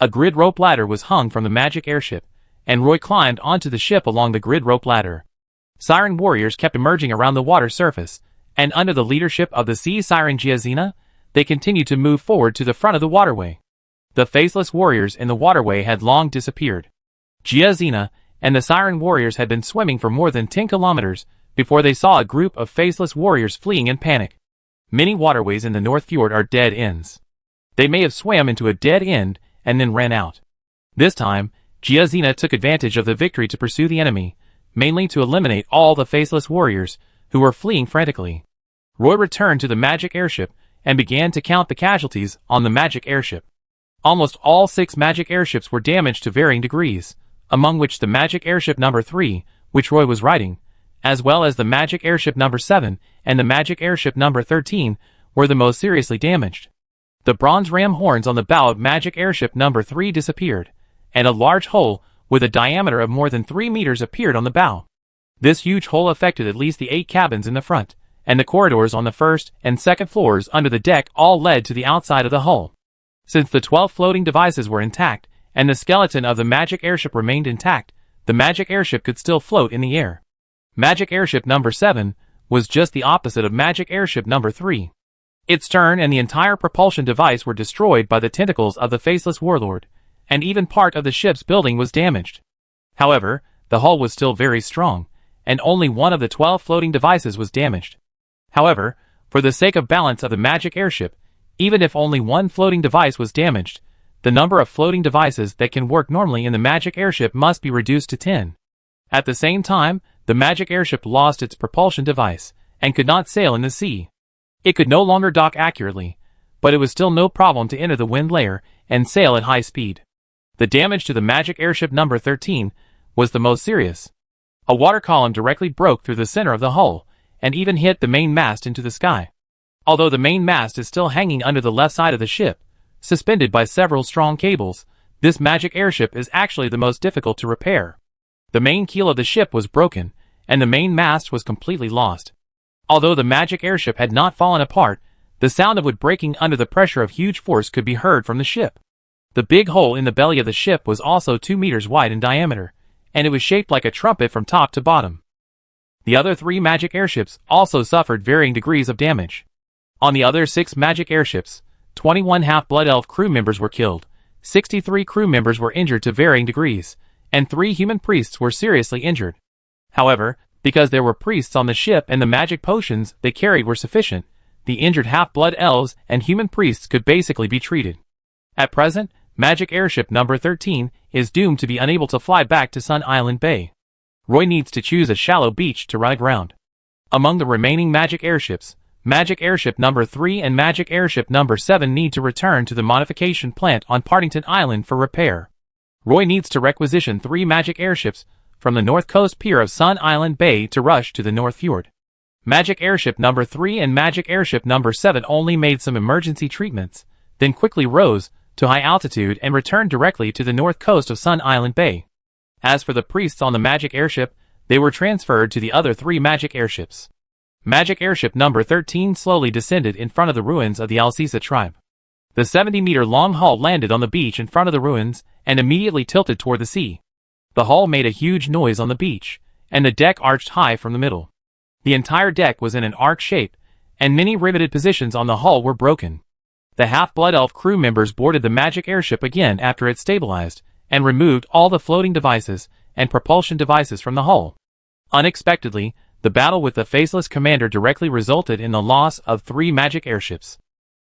S1: A grid rope ladder was hung from the magic airship, and Roy climbed onto the ship along the grid rope ladder. Siren warriors kept emerging around the water surface, and under the leadership of the sea siren Giazina, they continued to move forward to the front of the waterway. The faceless warriors in the waterway had long disappeared. Giazina and the siren warriors had been swimming for more than 10 kilometers before they saw a group of faceless warriors fleeing in panic. Many waterways in the North Fjord are dead ends. They may have swam into a dead end and then ran out. This time, Giazina took advantage of the victory to pursue the enemy, mainly to eliminate all the faceless warriors who were fleeing frantically. Roy returned to the magic airship and began to count the casualties on the magic airship. Almost all 6 magic airships were damaged to varying degrees, among which the magic airship number 3, which Roy was riding, as well as the magic airship number 7 and the magic airship number 13, were the most seriously damaged. The bronze ram horns on the bow of magic airship number 3 disappeared, and a large hole with a diameter of more than 3 meters appeared on the bow. This huge hole affected at least the 8 cabins in the front, and the corridors on the first and second floors under the deck all led to the outside of the hull. Since the 12 floating devices were intact, and the skeleton of the magic airship remained intact, the magic airship could still float in the air. Magic airship number 7 was just the opposite of magic airship number 3. Its stern and the entire propulsion device were destroyed by the tentacles of the faceless warlord, and even part of the ship's building was damaged. However, the hull was still very strong, and only one of the 12 floating devices was damaged. However, for the sake of balance of the magic airship, even if only one floating device was damaged, the number of floating devices that can work normally in the magic airship must be reduced to 10. At the same time, the magic airship lost its propulsion device, and could not sail in the sea. It could no longer dock accurately, but it was still no problem to enter the wind layer and sail at high speed. The damage to the magic airship number 13 was the most serious. A water column directly broke through the center of the hull, and even hit the main mast into the sky. Although the main mast is still hanging under the left side of the ship, suspended by several strong cables, this magic airship is actually the most difficult to repair. The main keel of the ship was broken, and the main mast was completely lost. Although the magic airship had not fallen apart, the sound of wood breaking under the pressure of huge force could be heard from the ship. The big hole in the belly of the ship was also 2 meters wide in diameter, and it was shaped like a trumpet from top to bottom. The other 3 magic airships also suffered varying degrees of damage. On the other 6 magic airships, 21 Half-Blood Elf crew members were killed, 63 crew members were injured to varying degrees, and 3 human priests were seriously injured. However, because there were priests on the ship and the magic potions they carried were sufficient, the injured Half-Blood Elves and human priests could basically be treated. At present, magic airship number 13 is doomed to be unable to fly back to Sun Island Bay. Roy needs to choose a shallow beach to run aground. Among the remaining magic airships, Magic Airship number 3 and Magic Airship number 7 need to return to the modification plant on Partington Island for repair. Roy needs to requisition 3 magic airships from the north coast pier of Sun Island Bay to rush to the North Fjord. Magic Airship number 3 and Magic Airship number 7 only made some emergency treatments, then quickly rose to high altitude and returned directly to the north coast of Sun Island Bay. As for the priests on the magic airship, they were transferred to the other 3 magic airships. Magic airship number 13 slowly descended in front of the ruins of the Alcisa tribe. The 70-meter-long hull landed on the beach in front of the ruins and immediately tilted toward the sea. The hull made a huge noise on the beach, and the deck arched high from the middle. The entire deck was in an arc shape, and many riveted positions on the hull were broken. The Half-Blood Elf crew members boarded the magic airship again after it stabilized, and removed all the floating devices and propulsion devices from the hull. Unexpectedly, the battle with the Faceless Commander directly resulted in the loss of 3 magic airships.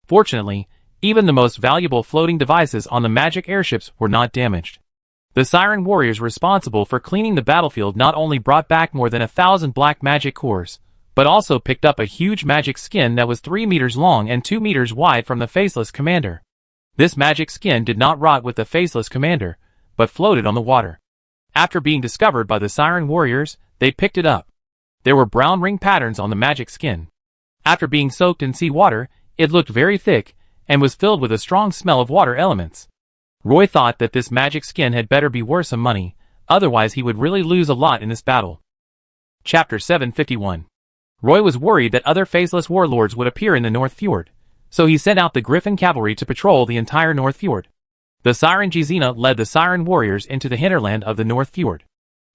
S1: Fortunately, even the most valuable floating devices on the magic airships were not damaged. The Siren Warriors responsible for cleaning the battlefield not only brought back more than 1,000 black magic cores, but also picked up a huge magic skin that was 3 meters long and 2 meters wide from the Faceless Commander. This magic skin did not rot with the Faceless Commander, but floated on the water. After being discovered by the Siren Warriors, they picked it up. There were brown ring patterns on the magic skin. After being soaked in seawater, it looked very thick, and was filled with a strong smell of water elements. Roy thought that this magic skin had better be worth some money, otherwise he would really lose a lot in this battle. Chapter 751. Roy was worried that other faceless warlords would appear in the North Fjord, so he sent out the Griffin Cavalry to patrol the entire North Fjord. The Siren Jizina led the Siren Warriors into the hinterland of the North Fjord.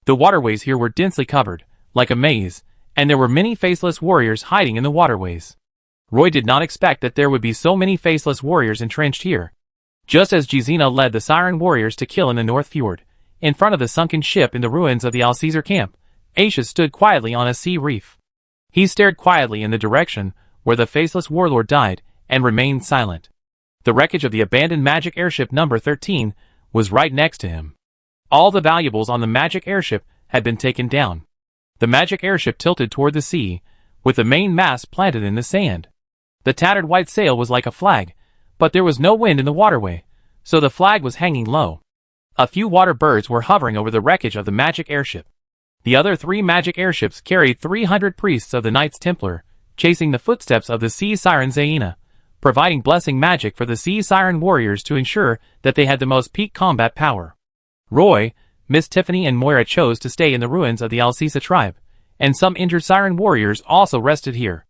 S1: The waterways here were densely covered, like a maze, and there were many faceless warriors hiding in the waterways. Roy did not expect that there would be so many faceless warriors entrenched here. Just as Jizina led the Siren Warriors to kill in the North Fjord, in front of the sunken ship in the ruins of the Alcesar camp, Aisha stood quietly on a sea reef. He stared quietly in the direction where the faceless warlord died, and remained silent. The wreckage of the abandoned magic airship number 13 was right next to him. All the valuables on the magic airship had been taken down. The magic airship tilted toward the sea, with the main mast planted in the sand. The tattered white sail was like a flag, but there was no wind in the waterway, so the flag was hanging low. A few water birds were hovering over the wreckage of the magic airship. The other 3 magic airships carried 300 priests of the Knights Templar, chasing the footsteps of the Sea Siren Zaina, providing blessing magic for the Sea Siren Warriors to ensure that they had the most peak combat power. Roy, Miss Tiffany and Moira chose to stay in the ruins of the Alcisa tribe, and some injured Siren Warriors also rested here.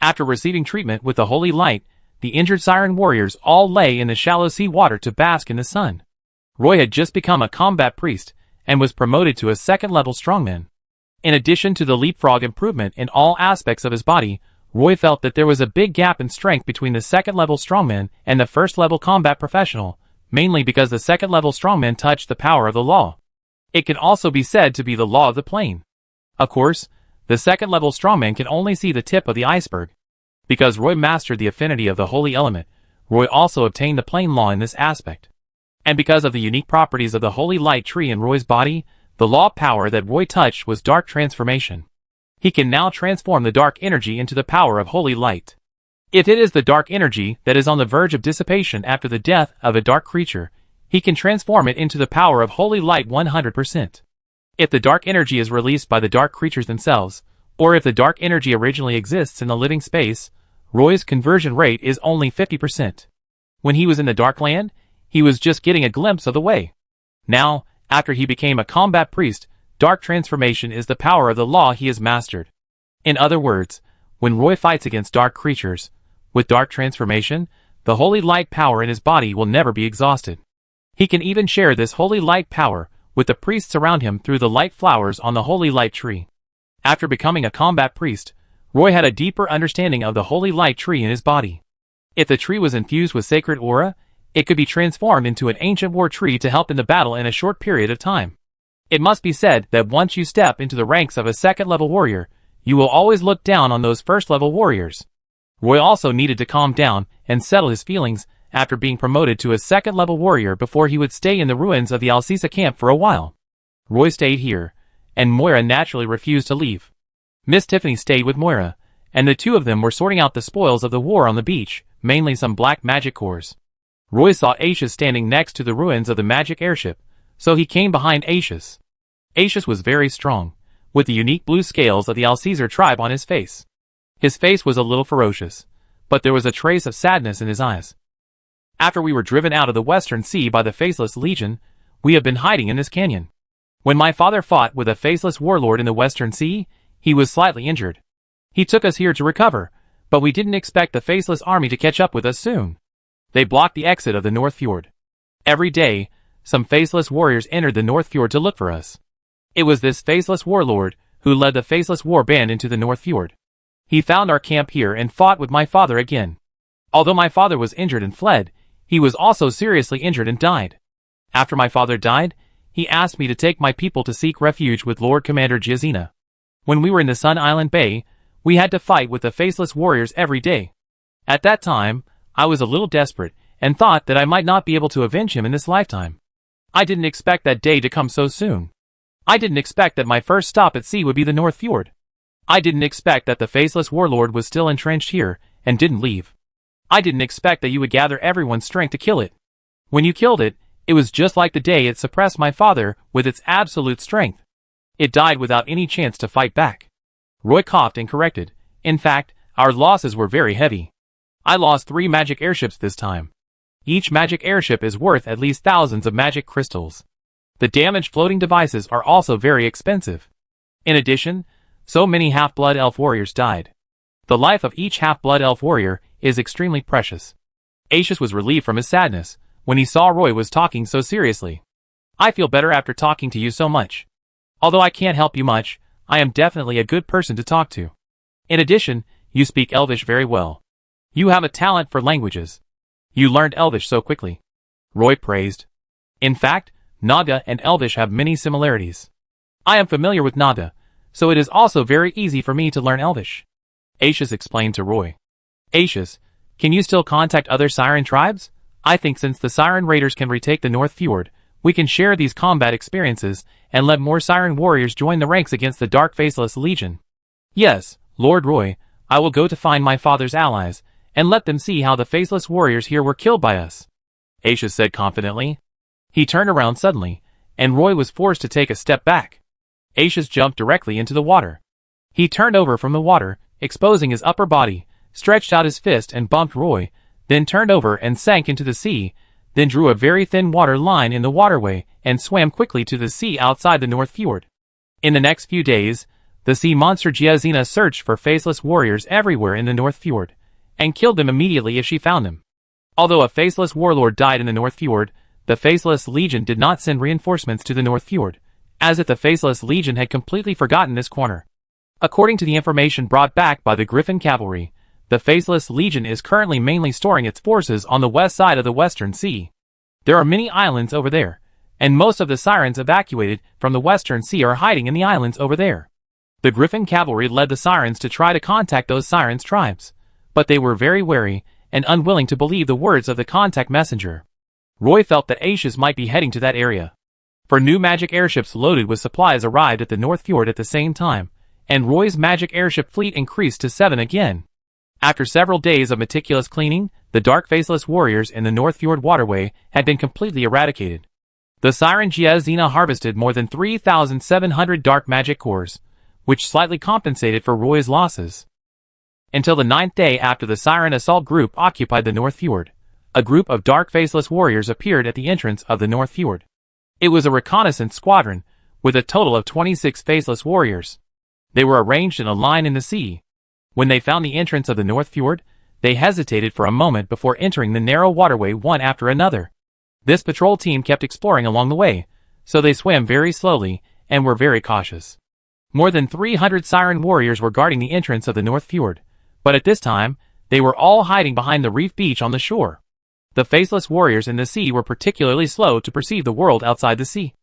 S1: After receiving treatment with the Holy Light, the injured Siren Warriors all lay in the shallow sea water to bask in the sun. Roy had just become a combat priest and was promoted to a second-level strongman. In addition to the leapfrog improvement in all aspects of his body, Roy felt that there was a big gap in strength between the second-level strongman and the first-level combat professional, mainly because the second-level strongman touched the power of the law. It can also be said to be the law of the plane. Of course, the second-level strongman can only see the tip of the iceberg. Because Roy mastered the affinity of the holy element, Roy also obtained the plane law in this aspect. And because of the unique properties of the holy light tree in Roy's body, the law power that Roy touched was dark transformation. He can now transform the dark energy into the power of holy light. If it is the dark energy that is on the verge of dissipation after the death of a dark creature, he can transform it into the power of holy light 100%. If the dark energy is released by the dark creatures themselves, or if the dark energy originally exists in the living space, Roy's conversion rate is only 50%. When he was in the Dark Land, he was just getting a glimpse of the way. Now, after he became a combat priest, dark transformation is the power of the law he has mastered. In other words, when Roy fights against dark creatures, with dark transformation, the holy light power in his body will never be exhausted. He can even share this holy light power with the priests around him through the light flowers on the holy light tree. After becoming a combat priest, Roy had a deeper understanding of the holy light tree in his body. If the tree was infused with sacred aura, it could be transformed into an ancient war tree to help in the battle in a short period of time. It must be said that once you step into the ranks of a second-level warrior, you will always look down on those first-level warriors. Roy also needed to calm down and settle his feelings after being promoted to a second-level warrior before he would stay in the ruins of the Alcisa camp for a while. Roy stayed here, and Moira naturally refused to leave. Miss Tiffany stayed with Moira, and the two of them were sorting out the spoils of the war on the beach, mainly some black magic cores. Roy saw Aishas standing next to the ruins of the magic airship, so he came behind Aishas. Aishas was very strong, with the unique blue scales of the Alcesar tribe on his face. His face was a little ferocious, but there was a trace of sadness in his eyes. After we were driven out of the Western Sea by the Faceless Legion, we have been hiding in this canyon. When my father fought with a faceless warlord in the Western Sea, he was slightly injured. He took us here to recover, but we didn't expect the Faceless army to catch up with us soon. They blocked the exit of the North Fjord. Every day, some Faceless warriors entered the North Fjord to look for us. It was this Faceless warlord who led the Faceless war band into the North Fjord. He found our camp here and fought with my father again. Although my father was injured and fled, he was also seriously injured and died. After my father died, he asked me to take my people to seek refuge with Lord Commander Giazina. When we were in the Sun Island Bay, we had to fight with the Faceless warriors every day. At that time, I was a little desperate and thought that I might not be able to avenge him in this lifetime. I didn't expect that day to come so soon. I didn't expect that my first stop at sea would be the North Fjord. I didn't expect that the Faceless warlord was still entrenched here and didn't leave. I didn't expect that you would gather everyone's strength to kill it. When you killed it, it was just like the day it suppressed my father with its absolute strength. It died without any chance to fight back. Roy coughed and corrected. In fact, our losses were very heavy. I lost 3 magic airships this time. Each magic airship is worth at least thousands of magic crystals. The damaged floating devices are also very expensive. In addition, so many half-blood elf warriors died. The life of each half-blood elf warrior is extremely precious. Aishas was relieved from his sadness when he saw Roy was talking so seriously. I feel better after talking to you so much. Although I can't help you much, I am definitely a good person to talk to. In addition, you speak Elvish very well. You have a talent for languages. You learned Elvish so quickly. Roy praised. In fact, Naga and Elvish have many similarities. I am familiar with Naga, so it is also very easy for me to learn Elvish. Aishas explained to Roy. Aishas, can you still contact other Siren tribes? I think since the Siren raiders can retake the North Fjord, we can share these combat experiences and let more Siren warriors join the ranks against the Dark Faceless Legion. Yes, Lord Roy, I will go to find my father's allies and let them see how the Faceless warriors here were killed by us. Aishas said confidently. He turned around suddenly, and Roy was forced to take a step back. Aishas jumped directly into the water. He turned over from the water, exposing his upper body, stretched out his fist and bumped Roy, then turned over and sank into the sea, then drew a very thin water line in the waterway and swam quickly to the sea outside the North Fjord. In the next few days, the sea monster Giazina searched for Faceless warriors everywhere in the North Fjord, and killed them immediately if she found them. Although a Faceless warlord died in the North Fjord, the Faceless Legion did not send reinforcements to the North Fjord, as if the Faceless Legion had completely forgotten this corner. According to the information brought back by the Griffin Cavalry, the Faceless Legion is currently mainly storing its forces on the west side of the Western Sea. There are many islands over there, and most of the Sirens evacuated from the Western Sea are hiding in the islands over there. The Griffin Cavalry led the Sirens to try to contact those Sirens' tribes, but they were very wary and unwilling to believe the words of the contact messenger. Roy felt that Ashes might be heading to that area. For new magic airships loaded with supplies arrived at the North Fjord at the same time, and Roy's magic airship fleet increased to 7 again. After several days of meticulous cleaning, the dark faceless warriors in the North Fjord waterway had been completely eradicated. The Siren Giazina harvested more than 3,700 dark magic cores, which slightly compensated for Roy's losses. Until the 9th day after the Siren assault group occupied the North Fjord, a group of dark faceless warriors appeared at the entrance of the North Fjord. It was a reconnaissance squadron, with a total of 26 faceless warriors. They were arranged in a line in the sea. When they found the entrance of the North Fjord, they hesitated for a moment before entering the narrow waterway one after another. This patrol team kept exploring along the way, so they swam very slowly and were very cautious. More than 300 Siren warriors were guarding the entrance of the North Fjord, but at this time, they were all hiding behind the reef beach on the shore. The faceless warriors in the sea were particularly slow to perceive the world outside the sea.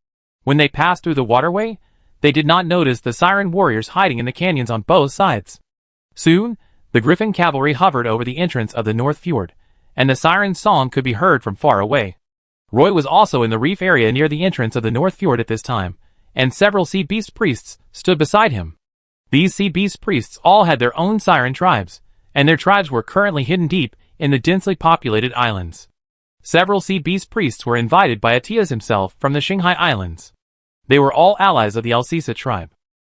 S1: When they passed through the waterway, they did not notice the Siren warriors hiding in the canyons on both sides. Soon, the Griffin Cavalry hovered over the entrance of the North Fjord, and the Siren's song could be heard from far away. Roy was also in the reef area near the entrance of the North Fjord at this time, and several sea beast priests stood beside him. These sea beast priests all had their own Siren tribes, and their tribes were currently hidden deep in the densely populated islands. Several sea beast priests were invited by Atias himself from the Shanghai Islands. They were all allies of the Alcisa tribe.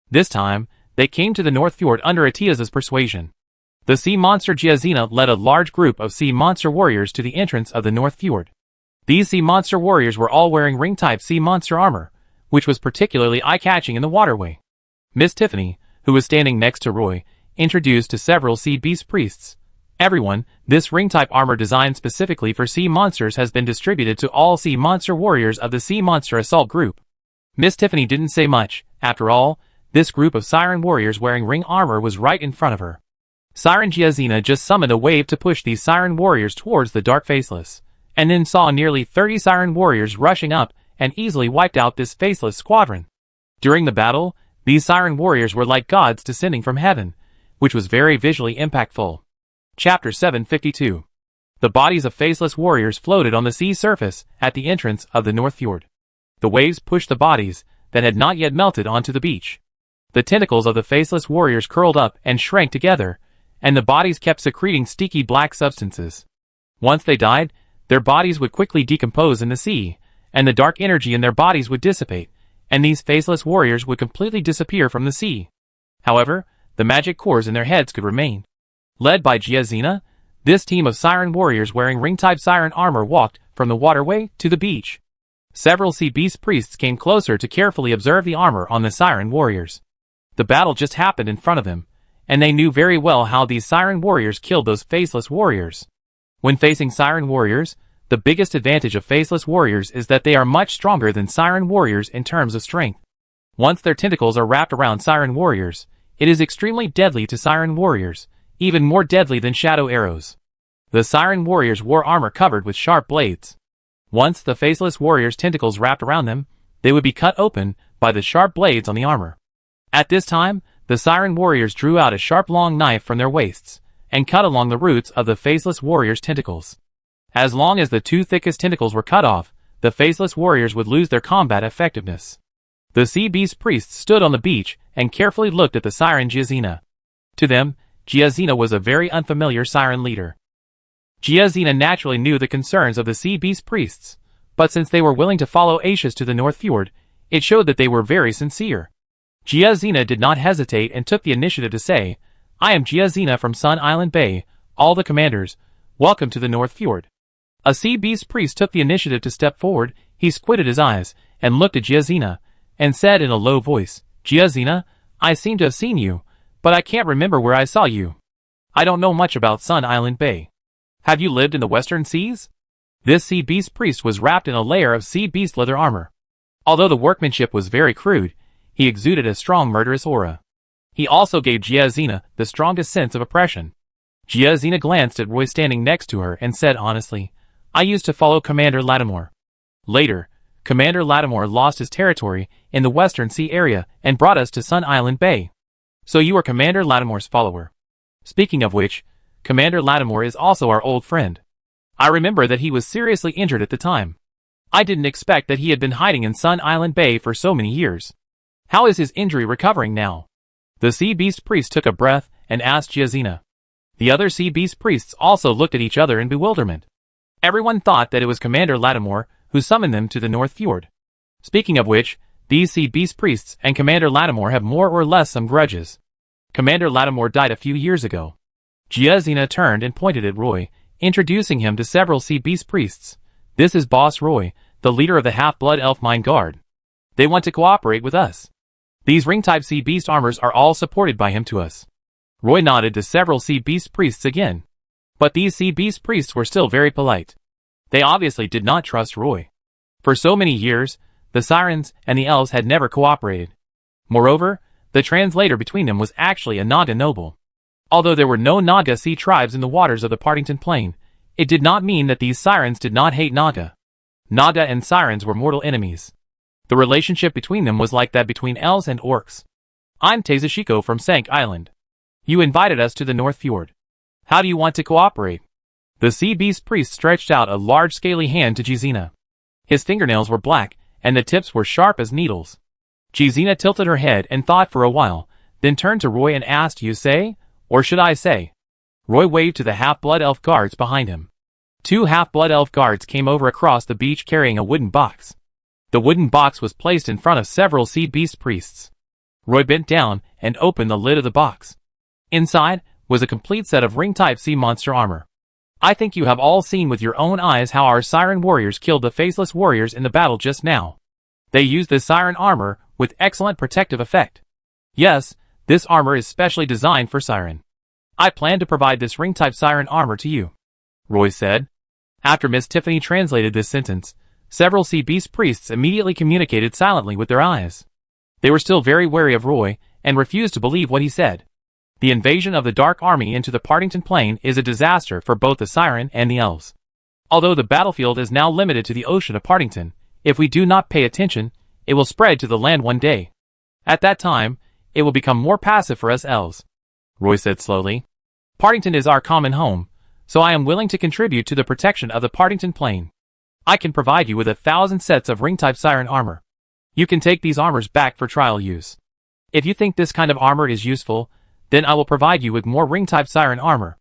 S1: This time, they came to the North Fjord under Atias's persuasion. The sea monster Giazina led a large group of sea monster warriors to the entrance of the North Fjord. These sea monster warriors were all wearing ring-type sea monster armor, which was particularly eye-catching in the waterway. Miss Tiffany, who was standing next to Roy, introduced to several sea beast priests. Everyone, this ring-type armor designed specifically for sea monsters has been distributed to all sea monster warriors of the Sea Monster Assault Group. Miss Tiffany didn't say much. After all, this group of Siren warriors wearing ring armor was right in front of her. Siren Giazina just summoned a wave to push these Siren warriors towards the Dark Faceless, and then saw nearly 30 Siren warriors rushing up and easily wiped out this faceless squadron. During the battle, these Siren warriors were like gods descending from heaven, which was very visually impactful. Chapter 752. The bodies of faceless warriors floated on the sea surface at the entrance of the North Fjord. The waves pushed the bodies that had not yet melted onto the beach. The tentacles of the faceless warriors curled up and shrank together, and the bodies kept secreting sticky black substances. Once they died, their bodies would quickly decompose in the sea, and the dark energy in their bodies would dissipate, and these faceless warriors would completely disappear from the sea. However, the magic cores in their heads could remain. Led by Giazina, this team of Siren warriors wearing ring-type Siren armor walked from the waterway to the beach. Several sea beast priests came closer to carefully observe the armor on the Siren warriors. The battle just happened in front of them, and they knew very well how these Siren warriors killed those faceless warriors. When facing Siren warriors, the biggest advantage of faceless warriors is that they are much stronger than Siren warriors in terms of strength. Once their tentacles are wrapped around Siren warriors, it is extremely deadly to Siren warriors, even more deadly than shadow arrows. The Siren warriors wore armor covered with sharp blades. Once the faceless warriors' tentacles wrapped around them, they would be cut open by the sharp blades on the armor. At this time, the Siren warriors drew out a sharp long knife from their waists, and cut along the roots of the faceless warriors' tentacles. As long as the two thickest tentacles were cut off, the faceless warriors would lose their combat effectiveness. The sea beast priests stood on the beach and carefully looked at the Siren Giazina. To them, Giazina was a very unfamiliar Siren leader. Giazina naturally knew the concerns of the sea beast priests, but since they were willing to follow Ashes to the North Fjord, it showed that they were very sincere. Giazina did not hesitate and took the initiative to say, "I am Giazina from Sun Island Bay, all the commanders, welcome to the North Fjord." A sea beast priest took the initiative to step forward. He squinted his eyes and looked at Giazina, and said in a low voice, "Giazina, I seem to have seen you, but I can't remember where I saw you. I don't know much about Sun Island Bay. Have you lived in the Western Seas?" This sea beast priest was wrapped in a layer of sea beast leather armor. Although the workmanship was very crude, he exuded a strong murderous aura. He also gave Giazina the strongest sense of oppression. Giazina glanced at Roy standing next to her and said honestly, "I used to follow Commander Lattimore." Later, Commander Lattimore lost his territory in the Western Sea area and brought us to Sun Island Bay. So you are Commander Lattimore's follower. Speaking of which, Commander Lattimore is also our old friend. I remember that he was seriously injured at the time. I didn't expect that he had been hiding in Sun Island Bay for so many years. How is his injury recovering now? The sea beast priest took a breath and asked Giazina. The other sea beast priests also looked at each other in bewilderment. Everyone thought that it was Commander Lattimore who summoned them to the North Fjord. Speaking of which, these sea beast priests and Commander Lattimore have more or less some grudges. Commander Lattimore died a few years ago. Giazina turned and pointed at Roy, introducing him to several sea beast priests. This is Boss Roy, the leader of the half-blood elf mine guard. They want to cooperate with us. These ring-type sea beast armors are all supported by him to us. Roy nodded to several sea beast priests again. But these sea beast priests were still very polite. They obviously did not trust Roy. For so many years, the Sirens and the Elves had never cooperated. Moreover, the translator between them was actually a Naga noble. Although there were no Naga sea tribes in the waters of the Partington Plain, it did not mean that these Sirens did not hate Naga. Naga and Sirens were mortal enemies. The relationship between them was like that between Elves and Orcs. I'm Tezashiko from Sank Island. You invited us to the North Fjord. How do you want to cooperate? The sea beast priest stretched out a large scaly hand to Giazina. His fingernails were black, and the tips were sharp as needles. Giazina tilted her head and thought for a while, then turned to Roy and asked, "You say? Or should I say?" Roy waved to the half-blood elf guards behind him. Two half-blood elf guards came over across the beach carrying a wooden box. The wooden box was placed in front of several sea beast priests. Roy bent down and opened the lid of the box. Inside was a complete set of ring-type sea monster armor. I think you have all seen with your own eyes how our Siren warriors killed the faceless warriors in the battle just now. They used this Siren armor with excellent protective effect. Yes, this armor is specially designed for Siren. I plan to provide this ring-type Siren armor to you, Roy said. After Miss Tiffany translated this sentence, several sea beast priests immediately communicated silently with their eyes. They were still very wary of Roy and refused to believe what he said. The invasion of the Dark Army into the Partington Plain is a disaster for both the Siren and the Elves. Although the battlefield is now limited to the ocean of Partington, if we do not pay attention, it will spread to the land one day. At that time, it will become more passive for us Elves, Roy said slowly. Partington is our common home, so I am willing to contribute to the protection of the Partington Plain. I can provide you with 1,000 sets of ring-type Siren armor. You can take these armors back for trial use. If you think this kind of armor is useful, then I will provide you with more ring-type Siren armor.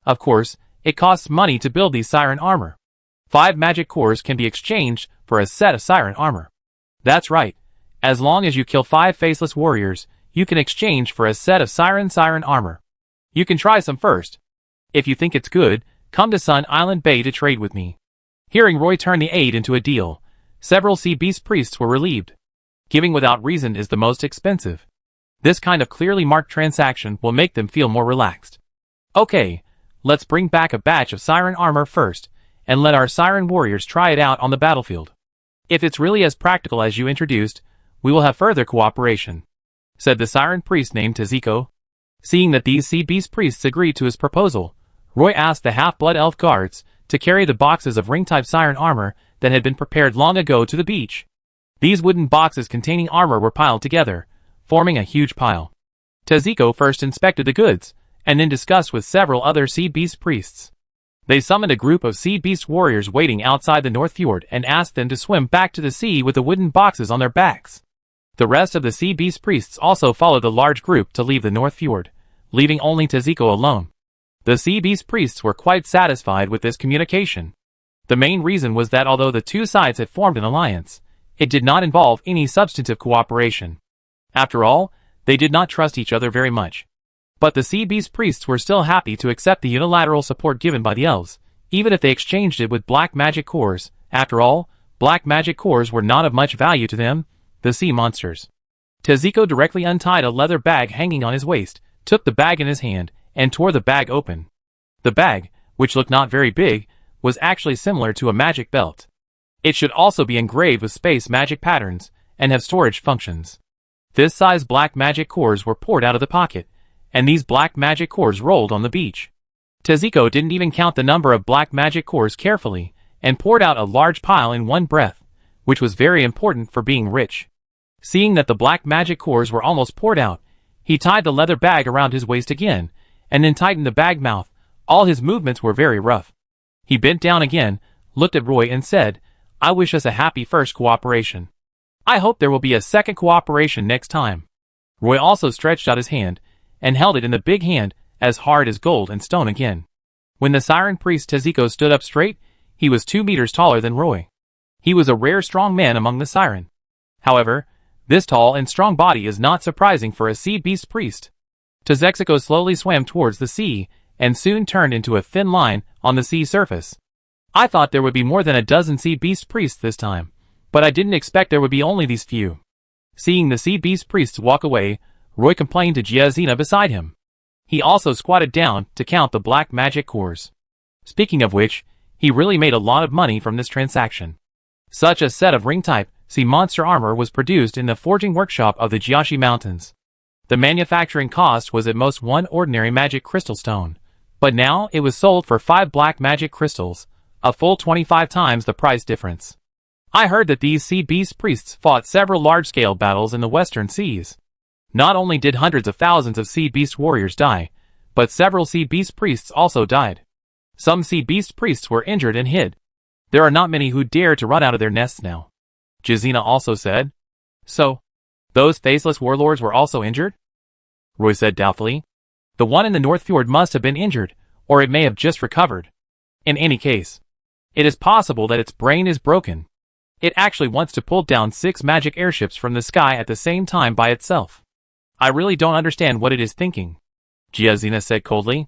S1: Of course, it costs money to build these Siren armor. 5 magic cores can be exchanged for a set of Siren armor. That's right. As long as you kill 5 faceless warriors, you can exchange for a set of Siren armor. You can try some first. If you think it's good, come to Sun Island Bay to trade with me. Hearing Roy turn the aid into a deal, several sea beast priests were relieved. Giving without reason is the most expensive. This kind of clearly marked transaction will make them feel more relaxed. Okay, let's bring back a batch of Siren armor first, and let our Siren warriors try it out on the battlefield. If it's really as practical as you introduced, we will have further cooperation, said the Siren priest named Teziko. Seeing that these sea beast priests agreed to his proposal, Roy asked the half-blood elf guards to carry the boxes of ring-type Siren armor that had been prepared long ago to the beach. These wooden boxes containing armor were piled together, forming a huge pile. Teziko first inspected the goods, and then discussed with several other sea beast priests. They summoned a group of sea beast warriors waiting outside the North Fjord and asked them to swim back to the sea with the wooden boxes on their backs. The rest of the sea beast priests also followed the large group to leave the North Fjord, leaving only Teziko alone. The sea beast priests were quite satisfied with this communication. The main reason was that although the two sides had formed an alliance, it did not involve any substantive cooperation. After all, they did not trust each other very much. But the sea beast priests were still happy to accept the unilateral support given by the elves, even if they exchanged it with black magic cores. After all, black magic cores were not of much value to them, the sea monsters. Teziko directly untied a leather bag hanging on his waist, took the bag in his hand, and tore the bag open. The bag, which looked not very big, was actually similar to a magic belt. It should also be engraved with space magic patterns and have storage functions. This size black magic cores were poured out of the pocket, and these black magic cores rolled on the beach. Tezuko didn't even count the number of black magic cores carefully, and poured out a large pile in one breath, which was very important for being rich. Seeing that the black magic cores were almost poured out, he tied the leather bag around his waist again, and then tightened the bag mouth. All his movements were very rough. He bent down again, looked at Roy and said, "I wish us a happy first cooperation. I hope there will be a second cooperation next time." Roy also stretched out his hand, and held it in the big hand, as hard as gold and stone again. When the siren priest Tezuko stood up straight, he was 2 meters taller than Roy. He was a rare strong man among the siren. However, this tall and strong body is not surprising for a sea beast priest. Tezuko slowly swam towards the sea, and soon turned into a thin line on the sea surface. I thought there would be more than a dozen sea beast priests this time, but I didn't expect there would be only these few. Seeing the sea beast priests walk away, Roy complained to Giazina beside him. He also squatted down to count the black magic cores. Speaking of which, he really made a lot of money from this transaction. Such a set of ring-type sea monster armor was produced in the forging workshop of the Jiashi Mountains. The manufacturing cost was at most 1 ordinary magic crystal stone, but now it was sold for 5 black magic crystals, a full 25 times the price difference. I heard that these sea beast priests fought several large-scale battles in the western seas. Not only did hundreds of thousands of sea beast warriors die, but several sea beast priests also died. Some sea beast priests were injured and hid. There are not many who dare to run out of their nests now. Giazina also said. So, those faceless warlords were also injured? Roy said doubtfully. The one in the North Fjord must have been injured, or it may have just recovered. In any case, it is possible that its brain is broken. It actually wants to pull down 6 magic airships from the sky at the same time by itself. I really don't understand what it is thinking, Giazina said coldly.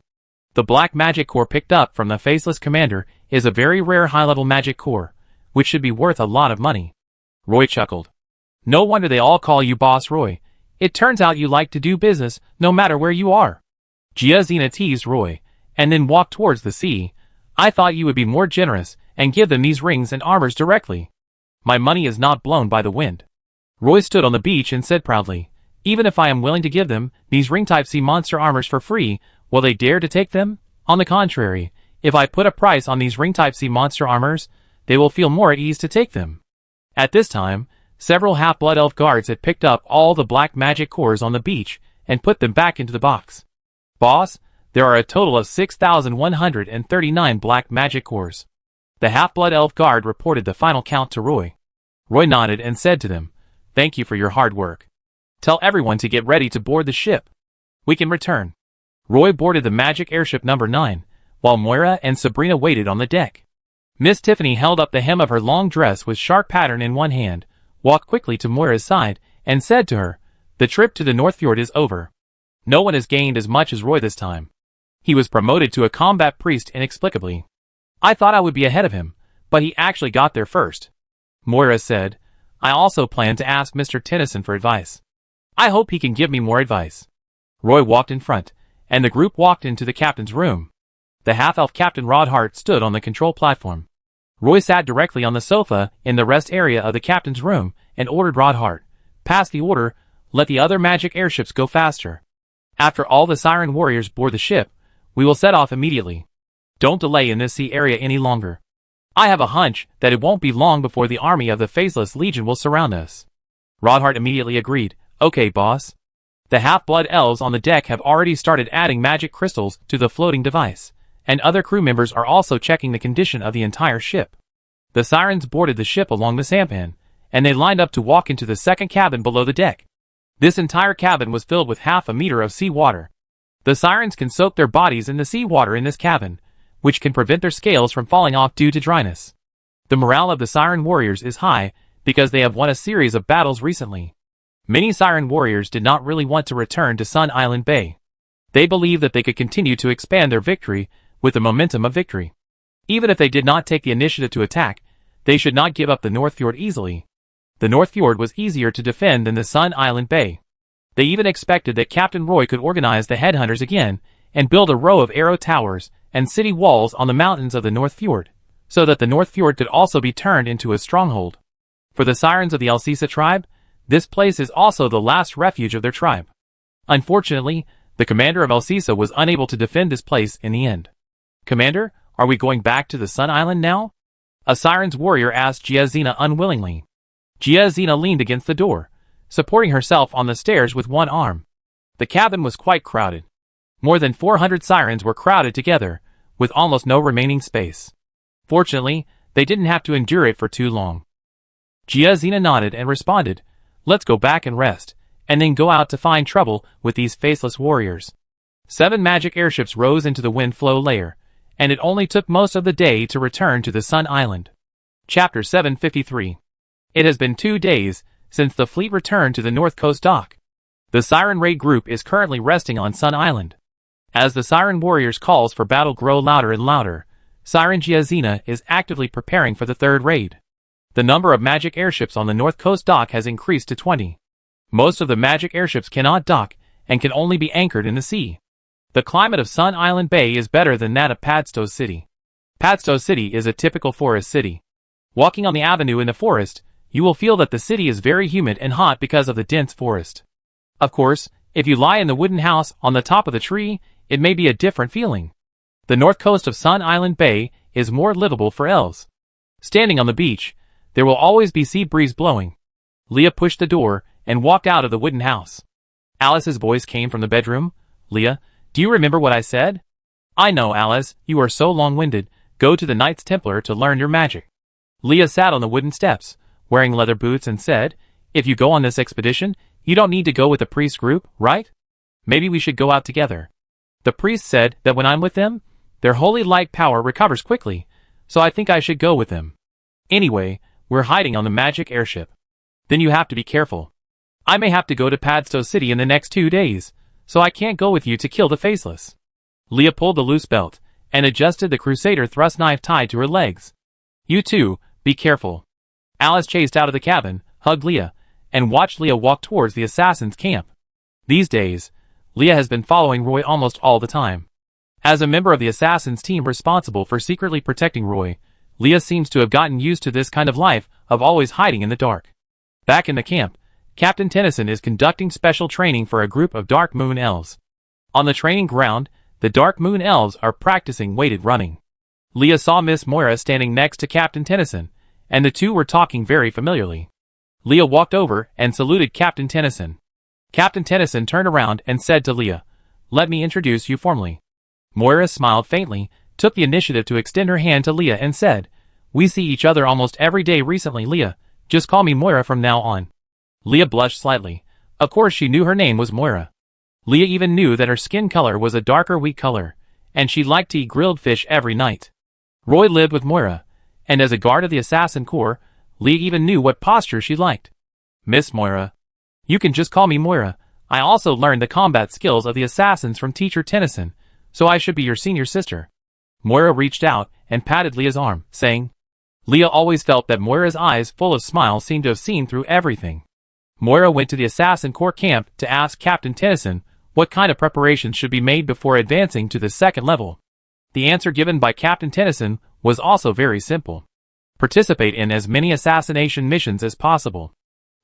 S1: The black magic core picked up from the faceless commander is a very rare high-level magic core, which should be worth a lot of money. Roy chuckled. No wonder they all call you Boss Roy. It turns out you like to do business no matter where you are. Giazina teased Roy, and then walked towards the sea. I thought you would be more generous and give them these rings and armors directly. My money is not blown by the wind. Roy stood on the beach and said proudly, even if I am willing to give them these ring-type sea monster armors for free, will they dare to take them? On the contrary, if I put a price on these ring-type sea monster armors, they will feel more at ease to take them. At this time, several half-blood elf guards had picked up all the black magic cores on the beach and put them back into the box. Boss, there are a total of 6,139 black magic cores. The half-blood elf guard reported the final count to Roy. Roy nodded and said to them, "Thank you for your hard work. Tell everyone to get ready to board the ship. We can return." Roy boarded the magic airship number 9, while Moira and Sabrina waited on the deck. Miss Tiffany held up the hem of her long dress with sharp pattern in one hand, walked quickly to Moira's side, and said to her, "The trip to the North Fjord is over. No one has gained as much as Roy this time. He was promoted to a combat priest inexplicably. I thought I would be ahead of him, but he actually got there first." Moira said, "I also plan to ask Mr. Tennyson for advice. I hope he can give me more advice." Roy walked in front, and the group walked into the captain's room. The half-elf Captain Rodhart stood on the control platform. Roy sat directly on the sofa in the rest area of the captain's room and ordered Rodhart, "Pass the order, let the other magic airships go faster. After all the siren warriors board the ship, we will set off immediately. Don't delay in this sea area any longer. I have a hunch that it won't be long before the army of the Faceless Legion will surround us." Rodhart immediately agreed, "Okay, boss." The half-blood elves on the deck have already started adding magic crystals to the floating device, and other crew members are also checking the condition of the entire ship. The sirens boarded the ship along the sampan, and they lined up to walk into the second cabin below the deck. This entire cabin was filled with half a meter of sea water. The sirens can soak their bodies in the sea water in this cabin, which can prevent their scales from falling off due to dryness. The morale of the siren warriors is high because they have won a series of battles recently. Many siren warriors did not really want to return to Sun Island Bay. They believed that they could continue to expand their victory with the momentum of victory. Even if they did not take the initiative to attack, they should not give up the North Fjord easily. The North Fjord was easier to defend than the Sun Island Bay. They even expected that Captain Roy could organize the headhunters again and build a row of arrow towers and city walls on the mountains of the North Fjord, so that the North Fjord could also be turned into a stronghold. For the sirens of the Elsisa tribe, this place is also the last refuge of their tribe. Unfortunately, the commander of Elsisa was unable to defend this place in the end. "Commander, are we going back to the Sun Island now?" a Siren's warrior asked Giazina unwillingly. Giazina leaned against the door, supporting herself on the stairs with one arm. The cabin was quite crowded. More than 400 sirens were crowded together, with almost no remaining space. Fortunately, they didn't have to endure it for too long. Giazina nodded and responded, "Let's go back and rest, and then go out to find trouble with these faceless warriors." 7 magic airships rose into the wind flow layer, and it only took most of the day to return to the Sun Island. Chapter 753. It has been 2 days since the fleet returned to the North Coast dock. The Siren Raid group is currently resting on Sun Island. As the Siren Warriors' calls for battle grow louder and louder, Siren Giazina is actively preparing for the third raid. The number of magic airships on the North Coast dock has increased to 20. Most of the magic airships cannot dock and can only be anchored in the sea. The climate of Sun Island Bay is better than that of Padstow City. Padstow City is a typical forest city. Walking on the avenue in the forest, you will feel that the city is very humid and hot because of the dense forest. Of course, if you lie in the wooden house on the top of the tree, it may be a different feeling. The north coast of Sun Island Bay is more livable for elves. Standing on the beach, there will always be sea breeze blowing. Leah pushed the door and walked out of the wooden house. Alice's voice came from the bedroom. "Leah, do you remember what I said?" "I know, Alice, you are so long-winded. Go to the Knights Templar to learn your magic." Leah sat on the wooden steps, wearing leather boots, and said, "If you go on this expedition, you don't need to go with the priest group, right? Maybe we should go out together." "The priest said that when I'm with them, their holy light power recovers quickly, so I think I should go with them. Anyway, we're hiding on the magic airship." "Then you have to be careful. I may have to go to Padstow City in the next 2 days, so I can't go with you to kill the faceless." Leah pulled the loose belt and adjusted the Crusader thrust knife tied to her legs. "You too, be careful." Alice chased out of the cabin, hugged Leah, and watched Leah walk towards the assassin's camp. These days, Leah has been following Roy almost all the time. As a member of the assassin's team responsible for secretly protecting Roy, Leah seems to have gotten used to this kind of life of always hiding in the dark. Back in the camp, Captain Tennyson is conducting special training for a group of Dark Moon Elves. On the training ground, the Dark Moon Elves are practicing weighted running. Leah saw Miss Moira standing next to Captain Tennyson, and the two were talking very familiarly. Leah walked over and saluted Captain Tennyson. Captain Tennyson turned around and said to Leah, "Let me introduce you formally." Moira smiled faintly, took the initiative to extend her hand to Leah, and said, "We see each other almost every day recently, Leah. Just call me Moira from now on." Leah blushed slightly. Of course she knew her name was Moira. Leah even knew that her skin color was a darker wheat color, and she liked to eat grilled fish every night. Roy lived with Moira, and as a guard of the Assassin Corps, Leah even knew what posture she liked. "Miss Moira." "You can just call me Moira. I also learned the combat skills of the assassins from Teacher Tennyson, so I should be your senior sister." Moira reached out and patted Leah's arm, saying, Leah always felt that Moira's eyes full of smiles seemed to have seen through everything. Moira went to the Assassin Corps camp to ask Captain Tennyson what kind of preparations should be made before advancing to the second level. The answer given by Captain Tennyson was also very simple. Participate in as many assassination missions as possible.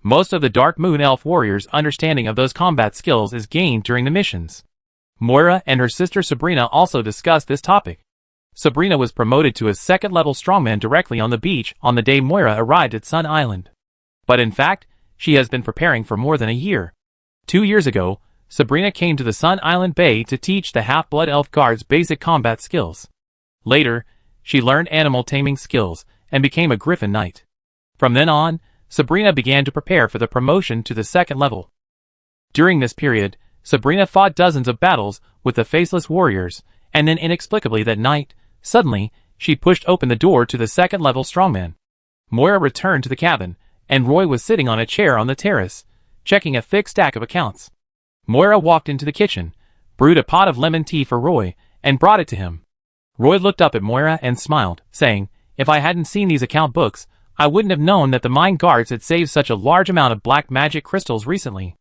S1: Most of the Dark Moon Elf warriors' understanding of those combat skills is gained during the missions. Moira and her sister Sabrina also discussed this topic. Sabrina was promoted to a second-level strongman directly on the beach on the day Moira arrived at Sun Island. But in fact, she has been preparing for more than a year. 2 years ago, Sabrina came to the Sun Island Bay to teach the half-blood elf guards basic combat skills. Later, she learned animal taming skills and became a Griffin Knight. From then on, Sabrina began to prepare for the promotion to the second level. During this period, Sabrina fought dozens of battles with the faceless warriors, and then inexplicably that night, suddenly, she pushed open the door to the second-level strongman. Moira returned to the cabin, and Roy was sitting on a chair on the terrace, checking a thick stack of accounts. Moira walked into the kitchen, brewed a pot of lemon tea for Roy, and brought it to him. Roy looked up at Moira and smiled, saying, "If I hadn't seen these account books, I wouldn't have known that the mine guards had saved such a large amount of black magic crystals recently."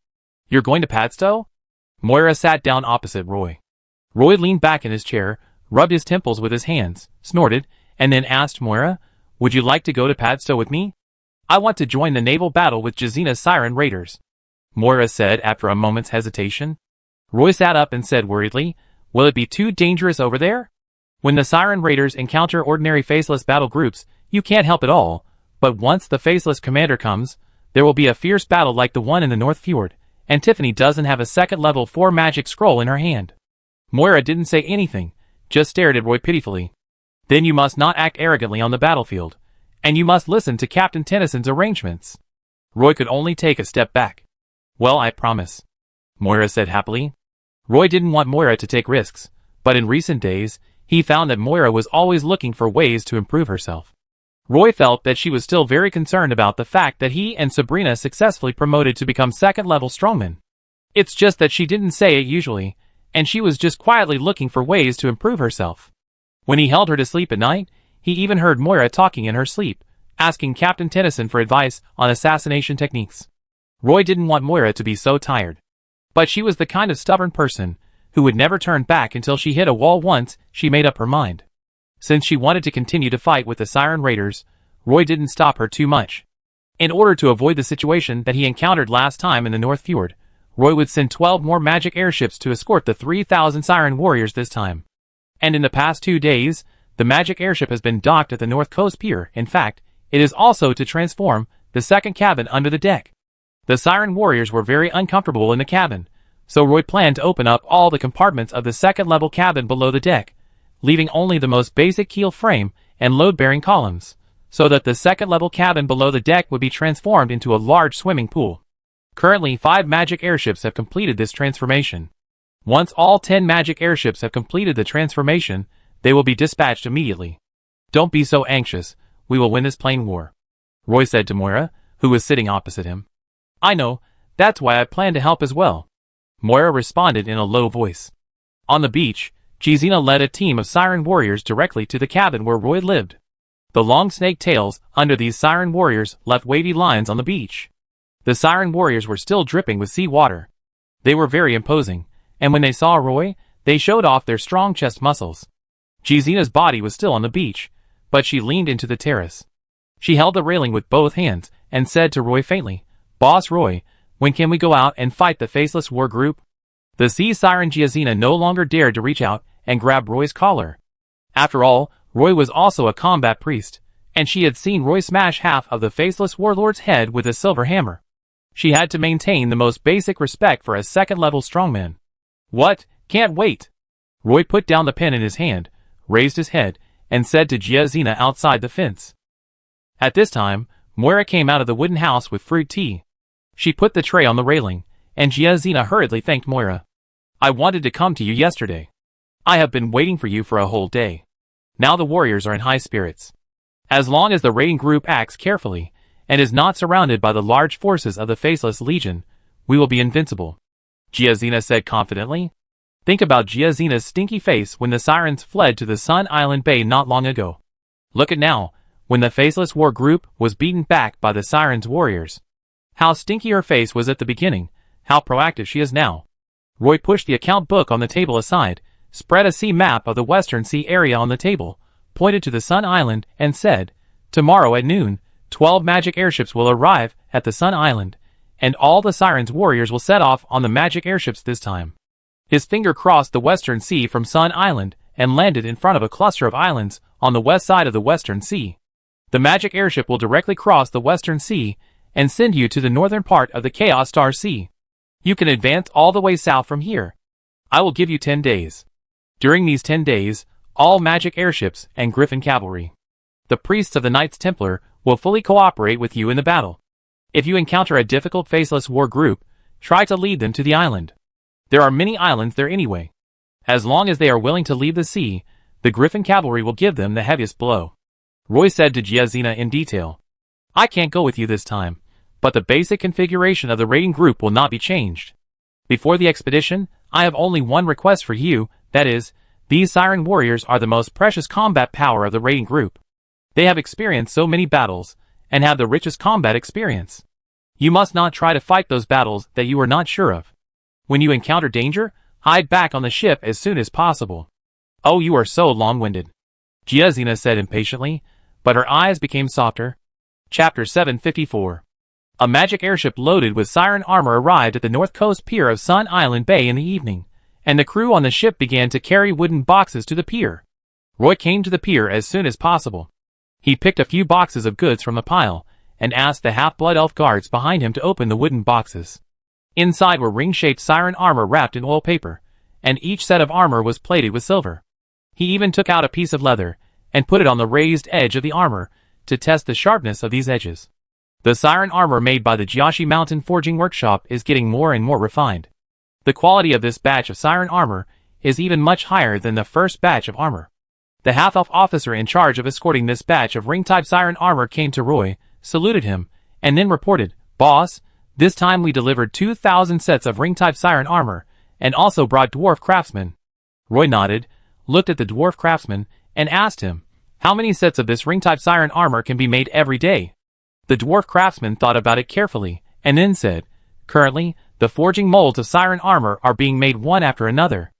S1: "You're going to Padstow?" Moira sat down opposite Roy. Roy leaned back in his chair, rubbed his temples with his hands, snorted, and then asked Moira, "Would you like to go to Padstow with me? I want to join the naval battle with Jazina's Siren Raiders," Moira said after a moment's hesitation. Roy sat up and said worriedly, "Will it be too dangerous over there? When the Siren Raiders encounter ordinary faceless battle groups, you can't help at all, but once the faceless commander comes, there will be a fierce battle like the one in the North Fjord, and Tiffany doesn't have a second level 4 magic scroll in her hand." Moira didn't say anything, just stared at Roy pitifully. "Then you must not act arrogantly on the battlefield, and you must listen to Captain Tennyson's arrangements." Roy could only take a step back. "Well, I promise," Moira said happily. Roy didn't want Moira to take risks, but in recent days, he found that Moira was always looking for ways to improve herself. Roy felt that she was still very concerned about the fact that he and Sabrina successfully promoted to become second-level strongmen. It's just that she didn't say it usually, and she was just quietly looking for ways to improve herself. When he held her to sleep at night, he even heard Moira talking in her sleep, asking Captain Tennyson for advice on assassination techniques. Roy didn't want Moira to be so tired. But she was the kind of stubborn person who would never turn back until she hit a wall once she made up her mind. Since she wanted to continue to fight with the Siren Raiders, Roy didn't stop her too much. In order to avoid the situation that he encountered last time in the North Fjord, Roy would send 12 more magic airships to escort the 3,000 Siren warriors this time. And in the past 2 days, the magic airship has been docked at the North Coast Pier. In fact, it is also to transform the second cabin under the deck. The Siren warriors were very uncomfortable in the cabin, so Roy planned to open up all the compartments of the second-level cabin below the deck, leaving only the most basic keel frame and load-bearing columns, so that the second-level cabin below the deck would be transformed into a large swimming pool. Currently, 5 magic airships have completed this transformation. Once all 10 magic airships have completed the transformation, they will be dispatched immediately. "Don't be so anxious, we will win this plane war," Roy said to Moira, who was sitting opposite him. "I know, that's why I plan to help as well," Moira responded in a low voice. On the beach, Jazina led a team of Siren warriors directly to the cabin where Roy lived. The long snake tails under these Siren warriors left wavy lines on the beach. The Siren warriors were still dripping with sea water. They were very imposing, and when they saw Roy, they showed off their strong chest muscles. Jazina's body was still on the beach, but she leaned into the terrace. She held the railing with both hands and said to Roy faintly, "Boss Roy, when can we go out and fight the faceless war group?" The sea siren Jazina no longer dared to reach out and grab Roy's collar. After all, Roy was also a combat priest, and she had seen Roy smash half of the faceless warlord's head with a silver hammer. She had to maintain the most basic respect for a second-level strongman. "What? Can't wait!" Roy put down the pen in his hand, raised his head, and said to Jazina outside the fence. At this time, Moira came out of the wooden house with fruit tea. She put the tray on the railing, and Jazina hurriedly thanked Moira. "I wanted to come to you yesterday. I have been waiting for you for a whole day." Now the warriors are in high spirits. As long as the raiding group acts carefully, and is not surrounded by the large forces of the Faceless Legion, we will be invincible, Jazina said confidently. Think about Jazina's stinky face when the Sirens fled to the Sun Island Bay not long ago. Look at now, when the Faceless War Group was beaten back by the Sirens' warriors. How stinky her face was at the beginning, how proactive she is now. Roy pushed the account book on the table aside, spread a sea map of the Western Sea area on the table, pointed to the Sun Island, and said, "Tomorrow at noon, 12 magic airships will arrive at the Sun Island, and all the Sirens' warriors will set off on the magic airships this time." His finger crossed the Western Sea from Sun Island and landed in front of a cluster of islands on the west side of the Western Sea. The magic airship will directly cross the Western Sea and send you to the northern part of the Chaos Star Sea. You can advance all the way south from here. I will give you 10 days. During these 10 days, all magic airships and Griffin cavalry, the priests of the Knights Templar, will fully cooperate with you in the battle. If you encounter a difficult Faceless War group, try to lead them to the island. There are many islands there anyway. As long as they are willing to leave the sea, the Griffin cavalry will give them the heaviest blow. Roy said to Jazina in detail, "I can't go with you this time, but the basic configuration of the raiding group will not be changed. Before the expedition, I have only one request for you, that is, these Siren warriors are the most precious combat power of the raiding group. They have experienced so many battles, and have the richest combat experience. You must not try to fight those battles that you are not sure of. When you encounter danger, hide back on the ship as soon as possible." "Oh, you are so long-winded," Giazina said impatiently, but her eyes became softer. Chapter 754. A magic airship loaded with siren armor arrived at the north coast pier of Sun Island Bay in the evening, and the crew on the ship began to carry wooden boxes to the pier. Roy came to the pier as soon as possible. He picked a few boxes of goods from the pile, and asked the half-blood elf guards behind him to open the wooden boxes. Inside were ring-shaped siren armor wrapped in oil paper, and each set of armor was plated with silver. He even took out a piece of leather, and put it on the raised edge of the armor, to test the sharpness of these edges. The siren armor made by the Jiashi Mountain Forging Workshop is getting more and more refined. The quality of this batch of siren armor is even much higher than the first batch of armor. The half-elf officer in charge of escorting this batch of ring-type siren armor came to Roy, saluted him, and then reported, "Boss, this time we delivered 2,000 sets of ring-type siren armor, and also brought dwarf craftsmen." Roy nodded, looked at the dwarf craftsman, and asked him, "How many sets of this ring-type siren armor can be made every day?" The dwarf craftsman thought about it carefully, and then said, "Currently, the forging molds of siren armor are being made one after another.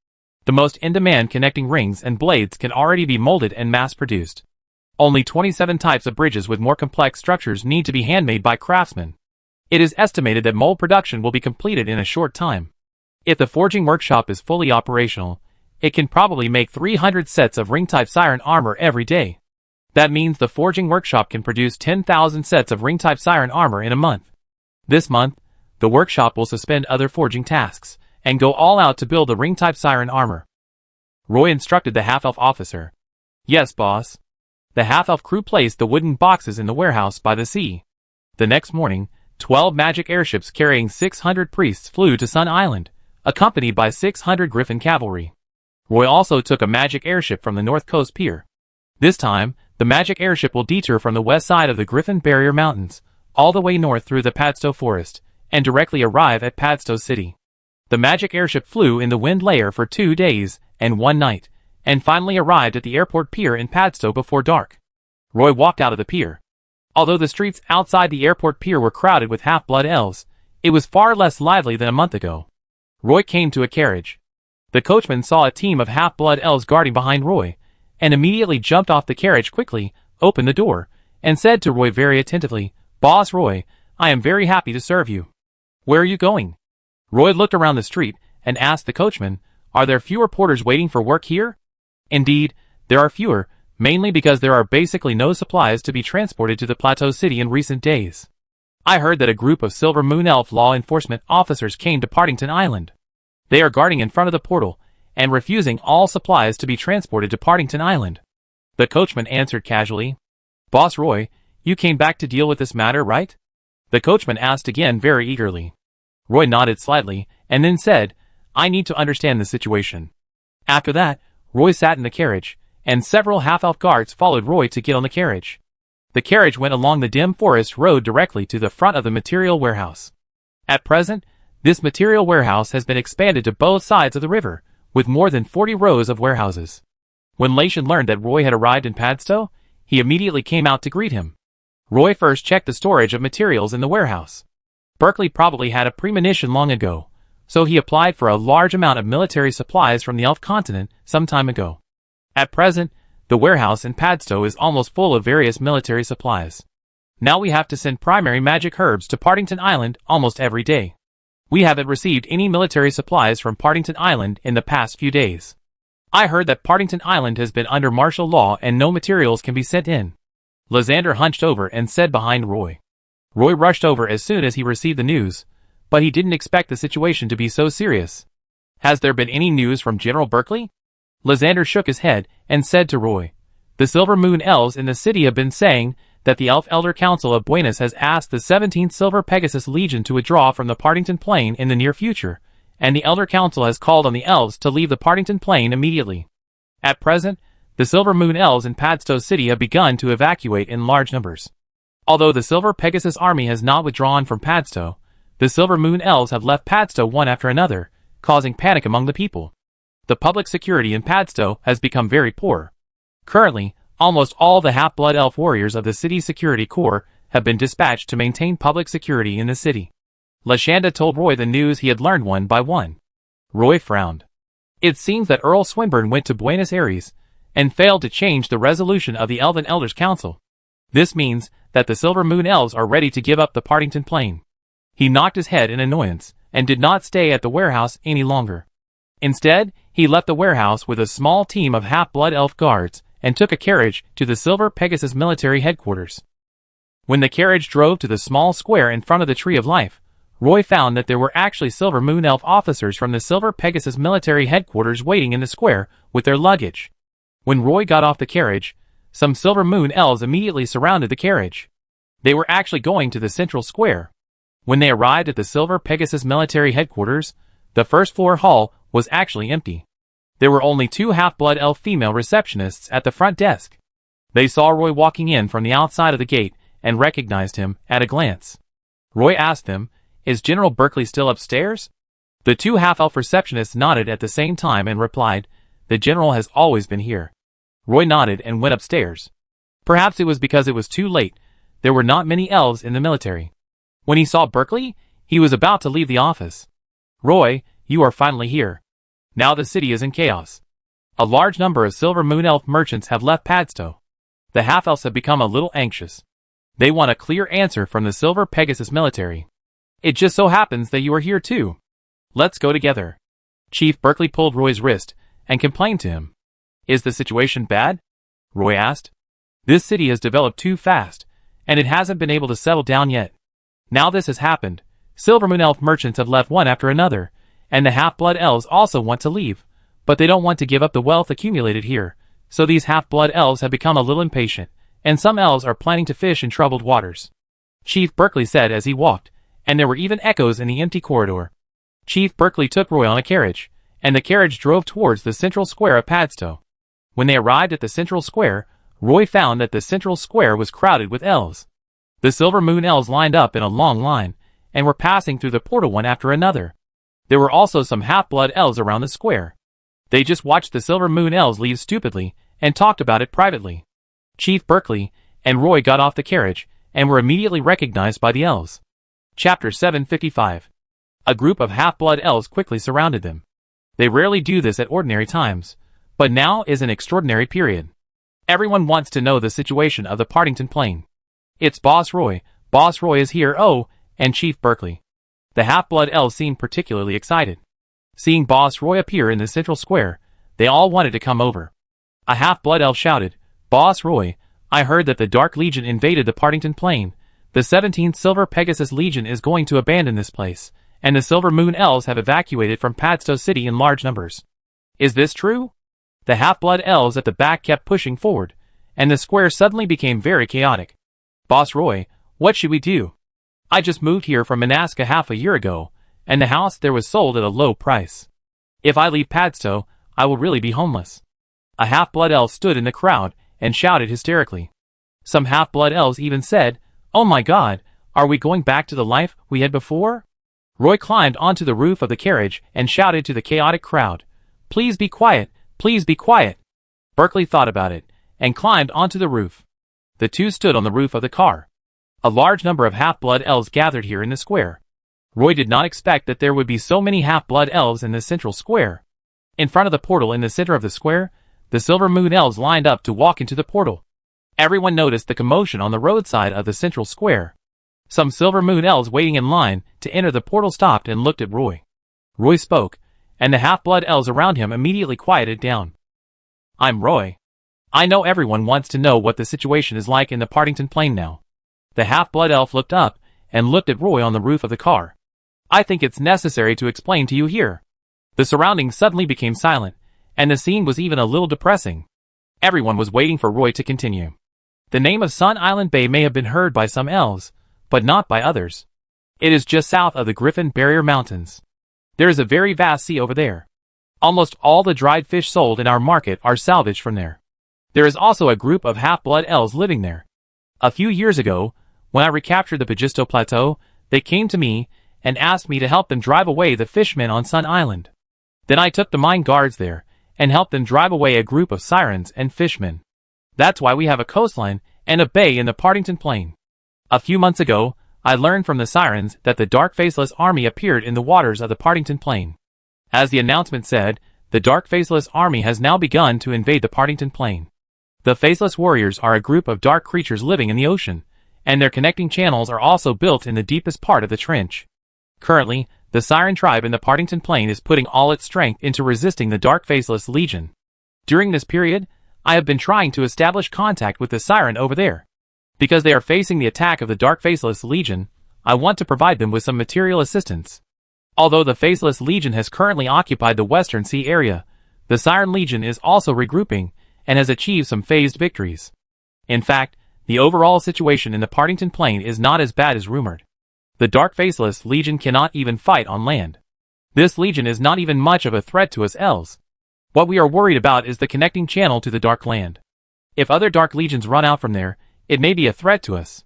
S1: The most in-demand connecting rings and blades can already be molded and mass-produced. Only 27 types of bridges with more complex structures need to be handmade by craftsmen. It is estimated that mold production will be completed in a short time. If the forging workshop is fully operational, it can probably make 300 sets of ring-type siren armor every day. That means the forging workshop can produce 10,000 sets of ring-type siren armor in a month. This month, the workshop will suspend other forging tasks, and go all out to build the ring-type siren armor." Roy instructed the half-elf officer. "Yes, boss." The half-elf crew placed the wooden boxes in the warehouse by the sea. The next morning, 12 magic airships carrying 600 priests flew to Sun Island, accompanied by 600 Griffin cavalry. Roy also took a magic airship from the North Coast Pier. This time, the magic airship will detour from the west side of the Griffin Barrier Mountains, all the way north through the Padstow Forest, and directly arrive at Padstow City. The magic airship flew in the wind layer for 2 days and 1 night, and finally arrived at the airport pier in Padstow before dark. Roy walked out of the pier. Although the streets outside the airport pier were crowded with half-blood elves, it was far less lively than a month ago. Roy came to a carriage. The coachman saw a team of half-blood elves guarding behind Roy, and immediately jumped off the carriage quickly, opened the door, and said to Roy very attentively, "Boss Roy, I am very happy to serve you. Where are you going?" Roy looked around the street, and asked the coachman, "Are there fewer porters waiting for work here?" "Indeed, there are fewer, mainly because there are basically no supplies to be transported to the Plateau City in recent days. I heard that a group of Silver Moon Elf law enforcement officers came to Partington Island. They are guarding in front of the portal, and refusing all supplies to be transported to Partington Island." The coachman answered casually, "Boss Roy, you came back to deal with this matter, right?" The coachman asked again very eagerly. Roy nodded slightly, and then said, "I need to understand the situation." After that, Roy sat in the carriage, and several half-elf guards followed Roy to get on the carriage. The carriage went along the dim forest road directly to the front of the material warehouse. At present, this material warehouse has been expanded to both sides of the river, with more than 40 rows of warehouses. When Lation learned that Roy had arrived in Padstow, he immediately came out to greet him. Roy first checked the storage of materials in the warehouse. Berkeley probably had a premonition long ago, so he applied for a large amount of military supplies from the Elf continent some time ago. At present, the warehouse in Padstow is almost full of various military supplies. Now we have to send primary magic herbs to Partington Island almost every day. We haven't received any military supplies from Partington Island in the past few days. I heard that Partington Island has been under martial law and no materials can be sent in." Lysander hunched over and said behind Roy. Roy rushed over as soon as he received the news, but he didn't expect the situation to be so serious. "Has there been any news from General Berkeley?" Lysander shook his head and said to Roy, "The Silver Moon Elves in the city have been saying that the Elf Elder Council of Buenos has asked the 17th Silver Pegasus Legion to withdraw from the Partington Plain in the near future, and the Elder Council has called on the elves to leave the Partington Plain immediately. At present, the Silver Moon Elves in Padstow City have begun to evacuate in large numbers. Although the Silver Pegasus army has not withdrawn from Padstow, the Silver Moon Elves have left Padstow one after another, causing panic among the people. The public security in Padstow has become very poor. Currently, almost all the half-blood elf warriors of the city's security corps have been dispatched to maintain public security in the city." Lashanda told Roy the news he had learned one by one. Roy frowned. "It seems that Earl Swinburne went to Buenos Aires, and failed to change the resolution of the Elven Elders Council. This means that the Silver Moon Elves are ready to give up the Partington Plain. He knocked his head in annoyance, and did not stay at the warehouse any longer. Instead, he left the warehouse with a small team of half-blood elf guards, and took a carriage to the Silver Pegasus military headquarters. When the carriage drove to the small square in front of the Tree of Life, Roy found that there were actually Silver Moon Elf officers from the Silver Pegasus military headquarters waiting in the square with their luggage. When Roy got off the carriage, some Silver Moon Elves immediately surrounded the carriage. They were actually going to the central square. When they arrived at the Silver Pegasus military headquarters, the first floor hall was actually empty. There were only 2 half-blood elf female receptionists at the front desk. They saw Roy walking in from the outside of the gate and recognized him at a glance. Roy asked them, "Is General Berkeley still upstairs?" The 2 half-elf receptionists nodded at the same time and replied, "The General has always been here." Roy nodded and went upstairs. Perhaps it was because it was too late. There were not many elves in the military. When he saw Berkeley, he was about to leave the office. "Roy, you are finally here. Now the city is in chaos. A large number of Silver Moon Elf merchants have left Padstow. The half-elves have become a little anxious. They want a clear answer from the Silver Pegasus military. It just so happens that you are here too. Let's go together." Chief Berkeley pulled Roy's wrist and complained to him. "Is the situation bad?" Roy asked. "This city has developed too fast, and it hasn't been able to settle down yet. Now this has happened. Silver Moon Elf merchants have left one after another, and the half-blood elves also want to leave, but they don't want to give up the wealth accumulated here, so these half-blood elves have become a little impatient, and some elves are planning to fish in troubled waters," Chief Berkeley said as he walked, and there were even echoes in the empty corridor. Chief Berkeley took Roy on a carriage, and the carriage drove towards the central square of Padstow. When they arrived at the central square, Roy found that the central square was crowded with elves. The Silver Moon Elves lined up in a long line, and were passing through the portal one after another. There were also some half-blood elves around the square. They just watched the Silver Moon Elves leave stupidly, and talked about it privately. Chief Berkeley and Roy got off the carriage, and were immediately recognized by the elves. Chapter 755. A group of half-blood elves quickly surrounded them. They rarely do this at ordinary times, but now is an extraordinary period. Everyone wants to know the situation of the Partington Plain. "It's Boss Roy is here, oh," and Chief Berkeley. The half-blood elves seemed particularly excited. Seeing Boss Roy appear in the central square, they all wanted to come over. A half-blood elf shouted, "Boss Roy, I heard that the Dark Legion invaded the Partington Plain. The 17th Silver Pegasus Legion is going to abandon this place, and the Silver Moon Elves have evacuated from Padstow City in large numbers. Is this true?" The half-blood elves at the back kept pushing forward, and the square suddenly became very chaotic. "Boss Roy, what should we do? I just moved here from Manaska half a year ago, and the house there was sold at a low price. If I leave Padstow, I will really be homeless." A half-blood elf stood in the crowd and shouted hysterically. Some half-blood elves even said, "Oh my God, are we going back to the life we had before?" Roy climbed onto the roof of the carriage and shouted to the chaotic crowd, "Please be quiet, please be quiet." Berkeley thought about it, and climbed onto the roof. The two stood on the roof of the car. A large number of half-blood elves gathered here in the square. Roy did not expect that there would be so many half-blood elves in the central square. In front of the portal in the center of the square, the Silver Moon Elves lined up to walk into the portal. Everyone noticed the commotion on the roadside of the central square. Some Silver Moon Elves waiting in line to enter the portal stopped and looked at Roy. Roy spoke, and the half-blood elves around him immediately quieted down. "I'm Roy. I know everyone wants to know what the situation is like in the Partington Plain now." The half-blood elf looked up and looked at Roy on the roof of the car. "I think it's necessary to explain to you here." The surroundings suddenly became silent, and the scene was even a little depressing. Everyone was waiting for Roy to continue. The name of Sun Island Bay may have been heard by some elves, but not by others. It is just south of the Griffin Barrier Mountains. There is a very vast sea over there. Almost all the dried fish sold in our market are salvaged from there. There is also a group of half-blood elves living there. A few years ago, when I recaptured the Pagisto Plateau, they came to me and asked me to help them drive away the fishmen on Sun Island. Then I took the mine guards there and helped them drive away a group of sirens and fishmen. That's why we have a coastline and a bay in the Partington Plain. A few months ago, I learned from the sirens that the Dark Faceless Army appeared in the waters of the Partington Plain. As the announcement said, the Dark Faceless army has now begun to invade the Partington Plain. The Faceless Warriors are a group of dark creatures living in the ocean, and their connecting channels are also built in the deepest part of the trench. Currently, the Siren tribe in the Partington Plain is putting all its strength into resisting the Dark Faceless Legion. During this period, I have been trying to establish contact with the Siren over there. Because they are facing the attack of the Dark Faceless Legion, I want to provide them with some material assistance. Although the Faceless Legion has currently occupied the Western Sea area, the Siren Legion is also regrouping and has achieved some phased victories. In fact, the overall situation in the Partington Plain is not as bad as rumored. The Dark Faceless Legion cannot even fight on land. This legion is not even much of a threat to us elves. What we are worried about is the connecting channel to the Dark Land. If other Dark Legions run out from there, it may be a threat to us.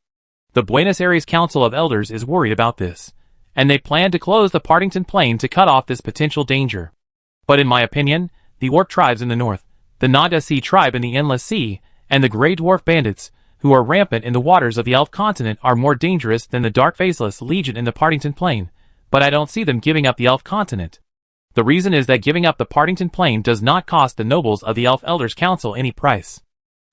S1: The Buenos Aires Council of Elders is worried about this, and they plan to close the Partington Plain to cut off this potential danger. But in my opinion, the Orc tribes in the north, the Nada Sea tribe in the Endless Sea, and the Grey Dwarf bandits, who are rampant in the waters of the Elf continent, are more dangerous than the Dark Faceless Legion in the Partington Plain, but I don't see them giving up the Elf continent. The reason is that giving up the Partington Plain does not cost the nobles of the Elf Elders Council any price.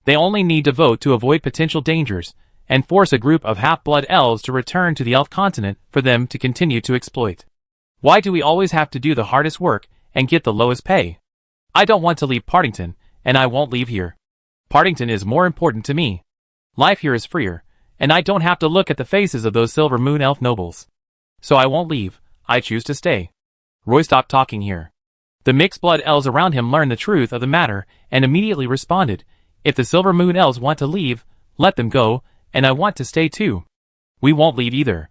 S1: They only need to vote to avoid potential dangers, and force a group of half-blood elves to return to the Elf continent for them to continue to exploit. Why do we always have to do the hardest work and get the lowest pay? I don't want to leave Partington, and I won't leave here. Partington is more important to me. Life here is freer, and I don't have to look at the faces of those Silver Moon Elf nobles. So I won't leave, I choose to stay. Roy stopped talking here. The mixed-blood elves around him learned the truth of the matter, and immediately responded, if the Silver Moon elves want to leave, let them go, and I want to stay too. We won't leave either.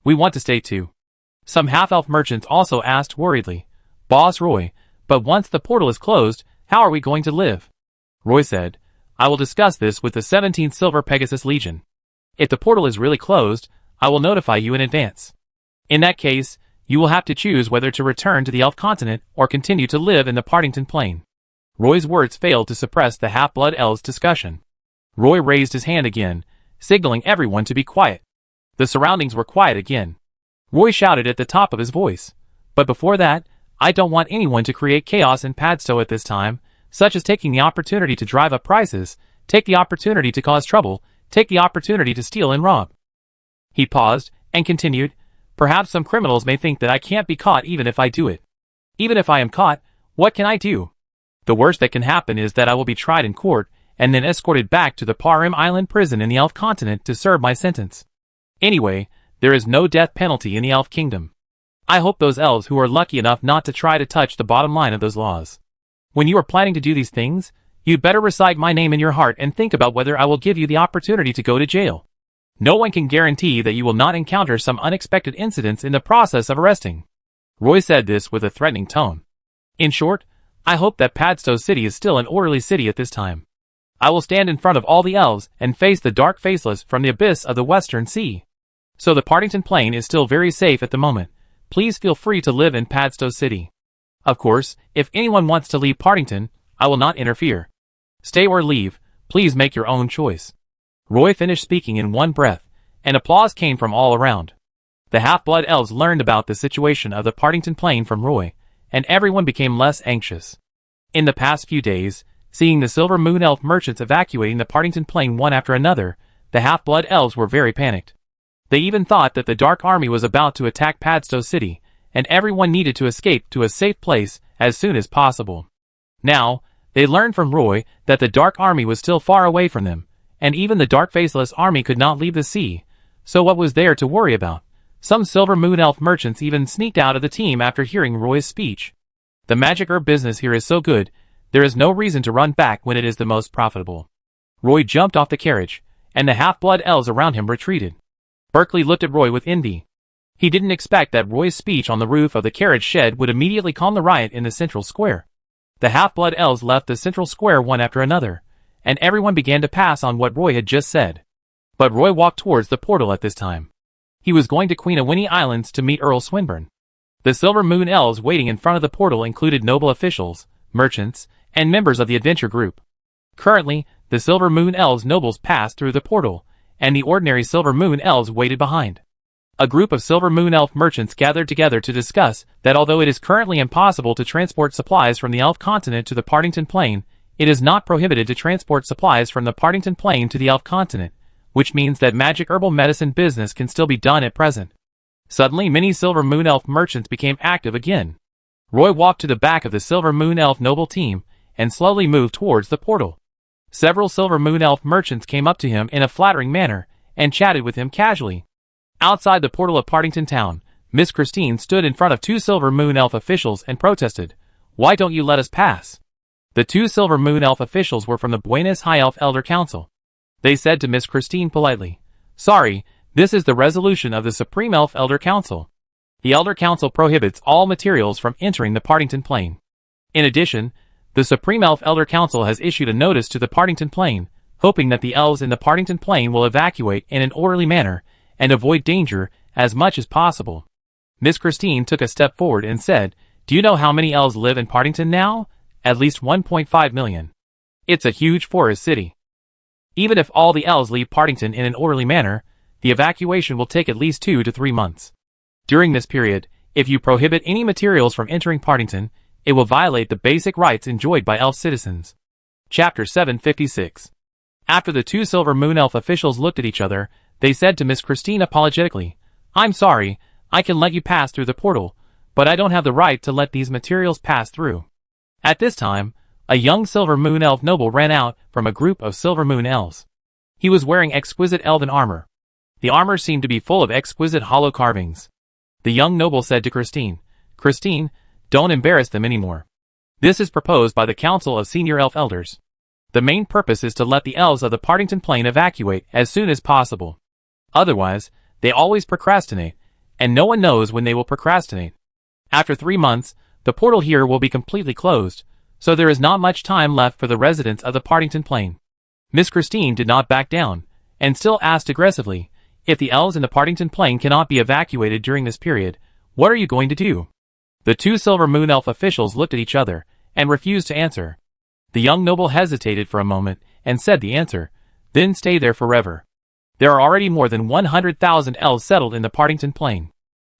S1: We want to stay too. Some half-elf merchants also asked worriedly, Boss Roy, but once the portal is closed, how are we going to live? Roy said, I will discuss this with the 17th Silver Pegasus Legion. If the portal is really closed, I will notify you in advance. In that case, you will have to choose whether to return to the Elf continent or continue to live in the Partington Plain. Roy's words failed to suppress the half-blood elves' discussion. Roy raised his hand again, signaling everyone to be quiet. The surroundings were quiet again. Roy shouted at the top of his voice, but before that, I don't want anyone to create chaos in Padstow at this time, such as taking the opportunity to drive up prices, take the opportunity to cause trouble, take the opportunity to steal and rob. He paused, and continued, perhaps some criminals may think that I can't be caught even if I do it. Even if I am caught, what can I do? The worst that can happen is that I will be tried in court, and then escorted back to the Parim Island prison in the Elf continent to serve my sentence. Anyway, there is no death penalty in the Elf kingdom. I hope those elves who are lucky enough not to try to touch the bottom line of those laws. When you are planning to do these things, you'd better recite my name in your heart and think about whether I will give you the opportunity to go to jail. No one can guarantee that you will not encounter some unexpected incidents in the process of arresting. Roy said this with a threatening tone. In short, I hope that Padstow City is still an orderly city at this time. I will stand in front of all the elves and face the Dark Faceless from the abyss of the Western Sea. So the Partington Plain is still very safe at the moment. Please feel free to live in Padstow City. Of course, if anyone wants to leave Partington, I will not interfere. Stay or leave, please make your own choice. Roy finished speaking in one breath, and applause came from all around. The half-blood elves learned about the situation of the Partington Plain from Roy, and everyone became less anxious. In the past few days, seeing the Silver Moon Elf merchants evacuating the Partington Plain one after another, the half-blood elves were very panicked. They even thought that the Dark Army was about to attack Padstow City, and everyone needed to escape to a safe place as soon as possible. Now, they learned from Roy that the Dark Army was still far away from them, and even the Dark Faceless Army could not leave the sea, so what was there to worry about? Some Silver Moon Elf merchants even sneaked out of the team after hearing Roy's speech. The magic herb business here is so good, there is no reason to run back when it is the most profitable. Roy jumped off the carriage, and the half-blood elves around him retreated. Berkeley looked at Roy with envy. He didn't expect that Roy's speech on the roof of the carriage shed would immediately calm the riot in the central square. The half-blood elves left the central square one after another, and everyone began to pass on what Roy had just said. But Roy walked towards the portal at this time. He was going to Queen Awini Islands to meet Earl Swinburne. The Silver Moon elves waiting in front of the portal included noble officials, merchants, and members of the adventure group. Currently, the Silver Moon elves nobles passed through the portal, and the ordinary Silver Moon elves waited behind. A group of Silver Moon Elf merchants gathered together to discuss that although it is currently impossible to transport supplies from the Elf continent to the Partington Plain, it is not prohibited to transport supplies from the Partington Plain to the Elf continent, which means that magic herbal medicine business can still be done at present. Suddenly many Silver Moon Elf merchants became active again. Roy walked to the back of the Silver Moon Elf noble team and slowly moved towards the portal. Several Silver Moon Elf merchants came up to him in a flattering manner and chatted with him casually. Outside the portal of Partington Town, Miss Christine stood in front of two Silver Moon Elf officials and protested, "Why don't you let us pass?" The two Silver Moon Elf officials were from the Buenos High Elf Elder Council. They said to Miss Christine politely, "Sorry, this is the resolution of the Supreme Elf Elder Council. The Elder Council prohibits all materials from entering the Partington Plain. In addition, the Supreme Elf Elder Council has issued a notice to the Partington Plain, hoping that the elves in the Partington Plain will evacuate in an orderly manner and avoid danger as much as possible." Miss Christine took a step forward and said, "Do you know how many elves live in Partington now? At least 1.5 million. It's a huge forest city. Even if all the elves leave Partington in an orderly manner, the evacuation will take at least 2 to 3 months. During this period, if you prohibit any materials from entering Partington, it will violate the basic rights enjoyed by elf citizens." Chapter 756. After the two Silver Moon Elf officials looked at each other, they said to Miss Christine apologetically, "I'm sorry, I can let you pass through the portal, but I don't have the right to let these materials pass through." At this time, a young Silver Moon Elf noble ran out from a group of Silver Moon Elves. He was wearing exquisite elven armor. The armor seemed to be full of exquisite hollow carvings. The young noble said to Christine, "Christine, don't embarrass them anymore. This is proposed by the Council of Senior Elf Elders. The main purpose is to let the elves of the Partington Plain evacuate as soon as possible. Otherwise, they always procrastinate, and no one knows when they will procrastinate. After 3 months, the portal here will be completely closed, so there is not much time left for the residents of the Partington Plain." Miss Christine did not back down, and still asked aggressively, "If the elves in the Partington Plain cannot be evacuated during this period, what are you going to do?" The two Silver Moon Elf officials looked at each other and refused to answer. The young noble hesitated for a moment and said the answer, "Then stay there forever. There are already more than 100,000 elves settled in the Partington Plain."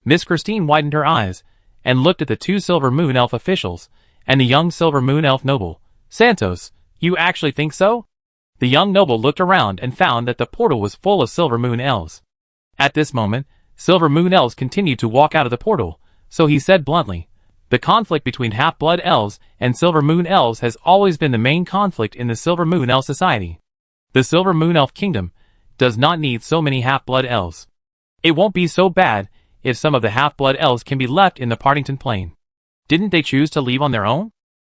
S1: Miss Christine widened her eyes and looked at the two Silver Moon Elf officials and the young Silver Moon Elf noble. "Santos, you actually think so?" The young noble looked around and found that the portal was full of Silver Moon Elves. At this moment, Silver Moon Elves continued to walk out of the portal, so he said bluntly, "The conflict between Half-Blood Elves and Silver Moon Elves has always been the main conflict in the Silver Moon Elf Society. The Silver Moon Elf Kingdom does not need so many Half-Blood Elves. It won't be so bad if some of the Half-Blood Elves can be left in the Partington Plain. Didn't they choose to leave on their own?"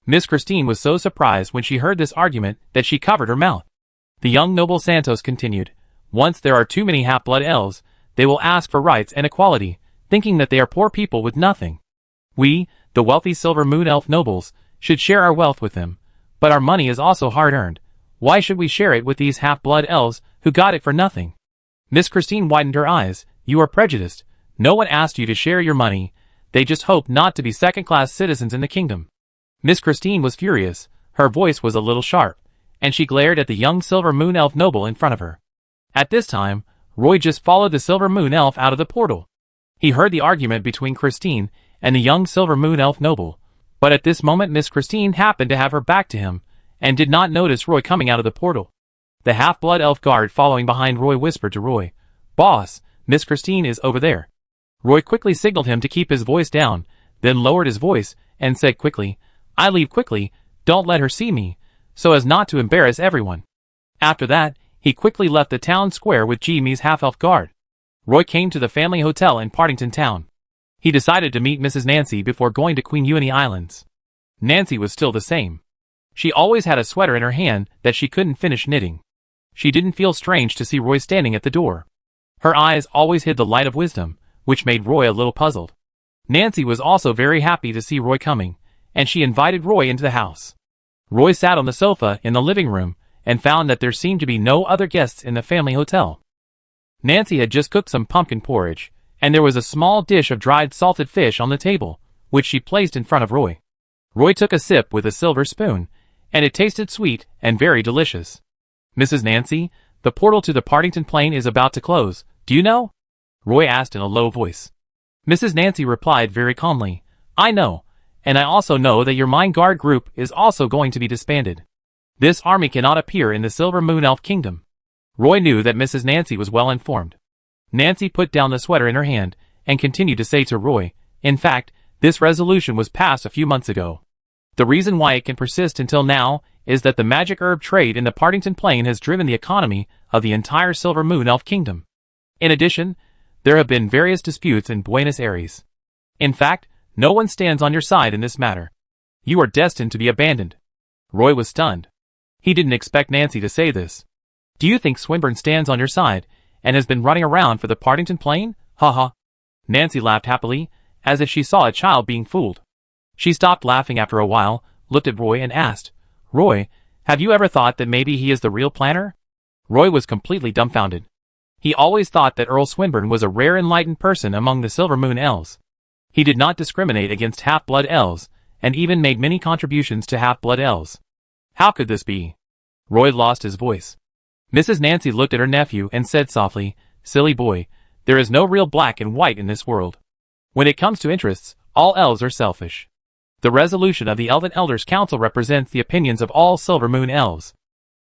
S1: Miss Christine was so surprised when she heard this argument that she covered her mouth. The young noble Santos continued, "Once there are too many Half-Blood Elves, they will ask for rights and equality, thinking that they are poor people with nothing. We, the wealthy Silver Moon Elf nobles, should share our wealth with them, but our money is also hard-earned. Why should we share it with these Half-Blood Elves who got it for nothing?" Miss Christine widened her eyes. "You are prejudiced. No one asked you to share your money. They just hope not to be second-class citizens in the kingdom." Miss Christine was furious. Her voice was a little sharp, and she glared at the young Silver Moon Elf noble in front of her. At this time, Roy just followed the Silver Moon Elf out of the portal. He heard the argument between Christine and the young Silver Moon Elf noble, but at this moment Miss Christine happened to have her back to him, and did not notice Roy coming out of the portal. The Half-Blood Elf guard following behind Roy whispered to Roy, "Boss, Miss Christine is over there." Roy quickly signaled him to keep his voice down, then lowered his voice, and said quickly, "I leave quickly, don't let her see me, so as not to embarrass everyone." After that, he quickly left the town square with Jimmy's half-elf guard. Roy came to the family hotel in Partington Town. He decided to meet Mrs. Nancy before going to Queen Uini Islands. Nancy was still the same. She always had a sweater in her hand that she couldn't finish knitting. She didn't feel strange to see Roy standing at the door. Her eyes always hid the light of wisdom, which made Roy a little puzzled. Nancy was also very happy to see Roy coming, and she invited Roy into the house. Roy sat on the sofa in the living room and found that there seemed to be no other guests in the family hotel. Nancy had just cooked some pumpkin porridge, and there was a small dish of dried salted fish on the table, which she placed in front of Roy. Roy took a sip with a silver spoon, and it tasted sweet and very delicious. "Mrs. Nancy, the portal to the Partington Plain is about to close, do you know?" Roy asked in a low voice. Mrs. Nancy replied very calmly, I know, and I also know that your Mine Guard group is also going to be disbanded. This army cannot appear in the Silver Moon Elf Kingdom. Roy knew that Mrs. Nancy was well informed. Nancy put down the sweater in her hand and continued to say to Roy, in fact, this resolution was passed a few months ago. The reason why it can persist until now is that the magic herb trade in the Partington Plain has driven the economy of the entire Silver Moon Elf Kingdom. In addition, there have been various disputes in Buenos Aires. In fact, no one stands on your side in this matter. You are destined to be abandoned. Roy was stunned. He didn't expect Nancy to say this. Do you think Swinburne stands on your side and has been running around for the Partington Plain? Ha ha. Nancy laughed happily, as if she saw a child being fooled. She stopped laughing after a while, looked at Roy and asked, Roy, have you ever thought that maybe he is the real planner? Roy was completely dumbfounded. He always thought that Earl Swinburne was a rare enlightened person among the Silver Moon Elves. He did not discriminate against half-blood elves, and even made many contributions to half-blood elves. How could this be? Roy lost his voice. Mrs. Nancy looked at her nephew and said softly, Silly boy, there is no real black and white in this world. When it comes to interests, all elves are selfish. The resolution of the Elven Elders Council represents the opinions of all Silver Moon Elves.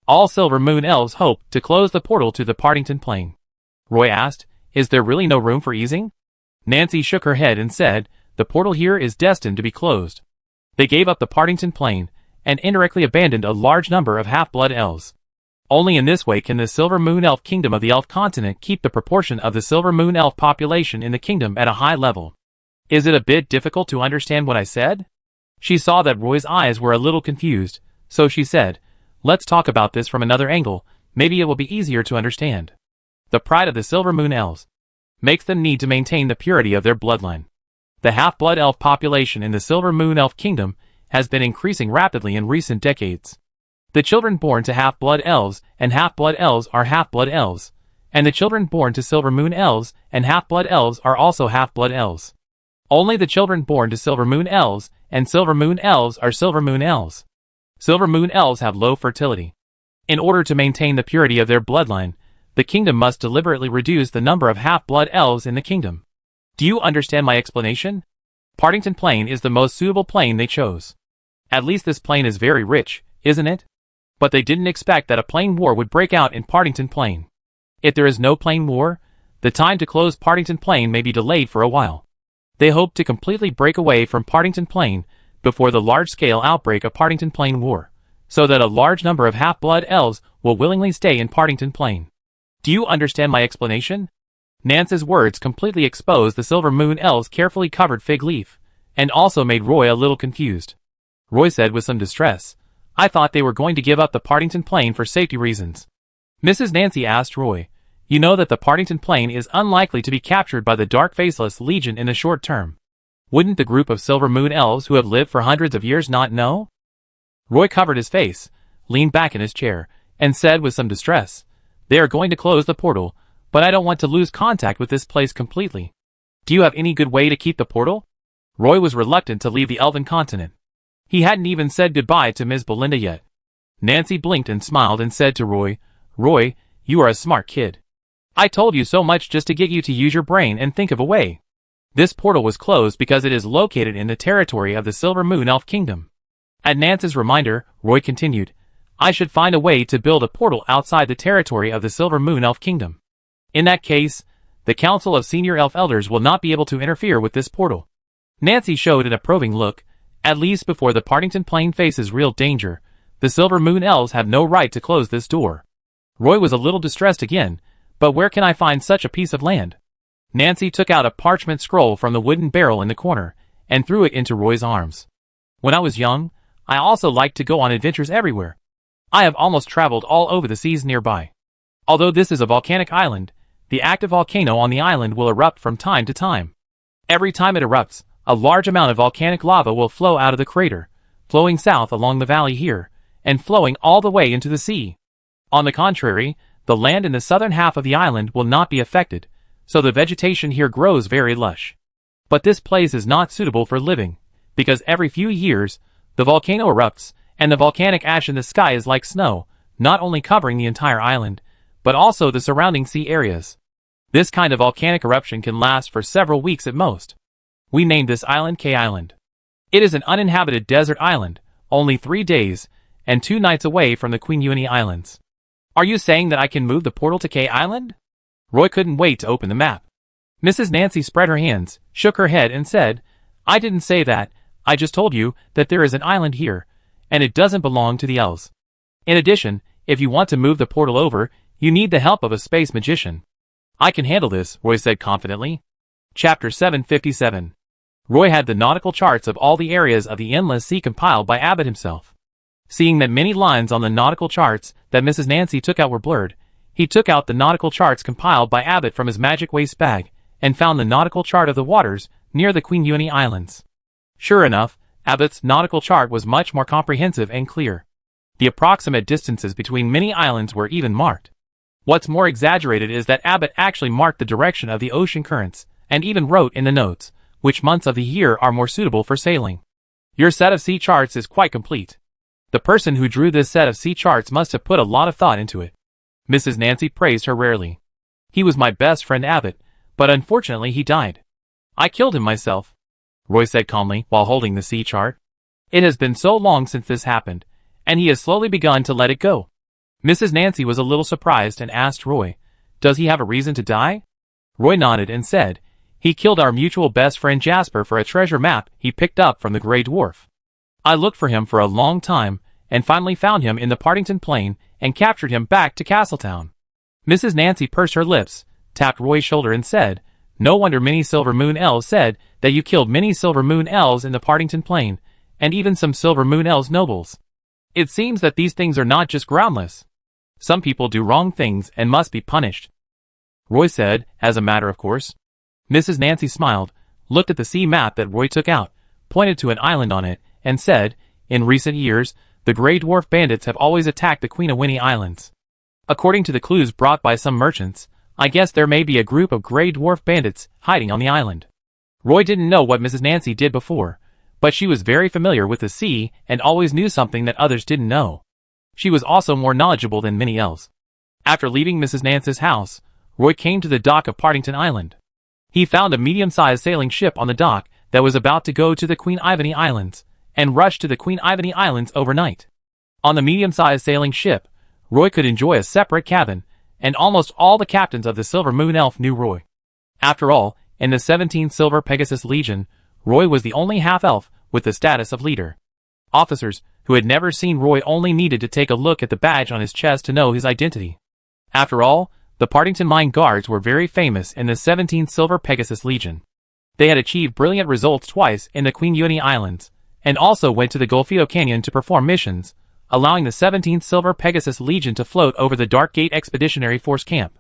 S1: All Silver Moon Elves hope to close the portal to the Partington Plain. Roy asked, Is there really no room for easing? Nancy shook her head and said, The portal here is destined to be closed. They gave up the Partington Plain, and indirectly abandoned a large number of half-blood elves. Only in this way can the Silver Moon Elf Kingdom of the Elf Continent keep the proportion of the Silver Moon Elf population in the kingdom at a high level. Is it a bit difficult to understand what I said? She saw that Roy's eyes were a little confused, so she said, Let's talk about this from another angle, maybe it will be easier to understand. The pride of the Silver Moon Elves makes them need to maintain the purity of their bloodline. The half-blood elf population in the Silver Moon Elf Kingdom has been increasing rapidly in recent decades. The children born to half-blood elves and half-blood elves are half-blood elves, and the children born to Silver Moon Elves and half-blood elves are also half-blood elves. Only the children born to Silver Moon Elves and Silver Moon Elves are Silver Moon Elves. Silver Moon Elves have low fertility. In order to maintain the purity of their bloodline, the kingdom must deliberately reduce the number of half-blood elves in the kingdom. Do you understand my explanation? Partington Plain is the most suitable plain they chose. At least this plain is very rich, isn't it? But they didn't expect that a plain war would break out in Partington Plain. If there is no plain war, the time to close Partington Plain may be delayed for a while. They hope to completely break away from Partington Plain before the large-scale outbreak of Partington Plain War, so that a large number of half-blood elves will willingly stay in Partington Plain. Do you understand my explanation? Nance's words completely exposed the Silver Moon Elves' carefully covered fig leaf, and also made Roy a little confused. Roy said with some distress, I thought they were going to give up the Partington Plain for safety reasons. Mrs. Nancy asked Roy, You know that the Partington Plain is unlikely to be captured by the Dark Faceless Legion in the short term. Wouldn't the group of Silver Moon Elves who have lived for hundreds of years not know? Roy covered his face, leaned back in his chair, and said with some distress, They are going to close the portal, but I don't want to lose contact with this place completely. Do you have any good way to keep the portal? Roy was reluctant to leave the Elven continent. He hadn't even said goodbye to Ms. Belinda yet. Nancy blinked and smiled and said to Roy, Roy, you are a smart kid. I told you so much just to get you to use your brain and think of a way. This portal was closed because it is located in the territory of the Silver Moon Elf Kingdom. At Nance's reminder, Roy continued, I should find a way to build a portal outside the territory of the Silver Moon Elf Kingdom. In that case, the Council of Senior Elf Elders will not be able to interfere with this portal. Nancy showed an approving look. At least before the Partington Plain faces real danger, the Silver Moon Elves have no right to close this door. Roy was a little distressed again, but where can I find such a piece of land? Nancy took out a parchment scroll from the wooden barrel in the corner, and threw it into Roy's arms. When I was young, I also liked to go on adventures everywhere. I have almost traveled all over the seas nearby. Although this is a volcanic island, the active volcano on the island will erupt from time to time. Every time it erupts, a large amount of volcanic lava will flow out of the crater, flowing south along the valley here, and flowing all the way into the sea. On the contrary, the land in the southern half of the island will not be affected, so the vegetation here grows very lush. But this place is not suitable for living, because every few years, the volcano erupts, and the volcanic ash in the sky is like snow, not only covering the entire island, but also the surrounding sea areas. This kind of volcanic eruption can last for several weeks at most. We named this island K Island. It is an uninhabited desert island, only 3 days and 2 nights away from the Queen Uni Islands. Are you saying that I can move the portal to K Island? Roy couldn't wait to open the map. Mrs. Nancy spread her hands, shook her head and said, I didn't say that, I just told you that there is an island here, and it doesn't belong to the elves. In addition, if you want to move the portal over, you need the help of a space magician. I can handle this, Roy said confidently. Chapter 757. Roy had the nautical charts of all the areas of the endless sea compiled by Abbott himself. Seeing that many lines on the nautical charts that Mrs. Nancy took out were blurred, he took out the nautical charts compiled by Abbott from his magic waste bag, and found the nautical chart of the waters near the Queen Uni Islands. Sure enough, Abbott's nautical chart was much more comprehensive and clear. The approximate distances between many islands were even marked. What's more exaggerated is that Abbott actually marked the direction of the ocean currents, and even wrote in the notes which months of the year are more suitable for sailing. Your set of sea charts is quite complete. The person who drew this set of sea charts must have put a lot of thought into it. Mrs. Nancy praised her rarely. He was my best friend Abbott, but unfortunately he died. I killed him myself, Roy said calmly while holding the sea chart. It has been so long since this happened, and he has slowly begun to let it go. Mrs. Nancy was a little surprised and asked Roy, does he have a reason to die? Roy nodded and said, he killed our mutual best friend Jasper for a treasure map he picked up from the Grey Dwarf. I looked for him for a long time, and finally found him in the Partington Plain, and captured him back to Castletown. Mrs. Nancy pursed her lips, tapped Roy's shoulder and said, no wonder many Silver Moon Elves said that you killed many Silver Moon Elves in the Partington Plain, and even some Silver Moon Elves nobles. It seems that these things are not just groundless. Some people do wrong things and must be punished. Roy said, as a matter of course. Mrs. Nancy smiled, looked at the sea map that Roy took out, pointed to an island on it, and said, in recent years, the Grey Dwarf bandits have always attacked the Queen of Winnie Islands. According to the clues brought by some merchants, I guess there may be a group of Grey Dwarf bandits hiding on the island. Roy didn't know what Mrs. Nancy did before, but she was very familiar with the sea and always knew something that others didn't know. She was also more knowledgeable than many elves. After leaving Mrs. Nancy's house, Roy came to the dock of Partington Island. He found a medium-sized sailing ship on the dock that was about to go to the Queen Ivany Islands, and rushed to the Queen Ivany Islands overnight. On the medium-sized sailing ship, Roy could enjoy a separate cabin, and almost all the captains of the Silver Moon Elf knew Roy. After all, in the 17th Silver Pegasus Legion, Roy was the only half-elf with the status of leader. Officers who had never seen Roy only needed to take a look at the badge on his chest to know his identity. After all, the Partington Mine Guards were very famous in the 17th Silver Pegasus Legion. They had achieved brilliant results twice in the Queen Uni Islands, and also went to the Golfito Canyon to perform missions, allowing the 17th Silver Pegasus Legion to float over the Dark Gate Expeditionary Force camp.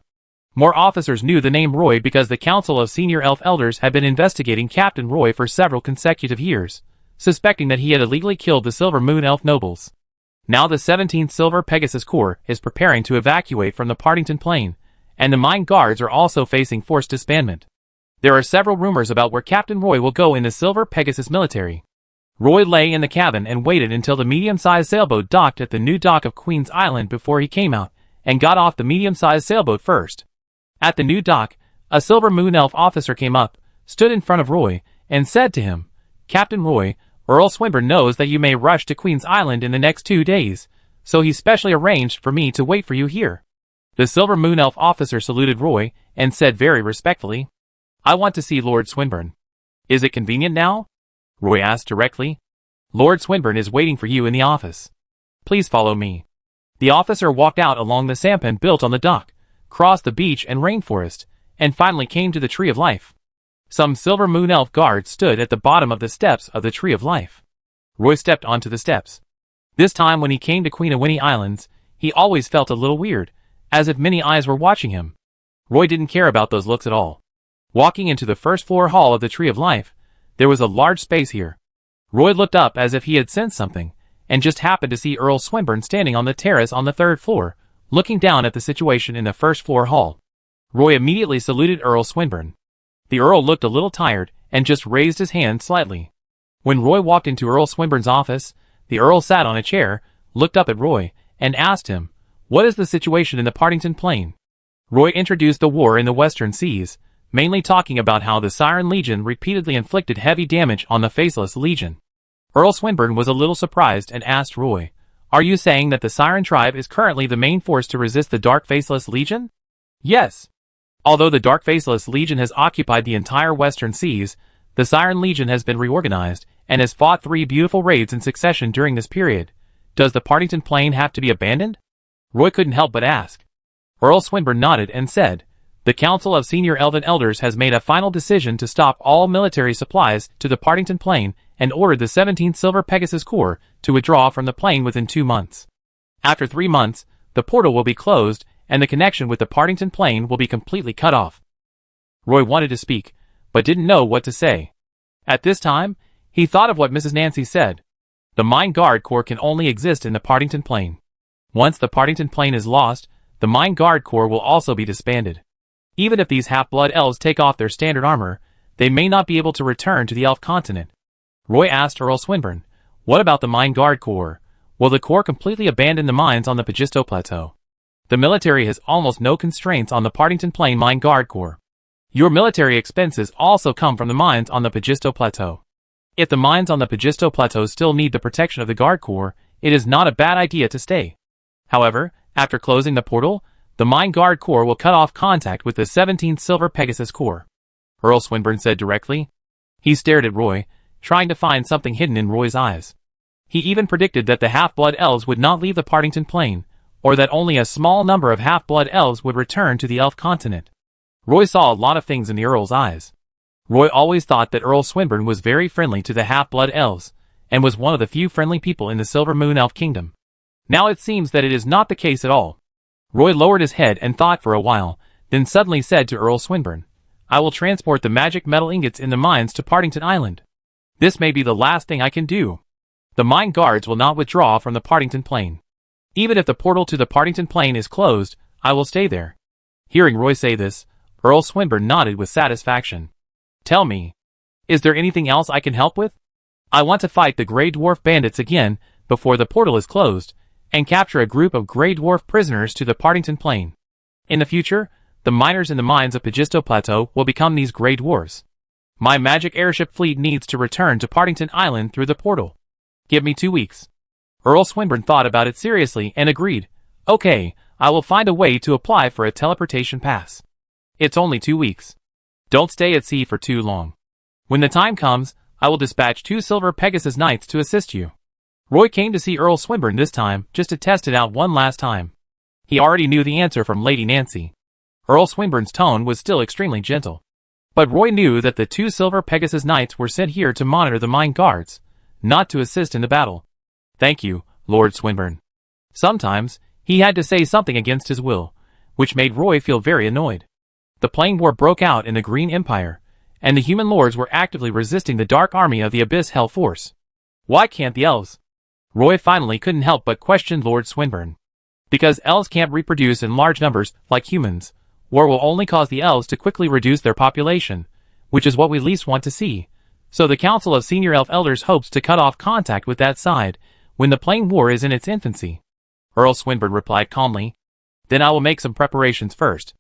S1: More officers knew the name Roy because the Council of Senior Elf Elders had been investigating Captain Roy for several consecutive years, suspecting that he had illegally killed the Silver Moon Elf nobles. Now the 17th Silver Pegasus Corps is preparing to evacuate from the Partington Plain, and the Mine Guards are also facing forced disbandment. There are several rumors about where Captain Roy will go in the Silver Pegasus military. Roy lay in the cabin and waited until the medium-sized sailboat docked at the new dock of Queen's Island before he came out, and got off the medium-sized sailboat first. At the new dock, a Silver Moon Elf officer came up, stood in front of Roy, and said to him, Captain Roy, Earl Swinburne knows that you may rush to Queen's Island in the next 2 days, so he specially arranged for me to wait for you here. The Silver Moon Elf officer saluted Roy, and said very respectfully, I want to see Lord Swinburne. Is it convenient now? Roy asked directly. Lord Swinburne is waiting for you in the office. Please follow me. The officer walked out along the sampan built on the dock, crossed the beach and rainforest, and finally came to the Tree of Life. Some Silver Moon Elf guards stood at the bottom of the steps of the Tree of Life. Roy stepped onto the steps. This time when he came to Queen of Winnie Islands, he always felt a little weird, as if many eyes were watching him. Roy didn't care about those looks at all. Walking into the first floor hall of the Tree of Life, there was a large space here. Roy looked up as if he had sensed something, and just happened to see Earl Swinburne standing on the terrace on the 3rd floor, looking down at the situation in the first floor hall. Roy immediately saluted Earl Swinburne. The Earl looked a little tired, and just raised his hand slightly. When Roy walked into Earl Swinburne's office, the Earl sat on a chair, looked up at Roy, and asked him, What is the situation in the Partington Plain? Roy introduced the war in the Western Seas, mainly talking about how the Siren Legion repeatedly inflicted heavy damage on the Faceless Legion. Earl Swinburne was a little surprised and asked Roy, "Are you saying that the Siren tribe is currently the main force to resist the Dark Faceless Legion?" "Yes. Although the Dark Faceless Legion has occupied the entire Western Seas, the Siren Legion has been reorganized and has fought 3 beautiful raids in succession during this period. Does the Partington Plain have to be abandoned?" Roy couldn't help but ask. Earl Swinburne nodded and said, "The Council of Senior Elven Elders has made a final decision to stop all military supplies to the Partington Plain and ordered the 17th Silver Pegasus Corps to withdraw from the plain within 2 months. After 3 months, the portal will be closed and the connection with the Partington Plain will be completely cut off." Roy wanted to speak, but didn't know what to say. At this time, he thought of what Mrs. Nancy said. The Mine Guard Corps can only exist in the Partington Plain. Once the Partington Plain is lost, the Mine Guard Corps will also be disbanded. Even if these half-blood elves take off their standard armor, they may not be able to return to the elf continent. Roy asked Earl Swinburne, "What about the Mine Guard Corps? Will the Corps completely abandon the mines on the Pagisto Plateau? The military has almost no constraints on the Partington Plain Mine Guard Corps. Your military expenses also come from the mines on the Pagisto Plateau. If the mines on the Pagisto Plateau still need the protection of the Guard Corps, it is not a bad idea to stay. However, after closing the portal, the Mine Guard Corps will cut off contact with the 17th Silver Pegasus Corps," Earl Swinburne said directly. He stared at Roy, trying to find something hidden in Roy's eyes. He even predicted that the half-blood elves would not leave the Partington Plain, or that only a small number of half-blood elves would return to the elf continent. Roy saw a lot of things in the Earl's eyes. Roy always thought that Earl Swinburne was very friendly to the half-blood elves, and was one of the few friendly people in the Silver Moon Elf Kingdom. Now it seems that it is not the case at all. Roy lowered his head and thought for a while, then suddenly said to Earl Swinburne, "I will transport the magic metal ingots in the mines to Partington Island. This may be the last thing I can do. The mine guards will not withdraw from the Partington Plain. Even if the portal to the Partington Plain is closed, I will stay there." Hearing Roy say this, Earl Swinburne nodded with satisfaction. "Tell me, is there anything else I can help with? I want to fight the Grey Dwarf bandits again before the portal is closed, and capture a group of Grey Dwarf prisoners to the Partington Plain. In the future, the miners in the mines of Pagisto Plateau will become these Grey Dwarfs. My magic airship fleet needs to return to Partington Island through the portal. Give me 2 weeks." Earl Swinburne thought about it seriously and agreed. "Okay, I will find a way to apply for a teleportation pass. It's only 2 weeks. Don't stay at sea for too long. When the time comes, I will dispatch 2 Silver Pegasus Knights to assist you." Roy came to see Earl Swinburne this time just to test it out one last time. He already knew the answer from Lady Nancy. Earl Swinburne's tone was still extremely gentle. But Roy knew that the 2 Silver Pegasus Knights were sent here to monitor the mine guards, not to assist in the battle. "Thank you, Lord Swinburne." Sometimes, he had to say something against his will, which made Roy feel very annoyed. The Plain War broke out in the Green Empire, and the human lords were actively resisting the Dark Army of the Abyss Hell Force. Why can't the elves? Roy finally couldn't help but question Lord Swinburne. Because elves can't reproduce in large numbers like humans, war will only cause the elves to quickly reduce their population, which is what we least want to see. So the Council of Senior Elf Elders hopes to cut off contact with that side when the Plain War is in its infancy. Earl Swinburne replied calmly. "Then I will make some preparations first.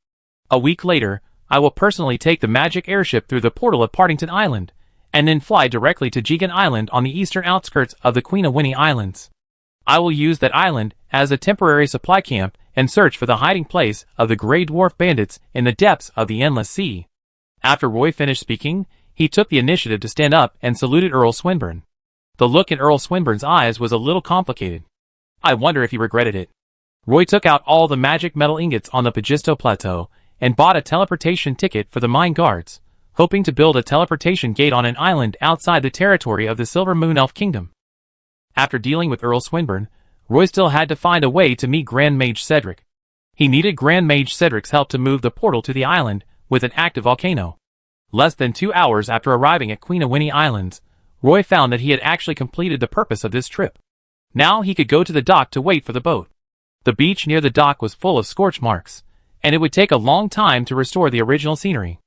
S1: A week later, I will personally take the magic airship through the portal of Partington Island, and then fly directly to Jigan Island on the eastern outskirts of the Queen of Winnie Islands. I will use that island as a temporary supply camp and search for the hiding place of the Grey Dwarf bandits in the depths of the Endless Sea." After Roy finished speaking, he took the initiative to stand up and saluted Earl Swinburne. The look in Earl Swinburne's eyes was a little complicated. I wonder if he regretted it. Roy took out all the magic metal ingots on the Pagisto Plateau and bought a teleportation ticket for the mine guards, hoping to build a teleportation gate on an island outside the territory of the Silver Moon Elf Kingdom. After dealing with Earl Swinburne, Roy still had to find a way to meet Grand Mage Cedric. He needed Grand Mage Cedric's help to move the portal to the island with an active volcano. Less than 2 hours after arriving at Queen of Winnie Islands, Roy found that he had actually completed the purpose of this trip. Now he could go to the dock to wait for the boat. The beach near the dock was full of scorch marks, and it would take a long time to restore the original scenery.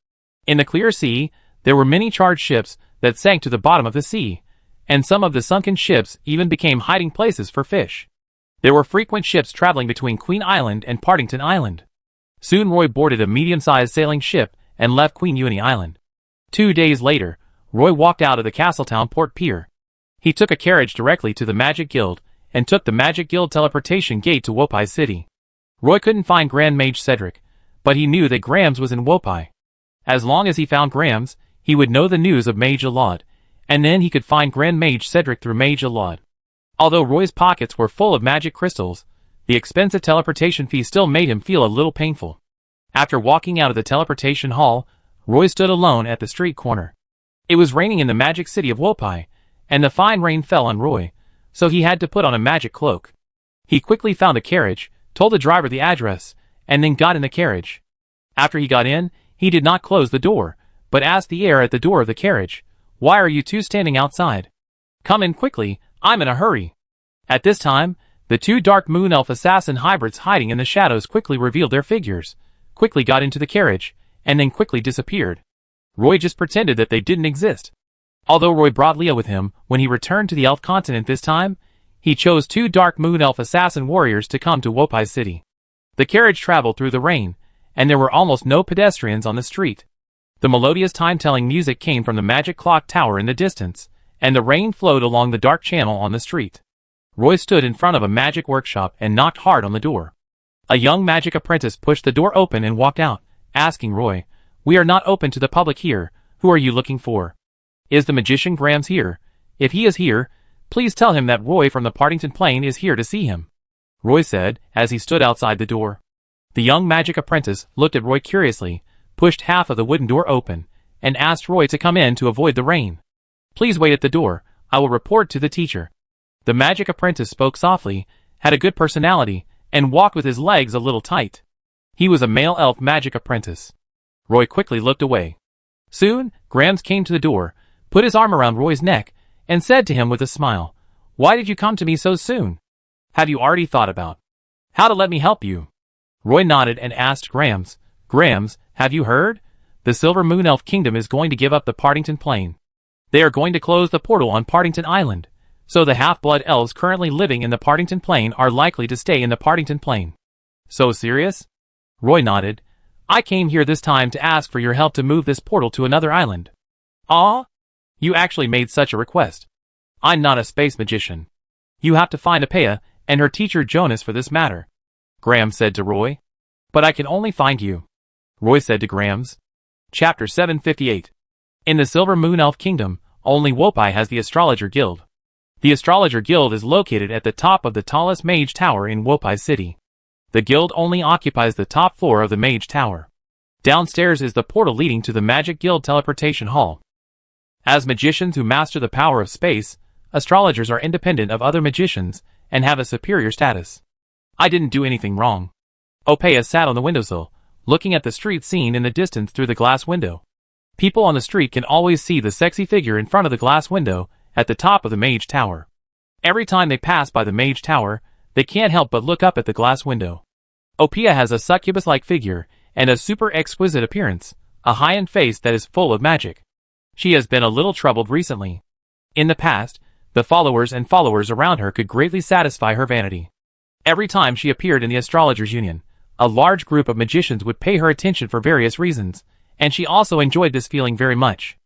S1: In the clear sea, there were many charged ships that sank to the bottom of the sea, and some of the sunken ships even became hiding places for fish. There were frequent ships traveling between Queen Island and Partington Island. Soon Roy boarded a medium-sized sailing ship and left Queen Uni Island. 2 days later, Roy walked out of the Castletown port pier. He took a carriage directly to the Magic Guild and took the Magic Guild teleportation gate to Wopai City. Roy couldn't find Grand Mage Cedric, but he knew that Grams was in Wopai. As long as he found Grams, he would know the news of Mage Alad, and then he could find Grand Mage Cedric through Mage Alad. Although Roy's pockets were full of magic crystals, the expensive teleportation fee still made him feel a little painful. After walking out of the teleportation hall, Roy stood alone at the street corner. It was raining in the magic city of Wopai, and the fine rain fell on Roy, so he had to put on a magic cloak. He quickly found a carriage, told the driver the address, and then got in the carriage. After he got in, he did not close the door, but asked the air at the door of the carriage, "Why are you two standing outside? Come in quickly, I'm in a hurry." At this time, the two Dark Moon Elf assassin hybrids hiding in the shadows quickly revealed their figures, quickly got into the carriage, and then quickly disappeared. Roy just pretended that they didn't exist. Although Roy brought Leah with him when he returned to the Elf continent this time, he chose two Dark Moon Elf assassin warriors to come to Wopai City. The carriage traveled through the rain, and there were almost no pedestrians on the street. The melodious time-telling music came from the magic clock tower in the distance, and the rain flowed along the dark channel on the street. Roy stood in front of a magic workshop and knocked hard on the door. A young magic apprentice pushed the door open and walked out, asking Roy, "We are not open to the public here. Who are you looking for? Is the magician Grams here? If he is here, please tell him that Roy from the Partington Plain is here to see him," Roy said as he stood outside the door. The young magic apprentice looked at Roy curiously, pushed half of the wooden door open, and asked Roy to come in to avoid the rain. "Please wait at the door, I will report to the teacher." The magic apprentice spoke softly, had a good personality, and walked with his legs a little tight. He was a male elf magic apprentice. Roy quickly looked away. Soon, Grams came to the door, put his arm around Roy's neck, and said to him with a smile, "Why did you come to me so soon? Have you already thought about how to let me help you?" Roy nodded and asked Grams, "Grams, have you heard? The Silver Moon Elf Kingdom is going to give up the Partington Plain. They are going to close the portal on Partington Island, so the half-blood elves currently living in the Partington Plain are likely to stay in the Partington Plain." "So serious?" Roy nodded. "I came here this time to ask for your help to move this portal to another island." "Ah? You actually made such a request. I'm not a space magician. You have to find Apea and her teacher Jonas for this matter," Grams said to Roy. "But I can only find you," Roy said to Grams. Chapter 758. In the Silver Moon Elf Kingdom, only Wopai has the Astrologer Guild. The Astrologer Guild is located at the top of the tallest mage tower in Wopai City. The guild only occupies the top floor of the mage tower. Downstairs is the portal leading to the Magic Guild teleportation hall. As magicians who master the power of space, astrologers are independent of other magicians and have a superior status. I didn't do anything wrong. Opea sat on the windowsill, looking at the street scene in the distance through the glass window. People on the street can always see the sexy figure in front of the glass window at the top of the mage tower. Every time they pass by the mage tower, they can't help but look up at the glass window. Opea has a succubus-like figure and a super exquisite appearance, a high-end face that is full of magic. She has been a little troubled recently. In the past, the followers around her could greatly satisfy her vanity. Every time she appeared in the Astrologers' Union, a large group of magicians would pay her attention for various reasons, and she also enjoyed this feeling very much.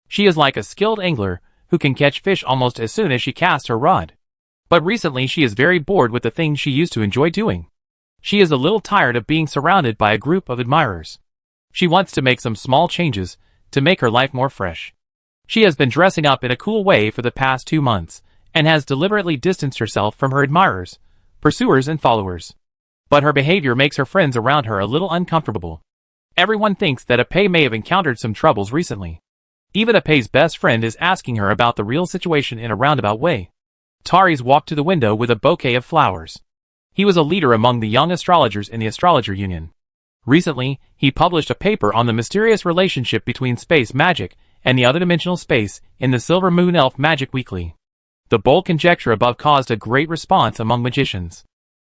S1: She is like a skilled angler who can catch fish almost as soon as she casts her rod. But recently she is very bored with the things she used to enjoy doing. She is a little tired of being surrounded by a group of admirers. She wants to make some small changes to make her life more fresh. She has been dressing up in a cool way for the past 2 months, and has deliberately distanced herself from her admirers, pursuers and followers. But her behavior makes her friends around her a little uncomfortable. Everyone thinks that Apei may have encountered some troubles recently. Even Apei's best friend is asking her about the real situation in a roundabout way. Taris walked to the window with a bouquet of flowers. He was a leader among the young astrologers in the Astrologer Union. Recently, he published a paper on the mysterious relationship between space magic and the other dimensional space in the Silver Moon Elf Magic Weekly. The bold conjecture above caused a great response among magicians.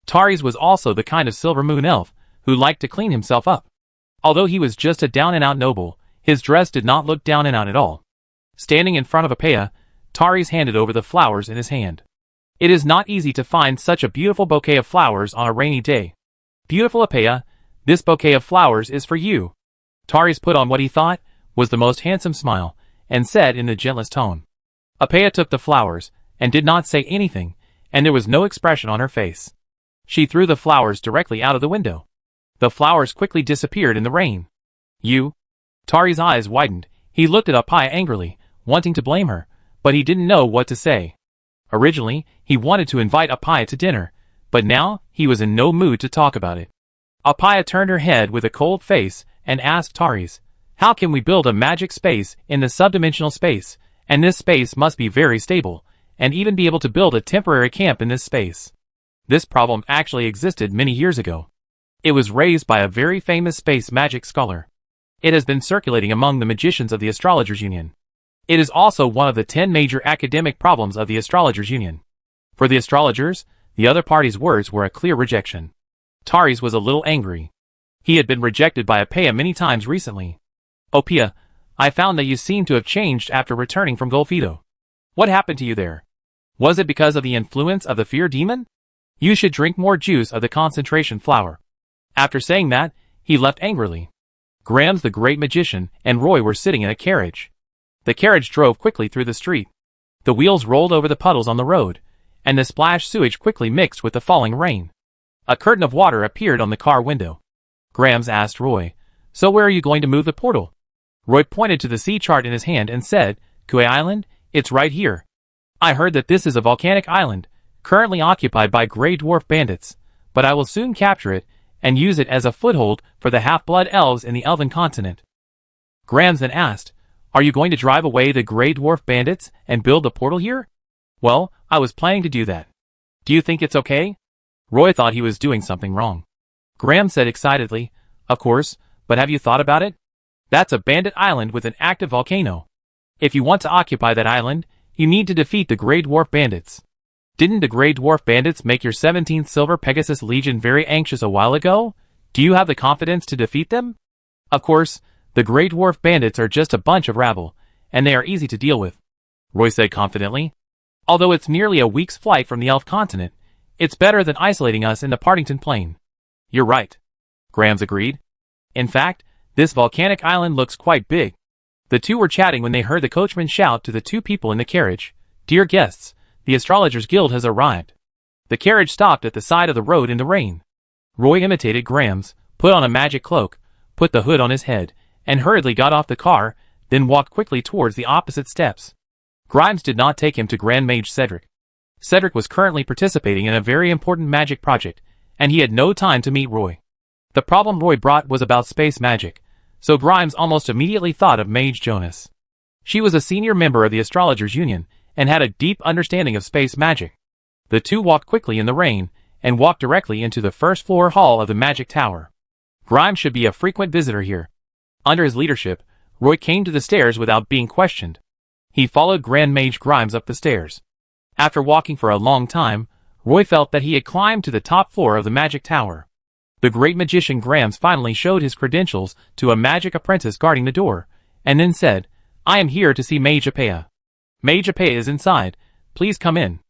S1: Taris was also the kind of Silver Moon Elf who liked to clean himself up. Although he was just a down-and-out noble, his dress did not look down and out at all. Standing in front of Apea, Taris handed over the flowers in his hand. It is not easy to find such a beautiful bouquet of flowers on a rainy day. Beautiful Apea, This bouquet of flowers is for you. Taris put on what he thought was the most handsome smile, and said in the gentlest tone. Opea took the flowers, and did not say anything, and there was no expression on her face. She threw the flowers directly out of the window. The flowers quickly disappeared in the rain. You? Tari's eyes widened. He looked at Opea angrily, wanting to blame her, but he didn't know what to say. Originally, he wanted to invite Opea to dinner, but now he was in no mood to talk about it. Opea turned her head with a cold face and asked Taris, how can we build a magic space in the subdimensional space, and this space must be very stable, and even be able to build a temporary camp in this space. This problem actually existed many years ago. It was raised by a very famous space magic scholar. It has been circulating among the magicians of the Astrologers Union. It is also one of the 10 major academic problems of the Astrologers Union. For the astrologers, the other party's words were a clear rejection. Taris was a little angry. He had been rejected by Opea many times recently. Opea, I found that you seem to have changed after returning from Golfito. What happened to you there? Was it because of the influence of the fear demon? You should drink more juice of the concentration flower. After saying that, he left angrily. Grams the great magician and Roy were sitting in a carriage. The carriage drove quickly through the street. The wheels rolled over the puddles on the road, and the splashed sewage quickly mixed with the falling rain. A curtain of water appeared on the car window. Grams asked Roy, so where are you going to move the portal? Roy pointed to the sea chart in his hand and said, Kui Island, it's right here. I heard that this is a volcanic island, currently occupied by gray dwarf bandits, but I will soon capture it and use it as a foothold for the half-blood elves in the elven continent. Grams then asked, are you going to drive away the gray dwarf bandits and build the portal here? Well, I was planning to do that. Do you think it's okay? Roy thought he was doing something wrong. Grams said excitedly, of course, but have you thought about it? That's a bandit island with an active volcano. If you want to occupy that island, you need to defeat the Grey Dwarf Bandits. Didn't the Grey Dwarf Bandits make your 17th Silver Pegasus Legion very anxious a while ago? Do you have the confidence to defeat them? Of course, the Grey Dwarf Bandits are just a bunch of rabble, and they are easy to deal with, Roy said confidently. Although it's nearly a week's flight from the Elf continent, it's better than isolating us in the Partington Plain. You're right, Grams agreed. In fact, this volcanic island looks quite big. The two were chatting when they heard the coachman shout to the two people in the carriage, Dear guests, the Astrologers Guild has arrived. The carriage stopped at the side of the road in the rain. Roy imitated Grams, put on a magic cloak, put the hood on his head, and hurriedly got off the car, then walked quickly towards the opposite steps. Grimes did not take him to Grand Mage Cedric. Cedric was currently participating in a very important magic project, and he had no time to meet Roy. The problem Roy brought was about space magic, so Grimes almost immediately thought of Mage Jonas. She was a senior member of the Astrologers Union, and had a deep understanding of space magic. The two walked quickly in the rain, and walked directly into the first floor hall of the magic tower. Grimes should be a frequent visitor here. Under his leadership, Roy came to the stairs without being questioned. He followed Grand Mage Grimes up the stairs. After walking for a long time, Roy felt that he had climbed to the top floor of the magic tower. The great magician Grams finally showed his credentials to a magic apprentice guarding the door, and then said, I am here to see Mage Opea. Mage Opea is inside, please come in.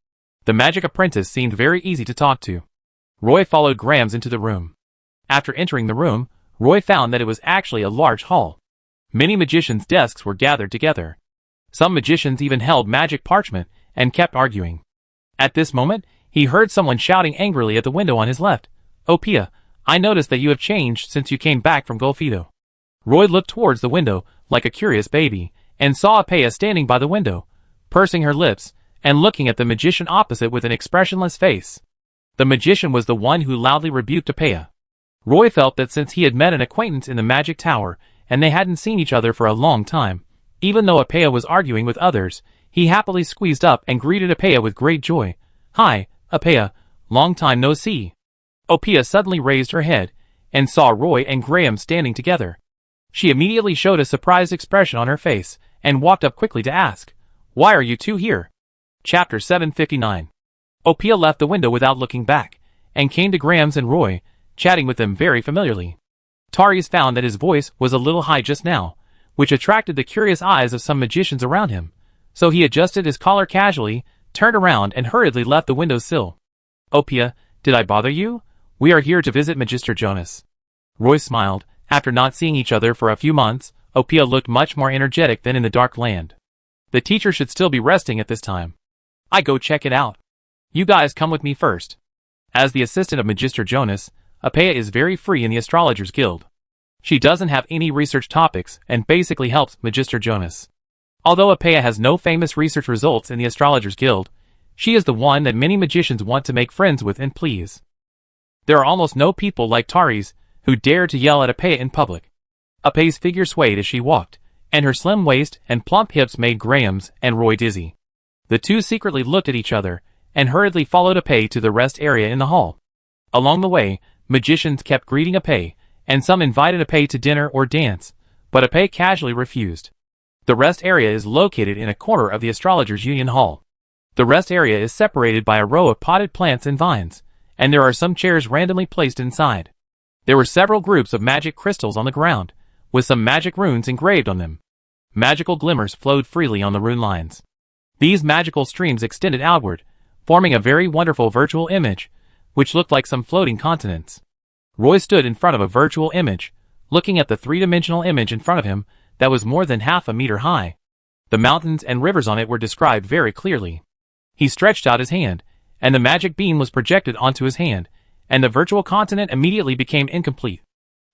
S1: The magic apprentice seemed very easy to talk to. Roy followed Grams into the room. After entering the room, Roy found that it was actually a large hall. Many magicians' desks were gathered together. Some magicians even held magic parchment and kept arguing. At this moment, he heard someone shouting angrily at the window on his left, Opea, I noticed that you have changed since you came back from Golfito. Roy looked towards the window like a curious baby, and saw Opea standing by the window, pursing her lips, and looking at the magician opposite with an expressionless face. The magician was the one who loudly rebuked Opea. Roy felt that since he had met an acquaintance in the magic tower, and they hadn't seen each other for a long time, even though Opea was arguing with others, he happily squeezed up and greeted Opea with great joy. Hi, Opea, long time no see. Opea suddenly raised her head, and saw Roy and Graham standing together. She immediately showed a surprised expression on her face, and walked up quickly to ask, Why are you two here? Chapter 759. Opea left the window without looking back, and came to Grams and Roy, chatting with them very familiarly. Taris found that his voice was a little high just now, which attracted the curious eyes of some magicians around him, so he adjusted his collar casually, turned around and hurriedly left the window sill. Opea, did I bother you? We are here to visit Magister Jonas. Roy smiled. After not seeing each other for a few months, Opia looked much more energetic than in the dark land. The teacher should still be resting at this time. I go check it out. You guys come with me first. As the assistant of Magister Jonas, Opia is very free in the Astrologers Guild. She doesn't have any research topics and basically helps Magister Jonas. Although Opia has no famous research results in the Astrologers Guild, she is the one that many magicians want to make friends with and please. There are almost no people like Taris who dare to yell at Opia in public. Opia's figure swayed as she walked, and her slim waist and plump hips made Graham's and Roy dizzy. The two secretly looked at each other and hurriedly followed Opia to the rest area in the hall. Along the way, magicians kept greeting Opia, and some invited Opia to dinner or dance, but Opia casually refused. The rest area is located in a corner of the Astrologers Union Hall. The rest area is separated by a row of potted plants and vines, and there are some chairs randomly placed inside. There were several groups of magic crystals on the ground, with some magic runes engraved on them. Magical glimmers flowed freely on the rune lines. These magical streams extended outward, forming a very wonderful virtual image, which looked like some floating continents. Roy stood in front of a virtual image, looking at the three-dimensional image in front of him that was more than half a meter high. The mountains and rivers on it were described very clearly. He stretched out his hand, and the magic beam was projected onto his hand, and the virtual continent immediately became incomplete.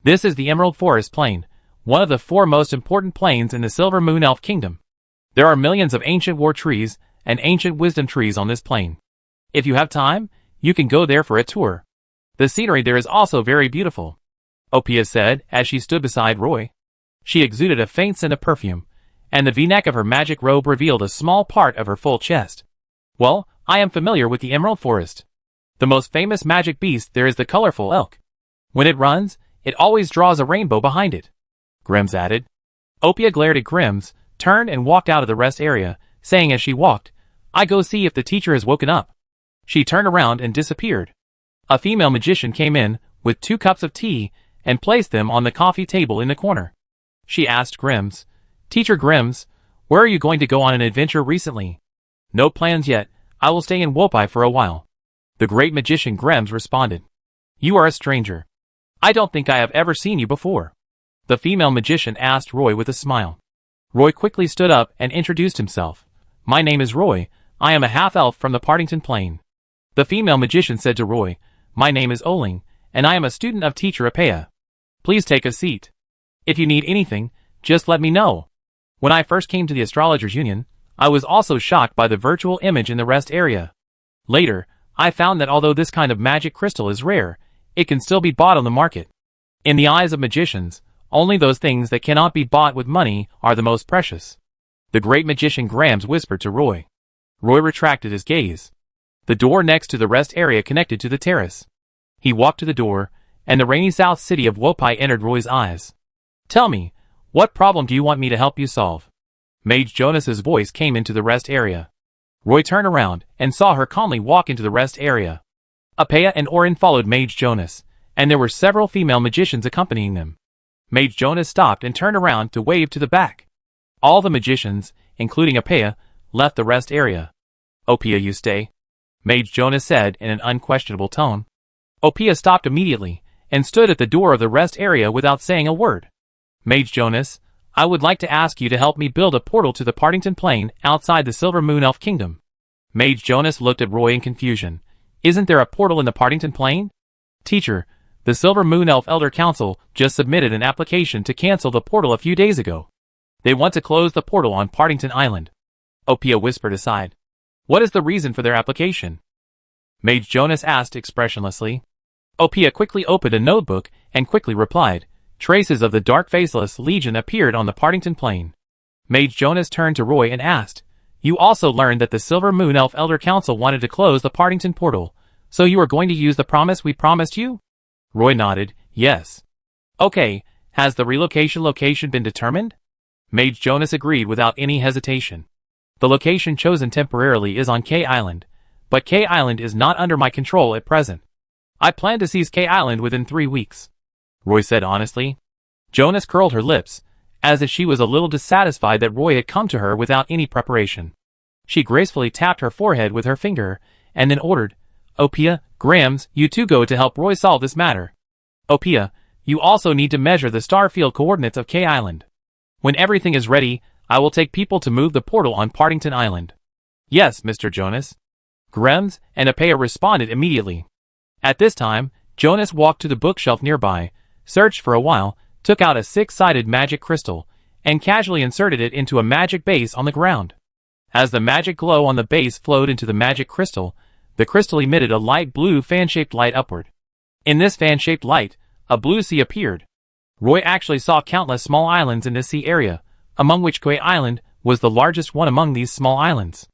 S1: This is the Emerald Forest Plain, one of the 4 most important plains in the Silver Moon Elf Kingdom. There are millions of ancient war trees and ancient wisdom trees on this plain. If you have time, you can go there for a tour. The scenery there is also very beautiful, Opia said as she stood beside Roy. She exuded a faint scent of perfume, and the v-neck of her magic robe revealed a small part of her full chest. Well, I am familiar with the Emerald Forest. The most famous magic beast there is the colorful elk. When it runs, it always draws a rainbow behind it, Grims added. Opia glared at Grims, turned and walked out of the rest area, saying as she walked, I go see if the teacher has woken up. She turned around and disappeared. A female magician came in, with 2 cups of tea, and placed them on the coffee table in the corner. She asked Grims, Teacher Grims, where are you going to go on an adventure recently? No plans yet, I will stay in Wopai for a while. The great magician Grims responded. You are a stranger. I don't think I have ever seen you before. The female magician asked Roy with a smile. Roy quickly stood up and introduced himself. My name is Roy, I am a half-elf from the Partington Plain. The female magician said to Roy, My name is Oling, and I am a student of teacher Opia. Please take a seat. If you need anything, just let me know. When I first came to the Astrologers Union, I was also shocked by the virtual image in the rest area. Later, I found that although this kind of magic crystal is rare, it can still be bought on the market. In the eyes of magicians, only those things that cannot be bought with money are the most precious. The great magician Grams whispered to Roy. Roy retracted his gaze. The door next to the rest area connected to the terrace. He walked to the door, and the rainy south city of Wopai entered Roy's eyes. Tell me, what problem do you want me to help you solve? Mage Jonas's voice came into the rest area. Roy turned around and saw her calmly walk into the rest area. Opia and Orin followed Mage Jonas, and there were several female magicians accompanying them. Mage Jonas stopped and turned around to wave to the back. All the magicians, including Opia, left the rest area. Opia, you stay, Mage Jonas said in an unquestionable tone. Opia stopped immediately and stood at the door of the rest area without saying a word. Mage Jonas, I would like to ask you to help me build a portal to the Partington Plain outside the Silver Moon Elf Kingdom. Mage Jonas looked at Roy in confusion. Isn't there a portal in the Partington Plain? Teacher, the Silver Moon Elf Elder Council just submitted an application to cancel the portal a few days ago. They want to close the portal on Partington Island. Opia whispered aside. What is the reason for their application? Mage Jonas asked expressionlessly. Opia quickly opened a notebook and quickly replied. Traces of the Dark Faceless Legion appeared on the Partington Plain. Mage Jonas turned to Roy and asked, You also learned that the Silver Moon Elf Elder Council wanted to close the Partington portal, so you are going to use the promise we promised you? Roy nodded, yes. Okay, has the relocation location been determined? Mage Jonas agreed without any hesitation. The location chosen temporarily is on K Island, but K Island is not under my control at present. I plan to seize K Island within 3 weeks, Roy said honestly. Jonas curled her lips, as if she was a little dissatisfied that Roy had come to her without any preparation. She gracefully tapped her forehead with her finger, and then ordered, Opia, Grams, you two go to help Roy solve this matter. Opia, You also need to measure the star field coordinates of K Island. When everything is ready, I will take people to move the portal on Partington Island. Yes, Mr. Jonas. Grems and Apea responded immediately. At this time, Jonas walked to the bookshelf nearby, searched for a while, took out a six-sided magic crystal, and casually inserted it into a magic base on the ground. As the magic glow on the base flowed into the magic crystal, the crystal emitted a light blue fan-shaped light upward. In this fan-shaped light, a blue sea appeared. Roy actually saw countless small islands in this sea area, among which Kue Island was the largest one among these small islands.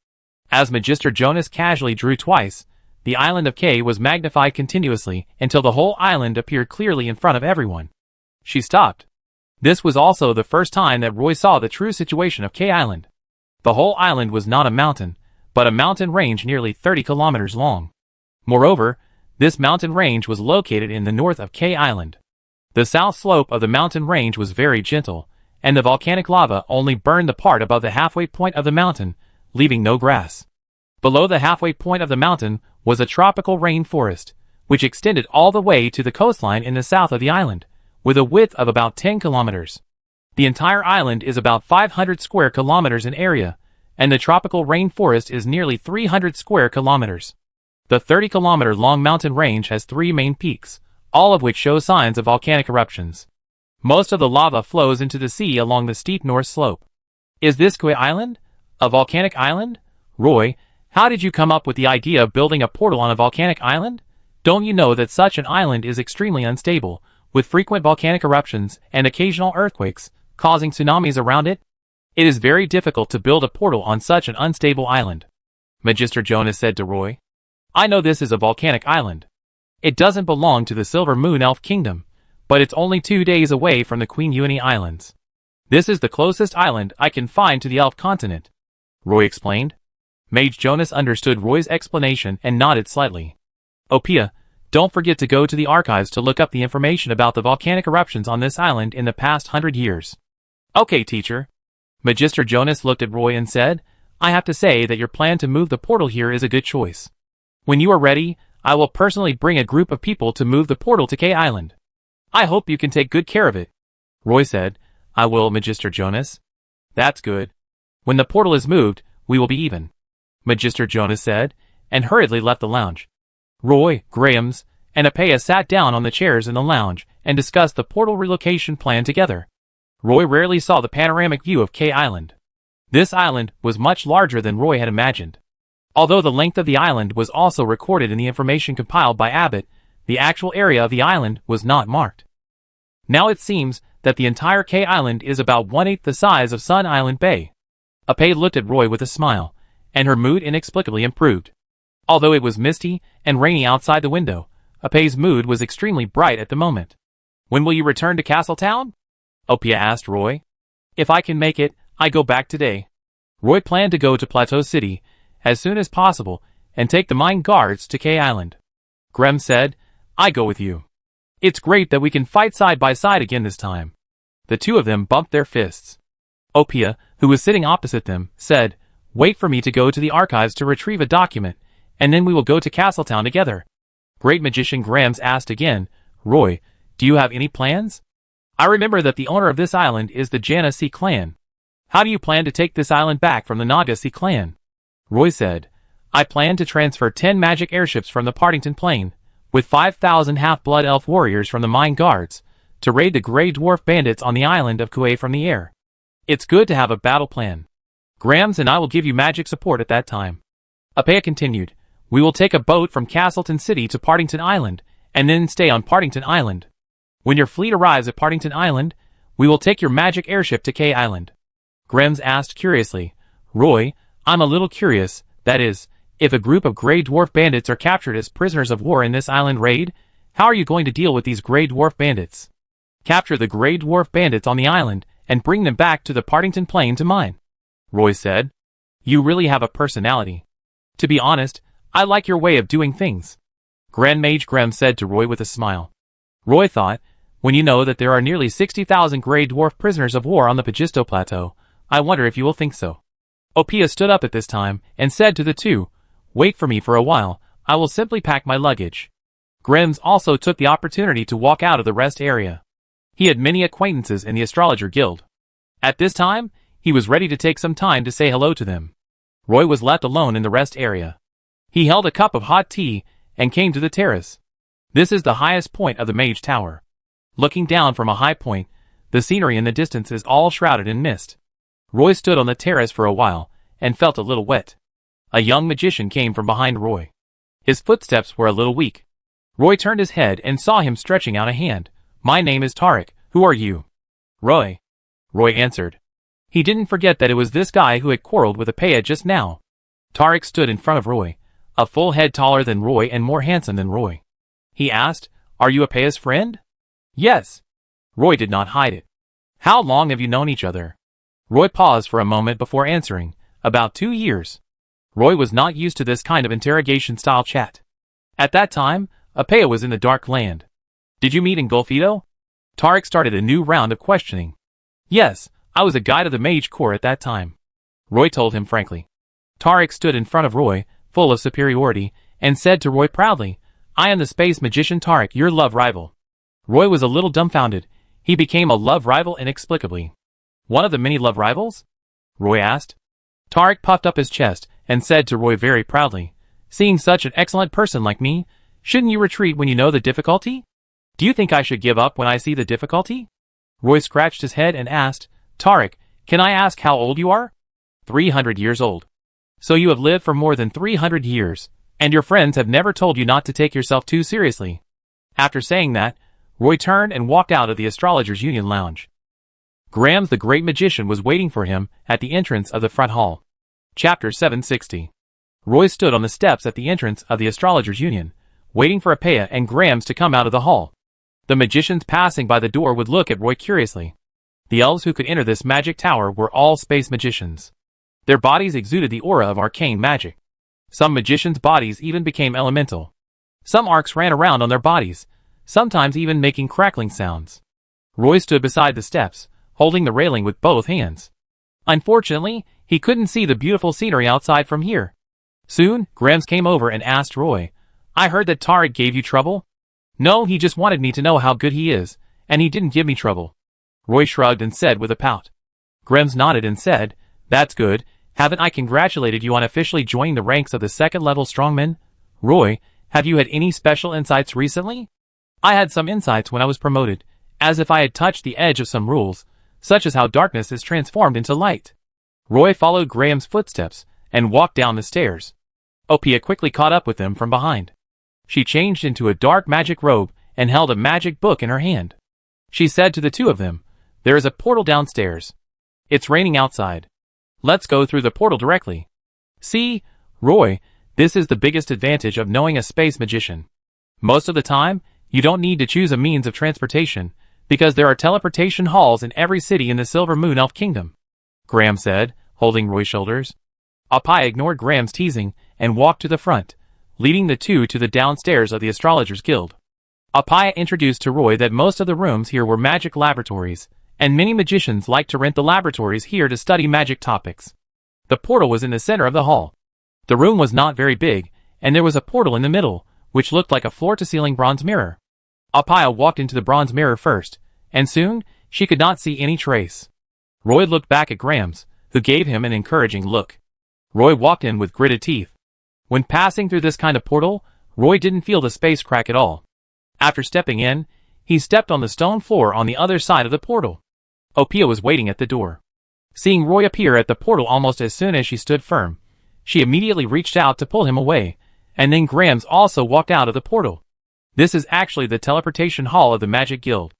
S1: As Magister Jonas casually drew twice, the island of K was magnified continuously until the whole island appeared clearly in front of everyone. She stopped. This was also the first time that Roy saw the true situation of K Island. The whole island was not a mountain, but a mountain range nearly 30 kilometers long. Moreover, this mountain range was located in the north of K Island. The south slope of the mountain range was very gentle, and the volcanic lava only burned the part above the halfway point of the mountain, leaving no grass. Below the halfway point of the mountain was a tropical rainforest, which extended all the way to the coastline in the south of the island, with a width of about 10 kilometers. The entire island is about 500 square kilometers in area, and the tropical rainforest is nearly 300 square kilometers. The 30-kilometer-long mountain range has three main peaks, all of which show signs of volcanic eruptions. Most of the lava flows into the sea along the steep north slope. Is this Kue Island? A volcanic island? Roy, how did you come up with the idea of building a portal on a volcanic island? Don't you know that such an island is extremely unstable, with frequent volcanic eruptions and occasional earthquakes, causing tsunamis around it? It is very difficult to build a portal on such an unstable island. Magister Jonas said to Roy. I know this is a volcanic island. It doesn't belong to the Silver Moon Elf Kingdom, but it's only 2 days away from the Queen Uni Islands. This is the closest island I can find to the Elf continent, Roy explained. Mage Jonas understood Roy's explanation and nodded slightly. Opia, don't forget to go to the archives to look up the information about the volcanic eruptions on this island in the past 100 years. Okay, teacher. Magister Jonas looked at Roy and said, I have to say that your plan to move the portal here is a good choice. When you are ready, I will personally bring a group of people to move the portal to K Island. I hope you can take good care of it. Roy said, I will, Magister Jonas. That's good. When the portal is moved, we will be even, Magister Jonas said, and hurriedly left the lounge. Roy, Grahams, and Apea sat down on the chairs in the lounge and discussed the portal relocation plan together. Roy rarely saw the panoramic view of K Island. This island was much larger than Roy had imagined. Although the length of the island was also recorded in the information compiled by Abbott, the actual area of the island was not marked. Now it seems that the entire K Island is about 1/8 the size of Sun Island Bay. Apea looked at Roy with a smile, and her mood inexplicably improved. Although it was misty and rainy outside the window, Apea's mood was extremely bright at the moment. When will you return to Castletown? Opia asked Roy. If I can make it, I go back today. Roy planned to go to Plateau City as soon as possible and take the mine guards to K Island. Grem said, I go with you. It's great that we can fight side by side again this time. The two of them bumped their fists. Opia, who was sitting opposite them, said, Wait for me to go to the archives to retrieve a document, and then we will go to Castletown together. Great Magician Grams asked again, Roy, do you have any plans? I remember that the owner of this island is the Janasi clan. How do you plan to take this island back from the Nagasi clan? Roy said, I plan to transfer 10 magic airships from the Partington Plain, with 5,000 half-blood elf warriors from the mine guards, to raid the Grey Dwarf bandits on the island of Kue from the air. It's good to have a battle plan. Grams and I will give you magic support at that time. Apea continued, We will take a boat from Castleton City to Partington Island, and then stay on Partington Island. When your fleet arrives at Partington Island, we will take your magic airship to K Island. Grams asked curiously, Roy, I'm a little curious, that is, if a group of Grey Dwarf bandits are captured as prisoners of war in this island raid, how are you going to deal with these Grey Dwarf bandits? Capture the Grey Dwarf bandits on the island and bring them back to the Partington Plain to mine. Roy said, You really have a personality. To be honest, I like your way of doing things. Grand Mage Grem said to Roy with a smile. Roy thought, when you know that there are nearly 60,000 Grey Dwarf prisoners of war on the Pagisto Plateau, I wonder if you will think so. Opia stood up at this time and said to the two, Wait for me for a while, I will simply pack my luggage. Grems also took the opportunity to walk out of the rest area. He had many acquaintances in the Astrologer Guild. At this time, he was ready to take some time to say hello to them. Roy was left alone in the rest area. He held a cup of hot tea and came to the terrace. This is the highest point of the Mage Tower. Looking down from a high point, the scenery in the distance is all shrouded in mist. Roy stood on the terrace for a while and felt a little wet. A young magician came from behind Roy. His footsteps were a little weak. Roy turned his head and saw him stretching out a hand. "My name is Tarek. Who are you?" "Roy," Roy answered. He didn't forget that it was this guy who had quarreled with Apaya just now. Tarek stood in front of Roy, a full head taller than Roy and more handsome than Roy. He asked, "Are you Apaya's friend?" "Yes." Roy did not hide it. "How long have you known each other?" Roy paused for a moment before answering. "About 2 years." Roy was not used to this kind of interrogation-style chat. At that time, Apaya was in the Dark Land. "Did you meet in Golfito?" Tarek started a new round of questioning. "Yes, I was a guide of the Mage Corps at that time," Roy told him frankly. Tarek stood in front of Roy, full of superiority, and said to Roy proudly, "I am the space magician Tarek, your love rival." Roy was a little dumbfounded. He became a love rival inexplicably. "One of the many love rivals?" Roy asked. Tarek puffed up his chest and said to Roy very proudly, "Seeing such an excellent person like me, shouldn't you retreat when you know the difficulty? Do you think I should give up when I see the difficulty?" Roy scratched his head and asked, "Tarek, can I ask how old you are?" 300 years old. "So you have lived for more than 300 years, and your friends have never told you not to take yourself too seriously." After saying that, Roy turned and walked out of the Astrologers' Union lounge. Grams the Great Magician was waiting for him at the entrance of the front hall. Chapter 760. Roy stood on the steps at the entrance of the Astrologers' Union, waiting for Apaya and Grams to come out of the hall. The magicians passing by the door would look at Roy curiously. The elves who could enter this magic tower were all space magicians. Their bodies exuded the aura of arcane magic. Some magicians' bodies even became elemental. Some arcs ran around on their bodies, sometimes even making crackling sounds. Roy stood beside the steps, holding the railing with both hands. Unfortunately, he couldn't see the beautiful scenery outside from here. Soon, Grams came over and asked Roy, "I heard that Tarek gave you trouble?" "No, he just wanted me to know how good he is, and he didn't give me trouble." Roy shrugged and said with a pout. Grams nodded and said, "That's good. Haven't I congratulated you on officially joining the ranks of the second-level strongmen? Roy, have you had any special insights recently?" "I had some insights when I was promoted, as if I had touched the edge of some rules, such as how darkness is transformed into light." Roy followed Graham's footsteps and walked down the stairs. Opia quickly caught up with them from behind. She changed into a dark magic robe and held a magic book in her hand. She said to the two of them, "There is a portal downstairs. It's raining outside. Let's go through the portal directly." "See, Roy, this is the biggest advantage of knowing a space magician. Most of the time, you don't need to choose a means of transportation, because there are teleportation halls in every city in the Silver Moon Elf Kingdom," Graham said, holding Roy's shoulders. Apaya ignored Graham's teasing and walked to the front, leading the two to the downstairs of the Astrologers' Guild. Apaya introduced to Roy that most of the rooms here were magic laboratories, and many magicians liked to rent the laboratories here to study magic topics. The portal was in the center of the hall. The room was not very big, and there was a portal in the middle, which looked like a floor-to-ceiling bronze mirror. Apaya walked into the bronze mirror first, and soon, she could not see any trace. Roy looked back at Grams, who gave him an encouraging look. Roy walked in with gritted teeth. When passing through this kind of portal, Roy didn't feel the space crack at all. After stepping in, he stepped on the stone floor on the other side of the portal. Opia was waiting at the door. Seeing Roy appear at the portal almost as soon as she stood firm, she immediately reached out to pull him away, and then Grams also walked out of the portal. This is actually the teleportation hall of the Magic Guild.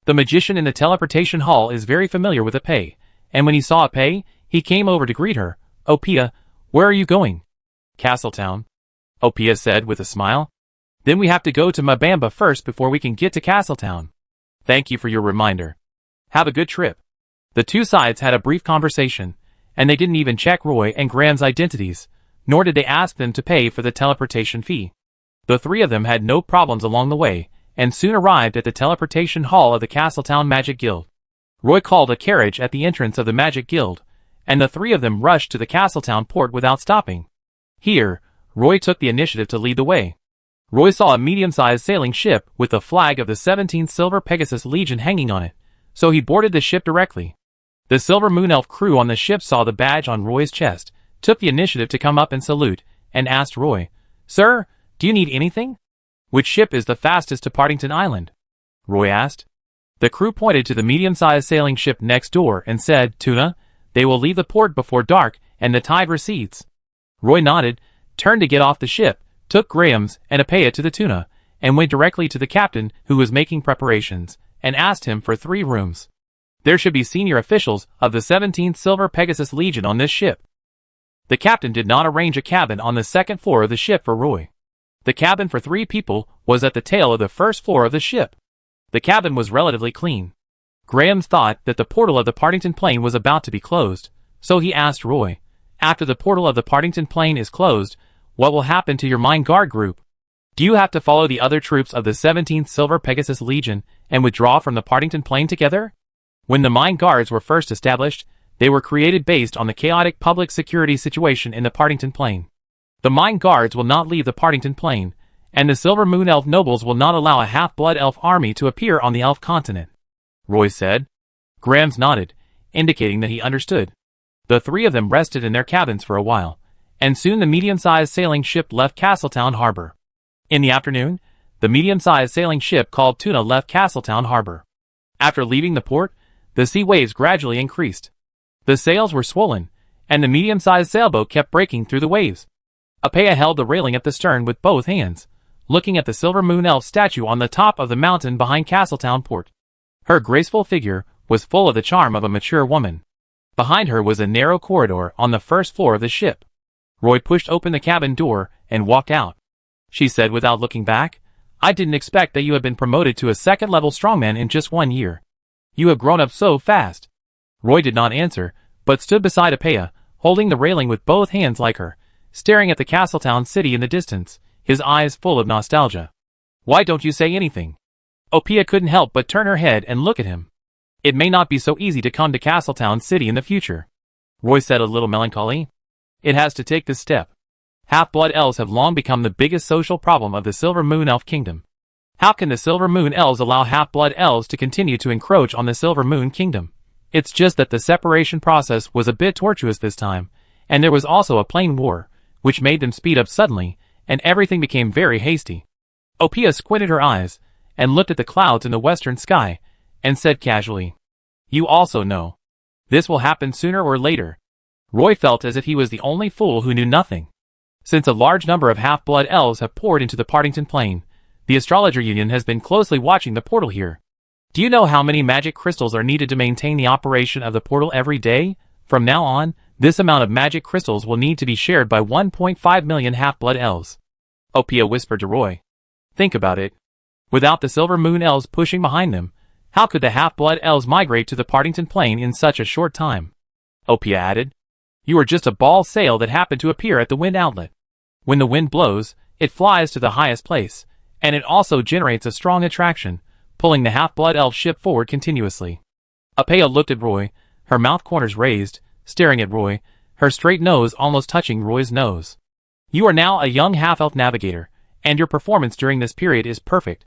S1: The magician in the teleportation hall is very familiar with Apaya, and when he saw Apaya, he came over to greet her. "Opia, where are you going?" "Castletown," Opia said with a smile. "Then we have to go to Mabamba first before we can get to Castletown." "Thank you for your reminder. Have a good trip." The two sides had a brief conversation, and they didn't even check Roy and Graham's identities, nor did they ask them to pay for the teleportation fee. The three of them had no problems along the way, and soon arrived at the teleportation hall of the Castletown Magic Guild. Roy called a carriage at the entrance of the Magic Guild, and the three of them rushed to the Castletown port without stopping. Here, Roy took the initiative to lead the way. Roy saw a medium-sized sailing ship with the flag of the 17th Silver Pegasus Legion hanging on it, so he boarded the ship directly. The Silver Moon Elf crew on the ship saw the badge on Roy's chest, took the initiative to come up and salute, and asked Roy, "Sir, do you need anything? Which ship is the fastest to Partington Island?" Roy asked. The crew pointed to the medium-sized sailing ship next door and said, "Tuna, they will leave the port before dark and the tide recedes." Roy nodded, turned to get off the ship, took Graham's and Apea to the Tuna, and went directly to the captain who was making preparations, and asked him for 3 rooms. There should be senior officials of the 17th Silver Pegasus Legion on this ship. The captain did not arrange a cabin on the 2nd floor of the ship for Roy. The cabin for 3 people was at the tail of the 1st floor of the ship. The cabin was relatively clean. Graham thought that the portal of the Partington Plain was about to be closed, so he asked Roy, "After the portal of the Partington Plain is closed, what will happen to your mine guard group? Do you have to follow the other troops of the 17th Silver Pegasus Legion and withdraw from the Partington Plain together?" When the mine guards were first established, they were created based on the chaotic public security situation in the Partington Plain. The mine guards will not leave the Partington Plain, and the Silver Moon Elf nobles will not allow a half-blood elf army to appear on the elf continent, Roy said. Grams nodded, indicating that he understood. The 3 of them rested in their cabins for a while, and soon the medium-sized sailing ship left Castletown Harbor. In the afternoon, the medium-sized sailing ship called Tuna left Castletown Harbor. After leaving the port, the sea waves gradually increased. The sails were swollen, and the medium-sized sailboat kept breaking through the waves. Apea held the railing at the stern with both hands, looking at the Silver Moon Elf statue on the top of the mountain behind Castletown Port. Her graceful figure was full of the charm of a mature woman. Behind her was a narrow corridor on the 1st floor of the ship. Roy pushed open the cabin door and walked out. She said without looking back, "I didn't expect that you had been promoted to a 2nd-level strongman in just 1 year. You have grown up so fast." Roy did not answer, but stood beside Apea, holding the railing with both hands like her, staring at the Castletown city in the distance, his eyes full of nostalgia. "Why don't you say anything?" Apea couldn't help but turn her head and look at him. "It may not be so easy to come to Castletown City in the future," Roy said a little melancholy. "It has to take this step. Half-blood elves have long become the biggest social problem of the Silver Moon Elf Kingdom. How can the Silver Moon Elves allow half-blood elves to continue to encroach on the Silver Moon Kingdom? It's just that the separation process was a bit tortuous this time, and there was also a plain war, which made them speed up suddenly, and everything became very hasty." Apea squinted her eyes, and looked at the clouds in the western sky, and said casually, "You also know. This will happen sooner or later." Roy felt as if he was the only fool who knew nothing. Since a large number of half-blood elves have poured into the Partington Plain, the Astrologer Union has been closely watching the portal here. "Do you know how many magic crystals are needed to maintain the operation of the portal every day? From now on, this amount of magic crystals will need to be shared by 1.5 million half-blood elves." Apea whispered to Roy. "Think about it. Without the Silver Moon Elves pushing behind them, how could the half-blood elves migrate to the Partington Plain in such a short time?" Apea added. "You are just a ball sail that happened to appear at the wind outlet. When the wind blows, it flies to the highest place, and it also generates a strong attraction, pulling the half-blood elf ship forward continuously." Apea looked at Roy, her mouth corners raised, staring at Roy, her straight nose almost touching Roy's nose. "You are now a young half-elf navigator, and your performance during this period is perfect.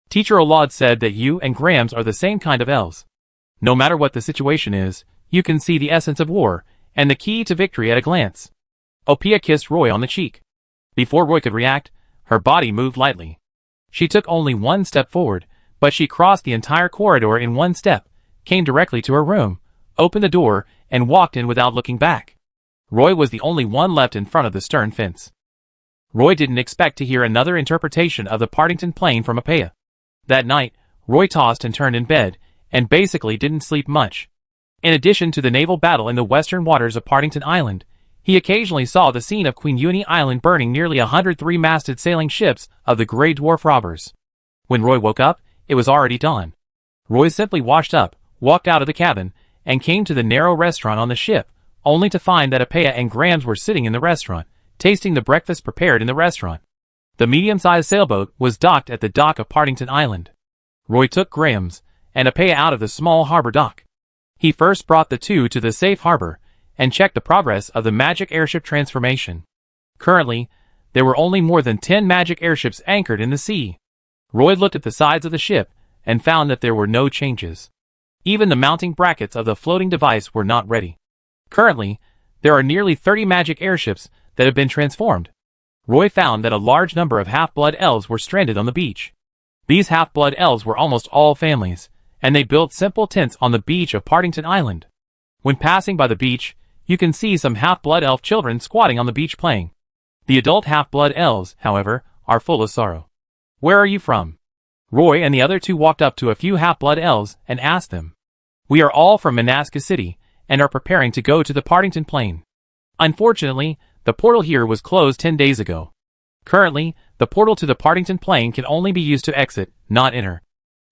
S1: Teacher Olaud said that you and Grams are the same kind of elves. No matter what the situation is, you can see the essence of war, and the key to victory at a glance." Apea kissed Roy on the cheek. Before Roy could react, her body moved lightly. She took only 1 step forward, but she crossed the entire corridor in 1 step, came directly to her room, opened the door, and walked in without looking back. Roy was the only one left in front of the stern fence. Roy didn't expect to hear another interpretation of the Partington Plain from Apea. That night, Roy tossed and turned in bed, and basically didn't sleep much. In addition to the naval battle in the western waters of Partington Island, he occasionally saw the scene of Queen Uni Island burning nearly 100 three-masted sailing ships of the Grey Dwarf robbers. When Roy woke up, it was already dawn. Roy simply washed up, walked out of the cabin, and came to the narrow restaurant on the ship, only to find that Apea and Grams were sitting in the restaurant, tasting the breakfast prepared in the restaurant. The medium-sized sailboat was docked at the dock of Partington Island. Roy took Grams and Apea out of the small harbor dock. He first brought the 2 to the safe harbor, and checked the progress of the magic airship transformation. Currently, There were only more than 10 magic airships anchored in the sea. Roy looked at the sides of the ship and found that there were no changes. Even the mounting brackets of the floating device were not ready. Currently, there are nearly 30 magic airships that have been transformed. Roy found that a large number of half-blood elves were stranded on the beach. These half-blood elves were almost all families, and they built simple tents on the beach of Partington Island. When passing by the beach, you can see some half-blood elf children squatting on the beach playing. The adult half-blood elves, however, are full of sorrow. "Where are you from?" Roy and the other two walked up to a few half-blood elves and asked them. "We are all from Manaska City and are preparing to go to the Partington Plain. Unfortunately, the portal here was closed 10 days ago. Currently, the portal to the Partington Plain can only be used to exit, not enter.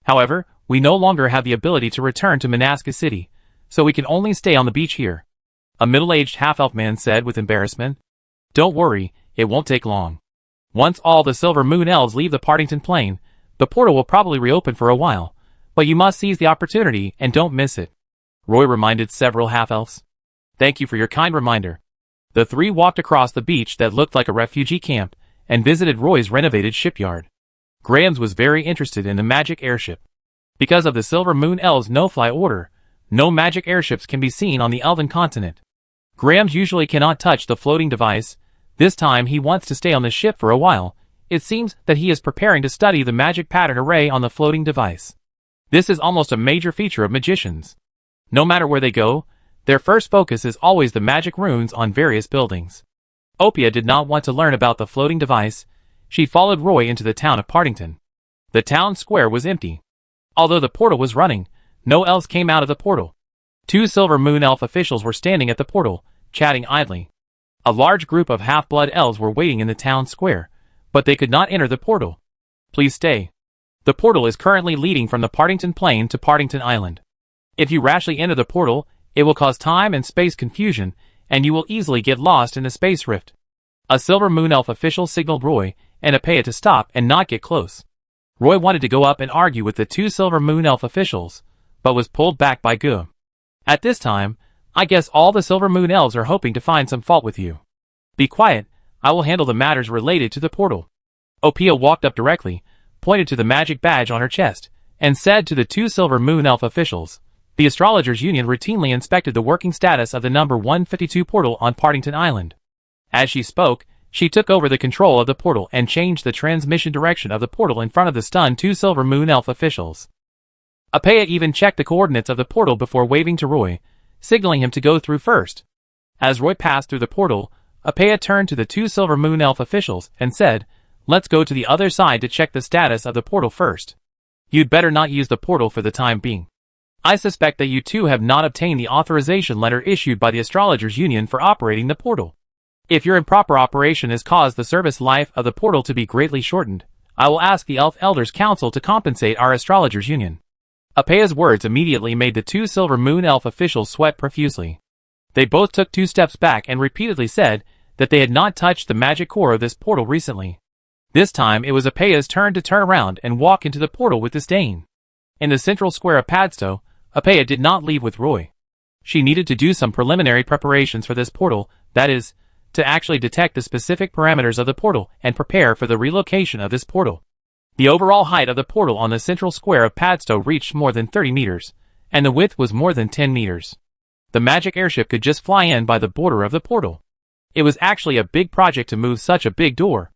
S1: However, we no longer have the ability to return to Manaska City, so we can only stay on the beach here," a middle-aged half-elf man said with embarrassment. "Don't worry, it won't take long. Once all the Silver Moon elves leave the Partington Plain, the portal will probably reopen for a while, but you must seize the opportunity and don't miss it," Roy reminded several half-elves. "Thank you for your kind reminder." The three walked across the beach that looked like a refugee camp and visited Roy's renovated shipyard. Grahams was very interested in the magic airship. Because of the Silver Moon elves' no-fly order, no magic airships can be seen on the Elven continent. Grahams usually cannot touch the floating device. This time he wants to stay on the ship for a while. It seems that he is preparing to study the magic pattern array on the floating device. This is almost a major feature of magicians. No matter where they go, their first focus is always the magic runes on various buildings. Opia did not want to learn about the floating device. She followed Roy into the town of Partington. The town square was empty. Although the portal was running, no elves came out of the portal. 2 Silver Moon elf officials were standing at the portal, chatting idly. A large group of half-blood elves were waiting in the town square, but they could not enter the portal. "Please stay. The portal is currently leading from the Partington Plain to Partington Island. If you rashly enter the portal, it will cause time and space confusion, and you will easily get lost in the space rift." A Silver Moon elf official signaled Roy and Apea to stop and not get close. Roy wanted to go up and argue with the 2 Silver Moon elf officials, but was pulled back by Gu. "At this time, I guess all the Silver Moon elves are hoping to find some fault with you. Be quiet, I will handle the matters related to the portal." Opia walked up directly, pointed to the magic badge on her chest, and said to the 2 Silver Moon elf officials, "The Astrologers Union routinely inspected the working status of the number 152 portal on Partington Island." As she spoke, she took over the control of the portal and changed the transmission direction of the portal in front of the stunned 2 Silver Moon elf officials. Apea even checked the coordinates of the portal before waving to Roy, signaling him to go through first. As Roy passed through the portal, Apea turned to the 2 Silver Moon elf officials and said, "Let's go to the other side to check the status of the portal first. You'd better not use the portal for the time being. I suspect that you two have not obtained the authorization letter issued by the Astrologers Union for operating the portal. If your improper operation has caused the service life of the portal to be greatly shortened, I will ask the Elf Elders Council to compensate our Astrologers Union." Apea's words immediately made the 2 Silver Moon elf officials sweat profusely. They both took 2 steps back and repeatedly said that they had not touched the magic core of this portal recently. This time it was Apea's turn to turn around and walk into the portal with disdain. In the central square of Padstow, Apea did not leave with Roy. She needed to do some preliminary preparations for this portal, that is, to actually detect the specific parameters of the portal and prepare for the relocation of this portal. The overall height of the portal on the central square of Padstow reached more than 30 meters, and the width was more than 10 meters. The magic airship could just fly in by the border of the portal. It was actually a big project to move such a big door.